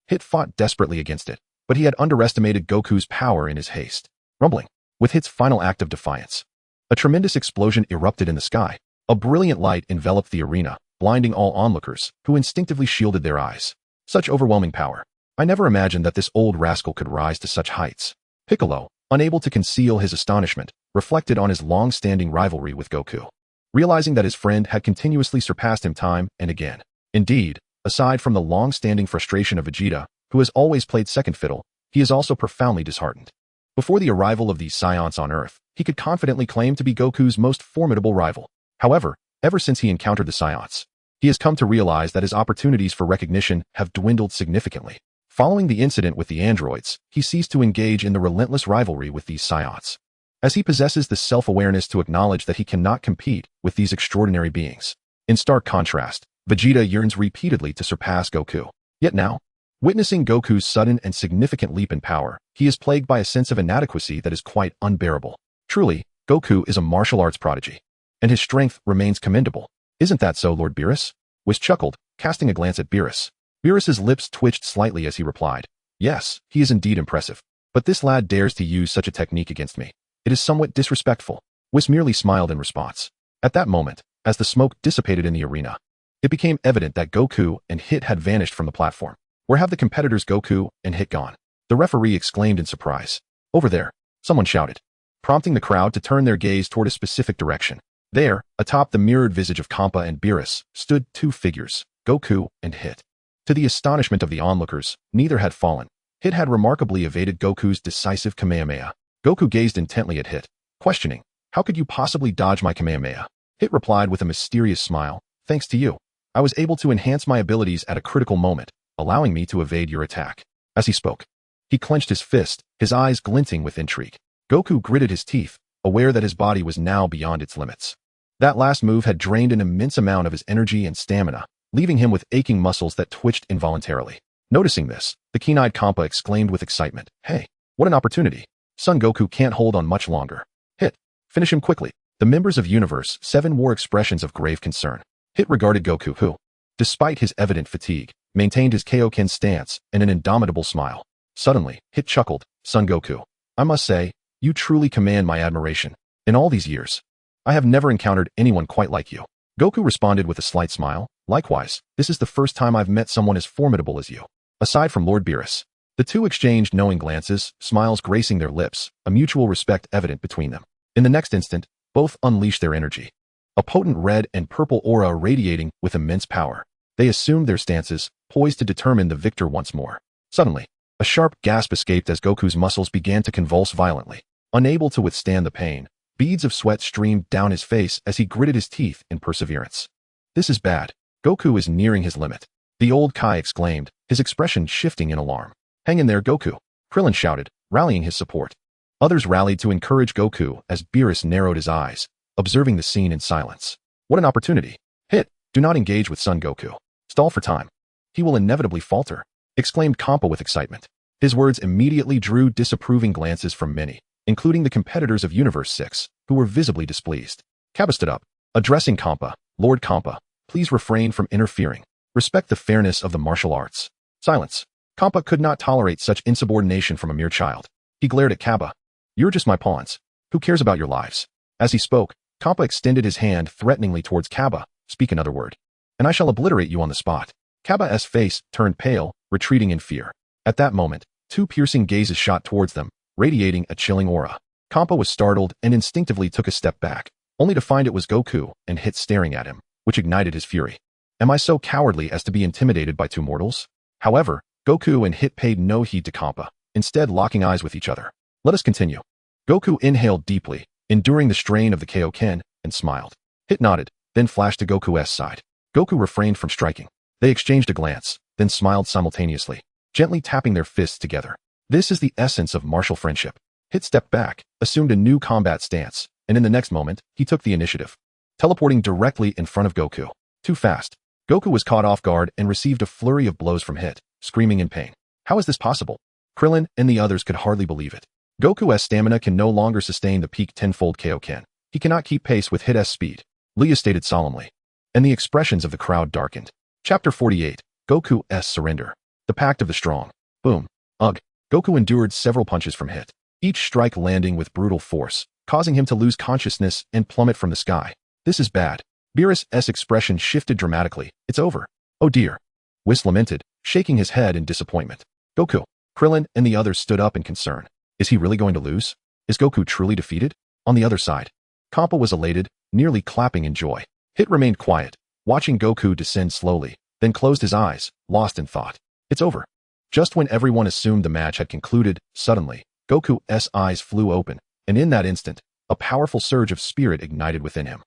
S1: Hit fought desperately against it, but he had underestimated Goku's power in his haste. Rumbling, with Hit's final act of defiance, a tremendous explosion erupted in the sky. A brilliant light enveloped the arena, blinding all onlookers, who instinctively shielded their eyes. Such overwhelming power. I never imagined that this old rascal could rise to such heights. Piccolo, unable to conceal his astonishment, reflected on his long-standing rivalry with Goku, realizing that his friend had continuously surpassed him time and again. Indeed, aside from the long-standing frustration of Vegeta, who has always played second fiddle, he is also profoundly disheartened. Before the arrival of these Saiyans on Earth, he could confidently claim to be Goku's most formidable rival. However, ever since he encountered the Saiyans, he has come to realize that his opportunities for recognition have dwindled significantly. Following the incident with the androids, he ceased to engage in the relentless rivalry with these Saiyans, as he possesses the self-awareness to acknowledge that he cannot compete with these extraordinary beings. In stark contrast, Vegeta yearns repeatedly to surpass Goku. Yet now, witnessing Goku's sudden and significant leap in power, he is plagued by a sense of inadequacy that is quite unbearable. Truly, Goku is a martial arts prodigy, and his strength remains commendable. Isn't that so, Lord Beerus? Whis chuckled, casting a glance at Beerus. Beerus's lips twitched slightly as he replied, Yes, he is indeed impressive, but this lad dares to use such a technique against me. It is somewhat disrespectful. Whis merely smiled in response. At that moment, as the smoke dissipated in the arena, it became evident that Goku and Hit had vanished from the platform. Where have the competitors Goku and Hit gone? The referee exclaimed in surprise. Over there, someone shouted, prompting the crowd to turn their gaze toward a specific direction. There, atop the mirrored visage of Kampa and Beerus, stood two figures, Goku and Hit. To the astonishment of the onlookers, neither had fallen. Hit had remarkably evaded Goku's decisive Kamehameha. Goku gazed intently at Hit, questioning, How could you possibly dodge my Kamehameha? Hit replied with a mysterious smile, Thanks to you, I was able to enhance my abilities at a critical moment, allowing me to evade your attack. As he spoke, he clenched his fist, his eyes glinting with intrigue. Goku gritted his teeth, aware that his body was now beyond its limits. That last move had drained an immense amount of his energy and stamina, leaving him with aching muscles that twitched involuntarily. Noticing this, the keen-eyed Kampa exclaimed with excitement, Hey, what an opportunity. Son Goku can't hold on much longer. Hit, finish him quickly. The members of Universe 7 wore expressions of grave concern. Hit regarded Goku who, despite his evident fatigue, maintained his Kaioken stance and an indomitable smile. Suddenly, Hit chuckled, Son Goku, I must say, you truly command my admiration. In all these years, I have never encountered anyone quite like you. Goku responded with a slight smile, Likewise, this is the first time I've met someone as formidable as you. Aside from Lord Beerus, the two exchanged knowing glances, smiles gracing their lips, a mutual respect evident between them. In the next instant, both unleashed their energy, a potent red and purple aura radiating with immense power. They assumed their stances, poised to determine the victor once more. Suddenly, a sharp gasp escaped as Goku's muscles began to convulse violently. Unable to withstand the pain, beads of sweat streamed down his face as he gritted his teeth in perseverance. This is bad. Goku is nearing his limit. The old Kai exclaimed, his expression shifting in alarm. Hang in there, Goku, Krillin shouted, rallying his support. Others rallied to encourage Goku as Beerus narrowed his eyes, observing the scene in silence. What an opportunity. Hit, do not engage with Son Goku. Stall for time. He will inevitably falter, exclaimed Kampa with excitement. His words immediately drew disapproving glances from many, including the competitors of Universe 6, who were visibly displeased. Kappa stood up, addressing Kampa, Lord Kampa, please refrain from interfering. Respect the fairness of the martial arts. Silence. Kampa could not tolerate such insubordination from a mere child. He glared at Kappa. You're just my pawns. Who cares about your lives? As he spoke, Kampa extended his hand threateningly towards Kappa. Speak another word, and I shall obliterate you on the spot. Kaba's face turned pale, retreating in fear. At that moment, two piercing gazes shot towards them, radiating a chilling aura. Kampa was startled and instinctively took a step back, only to find it was Goku and Hit staring at him, which ignited his fury. Am I so cowardly as to be intimidated by two mortals? However, Goku and Hit paid no heed to Kampa, instead locking eyes with each other. Let us continue. Goku inhaled deeply, enduring the strain of the Kaioken, and smiled. Hit nodded, then flashed to Goku's side. Goku refrained from striking. They exchanged a glance, then smiled simultaneously, gently tapping their fists together. This is the essence of martial friendship. Hit stepped back, assumed a new combat stance, and in the next moment, he took the initiative, teleporting directly in front of Goku. Too fast. Goku was caught off guard and received a flurry of blows from Hit, screaming in pain. How is this possible? Krillin and the others could hardly believe it. Goku's stamina can no longer sustain the peak tenfold Kaioken. He cannot keep pace with Hit's speed, Luya stated solemnly. And the expressions of the crowd darkened. Chapter 48, Goku's Surrender. The Pact of the Strong. Boom. Ugh. Goku endured several punches from Hit, each strike landing with brutal force, causing him to lose consciousness and plummet from the sky. This is bad. Beerus's expression shifted dramatically. It's over. Oh dear. Whis lamented, shaking his head in disappointment. Goku. Krillin and the others stood up in concern. Is he really going to lose? Is Goku truly defeated? On the other side, Kampa was elated, nearly clapping in joy. Hit remained quiet, watching Goku descend slowly, then closed his eyes, lost in thought. It's over. Just when everyone assumed the match had concluded, suddenly, Goku's eyes flew open, and in that instant, a powerful surge of spirit ignited within him.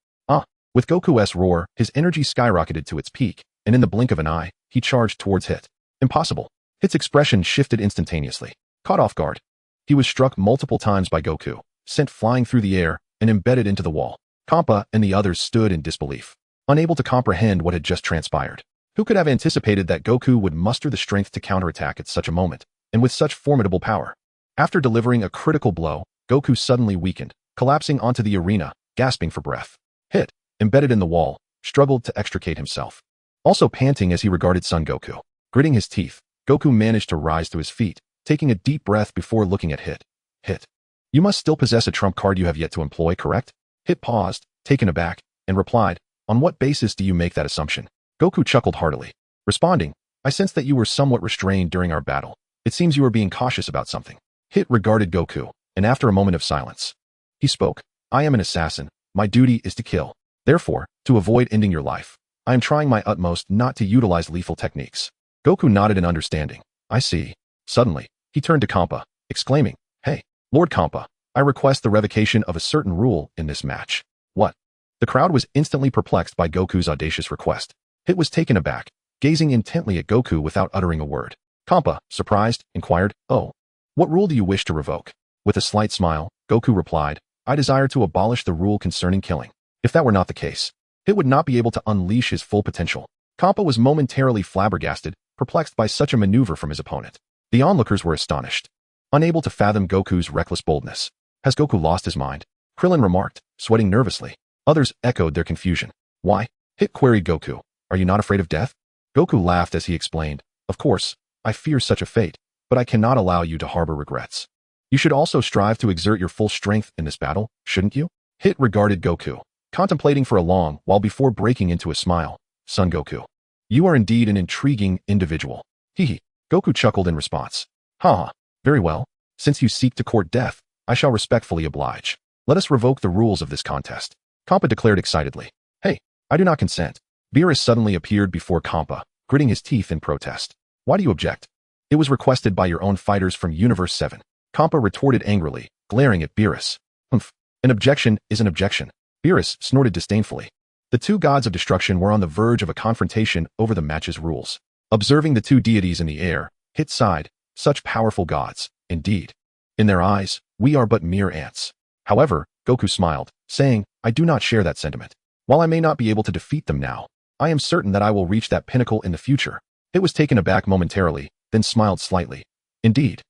S1: With Goku's roar, his energy skyrocketed to its peak, and in the blink of an eye, he charged towards Hit. Impossible. Hit's expression shifted instantaneously. Caught off guard, he was struck multiple times by Goku, sent flying through the air, and embedded into the wall. Kampa and the others stood in disbelief, unable to comprehend what had just transpired. Who could have anticipated that Goku would muster the strength to counterattack at such a moment, and with such formidable power? After delivering a critical blow, Goku suddenly weakened, collapsing onto the arena, gasping for breath. Hit, embedded in the wall, struggled to extricate himself. Also panting as he regarded Son Goku. Gritting his teeth, Goku managed to rise to his feet, taking a deep breath before looking at Hit. Hit. You must still possess a trump card you have yet to employ, correct? Hit paused, taken aback, and replied, on what basis do you make that assumption? Goku chuckled heartily, responding, I sense that you were somewhat restrained during our battle. It seems you are being cautious about something. Hit regarded Goku, and after a moment of silence, he spoke, I am an assassin. My duty is to kill. Therefore, to avoid ending your life, I am trying my utmost not to utilize lethal techniques. Goku nodded in understanding. I see. Suddenly, he turned to Kampa, exclaiming, Hey, Lord Kampa, I request the revocation of a certain rule in this match. What? The crowd was instantly perplexed by Goku's audacious request. Hit was taken aback, gazing intently at Goku without uttering a word. Kampa, surprised, inquired, Oh, what rule do you wish to revoke? With a slight smile, Goku replied, I desire to abolish the rule concerning killing. If that were not the case, Hit would not be able to unleash his full potential. Kampa was momentarily flabbergasted, perplexed by such a maneuver from his opponent. The onlookers were astonished, unable to fathom Goku's reckless boldness. Has Goku lost his mind? Krillin remarked, sweating nervously. Others echoed their confusion. Why? Hit queried Goku. Are you not afraid of death? Goku laughed as he explained. Of course, I fear such a fate, but I cannot allow you to harbor regrets. You should also strive to exert your full strength in this battle, shouldn't you? Hit regarded Goku, contemplating for a long while before breaking into a smile. Son Goku, you are indeed an intriguing individual. Hee. Goku chuckled in response. Ha. Very well. Since you seek to court death, I shall respectfully oblige. Let us revoke the rules of this contest. Kampa declared excitedly. Hey, I do not consent. Beerus suddenly appeared before Kampa, gritting his teeth in protest. Why do you object? It was requested by your own fighters from Universe 7. Kampa retorted angrily, glaring at Beerus. Humph. An objection is an objection. Beerus snorted disdainfully. The two gods of destruction were on the verge of a confrontation over the match's rules. Observing the two deities in the air, Hit sighed. Such powerful gods, indeed. In their eyes, we are but mere ants. However, Goku smiled, saying, I do not share that sentiment. While I may not be able to defeat them now, I am certain that I will reach that pinnacle in the future. Hit was taken aback momentarily, then smiled slightly. Indeed.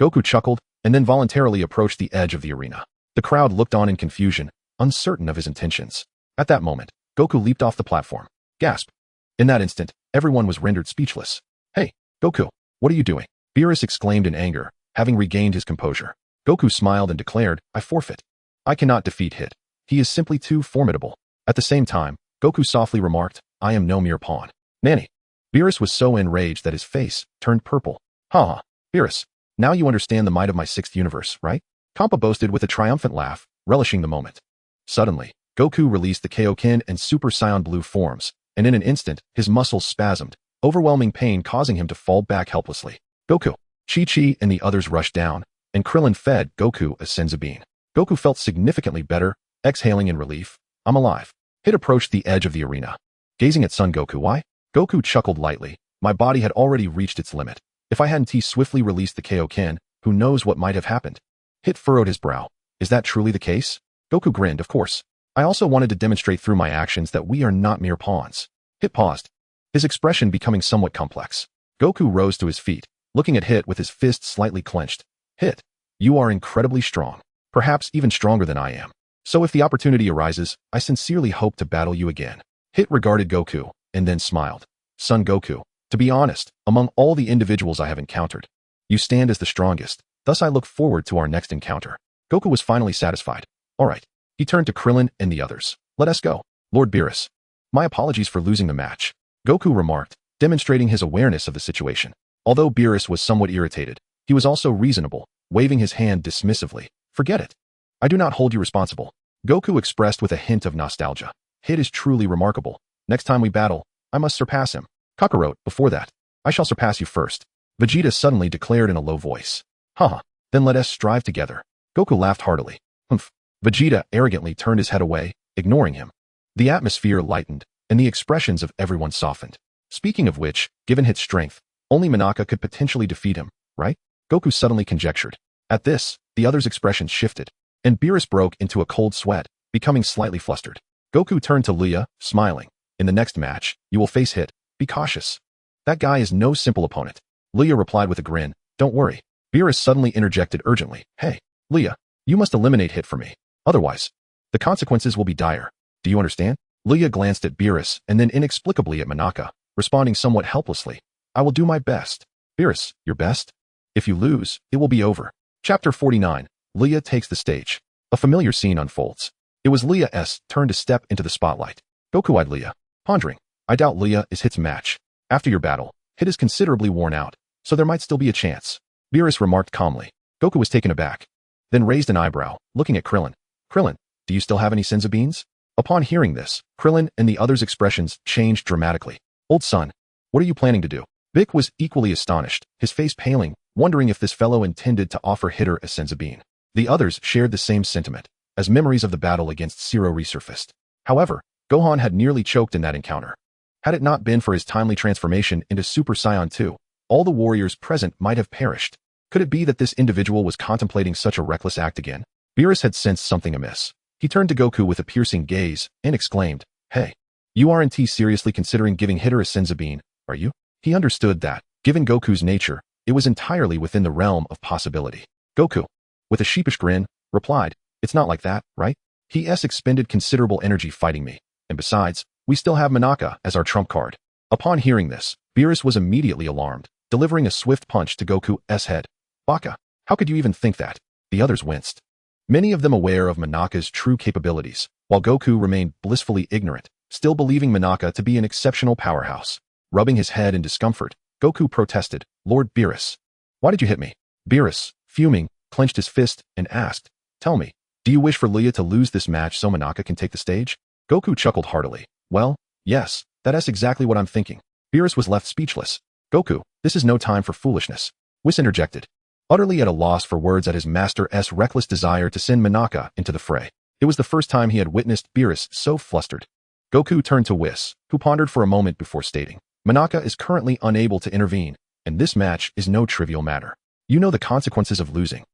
S1: Goku chuckled, and then voluntarily approached the edge of the arena. The crowd looked on in confusion, uncertain of his intentions. At that moment, Goku leaped off the platform. Gasp. In that instant, everyone was rendered speechless. Hey, Goku, what are you doing? Beerus exclaimed in anger, having regained his composure. Goku smiled and declared, I forfeit. I cannot defeat Hit. He is simply too formidable. At the same time, Goku softly remarked, I am no mere pawn. Nanny. Beerus was so enraged that his face turned purple. Ha! Beerus, now you understand the might of my sixth universe, right? Kampa boasted with a triumphant laugh, relishing the moment. Suddenly, Goku released the Kaioken and Super Saiyan Blue forms, and in an instant, his muscles spasmed, overwhelming pain causing him to fall back helplessly. Goku, Chi-Chi and the others rushed down, and Krillin fed Goku a Senzu-bean. Goku felt significantly better, exhaling in relief. I'm alive. Hit approached the edge of the arena. Gazing at Son Goku, why? Goku chuckled lightly. My body had already reached its limit. If I hadn't swiftly released the Kaioken, who knows what might have happened? Hit furrowed his brow. Is that truly the case? Goku grinned, of course. I also wanted to demonstrate through my actions that we are not mere pawns. Hit paused, his expression becoming somewhat complex. Goku rose to his feet, looking at Hit with his fists slightly clenched. Hit, you are incredibly strong, perhaps even stronger than I am. So if the opportunity arises, I sincerely hope to battle you again. Hit regarded Goku, and then smiled. Son Goku, to be honest, among all the individuals I have encountered, you stand as the strongest, thus I look forward to our next encounter. Goku was finally satisfied. All right. He turned to Krillin and the others. Let us go. Lord Beerus. My apologies for losing the match, Goku remarked, demonstrating his awareness of the situation. Although Beerus was somewhat irritated, he was also reasonable, waving his hand dismissively. Forget it. I do not hold you responsible. Goku expressed with a hint of nostalgia. Hit is truly remarkable. Next time we battle, I must surpass him. Kakarot, before that, I shall surpass you first. Vegeta suddenly declared in a low voice. Haha, then let us strive together. Goku laughed heartily. Humph. Vegeta arrogantly turned his head away, ignoring him. The atmosphere lightened, and the expressions of everyone softened. Speaking of which, given Hit's strength, only Monaka could potentially defeat him, right? Goku suddenly conjectured. At this, the others' expressions shifted, and Beerus broke into a cold sweat, becoming slightly flustered. Goku turned to Luya, smiling. In the next match, you will face Hit. Be cautious. That guy is no simple opponent. Luya replied with a grin. Don't worry. Beerus suddenly interjected urgently. Hey, Luya, you must eliminate Hit for me. Otherwise, the consequences will be dire. Do you understand? Luya glanced at Beerus and then inexplicably at Monaka, responding somewhat helplessly. I will do my best. Beerus, your best? If you lose, it will be over. Chapter 49. Luya takes the stage. A familiar scene unfolds. It was Luya's turn to step into the spotlight. Goku eyed Luya, pondering. I doubt Luya is Hit's match. After your battle, Hit is considerably worn out, so there might still be a chance. Beerus remarked calmly. Goku was taken aback, then raised an eyebrow, looking at Krillin. Krillin, do you still have any Senzu-beans? Upon hearing this, Krillin and the others' expressions changed dramatically. Old son, what are you planning to do? Vic was equally astonished, his face paling, wondering if this fellow intended to offer Hitter a Senzu-bean. The others shared the same sentiment, as memories of the battle against Zero resurfaced. However, Gohan had nearly choked in that encounter. Had it not been for his timely transformation into Super Saiyan 2, all the warriors present might have perished. Could it be that this individual was contemplating such a reckless act again? Beerus had sensed something amiss. He turned to Goku with a piercing gaze and exclaimed, Hey, you aren't seriously considering giving Hitter a Senzu-bean, are you? He understood that, given Goku's nature, it was entirely within the realm of possibility. Goku, with a sheepish grin, replied, It's not like that, right? He expended considerable energy fighting me, and besides, we still have Monaka as our trump card. Upon hearing this, Beerus was immediately alarmed, delivering a swift punch to Goku's head. Baka, how could you even think that? The others winced. Many of them aware of Monaka's true capabilities, while Goku remained blissfully ignorant, still believing Monaka to be an exceptional powerhouse. Rubbing his head in discomfort, Goku protested, Lord Beerus, why did you hit me? Beerus, fuming, clenched his fist and asked, Tell me, do you wish for Luya to lose this match so Monaka can take the stage? Goku chuckled heartily. Well, yes, that's exactly what I'm thinking. Beerus was left speechless. Goku, this is no time for foolishness. Whis interjected, utterly at a loss for words at his master's reckless desire to send Monaka into the fray. It was the first time he had witnessed Beerus so flustered. Goku turned to Whis, who pondered for a moment before stating, Monaka is currently unable to intervene, and this match is no trivial matter. You know the consequences of losing.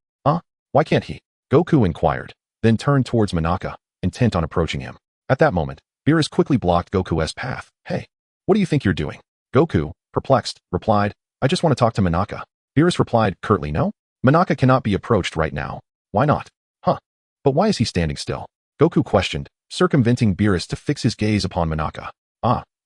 S1: Why can't he? Goku inquired, then turned towards Monaka, intent on approaching him. At that moment, Beerus quickly blocked Goku's path. Hey, what do you think you're doing? Goku, perplexed, replied, I just want to talk to Monaka. Beerus replied curtly, No? Monaka cannot be approached right now. Why not? But why is he standing still? Goku questioned, circumventing Beerus to fix his gaze upon Monaka.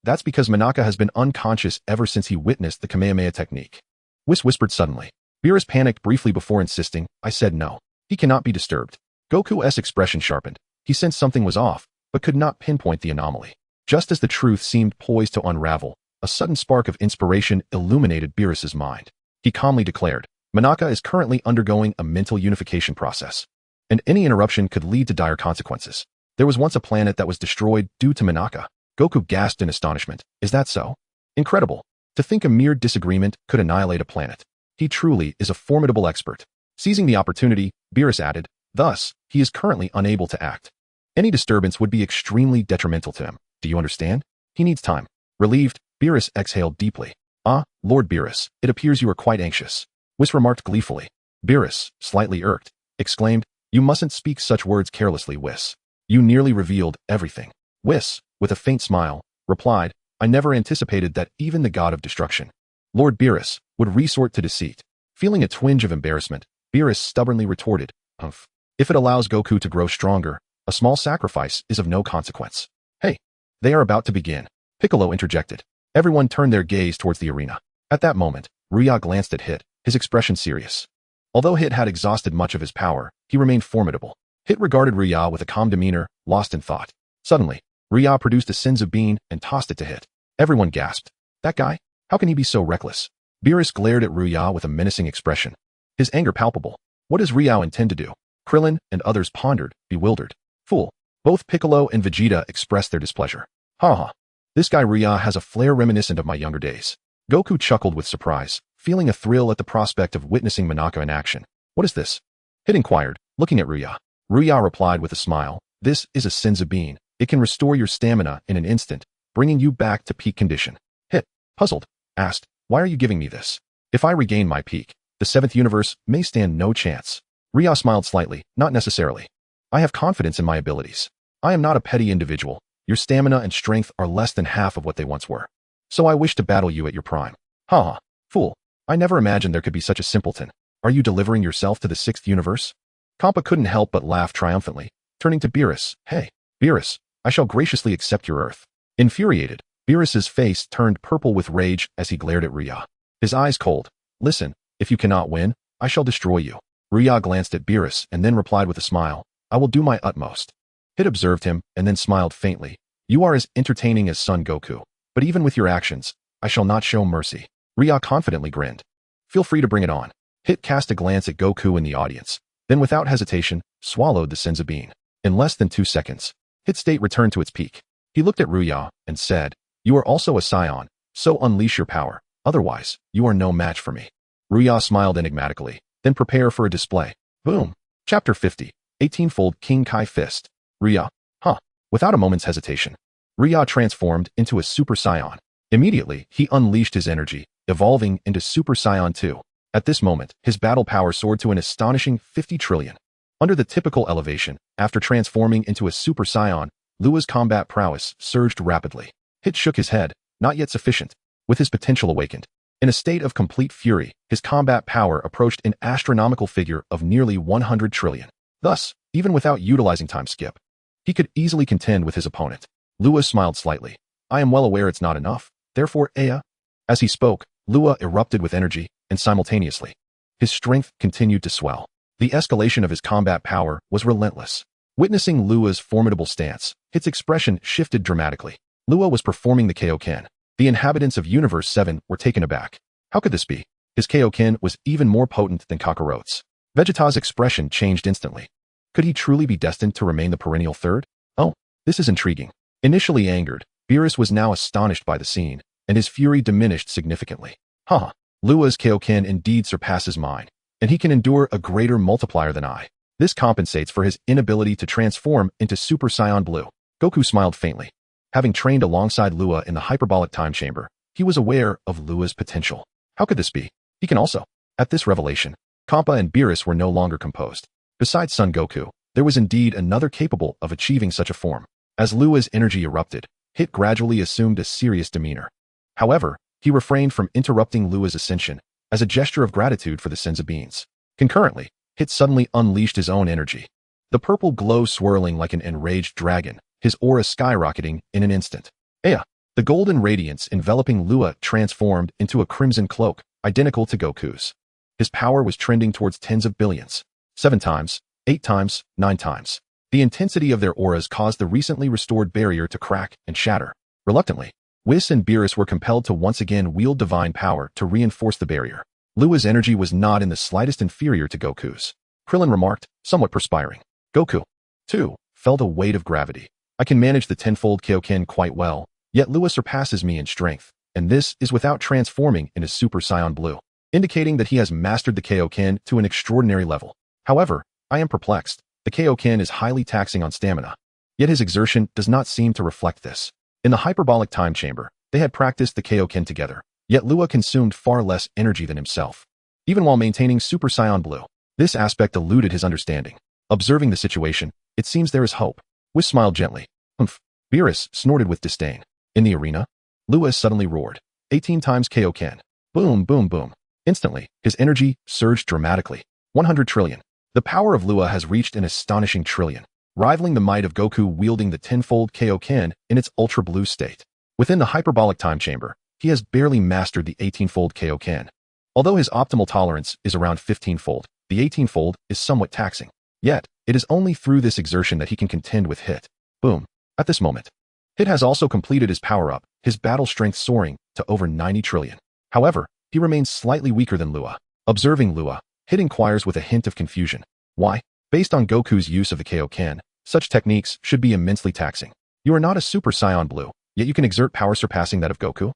S1: That's because Monaka has been unconscious ever since he witnessed the Kamehameha technique. Whis whispered suddenly. Beerus panicked briefly before insisting, I said no. He cannot be disturbed. Goku's expression sharpened. He sensed something was off, but could not pinpoint the anomaly. Just as the truth seemed poised to unravel, A sudden spark of inspiration illuminated Beerus's mind. He calmly declared, Monaka is currently undergoing a mental unification process, and any interruption could lead to dire consequences. There was once a planet that was destroyed due to Monaka. Goku gasped in astonishment. Is that so? Incredible. To think a mere disagreement could annihilate a planet. He truly is a formidable expert. Seizing the opportunity, Beerus added, thus, he is currently unable to act. Any disturbance would be extremely detrimental to him. Do you understand? He needs time. Relieved, Beerus exhaled deeply. Ah, Lord Beerus, it appears you are quite anxious. Whis remarked gleefully. Beerus, slightly irked, exclaimed, you mustn't speak such words carelessly, Whis. You nearly revealed everything. Whis, with a faint smile, replied, I never anticipated that even the god of destruction, Lord Beerus, would resort to deceit. Feeling a twinge of embarrassment, Beerus stubbornly retorted, Humph. If it allows Goku to grow stronger, a small sacrifice is of no consequence. Hey, they are about to begin. Piccolo interjected. Everyone turned their gaze towards the arena. At that moment, Ruya glanced at Hit, his expression serious. Although Hit had exhausted much of his power, he remained formidable. Hit regarded Ruya with a calm demeanor, lost in thought. Suddenly, Ruya produced a senzu bean and tossed it to Hit. Everyone gasped. That guy? How can he be so reckless? Beerus glared at Ruya with a menacing expression. His anger palpable. What does Ruya intend to do? Krillin and others pondered, bewildered. Fool. Both Piccolo and Vegeta expressed their displeasure. Ha ha. This guy Ruya has a flair reminiscent of my younger days. Goku chuckled with surprise, feeling a thrill at the prospect of witnessing Monaka in action. What is this? Hit inquired, looking at Ruya. Ruya replied with a smile. This is a senzu bean. It can restore your stamina in an instant, bringing you back to peak condition. Hit, puzzled, asked, why are you giving me this? If I regain my peak, the 7th universe may stand no chance. Ruya smiled slightly, not necessarily. I have confidence in my abilities. I am not a petty individual. Your stamina and strength are less than half of what they once were. So I wish to battle you at your prime. Ha ha, fool. I never imagined there could be such a simpleton. Are you delivering yourself to the 6th universe? Kompa couldn't help but laugh triumphantly, turning to Beerus. Hey, Beerus, I shall graciously accept your earth. Infuriated, Beerus's face turned purple with rage as he glared at Ruya. His eyes cold. Listen, if you cannot win, I shall destroy you. Ruya glanced at Beerus and then replied with a smile. I will do my utmost. Hit observed him and then smiled faintly. You are as entertaining as Son Goku. But even with your actions, I shall not show mercy. Ruya confidently grinned. Feel free to bring it on. Hit cast a glance at Goku in the audience, then without hesitation, swallowed the senzu bean. In less than 2 seconds, Hit's state returned to its peak. He looked at Ruya and said, You are also a Saiyan, so unleash your power. Otherwise, you are no match for me. Ruya smiled enigmatically, then prepare for a display. Boom. Chapter 50. 18-fold King Kai Fist. Ruya. Huh. Without a moment's hesitation, Ruya transformed into a Super Saiyan. Immediately, he unleashed his energy, evolving into Super Saiyan 2. At this moment, his battle power soared to an astonishing 50 trillion. Under the typical elevation, after transforming into a Super Saiyan, Lua's combat prowess surged rapidly. Hit shook his head, not yet sufficient. With his potential awakened, in a state of complete fury, his combat power approached an astronomical figure of nearly 100 trillion. Thus, even without utilizing time skip, he could easily contend with his opponent. Lua smiled slightly. I am well aware it's not enough. Therefore, Aya. As he spoke, Lua erupted with energy, and simultaneously, his strength continued to swell. The escalation of his combat power was relentless. Witnessing Lua's formidable stance, Hit's expression shifted dramatically. Lua was performing the Kaioken. The inhabitants of Universe 7 were taken aback. How could this be? His Kaioken was even more potent than Kakarot's. Vegeta's expression changed instantly. Could he truly be destined to remain the perennial third? Oh, this is intriguing. Initially angered, Beerus was now astonished by the scene, and his fury diminished significantly. Haha, Lua's Kaioken indeed surpasses mine, and he can endure a greater multiplier than I. This compensates for his inability to transform into Super Saiyan Blue. Goku smiled faintly. Having trained alongside Lua in the hyperbolic time chamber, he was aware of Lua's potential. How could this be? He can also. At this revelation, Kompa and Beerus were no longer composed. Besides Son Goku, there was indeed another capable of achieving such a form. As Lua's energy erupted, Hit gradually assumed a serious demeanor. However, he refrained from interrupting Lua's ascension as a gesture of gratitude for the senzu beans. Concurrently, Hit suddenly unleashed his own energy. The purple glow swirling like an enraged dragon, his aura skyrocketing in an instant. Aya! The golden radiance enveloping Lua transformed into a crimson cloak, identical to Goku's. His power was trending towards tens of billions. 7 times, 8 times, 9 times. The intensity of their auras caused the recently restored barrier to crack and shatter. Reluctantly, Whis and Beerus were compelled to once again wield divine power to reinforce the barrier. Lua's energy was not in the slightest inferior to Goku's. Krillin remarked, somewhat perspiring. Goku, too, felt a weight of gravity. I can manage the tenfold Kaioken quite well, yet Lua surpasses me in strength, and this is without transforming into Super Saiyan Blue, indicating that he has mastered the Kaioken to an extraordinary level. However, I am perplexed. The Kaioken is highly taxing on stamina, yet his exertion does not seem to reflect this. In the hyperbolic time chamber, they had practiced the Kaioken together, yet Lua consumed far less energy than himself, even while maintaining Super Saiyan Blue. This aspect eluded his understanding. Observing the situation, it seems there is hope. Whis smiled gently. Humph. Beerus snorted with disdain. In the arena, Lua suddenly roared. 18 times Kaioken. Boom, boom, boom. Instantly, his energy surged dramatically. 100 trillion. The power of Lua has reached an astonishing trillion, rivaling the might of Goku wielding the tenfold Kaioken in its ultra blue state. Within the hyperbolic time chamber, he has barely mastered the 18-fold Kaioken. Although his optimal tolerance is around 15-fold, the 18-fold is somewhat taxing. Yet, it is only through this exertion that he can contend with Hit. Boom. At this moment, Hit has also completed his power-up, his battle strength soaring to over 90 trillion. However, he remains slightly weaker than Lua. Observing Lua, Hit inquires with a hint of confusion. Why? Based on Goku's use of the Kaioken, such techniques should be immensely taxing. You are not a Super Saiyan Blue, yet you can exert power surpassing that of Goku?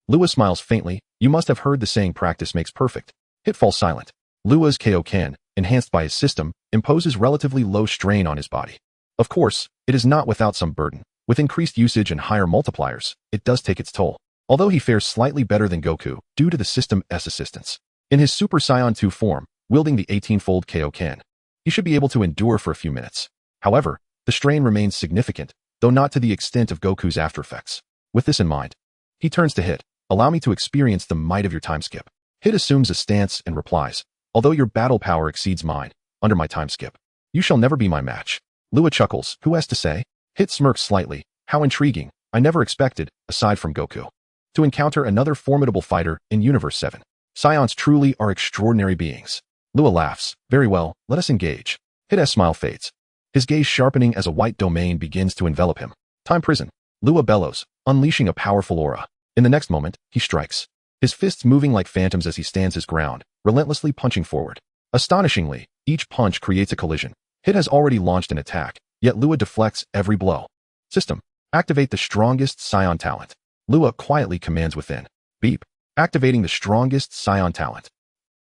S1: Lua smiles faintly. You must have heard the saying practice makes perfect. Hit falls silent. Lua's Kaioken, enhanced by his system, imposes relatively low strain on his body. Of course, it is not without some burden. With increased usage and higher multipliers, it does take its toll. Although he fares slightly better than Goku due to the system's assistance. In his Super Saiyan 2 form, wielding the 18-fold Kaioken, he should be able to endure for a few minutes. However, the strain remains significant, though not to the extent of Goku's after effects. With this in mind, he turns to Hit. Allow me to experience the might of your time skip. Hit assumes a stance and replies, although your battle power exceeds mine, under my time skip, you shall never be my match. Lua chuckles. Who has to say? Hit smirks slightly. How intriguing. I never expected, aside from Goku, to encounter another formidable fighter in Universe 7. Scions truly are extraordinary beings. Lua laughs. Very well, let us engage. Hit's smile fades, his gaze sharpening as a white domain begins to envelop him. Time prison. Lua bellows, unleashing a powerful aura. In the next moment, he strikes, his fists moving like phantoms as he stands his ground, relentlessly punching forward. Astonishingly, each punch creates a collision. Hit has already launched an attack, yet Lua deflects every blow. System. Activate the strongest Scion talent. Lua quietly commands within. Beep. Activating the strongest Scion talent.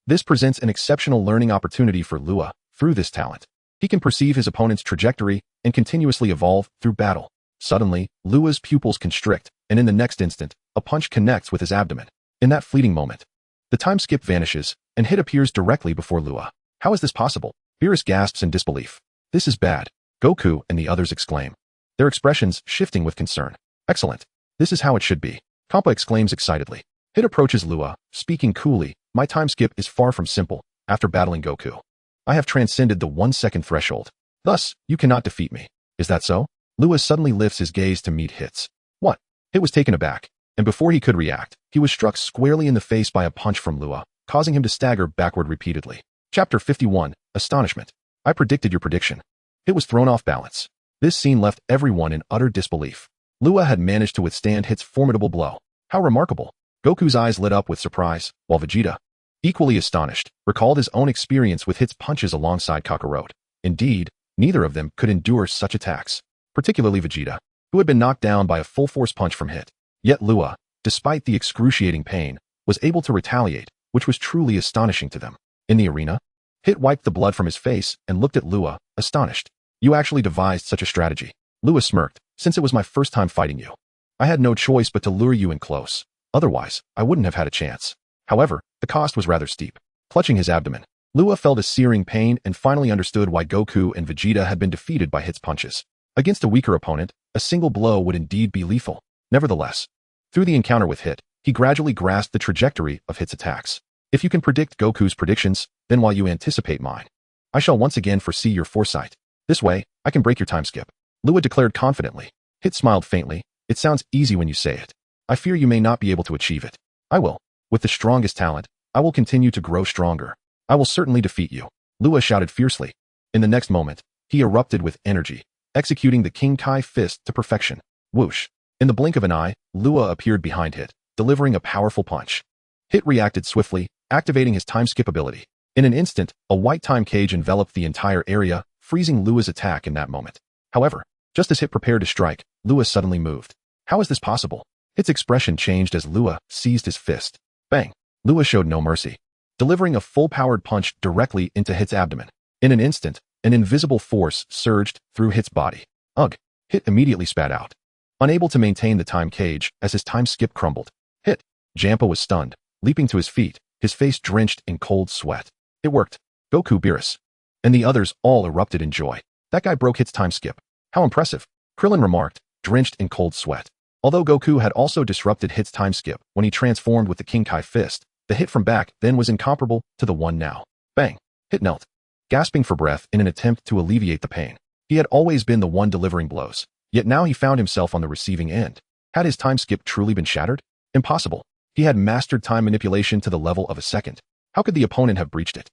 S1: This presents an exceptional learning opportunity for Lua. Through this talent, he can perceive his opponent's trajectory and continuously evolve through battle. Suddenly, Lua's pupils constrict, and in the next instant, a punch connects with his abdomen. In that fleeting moment, the time skip vanishes, and Hit appears directly before Lua. How is this possible? Beerus gasps in disbelief. This is bad. Goku and the others exclaim, their expressions shifting with concern. Excellent. This is how it should be. Kampa exclaims excitedly. Hit approaches Lua, speaking coolly. My time skip is far from simple. After battling Goku, I have transcended the 1-second threshold. Thus, you cannot defeat me. Is that so? Lua suddenly lifts his gaze to meet Hit's. What? Hit was taken aback, and before he could react, he was struck squarely in the face by a punch from Lua, causing him to stagger backward repeatedly. Chapter 51. Astonishment. I predicted your prediction. Hit was thrown off balance. This scene left everyone in utter disbelief. Lua had managed to withstand Hit's formidable blow. How remarkable. Goku's eyes lit up with surprise, while Vegeta, equally astonished, recalled his own experience with Hit's punches alongside Kakarot. Indeed, neither of them could endure such attacks, particularly Vegeta, who had been knocked down by a full-force punch from Hit. Yet Lua, despite the excruciating pain, was able to retaliate, which was truly astonishing to them. In the arena, Hit wiped the blood from his face and looked at Lua, astonished. You actually devised such a strategy. Lua smirked. Since it was my first time fighting you, I had no choice but to lure you in close. Otherwise, I wouldn't have had a chance. However, the cost was rather steep. Clutching his abdomen, Lua felt a searing pain and finally understood why Goku and Vegeta had been defeated by Hit's punches. Against a weaker opponent, a single blow would indeed be lethal. Nevertheless, through the encounter with Hit, he gradually grasped the trajectory of Hit's attacks. If you can predict Goku's predictions, then while you anticipate mine, I shall once again foresee your foresight. This way, I can break your time skip. Lua declared confidently. Hit smiled faintly. It sounds easy when you say it. I fear you may not be able to achieve it. I will. With the strongest talent, I will continue to grow stronger. I will certainly defeat you. Lua shouted fiercely. In the next moment, he erupted with energy, executing the King Kai fist to perfection. Whoosh. In the blink of an eye, Luya appeared behind Hit, delivering a powerful punch. Hit reacted swiftly, activating his time skip ability. In an instant, a white time cage enveloped the entire area, freezing Luya's attack in that moment. However, just as Hit prepared to strike, Luya suddenly moved. How is this possible? Hit's expression changed as Luya seized his fist. Bang! Luya showed no mercy, delivering a full-powered punch directly into Hit's abdomen. In an instant, an invisible force surged through Hit's body. Ugh! Hit immediately spat out, unable to maintain the time cage as his time skip crumbled. Hit! Jampa was stunned, leaping to his feet, his face drenched in cold sweat. It worked. Goku, Beerus, and the others all erupted in joy. That guy broke Hit's time skip. How impressive! Krillin remarked, drenched in cold sweat. Although Goku had also disrupted Hit's time skip when he transformed with the King Kai fist, the hit from back then was incomparable to the one now. Bang! Hit knelt, gasping for breath in an attempt to alleviate the pain. He had always been the one delivering blows, yet now he found himself on the receiving end. Had his time skip truly been shattered? Impossible. He had mastered time manipulation to the level of a second. How could the opponent have breached it?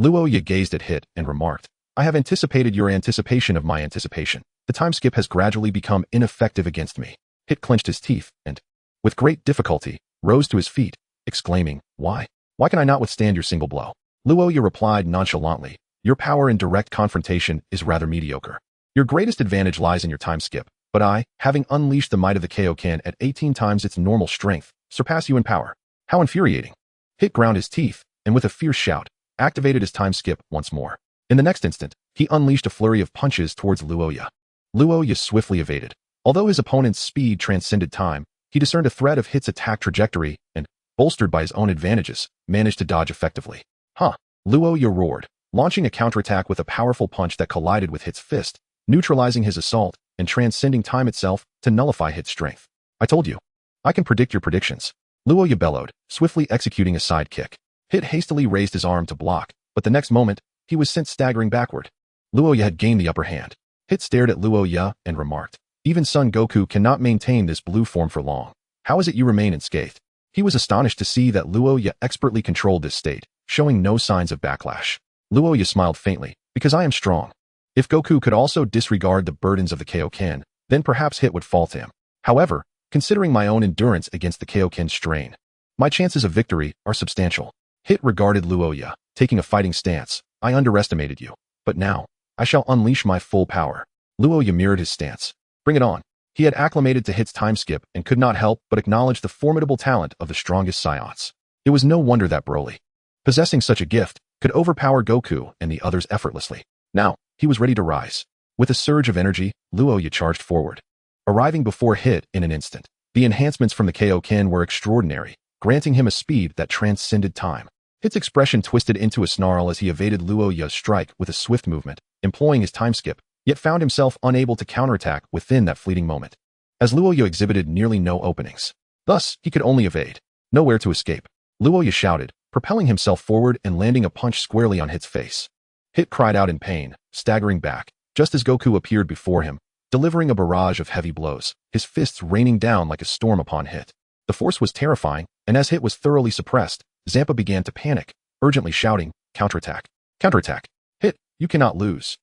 S1: Luya gazed at Hit and remarked, I have anticipated your anticipation of my anticipation. The time skip has gradually become ineffective against me. Hit clenched his teeth and, with great difficulty, rose to his feet, exclaiming, Why? Why can I not withstand your single blow? Luya replied nonchalantly, Your power in direct confrontation is rather mediocre. Your greatest advantage lies in your time skip, but I, having unleashed the might of the Kaioken at 18 times its normal strength, surpass you in power. How infuriating. Hit ground his teeth, and with a fierce shout, activated his time skip once more. In the next instant, he unleashed a flurry of punches towards Luya. Luya swiftly evaded. Although his opponent's speed transcended time, he discerned a threat of Hit's attack trajectory and, bolstered by his own advantages, managed to dodge effectively. Huh! Luya roared, launching a counterattack with a powerful punch that collided with Hit's fist, neutralizing his assault and transcending time itself to nullify Hit's strength. I told you. I can predict your predictions. Luya bellowed, swiftly executing a side kick. Hit hastily raised his arm to block, but the next moment, he was sent staggering backward. Luya had gained the upper hand. Hit stared at Luya and remarked, Even Son Goku cannot maintain this blue form for long. How is it you remain unscathed? He was astonished to see that Luya expertly controlled this state, showing no signs of backlash. Luya smiled faintly, because I am strong. If Goku could also disregard the burdens of the Kaioken, then perhaps Hit would fall to him. However, considering my own endurance against the Kaioken strain, my chances of victory are substantial. Hit regarded Luya, taking a fighting stance. I underestimated you. But now, I shall unleash my full power. Luya mirrored his stance. Bring it on. He had acclimated to Hit's time skip and could not help but acknowledge the formidable talent of the strongest Saiyans. It was no wonder that Broly, possessing such a gift, could overpower Goku and the others effortlessly. Now, he was ready to rise. With a surge of energy, Luya charged forward, arriving before Hit in an instant. The enhancements from the Kaioken were extraordinary, granting him a speed that transcended time. Hit's expression twisted into a snarl as he evaded Luya's strike with a swift movement, employing his time skip, yet found himself unable to counterattack within that fleeting moment, as Luya exhibited nearly no openings. Thus, he could only evade. Nowhere to escape. Luya shouted, propelling himself forward and landing a punch squarely on Hit's face. Hit cried out in pain, staggering back, just as Goku appeared before him, delivering a barrage of heavy blows, his fists raining down like a storm upon Hit. The force was terrifying, and as Hit was thoroughly suppressed, Zampa began to panic, urgently shouting, Counterattack! Counterattack! Hit, you cannot lose.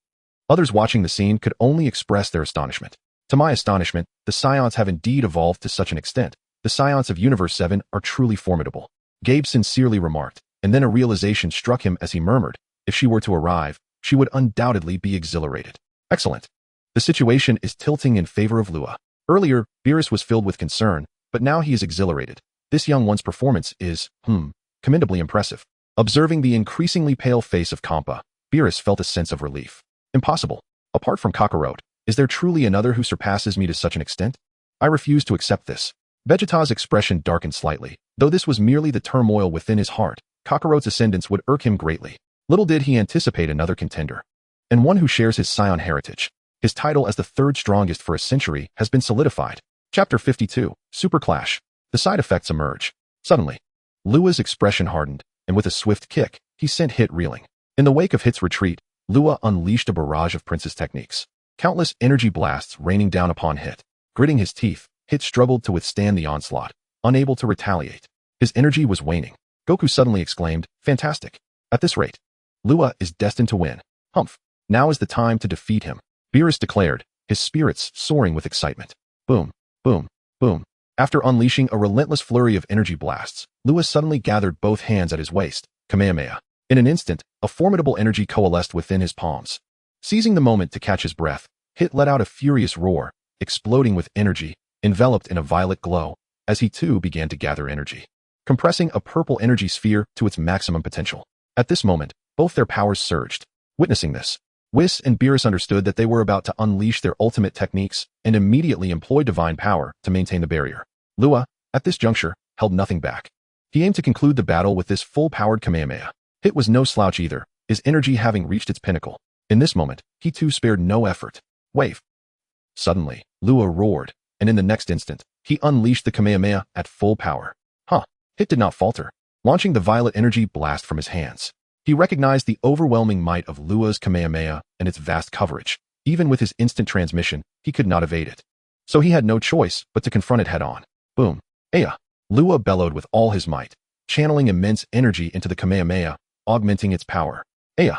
S1: Others watching the scene could only express their astonishment. To my astonishment, the Saiyans have indeed evolved to such an extent. The Saiyans of Universe 7 are truly formidable. Gabe sincerely remarked, and then a realization struck him as he murmured, if she were to arrive, she would undoubtedly be exhilarated. Excellent. The situation is tilting in favor of Luya. Earlier, Beerus was filled with concern, but now he is exhilarated. This young one's performance is, commendably impressive. Observing the increasingly pale face of Kampa, Beerus felt a sense of relief. Impossible. Apart from Kakarot, is there truly another who surpasses me to such an extent? I refuse to accept this. Vegeta's expression darkened slightly. Though this was merely the turmoil within his heart, Kakarot's ascendance would irk him greatly. Little did he anticipate another contender, and one who shares his Saiyan heritage. His title as the third strongest for a century has been solidified. Chapter 52, Super Clash. The side effects emerge. Suddenly, Luya's expression hardened, and with a swift kick, he sent Hit reeling. In the wake of Hit's retreat, Luya unleashed a barrage of Princess techniques. Countless energy blasts raining down upon Hit. Gritting his teeth, Hit struggled to withstand the onslaught, unable to retaliate. His energy was waning. Goku suddenly exclaimed, Fantastic. At this rate, Luya is destined to win. Humph. Now is the time to defeat him. Beerus declared, his spirits soaring with excitement. Boom, boom. Boom. After unleashing a relentless flurry of energy blasts, Luya suddenly gathered both hands at his waist, Kamehameha. In an instant, a formidable energy coalesced within his palms. Seizing the moment to catch his breath, Hit let out a furious roar, exploding with energy, enveloped in a violet glow, as he too began to gather energy, compressing a purple energy sphere to its maximum potential. At this moment, both their powers surged. Witnessing this, Whis and Beerus understood that they were about to unleash their ultimate techniques and immediately employed divine power to maintain the barrier. Luya, at this juncture, held nothing back. He aimed to conclude the battle with this full-powered Kamehameha. Hit was no slouch either, his energy having reached its pinnacle. In this moment, he too spared no effort. Wave. Suddenly, Luya roared, and in the next instant, he unleashed the Kamehameha at full power. Hit did not falter, launching the violet energy blast from his hands. He recognized the overwhelming might of Luya's Kamehameha and its vast coverage. Even with his instant transmission, he could not evade it. So he had no choice but to confront it head-on. Boom. Aya! Luya bellowed with all his might, channeling immense energy into the Kamehameha, augmenting its power. Aya!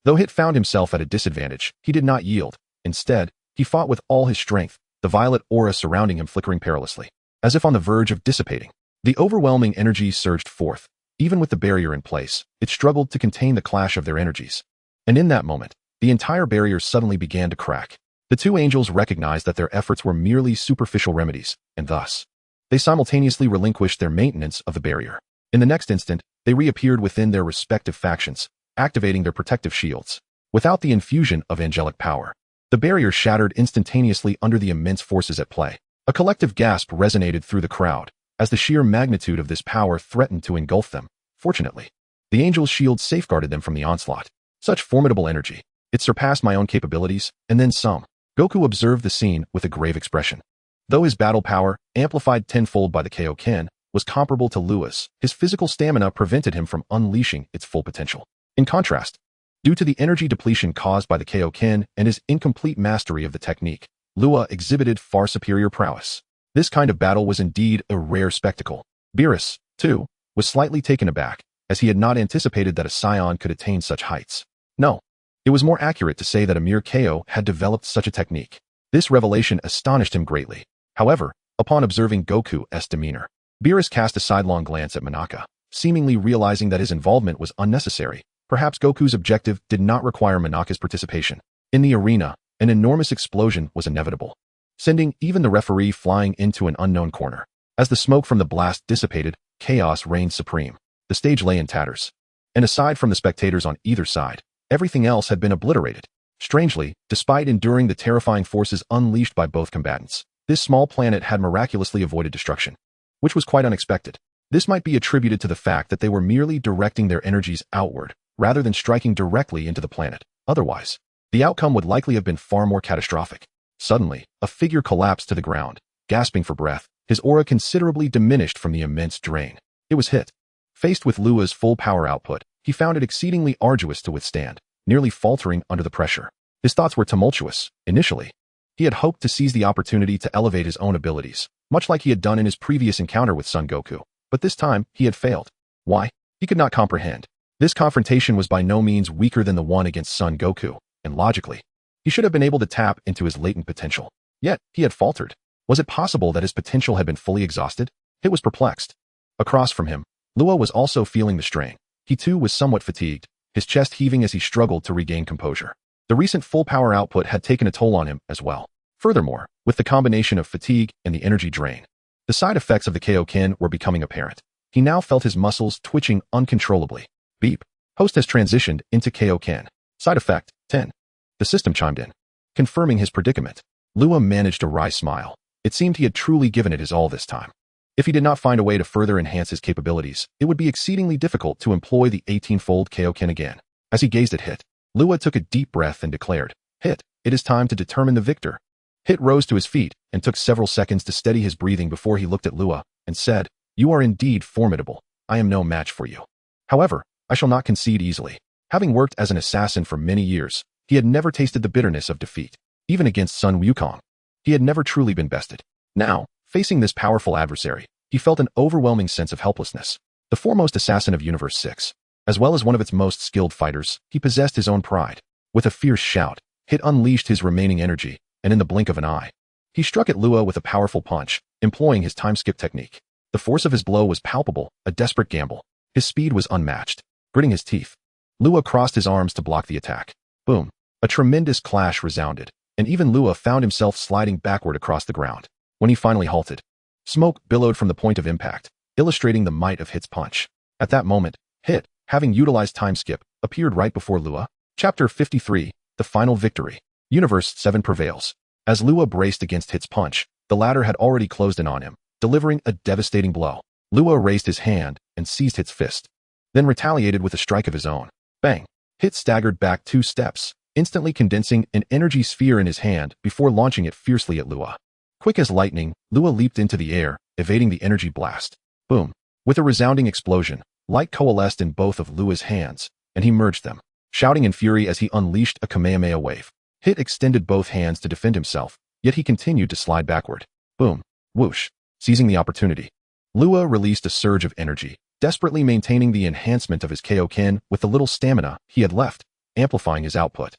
S1: Though Hit found himself at a disadvantage, he did not yield. Instead, he fought with all his strength, the violet aura surrounding him flickering perilously, as if on the verge of dissipating. The overwhelming energy surged forth. Even with the barrier in place, it struggled to contain the clash of their energies. And in that moment, the entire barrier suddenly began to crack. The two angels recognized that their efforts were merely superficial remedies, and thus, they simultaneously relinquished their maintenance of the barrier. In the next instant, they reappeared within their respective factions, activating their protective shields. Without the infusion of angelic power, the barrier shattered instantaneously under the immense forces at play. A collective gasp resonated through the crowd, as the sheer magnitude of this power threatened to engulf them. Fortunately, the angels' shield safeguarded them from the onslaught. Such formidable energy. It surpassed my own capabilities, and then some. Goku observed the scene with a grave expression. Though his battle power, amplified tenfold by the Kaioken, was comparable to Luya's, his physical stamina prevented him from unleashing its full potential. In contrast, due to the energy depletion caused by the Kaioken and his incomplete mastery of the technique, Luya exhibited far superior prowess. This kind of battle was indeed a rare spectacle. Beerus, too, was slightly taken aback, as he had not anticipated that a Saiyan could attain such heights. No, it was more accurate to say that a mere KO had developed such a technique. This revelation astonished him greatly. However, upon observing Goku's demeanor, Beerus cast a sidelong glance at Monaka, seemingly realizing that his involvement was unnecessary. Perhaps Goku's objective did not require Monaka's participation. In the arena, an enormous explosion was inevitable, sending even the referee flying into an unknown corner. As the smoke from the blast dissipated, chaos reigned supreme. The stage lay in tatters. And aside from the spectators on either side, everything else had been obliterated. Strangely, despite enduring the terrifying forces unleashed by both combatants, this small planet had miraculously avoided destruction, which was quite unexpected. This might be attributed to the fact that they were merely directing their energies outward, rather than striking directly into the planet. Otherwise, the outcome would likely have been far more catastrophic. Suddenly, a figure collapsed to the ground, gasping for breath, his aura considerably diminished from the immense drain. It was Hit. Faced with Luya's full power output, he found it exceedingly arduous to withstand, nearly faltering under the pressure. His thoughts were tumultuous. Initially, he had hoped to seize the opportunity to elevate his own abilities, much like he had done in his previous encounter with Son Goku. But this time, he had failed. Why? He could not comprehend. This confrontation was by no means weaker than the one against Son Goku, and logically, he should have been able to tap into his latent potential. Yet, he had faltered. Was it possible that his potential had been fully exhausted? Hit was perplexed. Across from him, Luya was also feeling the strain. He too was somewhat fatigued, his chest heaving as he struggled to regain composure. The recent full power output had taken a toll on him as well. Furthermore, with the combination of fatigue and the energy drain, the side effects of the Kaioken were becoming apparent. He now felt his muscles twitching uncontrollably. Beep. Host has transitioned into Kaioken. Side effect, 10. The system chimed in, confirming his predicament. Luya managed a wry smile. It seemed he had truly given it his all this time. If he did not find a way to further enhance his capabilities, it would be exceedingly difficult to employ the 18-fold Kaioken again. As he gazed at Hit, Luya took a deep breath and declared, Hit, it is time to determine the victor. Hit rose to his feet and took several seconds to steady his breathing before he looked at Luya and said, You are indeed formidable. I am no match for you. However, I shall not concede easily. Having worked as an assassin for many years, he had never tasted the bitterness of defeat. Even against Sun Wukong, he had never truly been bested. Now, facing this powerful adversary, he felt an overwhelming sense of helplessness. The foremost assassin of Universe 6, as well as one of its most skilled fighters, he possessed his own pride. With a fierce shout, Hit unleashed his remaining energy, and in the blink of an eye, He struck at Luya with a powerful punch, employing his time skip technique. The force of his blow was palpable, a desperate gamble. His speed was unmatched. Gritting his teeth, Luya crossed his arms to block the attack. Boom. A tremendous clash resounded, and even Luya found himself sliding backward across the ground. When he finally halted, smoke billowed from the point of impact, illustrating the might of Hit's punch. At that moment, Hit, having utilized time skip, appeared right before Luya. Chapter 53, The Final Victory. Universe 7 prevails. As Luya braced against Hit's punch, the latter had already closed in on him, delivering a devastating blow. Luya raised his hand and seized Hit's fist, then retaliated with a strike of his own. Bang! Hit staggered back 2 steps, instantly condensing an energy sphere in his hand before launching it fiercely at Luya. Quick as lightning, Luya leaped into the air, evading the energy blast. Boom! With a resounding explosion, light coalesced in both of Luya's hands, and he merged them, shouting in fury as he unleashed a Kamehameha wave. Hit extended both hands to defend himself, yet he continued to slide backward. Boom! Whoosh! Seizing the opportunity, Luya released a surge of energy, desperately maintaining the enhancement of his Kaioken with the little stamina he had left, amplifying his output.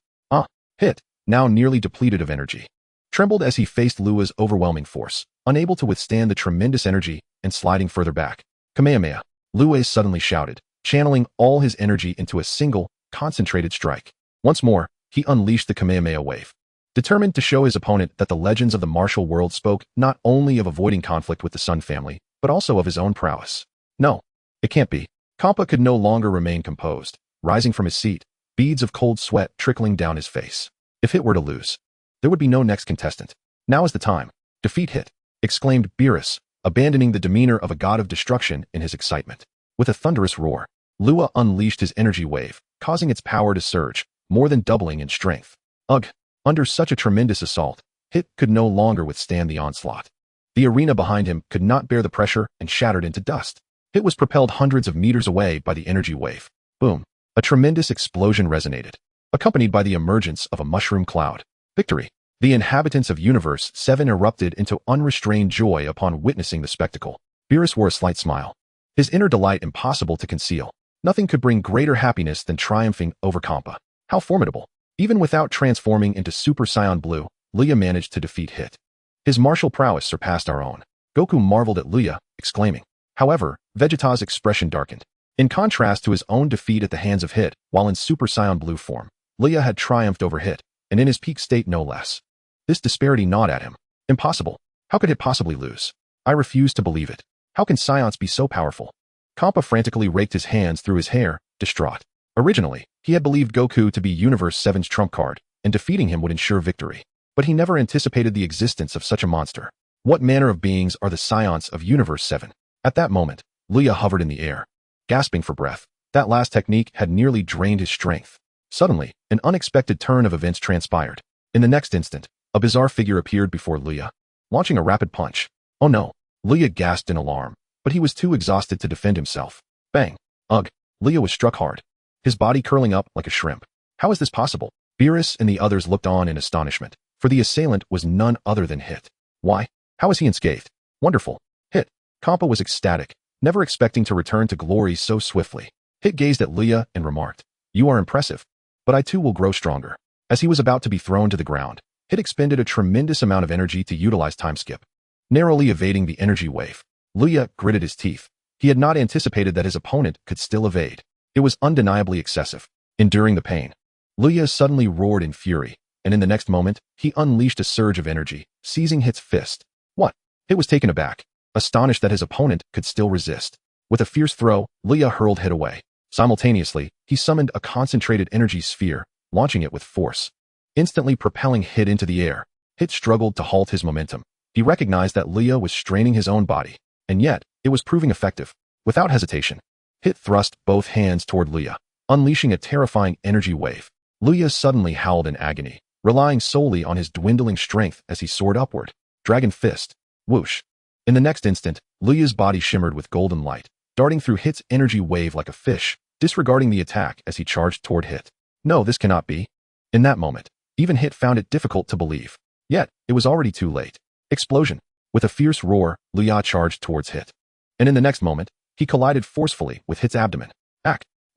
S1: Hit, now nearly depleted of energy, trembled as he faced Luya's overwhelming force, unable to withstand the tremendous energy and sliding further back. Kamehameha! Luya suddenly shouted, channeling all his energy into a single, concentrated strike. Once more, he unleashed the Kamehameha wave, determined to show his opponent that the legends of the martial world spoke not only of avoiding conflict with the Sun family, but also of his own prowess. No, it can't be. Kampa could no longer remain composed, rising from his seat, beads of cold sweat trickling down his face. If Hit were to lose, there would be no next contestant. Now is the time. Defeat Hit, exclaimed Beerus, abandoning the demeanor of a god of destruction in his excitement. With a thunderous roar, Luya unleashed his energy wave, causing its power to surge, more than doubling in strength. Ugh! Under such a tremendous assault, Hit could no longer withstand the onslaught. The arena behind him could not bear the pressure and shattered into dust. Hit was propelled hundreds of meters away by the energy wave. Boom! A tremendous explosion resonated, accompanied by the emergence of a mushroom cloud. Victory! The inhabitants of Universe 7 erupted into unrestrained joy upon witnessing the spectacle. Beerus wore a slight smile, his inner delight impossible to conceal. Nothing could bring greater happiness than triumphing over Kampa. How formidable! Even without transforming into Super Saiyan Blue, Luya managed to defeat Hit. His martial prowess surpassed our own. Goku marveled at Luya, exclaiming. However, Vegeta's expression darkened. In contrast to his own defeat at the hands of Hit, while in Super Saiyan Blue form, Luya had triumphed over Hit, and in his peak state no less. This disparity gnawed at him. Impossible. How could Hit possibly lose? I refuse to believe it. How can Saiyans be so powerful? Kampa frantically raked his hands through his hair, distraught. Originally, he had believed Goku to be Universe 7's trump card, and defeating him would ensure victory. But he never anticipated the existence of such a monster. What manner of beings are the Saiyans of Universe 7? At that moment, Luya hovered in the air, gasping for breath. That last technique had nearly drained his strength. Suddenly, an unexpected turn of events transpired. In the next instant, a bizarre figure appeared before Luya, launching a rapid punch. Oh no! Luya gasped in alarm, but he was too exhausted to defend himself. Bang! Ugh! Luya was struck hard, his body curling up like a shrimp. How is this possible? Beerus and the others looked on in astonishment, for the assailant was none other than Hit. Why? How is he unscathed? Wonderful! Hit! Kampa was ecstatic, never expecting to return to glory so swiftly. Hit gazed at Luya and remarked, "You are impressive, but I too will grow stronger." As he was about to be thrown to the ground, Hit expended a tremendous amount of energy to utilize time skip, narrowly evading the energy wave. Luya gritted his teeth. He had not anticipated that his opponent could still evade. It was undeniably excessive. Enduring the pain, Luya suddenly roared in fury, and in the next moment, he unleashed a surge of energy, seizing Hit's fist. What? Hit was taken aback, astonished that his opponent could still resist. With a fierce throw, Luya hurled Hit away. Simultaneously, he summoned a concentrated energy sphere, launching it with force, instantly propelling Hit into the air. Hit struggled to halt his momentum. He recognized that Luya was straining his own body, and yet, it was proving effective. Without hesitation, Hit thrust both hands toward Luya, unleashing a terrifying energy wave. Luya suddenly howled in agony, relying solely on his dwindling strength as he soared upward. Dragon Fist. Whoosh. In the next instant, Luya's body shimmered with golden light, darting through Hit's energy wave like a fish, disregarding the attack as he charged toward Hit. No, this cannot be. In that moment, even Hit found it difficult to believe. Yet, it was already too late. Explosion. With a fierce roar, Luya charged towards Hit. And in the next moment, he collided forcefully with Hit's abdomen.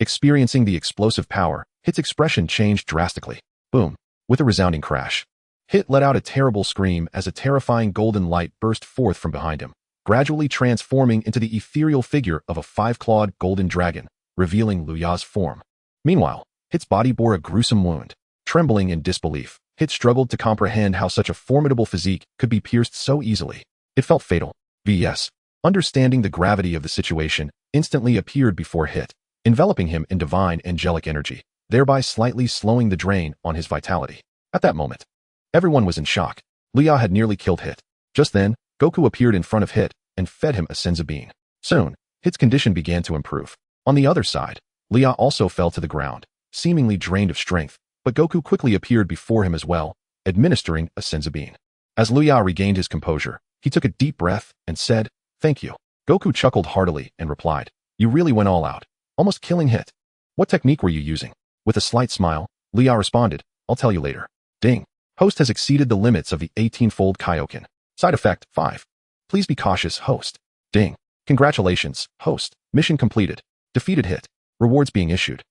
S1: Experiencing the explosive power, Hit's expression changed drastically. Boom. With a resounding crash, Hit let out a terrible scream as a terrifying golden light burst forth from behind him, gradually transforming into the ethereal figure of a five-clawed golden dragon, revealing Luya's form. Meanwhile, Hit's body bore a gruesome wound. Trembling in disbelief, Hit struggled to comprehend how such a formidable physique could be pierced so easily. It felt fatal. V.S. Understanding the gravity of the situation, instantly appeared before Hit, enveloping him in divine angelic energy, thereby slightly slowing the drain on his vitality. At that moment, everyone was in shock. Luya had nearly killed Hit. Just then, Goku appeared in front of Hit and fed him a senzu bean. Soon, Hit's condition began to improve. On the other side, Luya also fell to the ground, seemingly drained of strength, but Goku quickly appeared before him as well, administering a senzu bean. As Luya regained his composure, he took a deep breath and said, "Thank you." Goku chuckled heartily and replied, "You really went all out, almost killing Hit. What technique were you using?" With a slight smile, Luya responded, "I'll tell you later." Ding. Host has exceeded the limits of the 18-fold Kaioken. Side effect 5. Please be cautious, Host. Ding. Congratulations, Host. Mission completed. Defeated Hit. Rewards being issued.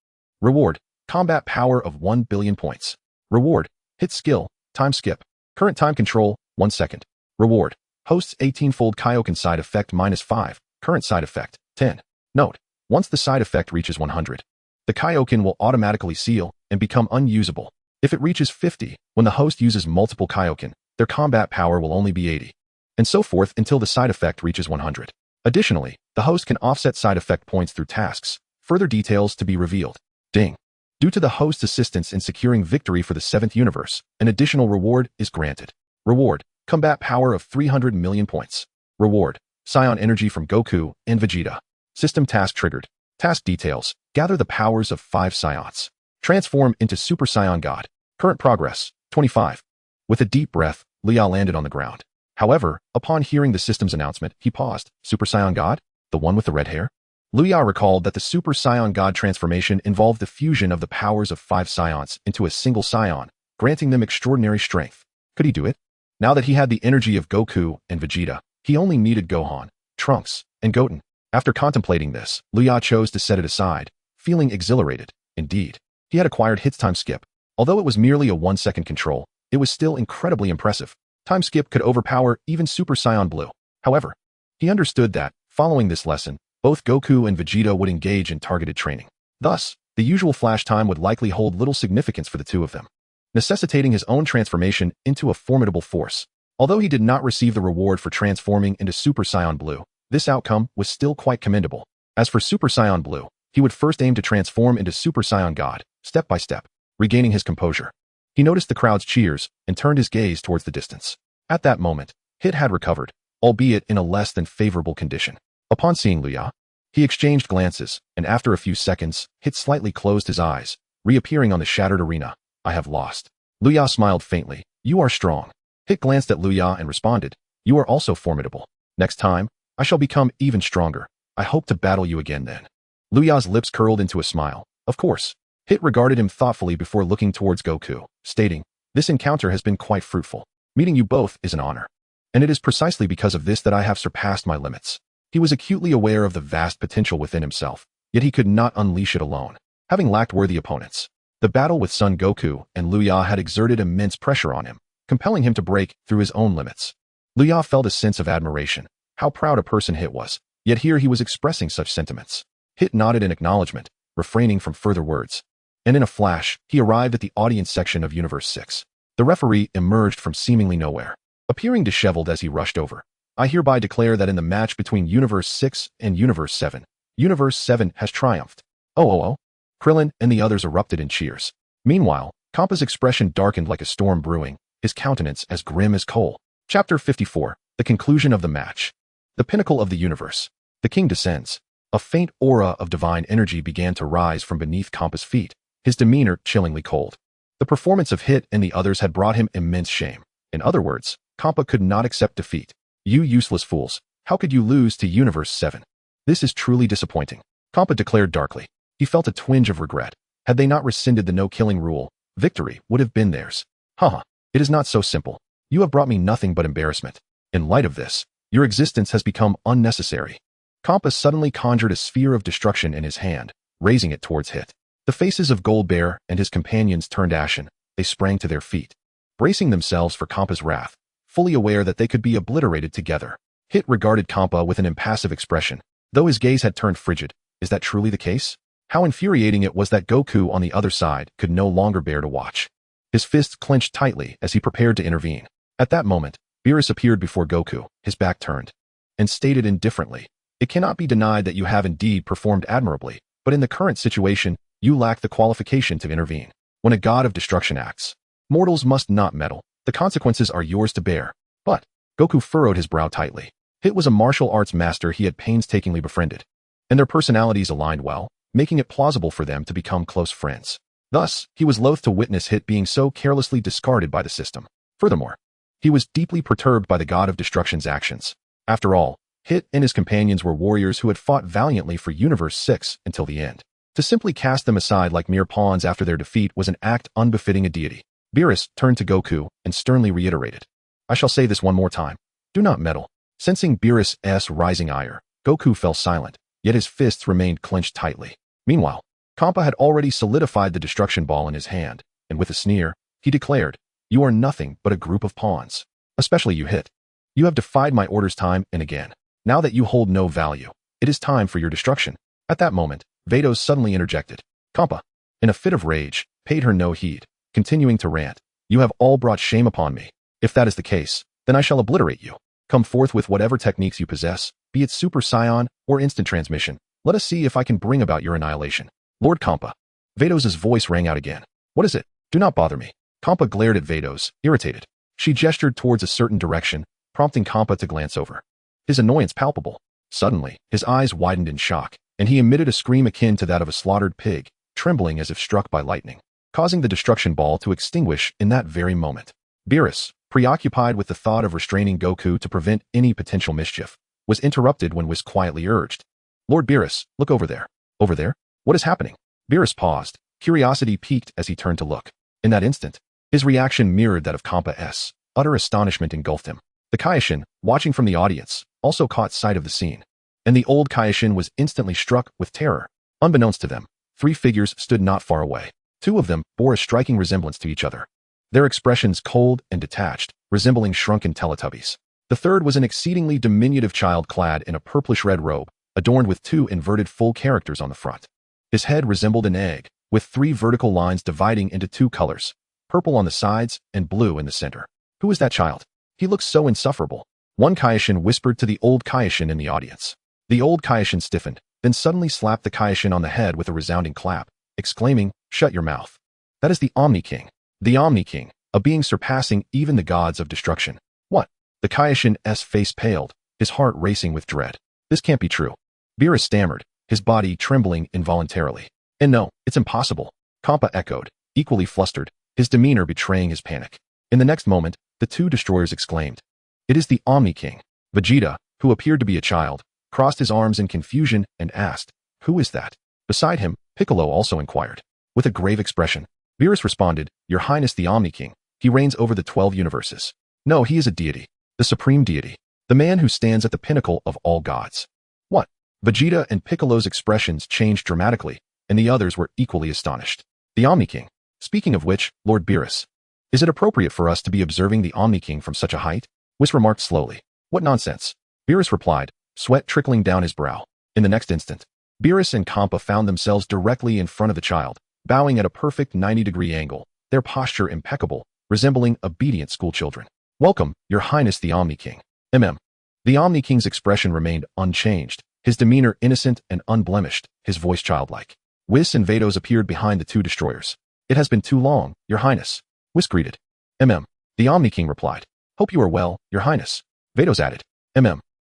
S1: Reward: combat power of 1 billion points. Reward: Hit skill, time skip. Current time control, 1 second. Reward: Host's 18-fold Kaioken side effect -5. Current side effect, 10. Note: once the side effect reaches 100, the Kaioken will automatically seal and become unusable. If it reaches 50, when the host uses multiple Kaioken, their combat power will only be 80. And so forth until the side effect reaches 100. Additionally, the host can offset side effect points through tasks. Further details to be revealed. Ding. Due to the host's assistance in securing victory for the 7th universe, an additional reward is granted. Reward: combat power of 300 million points. Reward: Saiyan energy from Goku and Vegeta. System task triggered. Task details: gather the powers of 5 Saiyans. Transform into Super Saiyan God. Current progress, 25. With a deep breath, Luya landed on the ground. However, upon hearing the system's announcement, he paused. Super Saiyan God? The one with the red hair? Luya recalled that the Super Saiyan God transformation involved the fusion of the powers of 5 Saiyans into a single Saiyan, granting them extraordinary strength. Could he do it? Now that he had the energy of Goku and Vegeta, he only needed Gohan, Trunks, and Goten. After contemplating this, Luya chose to set it aside, feeling exhilarated. Indeed, he had acquired Hit's time skip. Although it was merely a 1-second control, it was still incredibly impressive. Time skip could overpower even Super Saiyan Blue. However, he understood that, following this lesson, both Goku and Vegeta would engage in targeted training. Thus, the usual flash time would likely hold little significance for the two of them, necessitating his own transformation into a formidable force. Although he did not receive the reward for transforming into Super Saiyan Blue, this outcome was still quite commendable. As for Super Saiyan Blue, he would first aim to transform into Super Saiyan God, step by step. Regaining his composure, he noticed the crowd's cheers and turned his gaze towards the distance. At that moment, Hit had recovered, albeit in a less than favorable condition. Upon seeing Luya, he exchanged glances, and after a few seconds, Hit slightly closed his eyes, reappearing on the shattered arena. "I have lost." Luya smiled faintly. "You are strong." Hit glanced at Luya and responded, "You are also formidable. Next time, I shall become even stronger. I hope to battle you again then." Luya's lips curled into a smile. Of course. Hit regarded him thoughtfully before looking towards Goku, stating, "This encounter has been quite fruitful. Meeting you both is an honor. And it is precisely because of this that I have surpassed my limits." He was acutely aware of the vast potential within himself, yet he could not unleash it alone, having lacked worthy opponents. The battle with Son Goku and Luya had exerted immense pressure on him, compelling him to break through his own limits. Luya felt a sense of admiration, how proud a person Hit was, yet here he was expressing such sentiments. Hit nodded in acknowledgement, refraining from further words. And in a flash, he arrived at the audience section of Universe 6. The referee emerged from seemingly nowhere, appearing disheveled as he rushed over. "I hereby declare that in the match between Universe 6 and Universe 7, Universe 7 has triumphed." Oh. Krillin and the others erupted in cheers. Meanwhile, Kampa's expression darkened like a storm brewing, his countenance as grim as coal. Chapter 54. The conclusion of the match. The pinnacle of the universe. The king descends. A faint aura of divine energy began to rise from beneath Kampa's feet, his demeanor chillingly cold. The performance of Hit and the others had brought him immense shame. In other words, Kampa could not accept defeat. "You useless fools, how could you lose to Universe 7? This is truly disappointing," Kampa declared darkly. He felt a twinge of regret. Had they not rescinded the no-killing rule, victory would have been theirs. Haha, it is not so simple. You have brought me nothing but embarrassment. In light of this, your existence has become unnecessary. Kampa suddenly conjured a sphere of destruction in his hand, raising it towards Hit. The faces of Gold Bear and his companions turned ashen. They sprang to their feet. bracing themselves for Kampa's wrath, fully aware that they could be obliterated together. Hit regarded Kampa with an impassive expression, though his gaze had turned frigid. Is that truly the case? How infuriating it was that Goku on the other side could no longer bear to watch. His fists clenched tightly as he prepared to intervene. At that moment, Beerus appeared before Goku, his back turned, and stated indifferently, "It cannot be denied that you have indeed performed admirably, but in the current situation, you lack the qualification to intervene. When a god of destruction acts, mortals must not meddle. The consequences are yours to bear." But Goku furrowed his brow tightly. Hit was a martial arts master he had painstakingly befriended, and their personalities aligned well, making it plausible for them to become close friends. Thus, he was loath to witness Hit being so carelessly discarded by the system. Furthermore, he was deeply perturbed by the god of destruction's actions. After all, Hit and his companions were warriors who had fought valiantly for Universe 6 until the end. To simply cast them aside like mere pawns after their defeat was an act unbefitting a deity. Beerus turned to Goku and sternly reiterated, "I shall say this one more time. Do not meddle." Sensing Beerus' rising ire, Goku fell silent, yet his fists remained clenched tightly. Meanwhile, Kampa had already solidified the destruction ball in his hand, and with a sneer, he declared, "You are nothing but a group of pawns. Especially you, Hit. You have defied my orders time and again. Now that you hold no value, it is time for your destruction." At that moment, Vados suddenly interjected. Kampa, in a fit of rage, paid her no heed, continuing to rant, "You have all brought shame upon me. If that is the case, then I shall obliterate you. Come forth with whatever techniques you possess, be it Super Saiyan or instant transmission. Let us see if I can bring about your annihilation." "Lord Kampa." Vados' voice rang out again. "What is it? Do not bother me." Kampa glared at Vados, irritated. She gestured towards a certain direction, prompting Kampa to glance over. His annoyance palpable. Suddenly, his eyes widened in shock, and he emitted a scream akin to that of a slaughtered pig, trembling as if struck by lightning, causing the destruction ball to extinguish in that very moment. Beerus, preoccupied with the thought of restraining Goku to prevent any potential mischief, was interrupted when Whis quietly urged, "Lord Beerus, look over there." "Over there? What is happening?" Beerus paused, curiosity piqued as he turned to look. In that instant, his reaction mirrored that of Kampa's. Utter astonishment engulfed him. The Kaioshin, watching from the audience, also caught sight of the scene, and the old Kaioshin was instantly struck with terror. Unbeknownst to them, three figures stood not far away. Two of them bore a striking resemblance to each other, their expressions cold and detached, resembling shrunken Teletubbies. The third was an exceedingly diminutive child clad in a purplish-red robe, adorned with two inverted full characters on the front. His head resembled an egg, with three vertical lines dividing into two colors, purple on the sides and blue in the center. Who is that child? He looks so insufferable. One Kaioshin whispered to the old Kaioshin in the audience. The old Kaioshin stiffened, then suddenly slapped the Kaioshin on the head with a resounding clap, exclaiming, "Shut your mouth. That is the Omni King. The Omni King, a being surpassing even the gods of destruction." "What?" The Kaioshin's face paled, his heart racing with dread. "This can't be true." Beerus stammered, his body trembling involuntarily. "And no, it's impossible," Kampa echoed, equally flustered, his demeanor betraying his panic. In the next moment, the two destroyers exclaimed, "It is the Omni King." Vegeta, who appeared to be a child, crossed his arms in confusion and asked, "Who is that?" Beside him, Piccolo also inquired. With a grave expression, Beerus responded, "Your Highness the Omni King. He reigns over the 12 universes. No, he is a deity, the supreme deity, the man who stands at the pinnacle of all gods." "What?" Vegeta and Piccolo's expressions changed dramatically, and the others were equally astonished. "The Omni King. Speaking of which, Lord Beerus, is it appropriate for us to be observing the Omni King from such a height?" Whis remarked slowly. "What nonsense." Beerus replied, sweat trickling down his brow. In the next instant, Beerus and Kampa found themselves directly in front of the child, bowing at a perfect 90-degree angle, their posture impeccable, resembling obedient schoolchildren. "Welcome, Your Highness the Omni King." The Omni King's expression remained unchanged, his demeanor innocent and unblemished, his voice childlike. Whis and Vados appeared behind the two destroyers. "It has been too long, Your Highness." Whis greeted. The Omni King replied. "Hope you are well, Your Highness." Vados added.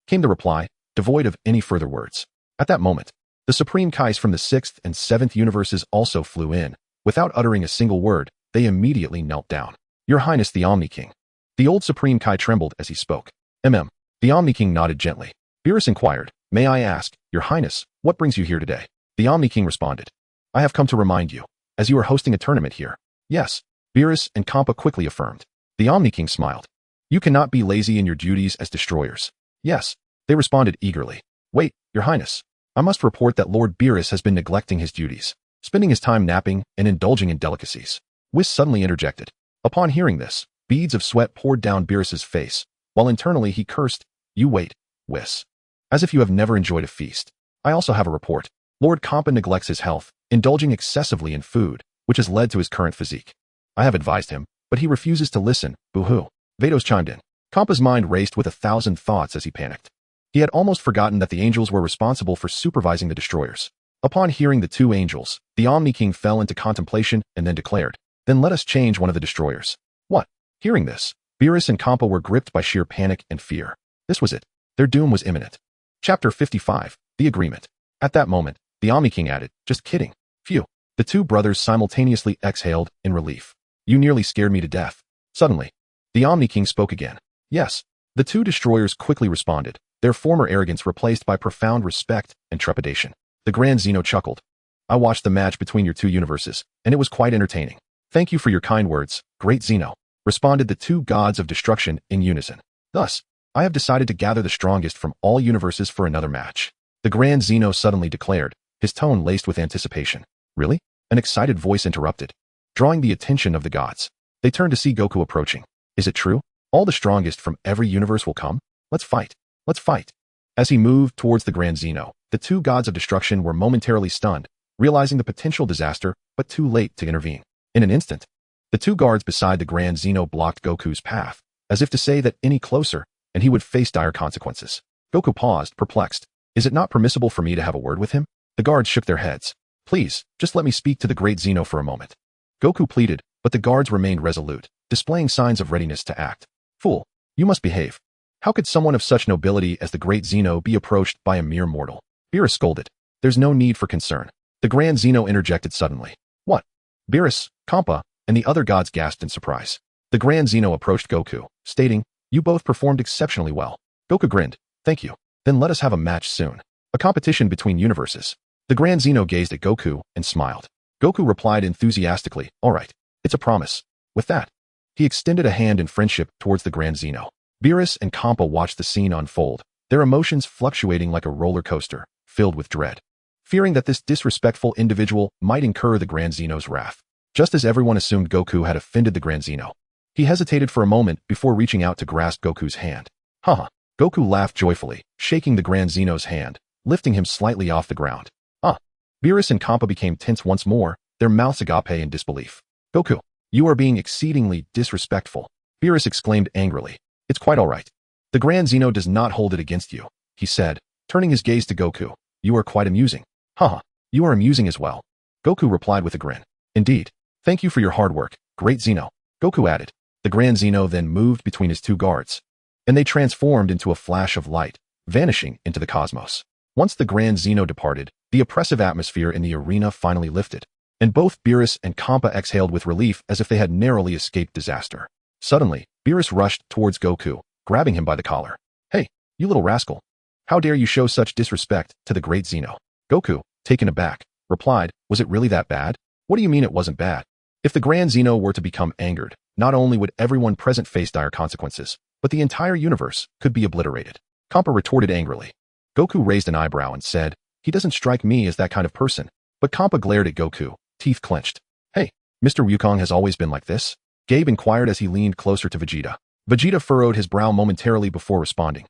S1: Came the reply, devoid of any further words. At that moment, the Supreme Kais from the 6th and 7th universes also flew in. Without uttering a single word, they immediately knelt down. "Your Highness the Omni King." The old Supreme Kai trembled as he spoke. The Omni King nodded gently. Beerus inquired, "May I ask, Your Highness, what brings you here today?" The Omni King responded, "I have come to remind you, as you are hosting a tournament here." "Yes," Beerus and Kampa quickly affirmed. The Omni King smiled. "You cannot be lazy in your duties as destroyers." "Yes," they responded eagerly. "Wait, Your Highness. I must report that Lord Beerus has been neglecting his duties, spending his time napping and indulging in delicacies." Whis suddenly interjected. Upon hearing this, Beads of sweat poured down Beerus's face, while internally he cursed, "You wait, Whis. As if you have never enjoyed a feast. I also have a report. Lord Kampa neglects his health, indulging excessively in food, which has led to his current physique. I have advised him, but he refuses to listen, boo-hoo." Vados chimed in. Kampa's mind raced with 1,000 thoughts as he panicked. He had almost forgotten that the angels were responsible for supervising the destroyers. Upon hearing the two angels, the Omni King fell into contemplation and then declared, "Then let us change one of the destroyers." What? Hearing this, Beerus and Kampa were gripped by sheer panic and fear. This was it. Their doom was imminent. Chapter 55, The Agreement. At that moment, the Omni King added, "Just kidding. Phew." The two brothers simultaneously exhaled in relief. "You nearly scared me to death." Suddenly, the Omni King spoke again. "Yes." The two destroyers quickly responded, their former arrogance replaced by profound respect and trepidation. The Grand Zeno chuckled. "I watched the match between your two universes, and it was quite entertaining. Thank you for your kind words, Great Zeno," responded the two gods of destruction in unison. "Thus, I have decided to gather the strongest from all universes for another match." The Grand Zeno suddenly declared, his tone laced with anticipation. "Really?" An excited voice interrupted, drawing the attention of the gods. They turned to see Goku approaching. "Is it true? All the strongest from every universe will come? Let's fight. Let's fight." As he moved towards the Grand Zeno, the two gods of destruction were momentarily stunned, realizing the potential disaster, but too late to intervene. In an instant, the two guards beside the Grand Zeno blocked Goku's path, as if to say that any closer, and he would face dire consequences. Goku paused, perplexed. "Is it not permissible for me to have a word with him?" The guards shook their heads. "Please, just let me speak to the Great Zeno for a moment." Goku pleaded, but the guards remained resolute, displaying signs of readiness to act. "Fool, you must behave. How could someone of such nobility as the Great Zeno be approached by a mere mortal?" Beerus scolded. "There's no need for concern." The Grand Zeno interjected suddenly. "What?" Beerus, Kampa, and the other gods gasped in surprise. The Grand Zeno approached Goku, stating, "You both performed exceptionally well." Goku grinned. "Thank you. Then let us have a match soon. A competition between universes." The Grand Zeno gazed at Goku and smiled. Goku replied enthusiastically, "All right. It's a promise." With that, he extended a hand in friendship towards the Grand Zeno. Beerus and Kampa watched the scene unfold, their emotions fluctuating like a roller coaster, filled with dread, fearing that this disrespectful individual might incur the Grand Zeno's wrath. Just as everyone assumed Goku had offended the Grand Zeno, he hesitated for a moment before reaching out to grasp Goku's hand. Haha. Goku laughed joyfully, shaking the Grand Zeno's hand, lifting him slightly off the ground. Beerus and Kampa became tense once more, their mouths agape in disbelief. "Goku, you are being exceedingly disrespectful," Beerus exclaimed angrily. "It's quite all right. The Grand Zeno does not hold it against you," he said, turning his gaze to Goku. "You are quite amusing." "Haha, you are amusing as well," Goku replied with a grin. "Indeed. Thank you for your hard work, Great Zeno," Goku added. The Grand Zeno then moved between his two guards, and they transformed into a flash of light, vanishing into the cosmos. Once the Grand Zeno departed, the oppressive atmosphere in the arena finally lifted, and both Beerus and Kampa exhaled with relief as if they had narrowly escaped disaster. Suddenly, Beerus rushed towards Goku, grabbing him by the collar. "Hey, you little rascal. How dare you show such disrespect to the Great Zeno?" Goku, taken aback, replied, "Was it really that bad?" "What do you mean it wasn't bad? If the Grand Zeno were to become angered, not only would everyone present face dire consequences, but the entire universe could be obliterated." Kampa retorted angrily. Goku raised an eyebrow and said, "He doesn't strike me as that kind of person." But Kampa glared at Goku, teeth clenched. "Hey, Mr. Wukong has always been like this?" Gabe inquired as he leaned closer to Vegeta. Vegeta furrowed his brow momentarily before responding.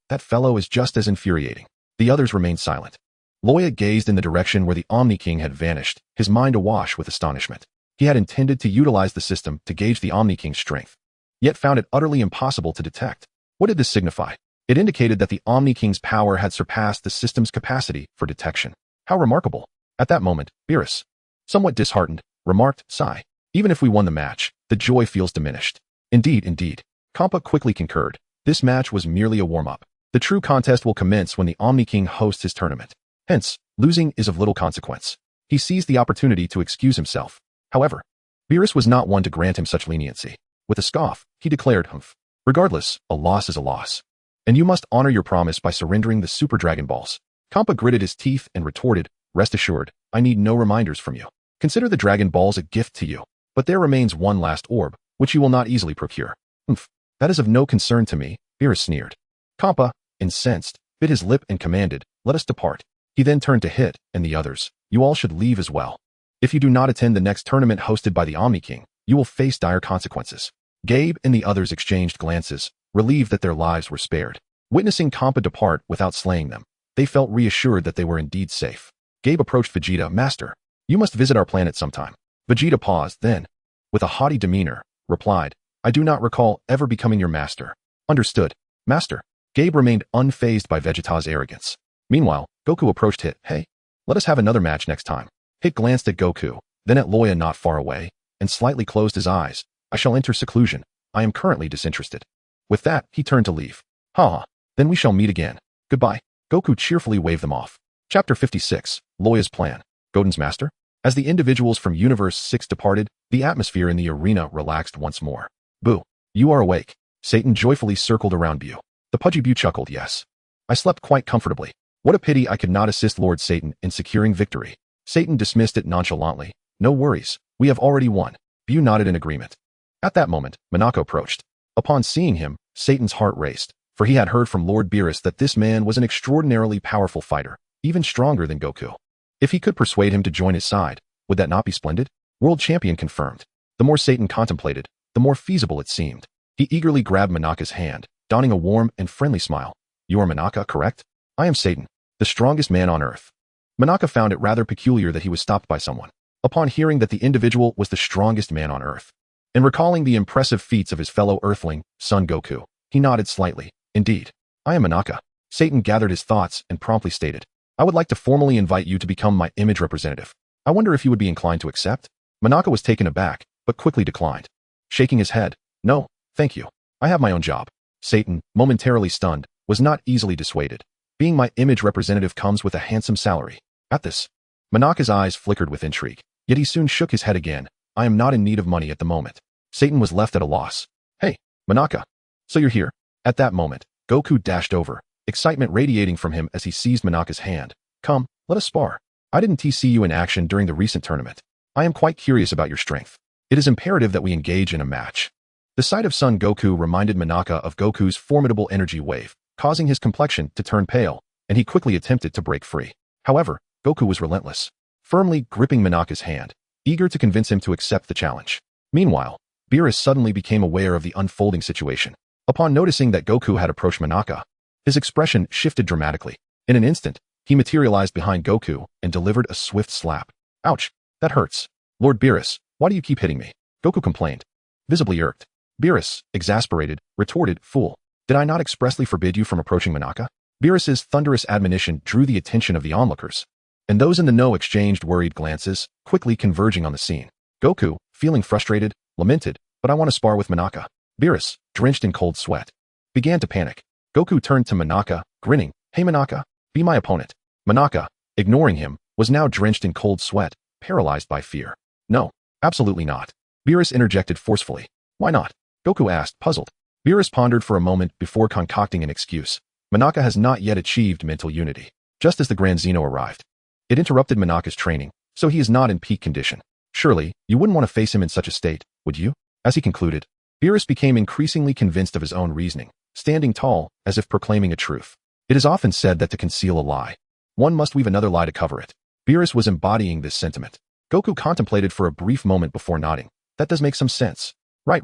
S1: That fellow is just as infuriating." The others remained silent. Luya gazed in the direction where the Omni King had vanished, his mind awash with astonishment. He had intended to utilize the system to gauge the Omni King's strength, yet found it utterly impossible to detect. What did this signify? It indicated that the Omni King's power had surpassed the system's capacity for detection. How remarkable. At that moment, Beerus, somewhat disheartened, remarked, "Sigh. Even if we won the match, the joy feels diminished." Indeed. Kampa quickly concurred. This match was merely a warm-up. The true contest will commence when the Omni King hosts his tournament. Hence, losing is of little consequence. He seized the opportunity to excuse himself. However, Beerus was not one to grant him such leniency. With a scoff, he declared, "Humph. Regardless, a loss is a loss. And you must honor your promise by surrendering the Super Dragon Balls." Kampa gritted his teeth and retorted, "Rest assured, I need no reminders from you. Consider the Dragon Balls a gift to you. But there remains one last orb, which you will not easily procure." "Humph. That is of no concern to me," Beerus sneered. Kampa, incensed, bit his lip and commanded, "Let us depart." He then turned to Hit and the others. "You all should leave as well. If you do not attend the next tournament hosted by the Omni King, you will face dire consequences." Gabe and the others exchanged glances, relieved that their lives were spared. Witnessing Kampa depart without slaying them, they felt reassured that they were indeed safe. Gabe approached Vegeta. Master, you must visit our planet sometime. Vegeta paused, then, with a haughty demeanor, replied, I do not recall ever becoming your master. Understood, Master. Gabe remained unfazed by Vegeta's arrogance. Meanwhile, Goku approached Hit. Hey, let us have another match next time. Hit glanced at Goku, then at Luya not far away, and slightly closed his eyes. I shall enter seclusion. I am currently disinterested. With that, he turned to leave. Ha, then we shall meet again. Goodbye. Goku cheerfully waved them off. Chapter 56, Luya's Plan. Goten's Master? As the individuals from Universe 6 departed, the atmosphere in the arena relaxed once more. Boo, you are awake. Satan joyfully circled around Bu. The pudgy Bu chuckled. Yes. I slept quite comfortably. What a pity I could not assist Lord Satan in securing victory. Satan dismissed it nonchalantly. No worries, we have already won. Bu nodded in agreement. At that moment, Monaka approached. Upon seeing him, Satan's heart raced, for he had heard from Lord Beerus that this man was an extraordinarily powerful fighter, even stronger than Goku. If he could persuade him to join his side, would that not be splendid? World champion confirmed. The more Satan contemplated, the more feasible it seemed. He eagerly grabbed Monaka's hand, donning a warm and friendly smile. You are Monaka, correct? I am Satan, the strongest man on Earth. Monaka found it rather peculiar that he was stopped by someone. Upon hearing that the individual was the strongest man on Earth, and recalling the impressive feats of his fellow Earthling, Son Goku, he nodded slightly. Indeed, I am Monaka. Satan gathered his thoughts and promptly stated, I would like to formally invite you to become my image representative. I wonder if you would be inclined to accept? Monaka was taken aback, but quickly declined. Shaking his head, no, thank you. I have my own job. Satan, momentarily stunned, was not easily dissuaded. Being my image representative comes with a handsome salary. At this, Monaka's eyes flickered with intrigue, yet he soon shook his head again. I am not in need of money at the moment. Satan was left at a loss. Hey, Monaka. So you're here. At that moment, Goku dashed over, excitement radiating from him as he seized Monaka's hand. Come, let us spar. I didn't see you in action during the recent tournament. I am quite curious about your strength. It is imperative that we engage in a match. The sight of Son Goku reminded Monaka of Goku's formidable energy wave, causing his complexion to turn pale, and he quickly attempted to break free. However, Goku was relentless, firmly gripping Monaka's hand, eager to convince him to accept the challenge. Meanwhile, Beerus suddenly became aware of the unfolding situation. Upon noticing that Goku had approached Monaka, his expression shifted dramatically. In an instant, he materialized behind Goku and delivered a swift slap. Ouch, that hurts. Lord Beerus, why do you keep hitting me? Goku complained, visibly irked. Beerus, exasperated, retorted, Fool, did I not expressly forbid you from approaching Monaka? Beerus's thunderous admonition drew the attention of the onlookers, and those in the know exchanged worried glances, quickly converging on the scene. Goku, feeling frustrated, lamented, but I want to spar with Monaka. Beerus, drenched in cold sweat, began to panic. Goku turned to Monaka, grinning, Hey Monaka, be my opponent. Monaka, ignoring him, was now drenched in cold sweat, paralyzed by fear. No, absolutely not. Beerus interjected forcefully. Why not? Goku asked, puzzled. Beerus pondered for a moment before concocting an excuse. Monaka has not yet achieved mental unity. Just as the Grand Zeno arrived, it interrupted Monaka's training, so he is not in peak condition. Surely, you wouldn't want to face him in such a state, would you? As he concluded, Beerus became increasingly convinced of his own reasoning, standing tall, as if proclaiming a truth. It is often said that to conceal a lie, one must weave another lie to cover it. Beerus was embodying this sentiment. Goku contemplated for a brief moment before nodding. That does make some sense. Right.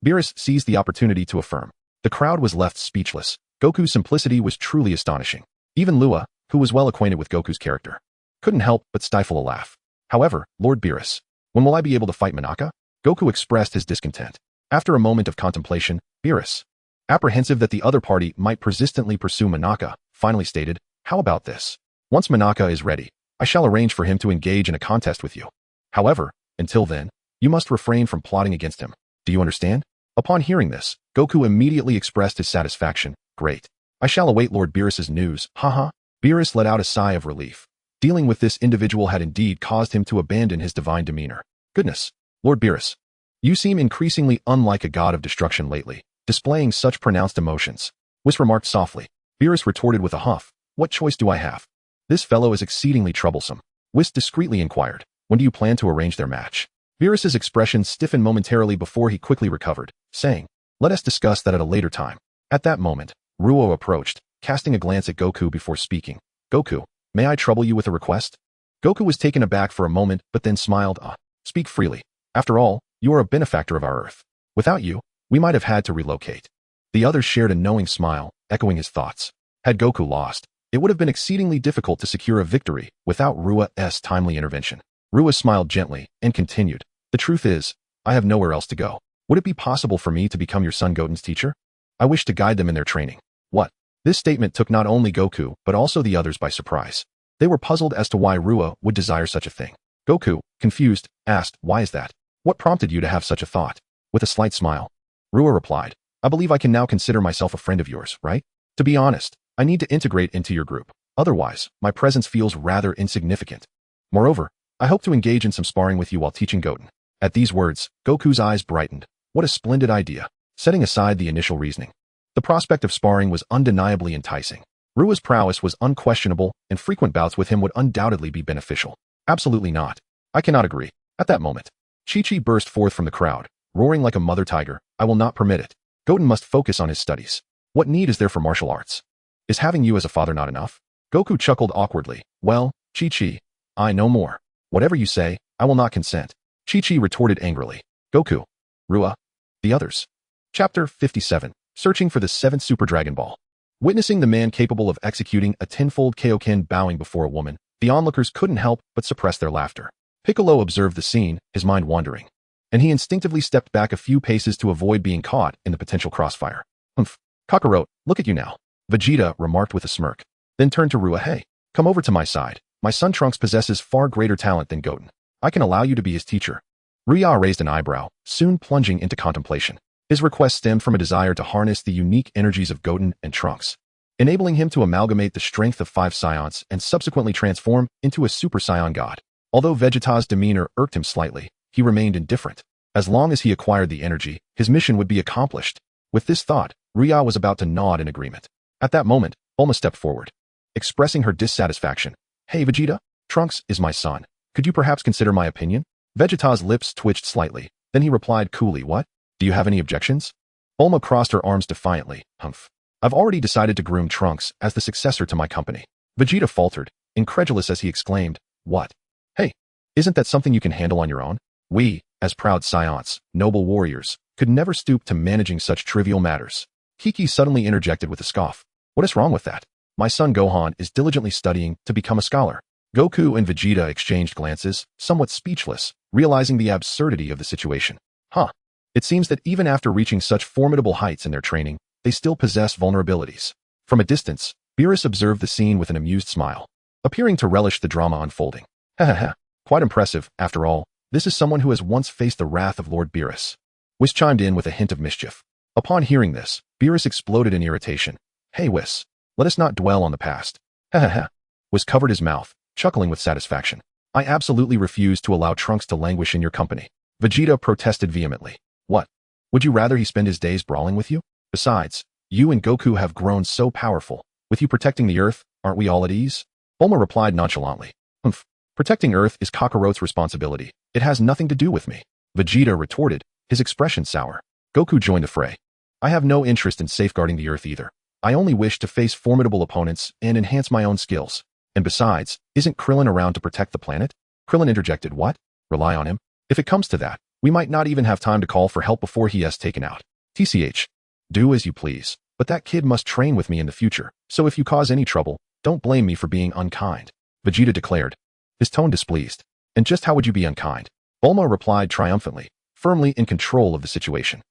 S1: Beerus seized the opportunity to affirm. The crowd was left speechless. Goku's simplicity was truly astonishing. Even Luya, who was well acquainted with Goku's character, couldn't help but stifle a laugh. However, Lord Beerus, when will I be able to fight Monaka? Goku expressed his discontent. After a moment of contemplation, Beerus, apprehensive that the other party might persistently pursue Monaka, finally stated, How about this? Once Monaka is ready, I shall arrange for him to engage in a contest with you. However, until then, you must refrain from plotting against him. Do you understand? Upon hearing this, Goku immediately expressed his satisfaction. Great. I shall await Lord Beerus's news. Haha. Beerus let out a sigh of relief. Dealing with this individual had indeed caused him to abandon his divine demeanor. Goodness, Lord Beerus, you seem increasingly unlike a god of destruction lately, displaying such pronounced emotions. Whis remarked softly. Beerus retorted with a huff. What choice do I have? This fellow is exceedingly troublesome. Whis discreetly inquired. When do you plan to arrange their match? Beerus's expression stiffened momentarily before he quickly recovered, saying, Let us discuss that at a later time. At that moment, Ruo approached, casting a glance at Goku before speaking. Goku, may I trouble you with a request? Goku was taken aback for a moment but then smiled. Speak freely. After all, you are a benefactor of our Earth. Without you, We might have had to relocate. The others shared a knowing smile, echoing his thoughts. Had Goku lost, it would have been exceedingly difficult to secure a victory without Rua's timely intervention. Rua smiled gently and continued, "The truth is, I have nowhere else to go. Would it be possible for me to become your son Goten's teacher? I wish to guide them in their training." What? This statement took not only Goku, but also the others by surprise. They were puzzled as to why Rua would desire such a thing. Goku, confused, asked, "Why is that? What prompted you to have such a thought?" With a slight smile, Rua replied, "I believe I can now consider myself a friend of yours, right? To be honest, I need to integrate into your group. Otherwise, my presence feels rather insignificant. Moreover, I hope to engage in some sparring with you while teaching Goten." At these words, Goku's eyes brightened. What a splendid idea. Setting aside the initial reasoning, the prospect of sparring was undeniably enticing. Rua's prowess was unquestionable, and frequent bouts with him would undoubtedly be beneficial. Absolutely not. I cannot agree. At that moment, Chi-Chi burst forth from the crowd, roaring like a mother tiger. "I will not permit it. Goten must focus on his studies. What need is there for martial arts? Is having you as a father not enough?" Goku chuckled awkwardly. "Well, Chi-Chi, I know more. Whatever you say, I will not consent." Chi-Chi retorted angrily. Goku, Rua, the others. Chapter 57. Searching for the 7th Super Dragon Ball. Witnessing the man capable of executing a tenfold Kaioken bowing before a woman, the onlookers couldn't help but suppress their laughter. Piccolo observed the scene, his mind wandering, and he instinctively stepped back a few paces to avoid being caught in the potential crossfire. "Humph, Kakarot, look at you now," Vegeta remarked with a smirk, then turned to Rua. "Hey, come over to my side. My son Trunks possesses far greater talent than Goten. I can allow you to be his teacher." Rua raised an eyebrow, soon plunging into contemplation. His request stemmed from a desire to harness the unique energies of Goten and Trunks, enabling him to amalgamate the strength of 5 Saiyans and subsequently transform into a Super Saiyan God. Although Vegeta's demeanor irked him slightly, he remained indifferent. As long as he acquired the energy, his mission would be accomplished. With this thought, Rua was about to nod in agreement. At that moment, Bulma stepped forward, expressing her dissatisfaction. "Hey Vegeta, Trunks is my son. Could you perhaps consider my opinion?" Vegeta's lips twitched slightly, then he replied coolly, "What? Do you have any objections?" Bulma crossed her arms defiantly. "Humph. I've already decided to groom Trunks as the successor to my company." Vegeta faltered, incredulous as he exclaimed, "What? Hey, isn't that something you can handle on your own? We, as proud Saiyans, noble warriors, could never stoop to managing such trivial matters." Kiki suddenly interjected with a scoff. "What is wrong with that? My son Gohan is diligently studying to become a scholar." Goku and Vegeta exchanged glances, somewhat speechless, realizing the absurdity of the situation. Huh. It seems that even after reaching such formidable heights in their training, they still possess vulnerabilities. From a distance, Beerus observed the scene with an amused smile, appearing to relish the drama unfolding. "Ha. Quite impressive, after all. This is someone who has once faced the wrath of Lord Beerus." Whis chimed in with a hint of mischief. Upon hearing this, Beerus exploded in irritation. "Hey Whis, let us not dwell on the past." Ha. Whis covered his mouth, chuckling with satisfaction. "I absolutely refuse to allow Trunks to languish in your company." Vegeta protested vehemently. "What? Would you rather he spend his days brawling with you? Besides, you and Goku have grown so powerful. With you protecting the Earth, aren't we all at ease?" Bulma replied nonchalantly. "Humph. Protecting Earth is Kakarot's responsibility. It has nothing to do with me." Vegeta retorted, his expression sour. Goku joined the fray. "I have no interest in safeguarding the Earth either. I only wish to face formidable opponents and enhance my own skills. And besides, isn't Krillin around to protect the planet?" Krillin interjected. "What? Rely on him? If it comes to that, we might not even have time to call for help before he has taken out. TCH. Do as you please, but that kid must train with me in the future, so if you cause any trouble, don't blame me for being unkind," Vegeta declared, his tone displeased. "And just how would you be unkind?" Bulma replied triumphantly, firmly in control of the situation.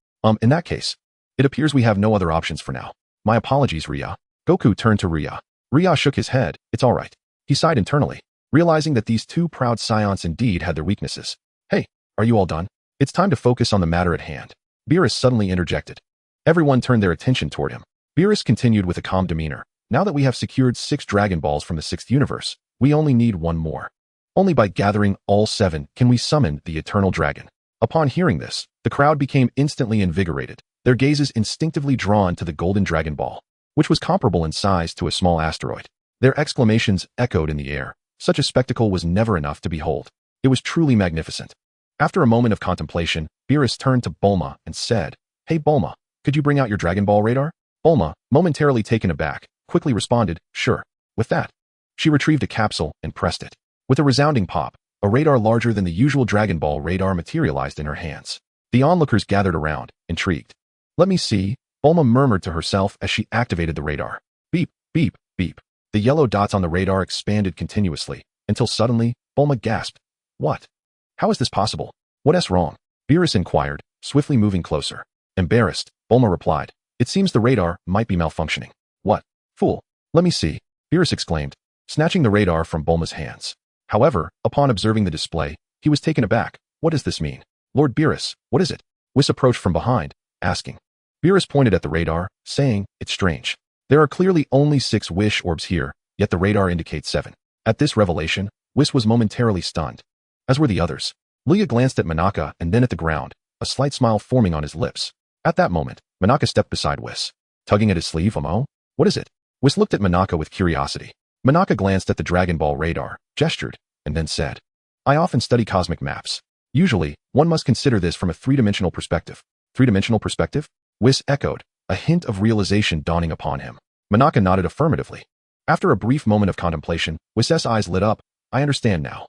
S1: In that case, it appears we have no other options for now. My apologies, Rhea." Goku turned to Rhea. Rhea shook his head. "It's all right." He sighed internally, realizing that these 2 proud Saiyans indeed had their weaknesses. "Hey, are you all done? It's time to focus on the matter at hand." Beerus suddenly interjected. Everyone turned their attention toward him. Beerus continued with a calm demeanor. "Now that we have secured 6 Dragon Balls from the 6th universe, we only need 1 more. Only by gathering all 7 can we summon the Eternal Dragon." Upon hearing this, the crowd became instantly invigorated, their gazes instinctively drawn to the Golden Dragon Ball, which was comparable in size to a small asteroid. Their exclamations echoed in the air. Such a spectacle was never enough to behold. It was truly magnificent. After a moment of contemplation, Beerus turned to Bulma and said, "Hey Bulma, could you bring out your Dragon Ball radar?" Bulma, momentarily taken aback, quickly responded, "Sure." With that, she retrieved a capsule and pressed it. With a resounding pop, a radar larger than the usual Dragon Ball radar materialized in her hands. The onlookers gathered around, intrigued. Let me see, Bulma murmured to herself as she activated the radar. Beep, beep, beep. The yellow dots on the radar expanded continuously, until suddenly, Bulma gasped. What? How is this possible? What's wrong? Beerus inquired, swiftly moving closer. Embarrassed, Bulma replied. It seems the radar might be malfunctioning. What? Fool. Let me see, Beerus exclaimed, snatching the radar from Bulma's hands. However, upon observing the display, he was taken aback. What does this mean? Lord Beerus, what is it? Whis approached from behind, asking. Beerus pointed at the radar, saying, It's strange. There are clearly only 6 wish orbs here, yet the radar indicates 7. At this revelation, Whis was momentarily stunned. As were the others. Luya glanced at Monaka and then at the ground, a slight smile forming on his lips. At that moment, Monaka stepped beside Whis. Tugging at his sleeve, What is it? Whis looked at Monaka with curiosity. Monaka glanced at the Dragon Ball radar, gestured, and then said, I often study cosmic maps. Usually, one must consider this from a 3-dimensional perspective. 3-dimensional perspective? Whis echoed, a hint of realization dawning upon him. Monaka nodded affirmatively. After a brief moment of contemplation, Whis' eyes lit up. I understand now.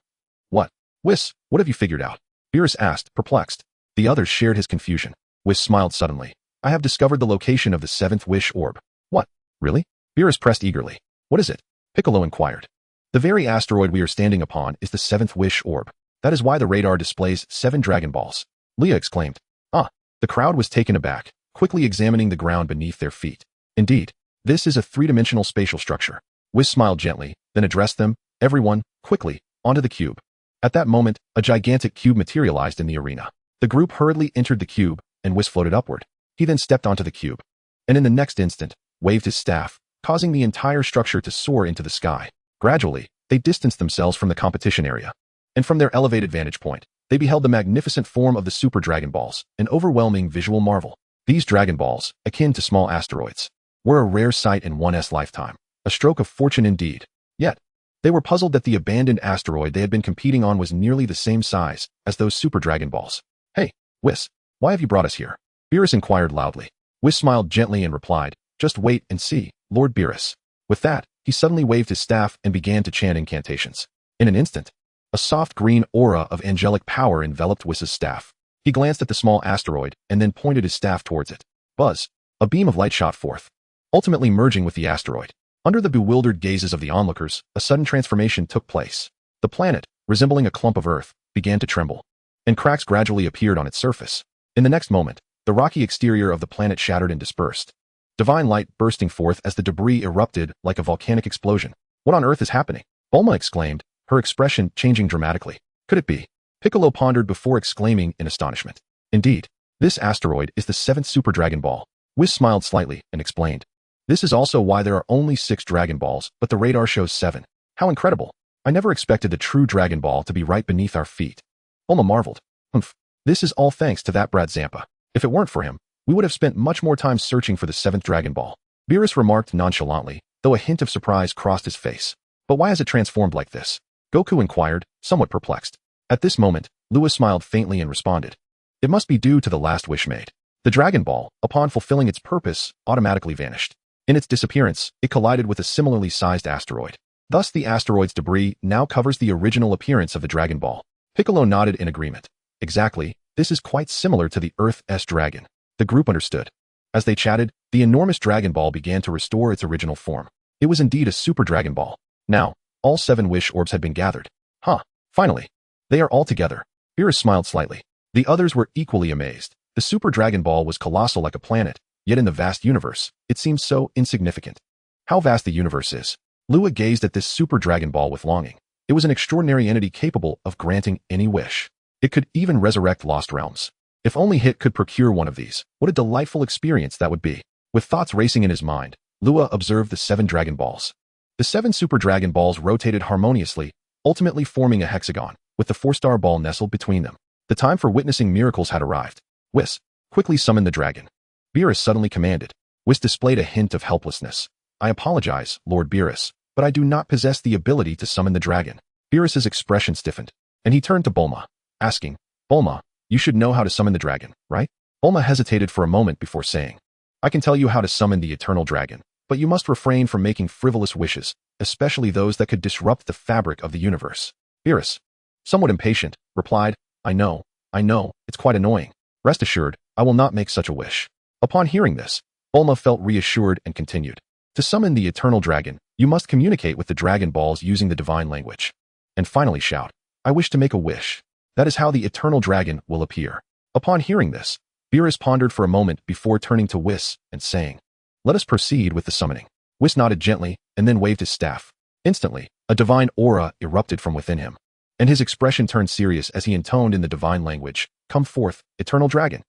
S1: What? Whis, what have you figured out? Beerus asked, perplexed. The others shared his confusion. Whis smiled suddenly. I have discovered the location of the 7th wish orb. What? Really? Beerus pressed eagerly. What is it? Piccolo inquired. The very asteroid we are standing upon is the 7th wish orb. That is why the radar displays 7 Dragon Balls. Luya exclaimed. Ah. The crowd was taken aback, quickly examining the ground beneath their feet. Indeed, this is a 3-dimensional spatial structure. Whis smiled gently, then addressed them, everyone, quickly, onto the cube. At that moment, a gigantic cube materialized in the arena. The group hurriedly entered the cube, and Whis floated upward. He then stepped onto the cube, and in the next instant, waved his staff, causing the entire structure to soar into the sky. Gradually, they distanced themselves from the competition area. And from their elevated vantage point, they beheld the magnificent form of the Super Dragon Balls, an overwhelming visual marvel. These Dragon Balls, akin to small asteroids, were a rare sight in one's lifetime, a stroke of fortune indeed. Yet, they were puzzled that the abandoned asteroid they had been competing on was nearly the same size as those Super Dragon Balls. Hey, Whis, why have you brought us here? Beerus inquired loudly. Whis smiled gently and replied, Just wait and see, Lord Beerus. With that, he suddenly waved his staff and began to chant incantations. In an instant, a soft green aura of angelic power enveloped Whis' staff. He glanced at the small asteroid and then pointed his staff towards it. Buzz! A beam of light shot forth, ultimately merging with the asteroid. Under the bewildered gazes of the onlookers, a sudden transformation took place. The planet, resembling a clump of earth, began to tremble, and cracks gradually appeared on its surface. In the next moment, the rocky exterior of the planet shattered and dispersed. Divine light bursting forth as the debris erupted like a volcanic explosion. What on earth is happening? Bulma exclaimed, her expression changing dramatically. Could it be? Piccolo pondered before exclaiming in astonishment. Indeed, this asteroid is the 7th Super Dragon Ball. Whis smiled slightly and explained. This is also why there are only 6 Dragon Balls, but the radar shows 7. How incredible. I never expected the true Dragon Ball to be right beneath our feet. Bulma marveled. Humph. This is all thanks to that brat Zampa. If it weren't for him, we would have spent much more time searching for the 7th Dragon Ball. Beerus remarked nonchalantly, though a hint of surprise crossed his face. But why has it transformed like this? Goku inquired, somewhat perplexed. At this moment, Luya smiled faintly and responded. It must be due to the last wish made. The Dragon Ball, upon fulfilling its purpose, automatically vanished. In its disappearance, it collided with a similarly sized asteroid. Thus the asteroid's debris now covers the original appearance of the Dragon Ball. Piccolo nodded in agreement. Exactly, this is quite similar to the Earth's dragon. The group understood. As they chatted, the enormous Dragon Ball began to restore its original form. It was indeed a Super Dragon Ball. Now, all 7 wish orbs had been gathered. Finally. They are all together. Beerus smiled slightly. The others were equally amazed. The Super Dragon Ball was colossal like a planet, yet in the vast universe, it seemed so insignificant. How vast the universe is. Luya gazed at this Super Dragon Ball with longing. It was an extraordinary entity capable of granting any wish. It could even resurrect lost realms. If only Hit could procure one of these, what a delightful experience that would be. With thoughts racing in his mind, Luya observed the 7 Dragon Balls. The 7 Super Dragon Balls rotated harmoniously, ultimately forming a hexagon, with the 4-star ball nestled between them. The time for witnessing miracles had arrived. Whis, quickly summon the dragon. Beerus suddenly commanded. Whis displayed a hint of helplessness. I apologize, Lord Beerus, but I do not possess the ability to summon the dragon. Beerus's expression stiffened, and he turned to Bulma, asking, Bulma, you should know how to summon the dragon, right? Bulma hesitated for a moment before saying, I can tell you how to summon the eternal dragon, but you must refrain from making frivolous wishes, especially those that could disrupt the fabric of the universe. Beerus, somewhat impatient, replied, I know, it's quite annoying. Rest assured, I will not make such a wish. Upon hearing this, Bulma felt reassured and continued. To summon the eternal dragon, you must communicate with the Dragon Balls using the divine language. And finally shout, I wish to make a wish. That is how the eternal dragon will appear. Upon hearing this, Beerus pondered for a moment before turning to Whis and saying, let us proceed with the summoning. Whis nodded gently and then waved his staff. Instantly, a divine aura erupted from within him, and his expression turned serious as he intoned in the divine language, come forth, eternal dragon.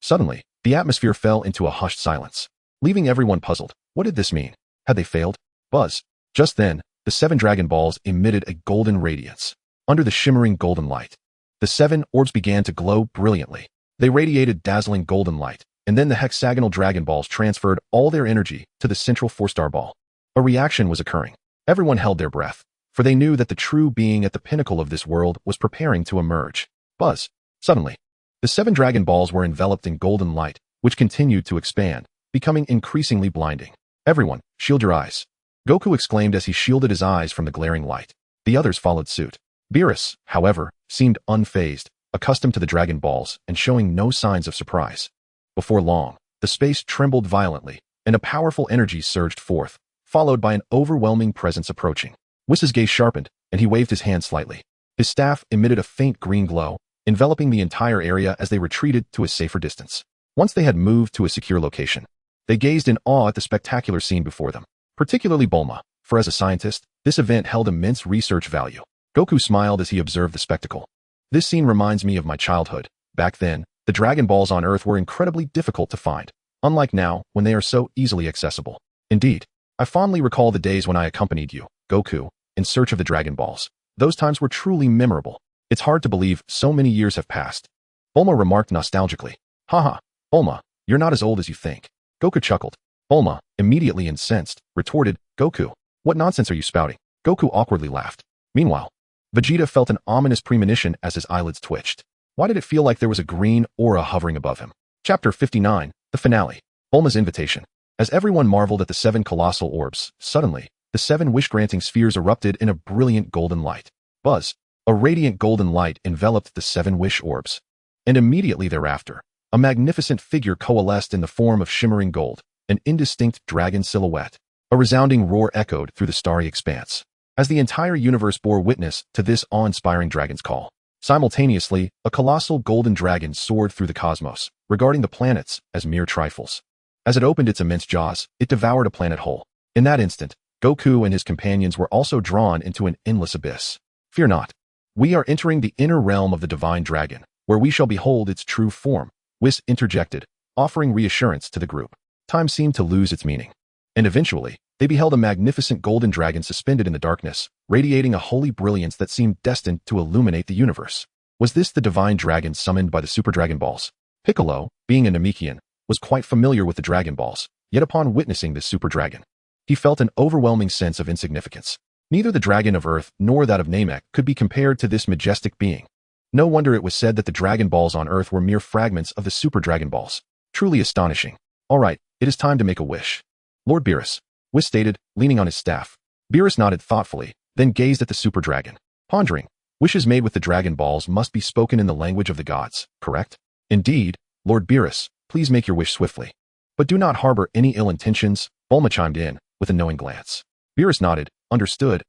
S1: Suddenly, the atmosphere fell into a hushed silence, leaving everyone puzzled. What did this mean? Had they failed? Buzz. Just then, the 7 Dragon Balls emitted a golden radiance. Under the shimmering golden light, the 7 orbs began to glow brilliantly. They radiated dazzling golden light, and then the hexagonal Dragon Balls transferred all their energy to the central 4-star ball. A reaction was occurring. Everyone held their breath, for they knew that the true being at the pinnacle of this world was preparing to emerge. Buzz. Suddenly, the 7 Dragon Balls were enveloped in golden light, which continued to expand, becoming increasingly blinding. Everyone, shield your eyes. Goku exclaimed as he shielded his eyes from the glaring light. The others followed suit. Beerus, however, seemed unfazed, accustomed to the Dragon Balls and showing no signs of surprise. Before long, the space trembled violently, and a powerful energy surged forth, followed by an overwhelming presence approaching. Whis' gaze sharpened, and he waved his hand slightly. His staff emitted a faint green glow, enveloping the entire area as they retreated to a safer distance. Once they had moved to a secure location, they gazed in awe at the spectacular scene before them, particularly Bulma, for as a scientist, this event held immense research value. Goku smiled as he observed the spectacle. This scene reminds me of my childhood. Back then, the Dragon Balls on Earth were incredibly difficult to find, unlike now when they are so easily accessible. Indeed, I fondly recall the days when I accompanied you, Goku, in search of the Dragon Balls. Those times were truly memorable. It's hard to believe so many years have passed. Bulma remarked nostalgically. Haha, Bulma, you're not as old as you think. Goku chuckled. Bulma, immediately incensed, retorted, Goku, what nonsense are you spouting? Goku awkwardly laughed. Meanwhile, Vegeta felt an ominous premonition as his eyelids twitched. Why did it feel like there was a green aura hovering above him? Chapter 59, the finale. Bulma's invitation. As everyone marveled at the 7 colossal orbs, suddenly, the 7 wish-granting spheres erupted in a brilliant golden light. Buzz. A radiant golden light enveloped the 7 wish orbs. And immediately thereafter, a magnificent figure coalesced in the form of shimmering gold, an indistinct dragon silhouette. A resounding roar echoed through the starry expanse, as the entire universe bore witness to this awe-inspiring dragon's call. Simultaneously, a colossal golden dragon soared through the cosmos, regarding the planets as mere trifles. As it opened its immense jaws, it devoured a planet whole. In that instant, Goku and his companions were also drawn into an endless abyss. Fear not. We are entering the inner realm of the divine dragon, where we shall behold its true form. Whis interjected, offering reassurance to the group. Time seemed to lose its meaning. And eventually, they beheld a magnificent golden dragon suspended in the darkness, radiating a holy brilliance that seemed destined to illuminate the universe. Was this the divine dragon summoned by the Super Dragon Balls? Piccolo, being a Namekian, was quite familiar with the Dragon Balls, yet upon witnessing this super dragon, he felt an overwhelming sense of insignificance. Neither the dragon of Earth nor that of Namek could be compared to this majestic being. No wonder it was said that the Dragon Balls on Earth were mere fragments of the Super Dragon Balls. Truly astonishing. All right, it is time to make a wish. Lord Beerus, Whis stated, leaning on his staff. Beerus nodded thoughtfully, then gazed at the Super Dragon. Pondering, wishes made with the Dragon Balls must be spoken in the language of the gods, correct? Indeed, Lord Beerus, please make your wish swiftly. But do not harbor any ill intentions, Bulma chimed in, with a knowing glance. Beerus nodded, understood.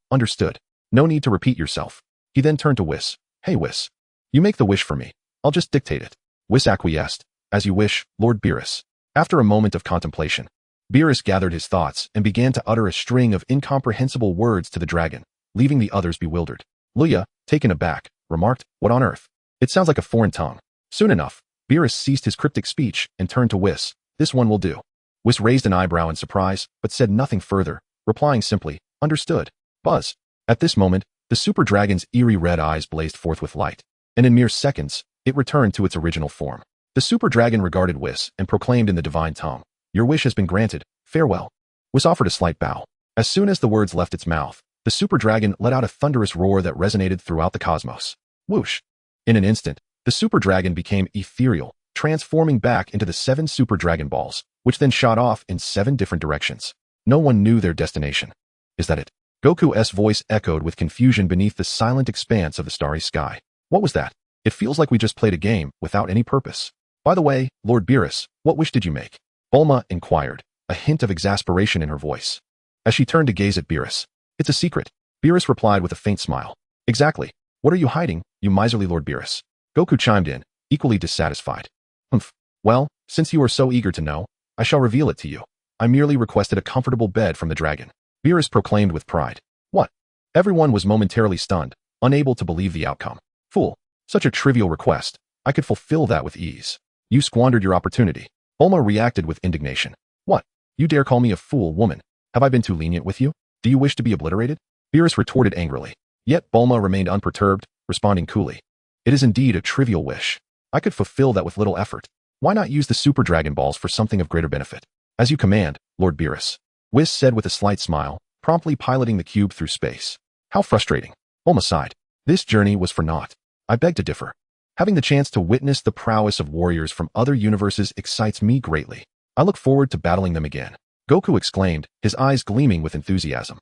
S1: No need to repeat yourself. He then turned to Whis. Hey Whis. You make the wish for me. I'll just dictate it. Whis acquiesced. As you wish, Lord Beerus. After a moment of contemplation, Beerus gathered his thoughts and began to utter a string of incomprehensible words to the dragon, leaving the others bewildered. Luya, taken aback, remarked, what on earth? It sounds like a foreign tongue. Soon enough, Beerus ceased his cryptic speech and turned to Whis. This one will do. Whis raised an eyebrow in surprise, but said nothing further, replying simply, understood. Buzz. At this moment, the super dragon's eerie red eyes blazed forth with light, and in mere seconds, it returned to its original form. The super dragon regarded Whis and proclaimed in the divine tongue, your wish has been granted, farewell. Whis offered a slight bow. As soon as the words left its mouth, the super dragon let out a thunderous roar that resonated throughout the cosmos. Whoosh! In an instant, the super dragon became ethereal, transforming back into the 7 super dragon balls, which then shot off in 7 different directions. No one knew their destination. Is that it? Goku's voice echoed with confusion beneath the silent expanse of the starry sky. What was that? It feels like we just played a game without any purpose. By the way, Lord Beerus, what wish did you make? Bulma inquired, a hint of exasperation in her voice. As she turned to gaze at Beerus. It's a secret. Beerus replied with a faint smile. Exactly. What are you hiding, you miserly Lord Beerus? Goku chimed in, equally dissatisfied. Well, since you are so eager to know, I shall reveal it to you. I merely requested a comfortable bed from the dragon. Beerus proclaimed with pride. What? Everyone was momentarily stunned, unable to believe the outcome. Fool. Such a trivial request. I could fulfill that with ease. You squandered your opportunity. Bulma reacted with indignation. What? You dare call me a fool, woman? Have I been too lenient with you? Do you wish to be obliterated? Beerus retorted angrily. Yet Bulma remained unperturbed, responding coolly. It is indeed a trivial wish. I could fulfill that with little effort. Why not use the Super Dragon Balls for something of greater benefit? As you command, Lord Beerus. Whis said with a slight smile, promptly piloting the cube through space. How frustrating. Bulma sighed. This journey was for naught. I beg to differ. Having the chance to witness the prowess of warriors from other universes excites me greatly. I look forward to battling them again. Goku exclaimed, his eyes gleaming with enthusiasm.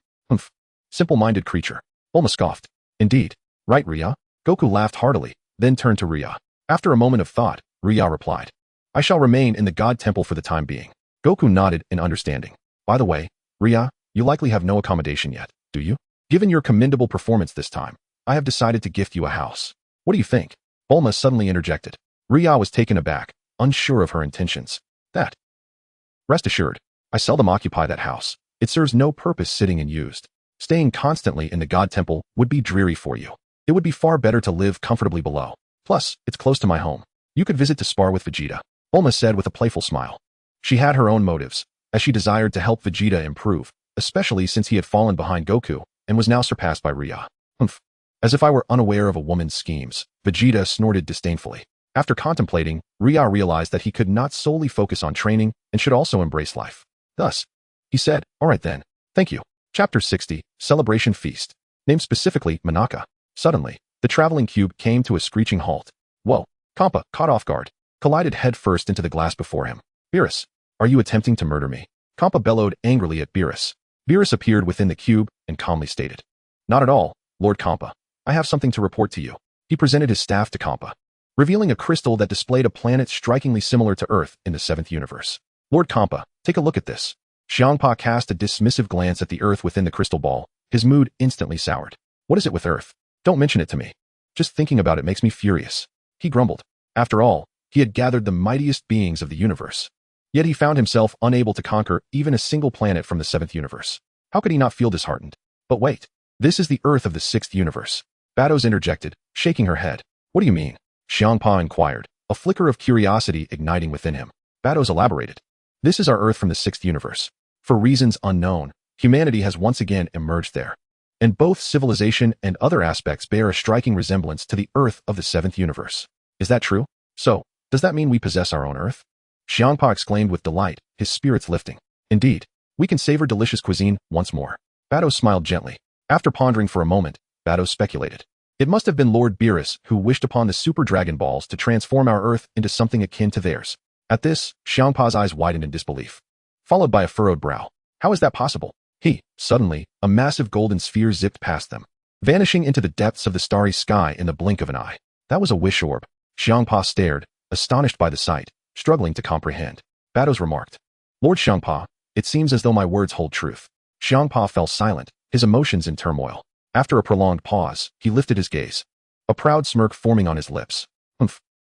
S1: Simple-minded creature. Bulma scoffed. Indeed. Right, Rhea? Goku laughed heartily, then turned to Rhea. After a moment of thought, Rhea replied. I shall remain in the God Temple for the time being. Goku nodded in understanding. By the way, Rhea, you likely have no accommodation yet, do you? Given your commendable performance this time, I have decided to gift you a house. What do you think? Bulma suddenly interjected. Rhea was taken aback, unsure of her intentions. That. Rest assured, I seldom occupy that house. It serves no purpose sitting unused. Staying constantly in the God Temple would be dreary for you. It would be far better to live comfortably below. Plus, it's close to my home. You could visit to spar with Vegeta, Bulma said with a playful smile. She had her own motives, as she desired to help Vegeta improve, especially since he had fallen behind Goku and was now surpassed by Rhea. As if I were unaware of a woman's schemes, Vegeta snorted disdainfully. After contemplating, Rhea realized that he could not solely focus on training and should also embrace life. Thus, he said, all right then, thank you. Chapter 60, Celebration Feast. Named specifically, Monaka. Suddenly, the traveling cube came to a screeching halt. Whoa, Kampa, caught off guard, collided headfirst into the glass before him. Beerus, are you attempting to murder me? Kampa bellowed angrily at Beerus. Beerus appeared within the cube and calmly stated. Not at all, Lord Kampa. I have something to report to you. He presented his staff to Kampa, revealing a crystal that displayed a planet strikingly similar to Earth in the 7th universe. Lord Kampa, take a look at this. Xiangpa cast a dismissive glance at the Earth within the crystal ball, his mood instantly soured. What is it with Earth? Don't mention it to me. Just thinking about it makes me furious. He grumbled. After all, he had gathered the mightiest beings of the universe. Yet he found himself unable to conquer even a single planet from the 7th universe. How could he not feel disheartened? But wait, this is the Earth of the 6th universe. Batos interjected, shaking her head. What do you mean? Xiangpa inquired, a flicker of curiosity igniting within him. Batos elaborated. This is our Earth from the 6th universe. For reasons unknown, humanity has once again emerged there. And both civilization and other aspects bear a striking resemblance to the Earth of the 7th universe. Is that true? So, does that mean we possess our own Earth? Xiangpa exclaimed with delight, his spirits lifting. Indeed, we can savor delicious cuisine once more. Batos smiled gently. After pondering for a moment, Batos speculated. It must have been Lord Beerus who wished upon the Super Dragon Balls to transform our Earth into something akin to theirs. At this, Xiangpa's eyes widened in disbelief, followed by a furrowed brow. How is that possible? Suddenly, a massive golden sphere zipped past them, vanishing into the depths of the starry sky in the blink of an eye. That was a wish orb. Xiangpa stared, astonished by the sight, struggling to comprehend. Batos remarked. Lord Xiangpa, it seems as though my words hold truth. Xiangpa fell silent, his emotions in turmoil. After a prolonged pause, he lifted his gaze, a proud smirk forming on his lips.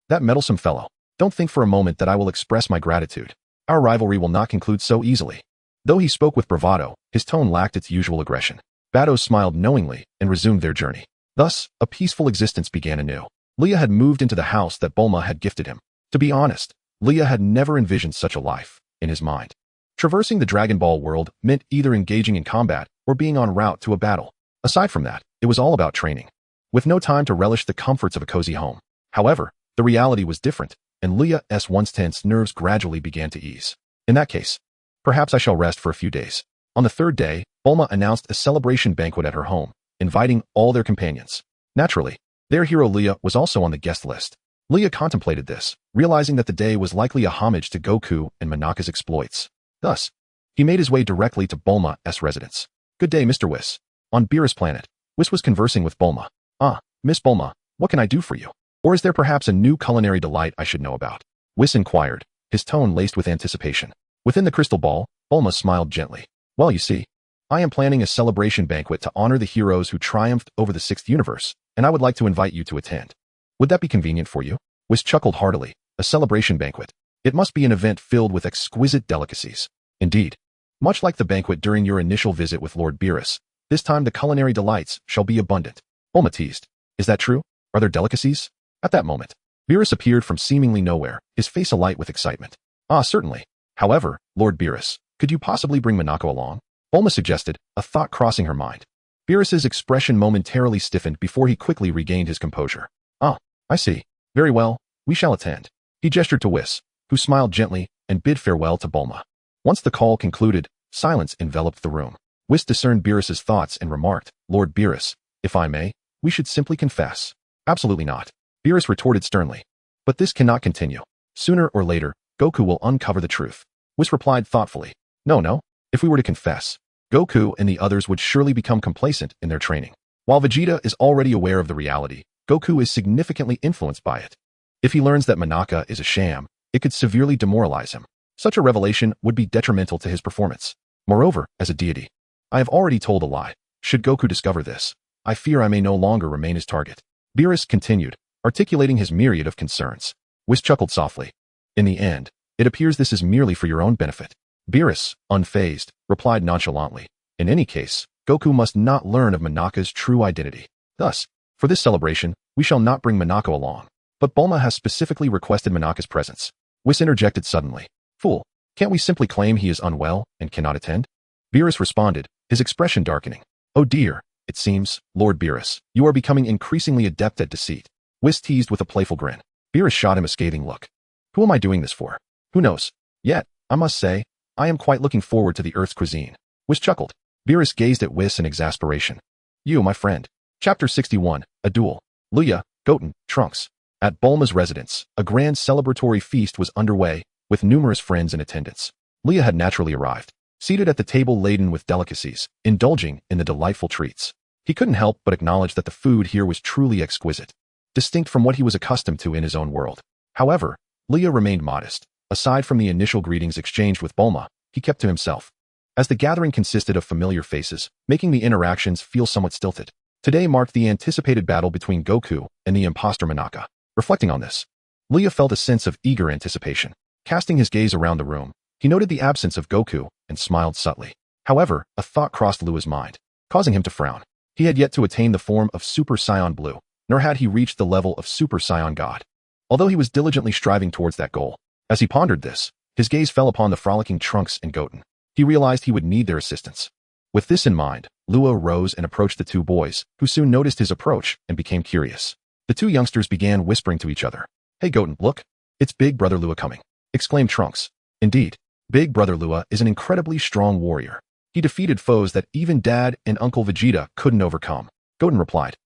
S1: That meddlesome fellow. Don't think for a moment that I will express my gratitude. Our rivalry will not conclude so easily. Though he spoke with bravado, his tone lacked its usual aggression. Batos smiled knowingly and resumed their journey. Thus, a peaceful existence began anew. Luya had moved into the house that Bulma had gifted him. To be honest, Luya had never envisioned such a life, in his mind. Traversing the Dragon Ball world meant either engaging in combat or being en route to a battle. Aside from that, it was all about training, with no time to relish the comforts of a cozy home. However, the reality was different, and Luya's once tense nerves gradually began to ease. In that case, perhaps I shall rest for a few days. On the 3rd day, Bulma announced a celebration banquet at her home, inviting all their companions. Naturally, their hero Luya was also on the guest list. Luya contemplated this, realizing that the day was likely a homage to Goku and Monaka's exploits. Thus, he made his way directly to Bulma's residence. Good day, Mr. Whis. On Beerus planet, Whis was conversing with Bulma. Ah, Miss Bulma, what can I do for you? Or is there perhaps a new culinary delight I should know about? Whis inquired, his tone laced with anticipation. Within the crystal ball, Bulma smiled gently. Well, you see, I am planning a celebration banquet to honor the heroes who triumphed over the sixth universe, and I would like to invite you to attend. Would that be convenient for you? Whis chuckled heartily. A celebration banquet. It must be an event filled with exquisite delicacies. Indeed. Much like the banquet during your initial visit with Lord Beerus, this time the culinary delights shall be abundant. Bulma teased. Is that true? Are there delicacies? At that moment, Beerus appeared from seemingly nowhere, his face alight with excitement. Ah, certainly. However, Lord Beerus, could you possibly bring Monaka along? Bulma suggested, a thought crossing her mind. Beerus's expression momentarily stiffened before he quickly regained his composure. Ah, I see. Very well, we shall attend. He gestured to Whis, who smiled gently and bid farewell to Bulma. Once the call concluded, silence enveloped the room. Whis discerned Beerus's thoughts and remarked, Lord Beerus, if I may, we should simply confess. Absolutely not. Beerus retorted sternly. But this cannot continue. Sooner or later, Goku will uncover the truth. Whis replied thoughtfully. No. If we were to confess, Goku and the others would surely become complacent in their training. While Vegeta is already aware of the reality, Goku is significantly influenced by it. If he learns that Monaka is a sham, it could severely demoralize him. Such a revelation would be detrimental to his performance. Moreover, as a deity, I have already told a lie. Should Goku discover this, I fear I may no longer remain his target. Beerus continued, articulating his myriad of concerns. Whis chuckled softly. In the end, it appears this is merely for your own benefit. Beerus, unfazed, replied nonchalantly. In any case, Goku must not learn of Monaka's true identity. Thus, for this celebration, we shall not bring Monaka along. But Bulma has specifically requested Monaka's presence. Whis interjected suddenly. Fool, can't we simply claim he is unwell and cannot attend? Beerus responded, his expression darkening. Oh dear, it seems, Lord Beerus, you are becoming increasingly adept at deceit. Whis teased with a playful grin. Beerus shot him a scathing look. Who am I doing this for? Who knows? Yet, I must say, I am quite looking forward to the Earth's cuisine. Whis chuckled. Beerus gazed at Whis in exasperation. You, my friend. Chapter 61, A Duel. Luya, Goten, Trunks. At Bulma's residence, a grand celebratory feast was underway, with numerous friends in attendance. Luya had naturally arrived, seated at the table laden with delicacies, indulging in the delightful treats. He couldn't help but acknowledge that the food here was truly exquisite, distinct from what he was accustomed to in his own world. However, Luya remained modest. Aside from the initial greetings exchanged with Bulma, he kept to himself. As the gathering consisted of familiar faces, making the interactions feel somewhat stilted. Today marked the anticipated battle between Goku and the imposter Monaka. Reflecting on this, Luya felt a sense of eager anticipation. Casting his gaze around the room, he noted the absence of Goku and smiled subtly. However, a thought crossed Lua's mind, causing him to frown. He had yet to attain the form of Super Saiyan Blue, nor had he reached the level of Super Saiyan God. Although he was diligently striving towards that goal, as he pondered this, his gaze fell upon the frolicking Trunks and Goten. He realized he would need their assistance. With this in mind, Luya rose and approached the two boys, who soon noticed his approach and became curious. The two youngsters began whispering to each other. Hey Goten, look! It's Big Brother Luya coming! Exclaimed Trunks. Indeed, Big Brother Luya is an incredibly strong warrior. He defeated foes that even Dad and Uncle Vegeta couldn't overcome. Goten replied.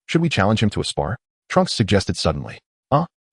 S1: Should we challenge him to a spar? Trunks suggested suddenly.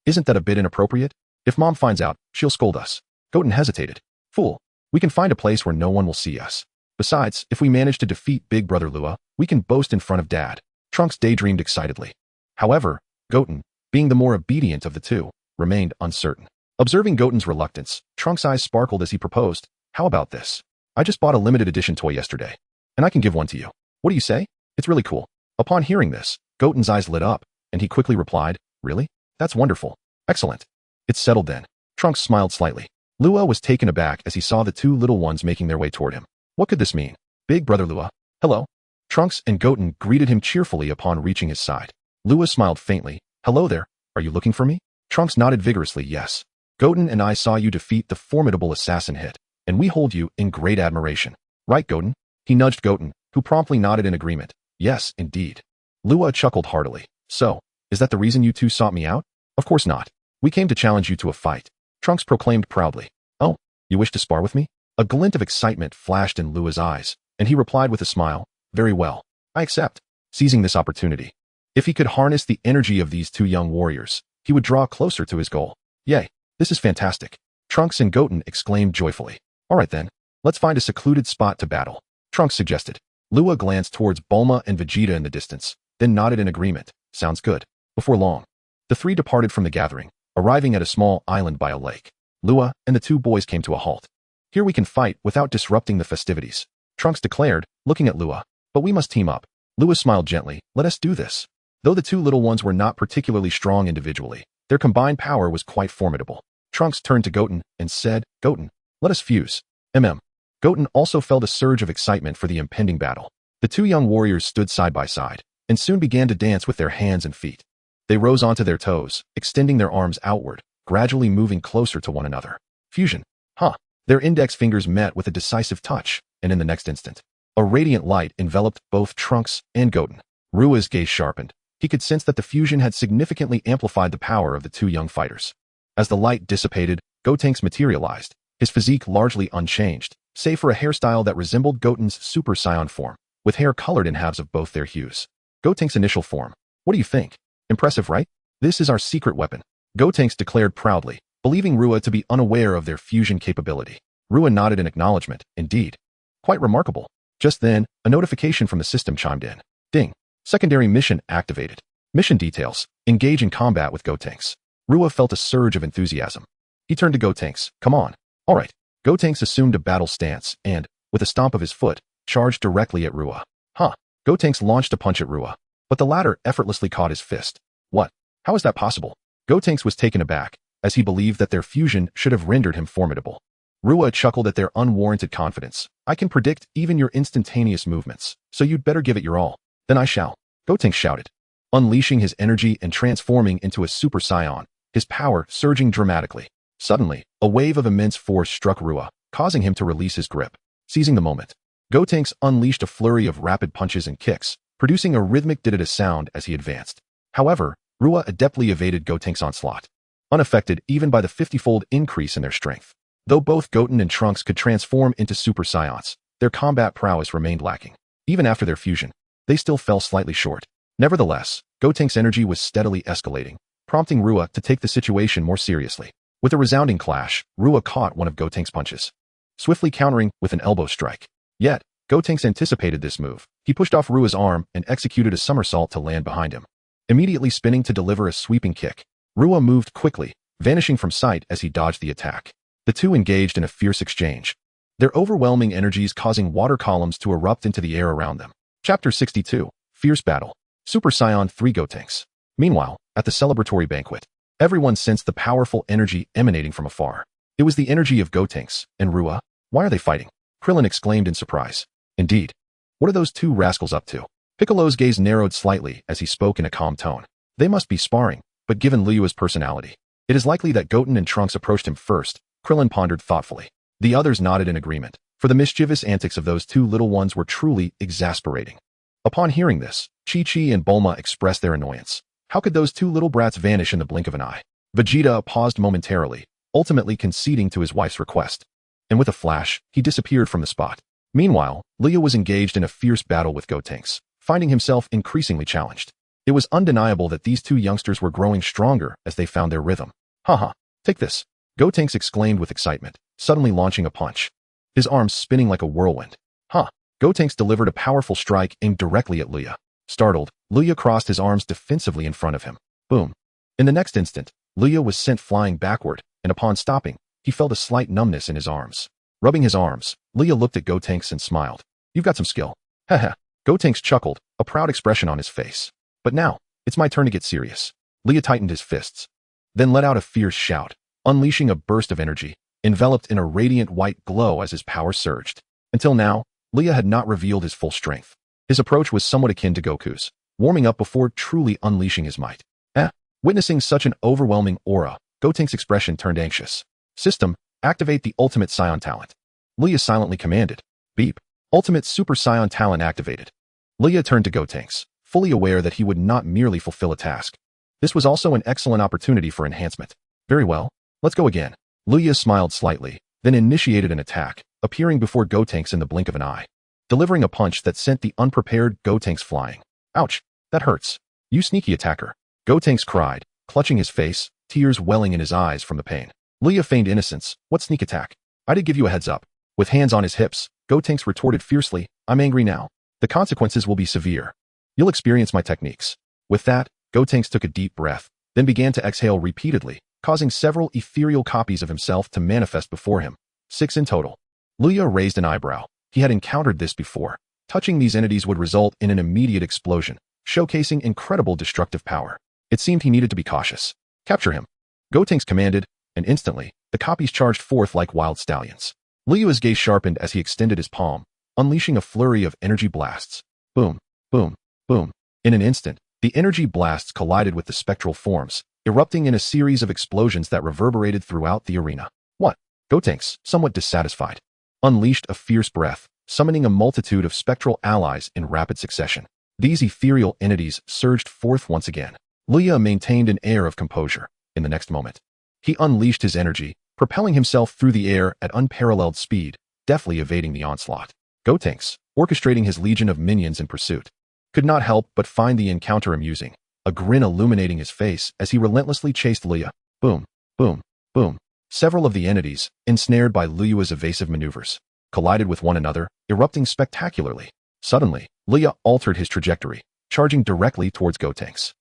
S1: Isn't that a bit inappropriate? If Mom finds out, she'll scold us. Goten hesitated. Fool, we can find a place where no one will see us. Besides, if we manage to defeat Big Brother Luya, we can boast in front of Dad. Trunks daydreamed excitedly. However, Goten, being the more obedient of the two, remained uncertain. Observing Goten's reluctance, Trunks' eyes sparkled as he proposed. How about this? I just bought a limited edition toy yesterday, and I can give one to you. What do you say? It's really cool. Upon hearing this, Goten's eyes lit up, and he quickly replied, Really? That's wonderful. Excellent. It's settled then. Trunks smiled slightly. Luya was taken aback as he saw the two little ones making their way toward him. What could this mean? Big Brother Luya. Hello. Trunks and Goten greeted him cheerfully upon reaching his side. Luya smiled faintly. Hello there. Are you looking for me? Trunks nodded vigorously. Yes. Goten and I saw you defeat the formidable assassin Hit, and we hold you in great admiration. Right, Goten? He nudged Goten, who promptly nodded in agreement. Yes, indeed. Luya chuckled heartily. So, is that the reason you two sought me out? Of course not. We came to challenge you to a fight. Trunks proclaimed proudly. Oh, you wish to spar with me? A glint of excitement flashed in Lua's eyes, and he replied with a smile. Very well. I accept. Seizing this opportunity. If he could harness the energy of these two young warriors, he would draw closer to his goal. Yay, this is fantastic. Trunks and Goten exclaimed joyfully. All right then, let's find a secluded spot to battle. Trunks suggested. Luya glanced towards Bulma and Vegeta in the distance, then nodded in agreement. Sounds good. Before long, the three departed from the gathering, arriving at a small island by a lake. Luya and the two boys came to a halt. Here we can fight without disrupting the festivities, Trunks declared, looking at Luya. But we must team up. Luya smiled gently. Let us do this. Though the two little ones were not particularly strong individually, their combined power was quite formidable. Trunks turned to Goten and said, Goten, let us fuse. Goten also felt a surge of excitement for the impending battle. The two young warriors stood side by side, and soon began to dance with their hands and feet. They rose onto their toes, extending their arms outward, gradually moving closer to one another. Fusion. Their index fingers met with a decisive touch, and in the next instant, a radiant light enveloped both Trunks and Goten. Rua's gaze sharpened. He could sense that the fusion had significantly amplified the power of the two young fighters. As the light dissipated, Gotenks materialized, his physique largely unchanged, save for a hairstyle that resembled Goten's Super Saiyan form, with hair colored in halves of both their hues. Gotenks' initial form. What do you think? Impressive, right? This is our secret weapon, Gotenks declared proudly, believing Rua to be unaware of their fusion capability. Rua nodded in acknowledgement. Indeed. Quite remarkable. Just then, a notification from the system chimed in. Ding. Secondary mission activated. Mission details. Engage in combat with Gotenks. Rua felt a surge of enthusiasm. He turned to Gotenks. Come on. All right. Gotenks assumed a battle stance and, with a stomp of his foot, charged directly at Rua. Gotenks launched a punch at Rua, but the latter effortlessly caught his fist. What? How is that possible? Gotenks was taken aback, as he believed that their fusion should have rendered him formidable. Rua chuckled at their unwarranted confidence. I can predict even your instantaneous movements, so you'd better give it your all. Then I shall. Gotenks shouted, unleashing his energy and transforming into a Super Saiyan, his power surging dramatically. Suddenly, a wave of immense force struck Rua, causing him to release his grip. Seizing the moment, Gotenks unleashed a flurry of rapid punches and kicks, producing a rhythmic didada sound as he advanced. However, Rua adeptly evaded Gotenks' onslaught, unaffected even by the 50-fold increase in their strength. Though both Goten and Trunks could transform into Super Saiyans, their combat prowess remained lacking. Even after their fusion, they still fell slightly short. Nevertheless, Gotenks' energy was steadily escalating, prompting Rua to take the situation more seriously. With a resounding clash, Rua caught one of Gotenks' punches, swiftly countering with an elbow strike. Yet, Gotenks anticipated this move. He pushed off Rua's arm and executed a somersault to land behind him, immediately spinning to deliver a sweeping kick. Rua moved quickly, vanishing from sight as he dodged the attack. The two engaged in a fierce exchange, their overwhelming energies causing water columns to erupt into the air around them. Chapter 62. Fierce Battle. Super Saiyan 3 Gotenks. Meanwhile, at the celebratory banquet, everyone sensed the powerful energy emanating from afar. It was the energy of Gotenks and Rua. Why are they fighting? Krillin exclaimed in surprise. Indeed. What are those two rascals up to? Piccolo's gaze narrowed slightly as he spoke in a calm tone. They must be sparring, but given Luya's personality, it is likely that Goten and Trunks approached him first, Krillin pondered thoughtfully. The others nodded in agreement, for the mischievous antics of those two little ones were truly exasperating. Upon hearing this, Chi-Chi and Bulma expressed their annoyance. How could those two little brats vanish in the blink of an eye? Vegeta paused momentarily, ultimately conceding to his wife's request. And with a flash, he disappeared from the spot. Meanwhile, Luya was engaged in a fierce battle with Gotenks, finding himself increasingly challenged. It was undeniable that these two youngsters were growing stronger as they found their rhythm. Take this, Gotenks exclaimed with excitement, suddenly launching a punch, his arms spinning like a whirlwind. Gotenks delivered a powerful strike aimed directly at Luya. Startled, Luya crossed his arms defensively in front of him. Boom. In the next instant, Luya was sent flying backward, and upon stopping, he felt a slight numbness in his arms. Rubbing his arms, Luya looked at Gotenks and smiled. You've got some skill. Gotenks chuckled, a proud expression on his face. But now, it's my turn to get serious. Luya tightened his fists, then let out a fierce shout, unleashing a burst of energy, enveloped in a radiant white glow as his power surged. Until now, Luya had not revealed his full strength. His approach was somewhat akin to Goku's, warming up before truly unleashing his might. Witnessing such an overwhelming aura, Gotenks' expression turned anxious. System, activate the Ultimate Saiyan talent. Luya silently commanded. Beep. Ultimate Super Saiyan talent activated. Luya turned to Gotenks, fully aware that he would not merely fulfill a task. This was also an excellent opportunity for enhancement. Very well, let's go again. Luya smiled slightly, then initiated an attack, appearing before Gotenks in the blink of an eye, delivering a punch that sent the unprepared Gotenks flying. Ouch, that hurts. You sneaky attacker. Gotenks cried, clutching his face, tears welling in his eyes from the pain. Luya feigned innocence. What sneak attack? I did give you a heads up. With hands on his hips, Gotenks retorted fiercely, I'm angry now. The consequences will be severe. You'll experience my techniques. With that, Gotenks took a deep breath, then began to exhale repeatedly, causing several ethereal copies of himself to manifest before him. 6 in total. Luya raised an eyebrow. He had encountered this before. Touching these entities would result in an immediate explosion, showcasing incredible destructive power. It seemed he needed to be cautious. Capture him. Gotenks commanded, and instantly, the copies charged forth like wild stallions. Luyua's gaze sharpened as he extended his palm, unleashing a flurry of energy blasts. Boom, boom, boom. In an instant, the energy blasts collided with the spectral forms, erupting in a series of explosions that reverberated throughout the arena. What? Gotenks, somewhat dissatisfied, unleashed a fierce breath, summoning a multitude of spectral allies in rapid succession. These ethereal entities surged forth once again. Luya maintained an air of composure. In the next moment, he unleashed his energy, propelling himself through the air at unparalleled speed, deftly evading the onslaught. Gotenks, orchestrating his legion of minions in pursuit, could not help but find the encounter amusing, a grin illuminating his face as he relentlessly chased Luya. Boom, boom, boom. Several of the entities, ensnared by Luyua's evasive maneuvers, collided with one another, erupting spectacularly. Suddenly, Luya altered his trajectory, charging directly towards Gotenks.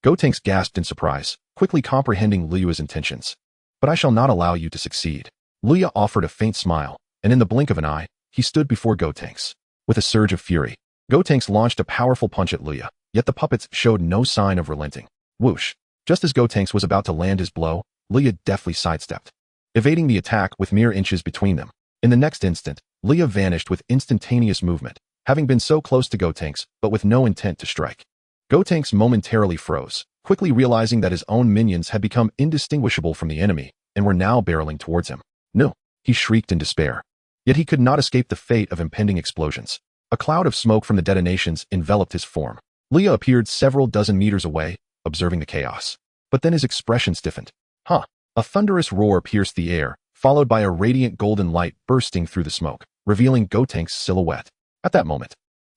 S1: Gotenks gasped in surprise, quickly comprehending Luyua's intentions. But I shall not allow you to succeed. Luya offered a faint smile, and in the blink of an eye, he stood before Gotenks. With a surge of fury, Gotenks launched a powerful punch at Luya, yet the puppets showed no sign of relenting. Whoosh! Just as Gotenks was about to land his blow, Luya deftly sidestepped, evading the attack with mere inches between them. In the next instant, Luya vanished with instantaneous movement, having been so close to Gotenks, but with no intent to strike. Gotenks momentarily froze, quickly realizing that his own minions had become indistinguishable from the enemy and were now barreling towards him. No! He shrieked in despair. Yet he could not escape the fate of impending explosions. A cloud of smoke from the detonations enveloped his form. Luya appeared several dozen meters away, observing the chaos. But then his expression stiffened. A thunderous roar pierced the air, followed by a radiant golden light bursting through the smoke, revealing Gotenks' silhouette. At that moment,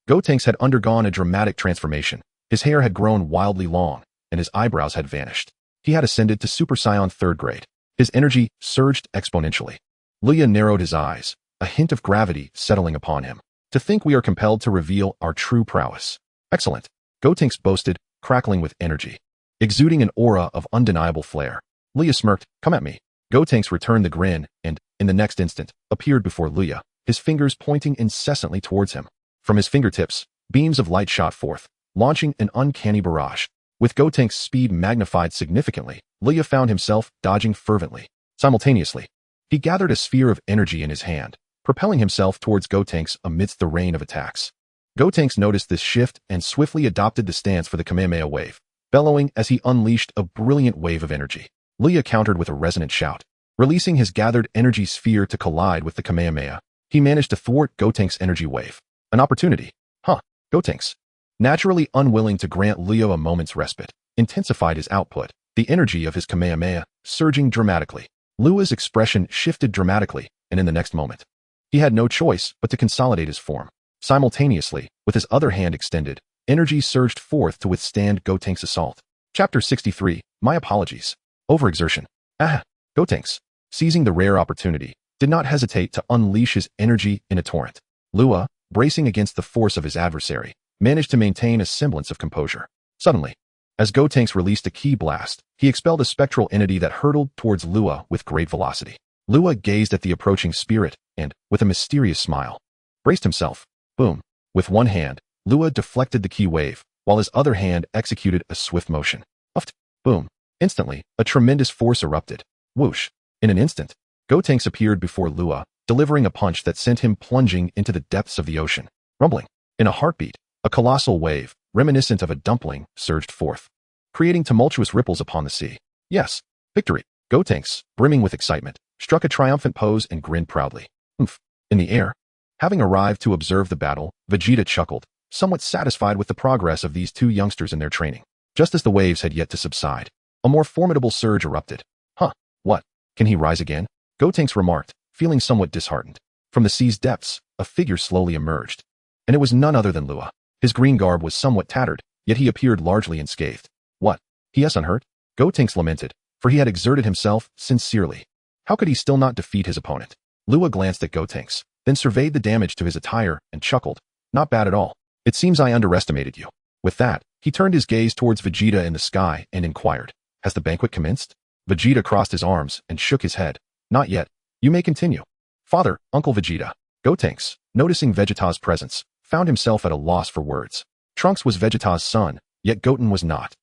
S1: Gotenks had undergone a dramatic transformation. His hair had grown wildly long, and his eyebrows had vanished. He had ascended to Super Saiyan 3rd grade. His energy surged exponentially. Luya narrowed his eyes, a hint of gravity settling upon him. To think we are compelled to reveal our true prowess. Excellent. Gotenks boasted, crackling with energy, exuding an aura of undeniable flair. Luya smirked. Come at me. Gotenks returned the grin and, in the next instant, appeared before Luya, his fingers pointing incessantly towards him. From his fingertips, beams of light shot forth, launching an uncanny barrage. With Gotenks' speed magnified significantly, Luya found himself dodging fervently. Simultaneously, he gathered a sphere of energy in his hand, propelling himself towards Gotenks amidst the rain of attacks. Gotenks noticed this shift and swiftly adopted the stance for the Kamehameha wave, bellowing as he unleashed a brilliant wave of energy. Luya countered with a resonant shout. Releasing his gathered energy sphere to collide with the Kamehameha, he managed to thwart Gotenks' energy wave. An opportunity. Gotenks, naturally unwilling to grant Luya a moment's respite, intensified his output, the energy of his Kamehameha surging dramatically. Luya's expression shifted dramatically, and in the next moment, he had no choice but to consolidate his form. Simultaneously, with his other hand extended, energy surged forth to withstand Gotenks' assault. Chapter 63, My Apologies. Overexertion. Gotenks, seizing the rare opportunity, did not hesitate to unleash his energy in a torrent. Luya, bracing against the force of his adversary, managed to maintain a semblance of composure. Suddenly, as Gotenks released a ki blast, he expelled a spectral entity that hurtled towards Luya with great velocity. Luya gazed at the approaching spirit and, with a mysterious smile, braced himself. Boom. With one hand, Luya deflected the ki wave, while his other hand executed a swift motion. Boom. Instantly, a tremendous force erupted. Whoosh. In an instant, Gotenks appeared before Luya, delivering a punch that sent him plunging into the depths of the ocean. Rumbling. In a heartbeat, a colossal wave, reminiscent of a dumpling, surged forth, creating tumultuous ripples upon the sea. Yes, victory. Gotenks, brimming with excitement, struck a triumphant pose and grinned proudly. In the air, having arrived to observe the battle, Vegeta chuckled, somewhat satisfied with the progress of these two youngsters in their training. Just as the waves had yet to subside, a more formidable surge erupted. What? Can he rise again? Gotenks remarked, feeling somewhat disheartened. From the sea's depths, a figure slowly emerged. And it was none other than Luya. His green garb was somewhat tattered, yet he appeared largely unscathed. What? He is unhurt? Gotenks lamented, for he had exerted himself sincerely. How could he still not defeat his opponent? Luya glanced at Gotenks, then surveyed the damage to his attire and chuckled. Not bad at all. It seems I underestimated you. With that, he turned his gaze towards Vegeta in the sky and inquired, Has the banquet commenced? Vegeta crossed his arms and shook his head. Not yet. You may continue. Father, Uncle Vegeta. Gotenks, noticing Vegeta's presence, found himself at a loss for words. Trunks was Vegeta's son, yet Goten was not.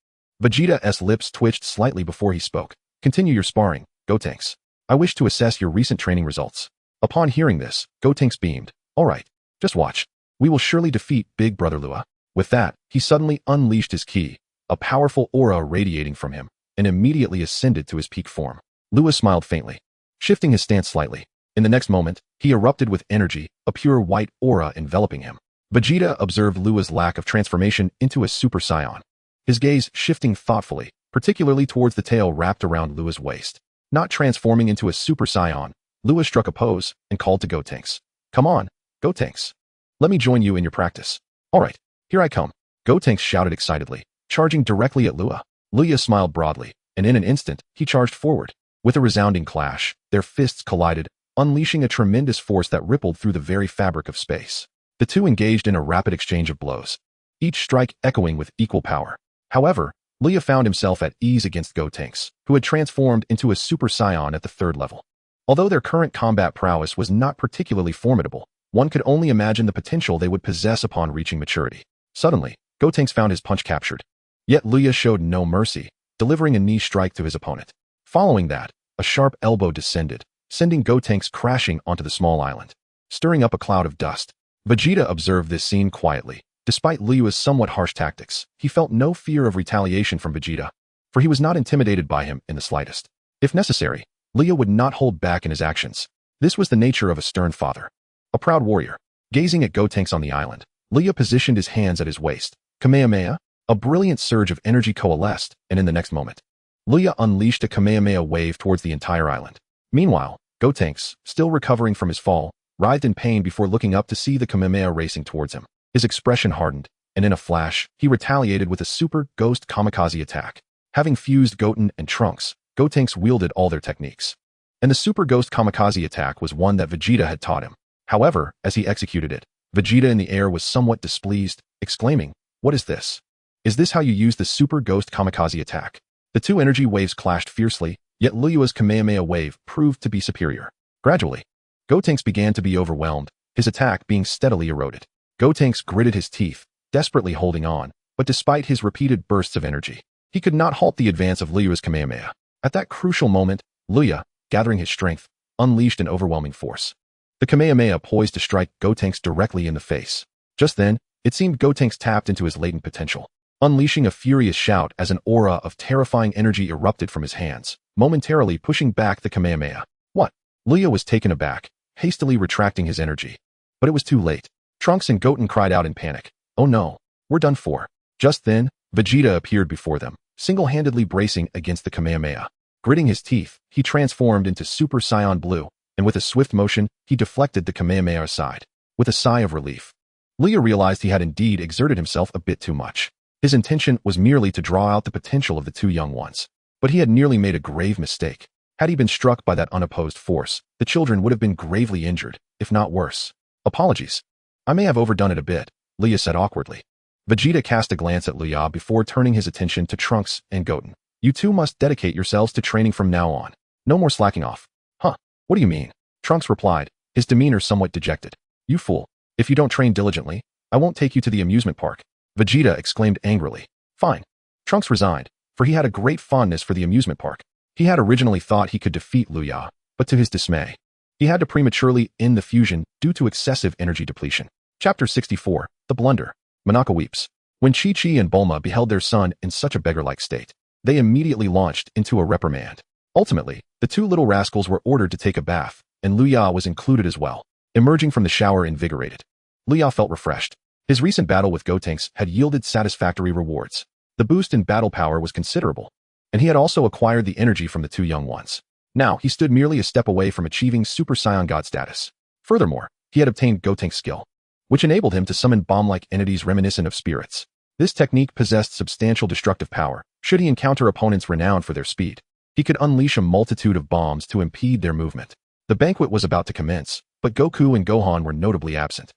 S1: Vegeta's lips twitched slightly before he spoke. Continue your sparring, Gotenks. I wish to assess your recent training results. Upon hearing this, Gotenks beamed. All right, just watch. We will surely defeat Big Brother Luya. With that, he suddenly unleashed his ki, a powerful aura radiating from him, and immediately ascended to his peak form. Luya smiled faintly, shifting his stance slightly. In the next moment, he erupted with energy, a pure white aura enveloping him. Vegeta observed Luya's lack of transformation into a Super Saiyan, his gaze shifting thoughtfully, particularly towards the tail wrapped around Luya's waist. Not transforming into a Super Saiyan, Luya struck a pose and called to Gotenks. Come on, Gotenks. Let me join you in your practice. All right, here I come. Gotenks shouted excitedly, charging directly at Luya. Luya smiled broadly, and in an instant, he charged forward. With a resounding clash, their fists collided, unleashing a tremendous force that rippled through the very fabric of space. The two engaged in a rapid exchange of blows, each strike echoing with equal power. However, Luya found himself at ease against Gotenks, who had transformed into a Super Saiyan at the 3rd level. Although their current combat prowess was not particularly formidable, one could only imagine the potential they would possess upon reaching maturity. Suddenly, Gotenks found his punch captured. Yet Luya showed no mercy, delivering a knee strike to his opponent. Following that, a sharp elbow descended, sending Gotenks crashing onto the small island, stirring up a cloud of dust. Vegeta observed this scene quietly. Despite Liyua's somewhat harsh tactics, he felt no fear of retaliation from Vegeta, for he was not intimidated by him in the slightest. If necessary, Luya would not hold back in his actions. This was the nature of a stern father, a proud warrior. Gazing at Gotenks on the island, Luya positioned his hands at his waist. Kamehameha, a brilliant surge of energy coalesced, and in the next moment, Luya unleashed a Kamehameha wave towards the entire island. Meanwhile, Gotenks, still recovering from his fall, writhed in pain before looking up to see the Kamehameha racing towards him. His expression hardened, and in a flash, he retaliated with a super ghost kamikaze attack. Having fused Goten and Trunks, Gotenks wielded all their techniques. And the super ghost kamikaze attack was one that Vegeta had taught him. However, as he executed it, Vegeta in the air was somewhat displeased, exclaiming, "What is this? Is this how you use the super ghost kamikaze attack?" The two energy waves clashed fiercely, yet Liyua's Kamehameha wave proved to be superior. Gradually, Gotenks began to be overwhelmed, his attack being steadily eroded. Gotenks gritted his teeth, desperately holding on, but despite his repeated bursts of energy, he could not halt the advance of Liyua's Kamehameha. At that crucial moment, Luya, gathering his strength, unleashed an overwhelming force. The Kamehameha poised to strike Gotenks directly in the face. Just then, it seemed Gotenks tapped into his latent potential, unleashing a furious shout as an aura of terrifying energy erupted from his hands, momentarily pushing back the Kamehameha. What? Luya was taken aback, hastily retracting his energy. But it was too late. Trunks and Goten cried out in panic. Oh no, we're done for. Just then, Vegeta appeared before them, single-handedly bracing against the Kamehameha. Gritting his teeth, he transformed into Super Saiyan Blue, and with a swift motion, he deflected the Kamehameha aside. With a sigh of relief, Luya realized he had indeed exerted himself a bit too much. His intention was merely to draw out the potential of the two young ones. But he had nearly made a grave mistake. Had he been struck by that unopposed force, the children would have been gravely injured, if not worse. Apologies. I may have overdone it a bit, Luya said awkwardly. Vegeta cast a glance at Luya before turning his attention to Trunks and Goten. You two must dedicate yourselves to training from now on. No more slacking off. Huh, what do you mean? Trunks replied, his demeanor somewhat dejected. You fool. If you don't train diligently, I won't take you to the amusement park. Vegeta exclaimed angrily. Fine. Trunks resigned, for he had a great fondness for the amusement park. He had originally thought he could defeat Luya, but to his dismay, he had to prematurely end the fusion due to excessive energy depletion. Chapter 64, The Blunder. Monaka weeps. When Chi-Chi and Bulma beheld their son in such a beggar-like state, they immediately launched into a reprimand. Ultimately, the two little rascals were ordered to take a bath, and Luya was included as well. Emerging from the shower invigorated, Luya felt refreshed. His recent battle with Gotenks had yielded satisfactory rewards. The boost in battle power was considerable, and he had also acquired the energy from the two young ones. Now, he stood merely a step away from achieving Super Saiyan God status. Furthermore, he had obtained Gotenks' skill, which enabled him to summon bomb-like entities reminiscent of spirits. This technique possessed substantial destructive power. Should he encounter opponents renowned for their speed, he could unleash a multitude of bombs to impede their movement. The banquet was about to commence, but Goku and Gohan were notably absent.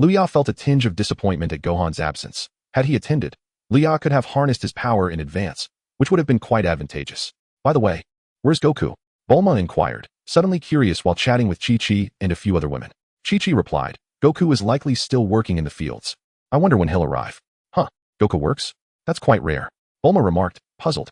S1: Luya felt a tinge of disappointment at Gohan's absence. Had he attended, Luya could have harnessed his power in advance, which would have been quite advantageous. By the way, where's Goku? Bulma inquired, suddenly curious while chatting with Chi-Chi and a few other women. Chi-Chi replied, Goku is likely still working in the fields. I wonder when he'll arrive. Huh, Goku works? That's quite rare. Bulma remarked, puzzled.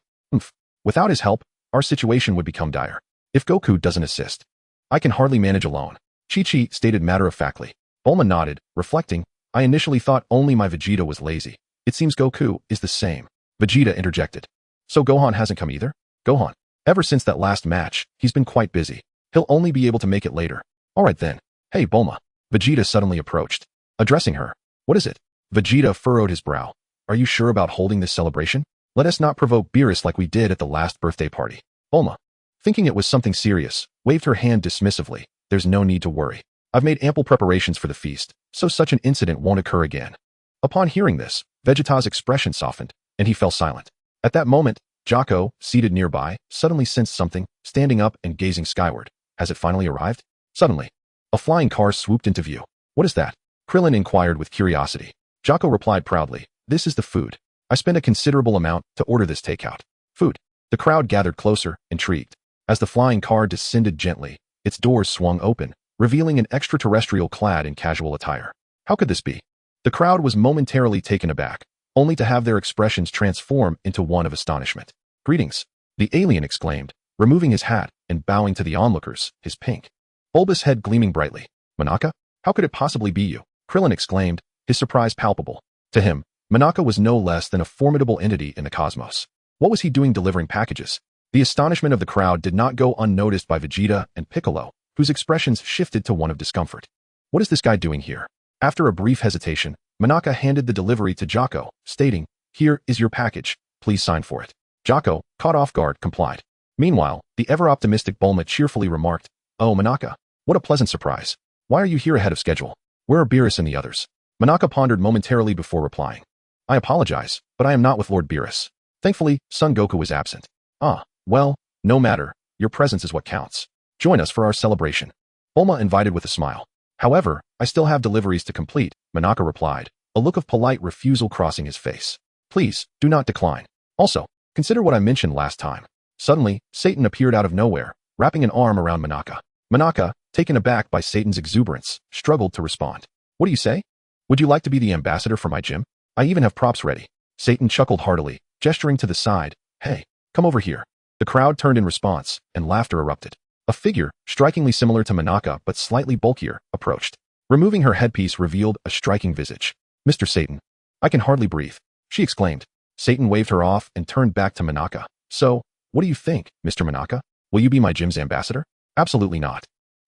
S1: Without his help, our situation would become dire. If Goku doesn't assist, I can hardly manage alone. Chi-Chi stated matter-of-factly. Bulma nodded, reflecting, I initially thought only my Vegeta was lazy. It seems Goku is the same. Vegeta interjected. So Gohan hasn't come either? Gohan. Ever since that last match, he's been quite busy. He'll only be able to make it later. Alright then. Hey, Bulma. Vegeta suddenly approached. Addressing her. What is it? Vegeta furrowed his brow. Are you sure about holding this celebration? Let us not provoke Beerus like we did at the last birthday party. Bulma, thinking it was something serious, waved her hand dismissively. There's no need to worry. I've made ample preparations for the feast, so such an incident won't occur again. Upon hearing this, Vegeta's expression softened, and he fell silent. At that moment, Jocko, seated nearby, suddenly sensed something, standing up and gazing skyward. Has it finally arrived? Suddenly, a flying car swooped into view. What is that? Krillin inquired with curiosity. Jocko replied proudly, this is the food. I spent a considerable amount to order this takeout. Food. The crowd gathered closer, intrigued. As the flying car descended gently, its doors swung open, revealing an extraterrestrial clad in casual attire. How could this be? The crowd was momentarily taken aback, only to have their expressions transform into one of astonishment. Greetings, the alien exclaimed, removing his hat and bowing to the onlookers, his pink, bulbous head gleaming brightly. Monaka? How could it possibly be you? Krillin exclaimed, his surprise palpable. To him, Monaka was no less than a formidable entity in the cosmos. What was he doing delivering packages? The astonishment of the crowd did not go unnoticed by Vegeta and Piccolo, whose expressions shifted to one of discomfort. What is this guy doing here? After a brief hesitation, Monaka handed the delivery to Jocko, stating, here is your package, please sign for it. Jocko, caught off guard, complied. Meanwhile, the ever-optimistic Bulma cheerfully remarked, oh Monaka, what a pleasant surprise. Why are you here ahead of schedule? Where are Beerus and the others? Monaka pondered momentarily before replying. I apologize, but I am not with Lord Beerus. Thankfully, Son Goku is absent. Ah, well, no matter, your presence is what counts. Join us for our celebration. Bulma invited with a smile. However, I still have deliveries to complete, Monaka replied, a look of polite refusal crossing his face. Please, do not decline. Also, consider what I mentioned last time. Suddenly, Satan appeared out of nowhere, wrapping an arm around Monaka. Monaka, taken aback by Satan's exuberance, struggled to respond. What do you say? Would you like to be the ambassador for my gym? I even have props ready. Satan chuckled heartily, gesturing to the side. Hey, come over here. The crowd turned in response, and laughter erupted. A figure, strikingly similar to Monaka but slightly bulkier, approached. Removing her headpiece revealed a striking visage. Mr. Satan. I can hardly breathe, she exclaimed. Satan waved her off and turned back to Monaka. So, what do you think, Mr. Monaka? Will you be my gym's ambassador? Absolutely not.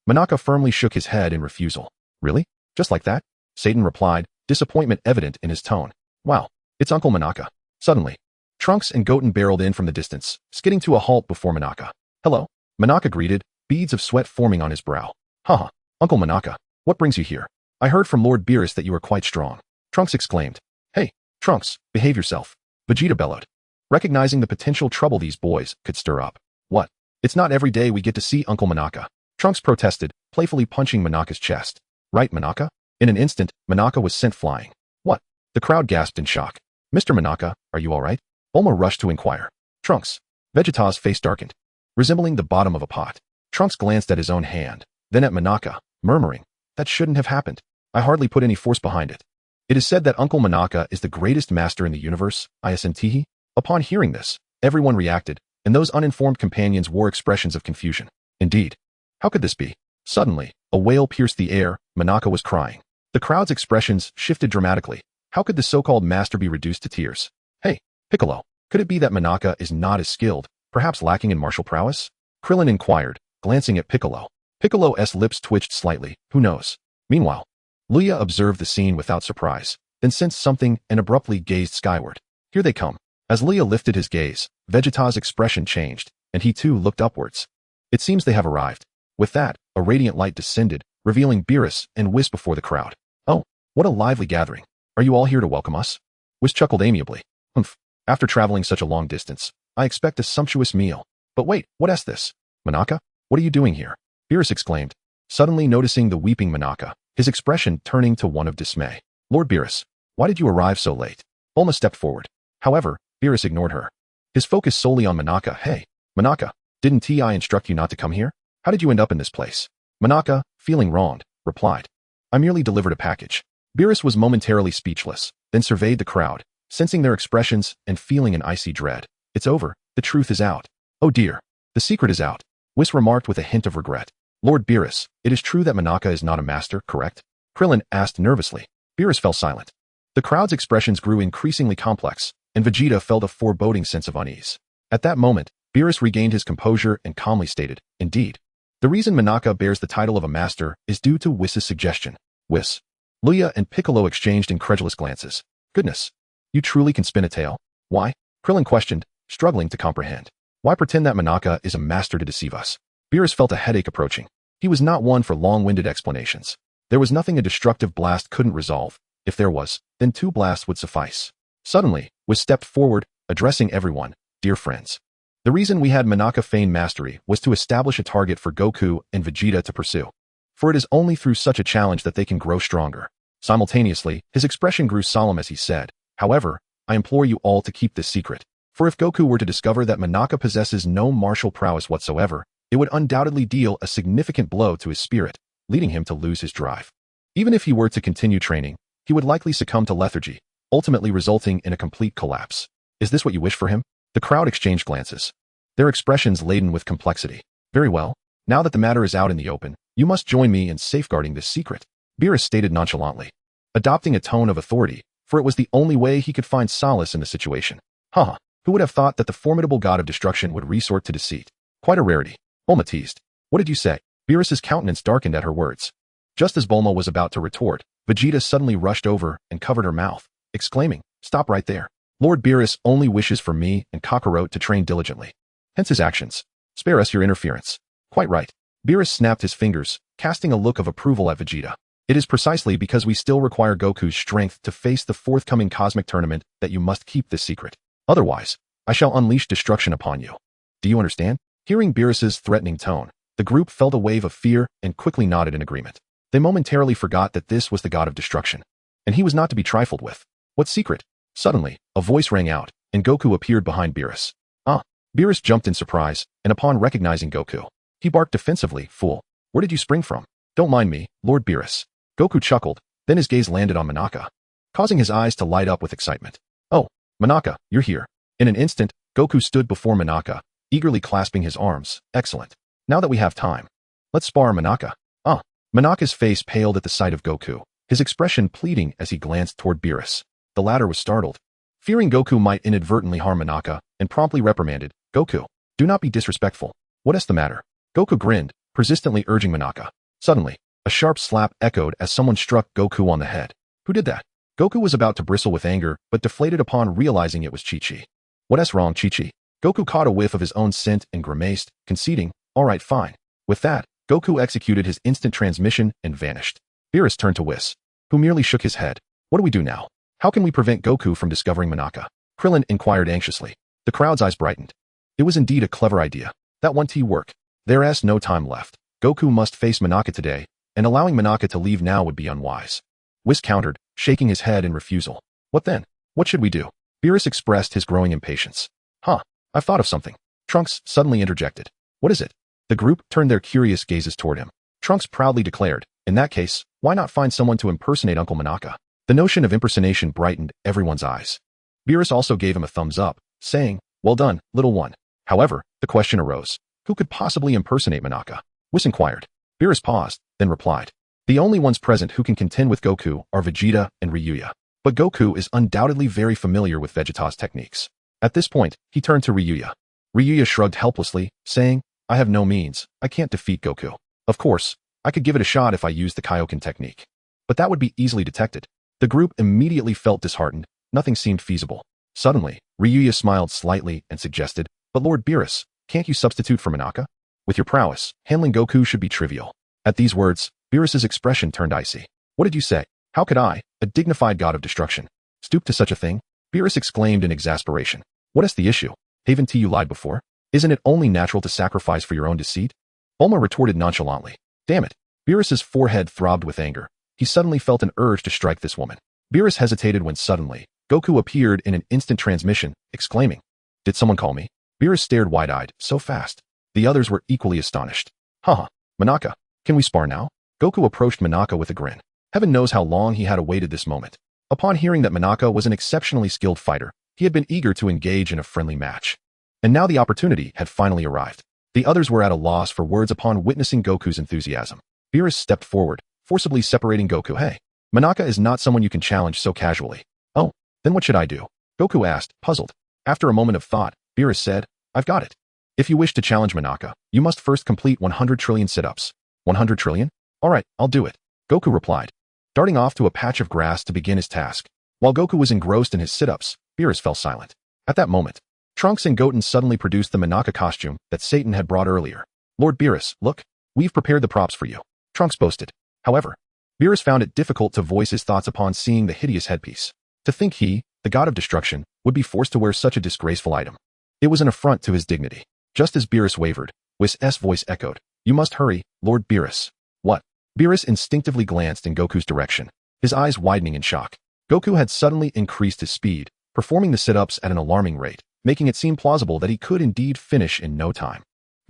S1: Monaka firmly shook his head in refusal. Really? Just like that? Satan replied, disappointment evident in his tone. Wow, it's Uncle Monaka. Suddenly, Trunks and Goten barreled in from the distance, skidding to a halt before Monaka. Hello? Monaka greeted, beads of sweat forming on his brow. Haha, Uncle Monaka, what brings you here? I heard from Lord Beerus that you are quite strong. Trunks exclaimed. Hey, Trunks, behave yourself. Vegeta bellowed, recognizing the potential trouble these boys could stir up. What? It's not every day we get to see Uncle Monaka. Trunks protested, playfully punching Monaka's chest. Right, Monaka? In an instant, Monaka was sent flying. What? The crowd gasped in shock. Mr. Monaka, are you all right? Bulma rushed to inquire. Trunks. Vegeta's face darkened, resembling the bottom of a pot. Trunks glanced at his own hand, then at Monaka, murmuring, that shouldn't have happened. I hardly put any force behind it. It is said that Uncle Monaka is the greatest master in the universe, ISNTE. Upon hearing this, everyone reacted, and those uninformed companions wore expressions of confusion. Indeed. How could this be? Suddenly, a wail pierced the air. Monaka was crying. The crowd's expressions shifted dramatically. How could the so-called master be reduced to tears? Hey, Piccolo, could it be that Monaka is not as skilled, perhaps lacking in martial prowess? Krillin inquired, glancing at Piccolo. Piccolo's lips twitched slightly, who knows? Meanwhile, Luya observed the scene without surprise, then sensed something and abruptly gazed skyward. Here they come. As Luya lifted his gaze, Vegeta's expression changed, and he too looked upwards. It seems they have arrived. With that, a radiant light descended, revealing Beerus and Whis before the crowd. Oh, what a lively gathering. Are you all here to welcome us? Whis chuckled amiably. Humph. After traveling such a long distance, I expect a sumptuous meal. But wait, what's this? Monaka? What are you doing here? Beerus exclaimed, suddenly noticing the weeping Monaka, his expression turning to one of dismay. Lord Beerus, why did you arrive so late? Bulma stepped forward. However, Beerus ignored her. His focus solely on Monaka. Hey, Monaka, didn't Ti instruct you not to come here? How did you end up in this place? Monaka, feeling wronged, replied. I merely delivered a package. Beerus was momentarily speechless, then surveyed the crowd, sensing their expressions and feeling an icy dread. It's over. The truth is out. Oh dear. The secret is out. Whis remarked with a hint of regret. Lord Beerus, it is true that Monaka is not a master, correct? Krillin asked nervously. Beerus fell silent. The crowd's expressions grew increasingly complex, and Vegeta felt a foreboding sense of unease. At that moment, Beerus regained his composure and calmly stated, indeed. The reason Monaka bears the title of a master is due to Whis's suggestion. Whis. Luya and Piccolo exchanged incredulous glances. Goodness. You truly can spin a tale? Why? Krillin questioned, struggling to comprehend. Why pretend that Monaka is a master to deceive us? Beerus felt a headache approaching. He was not one for long-winded explanations. There was nothing a destructive blast couldn't resolve. If there was, then 2 blasts would suffice. Suddenly, Whis stepped forward, addressing everyone. Dear friends. The reason we had Monaka feign mastery was to establish a target for Goku and Vegeta to pursue. For it is only through such a challenge that they can grow stronger. Simultaneously, his expression grew solemn as he said, however, I implore you all to keep this secret. For if Goku were to discover that Monaka possesses no martial prowess whatsoever, it would undoubtedly deal a significant blow to his spirit, leading him to lose his drive. Even if he were to continue training, he would likely succumb to lethargy, ultimately resulting in a complete collapse. Is this what you wish for him? The crowd exchanged glances, their expressions laden with complexity. Very well. Now that the matter is out in the open, you must join me in safeguarding this secret, Beerus stated nonchalantly, adopting a tone of authority, for it was the only way he could find solace in the situation. Haha, who would have thought that the formidable god of destruction would resort to deceit? Quite a rarity. Bulma teased. What did you say? Beerus's countenance darkened at her words. Just as Bulma was about to retort, Vegeta suddenly rushed over and covered her mouth, exclaiming, Stop right there. Lord Beerus only wishes for me and Kakarot to train diligently. Hence his actions. Spare us your interference. Quite right. Beerus snapped his fingers, casting a look of approval at Vegeta. It is precisely because we still require Goku's strength to face the forthcoming cosmic tournament that you must keep this secret. Otherwise, I shall unleash destruction upon you. Do you understand? Hearing Beerus's threatening tone, the group felt a wave of fear and quickly nodded in agreement. They momentarily forgot that this was the god of destruction, and he was not to be trifled with. What secret? Suddenly, a voice rang out, and Goku appeared behind Beerus. Ah! Beerus jumped in surprise, and upon recognizing Goku, he barked defensively, Fool, where did you spring from? Don't mind me, Lord Beerus. Goku chuckled, then his gaze landed on Monaka, causing his eyes to light up with excitement. Oh, Monaka, you're here. In an instant, Goku stood before Monaka, eagerly clasping his arms. Excellent. Now that we have time, let's spar, Monaka. Ah! Monaka's face paled at the sight of Goku, his expression pleading as he glanced toward Beerus. The latter was startled, fearing Goku might inadvertently harm Monaka, and promptly reprimanded, Goku, do not be disrespectful. What is the matter? Goku grinned, persistently urging Monaka. Suddenly, a sharp slap echoed as someone struck Goku on the head. Who did that? Goku was about to bristle with anger, but deflated upon realizing it was Chi-Chi. What's wrong, Chi-Chi? Goku caught a whiff of his own scent and grimaced, conceding, all right, fine. With that, Goku executed his instant transmission and vanished. Beerus turned to Whis, who merely shook his head. What do we do now? How can we prevent Goku from discovering Monaka? Krillin inquired anxiously. The crowd's eyes brightened. It was indeed a clever idea. That one T work. There's no time left. Goku must face Monaka today, and allowing Monaka to leave now would be unwise. Whis countered, shaking his head in refusal. What then? What should we do? Beerus expressed his growing impatience. Huh, I've thought of something. Trunks suddenly interjected. What is it? The group turned their curious gazes toward him. Trunks proudly declared, in that case, why not find someone to impersonate Uncle Monaka? The notion of impersonation brightened everyone's eyes. Beerus also gave him a thumbs up, saying, well done, little one. However, the question arose. Who could possibly impersonate Monaka? Whis inquired. Beerus paused, then replied. The only ones present who can contend with Goku are Vegeta and Ryuya. But Goku is undoubtedly very familiar with Vegeta's techniques. At this point, he turned to Ryuya. Ryuya shrugged helplessly, saying, I have no means. I can't defeat Goku. Of course, I could give it a shot if I used the Kaioken technique. But that would be easily detected. The group immediately felt disheartened. Nothing seemed feasible. Suddenly, Ryuya smiled slightly and suggested, but Lord Beerus, can't you substitute for Monaka? With your prowess, handling Goku should be trivial. At these words, Beerus's expression turned icy. What did you say? How could I, a dignified god of destruction, stoop to such a thing? Beerus exclaimed in exasperation. What is the issue? Haven't you lied before? Isn't it only natural to sacrifice for your own deceit? Bulma retorted nonchalantly. Damn it. Beerus's forehead throbbed with anger. He suddenly felt an urge to strike this woman. Beerus hesitated when suddenly, Goku appeared in an instant transmission, exclaiming, Did someone call me? Beerus stared wide-eyed, so fast. The others were equally astonished. Haha, Monaka, can we spar now? Goku approached Monaka with a grin. Heaven knows how long he had awaited this moment. Upon hearing that Monaka was an exceptionally skilled fighter, he had been eager to engage in a friendly match. And now the opportunity had finally arrived. The others were at a loss for words upon witnessing Goku's enthusiasm. Beerus stepped forward, forcibly separating Goku. Hey, Monaka is not someone you can challenge so casually. Oh, then what should I do? Goku asked, puzzled. After a moment of thought, Beerus said, I've got it. If you wish to challenge Monaka, you must first complete 100 trillion sit-ups. 100 trillion? All right, I'll do it. Goku replied, darting off to a patch of grass to begin his task. While Goku was engrossed in his sit-ups, Beerus fell silent. At that moment, Trunks and Goten suddenly produced the Monaka costume that Satan had brought earlier. Lord Beerus, look, we've prepared the props for you. Trunks boasted. However, Beerus found it difficult to voice his thoughts upon seeing the hideous headpiece. To think he, the god of destruction, would be forced to wear such a disgraceful item. It was an affront to his dignity. Just as Beerus wavered, Whis' voice echoed, You must hurry, Lord Beerus. What? Beerus instinctively glanced in Goku's direction, his eyes widening in shock. Goku had suddenly increased his speed, performing the sit-ups at an alarming rate, making it seem plausible that he could indeed finish in no time.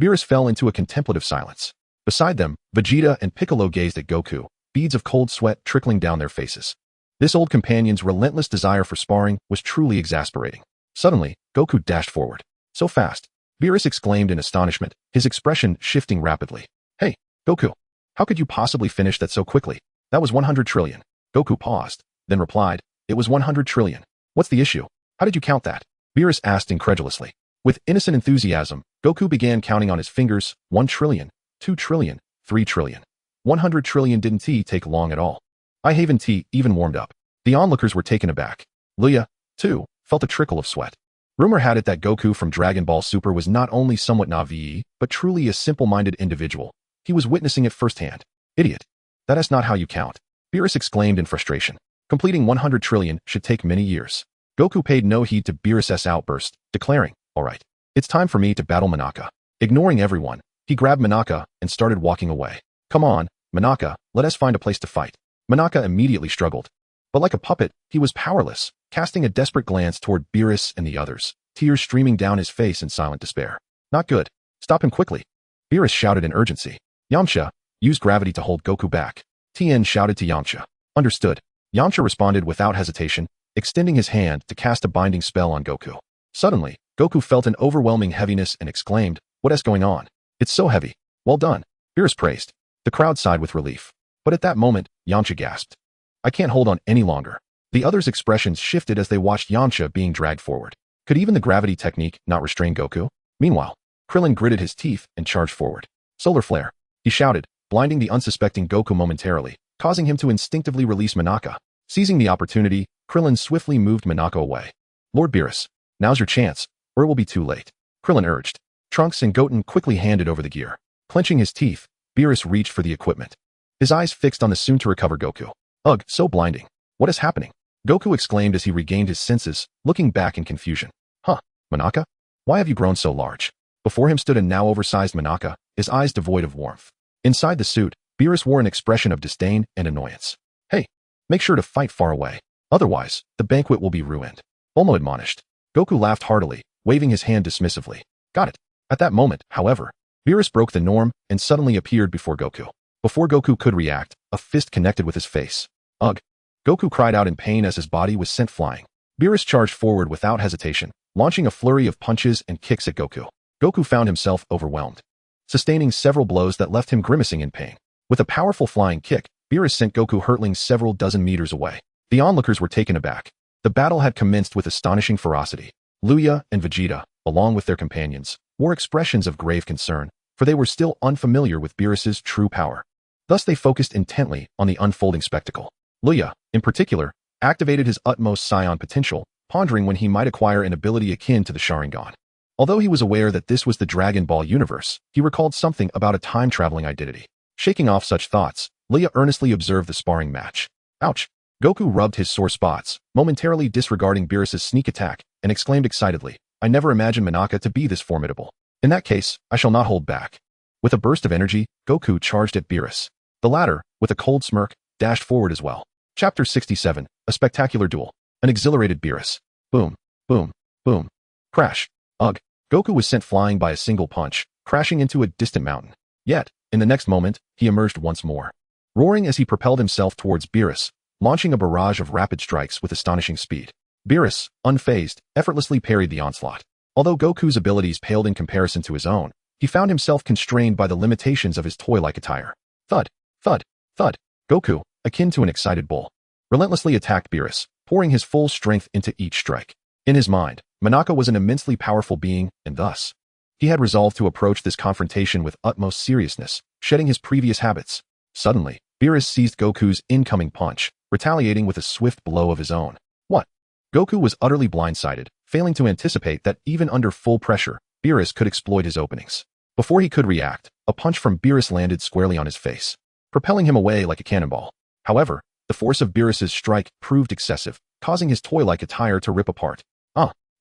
S1: Beerus fell into a contemplative silence. Beside them, Vegeta and Piccolo gazed at Goku, beads of cold sweat trickling down their faces. This old companion's relentless desire for sparring was truly exasperating. Suddenly, Goku dashed forward. So fast. Beerus exclaimed in astonishment, his expression shifting rapidly. Hey, Goku, how could you possibly finish that so quickly? That was 100 trillion. Goku paused, then replied, It was 100 trillion. What's the issue? How did you count that? Beerus asked incredulously. With innocent enthusiasm, Goku began counting on his fingers, 1 trillion, 2 trillion, 3 trillion. 100 trillion didn't take long at all. I haven't even warmed up. The onlookers were taken aback. Luya, too, felt a trickle of sweat. Rumor had it that Goku from Dragon Ball Super was not only somewhat naive, but truly a simple-minded individual. He was witnessing it firsthand. Idiot. That is not how you count. Beerus exclaimed in frustration. Completing 100 trillion should take many years. Goku paid no heed to Beerus' outburst, declaring, All right, it's time for me to battle Monaka. Ignoring everyone, he grabbed Monaka and started walking away. Come on, Monaka, let us find a place to fight. Monaka immediately struggled. But like a puppet, he was powerless, casting a desperate glance toward Beerus and the others, tears streaming down his face in silent despair. Not good. Stop him quickly. Beerus shouted in urgency. Yamcha, use gravity to hold Goku back. Tien shouted to Yamcha. Understood. Yamcha responded without hesitation, extending his hand to cast a binding spell on Goku. Suddenly, Goku felt an overwhelming heaviness and exclaimed, What is going on? It's so heavy. Well done. Beerus praised. The crowd sighed with relief. But at that moment, Yamcha gasped. I can't hold on any longer. The others' expressions shifted as they watched Yamcha being dragged forward. Could even the gravity technique not restrain Goku? Meanwhile, Krillin gritted his teeth and charged forward. Solar flare. He shouted, blinding the unsuspecting Goku momentarily, causing him to instinctively release Monaka. Seizing the opportunity, Krillin swiftly moved Monaka away. Lord Beerus, now's your chance, or it will be too late. Krillin urged. Trunks and Goten quickly handed over the gear. Clenching his teeth, Beerus reached for the equipment. His eyes fixed on the soon-to-recover Goku. Ugh, so blinding. What is happening? Goku exclaimed as he regained his senses, looking back in confusion. Huh, Monaka? Why have you grown so large? Before him stood a now oversized Monaka, his eyes devoid of warmth. Inside the suit, Beerus wore an expression of disdain and annoyance. Hey, make sure to fight far away. Otherwise, the banquet will be ruined. Bulma admonished. Goku laughed heartily, waving his hand dismissively. Got it. At that moment, however, Beerus broke the norm and suddenly appeared before Goku. Before Goku could react, a fist connected with his face. Ugh. Goku cried out in pain as his body was sent flying. Beerus charged forward without hesitation, launching a flurry of punches and kicks at Goku. Goku found himself overwhelmed, sustaining several blows that left him grimacing in pain. With a powerful flying kick, Beerus sent Goku hurtling several dozen meters away. The onlookers were taken aback. The battle had commenced with astonishing ferocity. Luya and Vegeta, along with their companions, wore expressions of grave concern, for they were still unfamiliar with Beerus's true power. Thus they focused intently on the unfolding spectacle. Luya, in particular, activated his utmost Saiyan potential, pondering when he might acquire an ability akin to the Sharingan. Although he was aware that this was the Dragon Ball universe, he recalled something about a time-traveling identity. Shaking off such thoughts, Luya earnestly observed the sparring match. Ouch! Goku rubbed his sore spots, momentarily disregarding Beerus's sneak attack, and exclaimed excitedly, I never imagined Monaka to be this formidable. In that case, I shall not hold back. With a burst of energy, Goku charged at Beerus. The latter, with a cold smirk, dashed forward as well. Chapter 67, A Spectacular Duel. An exhilarated Beerus. Boom, boom, boom. Crash. Ugh. Goku was sent flying by a single punch, crashing into a distant mountain. Yet, In the next moment, he emerged once more, roaring as he propelled himself towards Beerus, launching a barrage of rapid strikes with astonishing speed. Beerus, unfazed, effortlessly parried the onslaught. Although Goku's abilities paled in comparison to his own, he found himself constrained by the limitations of his toy-like attire. Thud, thud, thud. Goku, akin to an excited bull, relentlessly attacked Beerus, pouring his full strength into each strike. In his mind, Monaka was an immensely powerful being, and thus, he had resolved to approach this confrontation with utmost seriousness, shedding his previous habits. Suddenly, Beerus seized Goku's incoming punch, retaliating with a swift blow of his own. What? Goku was utterly blindsided, failing to anticipate that even under full pressure, Beerus could exploit his openings. Before he could react, a punch from Beerus landed squarely on his face, propelling him away like a cannonball. However, the force of Beerus's strike proved excessive, causing his toy-like attire to rip apart.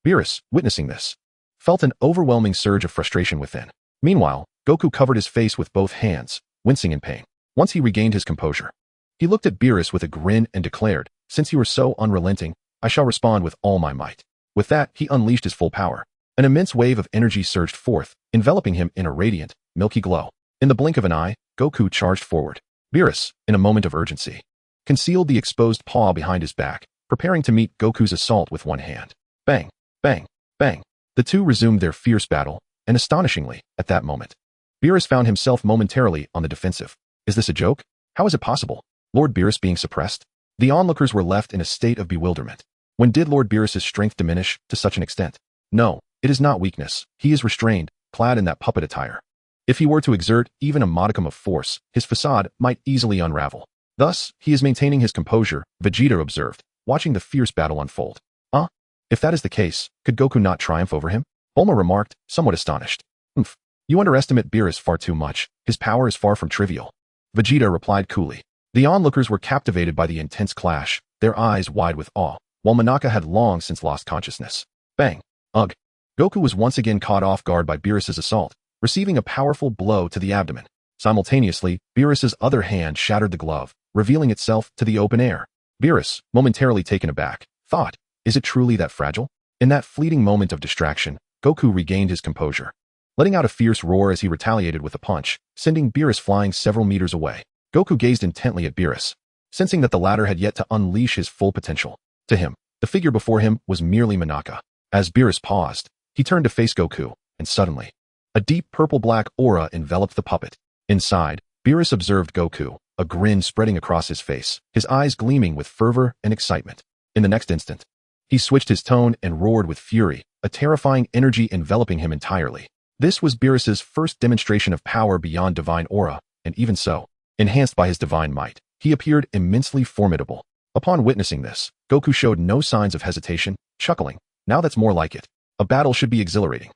S1: Beerus, witnessing this, felt an overwhelming surge of frustration within. Meanwhile, Goku covered his face with both hands, wincing in pain. Once he regained his composure, he looked at Beerus with a grin and declared, "Since you are so unrelenting, I shall respond with all my might." With that, he unleashed his full power. An immense wave of energy surged forth, enveloping him in a radiant, milky glow. In the blink of an eye, Goku charged forward. Beerus, in a moment of urgency, concealed the exposed paw behind his back, preparing to meet Goku's assault with one hand. Bang, bang, bang. The two resumed their fierce battle, and astonishingly, at that moment, Beerus found himself momentarily on the defensive. Is this a joke? How is it possible? Lord Beerus being suppressed? The onlookers were left in a state of bewilderment. When did Lord Beerus's strength diminish to such an extent? No, it is not weakness. He is restrained, clad in that puppet attire. If he were to exert even a modicum of force, his facade might easily unravel. Thus, he is maintaining his composure, Vegeta observed, watching the fierce battle unfold. If that is the case, could Goku not triumph over him? Bulma remarked, somewhat astonished. You underestimate Beerus far too much. His power is far from trivial. Vegeta replied coolly. The onlookers were captivated by the intense clash, their eyes wide with awe, while Monaka had long since lost consciousness. Bang! Ugh! Goku was once again caught off guard by Beerus's assault, receiving a powerful blow to the abdomen. Simultaneously, Beerus's other hand shattered the glove, revealing itself to the open air. Beerus, momentarily taken aback, thought, is it truly that fragile? In that fleeting moment of distraction, Goku regained his composure, letting out a fierce roar as he retaliated with a punch, sending Beerus flying several meters away. Goku gazed intently at Beerus, sensing that the latter had yet to unleash his full potential. To him, the figure before him was merely Monaka. As Beerus paused, he turned to face Goku, and suddenly, a deep purple-black aura enveloped the puppet. Inside, Beerus observed Goku, a grin spreading across his face, his eyes gleaming with fervor and excitement. In the next instant, he switched his tone and roared with fury, a terrifying energy enveloping him entirely. This was Beerus's first demonstration of power beyond divine aura, and even so, enhanced by his divine might, he appeared immensely formidable. Upon witnessing this, Goku showed no signs of hesitation, chuckling, now that's more like it. A battle should be exhilarating.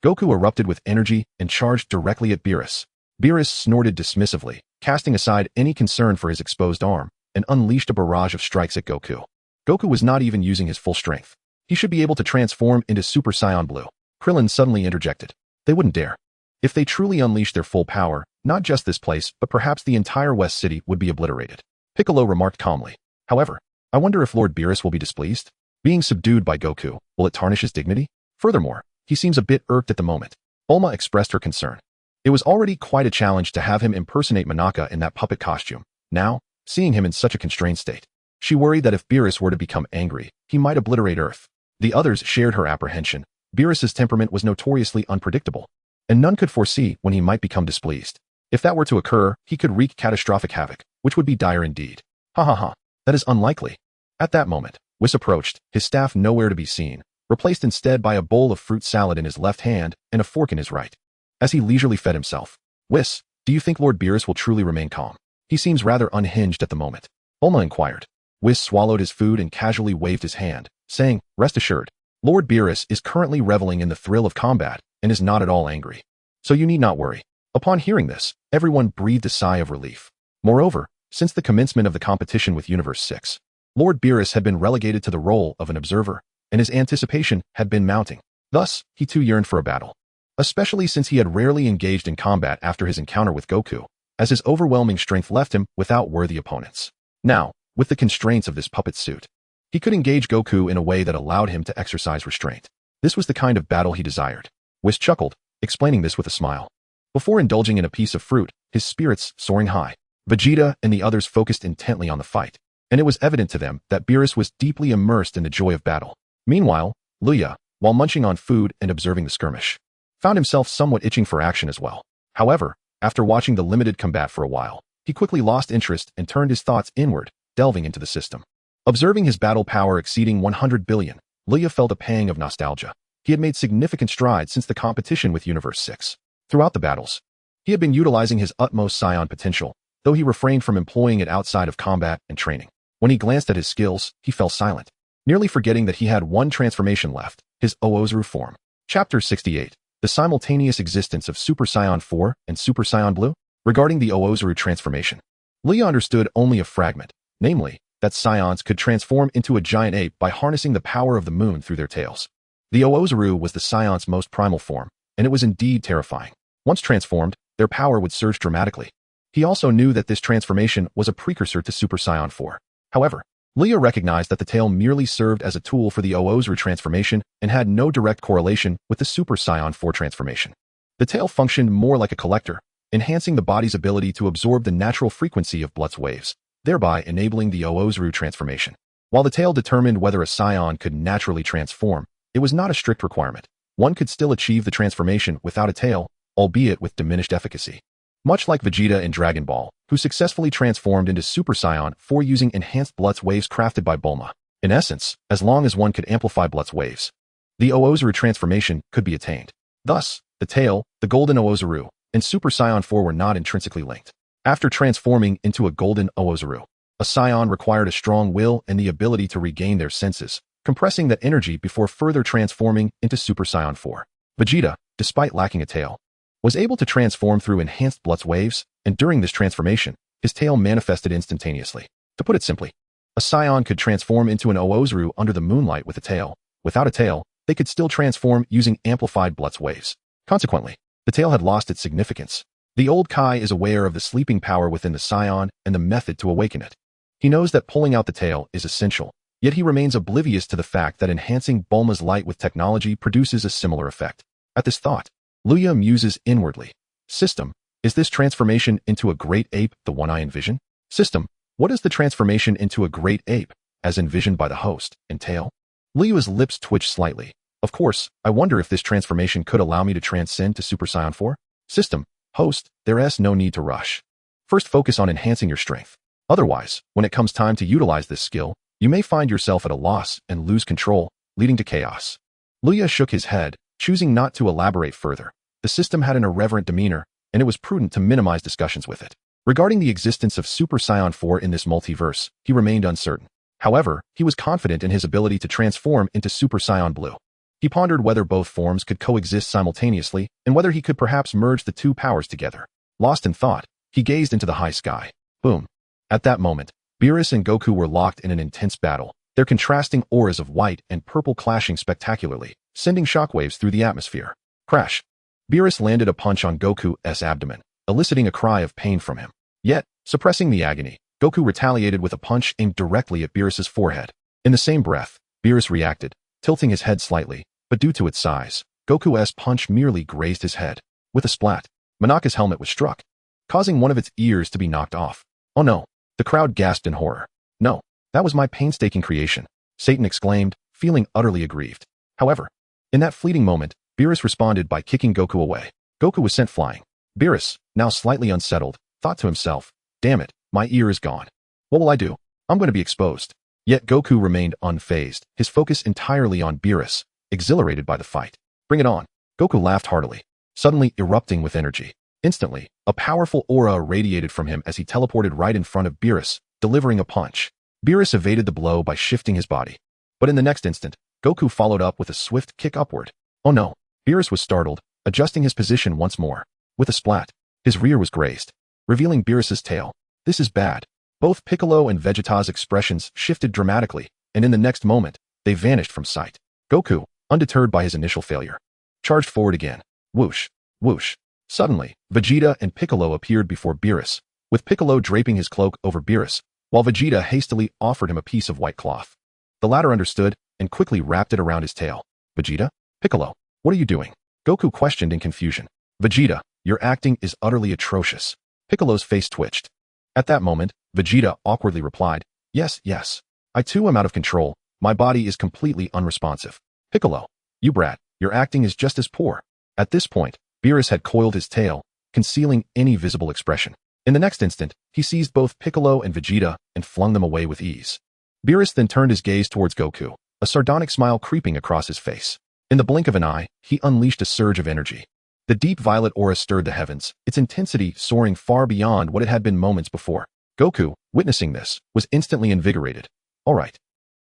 S1: Goku erupted with energy and charged directly at Beerus. Beerus snorted dismissively, casting aside any concern for his exposed arm, and unleashed a barrage of strikes at Goku. Goku was not even using his full strength. He should be able to transform into Super Saiyan Blue. Krillin suddenly interjected. They wouldn't dare. If they truly unleashed their full power, not just this place, but perhaps the entire West City would be obliterated. Piccolo remarked calmly. However, I wonder if Lord Beerus will be displeased. Being subdued by Goku, will it tarnish his dignity? Furthermore, he seems a bit irked at the moment. Bulma expressed her concern. It was already quite a challenge to have him impersonate Monaka in that puppet costume. Now, seeing him in such a constrained state, she worried that if Beerus were to become angry, he might obliterate Earth. The others shared her apprehension. Beerus's temperament was notoriously unpredictable, and none could foresee when he might become displeased. If that were to occur, he could wreak catastrophic havoc, which would be dire indeed. That is unlikely. At that moment, Whis approached, his staff nowhere to be seen, replaced instead by a bowl of fruit salad in his left hand and a fork in his right. As he leisurely fed himself, Whis, do you think Lord Beerus will truly remain calm? He seems rather unhinged at the moment. Bulma inquired. Whis swallowed his food and casually waved his hand, saying, rest assured, Lord Beerus is currently reveling in the thrill of combat and is not at all angry. So you need not worry. Upon hearing this, everyone breathed a sigh of relief. Moreover, since the commencement of the competition with Universe 6, Lord Beerus had been relegated to the role of an observer, and his anticipation had been mounting. Thus, he too yearned for a battle, especially since he had rarely engaged in combat after his encounter with Goku, as his overwhelming strength left him without worthy opponents. Now, with the constraints of this puppet suit, he could engage Goku in a way that allowed him to exercise restraint. This was the kind of battle he desired. Whis chuckled, explaining this with a smile. Before indulging in a piece of fruit, his spirits soaring high, Vegeta and the others focused intently on the fight, and it was evident to them that Beerus was deeply immersed in the joy of battle. Meanwhile, Luya, while munching on food and observing the skirmish, found himself somewhat itching for action as well. However, after watching the limited combat for a while, he quickly lost interest and turned his thoughts inward, delving into the system. Observing his battle power exceeding 100 billion, Luya felt a pang of nostalgia. He had made significant strides since the competition with Universe 6. Throughout the battles, he had been utilizing his utmost Saiyan potential, though he refrained from employing it outside of combat and training. When he glanced at his skills, he fell silent, nearly forgetting that he had one transformation left, his Oozuru form. Chapter 68. The simultaneous existence of Super Saiyan 4 and Super Saiyan Blue? Regarding the Oozuru transformation, Luya understood only a fragment, namely, that Saiyans could transform into a giant ape by harnessing the power of the moon through their tails. The Oozuru was the Saiyans' most primal form, and it was indeed terrifying. Once transformed, their power would surge dramatically. He also knew that this transformation was a precursor to Super Saiyan 4. However, Luya recognized that the tail merely served as a tool for the Oozuru transformation and had no direct correlation with the Super Saiyan 4 transformation. The tail functioned more like a collector, enhancing the body's ability to absorb the natural frequency of blood's waves, thereby enabling the Oozuru transformation. While the tail determined whether a Saiyan could naturally transform, it was not a strict requirement. One could still achieve the transformation without a tail, albeit with diminished efficacy. Much like Vegeta in Dragon Ball, who successfully transformed into Super Saiyan 4 using enhanced blood's waves crafted by Bulma. In essence, as long as one could amplify blood's waves, the Oozuru transformation could be attained. Thus, the tail, the golden Oozuru, and Super Saiyan 4 were not intrinsically linked. After transforming into a golden Oozuru, a Saiyan required a strong will and the ability to regain their senses, compressing that energy before further transforming into Super Saiyan 4. Vegeta, despite lacking a tail, was able to transform through enhanced blood's waves, and during this transformation, his tail manifested instantaneously. To put it simply, a Saiyan could transform into an Oozuru under the moonlight with a tail. Without a tail, they could still transform using amplified blood's waves. Consequently, the tail had lost its significance. The old Kai is aware of the sleeping power within the Saiyan and the method to awaken it. He knows that pulling out the tail is essential, yet he remains oblivious to the fact that enhancing Bulma's light with technology produces a similar effect. At this thought, Luya muses inwardly. System, is this transformation into a great ape the one I envision? System, what is the transformation into a great ape, as envisioned by the host, entail? Luya's lips twitched slightly. Of course, I wonder if this transformation could allow me to transcend to Super Saiyan 4? System, host, there's no need to rush. First focus on enhancing your strength. Otherwise, when it comes time to utilize this skill, you may find yourself at a loss and lose control, leading to chaos. Luya shook his head, choosing not to elaborate further. The system had an irreverent demeanor, and it was prudent to minimize discussions with it. Regarding the existence of Super Saiyan 4 in this multiverse, he remained uncertain. However, he was confident in his ability to transform into Super Saiyan Blue. He pondered whether both forms could coexist simultaneously and whether he could perhaps merge the two powers together. Lost in thought, he gazed into the high sky. Boom. At that moment, Beerus and Goku were locked in an intense battle, their contrasting auras of white and purple clashing spectacularly, sending shockwaves through the atmosphere. Crash. Beerus landed a punch on Goku's abdomen, eliciting a cry of pain from him. Yet, suppressing the agony, Goku retaliated with a punch aimed directly at Beerus's forehead. In the same breath, Beerus reacted, tilting his head slightly, but due to its size, Goku's punch merely grazed his head. With a splat, Monaka's helmet was struck, causing one of its ears to be knocked off. Oh no! The crowd gasped in horror. No, that was my painstaking creation, Satan exclaimed, feeling utterly aggrieved. However, in that fleeting moment, Beerus responded by kicking Goku away. Goku was sent flying. Beerus, now slightly unsettled, thought to himself, damn it, my ear is gone. What will I do? I'm going to be exposed. Yet Goku remained unfazed, his focus entirely on Beerus, exhilarated by the fight. Bring it on. Goku laughed heartily, suddenly erupting with energy. Instantly, a powerful aura radiated from him as he teleported right in front of Beerus, delivering a punch. Beerus evaded the blow by shifting his body. But in the next instant, Goku followed up with a swift kick upward. Oh no! Beerus was startled, adjusting his position once more. With a splat, his rear was grazed, revealing Beerus's tail. This is bad. Both Piccolo and Vegeta's expressions shifted dramatically, and in the next moment, they vanished from sight. Goku, undeterred by his initial failure, charged forward again. Whoosh! Whoosh! Suddenly, Vegeta and Piccolo appeared before Beerus, with Piccolo draping his cloak over Beerus, while Vegeta hastily offered him a piece of white cloth. The latter understood and quickly wrapped it around his tail. Vegeta? Piccolo, what are you doing? Goku questioned in confusion. Vegeta, your acting is utterly atrocious. Piccolo's face twitched. At that moment, Vegeta awkwardly replied, yes, yes. I too am out of control. My body is completely unresponsive. Piccolo, you brat, your acting is just as poor. At this point, Beerus had coiled his tail, concealing any visible expression. In the next instant, he seized both Piccolo and Vegeta and flung them away with ease. Beerus then turned his gaze towards Goku, a sardonic smile creeping across his face. In the blink of an eye, he unleashed a surge of energy. The deep violet aura stirred the heavens, its intensity soaring far beyond what it had been moments before. Goku, witnessing this, was instantly invigorated. All right.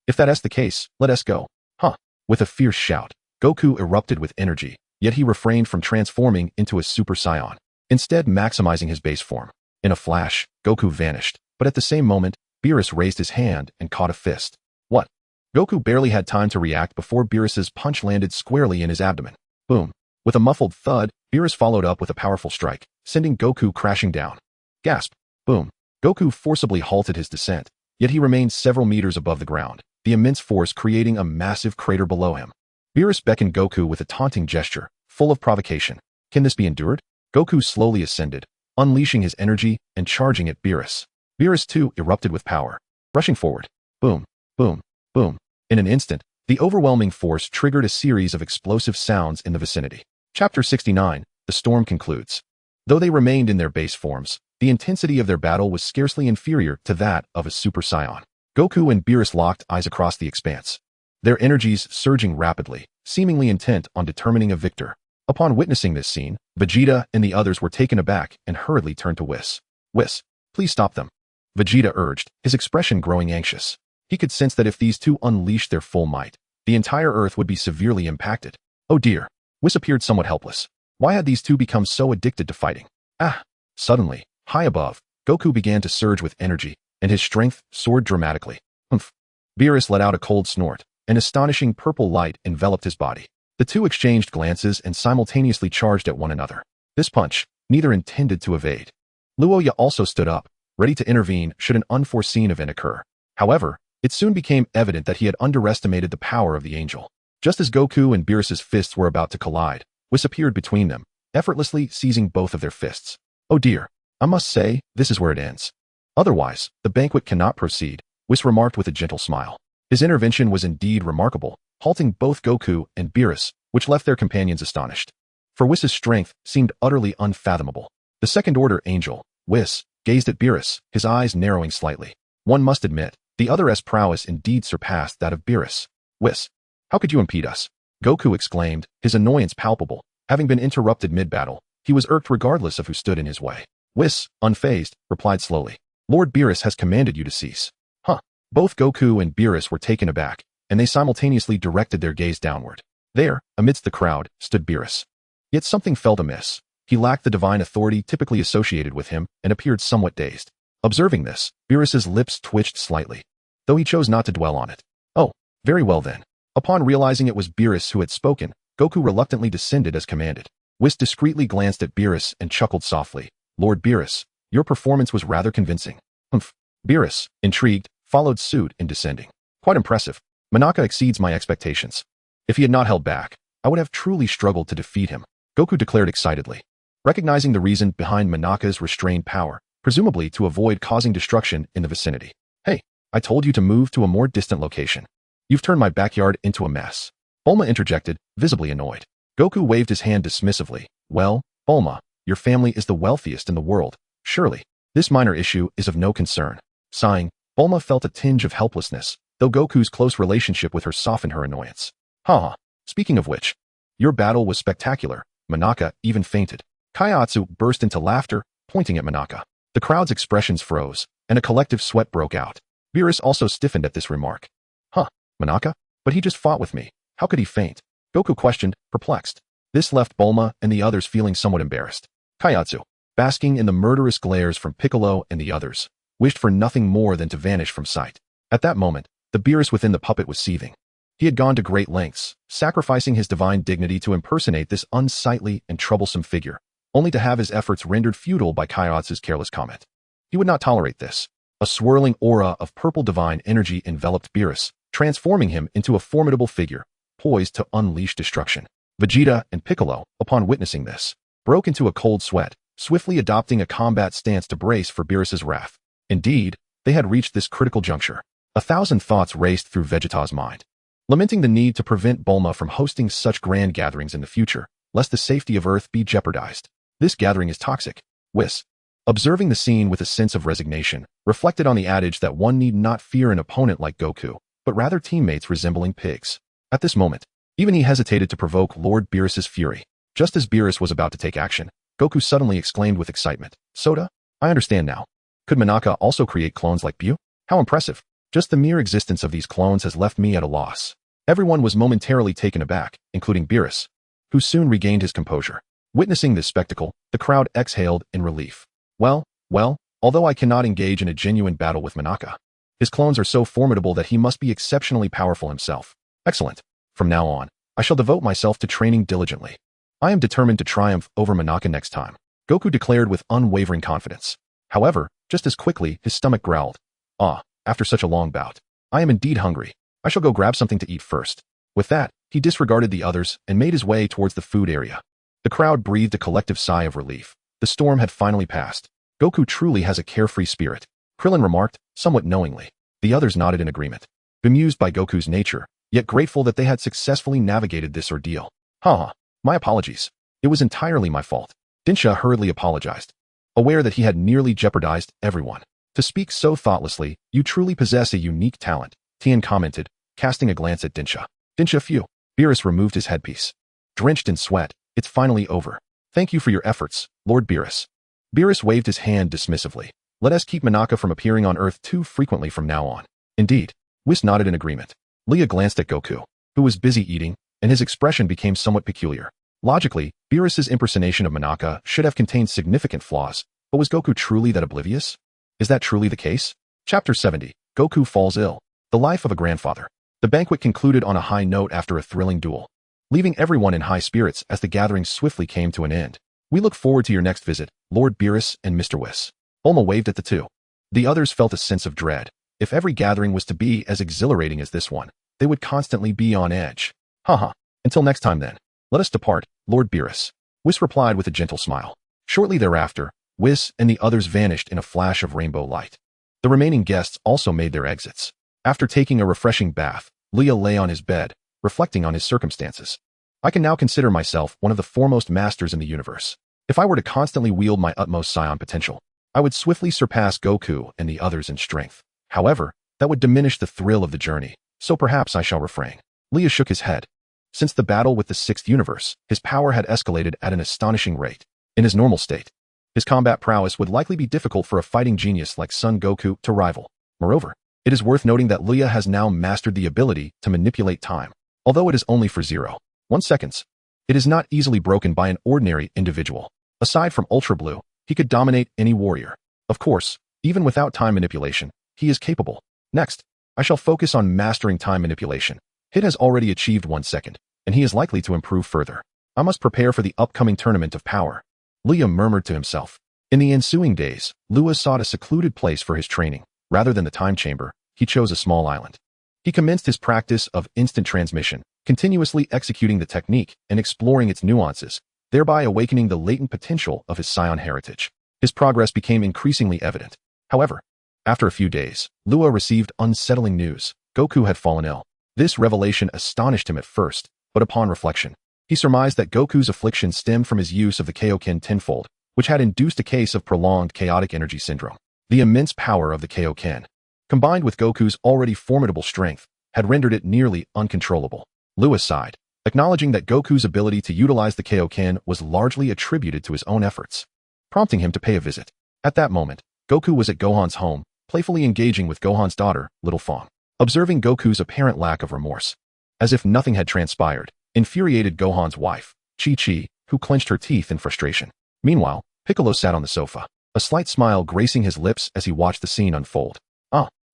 S1: If that's the case, let us go. Huh. With a fierce shout, Goku erupted with energy, yet he refrained from transforming into a Super Saiyan, instead maximizing his base form. In a flash, Goku vanished, but at the same moment, Beerus raised his hand and caught a fist. What? Goku barely had time to react before Beerus's punch landed squarely in his abdomen. Boom. With a muffled thud, Beerus followed up with a powerful strike, sending Goku crashing down. Gasp. Boom. Goku forcibly halted his descent, yet he remained several meters above the ground, the immense force creating a massive crater below him. Beerus beckoned Goku with a taunting gesture, full of provocation. Can this be endured? Goku slowly ascended, unleashing his energy and charging at Beerus. Beerus too erupted with power, rushing forward. Boom, boom, boom. In an instant, the overwhelming force triggered a series of explosive sounds in the vicinity. Chapter 69, The Storm concludes. Though they remained in their base forms, the intensity of their battle was scarcely inferior to that of a Super Saiyan. Goku and Beerus locked eyes across the expanse, their energies surging rapidly, seemingly intent on determining a victor. Upon witnessing this scene, Vegeta and the others were taken aback and hurriedly turned to Whis. Whis, please stop them. Vegeta urged, his expression growing anxious. He could sense that if these two unleashed their full might, the entire Earth would be severely impacted. Oh dear. Whis appeared somewhat helpless. Why had these two become so addicted to fighting? Ah! Suddenly, high above, Goku began to surge with energy, and his strength soared dramatically. Humph. Beerus let out a cold snort. An astonishing purple light enveloped his body. The two exchanged glances and simultaneously charged at one another. This punch, neither intended to evade. Luya also stood up, ready to intervene should an unforeseen event occur. However, it soon became evident that he had underestimated the power of the angel. Just as Goku and Beerus's fists were about to collide, Whis appeared between them, effortlessly seizing both of their fists. Oh dear, I must say, this is where it ends. Otherwise, the banquet cannot proceed, Whis remarked with a gentle smile. His intervention was indeed remarkable, halting both Goku and Beerus, which left their companions astonished. For Whis's strength seemed utterly unfathomable. The second-order angel, Whis, gazed at Beerus, his eyes narrowing slightly. One must admit, the other's prowess indeed surpassed that of Beerus. Whis, how could you impede us? Goku exclaimed, his annoyance palpable. Having been interrupted mid-battle, he was irked regardless of who stood in his way. Whis, unfazed, replied slowly. Lord Beerus has commanded you to cease. Huh. Both Goku and Beerus were taken aback, and they simultaneously directed their gaze downward. There, amidst the crowd, stood Beerus. Yet something felt amiss. He lacked the divine authority typically associated with him and appeared somewhat dazed. Observing this, Beerus's lips twitched slightly, though he chose not to dwell on it. Oh, very well then. Upon realizing it was Beerus who had spoken, Goku reluctantly descended as commanded. Whis discreetly glanced at Beerus and chuckled softly. Lord Beerus, your performance was rather convincing. Humph. Beerus, intrigued, followed suit in descending. Quite impressive. Monaka exceeds my expectations. If he had not held back, I would have truly struggled to defeat him, Goku declared excitedly. Recognizing the reason behind Monaka's restrained power, presumably to avoid causing destruction in the vicinity. Hey, I told you to move to a more distant location. You've turned my backyard into a mess. Bulma interjected, visibly annoyed. Goku waved his hand dismissively. Well, Bulma, your family is the wealthiest in the world. Surely, this minor issue is of no concern. Sighing, Bulma felt a tinge of helplessness, though Goku's close relationship with her softened her annoyance. Haha, speaking of which, your battle was spectacular. Monaka even fainted. Kaiatsu burst into laughter, pointing at Monaka. The crowd's expressions froze, and a collective sweat broke out. Beerus also stiffened at this remark. Huh, Monaka? But he just fought with me. How could he faint? Goku questioned, perplexed. This left Bulma and the others feeling somewhat embarrassed. Kaiatsu, basking in the murderous glares from Piccolo and the others, wished for nothing more than to vanish from sight. At that moment, the Beerus within the puppet was seething. He had gone to great lengths, sacrificing his divine dignity to impersonate this unsightly and troublesome figure, only to have his efforts rendered futile by Kaiatsu's careless comment. He would not tolerate this. A swirling aura of purple divine energy enveloped Beerus, transforming him into a formidable figure, poised to unleash destruction. Vegeta and Piccolo, upon witnessing this, broke into a cold sweat, swiftly adopting a combat stance to brace for Beerus's wrath. Indeed, they had reached this critical juncture. 1,000 thoughts raced through Vegeta's mind, lamenting the need to prevent Bulma from hosting such grand gatherings in the future, lest the safety of Earth be jeopardized. This gathering is toxic. Whis, observing the scene with a sense of resignation, reflected on the adage that one need not fear an opponent like Goku, but rather teammates resembling pigs. At this moment, even he hesitated to provoke Lord Beerus's fury. Just as Beerus was about to take action, Goku suddenly exclaimed with excitement, "Soda? I understand now. Could Monaka also create clones like Bu? How impressive. Just the mere existence of these clones has left me at a loss." Everyone was momentarily taken aback, including Beerus, who soon regained his composure. Witnessing this spectacle, the crowd exhaled in relief. Well, although I cannot engage in a genuine battle with Monaka, his clones are so formidable that he must be exceptionally powerful himself. Excellent. From now on, I shall devote myself to training diligently. I am determined to triumph over Monaka next time, Goku declared with unwavering confidence. However, just as quickly, his stomach growled. After such a long bout, I am indeed hungry. I shall go grab something to eat first. With that, he disregarded the others and made his way towards the food area. The crowd breathed a collective sigh of relief. The storm had finally passed. Goku truly has a carefree spirit, Krillin remarked, somewhat knowingly. The others nodded in agreement, bemused by Goku's nature, yet grateful that they had successfully navigated this ordeal. My apologies. It was entirely my fault. Dinsha hurriedly apologized, aware that he had nearly jeopardized everyone. To speak so thoughtlessly, you truly possess a unique talent, Tien commented, casting a glance at Dinsha. Dinsha, phew. Beerus removed his headpiece. Drenched in sweat, it's finally over. Thank you for your efforts, Lord Beerus. Beerus waved his hand dismissively. Let us keep Monaka from appearing on Earth too frequently from now on. Indeed. Whis nodded in agreement. Luya glanced at Goku, who was busy eating, and his expression became somewhat peculiar. Logically, Beerus's impersonation of Monaka should have contained significant flaws, but was Goku truly that oblivious? Is that truly the case? Chapter 70. Goku falls ill. The life of a grandfather. The banquet concluded on a high note after a thrilling duel, leaving everyone in high spirits as the gathering swiftly came to an end. We look forward to your next visit, Lord Beerus and Mr. Whis. Bulma waved at the two. The others felt a sense of dread. If every gathering was to be as exhilarating as this one, they would constantly be on edge. Until next time then. Let us depart, Lord Beerus. Whis replied with a gentle smile. Shortly thereafter, Whis and the others vanished in a flash of rainbow light. The remaining guests also made their exits. After taking a refreshing bath, Luya lay on his bed, reflecting on his circumstances. I can now consider myself one of the foremost masters in the universe. If I were to constantly wield my utmost Saiyan potential, I would swiftly surpass Goku and the others in strength. However, that would diminish the thrill of the journey, so perhaps I shall refrain. Luya shook his head. Since the battle with the Sixth Universe, his power had escalated at an astonishing rate. In his normal state, his combat prowess would likely be difficult for a fighting genius like Son Goku to rival. Moreover, it is worth noting that Luya has now mastered the ability to manipulate time. Although it is only for 0.1 seconds, it is not easily broken by an ordinary individual. Aside from Ultra Blue, he could dominate any warrior. Of course, even without time manipulation, he is capable. Next, I shall focus on mastering time manipulation. Hit has already achieved 1 second, and he is likely to improve further. I must prepare for the upcoming tournament of power. Luya murmured to himself. In the ensuing days, Luya sought a secluded place for his training. Rather than the time chamber, he chose a small island. He commenced his practice of instant transmission, continuously executing the technique and exploring its nuances, thereby awakening the latent potential of his Saiyan heritage. His progress became increasingly evident. However, after a few days, Luya received unsettling news. Goku had fallen ill. This revelation astonished him at first, but upon reflection, he surmised that Goku's affliction stemmed from his use of the Kaioken tenfold, which had induced a case of prolonged chaotic energy syndrome. The immense power of the Kaioken, combined with Goku's already formidable strength, had rendered it nearly uncontrollable. Luya sighed, acknowledging that Goku's ability to utilize the Kaioken was largely attributed to his own efforts, prompting him to pay a visit. At that moment, Goku was at Gohan's home, playfully engaging with Gohan's daughter, Little Fong. Observing Goku's apparent lack of remorse, as if nothing had transpired, infuriated Gohan's wife, Chi-Chi, who clenched her teeth in frustration. Meanwhile, Piccolo sat on the sofa, a slight smile gracing his lips as he watched the scene unfold.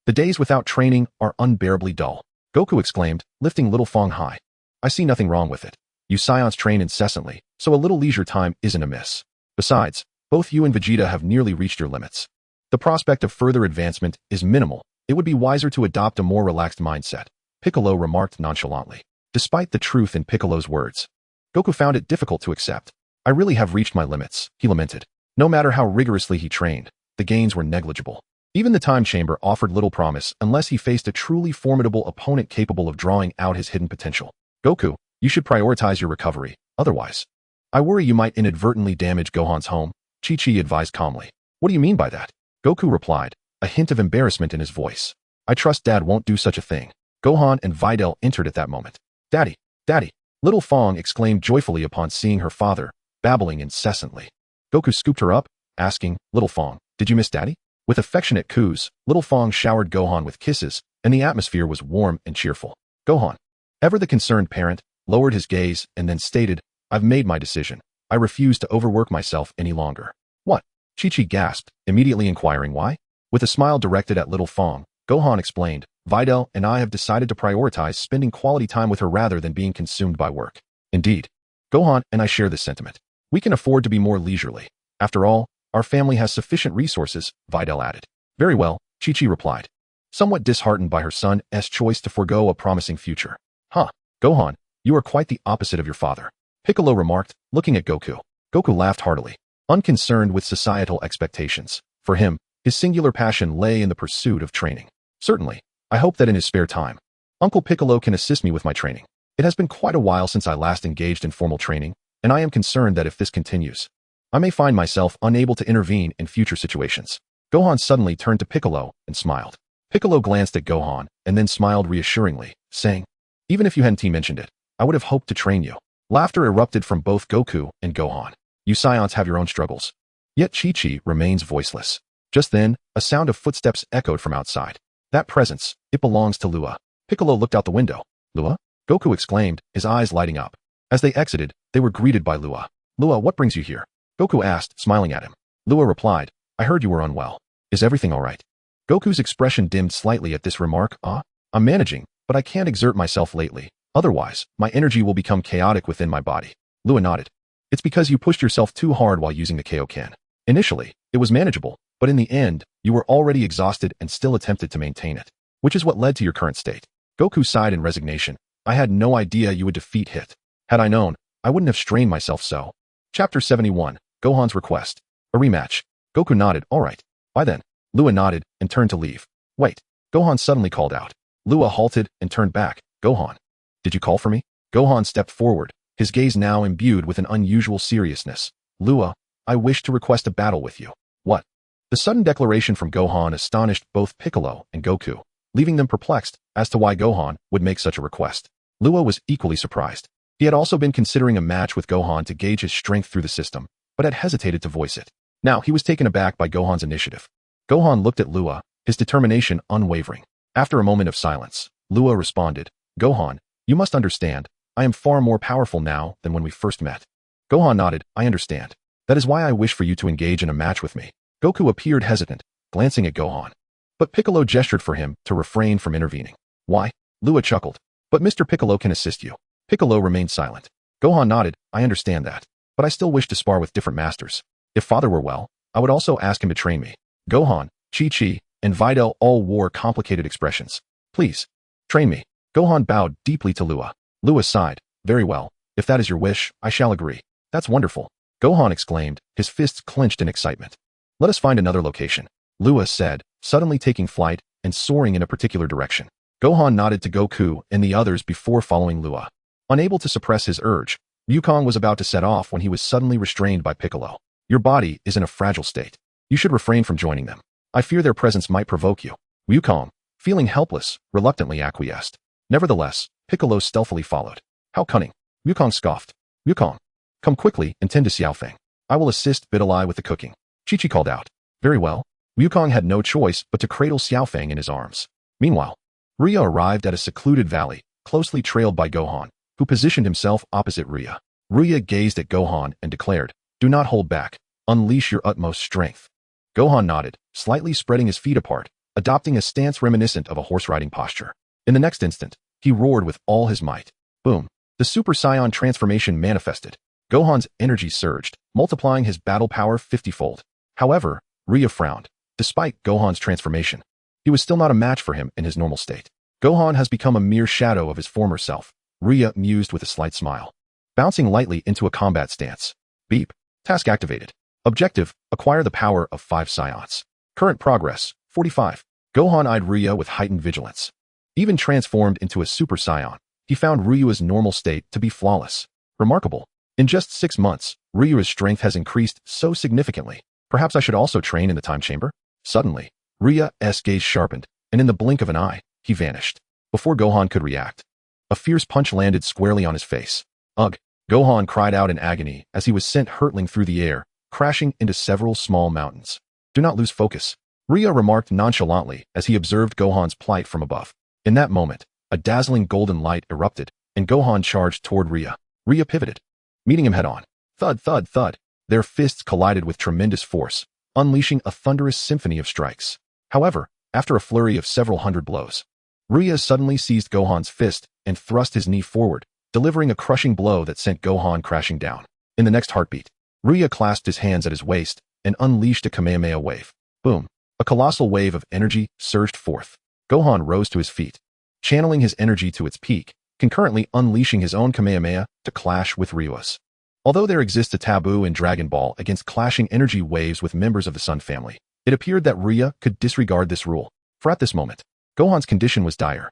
S1: The days without training are unbearably dull, Goku exclaimed, lifting Little Fong high. I see nothing wrong with it. You Saiyans train incessantly, so a little leisure time isn't amiss. Besides, both you and Vegeta have nearly reached your limits. The prospect of further advancement is minimal. It would be wiser to adopt a more relaxed mindset, Piccolo remarked nonchalantly. Despite the truth in Piccolo's words, Goku found it difficult to accept. I really have reached my limits, he lamented. No matter how rigorously he trained, the gains were negligible. Even the time chamber offered little promise unless he faced a truly formidable opponent capable of drawing out his hidden potential. Goku, you should prioritize your recovery, otherwise. I worry you might inadvertently damage Gohan's home, Chi-Chi advised calmly. What do you mean by that? Goku replied, a hint of embarrassment in his voice. I trust Dad won't do such a thing. Gohan and Videl entered at that moment. Daddy, Daddy, little Fong exclaimed joyfully upon seeing her father, babbling incessantly. Goku scooped her up, asking, Little Fong, did you miss Daddy? With affectionate coos, little Fong showered Gohan with kisses, and the atmosphere was warm and cheerful. Gohan, ever the concerned parent, lowered his gaze and then stated, I've made my decision. I refuse to overwork myself any longer. What? Chi-Chi gasped, immediately inquiring why. With a smile directed at little Fong, Gohan explained, Videl and I have decided to prioritize spending quality time with her rather than being consumed by work. Indeed. Gohan and I share this sentiment. We can afford to be more leisurely. After all, our family has sufficient resources, Videl added. Very well, Chi-Chi replied, somewhat disheartened by her son's choice to forego a promising future. Huh, Gohan, you are quite the opposite of your father, Piccolo remarked, looking at Goku. Goku laughed heartily, unconcerned with societal expectations. For him, his singular passion lay in the pursuit of training. Certainly, I hope that in his spare time, Uncle Piccolo can assist me with my training. It has been quite a while since I last engaged in formal training, and I am concerned that if this continues, I may find myself unable to intervene in future situations. Gohan suddenly turned to Piccolo and smiled. Piccolo glanced at Gohan and then smiled reassuringly, saying, even if you hadn't mentioned it, I would have hoped to train you. Laughter erupted from both Goku and Gohan. You Saiyans have your own struggles. Yet Chi-Chi remains voiceless. Just then, a sound of footsteps echoed from outside. That presence, it belongs to Luya. Piccolo looked out the window. Luya? Goku exclaimed, his eyes lighting up. As they exited, they were greeted by Luya. Luya, what brings you here? Goku asked, smiling at him. Luya replied, I heard you were unwell. Is everything all right? Goku's expression dimmed slightly at this remark. I'm managing, but I can't exert myself lately. Otherwise, my energy will become chaotic within my body. Luya nodded. It's because you pushed yourself too hard while using the Kaioken. Initially, it was manageable, but in the end, you were already exhausted and still attempted to maintain it, which is what led to your current state. Goku sighed in resignation. I had no idea you would defeat Hit. Had I known, I wouldn't have strained myself so. Chapter 71, Gohan's Request. A rematch. Goku nodded, all right. Why then? Luya nodded and turned to leave. Wait. Gohan suddenly called out. Luya halted and turned back. Gohan. Did you call for me? Gohan stepped forward, his gaze now imbued with an unusual seriousness. Luya, I wish to request a battle with you. What? The sudden declaration from Gohan astonished both Piccolo and Goku, leaving them perplexed as to why Gohan would make such a request. Luya was equally surprised. He had also been considering a match with Gohan to gauge his strength through the system, but had hesitated to voice it. Now he was taken aback by Gohan's initiative. Gohan looked at Luya, his determination unwavering. After a moment of silence, Luya responded, Gohan, you must understand, I am far more powerful now than when we first met. Gohan nodded, I understand. That is why I wish for you to engage in a match with me. Goku appeared hesitant, glancing at Gohan. But Piccolo gestured for him to refrain from intervening. Why? Luya chuckled. But Mr. Piccolo can assist you. Piccolo remained silent. Gohan nodded, I understand that. But I still wish to spar with different masters. If father were well, I would also ask him to train me. Gohan, Chi-Chi, and Videl all wore complicated expressions. Please, train me. Gohan bowed deeply to Luya. Luya sighed. Very well. If that is your wish, I shall agree. That's wonderful. Gohan exclaimed, his fists clenched in excitement. Let us find another location. Luya said, suddenly taking flight and soaring in a particular direction. Gohan nodded to Goku and the others before following Luya. Unable to suppress his urge, Wukong was about to set off when he was suddenly restrained by Piccolo. Your body is in a fragile state. You should refrain from joining them. I fear their presence might provoke you. Wukong, feeling helpless, reluctantly acquiesced. Nevertheless, Piccolo stealthily followed. How cunning. Wukong scoffed. Wukong, come quickly and tend to Xiaofeng. I will assist Bidalai with the cooking. Chi-Chi called out. Very well. Wukong had no choice but to cradle Xiaofeng in his arms. Meanwhile, Rhea arrived at a secluded valley, closely trailed by Gohan, who positioned himself opposite Rhea. Rhea gazed at Gohan and declared, do not hold back. Unleash your utmost strength. Gohan nodded, slightly spreading his feet apart, adopting a stance reminiscent of a horse-riding posture. In the next instant, he roared with all his might. Boom. The Super Saiyan transformation manifested. Gohan's energy surged, multiplying his battle power 50-fold. However, Rhea frowned. Despite Gohan's transformation, he was still not a match for him in his normal state. Gohan has become a mere shadow of his former self, Rhea mused with a slight smile. Bouncing lightly into a combat stance, Beep. Task activated. Objective, acquire the power of 5 Saiyans. Current progress, 45. Gohan eyed Ruya with heightened vigilance. Even transformed into a Super Saiyan, he found Ryu's normal state to be flawless. Remarkable. In just 6 months, Ryu's strength has increased so significantly. Perhaps I should also train in the time chamber? Suddenly, Ryu's gaze sharpened, and in the blink of an eye, he vanished. Before Gohan could react, a fierce punch landed squarely on his face. Ugh! Gohan cried out in agony as he was sent hurtling through the air, crashing into several small mountains. Do not lose focus, Ryu remarked nonchalantly as he observed Gohan's plight from above. In that moment, a dazzling golden light erupted, and Gohan charged toward Ryu. Ryu pivoted, meeting him head-on. Thud, thud, thud. Their fists collided with tremendous force, unleashing a thunderous symphony of strikes. However, after a flurry of several hundred blows, Ryu suddenly seized Gohan's fist and thrust his knee forward, delivering a crushing blow that sent Gohan crashing down. In the next heartbeat, Ryu clasped his hands at his waist and unleashed a Kamehameha wave. Boom! A colossal wave of energy surged forth. Gohan rose to his feet, channeling his energy to its peak, concurrently unleashing his own Kamehameha to clash with Ryu's. Although there exists a taboo in Dragon Ball against clashing energy waves with members of the Sun family, it appeared that Ryu could disregard this rule, for at this moment, Gohan's condition was dire.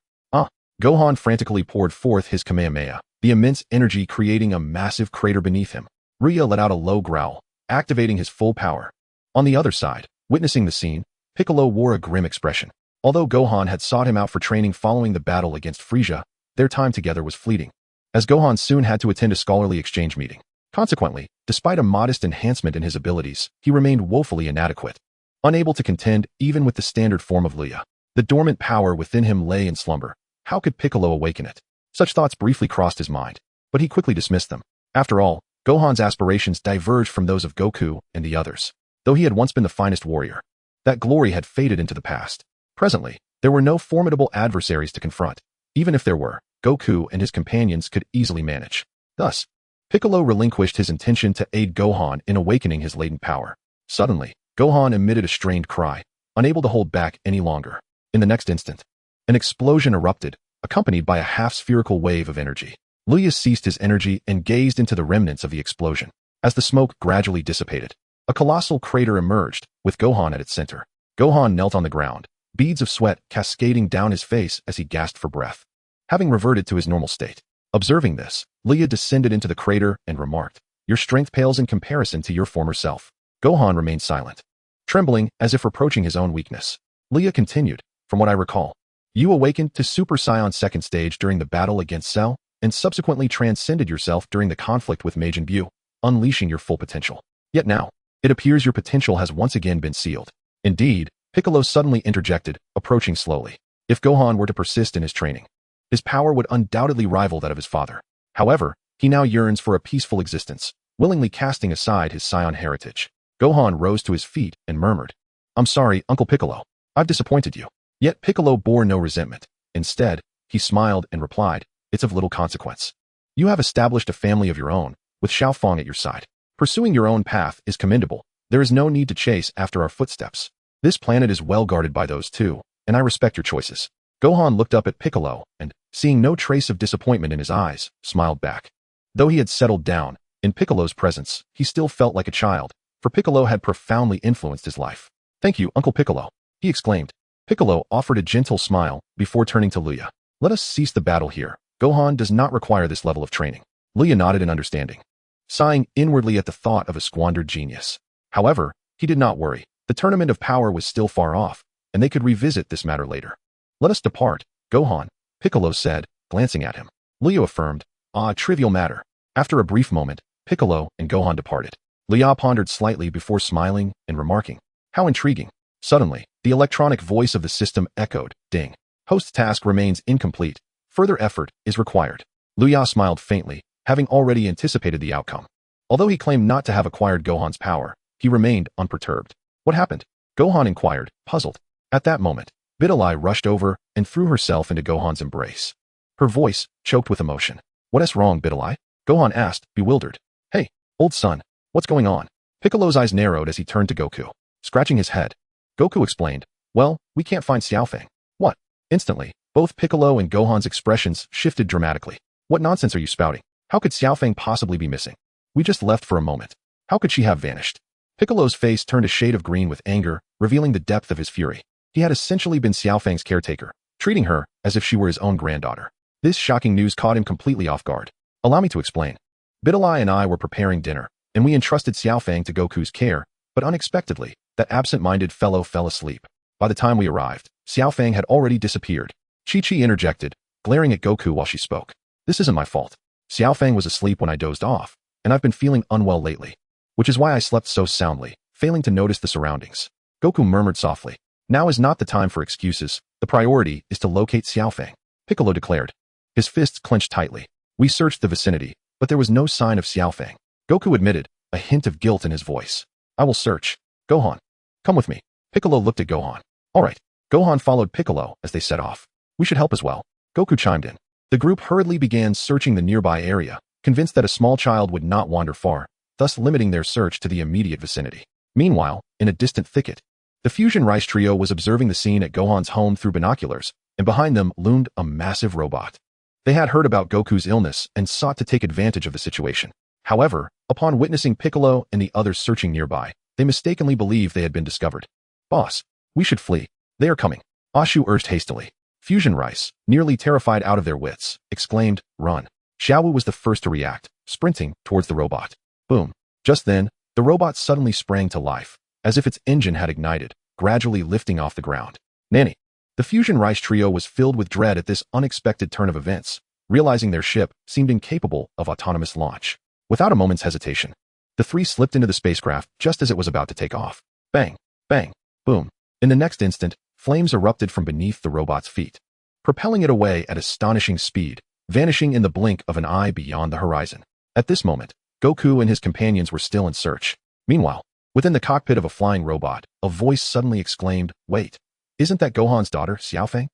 S1: Gohan frantically poured forth his Kamehameha, the immense energy creating a massive crater beneath him. Ryu let out a low growl, activating his full power. On the other side, witnessing the scene, Piccolo wore a grim expression. Although Gohan had sought him out for training following the battle against Frieza, their time together was fleeting, as Gohan soon had to attend a scholarly exchange meeting. Consequently, despite a modest enhancement in his abilities, he remained woefully inadequate, unable to contend even with the standard form of Luya. The dormant power within him lay in slumber. How could Piccolo awaken it? Such thoughts briefly crossed his mind, but he quickly dismissed them. After all, Gohan's aspirations diverged from those of Goku and the others. Though he had once been the finest warrior, that glory had faded into the past. Presently, there were no formidable adversaries to confront. Even if there were, Goku and his companions could easily manage. Thus, Piccolo relinquished his intention to aid Gohan in awakening his latent power. Suddenly, Gohan emitted a strained cry, unable to hold back any longer. In the next instant, an explosion erupted, accompanied by a half-spherical wave of energy. Luya ceased his energy and gazed into the remnants of the explosion. As the smoke gradually dissipated, a colossal crater emerged, with Gohan at its center. Gohan knelt on the ground, beads of sweat cascading down his face as he gasped for breath, having reverted to his normal state. Observing this, Luya descended into the crater and remarked, "Your strength pales in comparison to your former self." Gohan remained silent, trembling as if reproaching his own weakness. Luya continued, "From what I recall, you awakened to Super Saiyan second stage during the battle against Cell, and subsequently transcended yourself during the conflict with Majin Buu, unleashing your full potential. Yet now, it appears your potential has once again been sealed." Indeed, Piccolo suddenly interjected, approaching slowly. If Gohan were to persist in his training, his power would undoubtedly rival that of his father. However, he now yearns for a peaceful existence, willingly casting aside his Saiyan heritage. Gohan rose to his feet and murmured, "I'm sorry, Uncle Piccolo. I've disappointed you." Yet Piccolo bore no resentment. Instead, he smiled and replied, "It's of little consequence. You have established a family of your own, with Xiaofeng at your side. Pursuing your own path is commendable. There is no need to chase after our footsteps. This planet is well guarded by those two, and I respect your choices." Gohan looked up at Piccolo and, seeing no trace of disappointment in his eyes, smiled back. Though he had settled down, in Piccolo's presence, he still felt like a child, for Piccolo had profoundly influenced his life. "Thank you, Uncle Piccolo," he exclaimed. Piccolo offered a gentle smile before turning to Luya. "Let us cease the battle here. Gohan does not require this level of training." Luya nodded in understanding, sighing inwardly at the thought of a squandered genius. However, he did not worry. The tournament of power was still far off, and they could revisit this matter later. "Let us depart, Gohan," Piccolo said, glancing at him. Luya affirmed, "Ah, a trivial matter." After a brief moment, Piccolo and Gohan departed. Luya pondered slightly before smiling and remarking, "How intriguing." Suddenly, the electronic voice of the system echoed, "Ding. Host's task remains incomplete. Further effort is required." Luya smiled faintly, having already anticipated the outcome. Although he claimed not to have acquired Gohan's power, he remained unperturbed. "What happened?" Gohan inquired, puzzled. At that moment, Bidalai rushed over and threw herself into Gohan's embrace. Her voice choked with emotion. "What's wrong, Bidalai?" Gohan asked, bewildered. "Hey, old son, what's going on?" Piccolo's eyes narrowed as he turned to Goku, scratching his head. Goku explained, "Well, we can't find Xiaofeng." "What?" Instantly, both Piccolo and Gohan's expressions shifted dramatically. "What nonsense are you spouting? How could Xiaofeng possibly be missing? We just left for a moment." How could she have vanished? Piccolo's face turned a shade of green with anger, revealing the depth of his fury. He had essentially been Xiaofang's caretaker, treating her as if she were his own granddaughter. This shocking news caught him completely off guard. Allow me to explain. Bidalai and I were preparing dinner, and we entrusted Xiaofang to Goku's care, but unexpectedly, that absent-minded fellow fell asleep. By the time we arrived, Xiaofang had already disappeared. Chi-Chi interjected, glaring at Goku while she spoke. This isn't my fault. Xiaofang was asleep when I dozed off, and I've been feeling unwell lately, which is why I slept so soundly, failing to notice the surroundings. Goku murmured softly. Now is not the time for excuses. The priority is to locate Xiaofang, Piccolo declared. His fists clenched tightly. We searched the vicinity, but there was no sign of Xiaofang. Goku admitted, a hint of guilt in his voice. I will search. Gohan, come with me. Piccolo looked at Gohan. All right. Gohan followed Piccolo as they set off. We should help as well. Goku chimed in. The group hurriedly began searching the nearby area, convinced that a small child would not wander far, thus limiting their search to the immediate vicinity. Meanwhile, in a distant thicket, the Fusion Rice trio was observing the scene at Gohan's home through binoculars, and behind them loomed a massive robot. They had heard about Goku's illness and sought to take advantage of the situation. However, upon witnessing Piccolo and the others searching nearby, they mistakenly believed they had been discovered. Boss, we should flee. They are coming. Ashu urged hastily. Fusion Rice, nearly terrified out of their wits, exclaimed, run. Xiaowu was the first to react, sprinting towards the robot. Boom. Just then, the robot suddenly sprang to life, as if its engine had ignited, gradually lifting off the ground. Nanny. The Fusion Rice trio was filled with dread at this unexpected turn of events, realizing their ship seemed incapable of autonomous launch. Without a moment's hesitation, the three slipped into the spacecraft just as it was about to take off. Bang, bang, boom. In the next instant, flames erupted from beneath the robot's feet, propelling it away at astonishing speed, vanishing in the blink of an eye beyond the horizon. At this moment, Goku and his companions were still in search. Meanwhile, within the cockpit of a flying robot, a voice suddenly exclaimed, wait, isn't that Gohan's daughter, Xiaofang?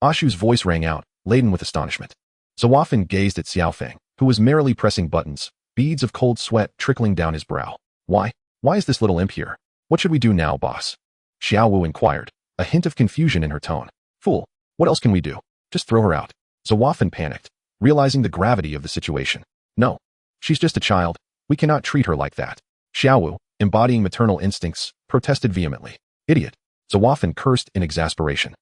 S1: Ashu's voice rang out, laden with astonishment. Zawafin gazed at Xiaofang, who was merrily pressing buttons, beads of cold sweat trickling down his brow. Why is this little imp here? What should we do now, boss? Xiaowu inquired, a hint of confusion in her tone. Fool, what else can we do? Just throw her out. Zawafin panicked, realizing the gravity of the situation. No, she's just a child. We cannot treat her like that. Xiaowu, embodying maternal instincts, protested vehemently. Idiot. Zawafin cursed in exasperation.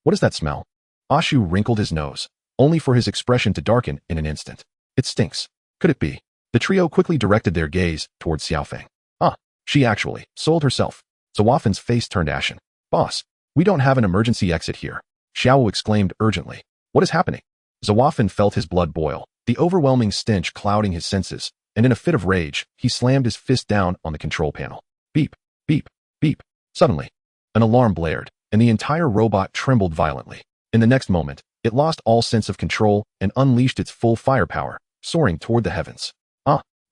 S1: What does that smell? Ashu wrinkled his nose, only for his expression to darken in an instant. It stinks. Could it be? The trio quickly directed their gaze towards Xiaofang. She actually sold herself. Zawafin's face turned ashen. Boss, we don't have an emergency exit here. Xiaowu exclaimed urgently. What is happening? Zawafin felt his blood boil, the overwhelming stench clouding his senses, and in a fit of rage, he slammed his fist down on the control panel. Beep, beep, beep. Suddenly, an alarm blared, and the entire robot trembled violently. In the next moment, it lost all sense of control and unleashed its full firepower, soaring toward the heavens.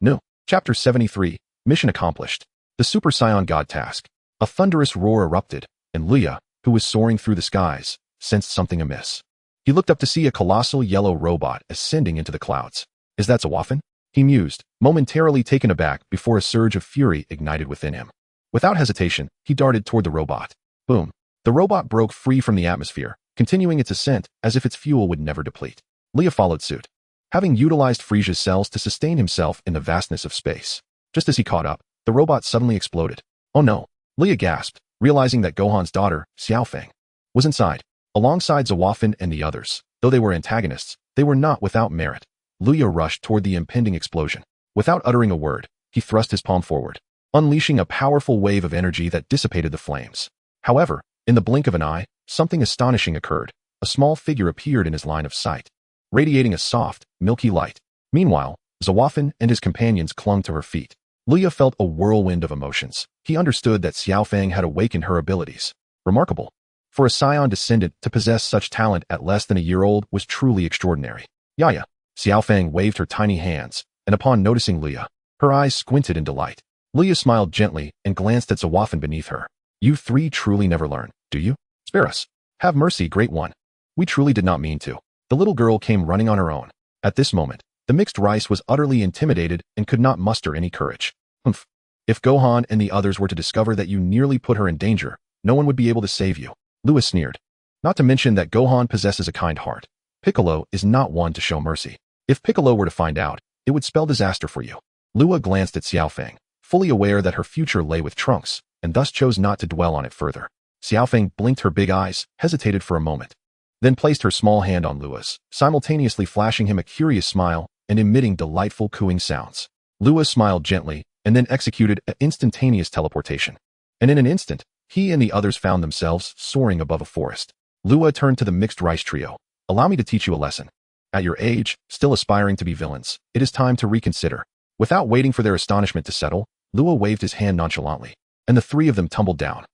S1: No. Chapter 73, Mission Accomplished. The Super Saiyan God task. A thunderous roar erupted, and Luya, who was soaring through the skies, sensed something amiss. He looked up to see a colossal yellow robot ascending into the clouds. Is that Zawafin? He mused, momentarily taken aback before a surge of fury ignited within him. Without hesitation, he darted toward the robot. Boom. The robot broke free from the atmosphere, continuing its ascent as if its fuel would never deplete. Luya followed suit, having utilized Frieza's cells to sustain himself in the vastness of space. Just as he caught up, the robot suddenly exploded. Oh no. Luya gasped, realizing that Gohan's daughter, Xiaofang, was inside. Alongside Zawafin and the others, though they were antagonists, they were not without merit. Luya rushed toward the impending explosion. Without uttering a word, he thrust his palm forward, unleashing a powerful wave of energy that dissipated the flames. However, in the blink of an eye, something astonishing occurred. A small figure appeared in his line of sight, radiating a soft, milky light. Meanwhile, Zawafin and his companions clung to her feet. Luya felt a whirlwind of emotions. He understood that Xiaofang had awakened her abilities. Remarkable. For a Saiyan descendant to possess such talent at less than a year old was truly extraordinary. Yaya. Xiaofang waved her tiny hands, and upon noticing Luya, her eyes squinted in delight. Luya smiled gently and glanced at Zawafin beneath her. You three truly never learn, do you? Spare us. Have mercy, great one. We truly did not mean to. The little girl came running on her own. At this moment, the mixed rice was utterly intimidated and could not muster any courage. Humph. If Gohan and the others were to discover that you nearly put her in danger, no one would be able to save you. Luya sneered. Not to mention that Gohan possesses a kind heart. Piccolo is not one to show mercy. If Piccolo were to find out, it would spell disaster for you. Luya glanced at Xiaofang, fully aware that her future lay with Trunks, and thus chose not to dwell on it further. Xiaofeng blinked her big eyes, hesitated for a moment, then placed her small hand on Lua's, simultaneously flashing him a curious smile and emitting delightful cooing sounds. Lua smiled gently and then executed an instantaneous teleportation. And in an instant, he and the others found themselves soaring above a forest. Lua turned to the mixed rice trio. Allow me to teach you a lesson. At your age, still aspiring to be villains, it is time to reconsider. Without waiting for their astonishment to settle, Lua waved his hand nonchalantly, and the three of them tumbled down.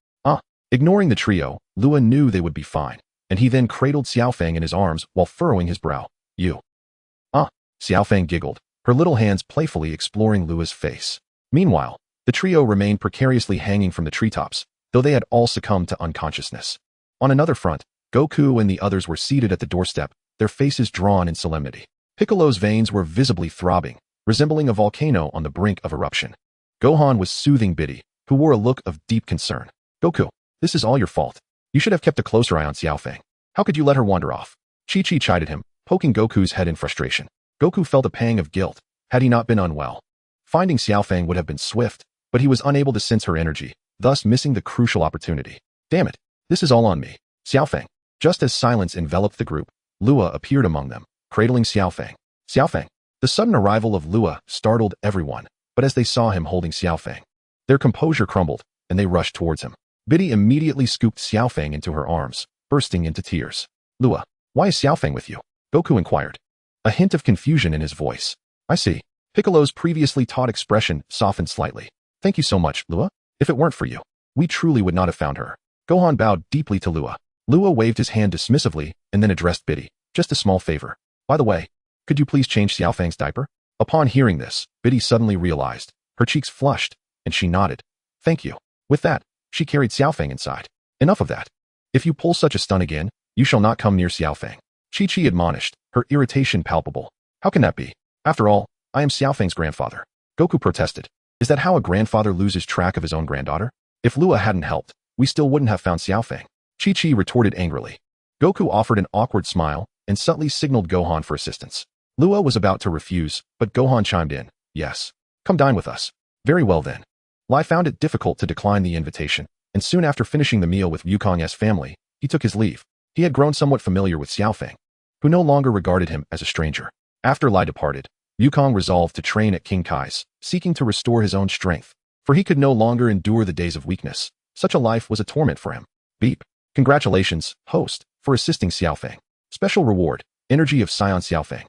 S1: Ignoring the trio, Lua knew they would be fine, and he then cradled Xiaofeng in his arms while furrowing his brow. You. Xiaofeng giggled, her little hands playfully exploring Lua's face. Meanwhile, the trio remained precariously hanging from the treetops, though they had all succumbed to unconsciousness. On another front, Goku and the others were seated at the doorstep, their faces drawn in solemnity. Piccolo's veins were visibly throbbing, resembling a volcano on the brink of eruption. Gohan was soothing Biddy, who wore a look of deep concern. Goku, this is all your fault. You should have kept a closer eye on Xiaofeng. How could you let her wander off? Chi-Chi chided him, poking Goku's head in frustration. Goku felt a pang of guilt, had he not been unwell. Finding Xiaofeng would have been swift, but he was unable to sense her energy, thus missing the crucial opportunity. Damn it, this is all on me. Xiaofeng. Just as silence enveloped the group, Lua appeared among them, cradling Xiaofeng. Xiaofeng. The sudden arrival of Lua startled everyone, but as they saw him holding Xiaofeng, their composure crumbled, and they rushed towards him. Biddy immediately scooped Xiaofeng into her arms, bursting into tears. Lua, why is Xiaofeng with you? Goku inquired, a hint of confusion in his voice. I see. Piccolo's previously taut expression softened slightly. Thank you so much, Lua. If it weren't for you, we truly would not have found her. Gohan bowed deeply to Lua. Lua waved his hand dismissively and then addressed Biddy. Just a small favor. By the way, could you please change Xiaofeng's diaper? Upon hearing this, Biddy suddenly realized. Her cheeks flushed, and she nodded. Thank you. With that, she carried Xiaofeng inside. Enough of that. If you pull such a stunt again, you shall not come near Xiaofeng. Chi-Chi admonished, her irritation palpable. How can that be? After all, I am Xiaofeng's grandfather. Goku protested. Is that how a grandfather loses track of his own granddaughter? If Lua hadn't helped, we still wouldn't have found Xiaofeng. Chi-Chi retorted angrily. Goku offered an awkward smile and subtly signaled Gohan for assistance. Lua was about to refuse, but Gohan chimed in. Yes. Come dine with us. Very well then. Lai found it difficult to decline the invitation, and soon after finishing the meal with Wukong's family, he took his leave. He had grown somewhat familiar with Xiaofeng, who no longer regarded him as a stranger. After Lai departed, Wukong resolved to train at King Kai's, seeking to restore his own strength, for he could no longer endure the days of weakness. Such a life was a torment for him. Beep. Congratulations, host, for assisting Xiaofeng. Special reward, energy of Saiyan Xiaofeng.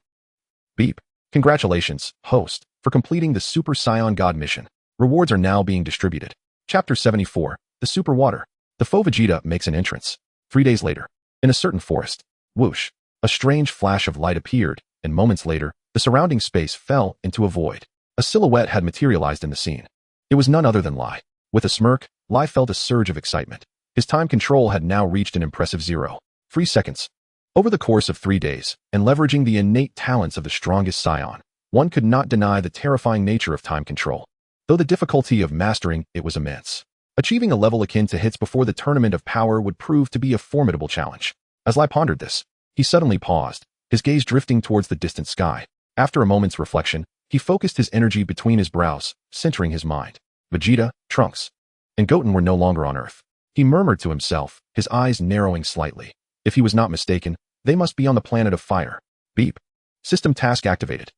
S1: Beep. Congratulations, host, for completing the Super Saiyan God mission. Rewards are now being distributed. Chapter 74, The Super Water. The foe Vegeta makes an entrance. 3 days later, in a certain forest, whoosh, a strange flash of light appeared, and moments later, the surrounding space fell into a void. A silhouette had materialized in the scene. It was none other than Lai. With a smirk, Lai felt a surge of excitement. His time control had now reached an impressive 0.3 seconds. Over the course of 3 days, and leveraging the innate talents of the strongest Saiyan, one could not deny the terrifying nature of time control, though the difficulty of mastering it was immense. Achieving a level akin to hits before the tournament of power would prove to be a formidable challenge. As Lai pondered this, he suddenly paused, his gaze drifting towards the distant sky. After a moment's reflection, he focused his energy between his brows, centering his mind. Vegeta, Trunks, and Goten were no longer on Earth. He murmured to himself, his eyes narrowing slightly. If he was not mistaken, they must be on the planet of fire. Beep. System task activated.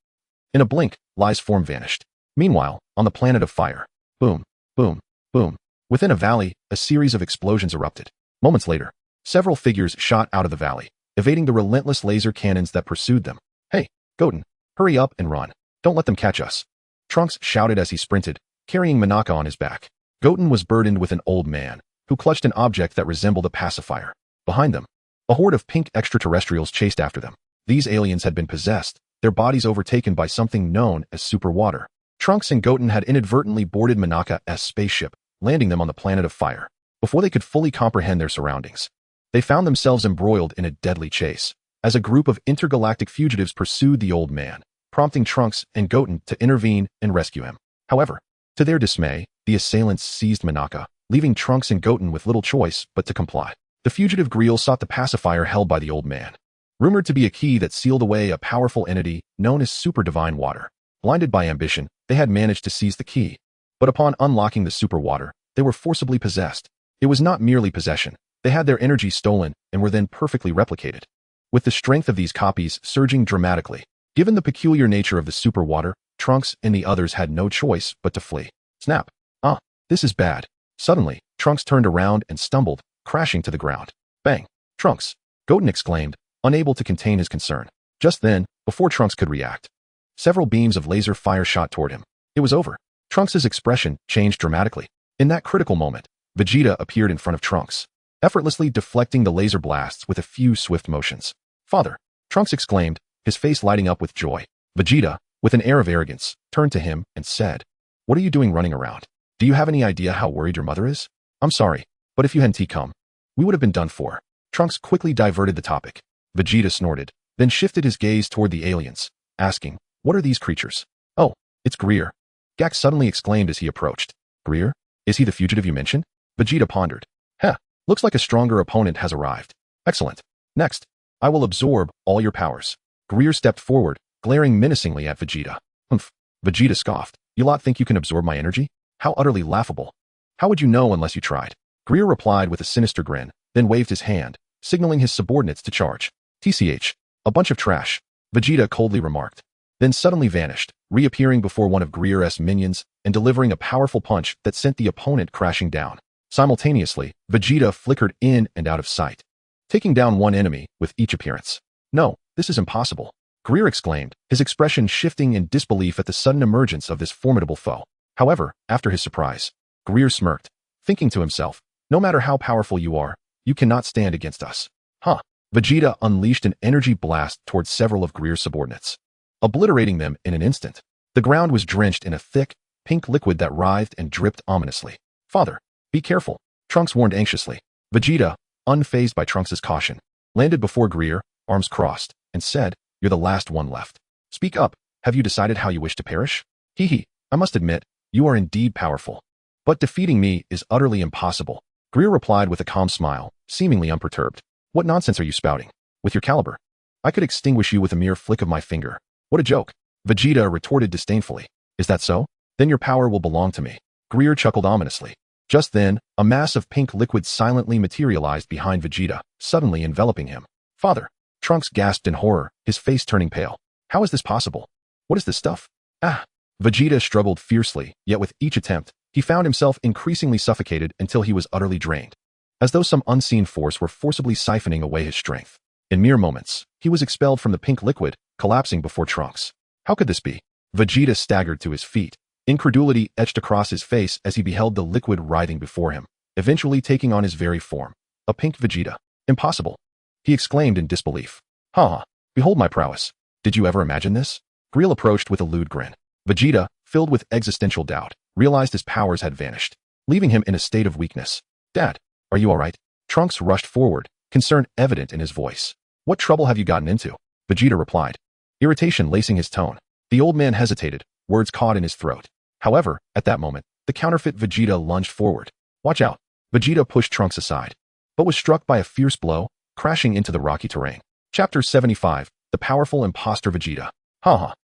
S1: In a blink, Lai's form vanished. Meanwhile, on the planet of fire, boom, boom, boom. Within a valley, a series of explosions erupted. Moments later, several figures shot out of the valley, evading the relentless laser cannons that pursued them. Hey, Goten, hurry up and run. Don't let them catch us. Trunks shouted as he sprinted, carrying Monaka on his back. Goten was burdened with an old man, who clutched an object that resembled a pacifier. Behind them, a horde of pink extraterrestrials chased after them. These aliens had been possessed, their bodies overtaken by something known as super water. Trunks and Goten had inadvertently boarded Monaka's spaceship, landing them on the planet of fire. Before they could fully comprehend their surroundings, they found themselves embroiled in a deadly chase, as a group of intergalactic fugitives pursued the old man, prompting Trunks and Goten to intervene and rescue him. However, to their dismay, the assailants seized Monaka, leaving Trunks and Goten with little choice but to comply. The fugitive Griel sought the pacifier held by the old man, rumored to be a key that sealed away a powerful entity known as super divine water. Blinded by ambition, they had managed to seize the key. But upon unlocking the super water, they were forcibly possessed. It was not merely possession. They had their energy stolen and were then perfectly replicated, with the strength of these copies surging dramatically. Given the peculiar nature of the super water, Trunks and the others had no choice but to flee. Snap. This is bad. Suddenly, Trunks turned around and stumbled, crashing to the ground. Bang! Trunks! Goten exclaimed, unable to contain his concern. Just then, before Trunks could react, several beams of laser fire shot toward him. It was over. Trunks' expression changed dramatically. In that critical moment, Vegeta appeared in front of Trunks, effortlessly deflecting the laser blasts with a few swift motions. Father! Trunks exclaimed, his face lighting up with joy. Vegeta, with an air of arrogance, turned to him and said, "What are you doing running around? Do you have any idea how worried your mother is? I'm sorry, but if you hadn't come, we would have been done for." Trunks quickly diverted the topic. Vegeta snorted, then shifted his gaze toward the aliens, asking, "What are these creatures?" "Oh, it's Greer," Gak suddenly exclaimed as he approached. "Greer? Is he the fugitive you mentioned?" Vegeta pondered. Looks like a stronger opponent has arrived. Excellent. Next, I will absorb all your powers." Greer stepped forward, glaring menacingly at Vegeta. "Humph." Vegeta scoffed. "You lot think you can absorb my energy? How utterly laughable. How would you know unless you tried?" Greer replied with a sinister grin, then waved his hand, signaling his subordinates to charge. "TCH, a bunch of trash," Vegeta coldly remarked, then suddenly vanished, reappearing before one of Greer's minions and delivering a powerful punch that sent the opponent crashing down. Simultaneously, Vegeta flickered in and out of sight, taking down one enemy with each appearance. "No, this is impossible," Greer exclaimed, his expression shifting in disbelief at the sudden emergence of this formidable foe. However, after his surprise, Greer smirked, thinking to himself, "No matter how powerful you are, you cannot stand against us." Vegeta unleashed an energy blast towards several of Greer's subordinates, obliterating them in an instant. The ground was drenched in a thick, pink liquid that writhed and dripped ominously. "Father, be careful," Trunks warned anxiously. Vegeta, unfazed by Trunks' caution, landed before Greer, arms crossed, and said, "You're the last one left. Speak up, have you decided how you wish to perish?" "Hee, I must admit, you are indeed powerful. But defeating me is utterly impossible," Greer replied with a calm smile, seemingly unperturbed. "What nonsense are you spouting? With your caliber, I could extinguish you with a mere flick of my finger." "What a joke," Vegeta retorted disdainfully. "Is that so? Then your power will belong to me." Greer chuckled ominously. Just then, a mass of pink liquid silently materialized behind Vegeta, suddenly enveloping him. "Father!" Trunks gasped in horror, his face turning pale. "How is this possible? What is this stuff?" Vegeta struggled fiercely, yet with each attempt, he found himself increasingly suffocated until he was utterly drained, as though some unseen force were forcibly siphoning away his strength. In mere moments, he was expelled from the pink liquid, collapsing before Trunks. How could this be? Vegeta staggered to his feet. Incredulity etched across his face as he beheld the liquid writhing before him, eventually taking on his very form. A pink Vegeta. "Impossible!" he exclaimed in disbelief. Behold my prowess. Did you ever imagine this?" Greer approached with a lewd grin. Vegeta, filled with existential doubt, realized his powers had vanished, leaving him in a state of weakness. "Dad, are you all right?" Trunks rushed forward, concern evident in his voice. "What trouble have you gotten into?" Vegeta replied, irritation lacing his tone. The old man hesitated, words caught in his throat. However, at that moment, the counterfeit Vegeta lunged forward. "Watch out!" Vegeta pushed Trunks aside, but was struck by a fierce blow, crashing into the rocky terrain. Chapter 75, The Powerful Imposter Vegeta.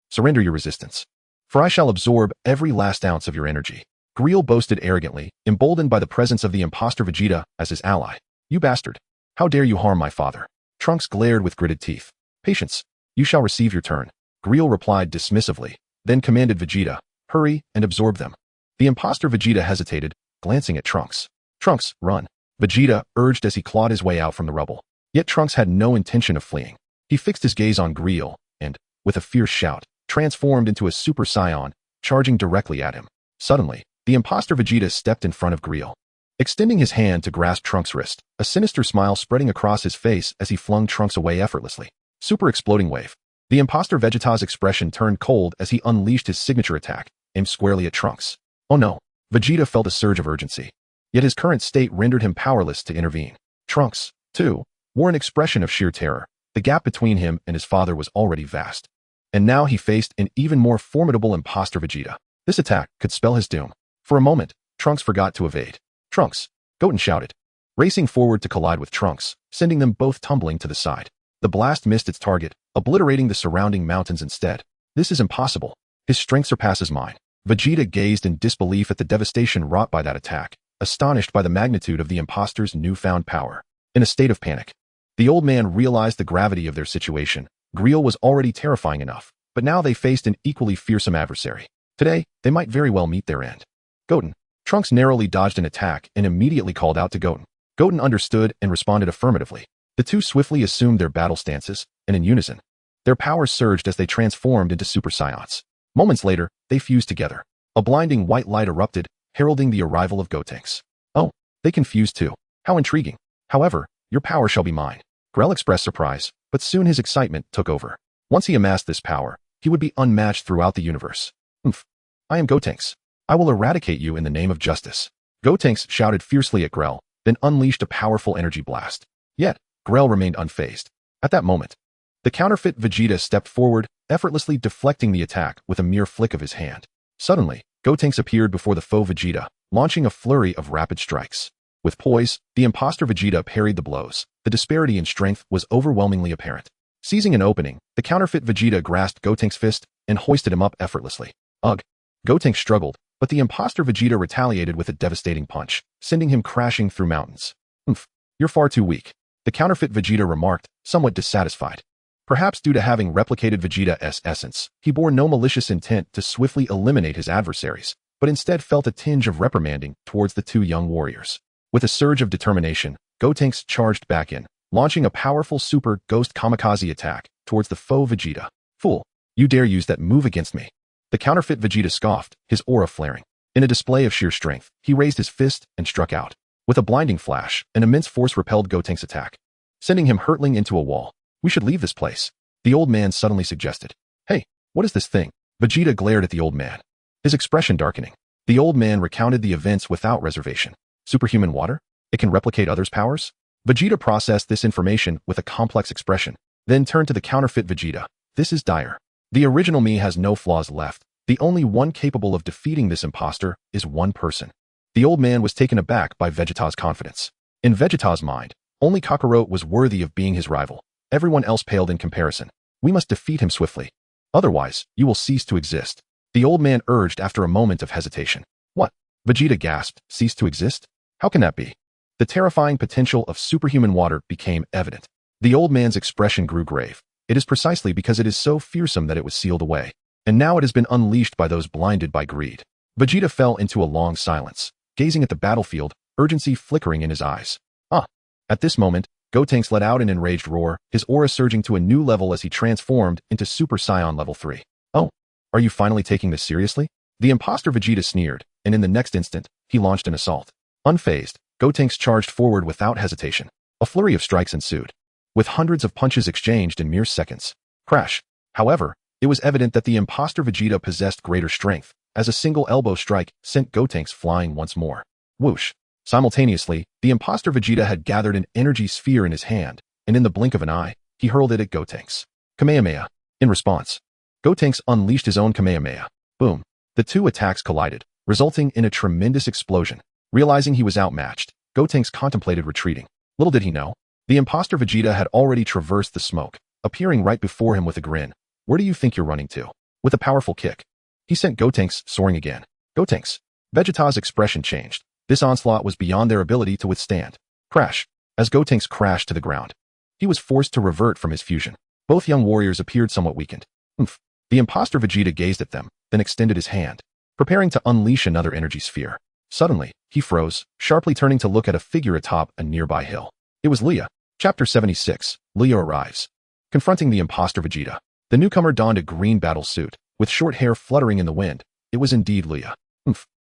S1: Surrender your resistance, for I shall absorb every last ounce of your energy," Greer boasted arrogantly, emboldened by the presence of the imposter Vegeta as his ally. "You bastard! How dare you harm my father?" Trunks glared with gritted teeth. "Patience, you shall receive your turn," Greer replied dismissively, then commanded Vegeta, "Hurry and absorb them." The imposter Vegeta hesitated, glancing at Trunks. "Trunks, run," Vegeta urged as he clawed his way out from the rubble. Yet Trunks had no intention of fleeing. He fixed his gaze on Greer and, with a fierce shout, transformed into a Super Saiyan, charging directly at him. Suddenly, the imposter Vegeta stepped in front of Greer, extending his hand to grasp Trunks' wrist, a sinister smile spreading across his face as he flung Trunks away effortlessly. Super Exploding Wave. The imposter Vegeta's expression turned cold as he unleashed his signature attack, aimed squarely at Trunks. Oh no! Vegeta felt a surge of urgency. Yet his current state rendered him powerless to intervene. Trunks, too, wore an expression of sheer terror. The gap between him and his father was already vast. And now he faced an even more formidable imposter Vegeta. This attack could spell his doom. For a moment, Trunks forgot to evade. "Trunks!" Goten shouted, racing forward to collide with Trunks, sending them both tumbling to the side. The blast missed its target, obliterating the surrounding mountains instead. "This is impossible. His strength surpasses mine." Vegeta gazed in disbelief at the devastation wrought by that attack, astonished by the magnitude of the imposter's newfound power. In a state of panic, the old man realized the gravity of their situation. Grill was already terrifying enough, but now they faced an equally fearsome adversary. Today, they might very well meet their end. Goten. Trunks narrowly dodged an attack and immediately called out to Goten. Goten understood and responded affirmatively. The two swiftly assumed their battle stances, and in unison, their powers surged as they transformed into Super Saiyans. Moments later, they fused together. A blinding white light erupted, heralding the arrival of Gotenks. Oh, they can fuse too. How intriguing. However, your power shall be mine. Grell expressed surprise, but soon his excitement took over. Once he amassed this power, he would be unmatched throughout the universe. I am Gotenks. I will eradicate you in the name of justice. Gotenks shouted fiercely at Grell, then unleashed a powerful energy blast. Yet, Grell remained unfazed. At that moment, the counterfeit Vegeta stepped forward, effortlessly deflecting the attack with a mere flick of his hand. Suddenly, Gotenks appeared before the foe Vegeta, launching a flurry of rapid strikes. With poise, the imposter Vegeta parried the blows. The disparity in strength was overwhelmingly apparent. Seizing an opening, the counterfeit Vegeta grasped Gotenks' fist and hoisted him up effortlessly. Ugh! Gotenks struggled, but the imposter Vegeta retaliated with a devastating punch, sending him crashing through mountains. You're far too weak, the counterfeit Vegeta remarked, somewhat dissatisfied. Perhaps due to having replicated Vegeta's essence, he bore no malicious intent to swiftly eliminate his adversaries, but instead felt a tinge of reprimanding towards the two young warriors. With a surge of determination, Gotenks charged back in, launching a powerful super ghost kamikaze attack towards the foe Vegeta. Fool, you dare use that move against me? The counterfeit Vegeta scoffed, his aura flaring. In a display of sheer strength, he raised his fist and struck out. With a blinding flash, an immense force repelled Gotenks' attack, sending him hurtling into a wall. We should leave this place, the old man suddenly suggested. Hey, what is this thing? Vegeta glared at the old man, his expression darkening. The old man recounted the events without reservation. Superhuman water? It can replicate others' powers? Vegeta processed this information with a complex expression, then turned to the counterfeit Vegeta. This is dire. The original me has no flaws left. The only one capable of defeating this imposter is one person. The old man was taken aback by Vegeta's confidence. In Vegeta's mind, only Kakarot was worthy of being his rival. Everyone else paled in comparison. We must defeat him swiftly. Otherwise, you will cease to exist. The old man urged after a moment of hesitation. What? Vegeta gasped. Cease to exist? How can that be? The terrifying potential of superhuman water became evident. The old man's expression grew grave. It is precisely because it is so fearsome that it was sealed away. And now it has been unleashed by those blinded by greed. Vegeta fell into a long silence, gazing at the battlefield, urgency flickering in his eyes. At this moment, Gotenks let out an enraged roar, his aura surging to a new level as he transformed into Super Saiyan level 3. Oh, are you finally taking this seriously? The imposter Vegeta sneered, and in the next instant, he launched an assault. Unfazed, Gotenks charged forward without hesitation. A flurry of strikes ensued, with hundreds of punches exchanged in mere seconds. Crash. However, it was evident that the imposter Vegeta possessed greater strength, as a single elbow strike sent Gotenks flying once more. Whoosh. Simultaneously, the imposter Vegeta had gathered an energy sphere in his hand, and in the blink of an eye, he hurled it at Gotenks. Kamehameha. In response, Gotenks unleashed his own Kamehameha. Boom. The two attacks collided, resulting in a tremendous explosion. Realizing he was outmatched, Gotenks contemplated retreating. Little did he know, the imposter Vegeta had already traversed the smoke, appearing right before him with a grin. Where do you think you're running to? With a powerful kick, he sent Gotenks soaring again. Gotenks. Vegeta's expression changed. This onslaught was beyond their ability to withstand. Crash. As Gotenks crashed to the ground, he was forced to revert from his fusion. Both young warriors appeared somewhat weakened. The imposter Vegeta gazed at them, then extended his hand, preparing to unleash another energy sphere. Suddenly, he froze, sharply turning to look at a figure atop a nearby hill. It was Luya. Chapter 76. Luya arrives. Confronting the imposter Vegeta. The newcomer donned a green battle suit, with short hair fluttering in the wind. It was indeed Luya.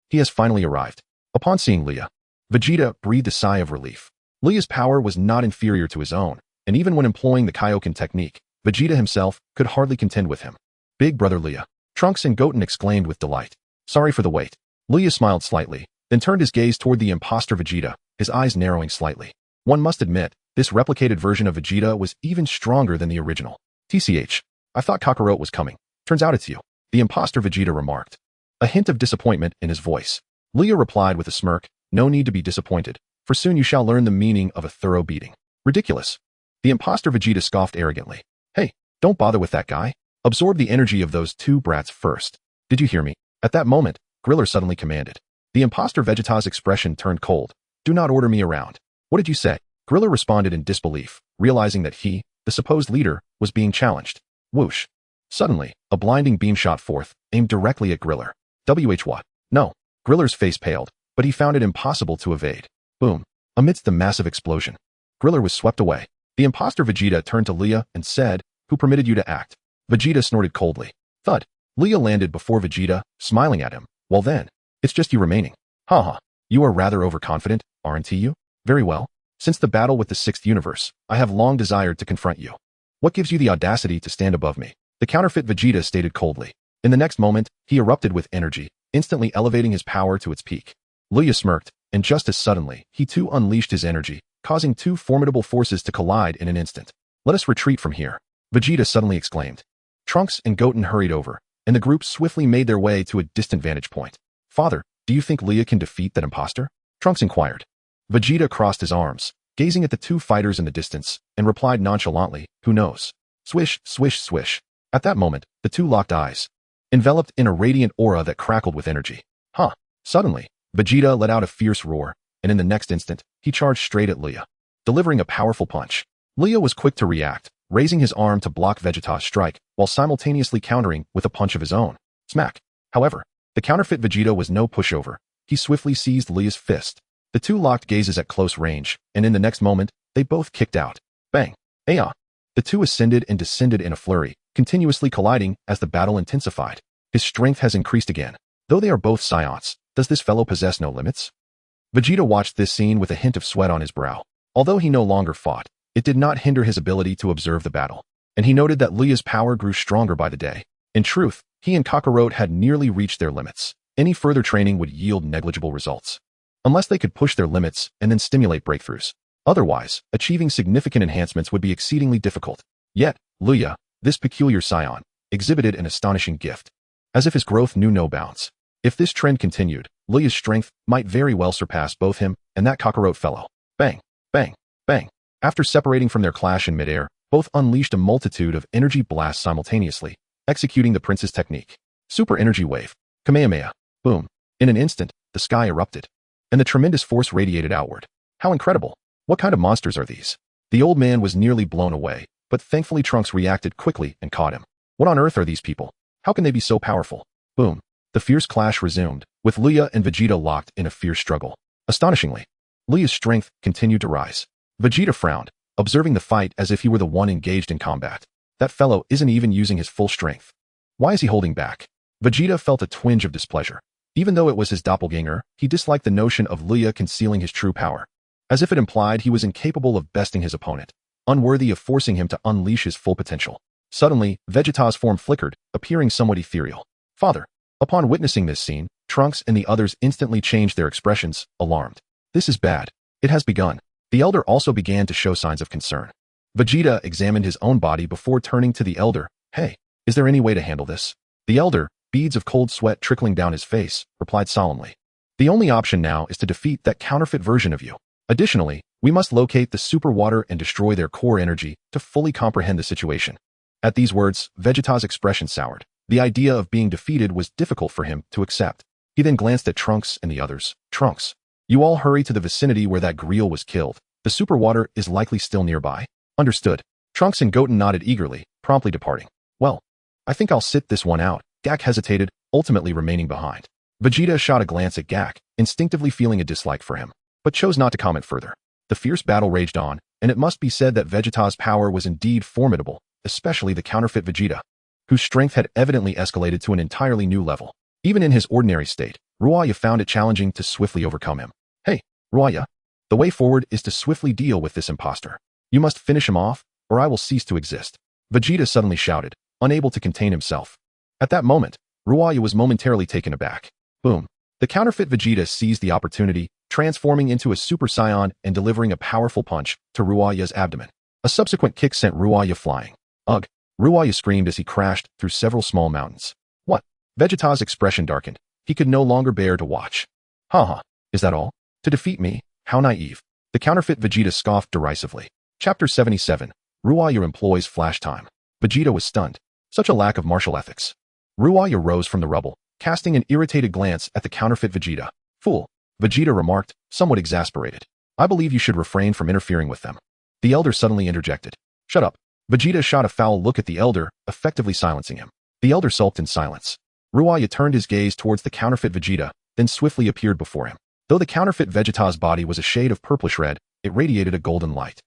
S1: He has finally arrived. Upon seeing Luya, Vegeta breathed a sigh of relief. Luya's power was not inferior to his own, and even when employing the Kaioken technique, Vegeta himself could hardly contend with him. Big brother Luya. Trunks and Goten exclaimed with delight. Sorry for the wait. Luya smiled slightly, then turned his gaze toward the imposter Vegeta, his eyes narrowing slightly. One must admit, this replicated version of Vegeta was even stronger than the original. TCH. I thought Kakarot was coming. Turns out it's you. The imposter Vegeta remarked, a hint of disappointment in his voice. Luya replied with a smirk, no need to be disappointed, for soon you shall learn the meaning of a thorough beating. Ridiculous. The imposter Vegeta scoffed arrogantly. Hey, don't bother with that guy. Absorb the energy of those two brats first. Did you hear me? At that moment, Griller suddenly commanded. The imposter Vegeta's expression turned cold. Do not order me around. What did you say? Griller responded in disbelief, realizing that he, the supposed leader, was being challenged. Whoosh. Suddenly, a blinding beam shot forth, aimed directly at Griller. What? No. Griller's face paled, but he found it impossible to evade. Boom. Amidst the massive explosion, Griller was swept away. The imposter Vegeta turned to Luya and said, "Who permitted you to act?" Vegeta snorted coldly. Thud. Luya landed before Vegeta, smiling at him. Well then, it's just you remaining. Haha. You are rather overconfident, aren't you? Very well. Since the battle with the 6th universe, I have long desired to confront you. What gives you the audacity to stand above me? The counterfeit Vegeta stated coldly. In the next moment, he erupted with energy, instantly elevating his power to its peak. Luya smirked, and just as suddenly, he too unleashed his energy, causing two formidable forces to collide in an instant. Let us retreat from here, Vegeta suddenly exclaimed. Trunks and Goten hurried over, and the group swiftly made their way to a distant vantage point. Father, do you think Luya can defeat that imposter? Trunks inquired. Vegeta crossed his arms, gazing at the two fighters in the distance, and replied nonchalantly, who knows? Swish, swish, swish. At that moment, the two locked eyes, enveloped in a radiant aura that crackled with energy. Huh. Suddenly, Vegeta let out a fierce roar, and in the next instant, he charged straight at Luya, delivering a powerful punch. Luya was quick to react, raising his arm to block Vegeta's strike, while simultaneously countering with a punch of his own. Smack. However, the counterfeit Vegeta was no pushover. He swiftly seized Luya's fist. The two locked gazes at close range, and in the next moment, they both kicked out. Bang. Ayah. The two ascended and descended in a flurry, continuously colliding as the battle intensified. His strength has increased again. Though they are both Saiyans, does this fellow possess no limits? Vegeta watched this scene with a hint of sweat on his brow. Although he no longer fought, it did not hinder his ability to observe the battle, and he noted that Luya's power grew stronger by the day. In truth, he and Kakarot had nearly reached their limits. Any further training would yield negligible results, unless they could push their limits and then stimulate breakthroughs. Otherwise, achieving significant enhancements would be exceedingly difficult. Yet, Luya, this peculiar Saiyan, exhibited an astonishing gift, as if his growth knew no bounds. If this trend continued, Luya's strength might very well surpass both him and that Kakarot fellow. Bang, bang, bang. After separating from their clash in midair, both unleashed a multitude of energy blasts simultaneously, executing the prince's technique. Super energy wave. Kamehameha. Boom. In an instant, the sky erupted, and the tremendous force radiated outward. How incredible. What kind of monsters are these? The old man was nearly blown away, but thankfully Trunks reacted quickly and caught him. What on earth are these people? How can they be so powerful? Boom. The fierce clash resumed, with Luya and Vegeta locked in a fierce struggle. Astonishingly, Luya's strength continued to rise. Vegeta frowned, observing the fight as if he were the one engaged in combat. That fellow isn't even using his full strength. Why is he holding back? Vegeta felt a twinge of displeasure. Even though it was his doppelganger, he disliked the notion of Luya concealing his true power, as if it implied he was incapable of besting his opponent, unworthy of forcing him to unleash his full potential. Suddenly, Vegeta's form flickered, appearing somewhat ethereal. Father. Upon witnessing this scene, Trunks and the others instantly changed their expressions, alarmed. This is bad. It has begun. The elder also began to show signs of concern. Vegeta examined his own body before turning to the elder. Hey, is there any way to handle this? The elder, beads of cold sweat trickling down his face, replied solemnly. The only option now is to defeat that counterfeit version of you. Additionally, we must locate the super water and destroy their core energy to fully comprehend the situation. At these words, Vegeta's expression soured. The idea of being defeated was difficult for him to accept. He then glanced at Trunks and the others. Trunks, you all hurry to the vicinity where that Grill was killed. The super water is likely still nearby. Understood. Trunks and Goten nodded eagerly, promptly departing. Well, I think I'll sit this one out. Gak hesitated, ultimately remaining behind. Vegeta shot a glance at Gak, instinctively feeling a dislike for him, but chose not to comment further. The fierce battle raged on, and it must be said that Vegeta's power was indeed formidable, especially the counterfeit Vegeta, whose strength had evidently escalated to an entirely new level. Even in his ordinary state, Ruaya found it challenging to swiftly overcome him. Hey, Ruaya, the way forward is to swiftly deal with this imposter. You must finish him off, or I will cease to exist. Vegeta suddenly shouted, unable to contain himself. At that moment, Ruaya was momentarily taken aback. Boom. The counterfeit Vegeta seized the opportunity, transforming into a Super Saiyan and delivering a powerful punch to Ruaya's abdomen. A subsequent kick sent Ruaya flying. Ugh. Ruaya screamed as he crashed through several small mountains. What? Vegeta's expression darkened. He could no longer bear to watch. Haha. Is that all? To defeat me? How naive. The counterfeit Vegeta scoffed derisively. Chapter 77. Ruaya employs flash time. Vegeta was stunned. Such a lack of martial ethics. Ruaya rose from the rubble, casting an irritated glance at the counterfeit Vegeta. "Fool," Vegeta remarked, somewhat exasperated. "I believe you should refrain from interfering with them." The elder suddenly interjected. "Shut up." Vegeta shot a foul look at the elder, effectively silencing him. The elder sulked in silence. Ruya turned his gaze towards the counterfeit Vegeta, then swiftly appeared before him. Though the counterfeit Vegeta's body was a shade of purplish red, it radiated a golden light.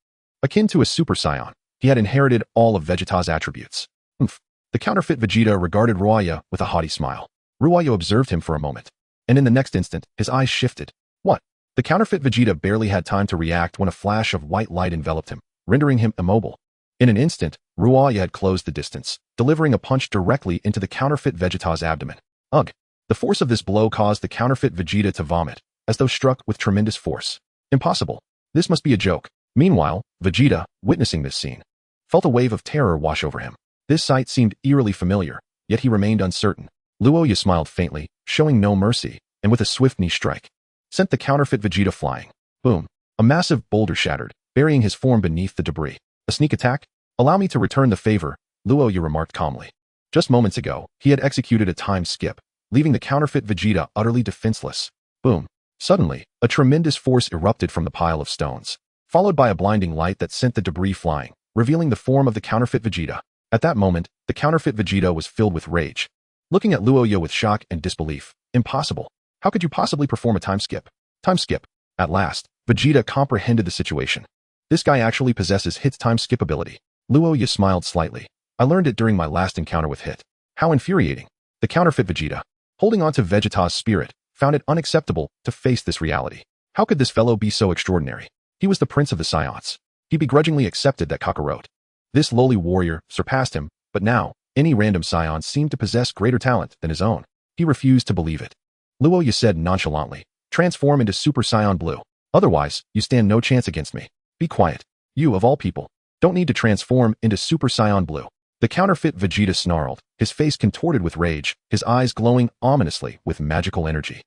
S1: Akin to a Super Saiyan, he had inherited all of Vegeta's attributes. "Humph." The counterfeit Vegeta regarded Ruya with a haughty smile. Ruya observed him for a moment, and in the next instant, his eyes shifted. "What?" The counterfeit Vegeta barely had time to react when a flash of white light enveloped him, rendering him immobile. In an instant, Ruya had closed the distance, delivering a punch directly into the counterfeit Vegeta's abdomen. Ugh! The force of this blow caused the counterfeit Vegeta to vomit, as though struck with tremendous force. Impossible. This must be a joke. Meanwhile, Vegeta, witnessing this scene, felt a wave of terror wash over him. This sight seemed eerily familiar, yet he remained uncertain. Luya smiled faintly, showing no mercy, and with a swift knee strike, sent the counterfeit Vegeta flying. Boom! A massive boulder shattered, burying his form beneath the debris. A sneak attack? "Allow me to return the favor," Luya remarked calmly. Just moments ago, he had executed a time skip, leaving the counterfeit Vegeta utterly defenseless. Boom! Suddenly, a tremendous force erupted from the pile of stones, followed by a blinding light that sent the debris flying, revealing the form of the counterfeit Vegeta. At that moment, the counterfeit Vegeta was filled with rage, looking at Luya with shock and disbelief. "Impossible. How could you possibly perform a time skip?" "Time skip." At last, Vegeta comprehended the situation. This guy actually possesses Hit's time skip ability. Luya smiled slightly. "I learned it during my last encounter with Hit." "How infuriating." The counterfeit Vegeta, holding on to Vegeta's spirit, found it unacceptable to face this reality. How could this fellow be so extraordinary? He was the prince of the Saiyans. He begrudgingly accepted that Kakarot, this lowly warrior, surpassed him, but now, any random Saiyan seemed to possess greater talent than his own. He refused to believe it. Luya said nonchalantly, "Transform into Super Saiyan Blue. Otherwise, you stand no chance against me." "Be quiet. You, of all people, don't need to transform into Super Saiyan Blue." The counterfeit Vegeta snarled, his face contorted with rage, his eyes glowing ominously with magical energy.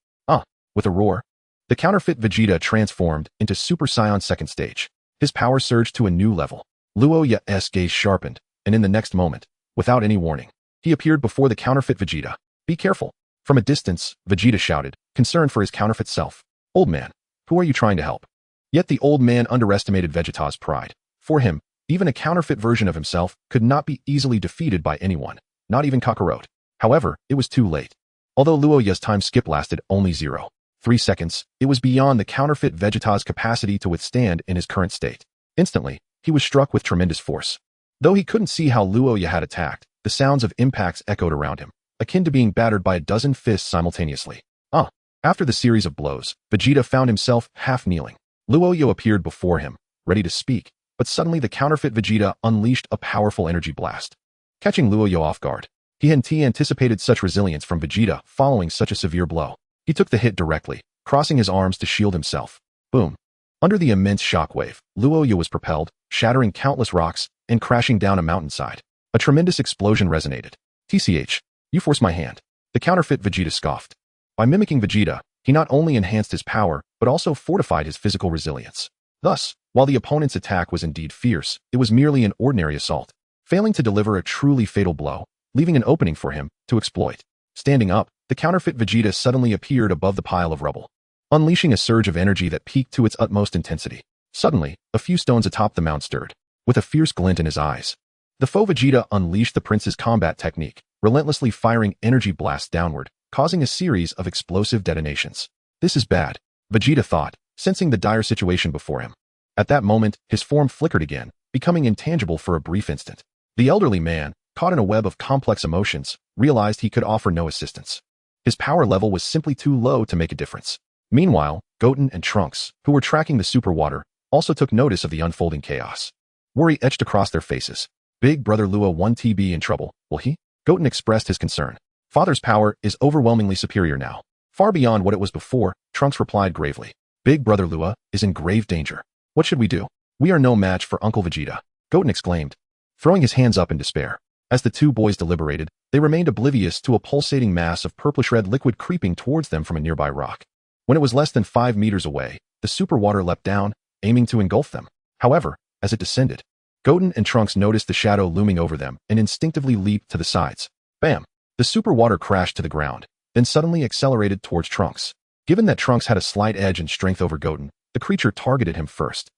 S1: With a roar, the counterfeit Vegeta transformed into Super Saiyan second stage. His power surged to a new level. Luya's gaze sharpened, and in the next moment, without any warning, he appeared before the counterfeit Vegeta. "Be careful." From a distance, Vegeta shouted, concerned for his counterfeit self. "Old man, who are you trying to help?" Yet the old man underestimated Vegeta's pride. For him, even a counterfeit version of himself could not be easily defeated by anyone, not even Kakarot. However, it was too late. Although Luya's time skip lasted only 0.3 seconds, it was beyond the counterfeit Vegeta's capacity to withstand in his current state. Instantly, he was struck with tremendous force. Though he couldn't see how Luya had attacked, the sounds of impacts echoed around him, akin to being battered by a dozen fists simultaneously. After the series of blows, Vegeta found himself half kneeling. Luya appeared before him, ready to speak, but suddenly the counterfeit Vegeta unleashed a powerful energy blast, catching Luya off guard. He hadn't anticipated such resilience from Vegeta following such a severe blow. He took the hit directly, crossing his arms to shield himself. Boom! Under the immense shockwave, Luya was propelled, shattering countless rocks and crashing down a mountainside. A tremendous explosion resonated. "TCH, you forced my hand." The counterfeit Vegeta scoffed. By mimicking Vegeta, he not only enhanced his power, but also fortified his physical resilience. Thus, while the opponent's attack was indeed fierce, it was merely an ordinary assault, failing to deliver a truly fatal blow, leaving an opening for him to exploit. Standing up, the counterfeit Vegeta suddenly appeared above the pile of rubble, unleashing a surge of energy that peaked to its utmost intensity. Suddenly, a few stones atop the mount stirred, with a fierce glint in his eyes. The foe Vegeta unleashed the prince's combat technique, relentlessly firing energy blasts downward, causing a series of explosive detonations. "This is bad," Vegeta thought, sensing the dire situation before him. At that moment, his form flickered again, becoming intangible for a brief instant. The elderly man, caught in a web of complex emotions, realized he could offer no assistance. His power level was simply too low to make a difference. Meanwhile, Goten and Trunks, who were tracking the super water, also took notice of the unfolding chaos. Worry etched across their faces. "Big brother Luya 1TB in trouble, will he?" Goten expressed his concern. "Father's power is overwhelmingly superior now, far beyond what it was before," Trunks replied gravely. "Big brother Luya is in grave danger. What should we do? We are no match for Uncle Vegeta," Goten exclaimed, throwing his hands up in despair. As the two boys deliberated, they remained oblivious to a pulsating mass of purplish-red liquid creeping towards them from a nearby rock. When it was less than 5 meters away, the super water leapt down, aiming to engulf them. However, as it descended, Goten and Trunks noticed the shadow looming over them and instinctively leaped to the sides. Bam! The super water crashed to the ground, then suddenly accelerated towards Trunks. Given that Trunks had a slight edge in strength over Goten, the creature targeted him first.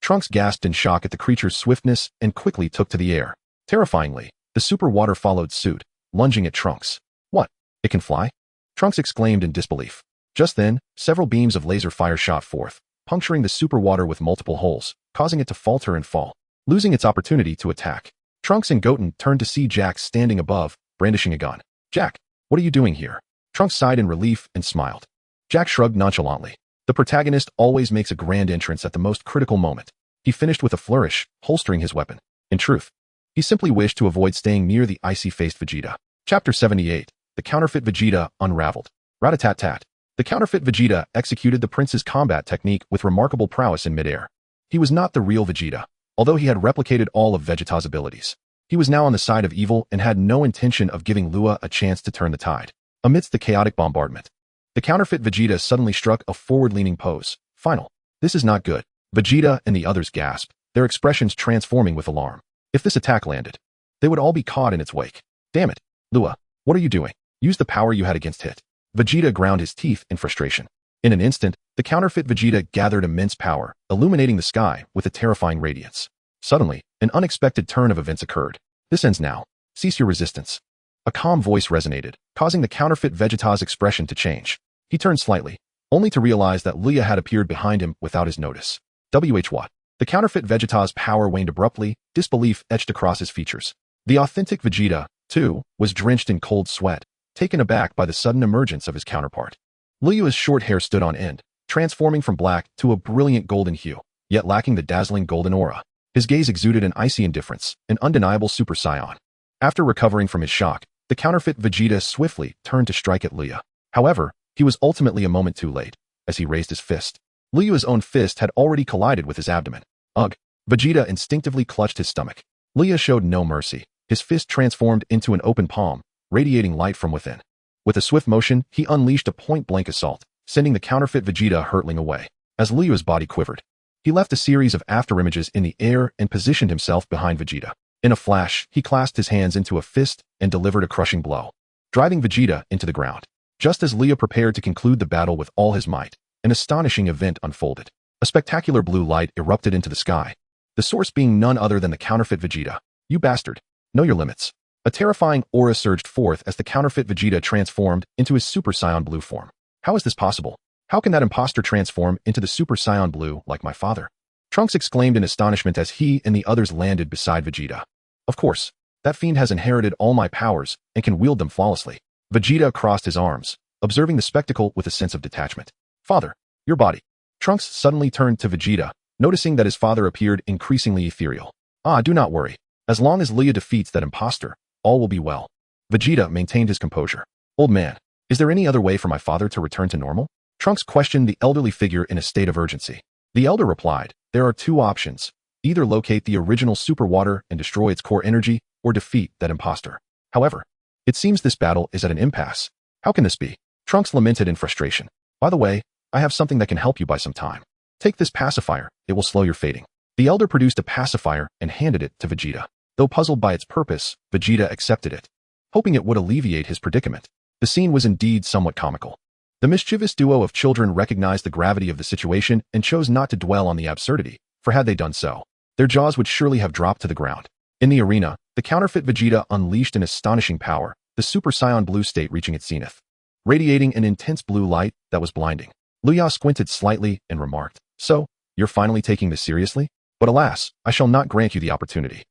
S1: Trunks gasped in shock at the creature's swiftness and quickly took to the air. Terrifyingly, the super water followed suit, lunging at Trunks. What? It can fly? Trunks exclaimed in disbelief. Just then, several beams of laser fire shot forth, puncturing the super water with multiple holes, causing it to falter and fall, losing its opportunity to attack. Trunks and Goten turned to see Jack standing above, brandishing a gun. Jack, what are you doing here? Trunks sighed in relief and smiled. Jack shrugged nonchalantly. The protagonist always makes a grand entrance at the most critical moment. He finished with a flourish, holstering his weapon. In truth, he simply wished to avoid staying near the icy-faced Vegeta. Chapter 78. The Counterfeit Vegeta Unraveled. Rat-a-tat-tat. The counterfeit Vegeta executed the prince's combat technique with remarkable prowess in midair. He was not the real Vegeta, although he had replicated all of Vegeta's abilities. He was now on the side of evil and had no intention of giving Luya a chance to turn the tide. Amidst the chaotic bombardment, the counterfeit Vegeta suddenly struck a forward-leaning pose. Final. This is not good. Vegeta and the others gasped, their expressions transforming with alarm. If this attack landed, they would all be caught in its wake. Damn it. Luya, what are you doing? Use the power you had against Hit. Vegeta ground his teeth in frustration. In an instant, the counterfeit Vegeta gathered immense power, illuminating the sky with a terrifying radiance. Suddenly, an unexpected turn of events occurred. This ends now. Cease your resistance. A calm voice resonated, causing the counterfeit Vegeta's expression to change. He turned slightly, only to realize that Luya had appeared behind him without his notice. What? The counterfeit Vegeta's power waned abruptly, disbelief etched across his features. The authentic Vegeta, too, was drenched in cold sweat, taken aback by the sudden emergence of his counterpart. Luya's short hair stood on end, transforming from black to a brilliant golden hue, yet lacking the dazzling golden aura. His gaze exuded an icy indifference, an undeniable Super Saiyan. After recovering from his shock, the counterfeit Vegeta swiftly turned to strike at Luya. However, he was ultimately a moment too late, as he raised his fist. Luya's own fist had already collided with his abdomen. Ugh! Vegeta instinctively clutched his stomach. Luya showed no mercy. His fist transformed into an open palm, radiating light from within. With a swift motion, he unleashed a point-blank assault, sending the counterfeit Vegeta hurtling away. As Luya's body quivered, he left a series of afterimages in the air and positioned himself behind Vegeta. In a flash, he clasped his hands into a fist and delivered a crushing blow, driving Vegeta into the ground. Just as Luya prepared to conclude the battle with all his might, an astonishing event unfolded. A spectacular blue light erupted into the sky, the source being none other than the counterfeit Vegeta. You bastard! Know your limits. A terrifying aura surged forth as the counterfeit Vegeta transformed into his Super Saiyan Blue form. How is this possible? How can that imposter transform into the Super Saiyan Blue like my father? Trunks exclaimed in astonishment as he and the others landed beside Vegeta. Of course, that fiend has inherited all my powers and can wield them flawlessly. Vegeta crossed his arms, observing the spectacle with a sense of detachment. Father, your body. Trunks suddenly turned to Vegeta, noticing that his father appeared increasingly ethereal. Do not worry. As long as Luya defeats that imposter, all will be well. Vegeta maintained his composure. Old man, is there any other way for my father to return to normal? Trunks questioned the elderly figure in a state of urgency. The elder replied, there are two options. Either locate the original super water and destroy its core energy, or defeat that imposter. However, it seems this battle is at an impasse. How can this be? Trunks lamented in frustration. By the way, I have something that can help you buy some time. Take this pacifier, it will slow your fading. The elder produced a pacifier and handed it to Vegeta. Though puzzled by its purpose, Vegeta accepted it, hoping it would alleviate his predicament. The scene was indeed somewhat comical. The mischievous duo of children recognized the gravity of the situation and chose not to dwell on the absurdity, for had they done so, their jaws would surely have dropped to the ground. In the arena, the counterfeit Vegeta unleashed an astonishing power, the Super Saiyan Blue state reaching its zenith, radiating an intense blue light that was blinding. Luya squinted slightly and remarked, so, you're finally taking this seriously? But alas, I shall not grant you the opportunity.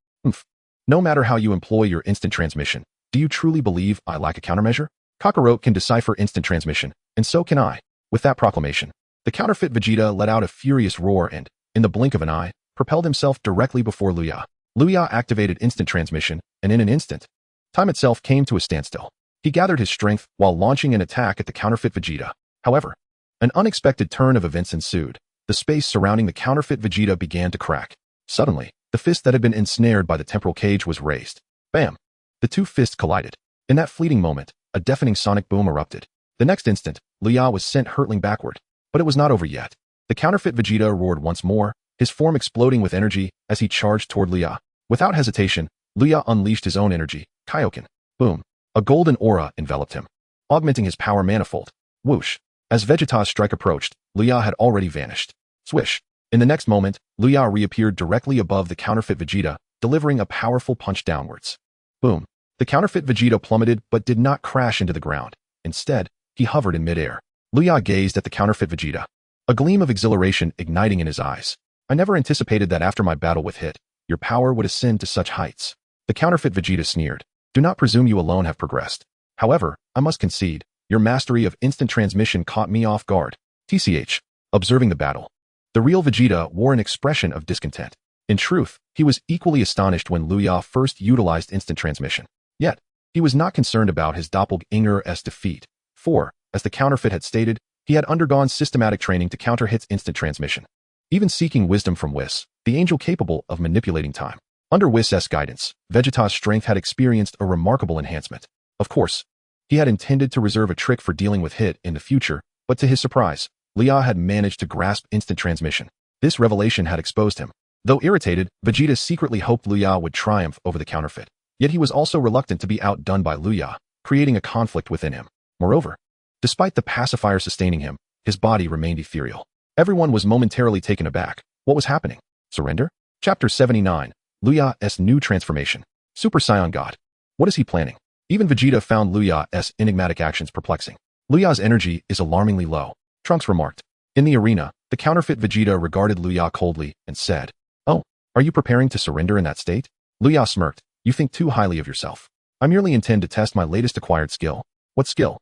S1: No matter how you employ your instant transmission, do you truly believe I lack a countermeasure? Kakarot can decipher instant transmission, and so can I. With that proclamation, the counterfeit Vegeta let out a furious roar and, in the blink of an eye, propelled himself directly before Luya. Luya activated instant transmission, and in an instant, time itself came to a standstill. He gathered his strength while launching an attack at the counterfeit Vegeta. However, an unexpected turn of events ensued. The space surrounding the counterfeit Vegeta began to crack. Suddenly, the fist that had been ensnared by the temporal cage was raised. Bam! The two fists collided. In that fleeting moment, a deafening sonic boom erupted. The next instant, Luya was sent hurtling backward. But it was not over yet. The counterfeit Vegeta roared once more, his form exploding with energy as he charged toward Luya. Without hesitation, Luya unleashed his own energy, Kaioken. Boom! A golden aura enveloped him. augmenting his power manifold. Whoosh. As Vegeta's strike approached, Luya had already vanished. Swish. In the next moment, Luya reappeared directly above the counterfeit Vegeta, delivering a powerful punch downwards. Boom. The counterfeit Vegeta plummeted but did not crash into the ground. Instead, he hovered in midair. Luya gazed at the counterfeit Vegeta, a gleam of exhilaration igniting in his eyes. I never anticipated that after my battle with Hit, your power would ascend to such heights. The counterfeit Vegeta sneered. Do not presume you alone have progressed. However, I must concede, your mastery of instant transmission caught me off guard. TCH. Observing the battle, the real Vegeta wore an expression of discontent. In truth, he was equally astonished when Luya first utilized instant transmission. Yet, he was not concerned about his doppelganger's defeat, for, as the counterfeit had stated, he had undergone systematic training to counter Hit's instant transmission, even seeking wisdom from Whis, the angel capable of manipulating time. Under Whis' guidance, Vegeta's strength had experienced a remarkable enhancement. Of course, he had intended to reserve a trick for dealing with Hit in the future, but to his surprise, Luya had managed to grasp instant transmission. This revelation had exposed him. Though irritated, Vegeta secretly hoped Luya would triumph over the counterfeit. Yet he was also reluctant to be outdone by Luya, creating a conflict within him. Moreover, despite the pacifier sustaining him, his body remained ethereal. Everyone was momentarily taken aback. What was happening? Surrender? Chapter 79. Luya's new transformation. Super Saiyan God. What is he planning? Even Vegeta found Luya's enigmatic actions perplexing. Luya's energy is alarmingly low, Trunks remarked. In the arena, the counterfeit Vegeta regarded Luya coldly and said, "Oh, are you preparing to surrender in that state?" Luya smirked. "You think too highly of yourself. I merely intend to test my latest acquired skill." "What skill?"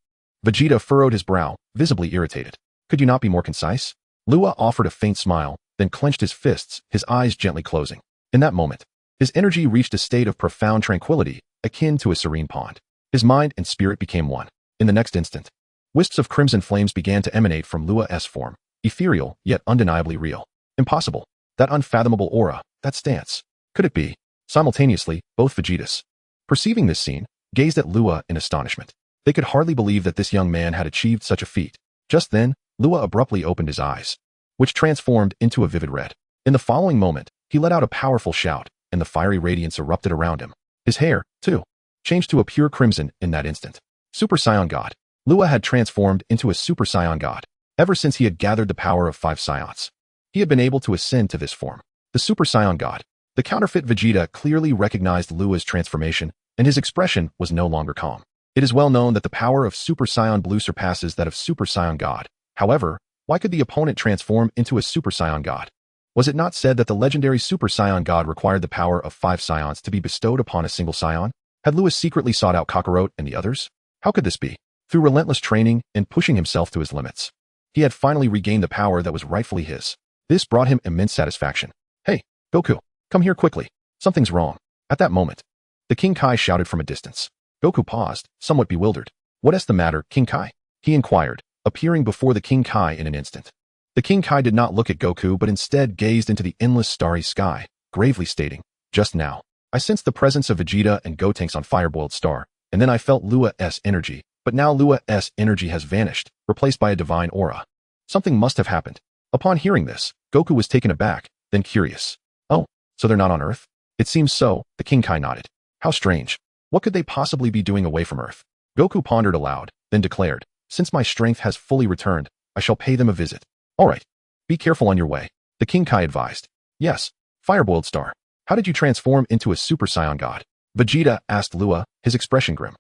S1: Vegeta furrowed his brow, visibly irritated. "Could you not be more concise?" Luya offered a faint smile, then clenched his fists, his eyes gently closing. In that moment, his energy reached a state of profound tranquility, akin to a serene pond. His mind and spirit became one. In the next instant, wisps of crimson flames began to emanate from Luya's form, ethereal yet undeniably real. Impossible. That unfathomable aura, that stance. Could it be? Simultaneously, both Vegetas, perceiving this scene, gazed at Luya in astonishment. They could hardly believe that this young man had achieved such a feat. Just then, Luya abruptly opened his eyes, which transformed into a vivid red. In the following moment, he let out a powerful shout, and the fiery radiance erupted around him. His hair, too, changed to a pure crimson in that instant. Super Saiyan God. Luya had transformed into a Super Saiyan God. Ever since he had gathered the power of 5 Saiyans, he had been able to ascend to this form. The Super Saiyan God. The counterfeit Vegeta clearly recognized Luya's transformation, and his expression was no longer calm. It is well known that the power of Super Saiyan Blue surpasses that of Super Saiyan God. However, why could the opponent transform into a Super Saiyan God? Was it not said that the legendary Super Saiyan God required the power of 5 Saiyans to be bestowed upon a single Saiyan? Had Luya secretly sought out Kakarot and the others? How could this be? Through relentless training and pushing himself to his limits, he had finally regained the power that was rightfully his. This brought him immense satisfaction. "Hey, Goku, come here quickly. Something's wrong." At that moment, the King Kai shouted from a distance. Goku paused, somewhat bewildered. "What is the matter, King Kai?" he inquired, appearing before the King Kai in an instant. The King Kai did not look at Goku but instead gazed into the endless starry sky, gravely stating, "Just now, I sensed the presence of Vegeta and Gotenks on Fireboiled Star, and then I felt Luya's energy, but now Luya's energy has vanished, replaced by a divine aura. Something must have happened." Upon hearing this, Goku was taken aback, then curious. "Oh, so they're not on Earth?" "It seems so," the King Kai nodded. "How strange. What could they possibly be doing away from Earth?" Goku pondered aloud, then declared, "Since my strength has fully returned, I shall pay them a visit." "All right. Be careful on your way," the King Kai advised. "Yes, Fireboiled Star. How did you transform into a Super Saiyan God?" Vegeta asked Luya, his expression grim.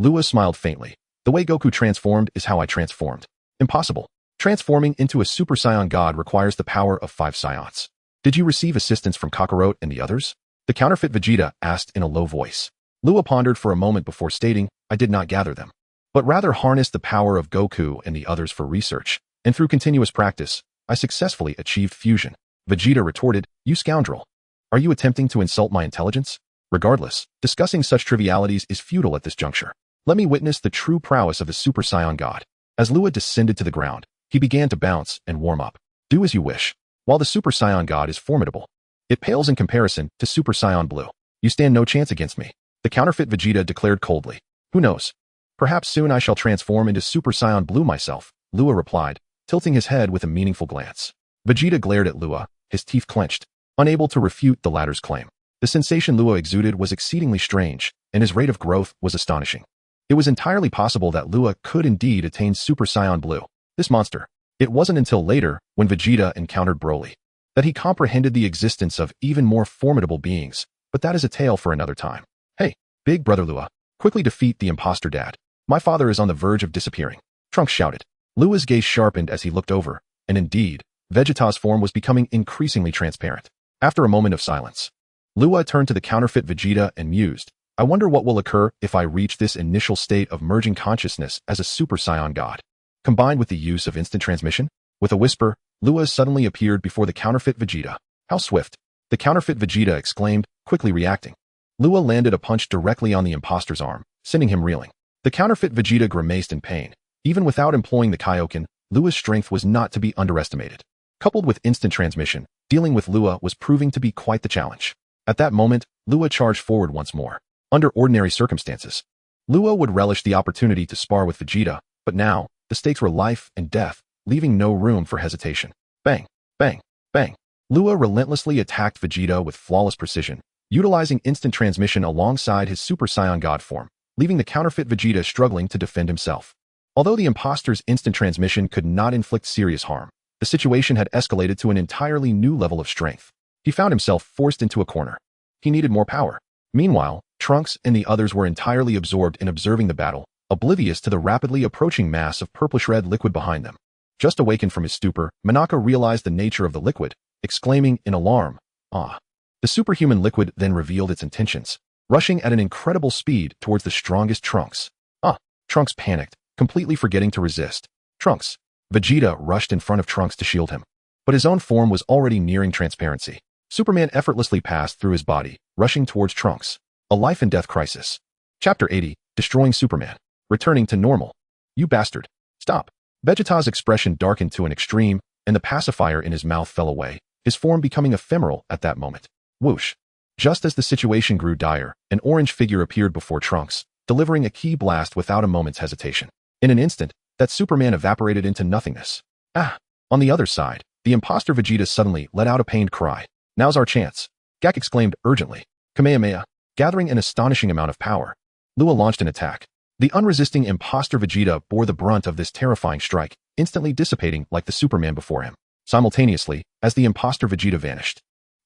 S1: Luya smiled faintly. "The way Goku transformed is how I transformed." "Impossible. Transforming into a Super Saiyan God requires the power of 5 Saiyans. Did you receive assistance from Kakarot and the others?" the counterfeit Vegeta asked in a low voice. Luya pondered for a moment before stating, "I did not gather them, but rather harnessed the power of Goku and the others for research, and through continuous practice, I successfully achieved fusion." Vegeta retorted, "You scoundrel. Are you attempting to insult my intelligence?" "Regardless, discussing such trivialities is futile at this juncture. Let me witness the true prowess of the Super Saiyan God." As Luya descended to the ground, he began to bounce and warm up. "Do as you wish. While the Super Saiyan God is formidable, it pales in comparison to Super Saiyan Blue. You stand no chance against me," the counterfeit Vegeta declared coldly. "Who knows? Perhaps soon I shall transform into Super Saiyan Blue myself," Luya replied, tilting his head with a meaningful glance. Vegeta glared at Luya, his teeth clenched, unable to refute the latter's claim. The sensation Luya exuded was exceedingly strange, and his rate of growth was astonishing. It was entirely possible that Luya could indeed attain Super Saiyan Blue. This monster. It wasn't until later, when Vegeta encountered Broly, that he comprehended the existence of even more formidable beings, but that is a tale for another time. Hey, big brother Luya, quickly defeat the imposter dad. My father is on the verge of disappearing. Trunks shouted. Lua's gaze sharpened as he looked over, and indeed, Vegeta's form was becoming increasingly transparent. After a moment of silence, Luya turned to the counterfeit Vegeta and mused, I wonder what will occur if I reach this initial state of merging consciousness as a Super Saiyan God. Combined with the use of instant transmission, with a whisper, Luya suddenly appeared before the counterfeit Vegeta. How swift! The counterfeit Vegeta exclaimed, quickly reacting. Luya landed a punch directly on the imposter's arm, sending him reeling. The counterfeit Vegeta grimaced in pain. Even without employing the Kaioken, Luya's strength was not to be underestimated. Coupled with instant transmission, dealing with Luya was proving to be quite the challenge. At that moment, Luya charged forward once more. Under ordinary circumstances, Luya would relish the opportunity to spar with Vegeta, but now, the stakes were life and death, leaving no room for hesitation. Bang, bang, bang. Luya relentlessly attacked Vegeta with flawless precision, utilizing instant transmission alongside his Super Saiyan God form, leaving the counterfeit Vegeta struggling to defend himself. Although the imposter's instant transmission could not inflict serious harm, the situation had escalated to an entirely new level of strength. He found himself forced into a corner. He needed more power. Meanwhile, Trunks and the others were entirely absorbed in observing the battle, oblivious to the rapidly approaching mass of purplish-red liquid behind them. Just awakened from his stupor, Monaka realized the nature of the liquid, exclaiming in alarm, "Ah!" The superhuman liquid then revealed its intentions, rushing at an incredible speed towards the strongest Trunks. "Ah!" Trunks panicked, completely forgetting to resist. "Trunks!" Vegeta rushed in front of Trunks to shield him. But his own form was already nearing transparency. Superman effortlessly passed through his body, rushing towards Trunks. A life and death crisis. Chapter 80, Destroying Superman. Returning to normal. You bastard. Stop. Vegeta's expression darkened to an extreme, and the pacifier in his mouth fell away, his form becoming ephemeral at that moment. Whoosh. Just as the situation grew dire, an orange figure appeared before Trunks, delivering a key blast without a moment's hesitation. In an instant, that Superman evaporated into nothingness. Ah! On the other side, the imposter Vegeta suddenly let out a pained cry. Now's our chance. Gak exclaimed urgently. Kamehameha. Gathering an astonishing amount of power, Luya launched an attack. The unresisting imposter Vegeta bore the brunt of this terrifying strike, instantly dissipating like the Superman before him. Simultaneously, as the imposter Vegeta vanished,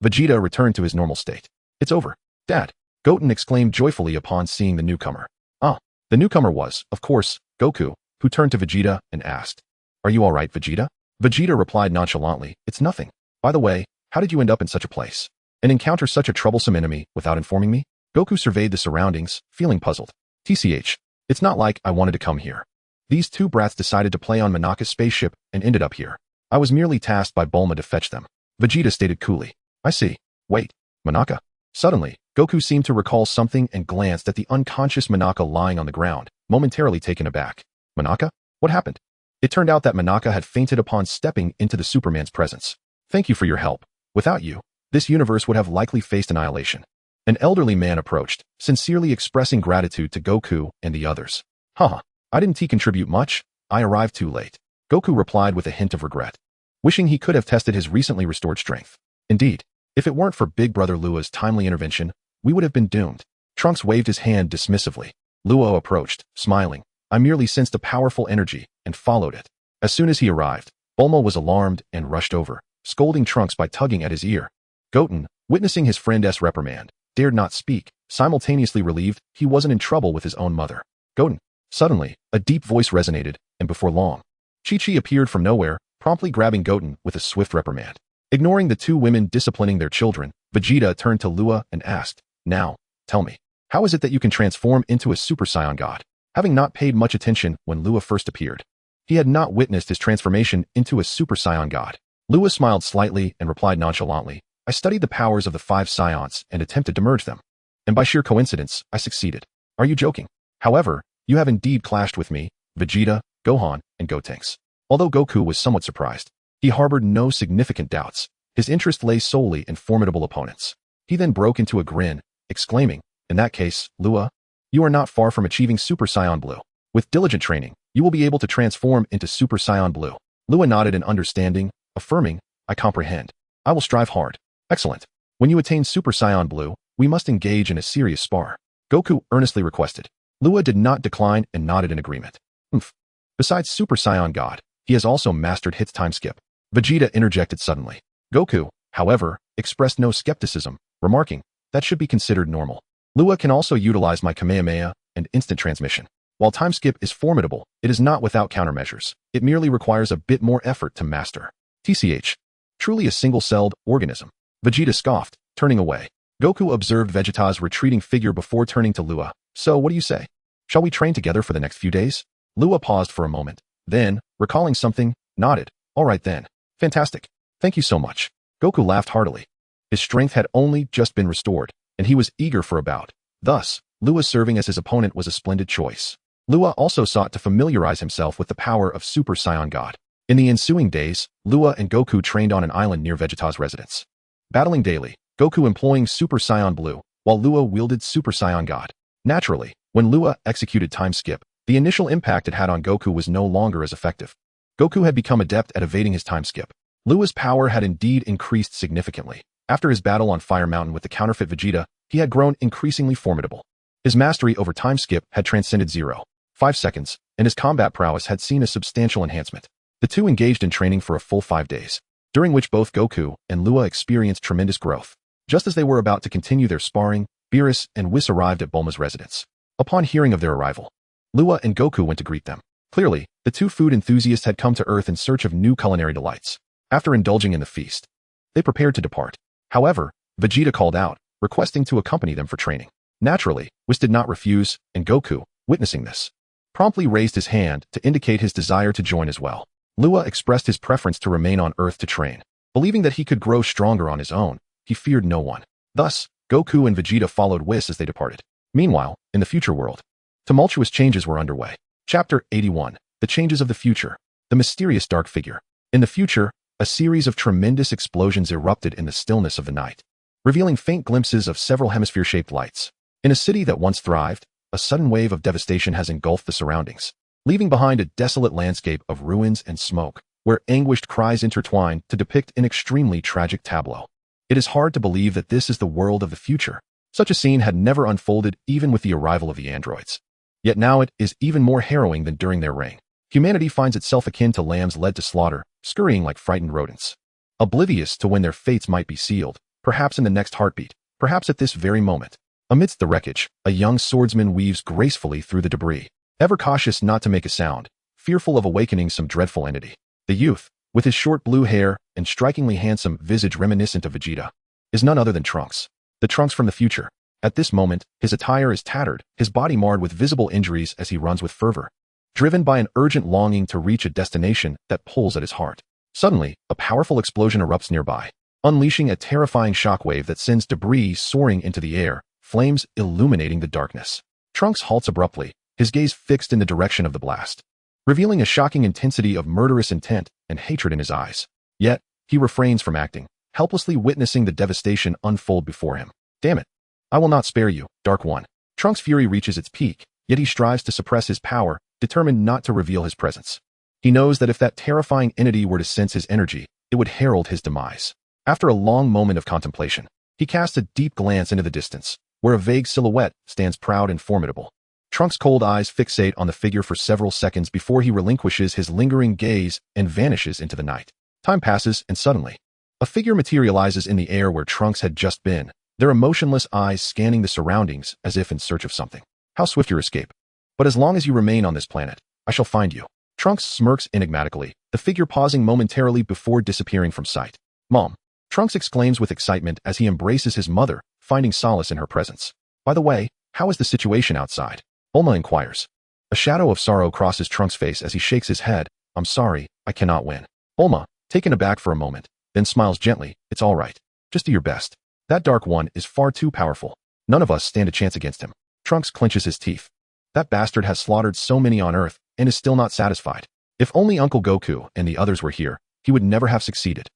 S1: Vegeta returned to his normal state. It's over. Dad! Goten exclaimed joyfully upon seeing the newcomer. Ah! The newcomer was, of course, Goku, who turned to Vegeta and asked, Are you alright, Vegeta? Vegeta replied nonchalantly, It's nothing. By the way, how did you end up in such a place? And encounter such a troublesome enemy without informing me? Goku surveyed the surroundings, feeling puzzled. TCH. It's not like I wanted to come here. These two brats decided to play on Monaka's spaceship and ended up here. I was merely tasked by Bulma to fetch them. Vegeta stated coolly. I see. Wait. Monaka? Suddenly, Goku seemed to recall something and glanced at the unconscious Monaka lying on the ground, momentarily taken aback. Monaka? What happened? It turned out that Monaka had fainted upon stepping into the Superman's presence. Thank you for your help. Without you, this universe would have likely faced annihilation. An elderly man approached, sincerely expressing gratitude to Goku and the others. Haha, I didn't contribute much, I arrived too late. Goku replied with a hint of regret, wishing he could have tested his recently restored strength. Indeed, if it weren't for Big Brother Lua's timely intervention, we would have been doomed. Trunks waved his hand dismissively. Luo approached, smiling. I merely sensed a powerful energy and followed it. As soon as he arrived, Bulma was alarmed and rushed over, scolding Trunks by tugging at his ear. Goten, witnessing his friend's reprimand, dared not speak, simultaneously relieved he wasn't in trouble with his own mother. Goten. Suddenly, a deep voice resonated, and before long, Chi-Chi appeared from nowhere, promptly grabbing Goten with a swift reprimand. Ignoring the two women disciplining their children, Vegeta turned to Luya and asked, Now, tell me, how is it that you can transform into a Super Saiyan God? Having not paid much attention when Luya first appeared, he had not witnessed his transformation into a Super Saiyan God. Luya smiled slightly and replied nonchalantly, I studied the powers of the 5 Saiyans and attempted to merge them. And by sheer coincidence, I succeeded. Are you joking? However, you have indeed clashed with me, Vegeta, Gohan, and Gotenks. Although Goku was somewhat surprised, he harbored no significant doubts. His interest lay solely in formidable opponents. He then broke into a grin, exclaiming, In that case, Luya, you are not far from achieving Super Saiyan Blue. With diligent training, you will be able to transform into Super Saiyan Blue. Luya nodded in understanding, affirming, I comprehend. I will strive hard. Excellent. When you attain Super Saiyan Blue, we must engage in a serious spar. Goku earnestly requested. Luya did not decline and nodded in agreement. Oomph. Besides Super Saiyan God, he has also mastered his time skip. Vegeta interjected suddenly. Goku, however, expressed no skepticism, remarking, that should be considered normal. Luya can also utilize my Kamehameha and instant transmission. While time skip is formidable, it is not without countermeasures. It merely requires a bit more effort to master. TCH. Truly a single-celled organism. Vegeta scoffed, turning away. Goku observed Vegeta's retreating figure before turning to Luya. So, what do you say? Shall we train together for the next few days? Luya paused for a moment. Then, recalling something, nodded. All right then. Fantastic. Thank you so much. Goku laughed heartily. His strength had only just been restored, and he was eager for a bout. Thus, Luya serving as his opponent was a splendid choice. Luya also sought to familiarize himself with the power of Super Saiyan God. In the ensuing days, Luya and Goku trained on an island near Vegeta's residence. Battling daily, Goku employing Super Saiyan Blue, while Luya wielded Super Saiyan God. Naturally, when Luya executed time skip, the initial impact it had on Goku was no longer as effective. Goku had become adept at evading his time skip. Luya's power had indeed increased significantly. After his battle on Fire Mountain with the counterfeit Vegeta, he had grown increasingly formidable. His mastery over time skip had transcended 0.5 seconds, and his combat prowess had seen a substantial enhancement. The two engaged in training for a full 5 days, during which both Goku and Luya experienced tremendous growth. Just as they were about to continue their sparring, Beerus and Whis arrived at Bulma's residence. Upon hearing of their arrival, Luya and Goku went to greet them. Clearly, the two food enthusiasts had come to Earth in search of new culinary delights. After indulging in the feast, they prepared to depart. However, Vegeta called out, requesting to accompany them for training. Naturally, Whis did not refuse, and Goku, witnessing this, promptly raised his hand to indicate his desire to join as well. Luya expressed his preference to remain on Earth to train. Believing that he could grow stronger on his own, he feared no one. Thus, Goku and Vegeta followed Whis as they departed. Meanwhile, in the future world, tumultuous changes were underway. Chapter 81. The Changes of the Future. The Mysterious Dark Figure. In the future, a series of tremendous explosions erupted in the stillness of the night, revealing faint glimpses of several hemisphere-shaped lights. In a city that once thrived, a sudden wave of devastation has engulfed the surroundings, leaving behind a desolate landscape of ruins and smoke, where anguished cries intertwine to depict an extremely tragic tableau. It is hard to believe that this is the world of the future. Such a scene had never unfolded even with the arrival of the androids. Yet now it is even more harrowing than during their reign. Humanity finds itself akin to lambs led to slaughter, scurrying like frightened rodents, oblivious to when their fates might be sealed, perhaps in the next heartbeat, perhaps at this very moment. Amidst the wreckage, a young swordsman weaves gracefully through the debris, ever cautious not to make a sound, fearful of awakening some dreadful entity. The youth, with his short blue hair and strikingly handsome visage reminiscent of Vegeta, is none other than Trunks. The Trunks from the future. At this moment, his attire is tattered, his body marred with visible injuries as he runs with fervor, driven by an urgent longing to reach a destination that pulls at his heart. Suddenly, a powerful explosion erupts nearby, unleashing a terrifying shockwave that sends debris soaring into the air, flames illuminating the darkness. Trunks halts abruptly, his gaze fixed in the direction of the blast, revealing a shocking intensity of murderous intent and hatred in his eyes. Yet, he refrains from acting, helplessly witnessing the devastation unfold before him. Damn it! I will not spare you, Dark One. Trunks' fury reaches its peak, yet he strives to suppress his power, determined not to reveal his presence. He knows that if that terrifying entity were to sense his energy, it would herald his demise. After a long moment of contemplation, he casts a deep glance into the distance, where a vague silhouette stands proud and formidable. Trunks' cold eyes fixate on the figure for several seconds before he relinquishes his lingering gaze and vanishes into the night. Time passes, and suddenly, a figure materializes in the air where Trunks had just been, their emotionless eyes scanning the surroundings as if in search of something. How swift your escape! But as long as you remain on this planet, I shall find you. Trunks smirks enigmatically, the figure pausing momentarily before disappearing from sight. Mom! Trunks exclaims with excitement as he embraces his mother, finding solace in her presence. By the way, how is the situation outside? Bulma inquires. A shadow of sorrow crosses Trunks' face as he shakes his head. I'm sorry, I cannot win. Bulma, taken aback for a moment, then smiles gently. It's all right. Just do your best. That Dark One is far too powerful. None of us stand a chance against him. Trunks clenches his teeth. That bastard has slaughtered so many on Earth and is still not satisfied. If only Uncle Goku and the others were here, he would never have succeeded.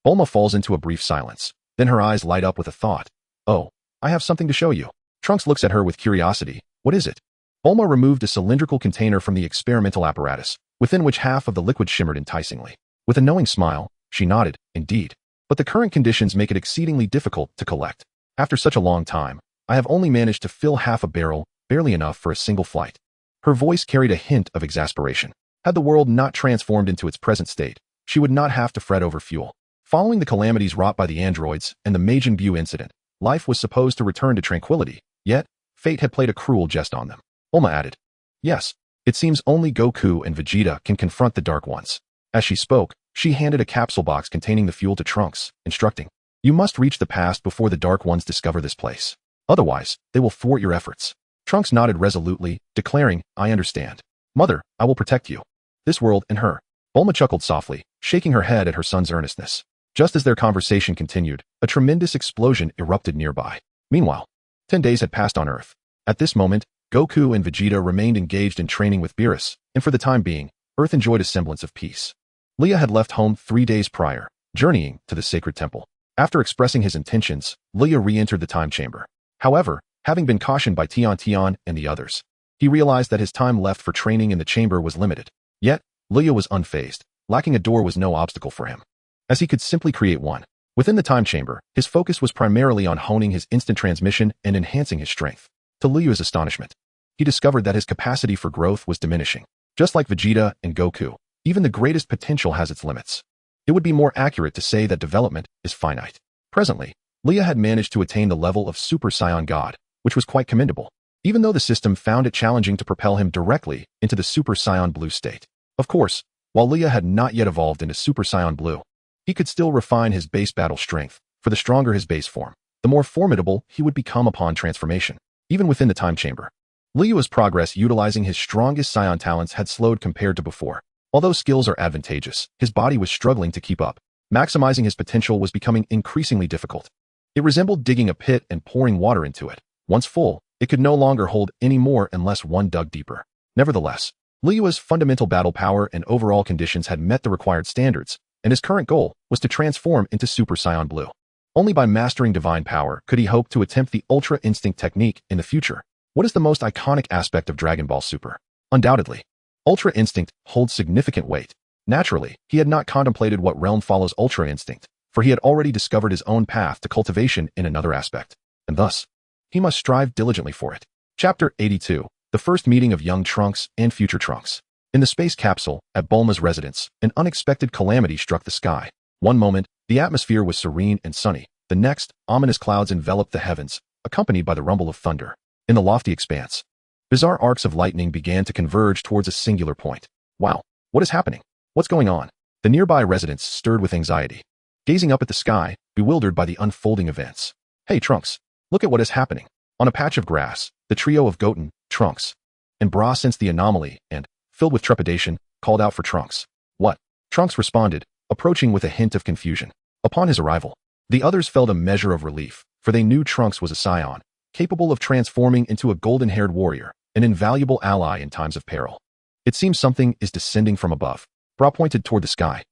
S1: Bulma falls into a brief silence. Then her eyes light up with a thought. Oh, I have something to show you. Trunks looks at her with curiosity. What is it? Bulma removed a cylindrical container from the experimental apparatus, within which half of the liquid shimmered enticingly. With a knowing smile, she nodded, indeed. But the current conditions make it exceedingly difficult to collect. After such a long time, I have only managed to fill half a barrel, barely enough for a single flight. Her voice carried a hint of exasperation. Had the world not transformed into its present state, she would not have to fret over fuel. Following the calamities wrought by the androids and the Majin Buu incident, life was supposed to return to tranquility, yet fate had played a cruel jest on them. Bulma added, "Yes, it seems only Goku and Vegeta can confront the Dark Ones." As she spoke, she handed a capsule box containing the fuel to Trunks, instructing, "You must reach the past before the Dark Ones discover this place. Otherwise, they will thwart your efforts." Trunks nodded resolutely, declaring, "I understand. Mother, I will protect you. This world and her." Bulma chuckled softly, shaking her head at her son's earnestness. Just as their conversation continued, a tremendous explosion erupted nearby. Meanwhile, 10 days had passed on Earth. At this moment, Goku and Vegeta remained engaged in training with Beerus, and for the time being, Earth enjoyed a semblance of peace. Luya had left home 3 days prior, journeying to the sacred temple. After expressing his intentions, Luya re-entered the time chamber. However, having been cautioned by Tian and the others, he realized that his time left for training in the chamber was limited. Yet, Luya was unfazed. Lacking a door was no obstacle for him, as he could simply create one. Within the time chamber, his focus was primarily on honing his instant transmission and enhancing his strength. To Luya's astonishment, he discovered that his capacity for growth was diminishing. Just like Vegeta and Goku, even the greatest potential has its limits. It would be more accurate to say that development is finite. Presently, Luya had managed to attain the level of Super Saiyan God, which was quite commendable, even though the system found it challenging to propel him directly into the Super Saiyan Blue state. Of course, while Luya had not yet evolved into Super Saiyan Blue, he could still refine his base battle strength, for the stronger his base form, the more formidable he would become upon transformation. Even within the time chamber, Luyua's progress utilizing his strongest Saiyan talents had slowed compared to before. Although skills are advantageous, his body was struggling to keep up. Maximizing his potential was becoming increasingly difficult. It resembled digging a pit and pouring water into it. Once full, it could no longer hold any more unless one dug deeper. Nevertheless, Luyua's fundamental battle power and overall conditions had met the required standards, and his current goal was to transform into Super Saiyan Blue. Only by mastering divine power could he hope to attempt the Ultra Instinct technique in the future. What is the most iconic aspect of Dragon Ball Super? Undoubtedly, Ultra Instinct holds significant weight. Naturally, he had not contemplated what realm follows Ultra Instinct, for he had already discovered his own path to cultivation in another aspect, and thus, he must strive diligently for it. Chapter 82, the first meeting of young Trunks and future Trunks. In the space capsule, at Bulma's residence, an unexpected calamity struck the sky. One moment, the atmosphere was serene and sunny. The next, ominous clouds enveloped the heavens, accompanied by the rumble of thunder. In the lofty expanse, bizarre arcs of lightning began to converge towards a singular point. Wow, what is happening? What's going on? The nearby residents stirred with anxiety, gazing up at the sky, bewildered by the unfolding events. Hey Trunks, look at what is happening. On a patch of grass, the trio of Goten, Trunks, and Bra sensed the anomaly and, filled with trepidation, called out for Trunks. What? Trunks responded, approaching with a hint of confusion. Upon his arrival, the others felt a measure of relief, for they knew Trunks was a scion, capable of transforming into a golden-haired warrior, an invaluable ally in times of peril. It seems something is descending from above. Bra pointed toward the sky.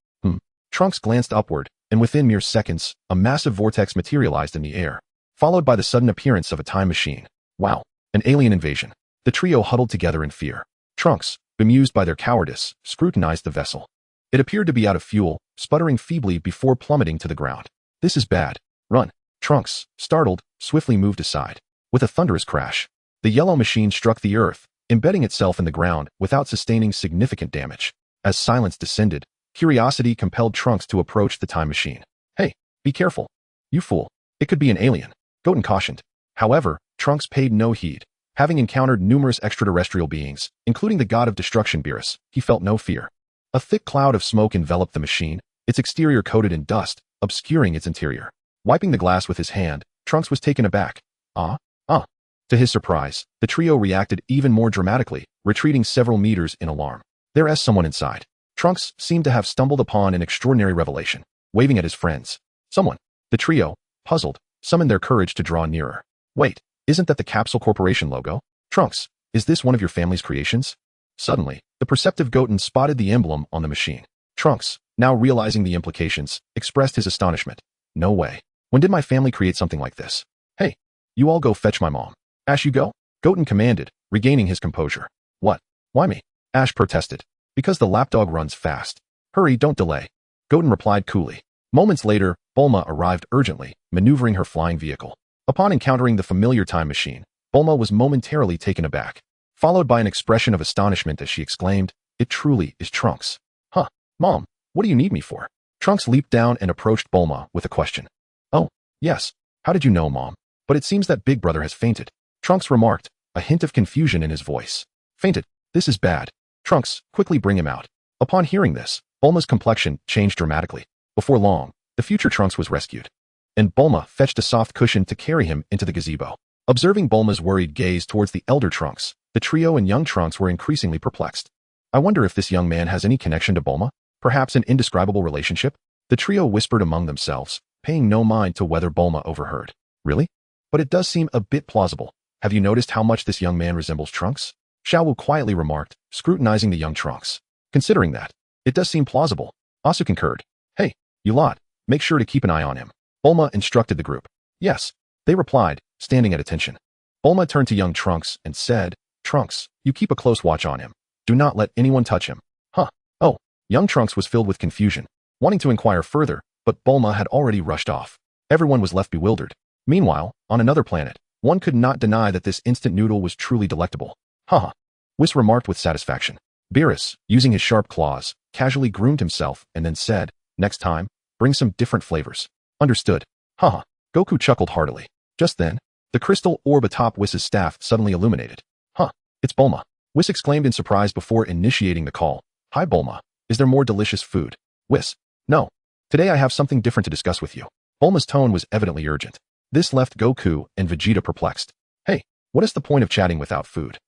S1: Trunks glanced upward, and within mere seconds, a massive vortex materialized in the air, followed by the sudden appearance of a time machine. Wow, an alien invasion. The trio huddled together in fear. Trunks, bemused by their cowardice, scrutinized the vessel. It appeared to be out of fuel, sputtering feebly before plummeting to the ground. This is bad. Run. Trunks, startled, swiftly moved aside. With a thunderous crash, the yellow machine struck the earth, embedding itself in the ground without sustaining significant damage. As silence descended, curiosity compelled Trunks to approach the time machine. Hey, be careful. You fool. It could be an alien, Goten cautioned. However, Trunks paid no heed. Having encountered numerous extraterrestrial beings, including the god of destruction Beerus, he felt no fear. A thick cloud of smoke enveloped the machine, its exterior coated in dust, obscuring its interior. Wiping the glass with his hand, Trunks was taken aback. To his surprise, the trio reacted even more dramatically, retreating several meters in alarm. There's someone inside. Trunks seemed to have stumbled upon an extraordinary revelation, waving at his friends. Someone. The trio, puzzled, summoned their courage to draw nearer. Wait, isn't that the Capsule Corporation logo? Trunks, is this one of your family's creations? Suddenly, the perceptive Goten spotted the emblem on the machine. Trunks, now realizing the implications, expressed his astonishment. No way. When did my family create something like this? Hey, you all go fetch my mom. Ash, you go? Goten commanded, regaining his composure. What? Why me? Ash protested. Because the lapdog runs fast. Hurry, don't delay. Goten replied coolly. Moments later, Bulma arrived urgently, maneuvering her flying vehicle. Upon encountering the familiar time machine, Bulma was momentarily taken aback, followed by an expression of astonishment as she exclaimed, "It truly is Trunks." "Huh, Mom, what do you need me for?" Trunks leaped down and approached Bulma with a question. "Oh, yes. How did you know, Mom? But it seems that Big Brother has fainted," Trunks remarked, a hint of confusion in his voice. "Fainted? This is bad. Trunks, quickly bring him out." Upon hearing this, Bulma's complexion changed dramatically. Before long, the future Trunks was rescued, and Bulma fetched a soft cushion to carry him into the gazebo. Observing Bulma's worried gaze towards the elder Trunks, the trio and young Trunks were increasingly perplexed. "I wonder if this young man has any connection to Bulma? Perhaps an indescribable relationship?" The trio whispered among themselves, paying no mind to whether Bulma overheard. "Really? But it does seem a bit plausible. Have you noticed how much this young man resembles Trunks?" Xiao Wu quietly remarked, scrutinizing the young Trunks. "Considering that, it does seem plausible," Asu concurred. "Hey, you lot, make sure to keep an eye on him," Bulma instructed the group. "Yes," they replied, standing at attention. Bulma turned to young Trunks and said, "Trunks, you keep a close watch on him. Do not let anyone touch him." "Huh? Oh." Young Trunks was filled with confusion, wanting to inquire further, but Bulma had already rushed off. Everyone was left bewildered. Meanwhile, on another planet, one could not deny that this instant noodle was truly delectable. "Haha," Whis remarked with satisfaction. Beerus, using his sharp claws, casually groomed himself and then said, "Next time, bring some different flavors." "Understood." "Haha." Goku chuckled heartily. Just then, the crystal orb atop Whis' staff suddenly illuminated. "Huh, it's Bulma," Whis exclaimed in surprise before initiating the call. "Hi Bulma, is there more delicious food?" "Whis, no. Today I have something different to discuss with you." Bulma's tone was evidently urgent. This left Goku and Vegeta perplexed. "Hey, what is the point of chatting without food?"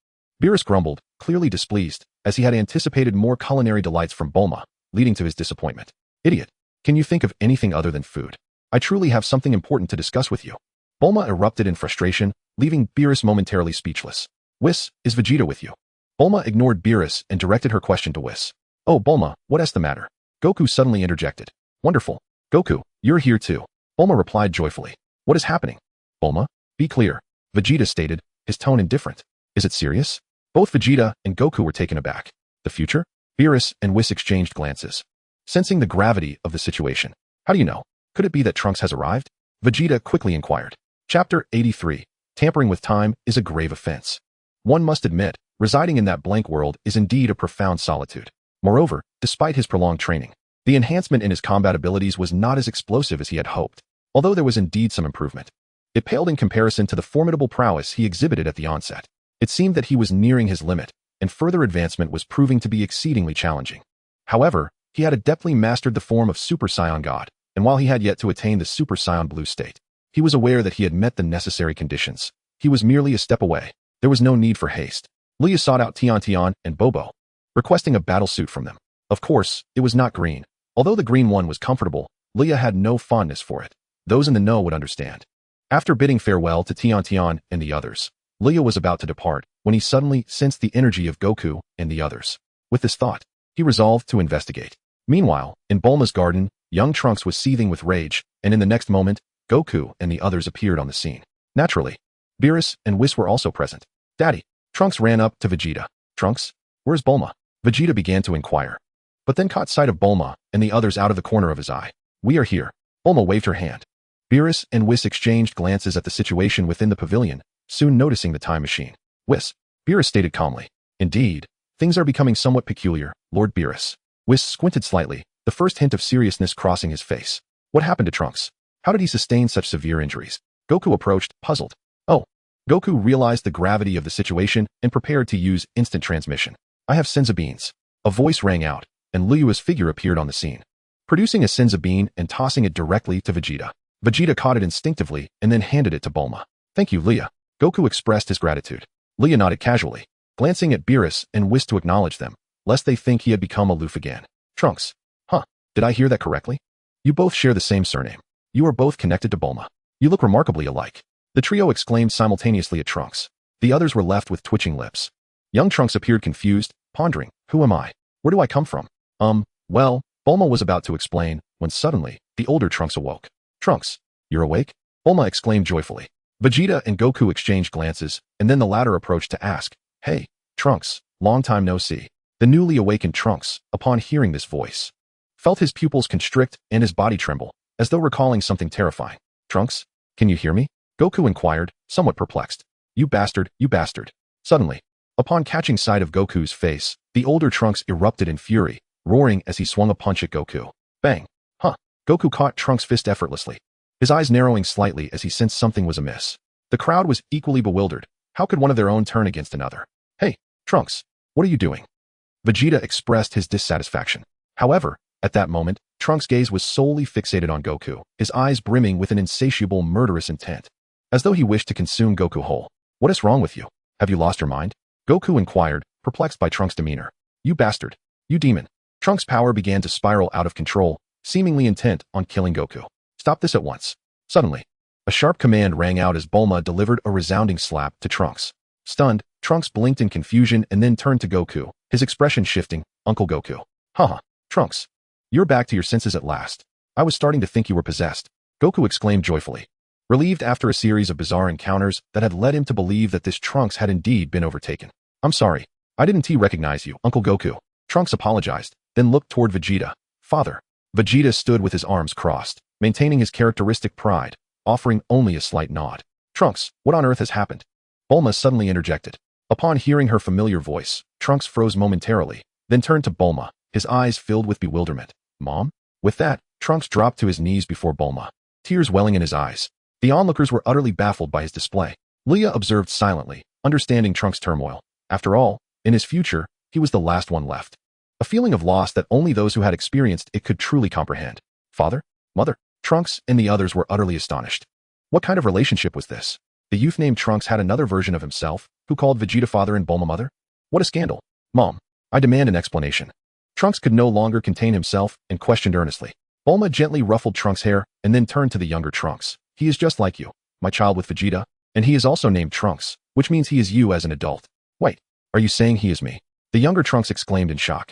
S1: Beerus grumbled, clearly displeased, as he had anticipated more culinary delights from Bulma, leading to his disappointment. "Idiot, can you think of anything other than food? I truly have something important to discuss with you." Bulma erupted in frustration, leaving Beerus momentarily speechless. "Whis, is Vegeta with you?" Bulma ignored Beerus and directed her question to Whis. "Oh Bulma, what's the matter?" Goku suddenly interjected. "Wonderful. Goku, you're here too." Bulma replied joyfully. "What is happening?" "Bulma, be clear," Vegeta stated, his tone indifferent. "Is it serious?" Both Vegeta and Goku were taken aback. "The future?" Beerus and Whis exchanged glances, sensing the gravity of the situation. "How do you know? Could it be that Trunks has arrived?" Vegeta quickly inquired. Chapter 83. Tampering with time is a grave offense. One must admit, residing in that blank world is indeed a profound solitude. Moreover, despite his prolonged training, the enhancement in his combat abilities was not as explosive as he had hoped, although there was indeed some improvement. It paled in comparison to the formidable prowess he exhibited at the onset. It seemed that he was nearing his limit, and further advancement was proving to be exceedingly challenging. However, he had adeptly mastered the form of Super Saiyan God, and while he had yet to attain the Super Saiyan Blue state, he was aware that he had met the necessary conditions. He was merely a step away. There was no need for haste. Luya sought out Tian and Bobo, requesting a battle suit from them. Of course, it was not green. Although the green one was comfortable, Luya had no fondness for it. Those in the know would understand. After bidding farewell to Tian and the others, Luya was about to depart when he suddenly sensed the energy of Goku and the others. With this thought, he resolved to investigate. Meanwhile, in Bulma's garden, young Trunks was seething with rage, and in the next moment, Goku and the others appeared on the scene. Naturally, Beerus and Whis were also present. "Daddy," Trunks ran up to Vegeta. "Trunks, where's Bulma?" Vegeta began to inquire, but then caught sight of Bulma and the others out of the corner of his eye. "We are here." Bulma waved her hand. Beerus and Whis exchanged glances at the situation within the pavilion, soon noticing the time machine. "Whis," Beerus stated calmly. "Indeed, things are becoming somewhat peculiar, Lord Beerus." Whis squinted slightly, the first hint of seriousness crossing his face. "What happened to Trunks? How did he sustain such severe injuries?" Goku approached, puzzled. "Oh." Goku realized the gravity of the situation and prepared to use instant transmission. "I have senza beans." A voice rang out, and Liyua's figure appeared on the scene, producing a senza bean and tossing it directly to Vegeta. Vegeta caught it instinctively and then handed it to Bulma. "Thank you, Luya." Goku expressed his gratitude. Luya nodded casually, glancing at Beerus and Whis to acknowledge them, lest they think he had become aloof again. "Trunks. Huh, did I hear that correctly? You both share the same surname. You are both connected to Bulma. You look remarkably alike." The trio exclaimed simultaneously at Trunks. The others were left with twitching lips. Young Trunks appeared confused, pondering, "Who am I? Where do I come from?" Well, Bulma was about to explain, when suddenly, the older Trunks awoke. "Trunks, you're awake?" Bulma exclaimed joyfully. Vegeta and Goku exchanged glances, and then the latter approached to ask, "Hey, Trunks, long time no see." The newly awakened Trunks, upon hearing this voice, felt his pupils constrict and his body tremble, as though recalling something terrifying. "Trunks, can you hear me?" Goku inquired, somewhat perplexed. You bastard, you bastard. Suddenly, upon catching sight of Goku's face, the older Trunks erupted in fury, roaring as he swung a punch at Goku. Bang! Huh! Goku caught Trunks' fist effortlessly, his eyes narrowing slightly as he sensed something was amiss. The crowd was equally bewildered. How could one of their own turn against another? Hey, Trunks, what are you doing? Vegeta expressed his dissatisfaction. However, at that moment, Trunks' gaze was solely fixated on Goku, his eyes brimming with an insatiable, murderous intent, as though he wished to consume Goku whole. What is wrong with you? Have you lost your mind? Goku inquired, perplexed by Trunks' demeanor. You bastard. You demon. Trunks' power began to spiral out of control, seemingly intent on killing Goku. Stop this at once. Suddenly, a sharp command rang out as Bulma delivered a resounding slap to Trunks. Stunned, Trunks blinked in confusion and then turned to Goku, his expression shifting. Uncle Goku. Haha, Trunks. You're back to your senses at last. I was starting to think you were possessed. Goku exclaimed joyfully, relieved after a series of bizarre encounters that had led him to believe that this Trunks had indeed been overtaken. I'm sorry. I didn't recognize you, Uncle Goku. Trunks apologized, then looked toward Vegeta. Father. Vegeta stood with his arms crossed, maintaining his characteristic pride, offering only a slight nod. Trunks, what on earth has happened? Bulma suddenly interjected. Upon hearing her familiar voice, Trunks froze momentarily, then turned to Bulma, his eyes filled with bewilderment. Mom? With that, Trunks dropped to his knees before Bulma, tears welling in his eyes. The onlookers were utterly baffled by his display. Luya observed silently, understanding Trunks' turmoil. After all, in his future, he was the last one left. A feeling of loss that only those who had experienced it could truly comprehend. Father? Mother? Trunks and the others were utterly astonished. What kind of relationship was this? The youth named Trunks had another version of himself, who called Vegeta father and Bulma mother? What a scandal. Mom, I demand an explanation. Trunks could no longer contain himself and questioned earnestly. Bulma gently ruffled Trunks' hair and then turned to the younger Trunks. He is just like you, my child with Vegeta, and he is also named Trunks, which means he is you as an adult. Wait, are you saying he is me? The younger Trunks exclaimed in shock.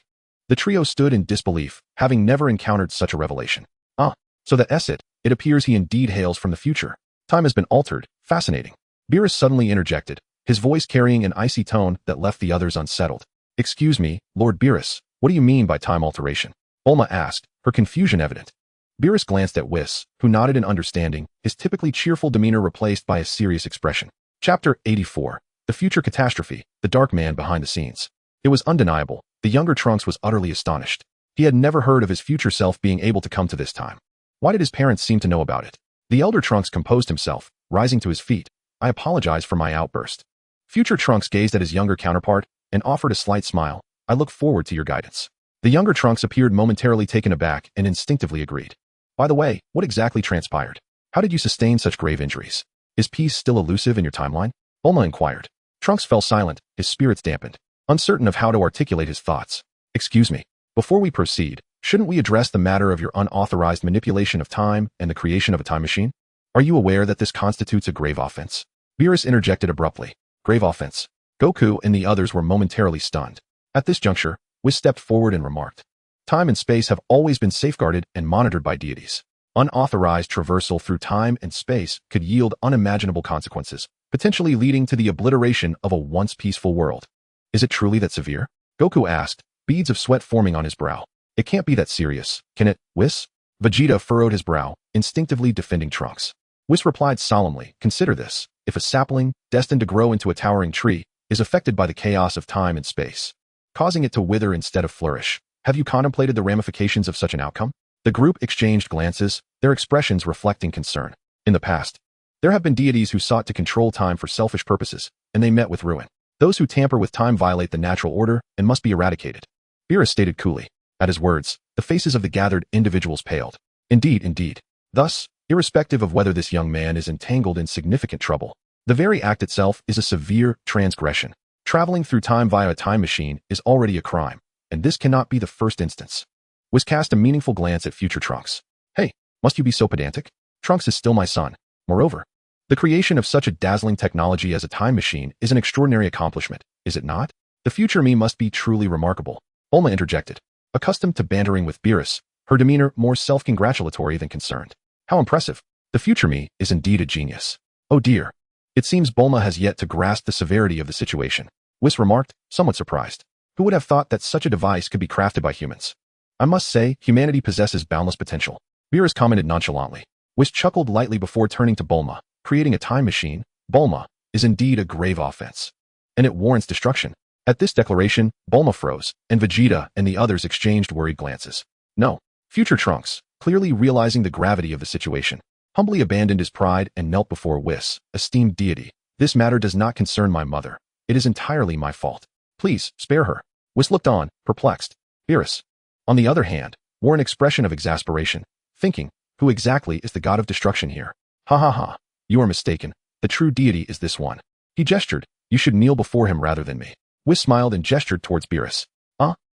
S1: The trio stood in disbelief, having never encountered such a revelation. Ah, so that's it. It appears he indeed hails from the future. Time has been altered. Fascinating. Beerus suddenly interjected, his voice carrying an icy tone that left the others unsettled. Excuse me, Lord Beerus, what do you mean by time alteration? Bulma asked, her confusion evident. Beerus glanced at Whis, who nodded in understanding, his typically cheerful demeanor replaced by a serious expression. Chapter 84. The Future Catastrophe, the Dark Man Behind the Scenes. It was undeniable. The younger Trunks was utterly astonished. He had never heard of his future self being able to come to this time. Why did his parents seem to know about it? The elder Trunks composed himself, rising to his feet. I apologize for my outburst. Future Trunks gazed at his younger counterpart and offered a slight smile. I look forward to your guidance. The younger Trunks appeared momentarily taken aback and instinctively agreed. By the way, what exactly transpired? How did you sustain such grave injuries? Is peace still elusive in your timeline? Bulma inquired. Trunks fell silent, his spirits dampened, uncertain of how to articulate his thoughts. Excuse me. Before we proceed, shouldn't we address the matter of your unauthorized manipulation of time and the creation of a time machine? Are you aware that this constitutes a grave offense? Beerus interjected abruptly. Grave offense. Goku and the others were momentarily stunned. At this juncture, Whis stepped forward and remarked. Time and space have always been safeguarded and monitored by deities. Unauthorized traversal through time and space could yield unimaginable consequences, potentially leading to the obliteration of a once peaceful world. Is it truly that severe? Goku asked, beads of sweat forming on his brow. It can't be that serious, can it, Whis? Vegeta furrowed his brow, instinctively defending Trunks. Whis replied solemnly, consider this. If a sapling, destined to grow into a towering tree, is affected by the chaos of time and space, causing it to wither instead of flourish, have you contemplated the ramifications of such an outcome? The group exchanged glances, their expressions reflecting concern. In the past, there have been deities who sought to control time for selfish purposes, and they met with ruin. Those who tamper with time violate the natural order and must be eradicated. Beerus stated coolly. At his words, the faces of the gathered individuals paled. Indeed, indeed. Thus, irrespective of whether this young man is entangled in significant trouble, the very act itself is a severe transgression. Traveling through time via a time machine is already a crime, and this cannot be the first instance. Whis cast a meaningful glance at future Trunks. Hey, must you be so pedantic? Trunks is still my son. Moreover, the creation of such a dazzling technology as a time machine is an extraordinary accomplishment, is it not? The future me must be truly remarkable. Bulma interjected. Accustomed to bantering with Beerus, her demeanor more self-congratulatory than concerned. How impressive. The future me is indeed a genius. Oh dear. It seems Bulma has yet to grasp the severity of the situation. Whis remarked, somewhat surprised. Who would have thought that such a device could be crafted by humans? I must say, humanity possesses boundless potential. Beerus commented nonchalantly. Whis chuckled lightly before turning to Bulma. Creating a time machine? Bulma, is indeed a grave offense. And it warrants destruction. At this declaration, Bulma froze, and Vegeta and the others exchanged worried glances. No. Future Trunks, clearly realizing the gravity of the situation, humbly abandoned his pride and knelt before Whis, esteemed deity. This matter does not concern my mother. It is entirely my fault. Please, spare her. Whis looked on, perplexed. Beerus, on the other hand, wore an expression of exasperation, thinking, who exactly is the god of destruction here? Ha ha ha. You are mistaken. The true deity is this one. He gestured. You should kneel before him rather than me. Whis smiled and gestured towards Beerus.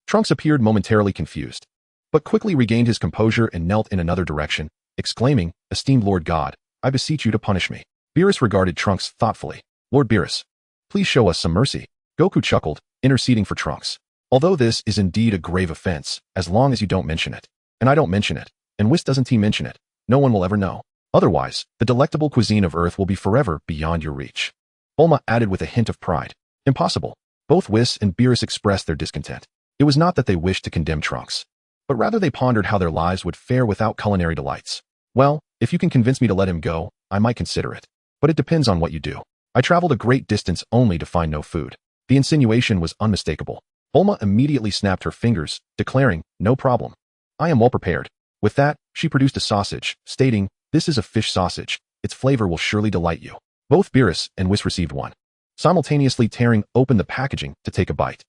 S1: Trunks appeared momentarily confused, but quickly regained his composure and knelt in another direction, exclaiming, esteemed Lord God, I beseech you to punish me. Beerus regarded Trunks thoughtfully. Lord Beerus, please show us some mercy. Goku chuckled, interceding for Trunks. Although this is indeed a grave offense, as long as you don't mention it, and I don't mention it, and Whis doesn't mention it, no one will ever know. Otherwise, the delectable cuisine of Earth will be forever beyond your reach. Bulma added with a hint of pride. Impossible. Both Whis and Beerus expressed their discontent. It was not that they wished to condemn Trunks, but rather they pondered how their lives would fare without culinary delights. Well, if you can convince me to let him go, I might consider it. But it depends on what you do. I traveled a great distance only to find no food. The insinuation was unmistakable. Bulma immediately snapped her fingers, declaring, no problem. I am well prepared. With that, she produced a sausage, stating, this is a fish sausage. Its flavor will surely delight you. Both Beerus and Whis received one, simultaneously tearing open the packaging to take a bite.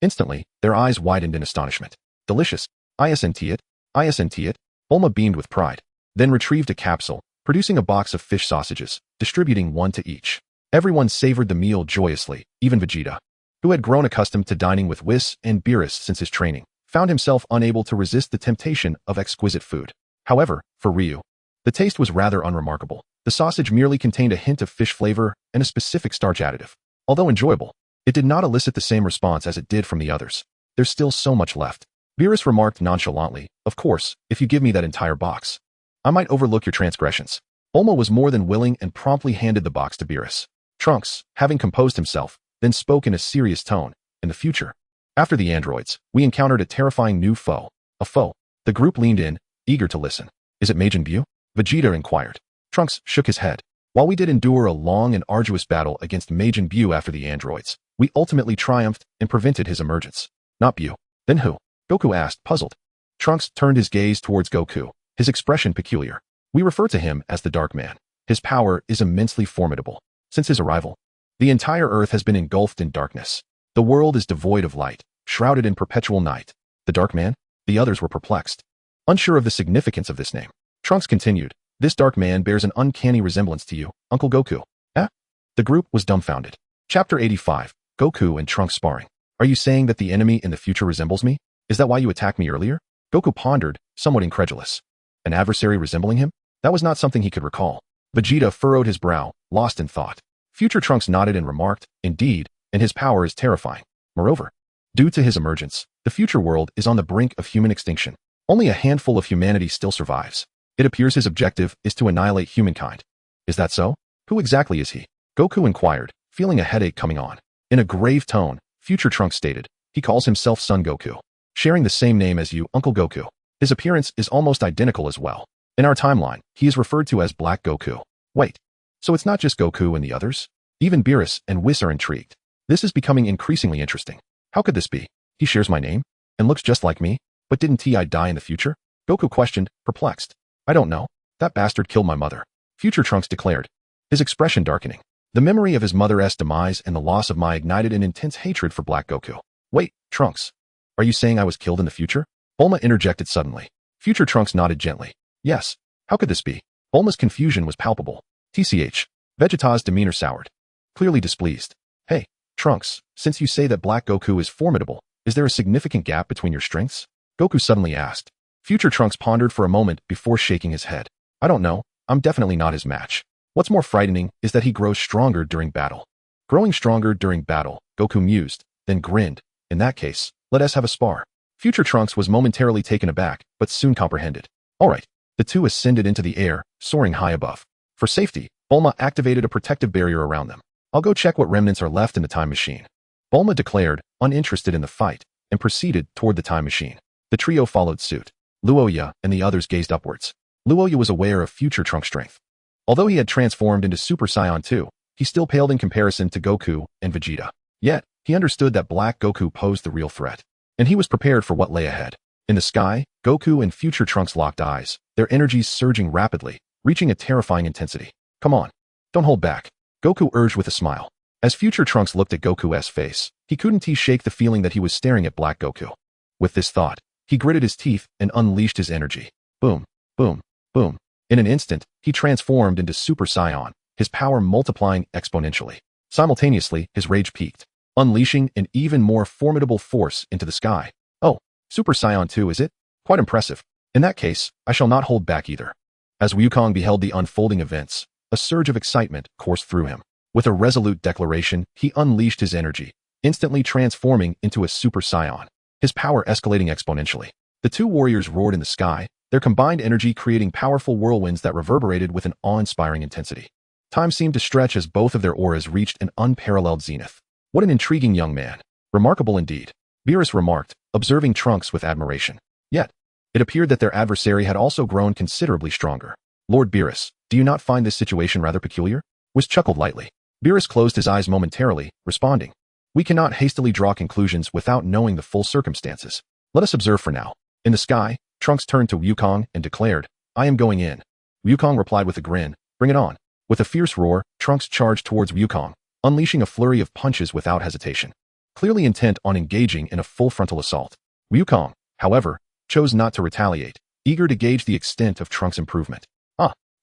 S1: Instantly, their eyes widened in astonishment. Delicious. Isn't it? Bulma beamed with pride, then retrieved a capsule, producing a box of fish sausages, distributing one to each. Everyone savored the meal joyously, even Vegeta, who had grown accustomed to dining with Whis and Beerus since his training, found himself unable to resist the temptation of exquisite food. However, for Ryu, the taste was rather unremarkable. The sausage merely contained a hint of fish flavor and a specific starch additive. Although enjoyable, it did not elicit the same response as it did from the others. There's still so much left. Beerus remarked nonchalantly, of course, if you give me that entire box, I might overlook your transgressions. Bulma was more than willing and promptly handed the box to Beerus. Trunks, having composed himself, then spoke in a serious tone. In the future, after the androids, we encountered a terrifying new foe. A foe. The group leaned in, eager to listen. Is it Majin Buu? Vegeta inquired. Trunks shook his head. While we did endure a long and arduous battle against Majin Buu after the androids, we ultimately triumphed and prevented his emergence. Not Buu. Then who? Goku asked, puzzled. Trunks turned his gaze towards Goku, his expression peculiar. We refer to him as the Dark Man. His power is immensely formidable. Since his arrival, the entire Earth has been engulfed in darkness. The world is devoid of light, shrouded in perpetual night. The Dark Man? The others were perplexed, unsure of the significance of this name. Trunks continued, this Dark Man bears an uncanny resemblance to you, Uncle Goku. Eh? The group was dumbfounded. Chapter 85, Goku and Trunks sparring. Are you saying that the enemy in the future resembles me? Is that why you attacked me earlier? Goku pondered, somewhat incredulous. An adversary resembling him? That was not something he could recall. Vegeta furrowed his brow, lost in thought. Future Trunks nodded and remarked, indeed, and his power is terrifying. Moreover, due to his emergence, the future world is on the brink of human extinction. Only a handful of humanity still survives. It appears his objective is to annihilate humankind. Is that so? Who exactly is he? Goku inquired, feeling a headache coming on. In a grave tone, Future Trunks stated, he calls himself Son Goku, sharing the same name as you, Uncle Goku. His appearance is almost identical as well. In our timeline, he is referred to as Black Goku. Wait, so it's not just Goku and the others? Even Beerus and Whis are intrigued. This is becoming increasingly interesting. How could this be? He shares my name and looks just like me, but didn't he die in the future? Goku questioned, perplexed. I don't know. That bastard killed my mother. Future Trunks declared, his expression darkening. The memory of his mother's demise and the loss of Mai ignited an intense hatred for Black Goku. Wait, Trunks. Are you saying I was killed in the future? Bulma interjected suddenly. Future Trunks nodded gently. Yes. How could this be? Bulma's confusion was palpable. TCH. Vegeta's demeanor soured, clearly displeased. Hey, Trunks, since you say that Black Goku is formidable, is there a significant gap between your strengths? Goku suddenly asked. Future Trunks pondered for a moment before shaking his head. I don't know. I'm definitely not his match. What's more frightening is that he grows stronger during battle. Growing stronger during battle, Goku mused, then grinned. In that case, let us have a spar. Future Trunks was momentarily taken aback, but soon comprehended. All right. The two ascended into the air, soaring high above. For safety, Bulma activated a protective barrier around them. I'll go check what remnants are left in the time machine. Bulma declared, uninterested in the fight, and proceeded toward the time machine. The trio followed suit. Luya and the others gazed upwards. Luya was aware of Future Trunks' strength. Although he had transformed into Super Saiyan 2, he still paled in comparison to Goku and Vegeta. Yet, he understood that Black Goku posed the real threat, and he was prepared for what lay ahead. In the sky, Goku and future Trunks locked eyes, their energies surging rapidly, reaching a terrifying intensity. Come on, don't hold back, Goku urged with a smile. As future Trunks looked at Goku's face, he couldn't shake the feeling that he was staring at Black Goku. With this thought, he gritted his teeth and unleashed his energy. Boom, boom, boom. In an instant, he transformed into Super Saiyan, his power multiplying exponentially. Simultaneously, his rage peaked, unleashing an even more formidable force into the sky. Oh, Super Saiyan 2, is it? Quite impressive. In that case, I shall not hold back either. As Wukong beheld the unfolding events, a surge of excitement coursed through him. With a resolute declaration, he unleashed his energy, instantly transforming into a Super Saiyan, his power escalating exponentially. The two warriors roared in the sky, their combined energy creating powerful whirlwinds that reverberated with an awe-inspiring intensity. Time seemed to stretch as both of their auras reached an unparalleled zenith. What an intriguing young man. Remarkable indeed, Beerus remarked, observing Trunks with admiration. Yet, it appeared that their adversary had also grown considerably stronger. Lord Beerus, do you not find this situation rather peculiar? Whis chuckled lightly. Beerus closed his eyes momentarily, responding. We cannot hastily draw conclusions without knowing the full circumstances. Let us observe for now. In the sky, Trunks turned to Wukong and declared, I am going in. Wukong replied with a grin, bring it on. With a fierce roar, Trunks charged towards Wukong, unleashing a flurry of punches without hesitation, clearly intent on engaging in a full frontal assault. Wukong, however, chose not to retaliate, eager to gauge the extent of Trunks' improvement.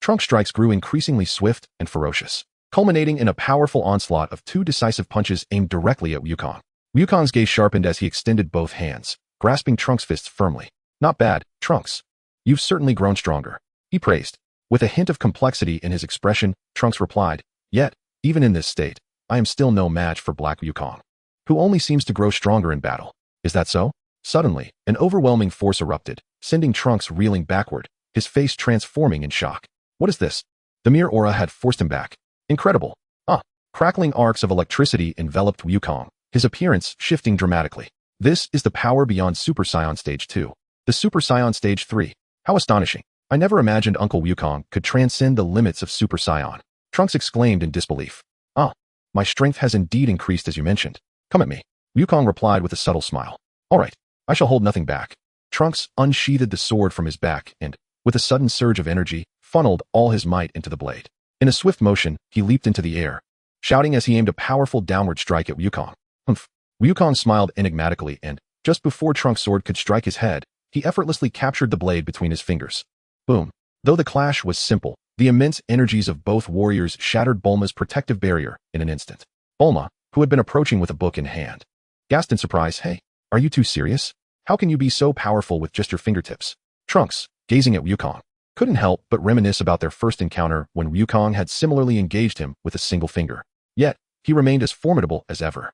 S1: Trunks' strikes grew increasingly swift and ferocious, culminating in a powerful onslaught of two decisive punches aimed directly at Wukong. Wukong's gaze sharpened as he extended both hands, grasping Trunks' fists firmly. Not bad, Trunks. You've certainly grown stronger, he praised. With a hint of complexity in his expression, Trunks replied, yet, even in this state, I am still no match for Black Wukong, who only seems to grow stronger in battle. Is that so? Suddenly, an overwhelming force erupted, sending Trunks reeling backward, his face transforming in shock. What is this? The mere aura had forced him back. Incredible. Crackling arcs of electricity enveloped Wukong, his appearance shifting dramatically. This is the power beyond Super Saiyan Stage 2. The Super Saiyan Stage 3. How astonishing. I never imagined Uncle Wukong could transcend the limits of Super Saiyan. Trunks exclaimed in disbelief. My strength has indeed increased as you mentioned. Come at me. Wukong replied with a subtle smile. All right, I shall hold nothing back. Trunks unsheathed the sword from his back and, with a sudden surge of energy, funneled all his might into the blade. In a swift motion, he leaped into the air, shouting as he aimed a powerful downward strike at Wukong. Humph. Wukong smiled enigmatically and, just before Trunks' sword could strike his head, he effortlessly captured the blade between his fingers. Boom. Though the clash was simple, the immense energies of both warriors shattered Bulma's protective barrier in an instant. Bulma, who had been approaching with a book in hand, gasped in surprise. Hey, are you too serious? How can you be so powerful with just your fingertips? Trunks, gazing at Wukong, couldn't help but reminisce about their first encounter when Wukong had similarly engaged him with a single finger. Yet, he remained as formidable as ever.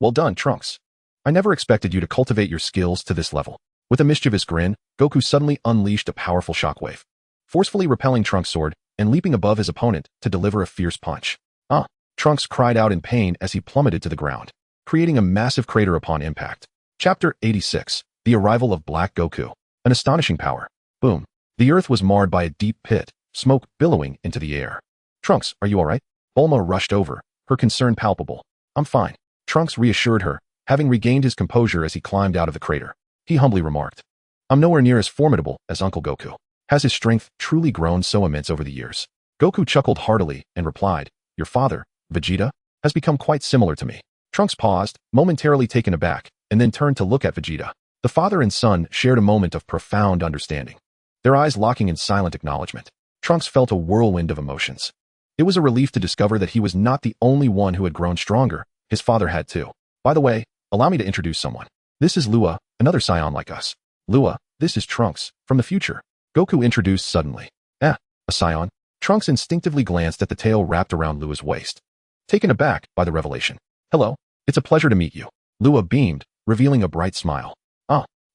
S1: Well done, Trunks. I never expected you to cultivate your skills to this level. With a mischievous grin, Goku suddenly unleashed a powerful shockwave, forcefully repelling Trunks' sword and leaping above his opponent to deliver a fierce punch. Trunks cried out in pain as he plummeted to the ground, creating a massive crater upon impact. Chapter 86. The Arrival of Black Goku. An astonishing power. Boom. The earth was marred by a deep pit, smoke billowing into the air. Trunks, are you alright? Bulma rushed over, her concern palpable. I'm fine. Trunks reassured her, having regained his composure as he climbed out of the crater. He humbly remarked, I'm nowhere near as formidable as Uncle Goku. Has his strength truly grown so immense over the years? Goku chuckled heartily and replied, your father, Vegeta, has become quite similar to me. Trunks paused, momentarily taken aback, and then turned to look at Vegeta. The father and son shared a moment of profound understanding, their eyes locking in silent acknowledgement. Trunks felt a whirlwind of emotions. It was a relief to discover that he was not the only one who had grown stronger. His father had too. By the way, allow me to introduce someone. This is Luya, another Saiyan like us. Luya, this is Trunks, from the future. Goku introduced suddenly. A Saiyan? Trunks instinctively glanced at the tail wrapped around Luya's waist, taken aback by the revelation. Hello, it's a pleasure to meet you. Luya beamed, revealing a bright smile.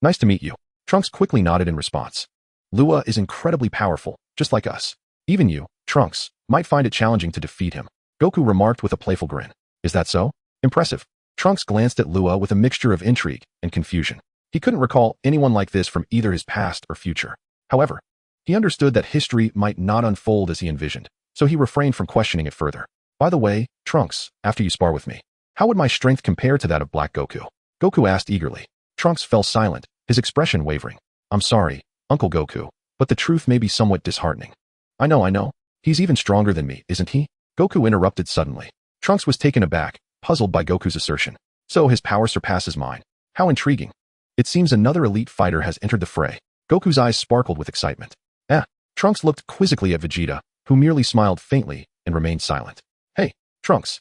S1: Nice to meet you. Trunks quickly nodded in response. Luya is incredibly powerful, just like us. Even you, Trunks, might find it challenging to defeat him. Goku remarked with a playful grin. Is that so? Impressive. Trunks glanced at Luya with a mixture of intrigue and confusion. He couldn't recall anyone like this from either his past or future. However, he understood that history might not unfold as he envisioned, so he refrained from questioning it further. By the way, Trunks, after you spar with me, how would my strength compare to that of Black Goku? Goku asked eagerly. Trunks fell silent, his expression wavering. I'm sorry, Uncle Goku, but the truth may be somewhat disheartening. I know. He's even stronger than me, isn't he? Goku interrupted suddenly. Trunks was taken aback, puzzled by Goku's assertion. So his power surpasses mine. How intriguing. It seems another elite fighter has entered the fray. Goku's eyes sparkled with excitement. Trunks looked quizzically at Vegeta, who merely smiled faintly and remained silent. Hey, Trunks.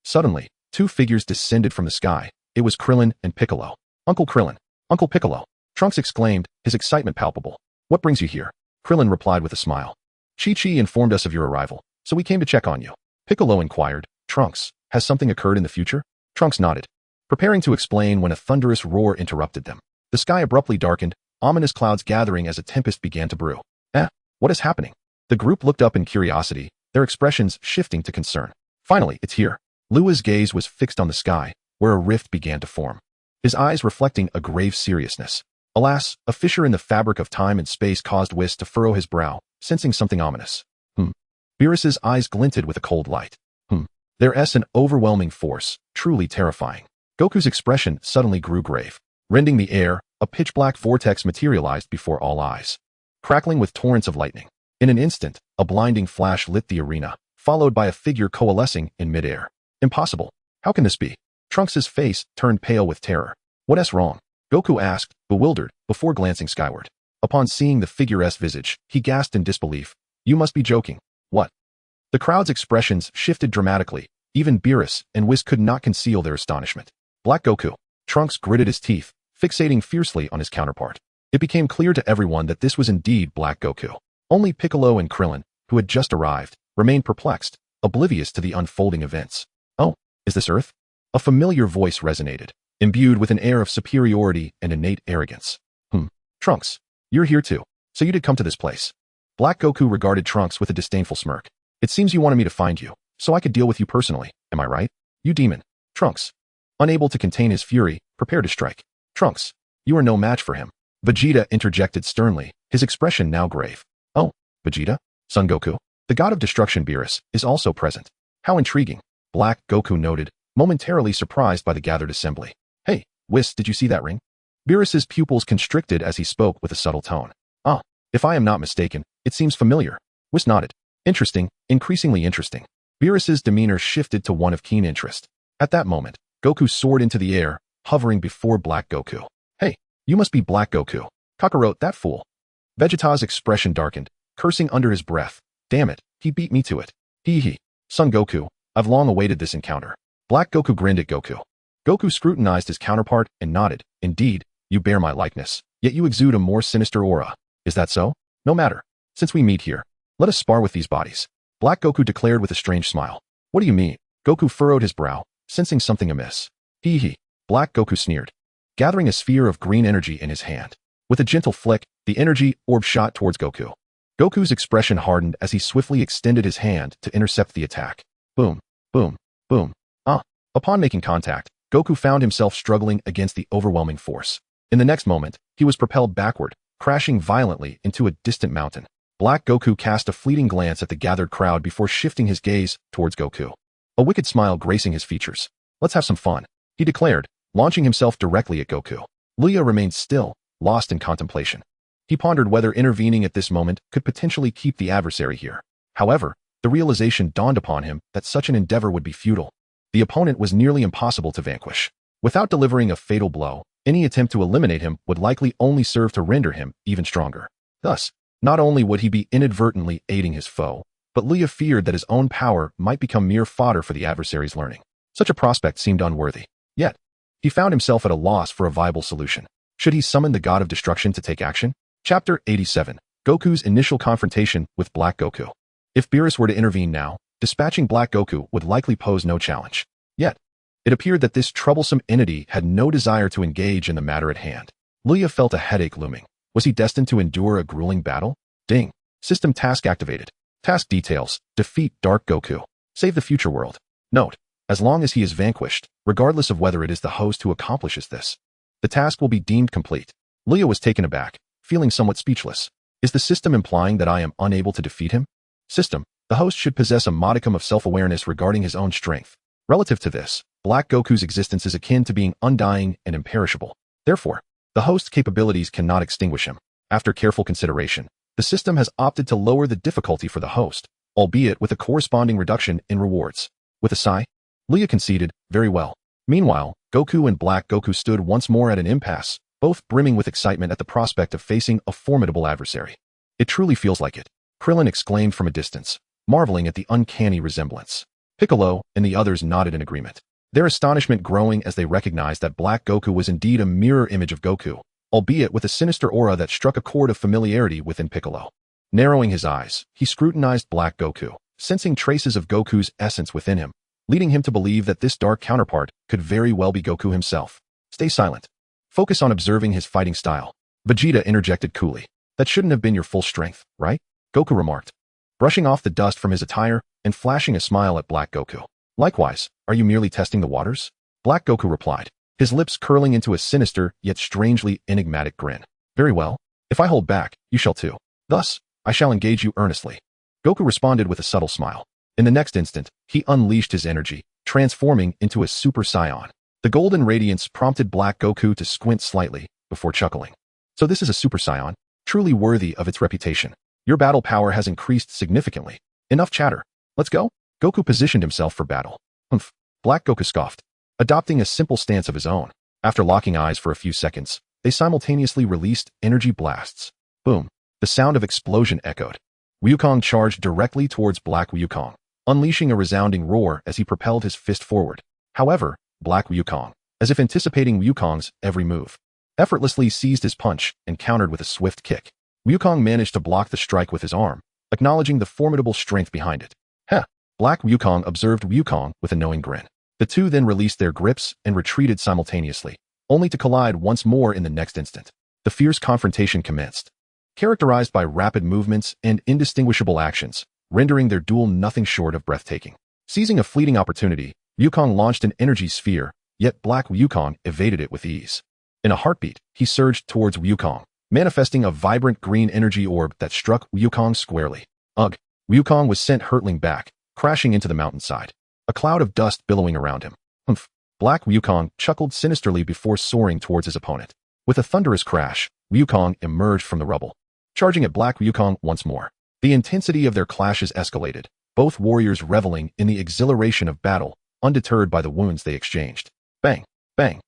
S1: Suddenly, two figures descended from the sky. It was Krillin and Piccolo. Uncle Krillin. Uncle Piccolo. Trunks exclaimed, his excitement palpable. What brings you here? Krillin replied with a smile. Chi-Chi informed us of your arrival, so we came to check on you. Piccolo inquired, Trunks, has something occurred in the future? Trunks nodded, preparing to explain when a thunderous roar interrupted them. The sky abruptly darkened, ominous clouds gathering as a tempest began to brew. What is happening? The group looked up in curiosity, their expressions shifting to concern. Finally, it's here. Lua's gaze was fixed on the sky, where a rift began to form, his eyes reflecting a grave seriousness. Alas, a fissure in the fabric of time and space caused Whis to furrow his brow, sensing something ominous. Beerus's eyes glinted with a cold light. There's an overwhelming force, truly terrifying. Goku's expression suddenly grew grave. Rending the air, a pitch-black vortex materialized before all eyes, crackling with torrents of lightning. In an instant, a blinding flash lit the arena, followed by a figure coalescing in midair. Impossible. How can this be? Trunks' face turned pale with terror. What's wrong? Goku asked, bewildered, before glancing skyward. Upon seeing the figure's visage, he gasped in disbelief. You must be joking. What? The crowd's expressions shifted dramatically. Even Beerus and Whis could not conceal their astonishment. Black Goku. Trunks gritted his teeth, fixating fiercely on his counterpart. It became clear to everyone that this was indeed Black Goku. Only Piccolo and Krillin, who had just arrived, remained perplexed, oblivious to the unfolding events. Oh, is this Earth? A familiar voice resonated, imbued with an air of superiority and innate arrogance. Trunks, you're here too, so you did come to this place. Black Goku regarded Trunks with a disdainful smirk. It seems you wanted me to find you, so I could deal with you personally, am I right? You demon. Trunks, unable to contain his fury, prepared to strike. Trunks, you are no match for him. Vegeta interjected sternly, his expression now grave. Oh, Vegeta? Son Goku? The god of destruction Beerus is also present. How intriguing. Black Goku noted, momentarily surprised by the gathered assembly. Hey, Whis, did you see that ring? Beerus's pupils constricted as he spoke with a subtle tone. If I am not mistaken, it seems familiar. Whis nodded. Interesting, increasingly interesting. Beerus's demeanor shifted to one of keen interest. At that moment, Goku soared into the air, hovering before Black Goku. Hey, you must be Black Goku. Kakarot, that fool. Vegeta's expression darkened, cursing under his breath. Damn it, he beat me to it. Hee. Son Goku, I've long awaited this encounter. Black Goku grinned at Goku. Goku scrutinized his counterpart and nodded. Indeed, you bear my likeness, yet you exude a more sinister aura. Is that so? No matter. Since we meet here, let us spar with these bodies. Black Goku declared with a strange smile. What do you mean? Goku furrowed his brow, sensing something amiss. Hee. Black Goku sneered, gathering a sphere of green energy in his hand. With a gentle flick, the energy orb shot towards Goku. Goku's expression hardened as he swiftly extended his hand to intercept the attack. Boom, boom, boom. Upon making contact, Goku found himself struggling against the overwhelming force. In the next moment, he was propelled backward, crashing violently into a distant mountain. Black Goku cast a fleeting glance at the gathered crowd before shifting his gaze towards Goku. A wicked smile gracing his features. Let's have some fun, he declared, launching himself directly at Goku. Luya remained still, lost in contemplation. He pondered whether intervening at this moment could potentially keep the adversary here. However, the realization dawned upon him that such an endeavor would be futile. The opponent was nearly impossible to vanquish. Without delivering a fatal blow, any attempt to eliminate him would likely only serve to render him even stronger. Thus, not only would he be inadvertently aiding his foe, but Luya feared that his own power might become mere fodder for the adversary's learning. Such a prospect seemed unworthy. Yet, he found himself at a loss for a viable solution. Should he summon the god of destruction to take action? Chapter 87. Goku's initial confrontation with Black Goku. If Beerus were to intervene now, dispatching Black Goku would likely pose no challenge. Yet, it appeared that this troublesome entity had no desire to engage in the matter at hand. Luya felt a headache looming. Was he destined to endure a grueling battle? Ding. System task activated. Task details. Defeat Dark Goku. Save the future world. Note. As long as he is vanquished, regardless of whether it is the host who accomplishes this, the task will be deemed complete. Luya was taken aback, feeling somewhat speechless. Is the system implying that I am unable to defeat him? System. The host should possess a modicum of self-awareness regarding his own strength. Relative to this, Black Goku's existence is akin to being undying and imperishable. Therefore, the host's capabilities cannot extinguish him. After careful consideration, the system has opted to lower the difficulty for the host, albeit with a corresponding reduction in rewards. With a sigh, Luya conceded, very well. Meanwhile, Goku and Black Goku stood once more at an impasse, both brimming with excitement at the prospect of facing a formidable adversary. It truly feels like it, Krillin exclaimed from a distance, marveling at the uncanny resemblance. Piccolo and the others nodded in agreement, their astonishment growing as they recognized that Black Goku was indeed a mirror image of Goku, albeit with a sinister aura that struck a chord of familiarity within Piccolo. Narrowing his eyes, he scrutinized Black Goku, sensing traces of Goku's essence within him, leading him to believe that this dark counterpart could very well be Goku himself. Stay silent. Focus on observing his fighting style. Vegeta interjected coolly. That shouldn't have been your full strength, right? Goku remarked, brushing off the dust from his attire and flashing a smile at Black Goku. Likewise, are you merely testing the waters? Black Goku replied, his lips curling into a sinister yet strangely enigmatic grin. Very well. If I hold back, you shall too. Thus, I shall engage you earnestly. Goku responded with a subtle smile. In the next instant, he unleashed his energy, transforming into a Super Saiyan. The golden radiance prompted Black Goku to squint slightly, before chuckling. So this is a Super Saiyan, truly worthy of its reputation. Your battle power has increased significantly. Enough chatter. Let's go. Goku positioned himself for battle. Humph. Black Goku scoffed, adopting a simple stance of his own. After locking eyes for a few seconds, they simultaneously released energy blasts. Boom. The sound of explosion echoed. Wukong charged directly towards Black Wukong, unleashing a resounding roar as he propelled his fist forward. However, Black Wukong, as if anticipating Wukong's every move, effortlessly seized his punch and countered with a swift kick. Wukong managed to block the strike with his arm, acknowledging the formidable strength behind it. Heh! Black Wukong observed Wukong with a knowing grin. The two then released their grips and retreated simultaneously, only to collide once more in the next instant. The fierce confrontation commenced, characterized by rapid movements and indistinguishable actions, rendering their duel nothing short of breathtaking. Seizing a fleeting opportunity, Wukong launched an energy sphere, yet Black Wukong evaded it with ease. In a heartbeat, he surged towards Wukong, manifesting a vibrant green energy orb that struck Wukong squarely. Ugh! Wukong was sent hurtling back, crashing into the mountainside, a cloud of dust billowing around him. Humph! Black Wukong chuckled sinisterly before soaring towards his opponent. With a thunderous crash, Wukong emerged from the rubble, charging at Black Wukong once more. The intensity of their clashes escalated, both warriors reveling in the exhilaration of battle, undeterred by the wounds they exchanged. Bang! Bang!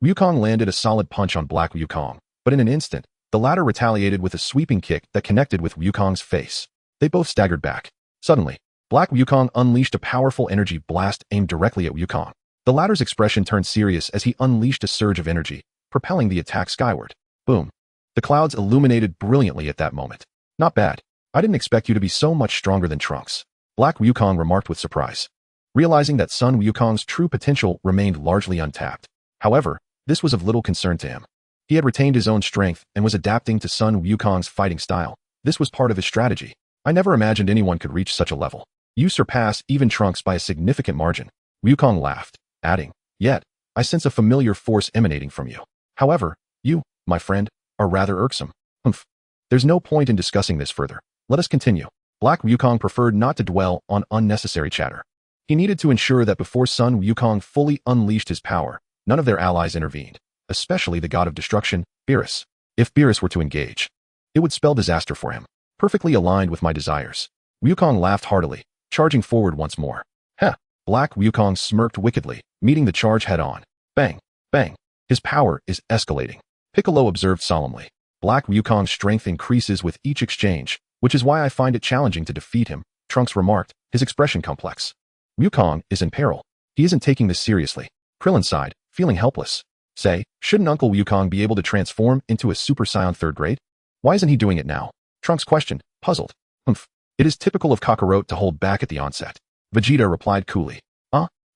S1: Wukong landed a solid punch on Black Wukong, but in an instant, the latter retaliated with a sweeping kick that connected with Wukong's face. They both staggered back. Suddenly, Black Wukong unleashed a powerful energy blast aimed directly at Wukong. The latter's expression turned serious as he unleashed a surge of energy, propelling the attack skyward. Boom! The clouds illuminated brilliantly at that moment. Not bad. I didn't expect you to be so much stronger than Trunks, Black Wukong remarked with surprise, realizing that Son Wukong's true potential remained largely untapped. However, this was of little concern to him. He had retained his own strength and was adapting to Son Wukong's fighting style. This was part of his strategy. I never imagined anyone could reach such a level. You surpass even Trunks by a significant margin. Wukong laughed, adding, yet, I sense a familiar force emanating from you. However, you, my friend, are rather irksome. Humph. There's no point in discussing this further. Let us continue. Black Wukong preferred not to dwell on unnecessary chatter. He needed to ensure that before Son Wukong fully unleashed his power, none of their allies intervened, especially the god of destruction, Beerus. If Beerus were to engage, it would spell disaster for him, perfectly aligned with my desires. Wukong laughed heartily, charging forward once more. Heh! Black Wukong smirked wickedly, meeting the charge head-on. Bang! Bang! His power is escalating. Piccolo observed solemnly. Black Wukong's strength increases with each exchange, which is why I find it challenging to defeat him, Trunks remarked, his expression complex. Wukong is in peril. He isn't taking this seriously. Krillin sighed, feeling helpless. Say, shouldn't Uncle Wukong be able to transform into a Super Saiyan 3rd grade? Why isn't he doing it now? Trunks questioned, puzzled. Humph. It is typical of Kakarot to hold back at the onset. Vegeta replied coolly.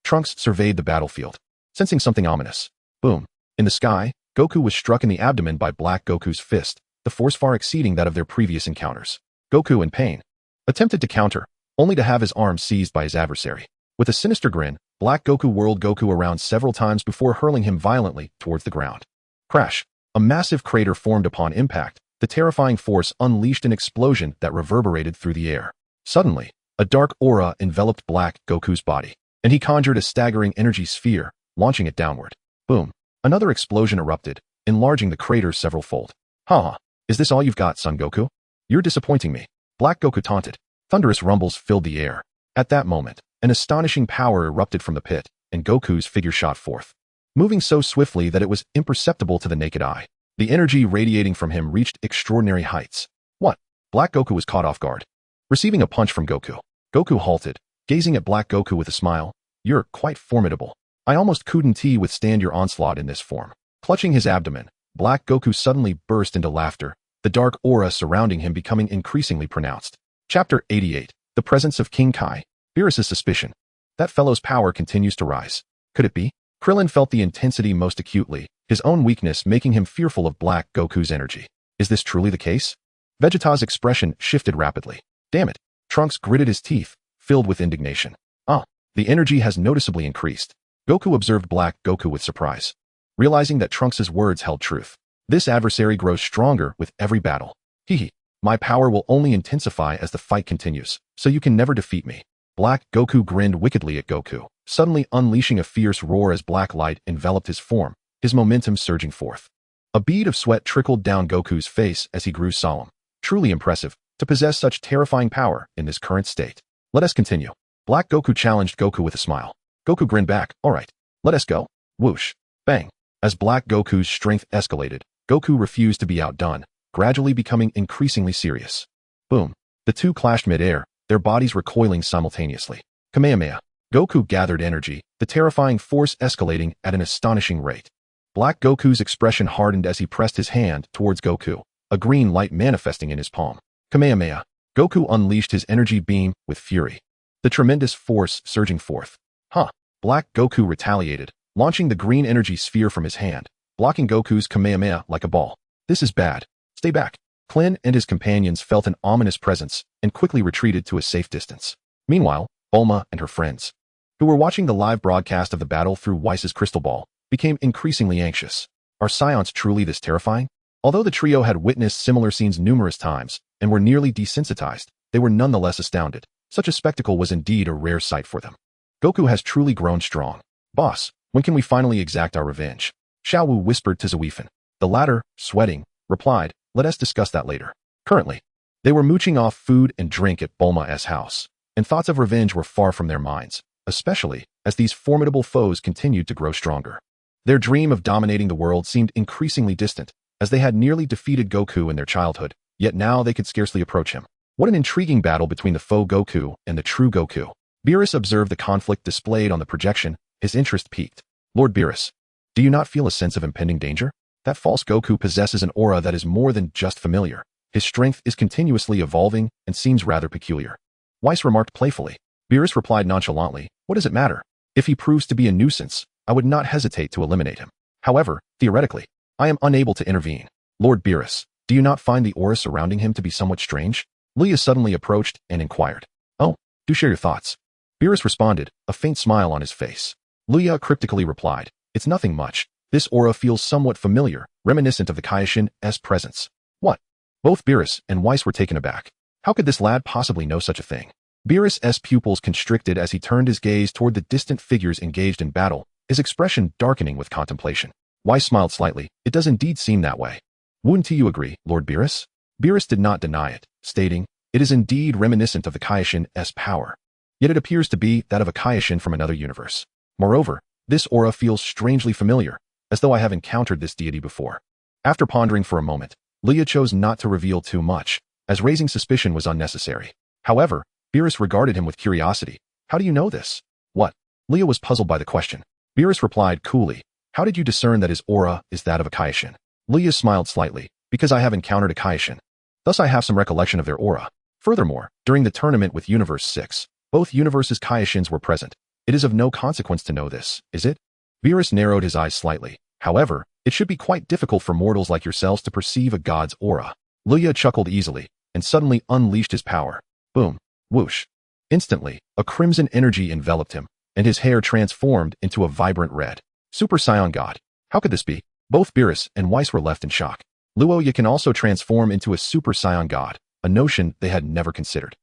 S1: Trunks surveyed the battlefield, sensing something ominous. Boom. In the sky, Goku was struck in the abdomen by Black Goku's fist, the force far exceeding that of their previous encounters. Goku, in pain, attempted to counter, only to have his arm seized by his adversary. With a sinister grin, Black Goku whirled Goku around several times before hurling him violently towards the ground. Crash! A massive crater formed upon impact. The terrifying force unleashed an explosion that reverberated through the air. Suddenly, A dark aura enveloped Black Goku's body, and he conjured a staggering energy sphere, launching it downward. Boom. Another explosion erupted, enlarging the crater several-fold. Haha, is this all you've got, Son Goku? You're disappointing me. Black Goku taunted. Thunderous rumbles filled the air. At that moment, an astonishing power erupted from the pit, and Goku's figure shot forth, moving so swiftly that it was imperceptible to the naked eye. The energy radiating from him reached extraordinary heights. What? Black Goku was caught off guard. Receiving a punch from Goku, Goku halted, gazing at Black Goku with a smile. You're quite formidable. I almost couldn't withstand your onslaught in this form. Clutching his abdomen, Black Goku suddenly burst into laughter, the dark aura surrounding him becoming increasingly pronounced. Chapter 88. The Presence of King Kai. Beerus's suspicion. That fellow's power continues to rise. Could it be? Krillin felt the intensity most acutely, his own weakness making him fearful of Black Goku's energy. Is this truly the case? Vegeta's expression shifted rapidly. Damn it. Trunks gritted his teeth, filled with indignation. The energy has noticeably increased. Goku observed Black Goku with surprise, realizing that Trunks' words held truth. This adversary grows stronger with every battle. Hehe. My power will only intensify as the fight continues, so you can never defeat me. Black Goku grinned wickedly at Goku, suddenly unleashing a fierce roar as black light enveloped his form, his momentum surging forth. A bead of sweat trickled down Goku's face as he grew solemn. Truly impressive to possess such terrifying power in this current state. Let us continue. Black Goku challenged Goku with a smile. Goku grinned back. All right, let us go. Whoosh. Bang. As Black Goku's strength escalated, Goku refused to be outdone, gradually becoming increasingly serious. Boom. The two clashed mid-air, their bodies recoiling simultaneously. Kamehameha. Goku gathered energy, the terrifying force escalating at an astonishing rate. Black Goku's expression hardened as he pressed his hand towards Goku, a green light manifesting in his palm. Kamehameha. Goku unleashed his energy beam with fury, the tremendous force surging forth. Black Goku retaliated, launching the green energy sphere from his hand, blocking Goku's Kamehameha like a ball. This is bad. Stay back. Klin and his companions felt an ominous presence and quickly retreated to a safe distance. Meanwhile, Bulma and her friends, who were watching the live broadcast of the battle through Whice's crystal ball, became increasingly anxious. Are Scions truly this terrifying? Although the trio had witnessed similar scenes numerous times and were nearly desensitized, they were nonetheless astounded. Such a spectacle was indeed a rare sight for them. Goku has truly grown strong. Boss, when can we finally exact our revenge? Xiao Wu whispered to Zuifan. The latter, sweating, replied, let us discuss that later. Currently, they were mooching off food and drink at Bulma's house, and thoughts of revenge were far from their minds, especially as these formidable foes continued to grow stronger. Their dream of dominating the world seemed increasingly distant, as they had nearly defeated Goku in their childhood, yet now they could scarcely approach him. What an intriguing battle between the faux Goku and the true Goku. Beerus observed the conflict displayed on the projection, his interest piqued. Lord Beerus, do you not feel a sense of impending danger? That false Goku possesses an aura that is more than just familiar. His strength is continuously evolving and seems rather peculiar. Whice remarked playfully. Beerus replied nonchalantly, what does it matter? If he proves to be a nuisance, I would not hesitate to eliminate him. However, theoretically, I am unable to intervene. Lord Beerus, do you not find the aura surrounding him to be somewhat strange? Luya suddenly approached and inquired. Oh, do share your thoughts. Beerus responded, a faint smile on his face. Luya cryptically replied, it's nothing much. This aura feels somewhat familiar, reminiscent of the Kaioshin's presence. What? Both Beerus and Whice were taken aback. How could this lad possibly know such a thing? Beerus's pupils constricted as he turned his gaze toward the distant figures engaged in battle, his expression darkening with contemplation. Whice smiled slightly. It does indeed seem that way. Wouldn't you agree, Lord Beerus? Beerus did not deny it, stating, it is indeed reminiscent of the Kaioshin's power. Yet it appears to be that of a Kaioshin from another universe. Moreover, this aura feels strangely familiar, as though I have encountered this deity before. After pondering for a moment, Luya chose not to reveal too much, as raising suspicion was unnecessary. However, Beerus regarded him with curiosity. How do you know this? What? Luya was puzzled by the question. Beerus replied coolly, how did you discern that his aura is that of a Kaioshin? Luya smiled slightly, because I have encountered a Kaioshin. Thus I have some recollection of their aura. Furthermore, during the tournament with Universe 6, both universes' Kaioshins were present. It is of no consequence to know this, is it? Beerus narrowed his eyes slightly. However, it should be quite difficult for mortals like yourselves to perceive a god's aura. Luya chuckled easily, and suddenly unleashed his power. Boom. Whoosh. Instantly, a crimson energy enveloped him, and his hair transformed into a vibrant red. Super Saiyan God. How could this be? Both Beerus and Whice were left in shock. Luya can also transform into a Super Saiyan God, a notion they had never considered.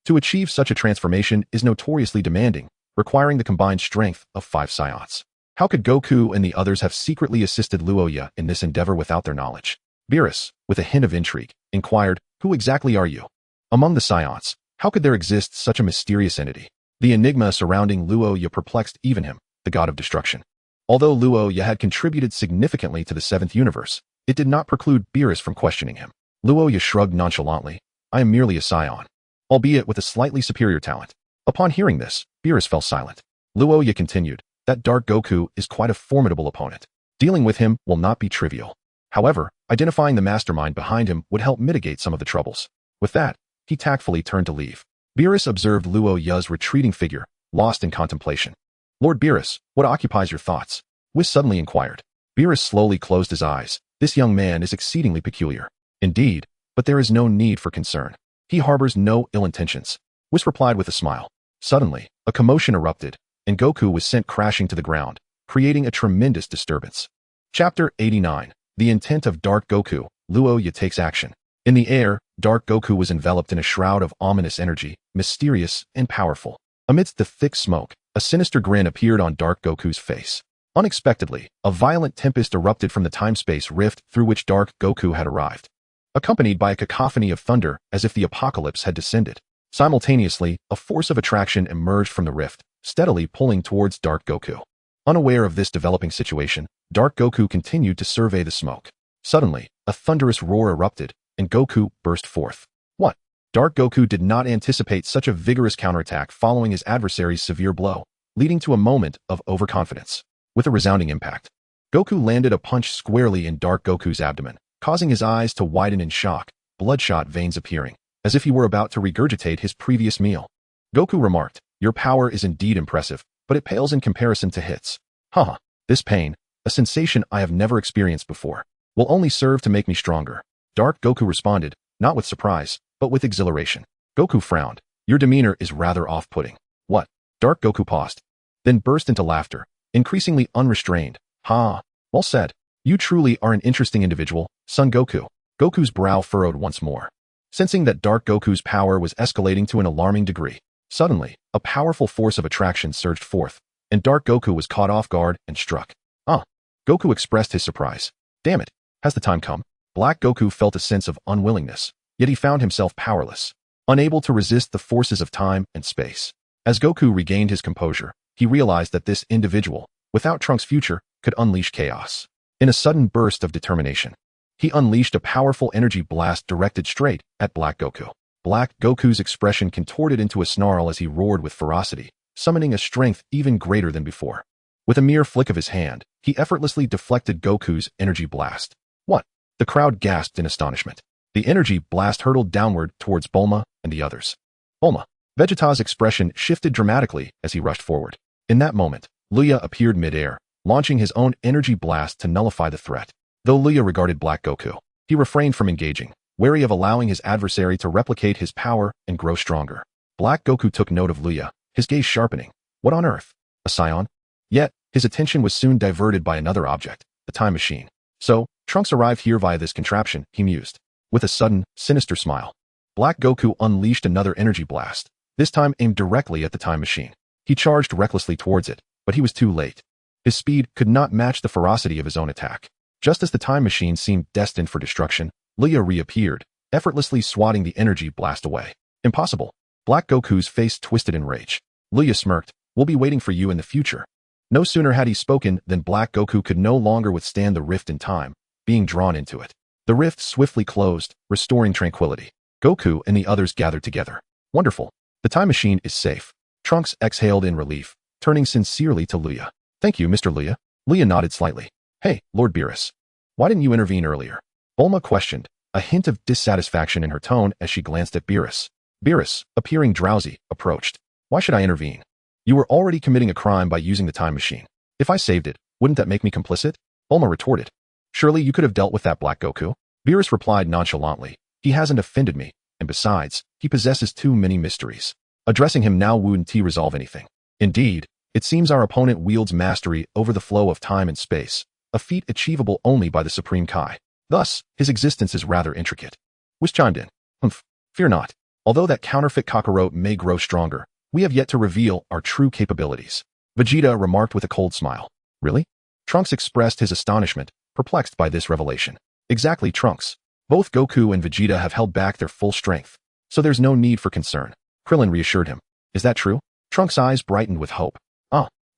S1: To achieve such a transformation is notoriously demanding, requiring the combined strength of 5 Saiyans. How could Goku and the others have secretly assisted Luya in this endeavor without their knowledge? Beerus, with a hint of intrigue, inquired, "Who exactly are you?" Among the Saiyans, how could there exist such a mysterious entity? The enigma surrounding Luya perplexed even him, the god of destruction. Although Luya had contributed significantly to the 7th universe, it did not preclude Beerus from questioning him. Luya shrugged nonchalantly, "I am merely a Saiyan, albeit with a slightly superior talent." Upon hearing this, Beerus fell silent. Luya continued, "That Dark Goku is quite a formidable opponent. Dealing with him will not be trivial. However, identifying the mastermind behind him would help mitigate some of the troubles." With that, he tactfully turned to leave. Beerus observed Luya's retreating figure, lost in contemplation. "Lord Beerus, what occupies your thoughts?" Whis suddenly inquired. Beerus slowly closed his eyes. "This young man is exceedingly peculiar." "Indeed, but there is no need for concern. He harbors no ill intentions." Whis replied with a smile. Suddenly, a commotion erupted, and Goku was sent crashing to the ground, creating a tremendous disturbance. Chapter 89. The Intent of Dark Goku. Luya takes action. In the air, Dark Goku was enveloped in a shroud of ominous energy, mysterious and powerful. Amidst the thick smoke, a sinister grin appeared on Dark Goku's face. Unexpectedly, a violent tempest erupted from the time-space rift through which Dark Goku had arrived, accompanied by a cacophony of thunder as if the apocalypse had descended. Simultaneously, a force of attraction emerged from the rift, steadily pulling towards Dark Goku. Unaware of this developing situation, Dark Goku continued to survey the smoke. Suddenly, a thunderous roar erupted, and Goku burst forth. What? Dark Goku did not anticipate such a vigorous counterattack following his adversary's severe blow, leading to a moment of overconfidence. With a resounding impact, Goku landed a punch squarely in Dark Goku's abdomen, causing his eyes to widen in shock, bloodshot veins appearing, as if he were about to regurgitate his previous meal. Goku remarked, "Your power is indeed impressive, but it pales in comparison to hits. Haha, this pain, a sensation I have never experienced before, will only serve to make me stronger." Dark Goku responded, not with surprise, but with exhilaration. Goku frowned. "Your demeanor is rather off-putting." "What?" Dark Goku paused, then burst into laughter, increasingly unrestrained. "Ha! Well said. You truly are an interesting individual, Son Goku." Goku's brow furrowed once more, sensing that Dark Goku's power was escalating to an alarming degree. Suddenly, a powerful force of attraction surged forth, and Dark Goku was caught off guard and struck. "Ah!" Goku expressed his surprise. "Damn it, has the time come?" Black Goku felt a sense of unwillingness, yet he found himself powerless, unable to resist the forces of time and space. As Goku regained his composure, he realized that this individual, without Trunks' future, could unleash chaos. In a sudden burst of determination, he unleashed a powerful energy blast directed straight at Black Goku. Black Goku's expression contorted into a snarl as he roared with ferocity, summoning a strength even greater than before. With a mere flick of his hand, he effortlessly deflected Goku's energy blast. "What?" The crowd gasped in astonishment. The energy blast hurtled downward towards Bulma and the others. "Bulma!" Vegeta's expression shifted dramatically as he rushed forward. In that moment, Luya appeared mid-air, launching his own energy blast to nullify the threat. Though Luya regarded Black Goku, he refrained from engaging, wary of allowing his adversary to replicate his power and grow stronger. Black Goku took note of Luya, his gaze sharpening. What on earth? A Saiyan? Yet, his attention was soon diverted by another object, the time machine. So, Trunks arrived here via this contraption, he mused. With a sudden, sinister smile, Black Goku unleashed another energy blast, this time aimed directly at the time machine. He charged recklessly towards it, but he was too late. His speed could not match the ferocity of his own attack. Just as the time machine seemed destined for destruction, Luya reappeared, effortlessly swatting the energy blast away. "Impossible." Black Goku's face twisted in rage. Luya smirked, "We'll be waiting for you in the future." No sooner had he spoken than Black Goku could no longer withstand the rift in time, being drawn into it. The rift swiftly closed, restoring tranquility. Goku and the others gathered together. "Wonderful. The time machine is safe." Trunks exhaled in relief, turning sincerely to Luya. "Thank you, Mr. Luya." Luya nodded slightly. "Hey, Lord Beerus. Why didn't you intervene earlier?" Bulma questioned, a hint of dissatisfaction in her tone as she glanced at Beerus. Beerus, appearing drowsy, approached. "Why should I intervene? You were already committing a crime by using the time machine. If I saved it, wouldn't that make me complicit?" Bulma retorted. "Surely you could have dealt with that, Black Goku." Beerus replied nonchalantly. "He hasn't offended me, and besides, he possesses too many mysteries. Addressing him now wouldn't resolve anything. Indeed, it seems our opponent wields mastery over the flow of time and space, a feat achievable only by the Supreme Kai. Thus, his existence is rather intricate." Whis chimed in. "Humph, fear not. Although that counterfeit Kakarot may grow stronger, we have yet to reveal our true capabilities. Vegeta remarked with a cold smile. Really? Trunks expressed his astonishment, perplexed by this revelation. Exactly, Trunks. Both Goku and Vegeta have held back their full strength, so there's no need for concern. Krillin reassured him. Is that true? Trunks' eyes brightened with hope.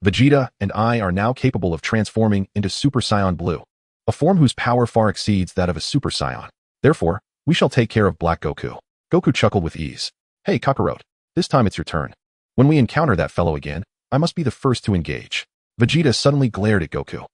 S1: Vegeta and I are now capable of transforming into Super Saiyan Blue, a form whose power far exceeds that of a Super Saiyan. Therefore, we shall take care of Black Goku. Goku chuckled with ease. Hey, Kakarot, this time it's your turn. When we encounter that fellow again, I must be the first to engage. Vegeta suddenly glared at Goku.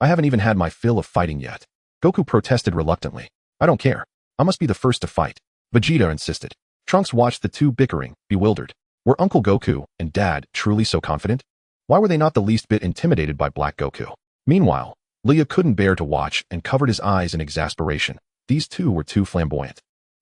S1: I haven't even had my fill of fighting yet. Goku protested reluctantly. I don't care. I must be the first to fight. Vegeta insisted. Trunks watched the two bickering, bewildered. Were Uncle Goku and Dad truly so confident? Why were they not the least bit intimidated by Black Goku? Meanwhile, Luya couldn't bear to watch and covered his eyes in exasperation. These two were too flamboyant.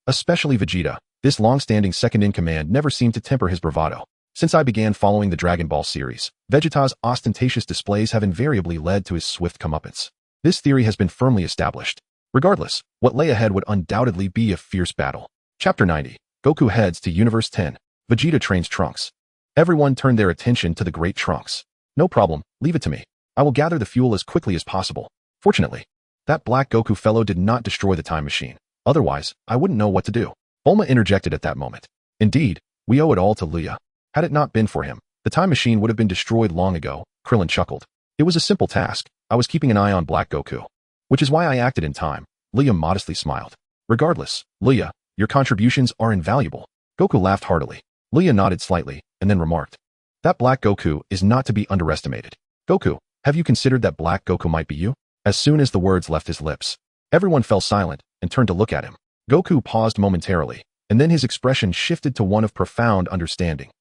S1: Especially Vegeta, this long-standing second-in-command never seemed to temper his bravado. Since I began following the Dragon Ball series, Vegeta's ostentatious displays have invariably led to his swift comeuppance. This theory has been firmly established. Regardless, what lay ahead would undoubtedly be a fierce battle. Chapter 90. Goku heads to Universe 10. Vegeta trains Trunks. Everyone turned their attention to the great Trunks. No problem, leave it to me. I will gather the fuel as quickly as possible. Fortunately, that Black Goku fellow did not destroy the time machine. Otherwise, I wouldn't know what to do. Bulma interjected at that moment. Indeed, we owe it all to Luya. Had it not been for him, the time machine would have been destroyed long ago. Krillin chuckled. It was a simple task. I was keeping an eye on Black Goku, which is why I acted in time. Luya modestly smiled. Regardless, Luya, your contributions are invaluable. Goku laughed heartily. Luya nodded slightly, and then remarked. That Black Goku is not to be underestimated. Goku, have you considered that Black Goku might be you? As soon as the words left his lips, everyone fell silent and turned to look at him. Goku paused momentarily, and then his expression shifted to one of profound understanding.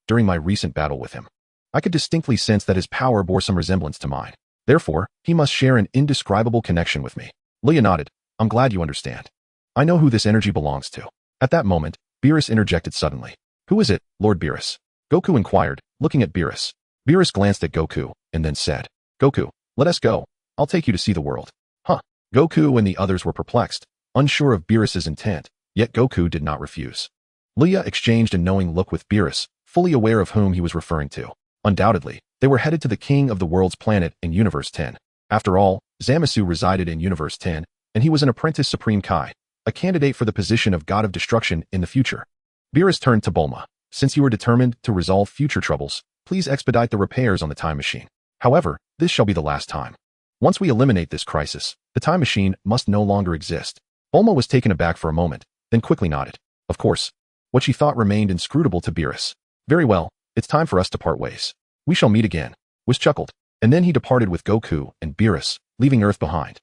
S1: During my recent battle with him, I could distinctly sense that his power bore some resemblance to mine. Therefore, he must share an indescribable connection with me. Luya nodded. I'm glad you understand. I know who this energy belongs to. At that moment, Beerus interjected suddenly. Who is it, Lord Beerus? Goku inquired, looking at Beerus. Beerus glanced at Goku, and then said, Goku, let us go. I'll take you to see the world. Goku and the others were perplexed, unsure of Beerus's intent, yet Goku did not refuse. Luya exchanged a knowing look with Beerus, fully aware of whom he was referring to. Undoubtedly, they were headed to the king of the world's planet in Universe 10. After all, Zamasu resided in Universe 10, and he was an apprentice Supreme Kai, a candidate for the position of God of Destruction in the future. Beerus turned to Bulma. Since you are determined to resolve future troubles, please expedite the repairs on the time machine. However, this shall be the last time. Once we eliminate this crisis, the time machine must no longer exist. Bulma was taken aback for a moment, then quickly nodded. Of course. What she thought remained inscrutable to Beerus. Very well, it's time for us to part ways. We shall meet again, was chuckled, and then he departed with Goku and Beerus, leaving Earth behind.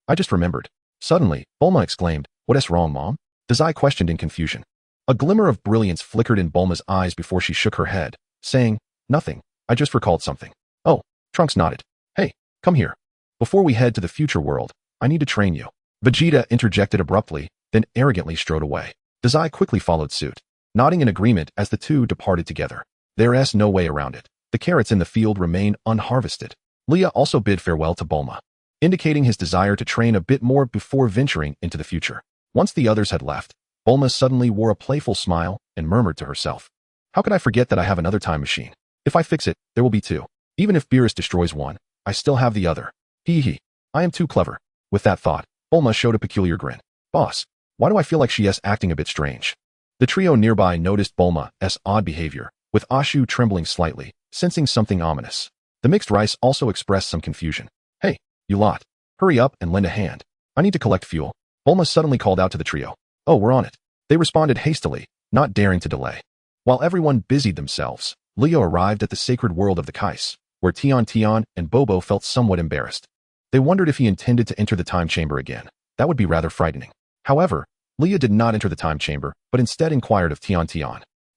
S1: I just remembered. Suddenly, Bulma exclaimed, What's wrong, Mom? Dazai questioned in confusion. A glimmer of brilliance flickered in Bulma's eyes before she shook her head, saying, Nothing, I just recalled something. Oh, Trunks nodded. Hey, come here. Before we head to the future world, I need to train you. Vegeta interjected abruptly, then arrogantly strode away. Dazai quickly followed suit, nodding in agreement as the two departed together. There's no way around it. The carrots in the field remain unharvested. Luya also bid farewell to Bulma, indicating his desire to train a bit more before venturing into the future. Once the others had left, Bulma suddenly wore a playful smile and murmured to herself. How could I forget that I have another time machine? If I fix it, there will be two. Even if Beerus destroys one, I still have the other. Hee. I am too clever. With that thought, Bulma showed a peculiar grin. Boss, why do I feel like she's acting a bit strange? The trio nearby noticed Bulma's odd behavior, with Ashu trembling slightly, sensing something ominous. The mixed rice also expressed some confusion. Hey, you lot. Hurry up and lend a hand. I need to collect fuel. Bulma suddenly called out to the trio. Oh, we're on it. They responded hastily, not daring to delay. While everyone busied themselves, Leo arrived at the sacred world of the Kais, where Tian and Bobo felt somewhat embarrassed. They wondered if he intended to enter the time chamber again. That would be rather frightening. However, Leah did not enter the time chamber, but instead inquired of Tian.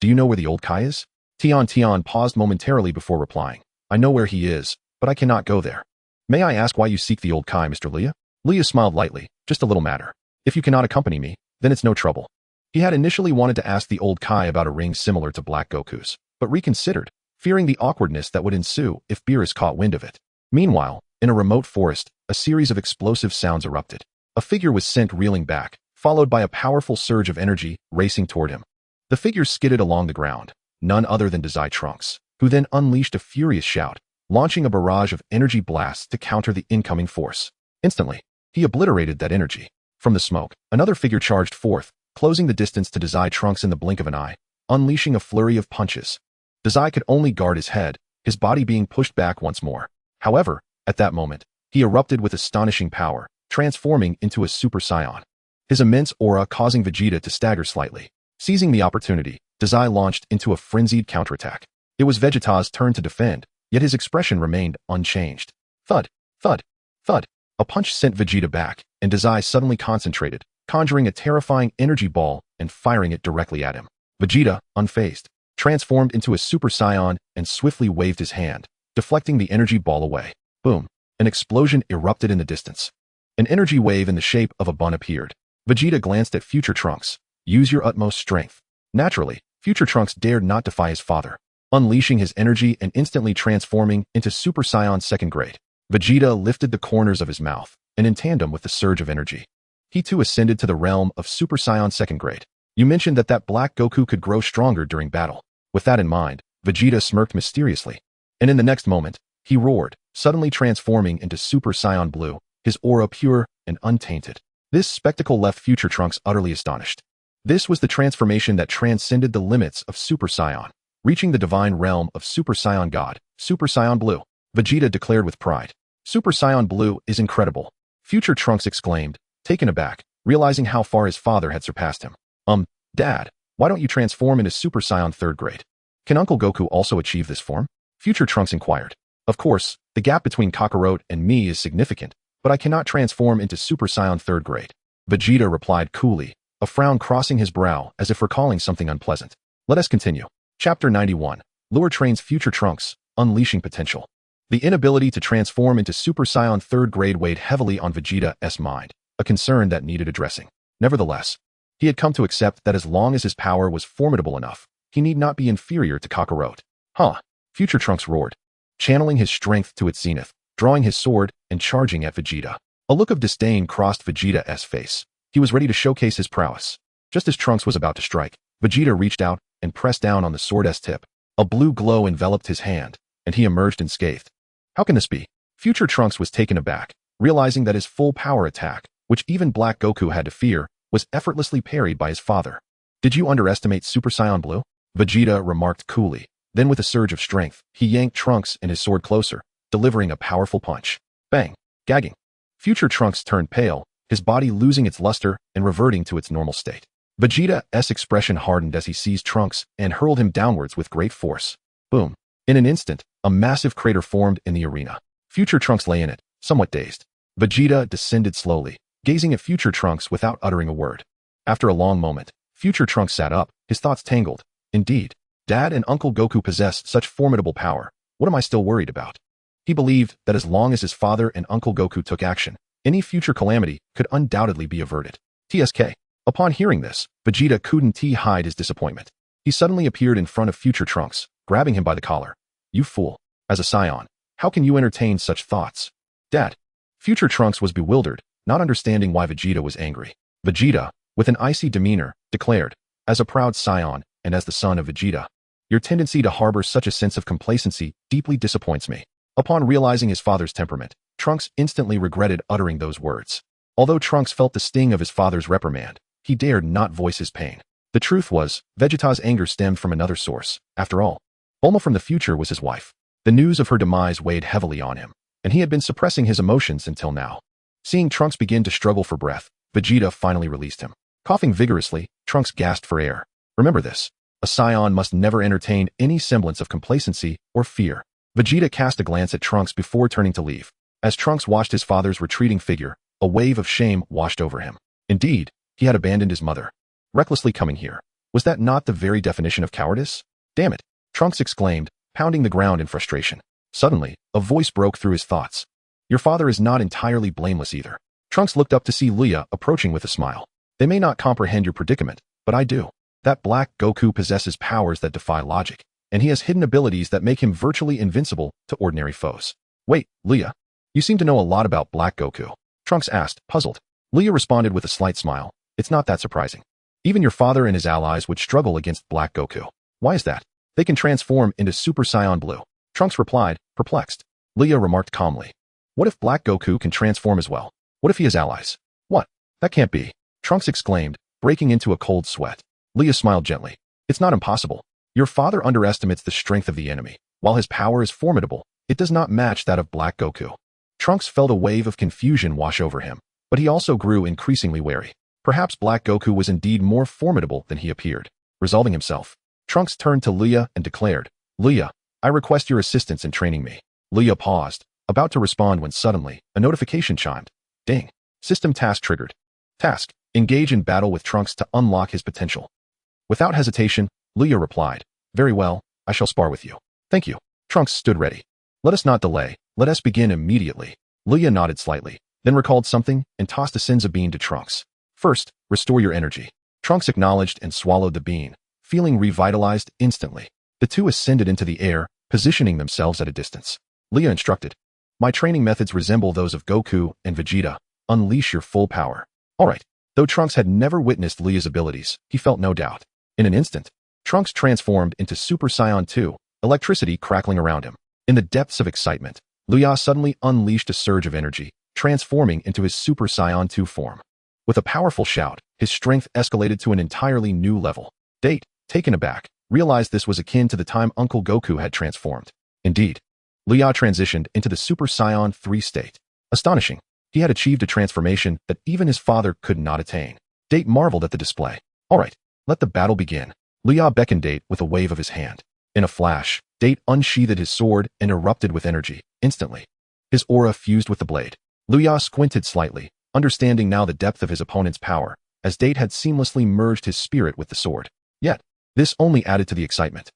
S1: Do you know where the old Kai is? Tian paused momentarily before replying. I know where he is, but I cannot go there. May I ask why you seek the old Kai, Mr. Leah? Leah smiled lightly, just a little matter. If you cannot accompany me, then it's no trouble. He had initially wanted to ask the old Kai about a ring similar to Black Goku's, but reconsidered, fearing the awkwardness that would ensue if Beerus caught wind of it. Meanwhile, in a remote forest, a series of explosive sounds erupted. A figure was sent reeling back, followed by a powerful surge of energy racing toward him. The figure skidded along the ground, none other than Decisive Trunks, who then unleashed a furious shout, launching a barrage of energy blasts to counter the incoming force. Instantly, he obliterated that energy. From the smoke, another figure charged forth, closing the distance to Decisive Trunks in the blink of an eye, unleashing a flurry of punches. Decisive could only guard his head, his body being pushed back once more. However, at that moment, he erupted with astonishing power, transforming into a Super Saiyan. His immense aura causing Vegeta to stagger slightly. Seizing the opportunity, Decisive launched into a frenzied counterattack. It was Vegeta's turn to defend, yet his expression remained unchanged. Thud, thud, thud. A punch sent Vegeta back, and Decisive suddenly concentrated, conjuring a terrifying energy ball and firing it directly at him. Vegeta, unfazed, transformed into a Super Saiyan and swiftly waved his hand, deflecting the energy ball away. Boom! An explosion erupted in the distance. An energy wave in the shape of a bun appeared. Vegeta glanced at Future Trunks. Use your utmost strength. Naturally, Future Trunks dared not defy his father, unleashing his energy and instantly transforming into Super Saiyan second grade. Vegeta lifted the corners of his mouth, and in tandem with the surge of energy, he too ascended to the realm of Super Saiyan second grade. You mentioned that Black Goku could grow stronger during battle. With that in mind, Vegeta smirked mysteriously, and in the next moment, he roared, suddenly transforming into Super Saiyan Blue, his aura pure and untainted. This spectacle left Future Trunks utterly astonished. This was the transformation that transcended the limits of Super Saiyan, reaching the divine realm of Super Saiyan God, Super Saiyan Blue. Vegeta declared with pride. Super Saiyan Blue is incredible. Future Trunks exclaimed, taken aback, realizing how far his father had surpassed him. Dad, why don't you transform into Super Saiyan third grade? Can Uncle Goku also achieve this form? Future Trunks inquired. Of course, the gap between Kakarot and me is significant, but I cannot transform into Super Saiyan third grade. Vegeta replied coolly, a frown crossing his brow as if recalling something unpleasant. Let us continue. Chapter 91. Luya trains Future Trunks, unleashing potential. The inability to transform into Super Saiyan third grade weighed heavily on Vegeta's mind, a concern that needed addressing. Nevertheless, he had come to accept that as long as his power was formidable enough, he need not be inferior to Kakarot. Future Trunks roared, channeling his strength to its zenith, drawing his sword and charging at Vegeta. A look of disdain crossed Vegeta's face. He was ready to showcase his prowess. Just as Trunks was about to strike, Vegeta reached out and pressed down on the sword's tip. A blue glow enveloped his hand, and he emerged unscathed. How can this be? Future Trunks was taken aback, realizing that his full power attack, which even Black Goku had to fear, was effortlessly parried by his father. Did you underestimate Super Saiyan Blue? Vegeta remarked coolly. Then with a surge of strength, he yanked Trunks and his sword closer, delivering a powerful punch. Bang! Gagging. Future Trunks turned pale, his body losing its luster and reverting to its normal state. Vegeta's expression hardened as he seized Trunks and hurled him downwards with great force. Boom! In an instant, a massive crater formed in the arena. Future Trunks lay in it, somewhat dazed. Vegeta descended slowly, gazing at Future Trunks without uttering a word. After a long moment, Future Trunks sat up, his thoughts tangled. Indeed, Dad and Uncle Goku possessed such formidable power. What am I still worried about? He believed that as long as his father and Uncle Goku took action, any future calamity could undoubtedly be averted. TSK. Upon hearing this, Vegeta couldn't hide his disappointment. He suddenly appeared in front of Future Trunks, grabbing him by the collar. You fool. As a Saiyan, how can you entertain such thoughts? Dad. Future Trunks was bewildered, not understanding why Vegeta was angry. Vegeta, with an icy demeanor, declared, as a proud Saiyan and as the son of Vegeta, your tendency to harbor such a sense of complacency deeply disappoints me. Upon realizing his father's temperament, Trunks instantly regretted uttering those words. Although Trunks felt the sting of his father's reprimand, he dared not voice his pain. The truth was, Vegeta's anger stemmed from another source. After all, Bulma from the future was his wife. The news of her demise weighed heavily on him, and he had been suppressing his emotions until now. Seeing Trunks begin to struggle for breath, Vegeta finally released him. Coughing vigorously, Trunks gasped for air. Remember this. A Saiyan must never entertain any semblance of complacency or fear. Vegeta cast a glance at Trunks before turning to leave. As Trunks watched his father's retreating figure, a wave of shame washed over him. Indeed, he had abandoned his mother. Recklessly coming here. Was that not the very definition of cowardice? Damn it! Trunks exclaimed, pounding the ground in frustration. Suddenly, a voice broke through his thoughts. Your father is not entirely blameless either. Trunks looked up to see Luya approaching with a smile. They may not comprehend your predicament, but I do. That Black Goku possesses powers that defy logic, and he has hidden abilities that make him virtually invincible to ordinary foes. Wait, Luya, you seem to know a lot about Black Goku. Trunks asked, puzzled. Luya responded with a slight smile. It's not that surprising. Even your father and his allies would struggle against Black Goku. Why is that? They can transform into Super Saiyan Blue. Trunks replied, perplexed. Luya remarked calmly. What if Black Goku can transform as well? What if he has allies? What? That can't be. Trunks exclaimed, breaking into a cold sweat. Luya smiled gently. It's not impossible. Your father underestimates the strength of the enemy. While his power is formidable, it does not match that of Black Goku. Trunks felt a wave of confusion wash over him, but he also grew increasingly wary. Perhaps Black Goku was indeed more formidable than he appeared. Resolving himself, Trunks turned to Luya and declared, Luya, I request your assistance in training me. Luya paused, about to respond when suddenly, a notification chimed. Ding. System task triggered. Task. Engage in battle with Trunks to unlock his potential. Without hesitation, Luya replied, Very well, I shall spar with you. Thank you. Trunks stood ready. Let us not delay, let us begin immediately. Luya nodded slightly, then recalled something and tossed a Senza bean to Trunks. First, restore your energy. Trunks acknowledged and swallowed the bean, feeling revitalized instantly. The two ascended into the air, positioning themselves at a distance. Luya instructed, My training methods resemble those of Goku and Vegeta. Unleash your full power. All right. Though Trunks had never witnessed Luya's abilities, he felt no doubt. In an instant, Trunks transformed into Super Saiyan 2, electricity crackling around him. In the depths of excitement, Luya suddenly unleashed a surge of energy, transforming into his Super Saiyan 2 form. With a powerful shout, his strength escalated to an entirely new level. Date, taken aback, realized this was akin to the time Uncle Goku had transformed. Indeed, Luya transitioned into the Super Saiyan 3 state. Astonishing. He had achieved a transformation that even his father could not attain. Date marveled at the display. All right, let the battle begin. Luya beckoned Date with a wave of his hand. In a flash, Date unsheathed his sword and erupted with energy, instantly. His aura fused with the blade. Luya squinted slightly, understanding now the depth of his opponent's power, as Date had seamlessly merged his spirit with the sword. Yet, this only added to the excitement.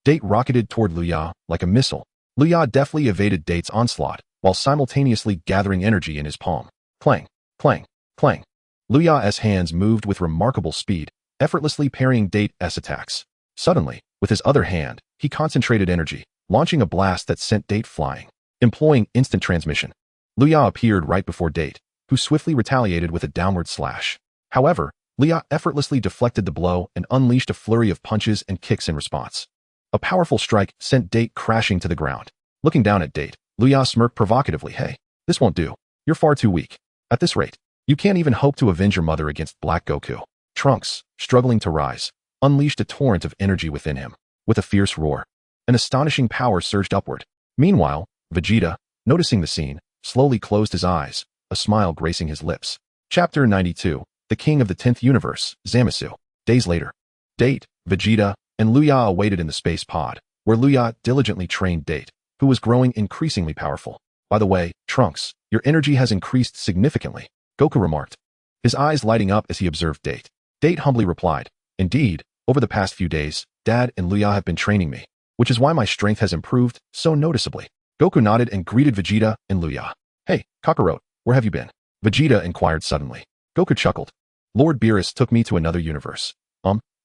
S1: Date rocketed toward Luya like a missile. Luya deftly evaded Date's onslaught, while simultaneously gathering energy in his palm. Clang, clang, clang. Luya's hands moved with remarkable speed, effortlessly parrying Date's attacks. Suddenly, with his other hand, he concentrated energy, launching a blast that sent Date flying. Employing instant transmission, Luya appeared right before Date, who swiftly retaliated with a downward slash. However, Luya effortlessly deflected the blow and unleashed a flurry of punches and kicks in response. A powerful strike sent Date crashing to the ground. Looking down at Date, Luya smirked provocatively. Hey, this won't do. You're far too weak. At this rate, you can't even hope to avenge your mother against Black Goku. Trunks, struggling to rise, unleashed a torrent of energy within him. With a fierce roar, an astonishing power surged upward. Meanwhile, Vegeta, noticing the scene, slowly closed his eyes, a smile gracing his lips. Chapter 92, The King of the 10th Universe, Zamasu. Days later, Date, Vegeta, and Luya awaited in the space pod, where Luya diligently trained Date, who was growing increasingly powerful. By the way, Trunks, your energy has increased significantly, Goku remarked, his eyes lighting up as he observed Date. Date humbly replied, Indeed, over the past few days, Dad and Luya have been training me, which is why my strength has improved so noticeably. Goku nodded and greeted Vegeta and Luya. Hey, Kakarot, where have you been? Vegeta inquired suddenly. Goku chuckled. Lord Beerus took me to another universe.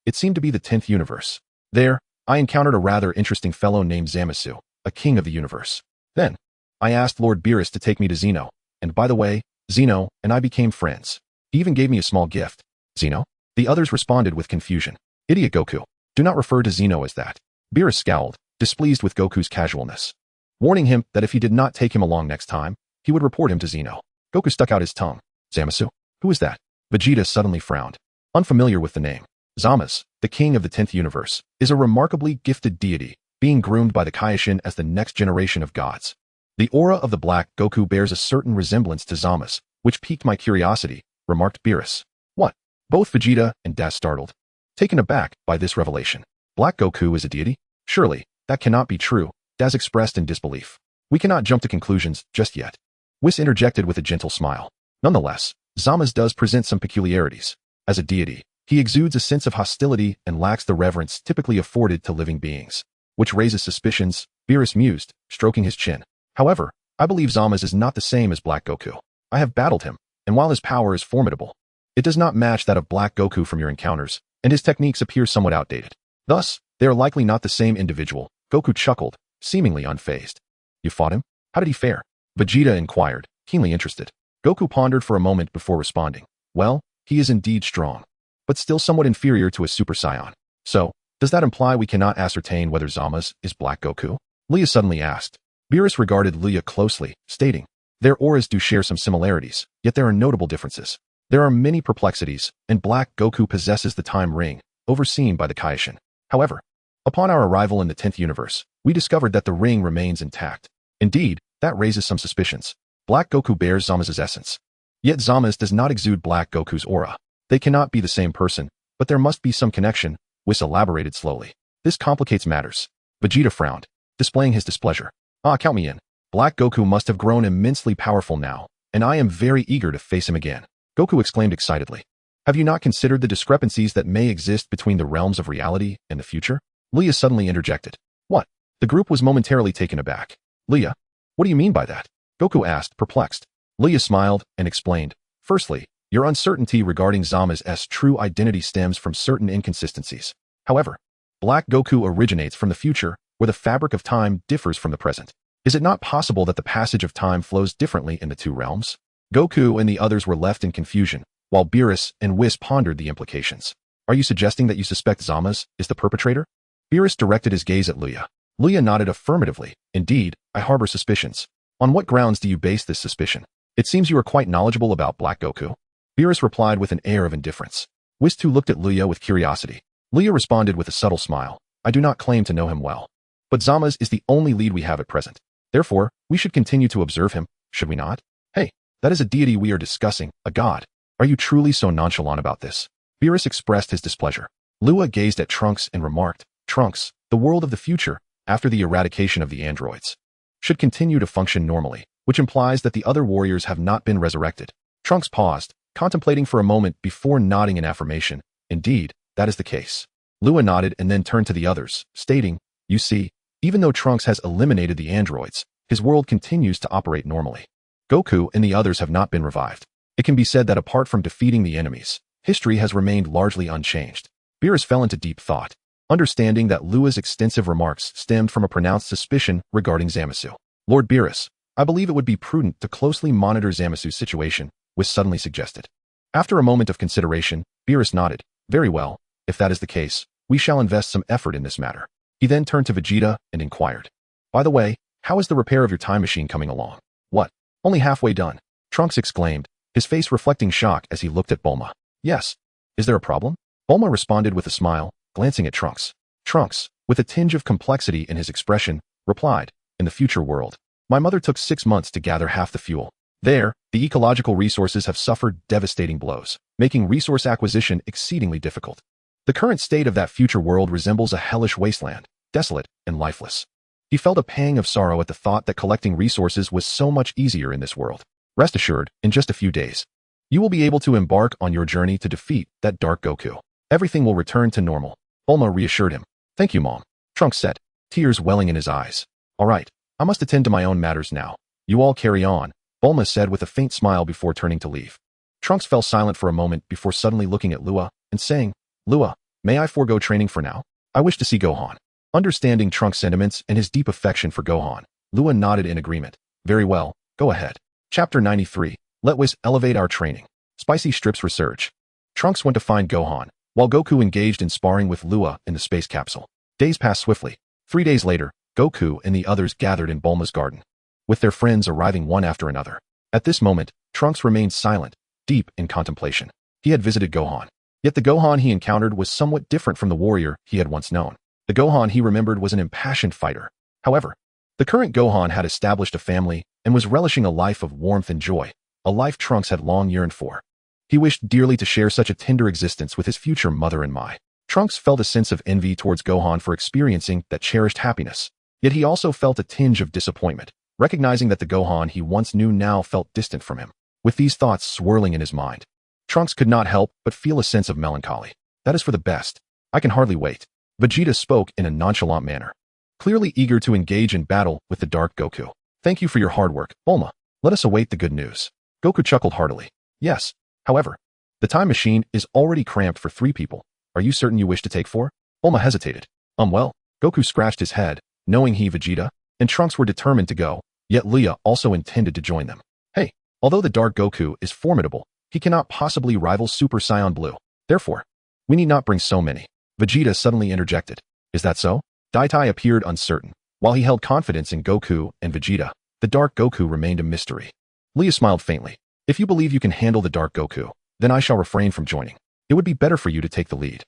S1: It seemed to be the 10th universe. There, I encountered a rather interesting fellow named Zamasu, a king of the universe. Then, I asked Lord Beerus to take me to Zeno, and by the way, Zeno and I became friends. He even gave me a small gift. Zeno? The others responded with confusion. Idiot Goku. Do not refer to Zeno as that. Beerus scowled, displeased with Goku's casualness, warning him that if he did not take him along next time, he would report him to Zeno. Goku stuck out his tongue. Zamasu? Who is that? Vegeta suddenly frowned. Unfamiliar with the name. Zamasu, the king of the 10th universe, is a remarkably gifted deity, being groomed by the Kaioshin as the next generation of gods. The aura of the Black Goku bears a certain resemblance to Zamasu, which piqued my curiosity, remarked Beerus. What? Both Vegeta and Daz startled, taken aback by this revelation. Black Goku is a deity? Surely, that cannot be true, Daz expressed in disbelief. We cannot jump to conclusions just yet. Whis interjected with a gentle smile. Nonetheless, Zamasu does present some peculiarities. As a deity, he exudes a sense of hostility and lacks the reverence typically afforded to living beings, which raises suspicions, Beerus mused, stroking his chin. However, I believe Zamasu is not the same as Black Goku. I have battled him, and while his power is formidable, it does not match that of Black Goku from your encounters, and his techniques appear somewhat outdated. Thus, they are likely not the same individual. Goku chuckled, seemingly unfazed. You fought him? How did he fare? Vegeta inquired, keenly interested. Goku pondered for a moment before responding. Well, He is indeed strong, but still somewhat inferior to a Super Saiyan. So, does that imply we cannot ascertain whether Zamasu is Black Goku? Luya suddenly asked. Beerus regarded Luya closely, stating, their auras do share some similarities, yet there are notable differences. There are many perplexities, and Black Goku possesses the time ring, overseen by the Kaioshin. However, upon our arrival in the 10th universe, we discovered that the ring remains intact. Indeed, that raises some suspicions. Black Goku bears Zamazu's essence. Yet Zamasu does not exude Black Goku's aura. They cannot be the same person, but there must be some connection, Whis elaborated slowly. This complicates matters. Vegeta frowned, displaying his displeasure. Count me in. Black Goku must have grown immensely powerful now, and I am very eager to face him again. Goku exclaimed excitedly. Have you not considered the discrepancies that may exist between the realms of reality and the future? Luya suddenly interjected. What? The group was momentarily taken aback. Luya, what do you mean by that? Goku asked, perplexed. Luya smiled and explained. Firstly, your uncertainty regarding Zama's true identity stems from certain inconsistencies. However, Black Goku originates from the future, where the fabric of time differs from the present. Is it not possible that the passage of time flows differently in the two realms? Goku and the others were left in confusion, while Beerus and Whis pondered the implications. Are you suggesting that you suspect Zamasu is the perpetrator? Beerus directed his gaze at Luya. Luya nodded affirmatively. Indeed, I harbor suspicions. On what grounds do you base this suspicion? It seems you are quite knowledgeable about Black Goku. Beerus replied with an air of indifference. Whis too looked at Luya with curiosity. Luya responded with a subtle smile. I do not claim to know him well. But Zamasu is the only lead we have at present. Therefore, we should continue to observe him, should we not? Hey, that is a deity we are discussing, a god. Are you truly so nonchalant about this? Beerus expressed his displeasure. Luya gazed at Trunks and remarked, Trunks, the world of the future, after the eradication of the androids, should continue to function normally, which implies that the other warriors have not been resurrected. Trunks paused, contemplating for a moment before nodding in affirmation. Indeed, that is the case. Luya nodded and then turned to the others, stating, you see, even though Trunks has eliminated the androids, his world continues to operate normally. Goku and the others have not been revived. It can be said that apart from defeating the enemies, history has remained largely unchanged. Beerus fell into deep thought, understanding that Luya's extensive remarks stemmed from a pronounced suspicion regarding Zamasu. Lord Beerus, I believe it would be prudent to closely monitor Zamasu's situation, Whis suddenly suggested. After a moment of consideration, Beerus nodded. Very well, if that is the case, we shall invest some effort in this matter. He then turned to Vegeta and inquired. By the way, how is the repair of your time machine coming along? What? Only halfway done. Trunks exclaimed, his face reflecting shock as he looked at Bulma. Yes. Is there a problem? Bulma responded with a smile, glancing at Trunks. Trunks, with a tinge of complexity in his expression, replied, in the future world, my mother took 6 months to gather half the fuel. There, the ecological resources have suffered devastating blows, making resource acquisition exceedingly difficult. The current state of that future world resembles a hellish wasteland, desolate and lifeless. He felt a pang of sorrow at the thought that collecting resources was so much easier in this world. Rest assured, in just a few days, you will be able to embark on your journey to defeat that dark Goku. Everything will return to normal. Bulma reassured him. Thank you, Mom. Trunks said, tears welling in his eyes. All right, I must attend to my own matters now. You all carry on, Bulma said with a faint smile before turning to leave. Trunks fell silent for a moment before suddenly looking at Luya and saying, Luya, may I forego training for now? I wish to see Gohan. Understanding Trunks' sentiments and his deep affection for Gohan, Luya nodded in agreement. Very well, go ahead. Chapter 93. Let Whis elevate our training. Spicy strips resurge. Trunks went to find Gohan, while Goku engaged in sparring with Luya in the space capsule. Days passed swiftly. 3 days later, Goku and the others gathered in Bulma's garden, with their friends arriving one after another. At this moment, Trunks remained silent, deep in contemplation. He had visited Gohan. Yet the Gohan he encountered was somewhat different from the warrior he had once known. The Gohan he remembered was an impassioned fighter. However, the current Gohan had established a family and was relishing a life of warmth and joy, a life Trunks had long yearned for. He wished dearly to share such a tender existence with his future mother and Mai. Trunks felt a sense of envy towards Gohan for experiencing that cherished happiness. Yet he also felt a tinge of disappointment, recognizing that the Gohan he once knew now felt distant from him. With these thoughts swirling in his mind, Trunks could not help but feel a sense of melancholy. That is for the best. I can hardly wait. Vegeta spoke in a nonchalant manner, clearly eager to engage in battle with the dark Goku. Thank you for your hard work, Bulma. Let us await the good news. Goku chuckled heartily. Yes. However, the time machine is already cramped for 3 people. Are you certain you wish to take 4? Bulma hesitated. Well, Goku scratched his head, knowing he, Vegeta, and Trunks were determined to go, yet Luya also intended to join them. Hey, although the dark Goku is formidable, He cannot possibly rival Super Saiyan Blue. Therefore, we need not bring so many. Vegeta suddenly interjected. Is that so? Daitai appeared uncertain. While he held confidence in Goku and Vegeta, the Dark Goku remained a mystery. Luya smiled faintly. If you believe you can handle the Dark Goku, then I shall refrain from joining. It would be better for you to take the lead.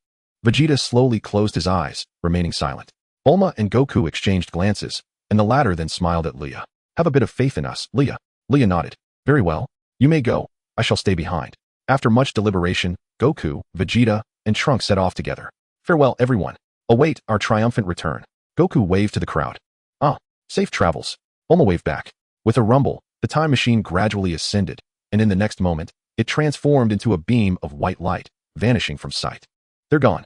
S1: Vegeta slowly closed his eyes, remaining silent. Bulma and Goku exchanged glances, and the latter then smiled at Luya. Have a bit of faith in us, Luya. Luya nodded. Very well. You may go. I shall stay behind. After much deliberation, Goku, Vegeta, and Trunks set off together. Farewell, everyone. Await our triumphant return. Goku waved to the crowd. Safe travels. Bulma waved back. With a rumble, the time machine gradually ascended, and in the next moment, it transformed into a beam of white light, vanishing from sight. They're gone.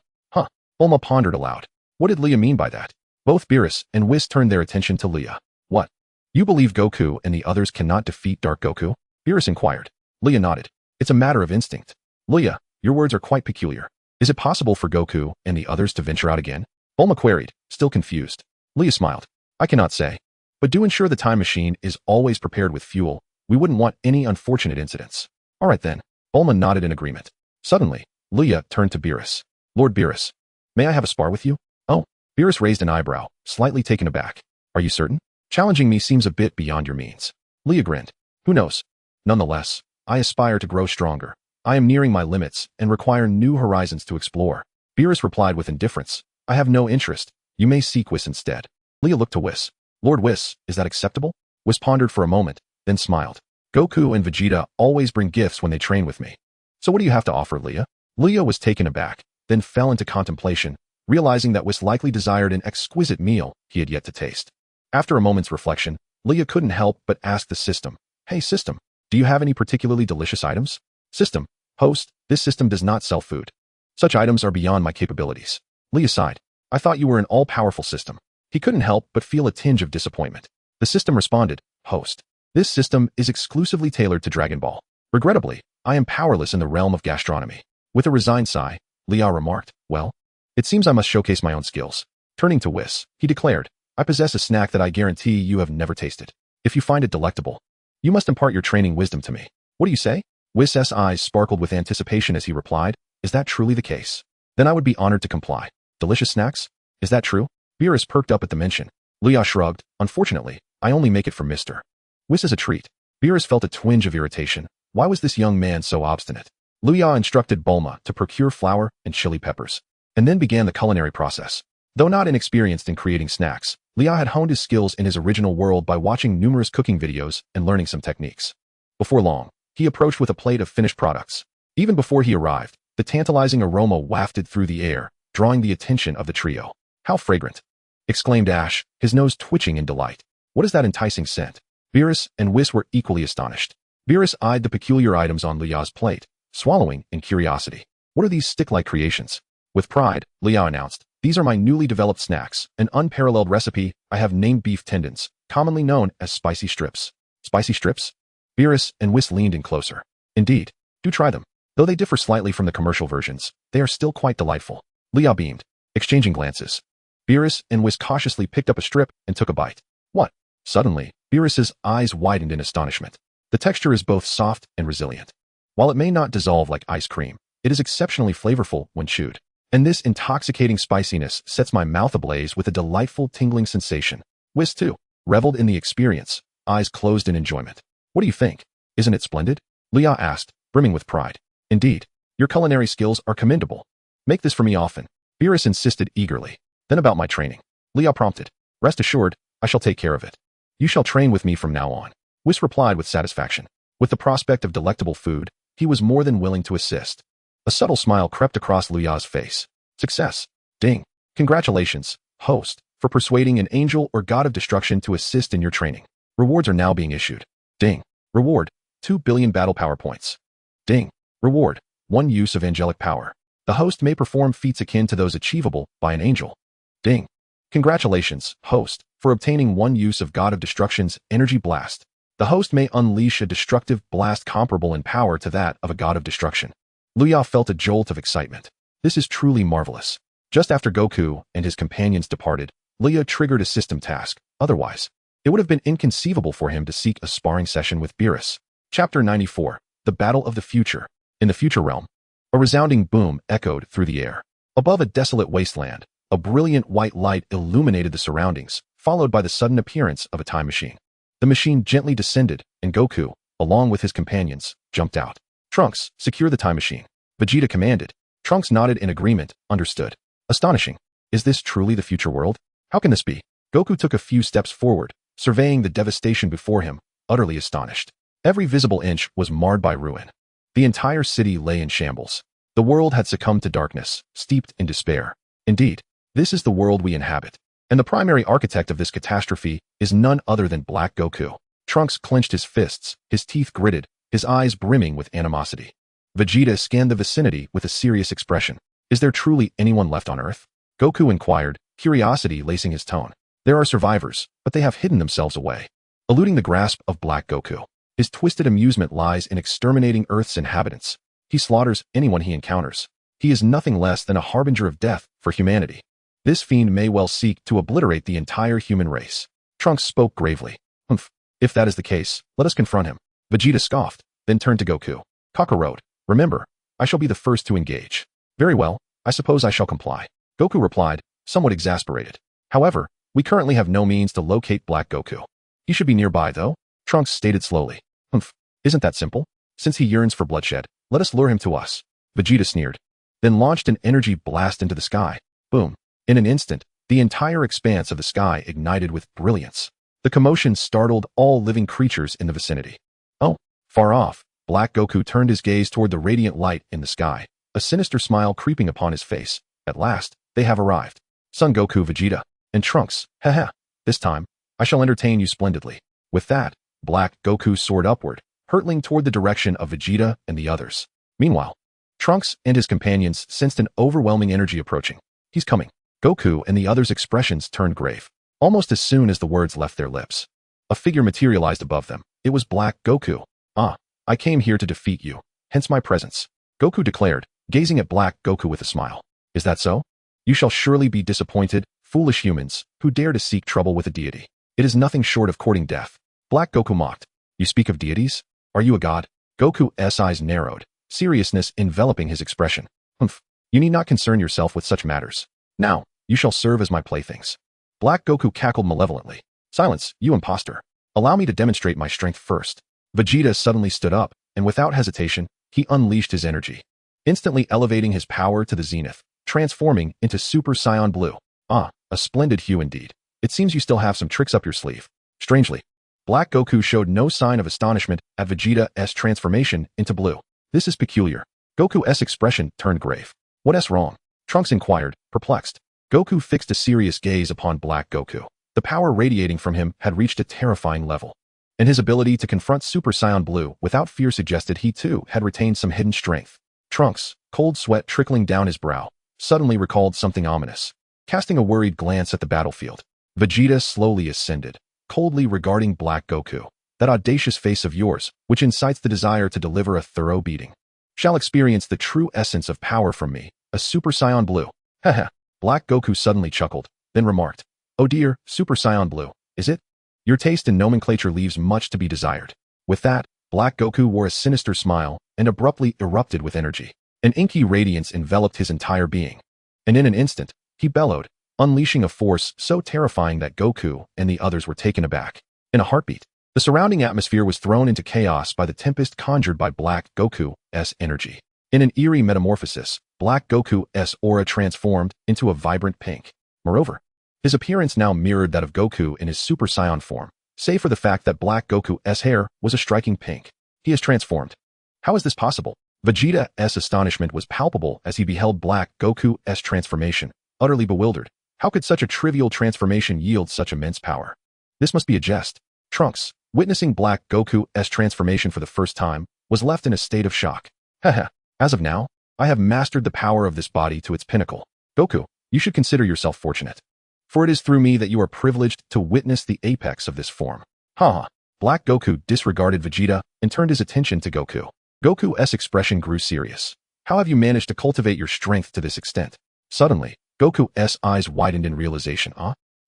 S1: Bulma pondered aloud. What did Luya mean by that? Both Beerus and Whis turned their attention to Luya. What? You believe Goku and the others cannot defeat Dark Goku? Beerus inquired. Luya nodded. It's a matter of instinct. Luya, your words are quite peculiar. Is it possible for Goku and the others to venture out again? Bulma queried, still confused. Luya smiled. I cannot say. But do ensure the time machine is always prepared with fuel. We wouldn't want any unfortunate incidents. All right then. Bulma nodded in agreement. Suddenly, Luya turned to Beerus. Lord Beerus, may I have a spar with you? Oh. Beerus raised an eyebrow, slightly taken aback. Are you certain? Challenging me seems a bit beyond your means. Luya grinned. Who knows? Nonetheless, I aspire to grow stronger. I am nearing my limits and require new horizons to explore. Beerus replied with indifference. I have no interest. You may seek Whis instead. Luya looked to Whis. Lord Whis, is that acceptable? Whis pondered for a moment, then smiled. Goku and Vegeta always bring gifts when they train with me. So what do you have to offer, Luya? Luya was taken aback, then fell into contemplation, realizing that Whis likely desired an exquisite meal he had yet to taste. After a moment's reflection, Luya couldn't help but ask the system. Hey system, do you have any particularly delicious items? System, host, this system does not sell food. Such items are beyond my capabilities. Luya sighed. I thought you were an all-powerful system. He couldn't help but feel a tinge of disappointment. The system responded, host, this system is exclusively tailored to Dragon Ball. Regrettably, I am powerless in the realm of gastronomy. With a resigned sigh, Luya remarked, well, it seems I must showcase my own skills. Turning to Whis, he declared, I possess a snack that I guarantee you have never tasted. If you find it delectable, you must impart your training wisdom to me. What do you say? Whis' eyes sparkled with anticipation as he replied, is that truly the case? Then I would be honored to comply. Delicious snacks? Is that true? Beerus perked up at the mention. Luya shrugged, unfortunately, I only make it for Mr. Whis as a treat. Beerus felt a twinge of irritation. Why was this young man so obstinate? Luya instructed Bulma to procure flour and chili peppers, and then began the culinary process. Though not inexperienced in creating snacks, Luya had honed his skills in his original world by watching numerous cooking videos and learning some techniques. Before long, he approached with a plate of finished products. Even before he arrived, the tantalizing aroma wafted through the air, drawing the attention of the trio. How fragrant! Exclaimed Ash, his nose twitching in delight. What is that enticing scent? Beerus and Whis were equally astonished. Beerus eyed the peculiar items on Luya's plate, swallowing in curiosity. What are these stick-like creations? With pride, Luya announced, these are my newly developed snacks, an unparalleled recipe I have named beef tendons, commonly known as spicy strips. Spicy strips? Beerus and Whis leaned in closer. Indeed, do try them. Though they differ slightly from the commercial versions, they are still quite delightful. Luya beamed, exchanging glances. Beerus and Whis cautiously picked up a strip and took a bite. What? Suddenly, Beerus's eyes widened in astonishment. The texture is both soft and resilient. While it may not dissolve like ice cream, it is exceptionally flavorful when chewed. And this intoxicating spiciness sets my mouth ablaze with a delightful tingling sensation. Whis, too, reveled in the experience, eyes closed in enjoyment. What do you think? Isn't it splendid? Luya asked, brimming with pride. Indeed, your culinary skills are commendable. Make this for me often. Beerus insisted eagerly. Then about my training. Luya prompted. Rest assured, I shall take care of it. You shall train with me from now on. Whis replied with satisfaction. With the prospect of delectable food, he was more than willing to assist. A subtle smile crept across Luya's face. Success. Ding. Congratulations, host, for persuading an angel or god of destruction to assist in your training. Rewards are now being issued. Ding. Reward. 2 billion battle power points. Ding. Reward. 1 use of angelic power. The host may perform feats akin to those achievable by an angel. Ding. Congratulations, host, for obtaining 1 use of God of Destruction's energy blast. The host may unleash a destructive blast comparable in power to that of a god of destruction. Luya felt a jolt of excitement. This is truly marvelous. Just after Goku and his companions departed, Luya triggered a system task. Otherwise, it would have been inconceivable for him to seek a sparring session with Beerus. Chapter 94. the battle of the future. In the future realm, a resounding boom echoed through the air. Above a desolate wasteland, a brilliant white light illuminated the surroundings, followed by the sudden appearance of a time machine. The machine gently descended, and Goku, along with his companions, jumped out. Trunks, secure the time machine. Vegeta commanded. Trunks nodded in agreement, understood. Astonishing. Is this truly the future world? How can this be? Goku took a few steps forward, surveying the devastation before him, utterly astonished. Every visible inch was marred by ruin. The entire city lay in shambles. The world had succumbed to darkness, steeped in despair. Indeed, this is the world we inhabit. And the primary architect of this catastrophe is none other than Black Goku. Trunks clenched his fists, his teeth gritted, his eyes brimming with animosity. Vegeta scanned the vicinity with a serious expression. Is there truly anyone left on Earth? Goku inquired, curiosity lacing his tone. There are survivors, but they have hidden themselves away. Eluding the grasp of Black Goku, his twisted amusement lies in exterminating Earth's inhabitants. He slaughters anyone he encounters. He is nothing less than a harbinger of death for humanity. This fiend may well seek to obliterate the entire human race. Trunks spoke gravely. Humph. If that is the case, let us confront him. Vegeta scoffed, then turned to Goku. Kakarot, remember, I shall be the first to engage. Very well, I suppose I shall comply. Goku replied, somewhat exasperated. However, we currently have no means to locate Black Goku. He should be nearby, though, Trunks stated slowly. Humph. Isn't that simple? Since he yearns for bloodshed, let us lure him to us. Vegeta sneered, then launched an energy blast into the sky. Boom. In an instant, the entire expanse of the sky ignited with brilliance. The commotion startled all living creatures in the vicinity. Oh, far off, Black Goku turned his gaze toward the radiant light in the sky, a sinister smile creeping upon his face. At last, they have arrived. Son Goku, Vegeta, and Trunks, haha. This time, I shall entertain you splendidly. With that, Black Goku soared upward, hurtling toward the direction of Vegeta and the others. Meanwhile, Trunks and his companions sensed an overwhelming energy approaching. He's coming. Goku and the others' expressions turned grave. Almost as soon as the words left their lips, a figure materialized above them. It was Black Goku. Ah, I came here to defeat you, hence my presence, Goku declared, gazing at Black Goku with a smile. Is that so? You shall surely be disappointed, foolish humans, who dare to seek trouble with a deity. It is nothing short of courting death. Black Goku mocked. You speak of deities? Are you a god? Goku's eyes narrowed, seriousness enveloping his expression. Humph. You need not concern yourself with such matters. Now, you shall serve as my playthings. Black Goku cackled malevolently. Silence, you imposter. Allow me to demonstrate my strength first. Vegeta suddenly stood up, and without hesitation, he unleashed his energy, instantly elevating his power to the zenith, transforming into Super Saiyan Blue. Ah, a splendid hue indeed. It seems you still have some tricks up your sleeve. Strangely, Black Goku showed no sign of astonishment at Vegeta's transformation into blue. This is peculiar. Goku's expression turned grave. What's wrong? Trunks inquired, perplexed. Goku fixed a serious gaze upon Black Goku. The power radiating from him had reached a terrifying level, and his ability to confront Super Saiyan Blue without fear suggested he too had retained some hidden strength. Trunks, cold sweat trickling down his brow, suddenly recalled something ominous. Casting a worried glance at the battlefield, Vegeta slowly ascended, coldly regarding Black Goku. That audacious face of yours, which incites the desire to deliver a thorough beating, shall experience the true essence of power from me, a Super Saiyan Blue. Haha. Black Goku suddenly chuckled, then remarked, Oh dear, Super Saiyan Blue, is it? Your taste in nomenclature leaves much to be desired. With that, Black Goku wore a sinister smile and abruptly erupted with energy. An inky radiance enveloped his entire being, and in an instant, he bellowed, unleashing a force so terrifying that Goku and the others were taken aback. In a heartbeat, the surrounding atmosphere was thrown into chaos by the tempest conjured by Black Goku's energy. In an eerie metamorphosis, Black Goku's aura transformed into a vibrant pink. Moreover, his appearance now mirrored that of Goku in his Super Saiyan form, save for the fact that Black Goku's hair was a striking pink. He has transformed. How is this possible? Vegeta's astonishment was palpable as he beheld Black Goku's transformation, utterly bewildered. How could such a trivial transformation yield such immense power? This must be a jest. Trunks, witnessing Black Goku's transformation for the first time, was left in a state of shock. Haha. As of now, I have mastered the power of this body to its pinnacle. Goku, you should consider yourself fortunate, for it is through me that you are privileged to witness the apex of this form. Ha! Black Goku disregarded Vegeta and turned his attention to Goku. Goku's expression grew serious. How have you managed to cultivate your strength to this extent? Suddenly, Goku's eyes widened in realization.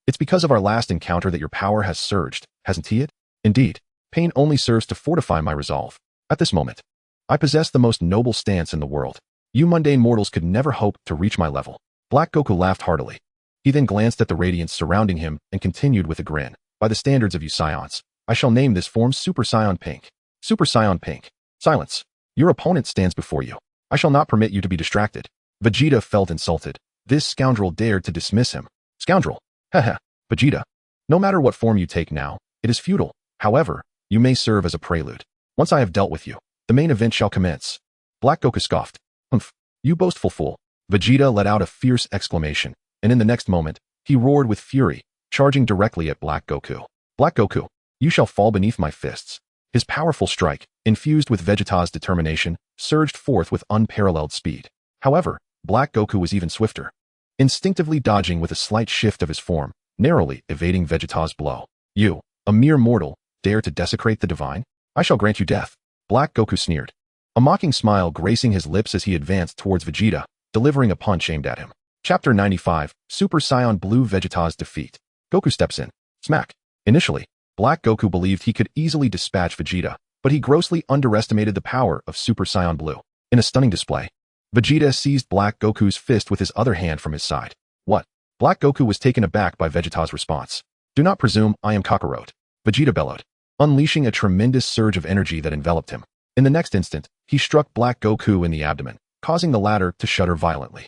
S1: It's because of our last encounter that your power has surged, hasn't it? Indeed, pain only serves to fortify my resolve. At this moment, I possess the most noble stance in the world. You mundane mortals could never hope to reach my level. Black Goku laughed heartily. He then glanced at the radiance surrounding him and continued with a grin. By the standards of you Scions, I shall name this form Super Saiyan Pink. Super Saiyan Pink. Silence. Your opponent stands before you. I shall not permit you to be distracted. Vegeta felt insulted. This scoundrel dared to dismiss him. Scoundrel. Haha. Vegeta. No matter what form you take now, it is futile. However, you may serve as a prelude. Once I have dealt with you, the main event shall commence. Black Goku scoffed. Humph. You boastful fool. Vegeta let out a fierce exclamation, and in the next moment, he roared with fury, charging directly at Black Goku. Black Goku, you shall fall beneath my fists. His powerful strike, infused with Vegeta's determination, surged forth with unparalleled speed. However, Black Goku was even swifter. Instinctively dodging with a slight shift of his form, narrowly evading Vegeta's blow. You, a mere mortal, dare to desecrate the divine? I shall grant you death. Black Goku sneered. A mocking smile gracing his lips as he advanced towards Vegeta, delivering a punch aimed at him. Chapter 95, Super Saiyan Blue Vegeta's defeat. Goku steps in. Smack. Initially, Black Goku believed he could easily dispatch Vegeta, but he grossly underestimated the power of Super Saiyan Blue. In a stunning display, Vegeta seized Black Goku's fist with his other hand from his side. What? Black Goku was taken aback by Vegeta's response. Do not presume I am Kakarot. Vegeta bellowed, unleashing a tremendous surge of energy that enveloped him. In the next instant, he struck Black Goku in the abdomen, causing the latter to shudder violently.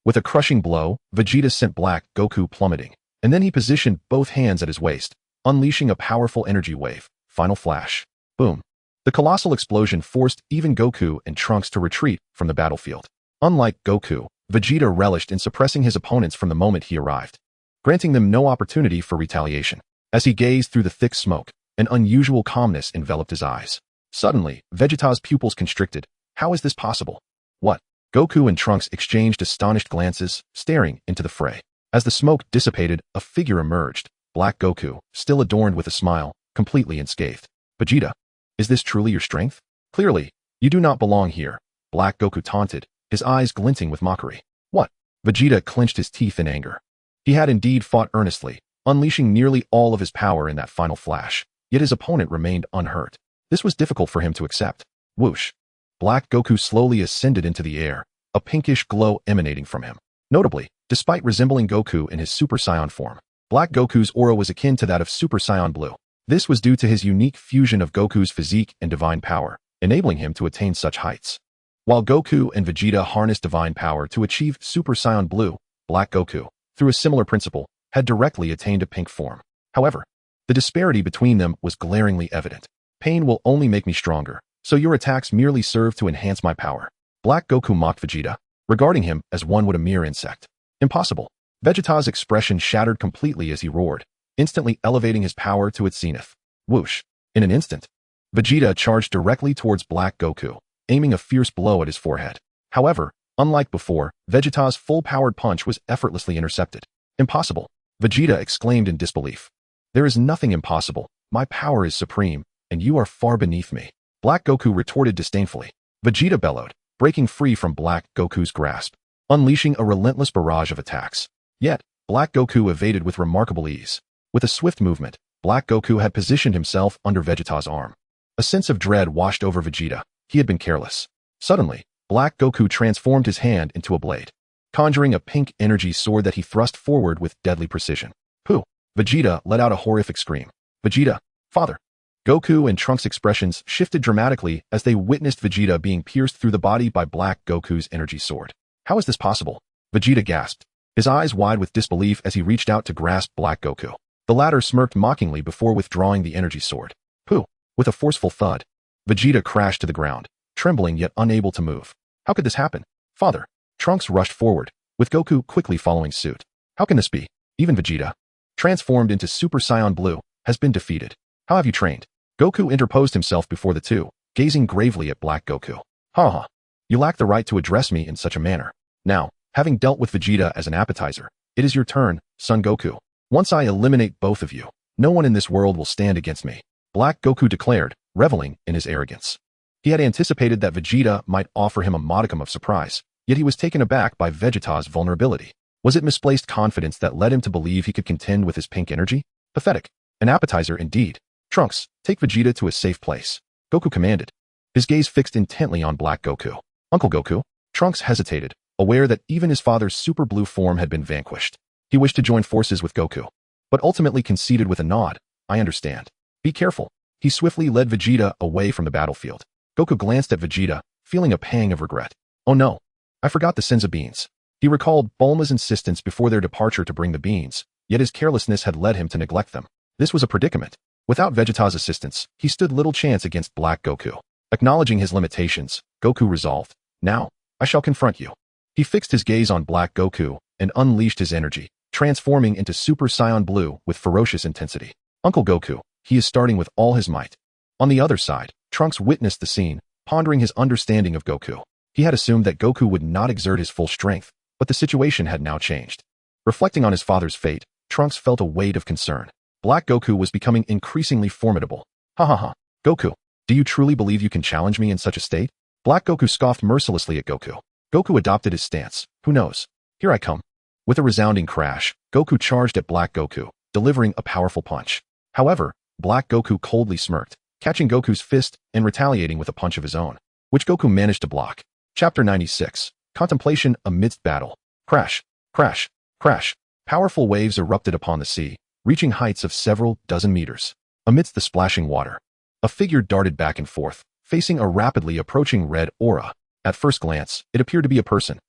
S1: With a crushing blow, Vegeta sent Black Goku plummeting, and then he positioned both hands at his waist, unleashing a powerful energy wave. Final flash. Boom. The colossal explosion forced even Goku and Trunks to retreat from the battlefield. Unlike Goku, Vegeta relished in suppressing his opponents from the moment he arrived, granting them no opportunity for retaliation. As he gazed through the thick smoke, an unusual calmness enveloped his eyes. Suddenly, Vegeta's pupils constricted. How is this possible? What? Goku and Trunks exchanged astonished glances, staring into the fray. As the smoke dissipated, a figure emerged. Black Goku, still adorned with a smile, completely unscathed. Vegeta, is this truly your strength? Clearly, you do not belong here. Black Goku taunted, his eyes glinting with mockery. What? Vegeta clenched his teeth in anger. He had indeed fought earnestly, unleashing nearly all of his power in that final flash, yet his opponent remained unhurt. This was difficult for him to accept. Whoosh. Black Goku slowly ascended into the air, a pinkish glow emanating from him. Notably, despite resembling Goku in his Super Saiyan form, Black Goku's aura was akin to that of Super Saiyan Blue. This was due to his unique fusion of Goku's physique and divine power, enabling him to attain such heights. While Goku and Vegeta harnessed divine power to achieve Super Saiyan Blue, Black Goku, through a similar principle, had directly attained a pink form. However, the disparity between them was glaringly evident. Pain will only make me stronger, so your attacks merely serve to enhance my power. Black Goku mocked Vegeta, regarding him as one would a mere insect. Impossible. Vegeta's expression shattered completely as he roared, instantly elevating his power to its zenith. Whoosh. In an instant, Vegeta charged directly towards Black Goku, aiming a fierce blow at his forehead. However, unlike before, Vegeta's full-powered punch was effortlessly intercepted. Impossible. Vegeta exclaimed in disbelief. There is nothing impossible. My power is supreme, and you are far beneath me. Black Goku retorted disdainfully. Vegeta bellowed, breaking free from Black Goku's grasp, unleashing a relentless barrage of attacks. Yet, Black Goku evaded with remarkable ease. With a swift movement, Black Goku had positioned himself under Vegeta's arm. A sense of dread washed over Vegeta. He had been careless. Suddenly, Black Goku transformed his hand into a blade, conjuring a pink energy sword that he thrust forward with deadly precision. Pooh! Vegeta let out a horrific scream. Vegeta! Father! Goku and Trunks' expressions shifted dramatically as they witnessed Vegeta being pierced through the body by Black Goku's energy sword. How is this possible? Vegeta gasped, his eyes wide with disbelief as he reached out to grasp Black Goku. The latter smirked mockingly before withdrawing the energy sword. Pooh! With a forceful thud, Vegeta crashed to the ground, trembling yet unable to move. How could this happen? Father! Trunks rushed forward, with Goku quickly following suit. How can this be? Even Vegeta, transformed into Super Saiyan Blue, has been defeated. How have you trained? Goku interposed himself before the two, gazing gravely at Black Goku. Ha! You lack the right to address me in such a manner. Now, having dealt with Vegeta as an appetizer, it is your turn, Son Goku. Once I eliminate both of you, no one in this world will stand against me. Black Goku declared, reveling in his arrogance. He had anticipated that Vegeta might offer him a modicum of surprise, yet he was taken aback by Vegeta's vulnerability. Was it misplaced confidence that led him to believe he could contend with his pink energy? Pathetic. An appetizer indeed. Trunks, take Vegeta to a safe place. Goku commanded, his gaze fixed intently on Black Goku. Uncle Goku? Trunks hesitated, aware that even his father's super blue form had been vanquished. He wished to join forces with Goku, but ultimately conceded with a nod. I understand. Be careful. He swiftly led Vegeta away from the battlefield. Goku glanced at Vegeta, feeling a pang of regret. Oh no, I forgot the Senza beans. He recalled Bulma's insistence before their departure to bring the beans, yet his carelessness had led him to neglect them. This was a predicament. Without Vegeta's assistance, he stood little chance against Black Goku. Acknowledging his limitations, Goku resolved, now, I shall confront you. He fixed his gaze on Black Goku and unleashed his energy, transforming into Super Saiyan Blue with ferocious intensity. Uncle Goku, he is starting with all his might. On the other side, Trunks witnessed the scene, pondering his understanding of Goku. He had assumed that Goku would not exert his full strength, but the situation had now changed. Reflecting on his father's fate, Trunks felt a weight of concern. Black Goku was becoming increasingly formidable. Ha ha ha. Goku, do you truly believe you can challenge me in such a state? Black Goku scoffed mercilessly at Goku. Goku adopted his stance. Who knows? Here I come. With a resounding crash, Goku charged at Black Goku, delivering a powerful punch. However, Black Goku coldly smirked, catching Goku's fist and retaliating with a punch of his own, which Goku managed to block. Chapter 96. Contemplation amidst battle. Crash, crash, crash. Powerful waves erupted upon the sea, reaching heights of several dozen meters. Amidst the splashing water, a figure darted back and forth, facing a rapidly approaching red aura. At first glance, it appeared to be a person.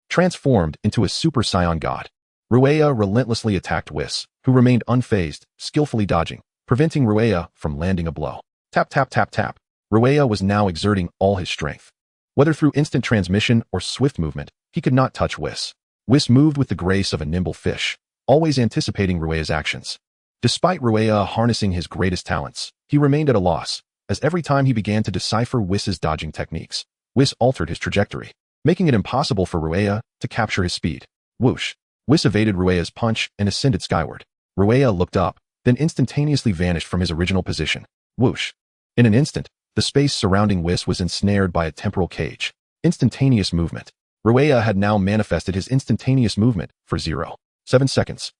S1: Transformed into a Super Saiyan God. Ruya relentlessly attacked Whis, who remained unfazed, skillfully dodging, preventing Ruya from landing a blow. Tap tap tap tap. Ruya was now exerting all his strength. Whether through instant transmission or swift movement, he could not touch Whis. Whis moved with the grace of a nimble fish, always anticipating Ruya's actions. Despite Ruya harnessing his greatest talents, he remained at a loss, as every time he began to decipher Whis' dodging techniques, Whis altered his trajectory, making it impossible for Ruya to capture his speed. Whoosh! Whis evaded Ruya's punch and ascended skyward. Ruya looked up, then instantaneously vanished from his original position. Whoosh! In an instant, the space surrounding Whis was ensnared by a temporal cage. Instantaneous movement. Ruya had now manifested his instantaneous movement for 0.7 seconds.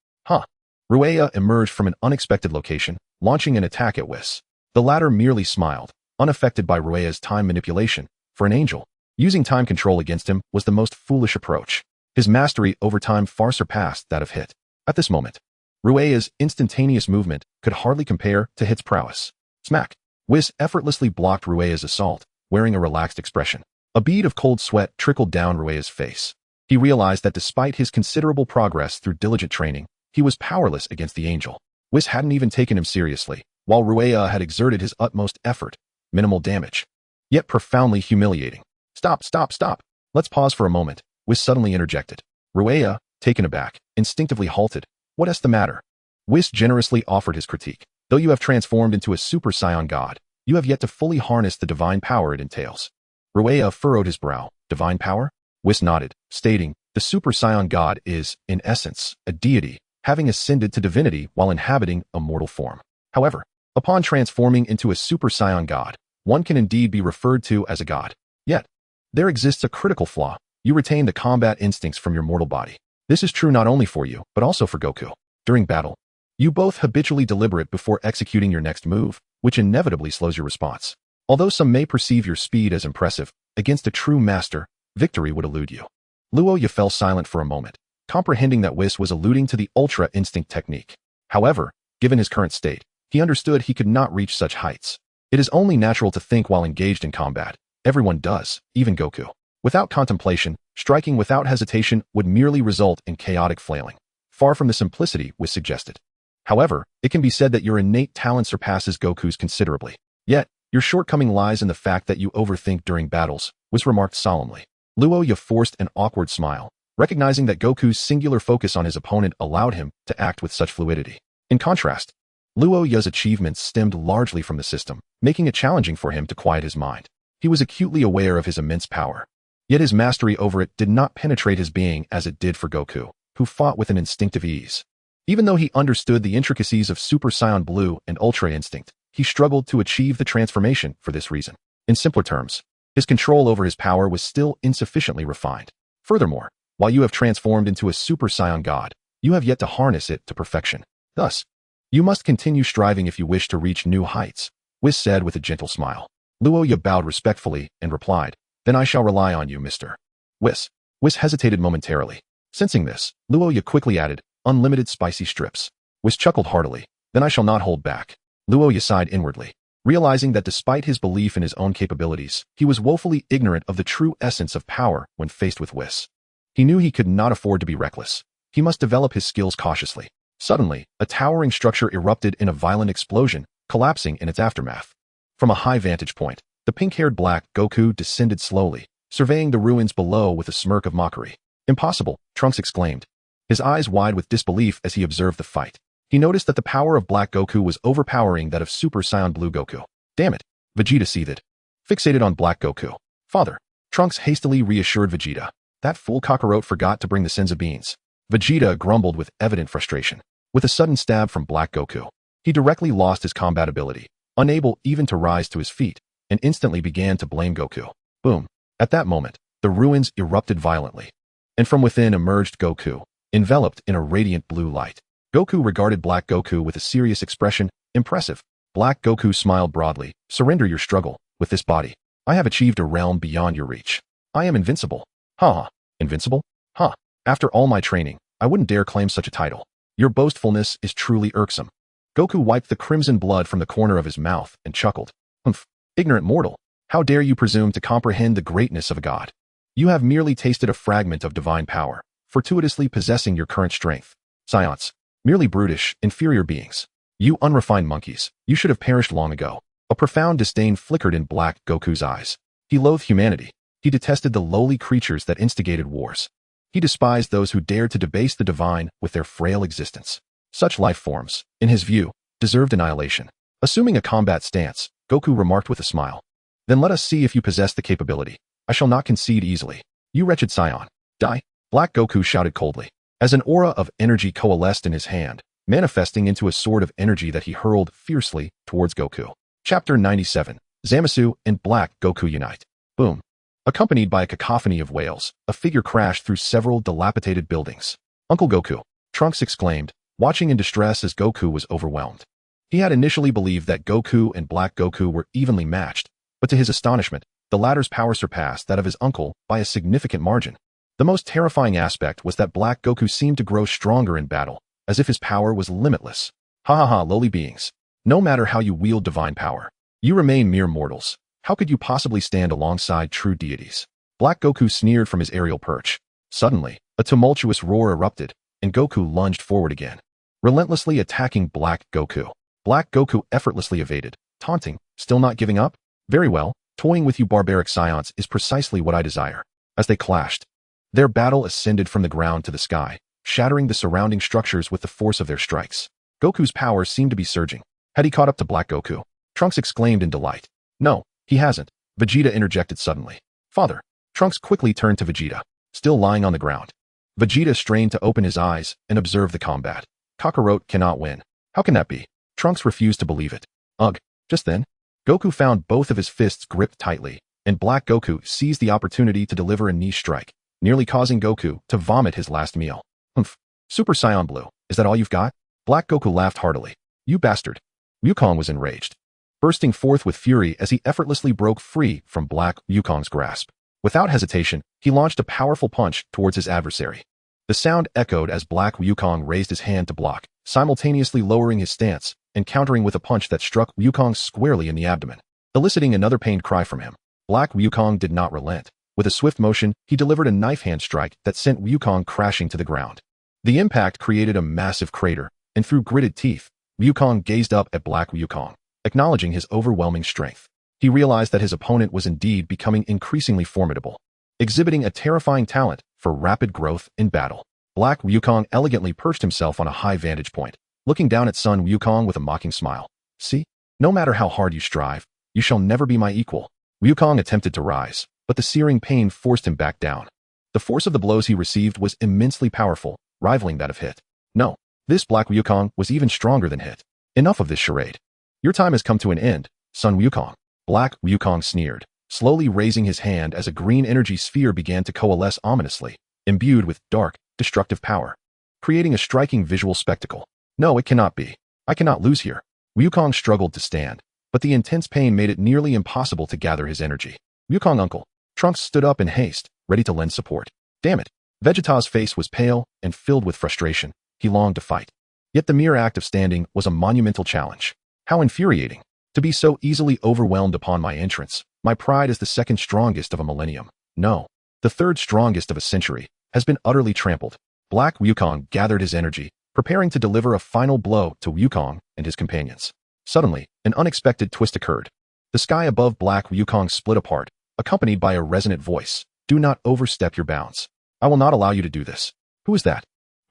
S1: Ruya emerged from an unexpected location, launching an attack at Whis. The latter merely smiled, unaffected by Ruya's time manipulation. For an angel, using time control against him was the most foolish approach. His mastery over time far surpassed that of Hit. At this moment, Ruya's instantaneous movement could hardly compare to Hit's prowess. Smack! Whis effortlessly blocked Ruya's assault, wearing a relaxed expression. A bead of cold sweat trickled down Ruya's face. He realized that despite his considerable progress through diligent training, he was powerless against the angel. Whis hadn't even taken him seriously, while Ruya had exerted his utmost effort. Minimal damage, yet profoundly humiliating. Stop, stop, stop. Let's pause for a moment, Whis suddenly interjected. Ruya, taken aback, instinctively halted. What's the matter? Whis generously offered his critique. Though you have transformed into a Super Saiyan God, you have yet to fully harness the divine power it entails. Ruya furrowed his brow. Divine power? Whis nodded, stating, the Super Saiyan God is, in essence, a deity, having ascended to divinity while inhabiting a mortal form. However, upon transforming into a Super Saiyan God, one can indeed be referred to as a god. Yet, there exists a critical flaw. You retain the combat instincts from your mortal body. This is true not only for you, but also for Goku. During battle, you both habitually deliberate before executing your next move, which inevitably slows your response. Although some may perceive your speed as impressive, against a true master, victory would elude you. Luya fell silent for a moment, comprehending that Whis was alluding to the Ultra Instinct technique. However, given his current state, he understood he could not reach such heights. It is only natural to think while engaged in combat. Everyone does, even Goku. Without contemplation, striking without hesitation would merely result in chaotic flailing, far from the simplicity Whis suggested. However, it can be said that your innate talent surpasses Goku's considerably. Yet, your shortcoming lies in the fact that you overthink during battles, Whis remarked solemnly. Luya forced an awkward smile, recognizing that Goku's singular focus on his opponent allowed him to act with such fluidity. In contrast, Luya's achievements stemmed largely from the system, making it challenging for him to quiet his mind. He was acutely aware of his immense power. Yet his mastery over it did not penetrate his being as it did for Goku, who fought with an instinctive ease. Even though he understood the intricacies of Super Saiyan Blue and Ultra Instinct, he struggled to achieve the transformation for this reason. In simpler terms, his control over his power was still insufficiently refined. Furthermore, while you have transformed into a Super Saiyan God, you have yet to harness it to perfection. Thus, you must continue striving if you wish to reach new heights. Whis said with a gentle smile. Luya bowed respectfully and replied, "Then I shall rely on you, Mr. Whis." Whis hesitated momentarily. Sensing this, Luya quickly added, "Unlimited spicy strips." Whis chuckled heartily. "Then I shall not hold back." Luya sighed inwardly, realizing that despite his belief in his own capabilities, he was woefully ignorant of the true essence of power when faced with Whis. He knew he could not afford to be reckless. He must develop his skills cautiously. Suddenly, a towering structure erupted in a violent explosion, collapsing in its aftermath. From a high vantage point, the pink-haired Black Goku descended slowly, surveying the ruins below with a smirk of mockery. "Impossible," Trunks exclaimed, his eyes wide with disbelief as he observed the fight. He noticed that the power of Black Goku was overpowering that of Super Saiyan Blue Goku. "Damn it," Vegeta seethed, fixated on Black Goku. "Father," Trunks hastily reassured Vegeta. "That fool Kakarot forgot to bring the Senzu beans." Vegeta grumbled with evident frustration. With a sudden stab from Black Goku, he directly lost his combat ability, unable even to rise to his feet, and instantly began to blame Goku. Boom. At that moment, the ruins erupted violently, and from within emerged Goku, enveloped in a radiant blue light. Goku regarded Black Goku with a serious expression. "Impressive." Black Goku smiled broadly. "Surrender your struggle. With this body, I have achieved a realm beyond your reach. I am invincible." "Ha. Invincible? Huh. After all my training, I wouldn't dare claim such a title. Your boastfulness is truly irksome." Goku wiped the crimson blood from the corner of his mouth and chuckled. "Humph. Ignorant mortal. How dare you presume to comprehend the greatness of a god? You have merely tasted a fragment of divine power, fortuitously possessing your current strength. Science. Merely brutish, inferior beings. You unrefined monkeys. You should have perished long ago." A profound disdain flickered in Black Goku's eyes. He loathed humanity. He detested the lowly creatures that instigated wars. He despised those who dared to debase the divine with their frail existence. Such life forms, in his view, deserved annihilation. Assuming a combat stance, Goku remarked with a smile. "Then let us see if you possess the capability. I shall not concede easily. You wretched scion. Die." Black Goku shouted coldly, as an aura of energy coalesced in his hand, manifesting into a sword of energy that he hurled fiercely towards Goku. Chapter 97. Zamasu and Black Goku unite. Boom. Accompanied by a cacophony of wails, a figure crashed through several dilapidated buildings. "Uncle Goku," Trunks exclaimed, watching in distress as Goku was overwhelmed. He had initially believed that Goku and Black Goku were evenly matched, but to his astonishment, the latter's power surpassed that of his uncle by a significant margin. The most terrifying aspect was that Black Goku seemed to grow stronger in battle, as if his power was limitless. "Ha ha ha, lowly beings. No matter how you wield divine power, you remain mere mortals. How could you possibly stand alongside true deities?" Black Goku sneered from his aerial perch. Suddenly, a tumultuous roar erupted, and Goku lunged forward again, relentlessly attacking Black Goku. Black Goku effortlessly evaded, taunting, "Still not giving up? Very well, toying with you barbaric scions is precisely what I desire." As they clashed, their battle ascended from the ground to the sky, shattering the surrounding structures with the force of their strikes. Goku's power seemed to be surging. Had he caught up to Black Goku? Trunks exclaimed in delight. "No, he hasn't," Vegeta interjected suddenly. "Father." Trunks quickly turned to Vegeta, still lying on the ground. Vegeta strained to open his eyes and observe the combat. "Kakarot cannot win. How can that be?" Trunks refused to believe it. Ugh. Just then, Goku found both of his fists gripped tightly, and Black Goku seized the opportunity to deliver a knee strike, nearly causing Goku to vomit his last meal. "Humph. Super Saiyan Blue, is that all you've got?" Black Goku laughed heartily. "You bastard." Wukong was enraged, bursting forth with fury as he effortlessly broke free from Black Wukong's grasp. Without hesitation, he launched a powerful punch towards his adversary. The sound echoed as Black Wukong raised his hand to block, simultaneously lowering his stance and countering with a punch that struck Wukong squarely in the abdomen, eliciting another pained cry from him. Black Wukong did not relent. With a swift motion, he delivered a knife hand strike that sent Wukong crashing to the ground. The impact created a massive crater, and through gritted teeth, Wukong gazed up at Black Wukong, acknowledging his overwhelming strength. He realized that his opponent was indeed becoming increasingly formidable, exhibiting a terrifying talent for rapid growth in battle. Black Wukong elegantly perched himself on a high vantage point, looking down at Son Wukong with a mocking smile. "See? No matter how hard you strive, you shall never be my equal." Wukong attempted to rise, but the searing pain forced him back down. The force of the blows he received was immensely powerful, rivaling that of Hit. No, this Black Wukong was even stronger than Hit. "Enough of this charade. Your time has come to an end, Son Wukong." Black Wukong sneered, slowly raising his hand as a green energy sphere began to coalesce ominously, imbued with dark, destructive power, creating a striking visual spectacle. "No, it cannot be. I cannot lose here." Wukong struggled to stand, but the intense pain made it nearly impossible to gather his energy. Wukong uncle. Trunks stood up in haste, ready to lend support. Damn it. Vegeta's face was pale and filled with frustration. He longed to fight. Yet the mere act of standing was a monumental challenge. How infuriating. To be so easily overwhelmed upon my entrance. My pride as the second strongest of a millennium. No. The third strongest of a century has been utterly trampled. Black Wukong gathered his energy, preparing to deliver a final blow to Wukong and his companions. Suddenly, an unexpected twist occurred. The sky above Black Wukong split apart, accompanied by a resonant voice. Do not overstep your bounds. I will not allow you to do this. Who is that?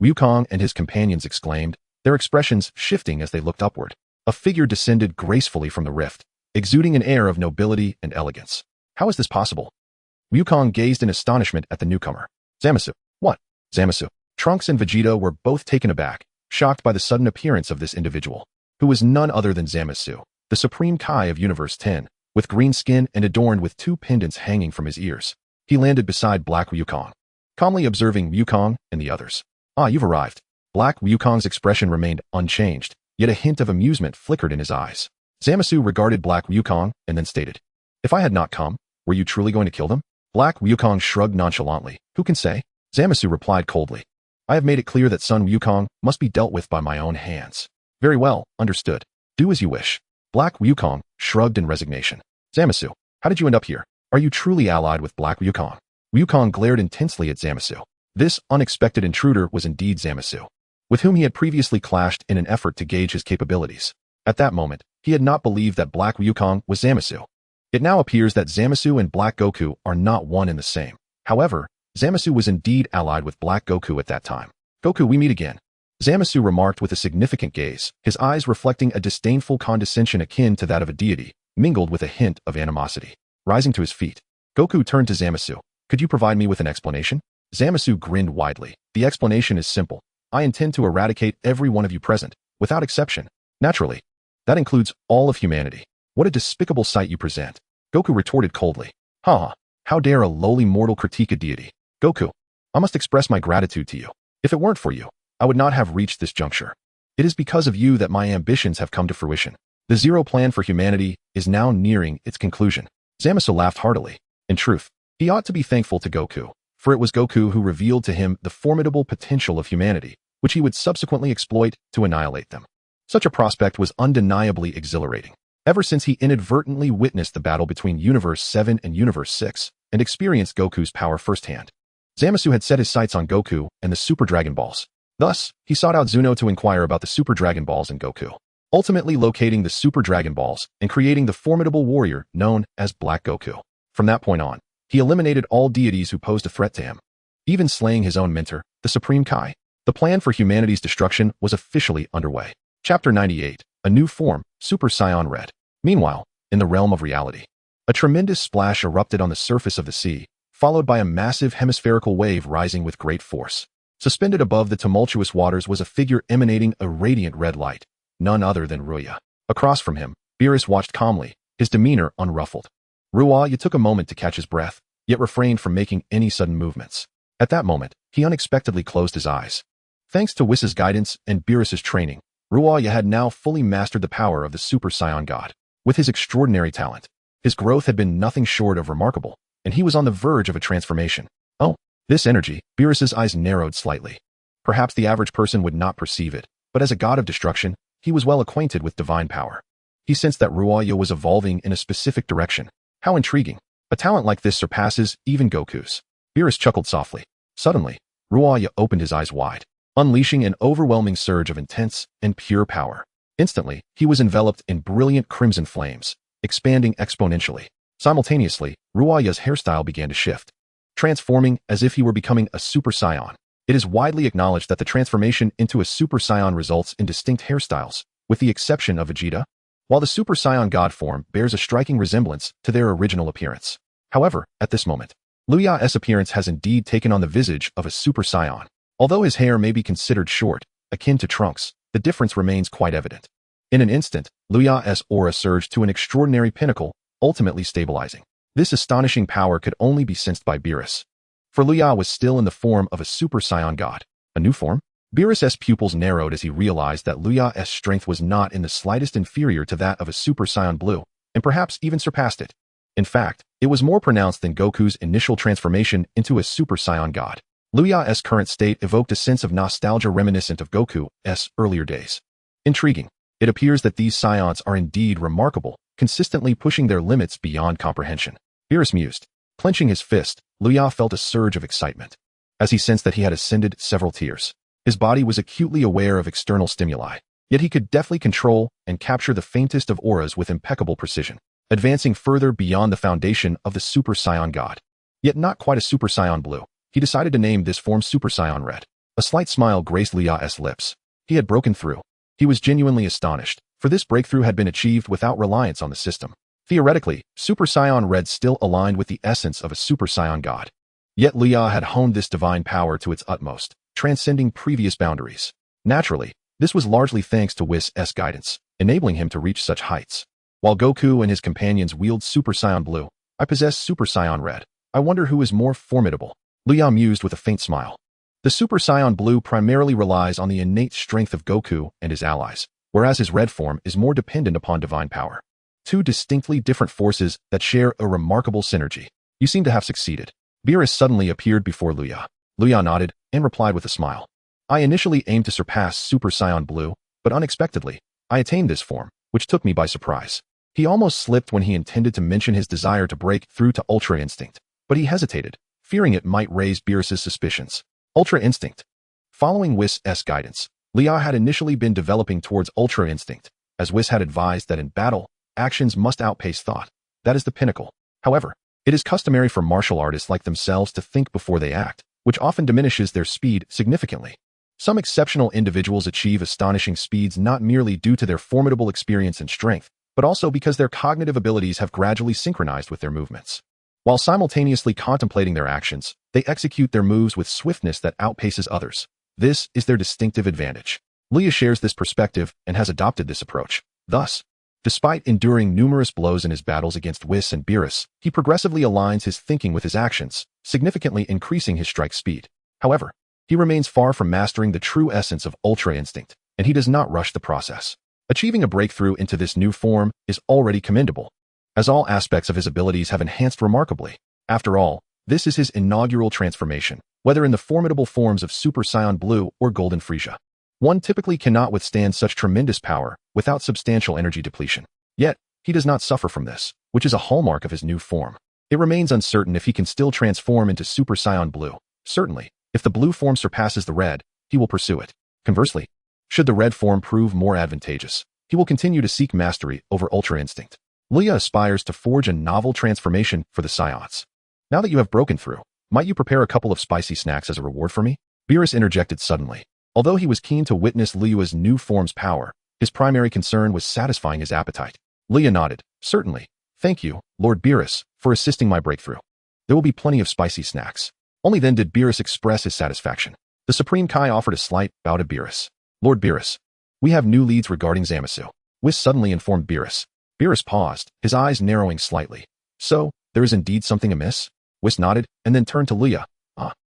S1: Wukong and his companions exclaimed, their expressions shifting as they looked upward. A figure descended gracefully from the rift, exuding an air of nobility and elegance. How is this possible? Wukong gazed in astonishment at the newcomer. Zamasu. What? Zamasu. Trunks and Vegeta were both taken aback, shocked by the sudden appearance of this individual, who was none other than Zamasu, the supreme Kai of Universe 10, with green skin and adorned with 2 pendants hanging from his ears. He landed beside Black Wukong, calmly observing Wukong and the others. Ah, you've arrived. Black Wukong's expression remained unchanged, yet a hint of amusement flickered in his eyes. Zamasu regarded Black Wukong and then stated, if I had not come, were you truly going to kill them? Black Wukong shrugged nonchalantly. Who can say? Zamasu replied coldly. I have made it clear that Son Wukong must be dealt with by my own hands. Very well, understood. Do as you wish. Black Wukong shrugged in resignation. Zamasu, how did you end up here? Are you truly allied with Black Wukong? Wukong glared intensely at Zamasu. This unexpected intruder was indeed Zamasu, with whom he had previously clashed in an effort to gauge his capabilities. At that moment, he had not believed that Black Wukong was Zamasu. It now appears that Zamasu and Black Goku are not one and the same. However, Zamasu was indeed allied with Black Goku at that time. Goku, we meet again. Zamasu remarked with a significant gaze, his eyes reflecting a disdainful condescension akin to that of a deity, mingled with a hint of animosity. Rising to his feet, Goku turned to Zamasu. Could you provide me with an explanation? Zamasu grinned widely. The explanation is simple. I intend to eradicate every one of you present, without exception. Naturally. That includes all of humanity. What a despicable sight you present. Goku retorted coldly. Ha! How dare a lowly mortal critique a deity? Goku, I must express my gratitude to you. If it weren't for you, I would not have reached this juncture. It is because of you that my ambitions have come to fruition. The Zero Plan for humanity is now nearing its conclusion. Zamasu laughed heartily. In truth, he ought to be thankful to Goku, for it was Goku who revealed to him the formidable potential of humanity, which he would subsequently exploit to annihilate them. Such a prospect was undeniably exhilarating. Ever since he inadvertently witnessed the battle between Universe 7 and Universe 6, and experienced Goku's power firsthand, Zamasu had set his sights on Goku and the Super Dragon Balls. Thus, he sought out Zuno to inquire about the Super Dragon Balls and Goku, ultimately locating the Super Dragon Balls and creating the formidable warrior known as Black Goku. From that point on, he eliminated all deities who posed a threat to him, even slaying his own mentor, the Supreme Kai. The plan for humanity's destruction was officially underway. Chapter 98, A New Form, Super Saiyan Red. Meanwhile, in the realm of reality, a tremendous splash erupted on the surface of the sea, followed by a massive hemispherical wave rising with great force. Suspended above the tumultuous waters was a figure emanating a radiant red light, none other than Luya. Across from him, Beerus watched calmly, his demeanor unruffled. Luya took a moment to catch his breath, yet refrained from making any sudden movements. At that moment, he unexpectedly closed his eyes. Thanks to Whis' guidance and Beerus' training, Luya had now fully mastered the power of the Super Saiyan God. With his extraordinary talent, his growth had been nothing short of remarkable, and he was on the verge of a transformation. Oh, this energy, Beerus' eyes narrowed slightly. Perhaps the average person would not perceive it, but as a god of destruction, he was well acquainted with divine power. He sensed that Luya was evolving in a specific direction. How intriguing. A talent like this surpasses even Goku's. Beerus chuckled softly. Suddenly, Luya opened his eyes wide, unleashing an overwhelming surge of intense and pure power. Instantly, he was enveloped in brilliant crimson flames, expanding exponentially. Simultaneously, Luya's hairstyle began to shift, transforming as if he were becoming a Super Saiyan. It is widely acknowledged that the transformation into a Super Saiyan results in distinct hairstyles, with the exception of Vegeta, while the Super Saiyan God form bears a striking resemblance to their original appearance. However, at this moment, Luya's appearance has indeed taken on the visage of a Super Saiyan. Although his hair may be considered short, akin to Trunks, the difference remains quite evident. In an instant, Luya's aura surged to an extraordinary pinnacle, ultimately stabilizing. This astonishing power could only be sensed by Beerus, for Luya was still in the form of a Super Saiyan God. A new form? Beerus's pupils narrowed as he realized that Luya's strength was not in the slightest inferior to that of a Super Saiyan Blue, and perhaps even surpassed it. In fact, it was more pronounced than Goku's initial transformation into a Super Saiyan God. Luya's current state evoked a sense of nostalgia reminiscent of Goku's earlier days. Intriguing. It appears that these Saiyans are indeed remarkable, consistently pushing their limits beyond comprehension. Beerus mused. Clenching his fist, Luya felt a surge of excitement. As he sensed that he had ascended several tiers, his body was acutely aware of external stimuli, yet he could deftly control and capture the faintest of auras with impeccable precision, advancing further beyond the foundation of the Super Saiyan God. Yet not quite a Super Saiyan Blue. He decided to name this form Super Saiyan Red. A slight smile graced Luya's lips. He had broken through. He was genuinely astonished, for this breakthrough had been achieved without reliance on the system. Theoretically, Super Saiyan Red still aligned with the essence of a Super Saiyan God. Yet Luya had honed this divine power to its utmost, transcending previous boundaries. Naturally, this was largely thanks to Whis' guidance, enabling him to reach such heights. While Goku and his companions wield Super Saiyan Blue, I possess Super Saiyan Red. I wonder who is more formidable. Luya mused with a faint smile. The Super Saiyan Blue primarily relies on the innate strength of Goku and his allies, whereas his red form is more dependent upon divine power. Two distinctly different forces that share a remarkable synergy. You seem to have succeeded. Beerus suddenly appeared before Luya. Luya nodded and replied with a smile. I initially aimed to surpass Super Saiyan Blue, but unexpectedly, I attained this form, which took me by surprise. He almost slipped when he intended to mention his desire to break through to Ultra Instinct, but he hesitated, fearing it might raise Beerus's suspicions. Ultra Instinct. Following Whis' guidance, Luya had initially been developing towards Ultra Instinct, as Whis had advised that in battle, actions must outpace thought. That is the pinnacle. However, it is customary for martial artists like themselves to think before they act, which often diminishes their speed significantly. Some exceptional individuals achieve astonishing speeds not merely due to their formidable experience and strength, but also because their cognitive abilities have gradually synchronized with their movements. While simultaneously contemplating their actions, they execute their moves with swiftness that outpaces others. This is their distinctive advantage. Luya shares this perspective and has adopted this approach. Thus, despite enduring numerous blows in his battles against Whis and Beerus, he progressively aligns his thinking with his actions, significantly increasing his strike speed. However, he remains far from mastering the true essence of Ultra Instinct, and he does not rush the process. Achieving a breakthrough into this new form is already commendable, as all aspects of his abilities have enhanced remarkably. After all, this is his inaugural transformation, whether in the formidable forms of Super Saiyan Blue or Golden Frieza. One typically cannot withstand such tremendous power without substantial energy depletion. Yet, he does not suffer from this, which is a hallmark of his new form. It remains uncertain if he can still transform into Super Saiyan Blue. Certainly, if the blue form surpasses the red, he will pursue it. Conversely, should the red form prove more advantageous, he will continue to seek mastery over Ultra Instinct. Luya aspires to forge a novel transformation for the Saiyans. Now that you have broken through, might you prepare a couple of spicy snacks as a reward for me? Beerus interjected suddenly. Although he was keen to witness Luya's new form's power, his primary concern was satisfying his appetite. Luya nodded. Certainly. Thank you, Lord Beerus, for assisting my breakthrough. There will be plenty of spicy snacks. Only then did Beerus express his satisfaction. The Supreme Kai offered a slight bow to Beerus. Lord Beerus, we have new leads regarding Zamasu. Whis suddenly informed Beerus. Beerus paused, his eyes narrowing slightly. So, there is indeed something amiss? Whis nodded, and then turned to Luya.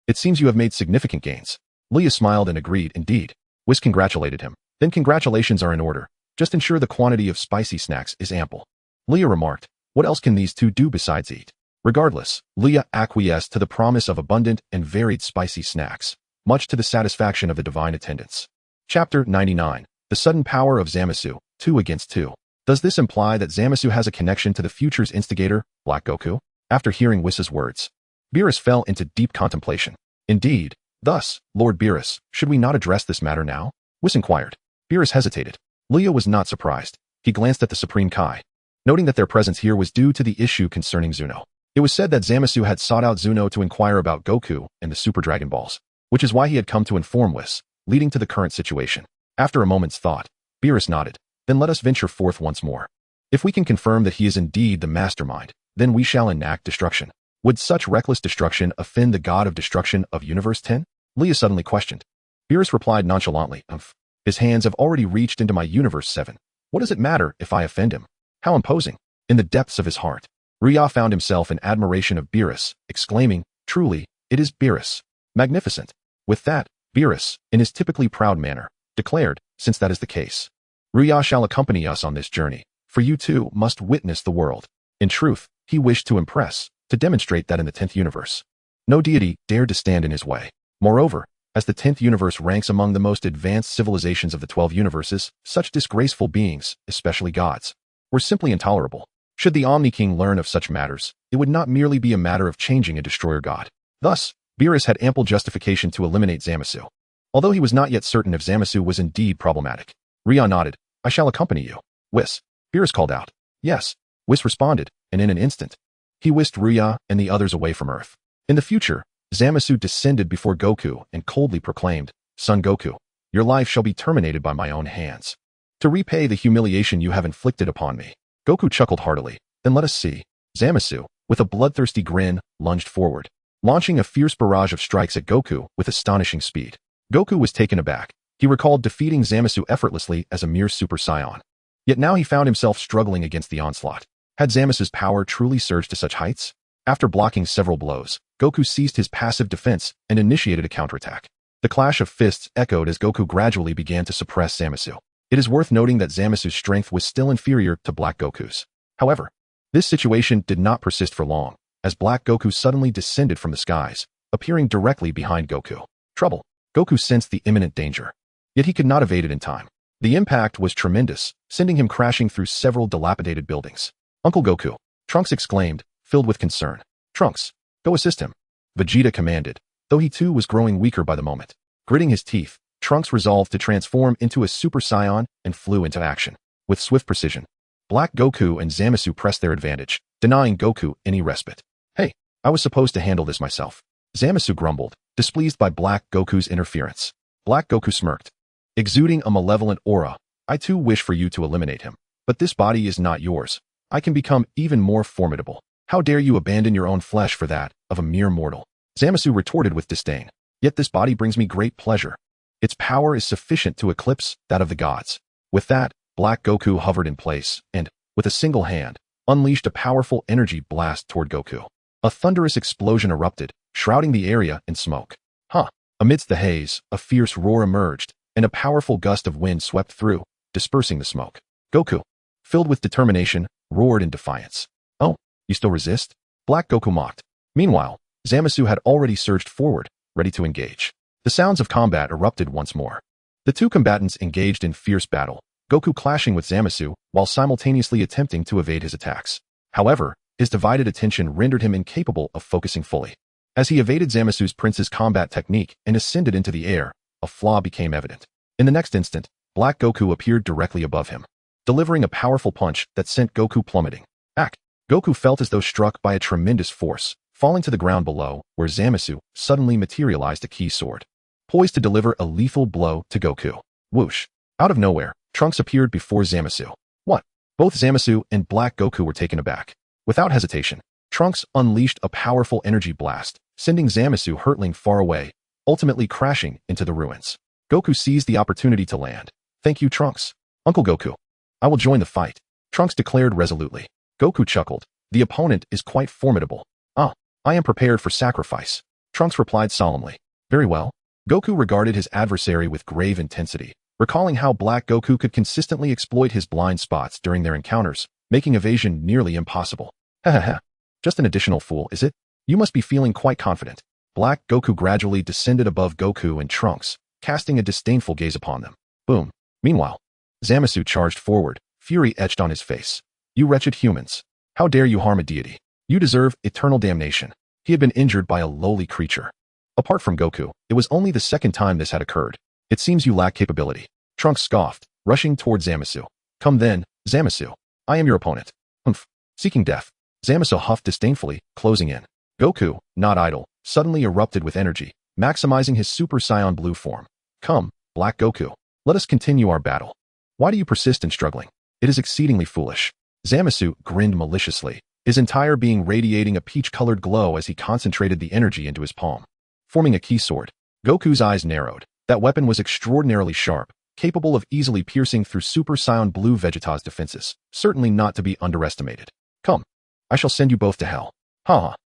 S1: It seems you have made significant gains. Luya smiled and agreed, indeed. Whis congratulated him. Then congratulations are in order. Just ensure the quantity of spicy snacks is ample. Luya remarked, what else can these two do besides eat? Regardless, Luya acquiesced to the promise of abundant and varied spicy snacks, much to the satisfaction of the divine attendants. Chapter 99. The Sudden Power of Zamasu, 2 against 2. Does this imply that Zamasu has a connection to the future's instigator, Black Goku? After hearing Whis' words, Beerus fell into deep contemplation. Indeed. Thus, Lord Beerus, should we not address this matter now? Whis inquired. Beerus hesitated. Luya was not surprised. He glanced at the Supreme Kai, noting that their presence here was due to the issue concerning Zuno. It was said that Zamasu had sought out Zuno to inquire about Goku and the Super Dragon Balls, which is why he had come to inform Whis, leading to the current situation. After a moment's thought, Beerus nodded. Then let us venture forth once more. If we can confirm that he is indeed the mastermind, then we shall enact destruction. Would such reckless destruction offend the god of destruction of Universe 10? Luya suddenly questioned. Beerus replied nonchalantly, His hands have already reached into my Universe 7. What does it matter if I offend him? How imposing. In the depths of his heart, Luya found himself in admiration of Beerus, exclaiming, truly, it is Beerus. Magnificent. With that, Beerus, in his typically proud manner, declared, since that is the case, Luya shall accompany us on this journey, for you too must witness the world. In truth, he wished to impress, to demonstrate that in the 10th universe, no deity dared to stand in his way. Moreover, as the 10th universe ranks among the most advanced civilizations of the 12 universes, such disgraceful beings, especially gods, were simply intolerable. Should the Omni King learn of such matters, it would not merely be a matter of changing a destroyer god. Thus, Beerus had ample justification to eliminate Zamasu. Although he was not yet certain if Zamasu was indeed problematic. Luya nodded. I shall accompany you. Whis. Beerus called out. Yes. Whis responded, and in an instant, he whisked Luya and the others away from Earth. In the future, Zamasu descended before Goku and coldly proclaimed, Son Goku, your life shall be terminated by my own hands. To repay the humiliation you have inflicted upon me. Goku chuckled heartily. Then let us see. Zamasu, with a bloodthirsty grin, lunged forward, launching a fierce barrage of strikes at Goku with astonishing speed. Goku was taken aback. He recalled defeating Zamasu effortlessly as a mere Super Saiyan. Yet now he found himself struggling against the onslaught. Had Zamasu's power truly surged to such heights? After blocking several blows, Goku ceased his passive defense and initiated a counterattack. The clash of fists echoed as Goku gradually began to suppress Zamasu. It is worth noting that Zamasu's strength was still inferior to Black Goku's. However, this situation did not persist for long, as Black Goku suddenly descended from the skies, appearing directly behind Goku. Trouble. Goku sensed the imminent danger. Yet he could not evade it in time. The impact was tremendous, sending him crashing through several dilapidated buildings. Uncle Goku, Trunks exclaimed, filled with concern. Trunks, go assist him. Vegeta commanded, though he too was growing weaker by the moment. Gritting his teeth, Trunks resolved to transform into a Super Saiyan and flew into action. With swift precision, Black Goku and Zamasu pressed their advantage, denying Goku any respite. Hey, I was supposed to handle this myself. Zamasu grumbled, displeased by Black Goku's interference. Black Goku smirked. Exuding a malevolent aura, I too wish for you to eliminate him. But this body is not yours. I can become even more formidable. How dare you abandon your own flesh for that of a mere mortal? Zamasu retorted with disdain. Yet this body brings me great pleasure. Its power is sufficient to eclipse that of the gods. With that, Black Goku hovered in place and, with a single hand, unleashed a powerful energy blast toward Goku. A thunderous explosion erupted, shrouding the area in smoke. Amidst the haze, a fierce roar emerged, and a powerful gust of wind swept through, dispersing the smoke. Goku, filled with determination, roared in defiance. Oh, you still resist? Black Goku mocked. Meanwhile, Zamasu had already surged forward, ready to engage. The sounds of combat erupted once more. The two combatants engaged in fierce battle, Goku clashing with Zamasu while simultaneously attempting to evade his attacks. However, his divided attention rendered him incapable of focusing fully. As he evaded Zamasu's prince's combat technique and ascended into the air, a flaw became evident. In the next instant, Black Goku appeared directly above him, delivering a powerful punch that sent Goku plummeting. Goku felt as though struck by a tremendous force, falling to the ground below, where Zamasu suddenly materialized a key sword, poised to deliver a lethal blow to Goku. Whoosh! Out of nowhere, Trunks appeared before Zamasu. What? Both Zamasu and Black Goku were taken aback. Without hesitation, Trunks unleashed a powerful energy blast, sending Zamasu hurtling far away, ultimately crashing into the ruins. Goku seized the opportunity to land. Thank you, Trunks. Uncle Goku. I will join the fight, Trunks declared resolutely. Goku chuckled. The opponent is quite formidable. I am prepared for sacrifice, Trunks replied solemnly. Very well. Goku regarded his adversary with grave intensity, recalling how Black Goku could consistently exploit his blind spots during their encounters, making evasion nearly impossible. Just an additional fool, is it? You must be feeling quite confident. Black Goku gradually descended above Goku and Trunks, casting a disdainful gaze upon them. Boom. Meanwhile, Zamasu charged forward, fury etched on his face. You wretched humans. How dare you harm a deity? You deserve eternal damnation. He had been injured by a lowly creature. Apart from Goku, it was only the second time this had occurred. It seems you lack capability. Trunks scoffed, rushing toward Zamasu. Come then, Zamasu. I am your opponent. Humph. Seeking death. Zamasu huffed disdainfully, closing in. Goku, not idle, suddenly erupted with energy, maximizing his Super Saiyan blue form. Come, Black Goku. Let us continue our battle. Why do you persist in struggling? It is exceedingly foolish. Zamasu grinned maliciously, his entire being radiating a peach-colored glow as he concentrated the energy into his palm, forming a key sword. Goku's eyes narrowed. That weapon was extraordinarily sharp, capable of easily piercing through Super Saiyan Blue Vegeta's defenses, certainly not to be underestimated. Come, I shall send you both to hell.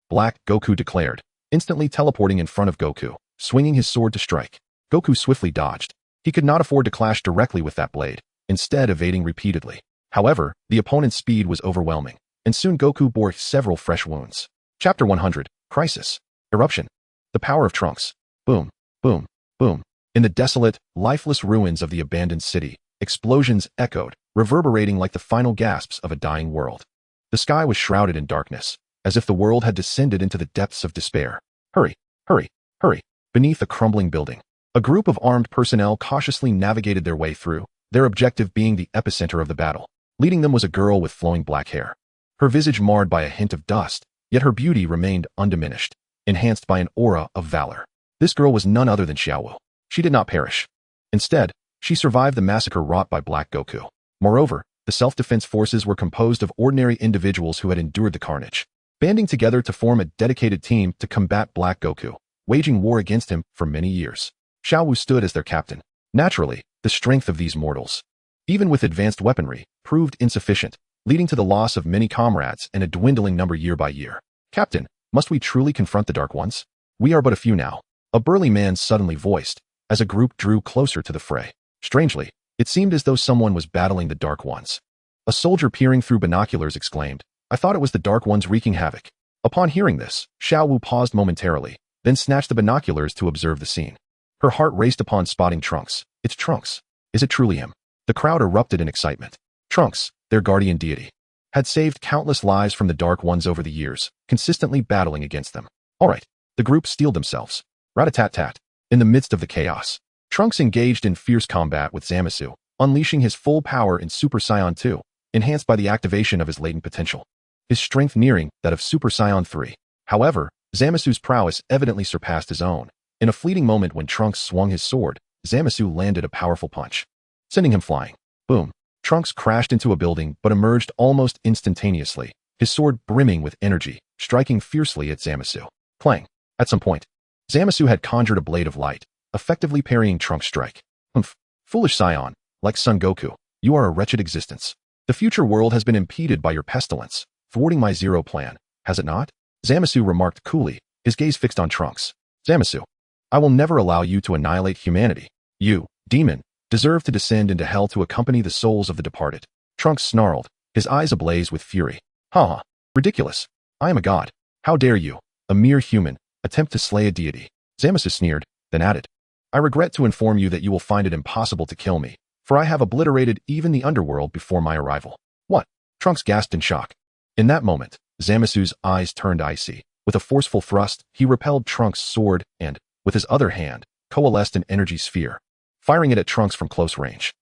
S1: Black Goku declared, instantly teleporting in front of Goku, swinging his sword to strike. Goku swiftly dodged. He could not afford to clash directly with that blade, instead evading repeatedly. However, the opponent's speed was overwhelming, and soon Goku bore several fresh wounds. Chapter 100, Crisis. Eruption. The power of Trunks. Boom, boom, boom. In the desolate, lifeless ruins of the abandoned city, explosions echoed, reverberating like the final gasps of a dying world. The sky was shrouded in darkness, as if the world had descended into the depths of despair. Hurry, hurry, hurry. Beneath a crumbling building, a group of armed personnel cautiously navigated their way through, their objective being the epicenter of the battle. Leading them was a girl with flowing black hair. Her visage marred by a hint of dust, yet her beauty remained undiminished, enhanced by an aura of valor. This girl was none other than Xiaowu. She did not perish. Instead, she survived the massacre wrought by Black Goku. Moreover, the self-defense forces were composed of ordinary individuals who had endured the carnage, banding together to form a dedicated team to combat Black Goku, waging war against him for many years. Xiaowu stood as their captain. Naturally, the strength of these mortals, even with advanced weaponry, proved insufficient, leading to the loss of many comrades and a dwindling number year by year. Captain, must we truly confront the Dark Ones? We are but a few now, a burly man suddenly voiced, as a group drew closer to the fray. Strangely, it seemed as though someone was battling the Dark Ones. A soldier peering through binoculars exclaimed, I thought it was the Dark Ones wreaking havoc. Upon hearing this, Xiaowu paused momentarily, then snatched the binoculars to observe the scene. Her heart raced upon spotting Trunks. It's Trunks. Is it truly him? The crowd erupted in excitement. Trunks, their guardian deity, had saved countless lives from the Dark Ones over the years, consistently battling against them. All right, the group steeled themselves. Rat-a-tat-tat. In the midst of the chaos, Trunks engaged in fierce combat with Zamasu, unleashing his full power in Super Saiyan 2, enhanced by the activation of his latent potential, his strength nearing that of Super Saiyan 3. However, Zamasu's prowess evidently surpassed his own. In a fleeting moment when Trunks swung his sword, Zamasu landed a powerful punch, sending him flying. Boom. Trunks crashed into a building but emerged almost instantaneously, his sword brimming with energy, striking fiercely at Zamasu. Clang. At some point, Zamasu had conjured a blade of light, effectively parrying Trunks' strike. Humph. Foolish Saiyan, like Son Goku, you are a wretched existence. The future world has been impeded by your pestilence, thwarting my zero plan, has it not? Zamasu remarked coolly, his gaze fixed on Trunks. Zamasu, I will never allow you to annihilate humanity. You, demon, deserve to descend into hell to accompany the souls of the departed. Trunks snarled, his eyes ablaze with fury. Ha! Ridiculous. I am a god. How dare you, a mere human, attempt to slay a deity? Zamasu sneered, then added, I regret to inform you that you will find it impossible to kill me, for I have obliterated even the underworld before my arrival. What? Trunks gasped in shock. In that moment, Zamasu's eyes turned icy. With a forceful thrust, he repelled Trunks' sword and, with his other hand, coalesced an energy sphere, firing it at Trunks from close range.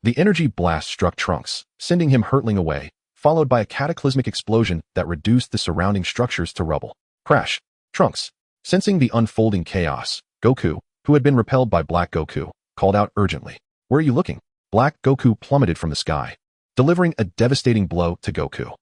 S1: The energy blast struck Trunks, sending him hurtling away, followed by a cataclysmic explosion that reduced the surrounding structures to rubble. Crash. Trunks, sensing the unfolding chaos, Goku, who had been repelled by Black Goku, called out urgently. Where are you looking? Black Goku plummeted from the sky, delivering a devastating blow to Goku.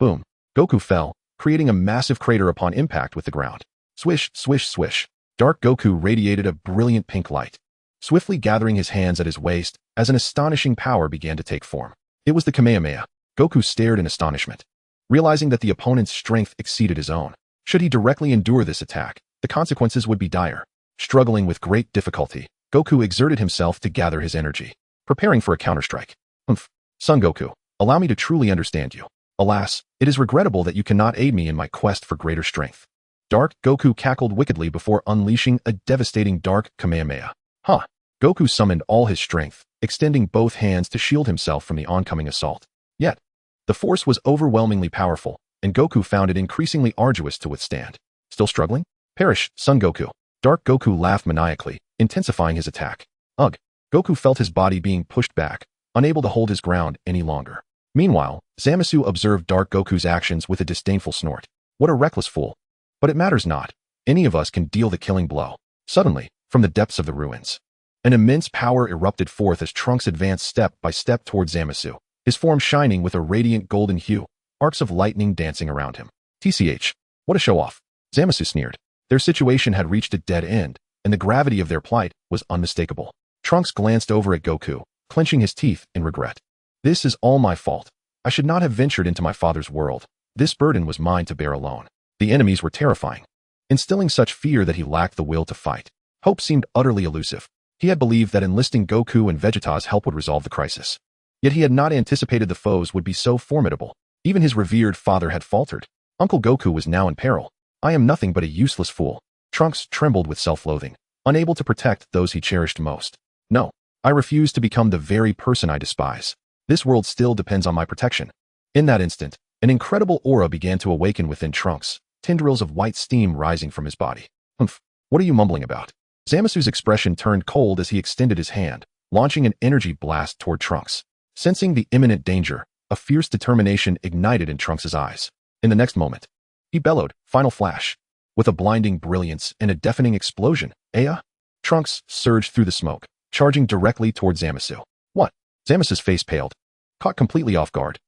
S1: Boom. Goku fell, creating a massive crater upon impact with the ground. Swish, swish, swish. Dark Goku radiated a brilliant pink light, swiftly gathering his hands at his waist as an astonishing power began to take form. It was the Kamehameha. Goku stared in astonishment, realizing that the opponent's strength exceeded his own. Should he directly endure this attack, the consequences would be dire. Struggling with great difficulty, Goku exerted himself to gather his energy, preparing for a counterstrike. Son Goku, allow me to truly understand you. Alas, it is regrettable that you cannot aid me in my quest for greater strength. Dark Goku cackled wickedly before unleashing a devastating Dark Kamehameha. Goku summoned all his strength, extending both hands to shield himself from the oncoming assault. Yet, the force was overwhelmingly powerful, and Goku found it increasingly arduous to withstand. Still struggling? Perish, Son Goku. Dark Goku laughed maniacally, intensifying his attack. Ugh. Goku felt his body being pushed back, unable to hold his ground any longer. Meanwhile, Zamasu observed Dark Goku's actions with a disdainful snort. What a reckless fool. But it matters not. Any of us can deal the killing blow. Suddenly, from the depths of the ruins, an immense power erupted forth as Trunks advanced step by step toward Zamasu, his form shining with a radiant golden hue, arcs of lightning dancing around him. TCH. What a show-off. Zamasu sneered. Their situation had reached a dead end, and the gravity of their plight was unmistakable. Trunks glanced over at Goku, clenching his teeth in regret. This is all my fault. I should not have ventured into my father's world. This burden was mine to bear alone. The enemies were terrifying, instilling such fear that he lacked the will to fight. Hope seemed utterly elusive. He had believed that enlisting Goku and Vegeta's help would resolve the crisis. Yet he had not anticipated the foes would be so formidable. Even his revered father had faltered. Uncle Goku was now in peril. I am nothing but a useless fool. Trunks trembled with self-loathing, unable to protect those he cherished most. No, I refuse to become the very person I despise. This world still depends on my protection. In that instant, an incredible aura began to awaken within Trunks, tendrils of white steam rising from his body. Humph, what are you mumbling about? Zamasu's expression turned cold as he extended his hand, launching an energy blast toward Trunks. Sensing the imminent danger, a fierce determination ignited in Trunks' eyes. In the next moment, he bellowed, "Final flash!" With a blinding brilliance and a deafening explosion. Aya? Trunks surged through the smoke, charging directly toward Zamasu. What? Zamasu's face paled. Caught completely off guard,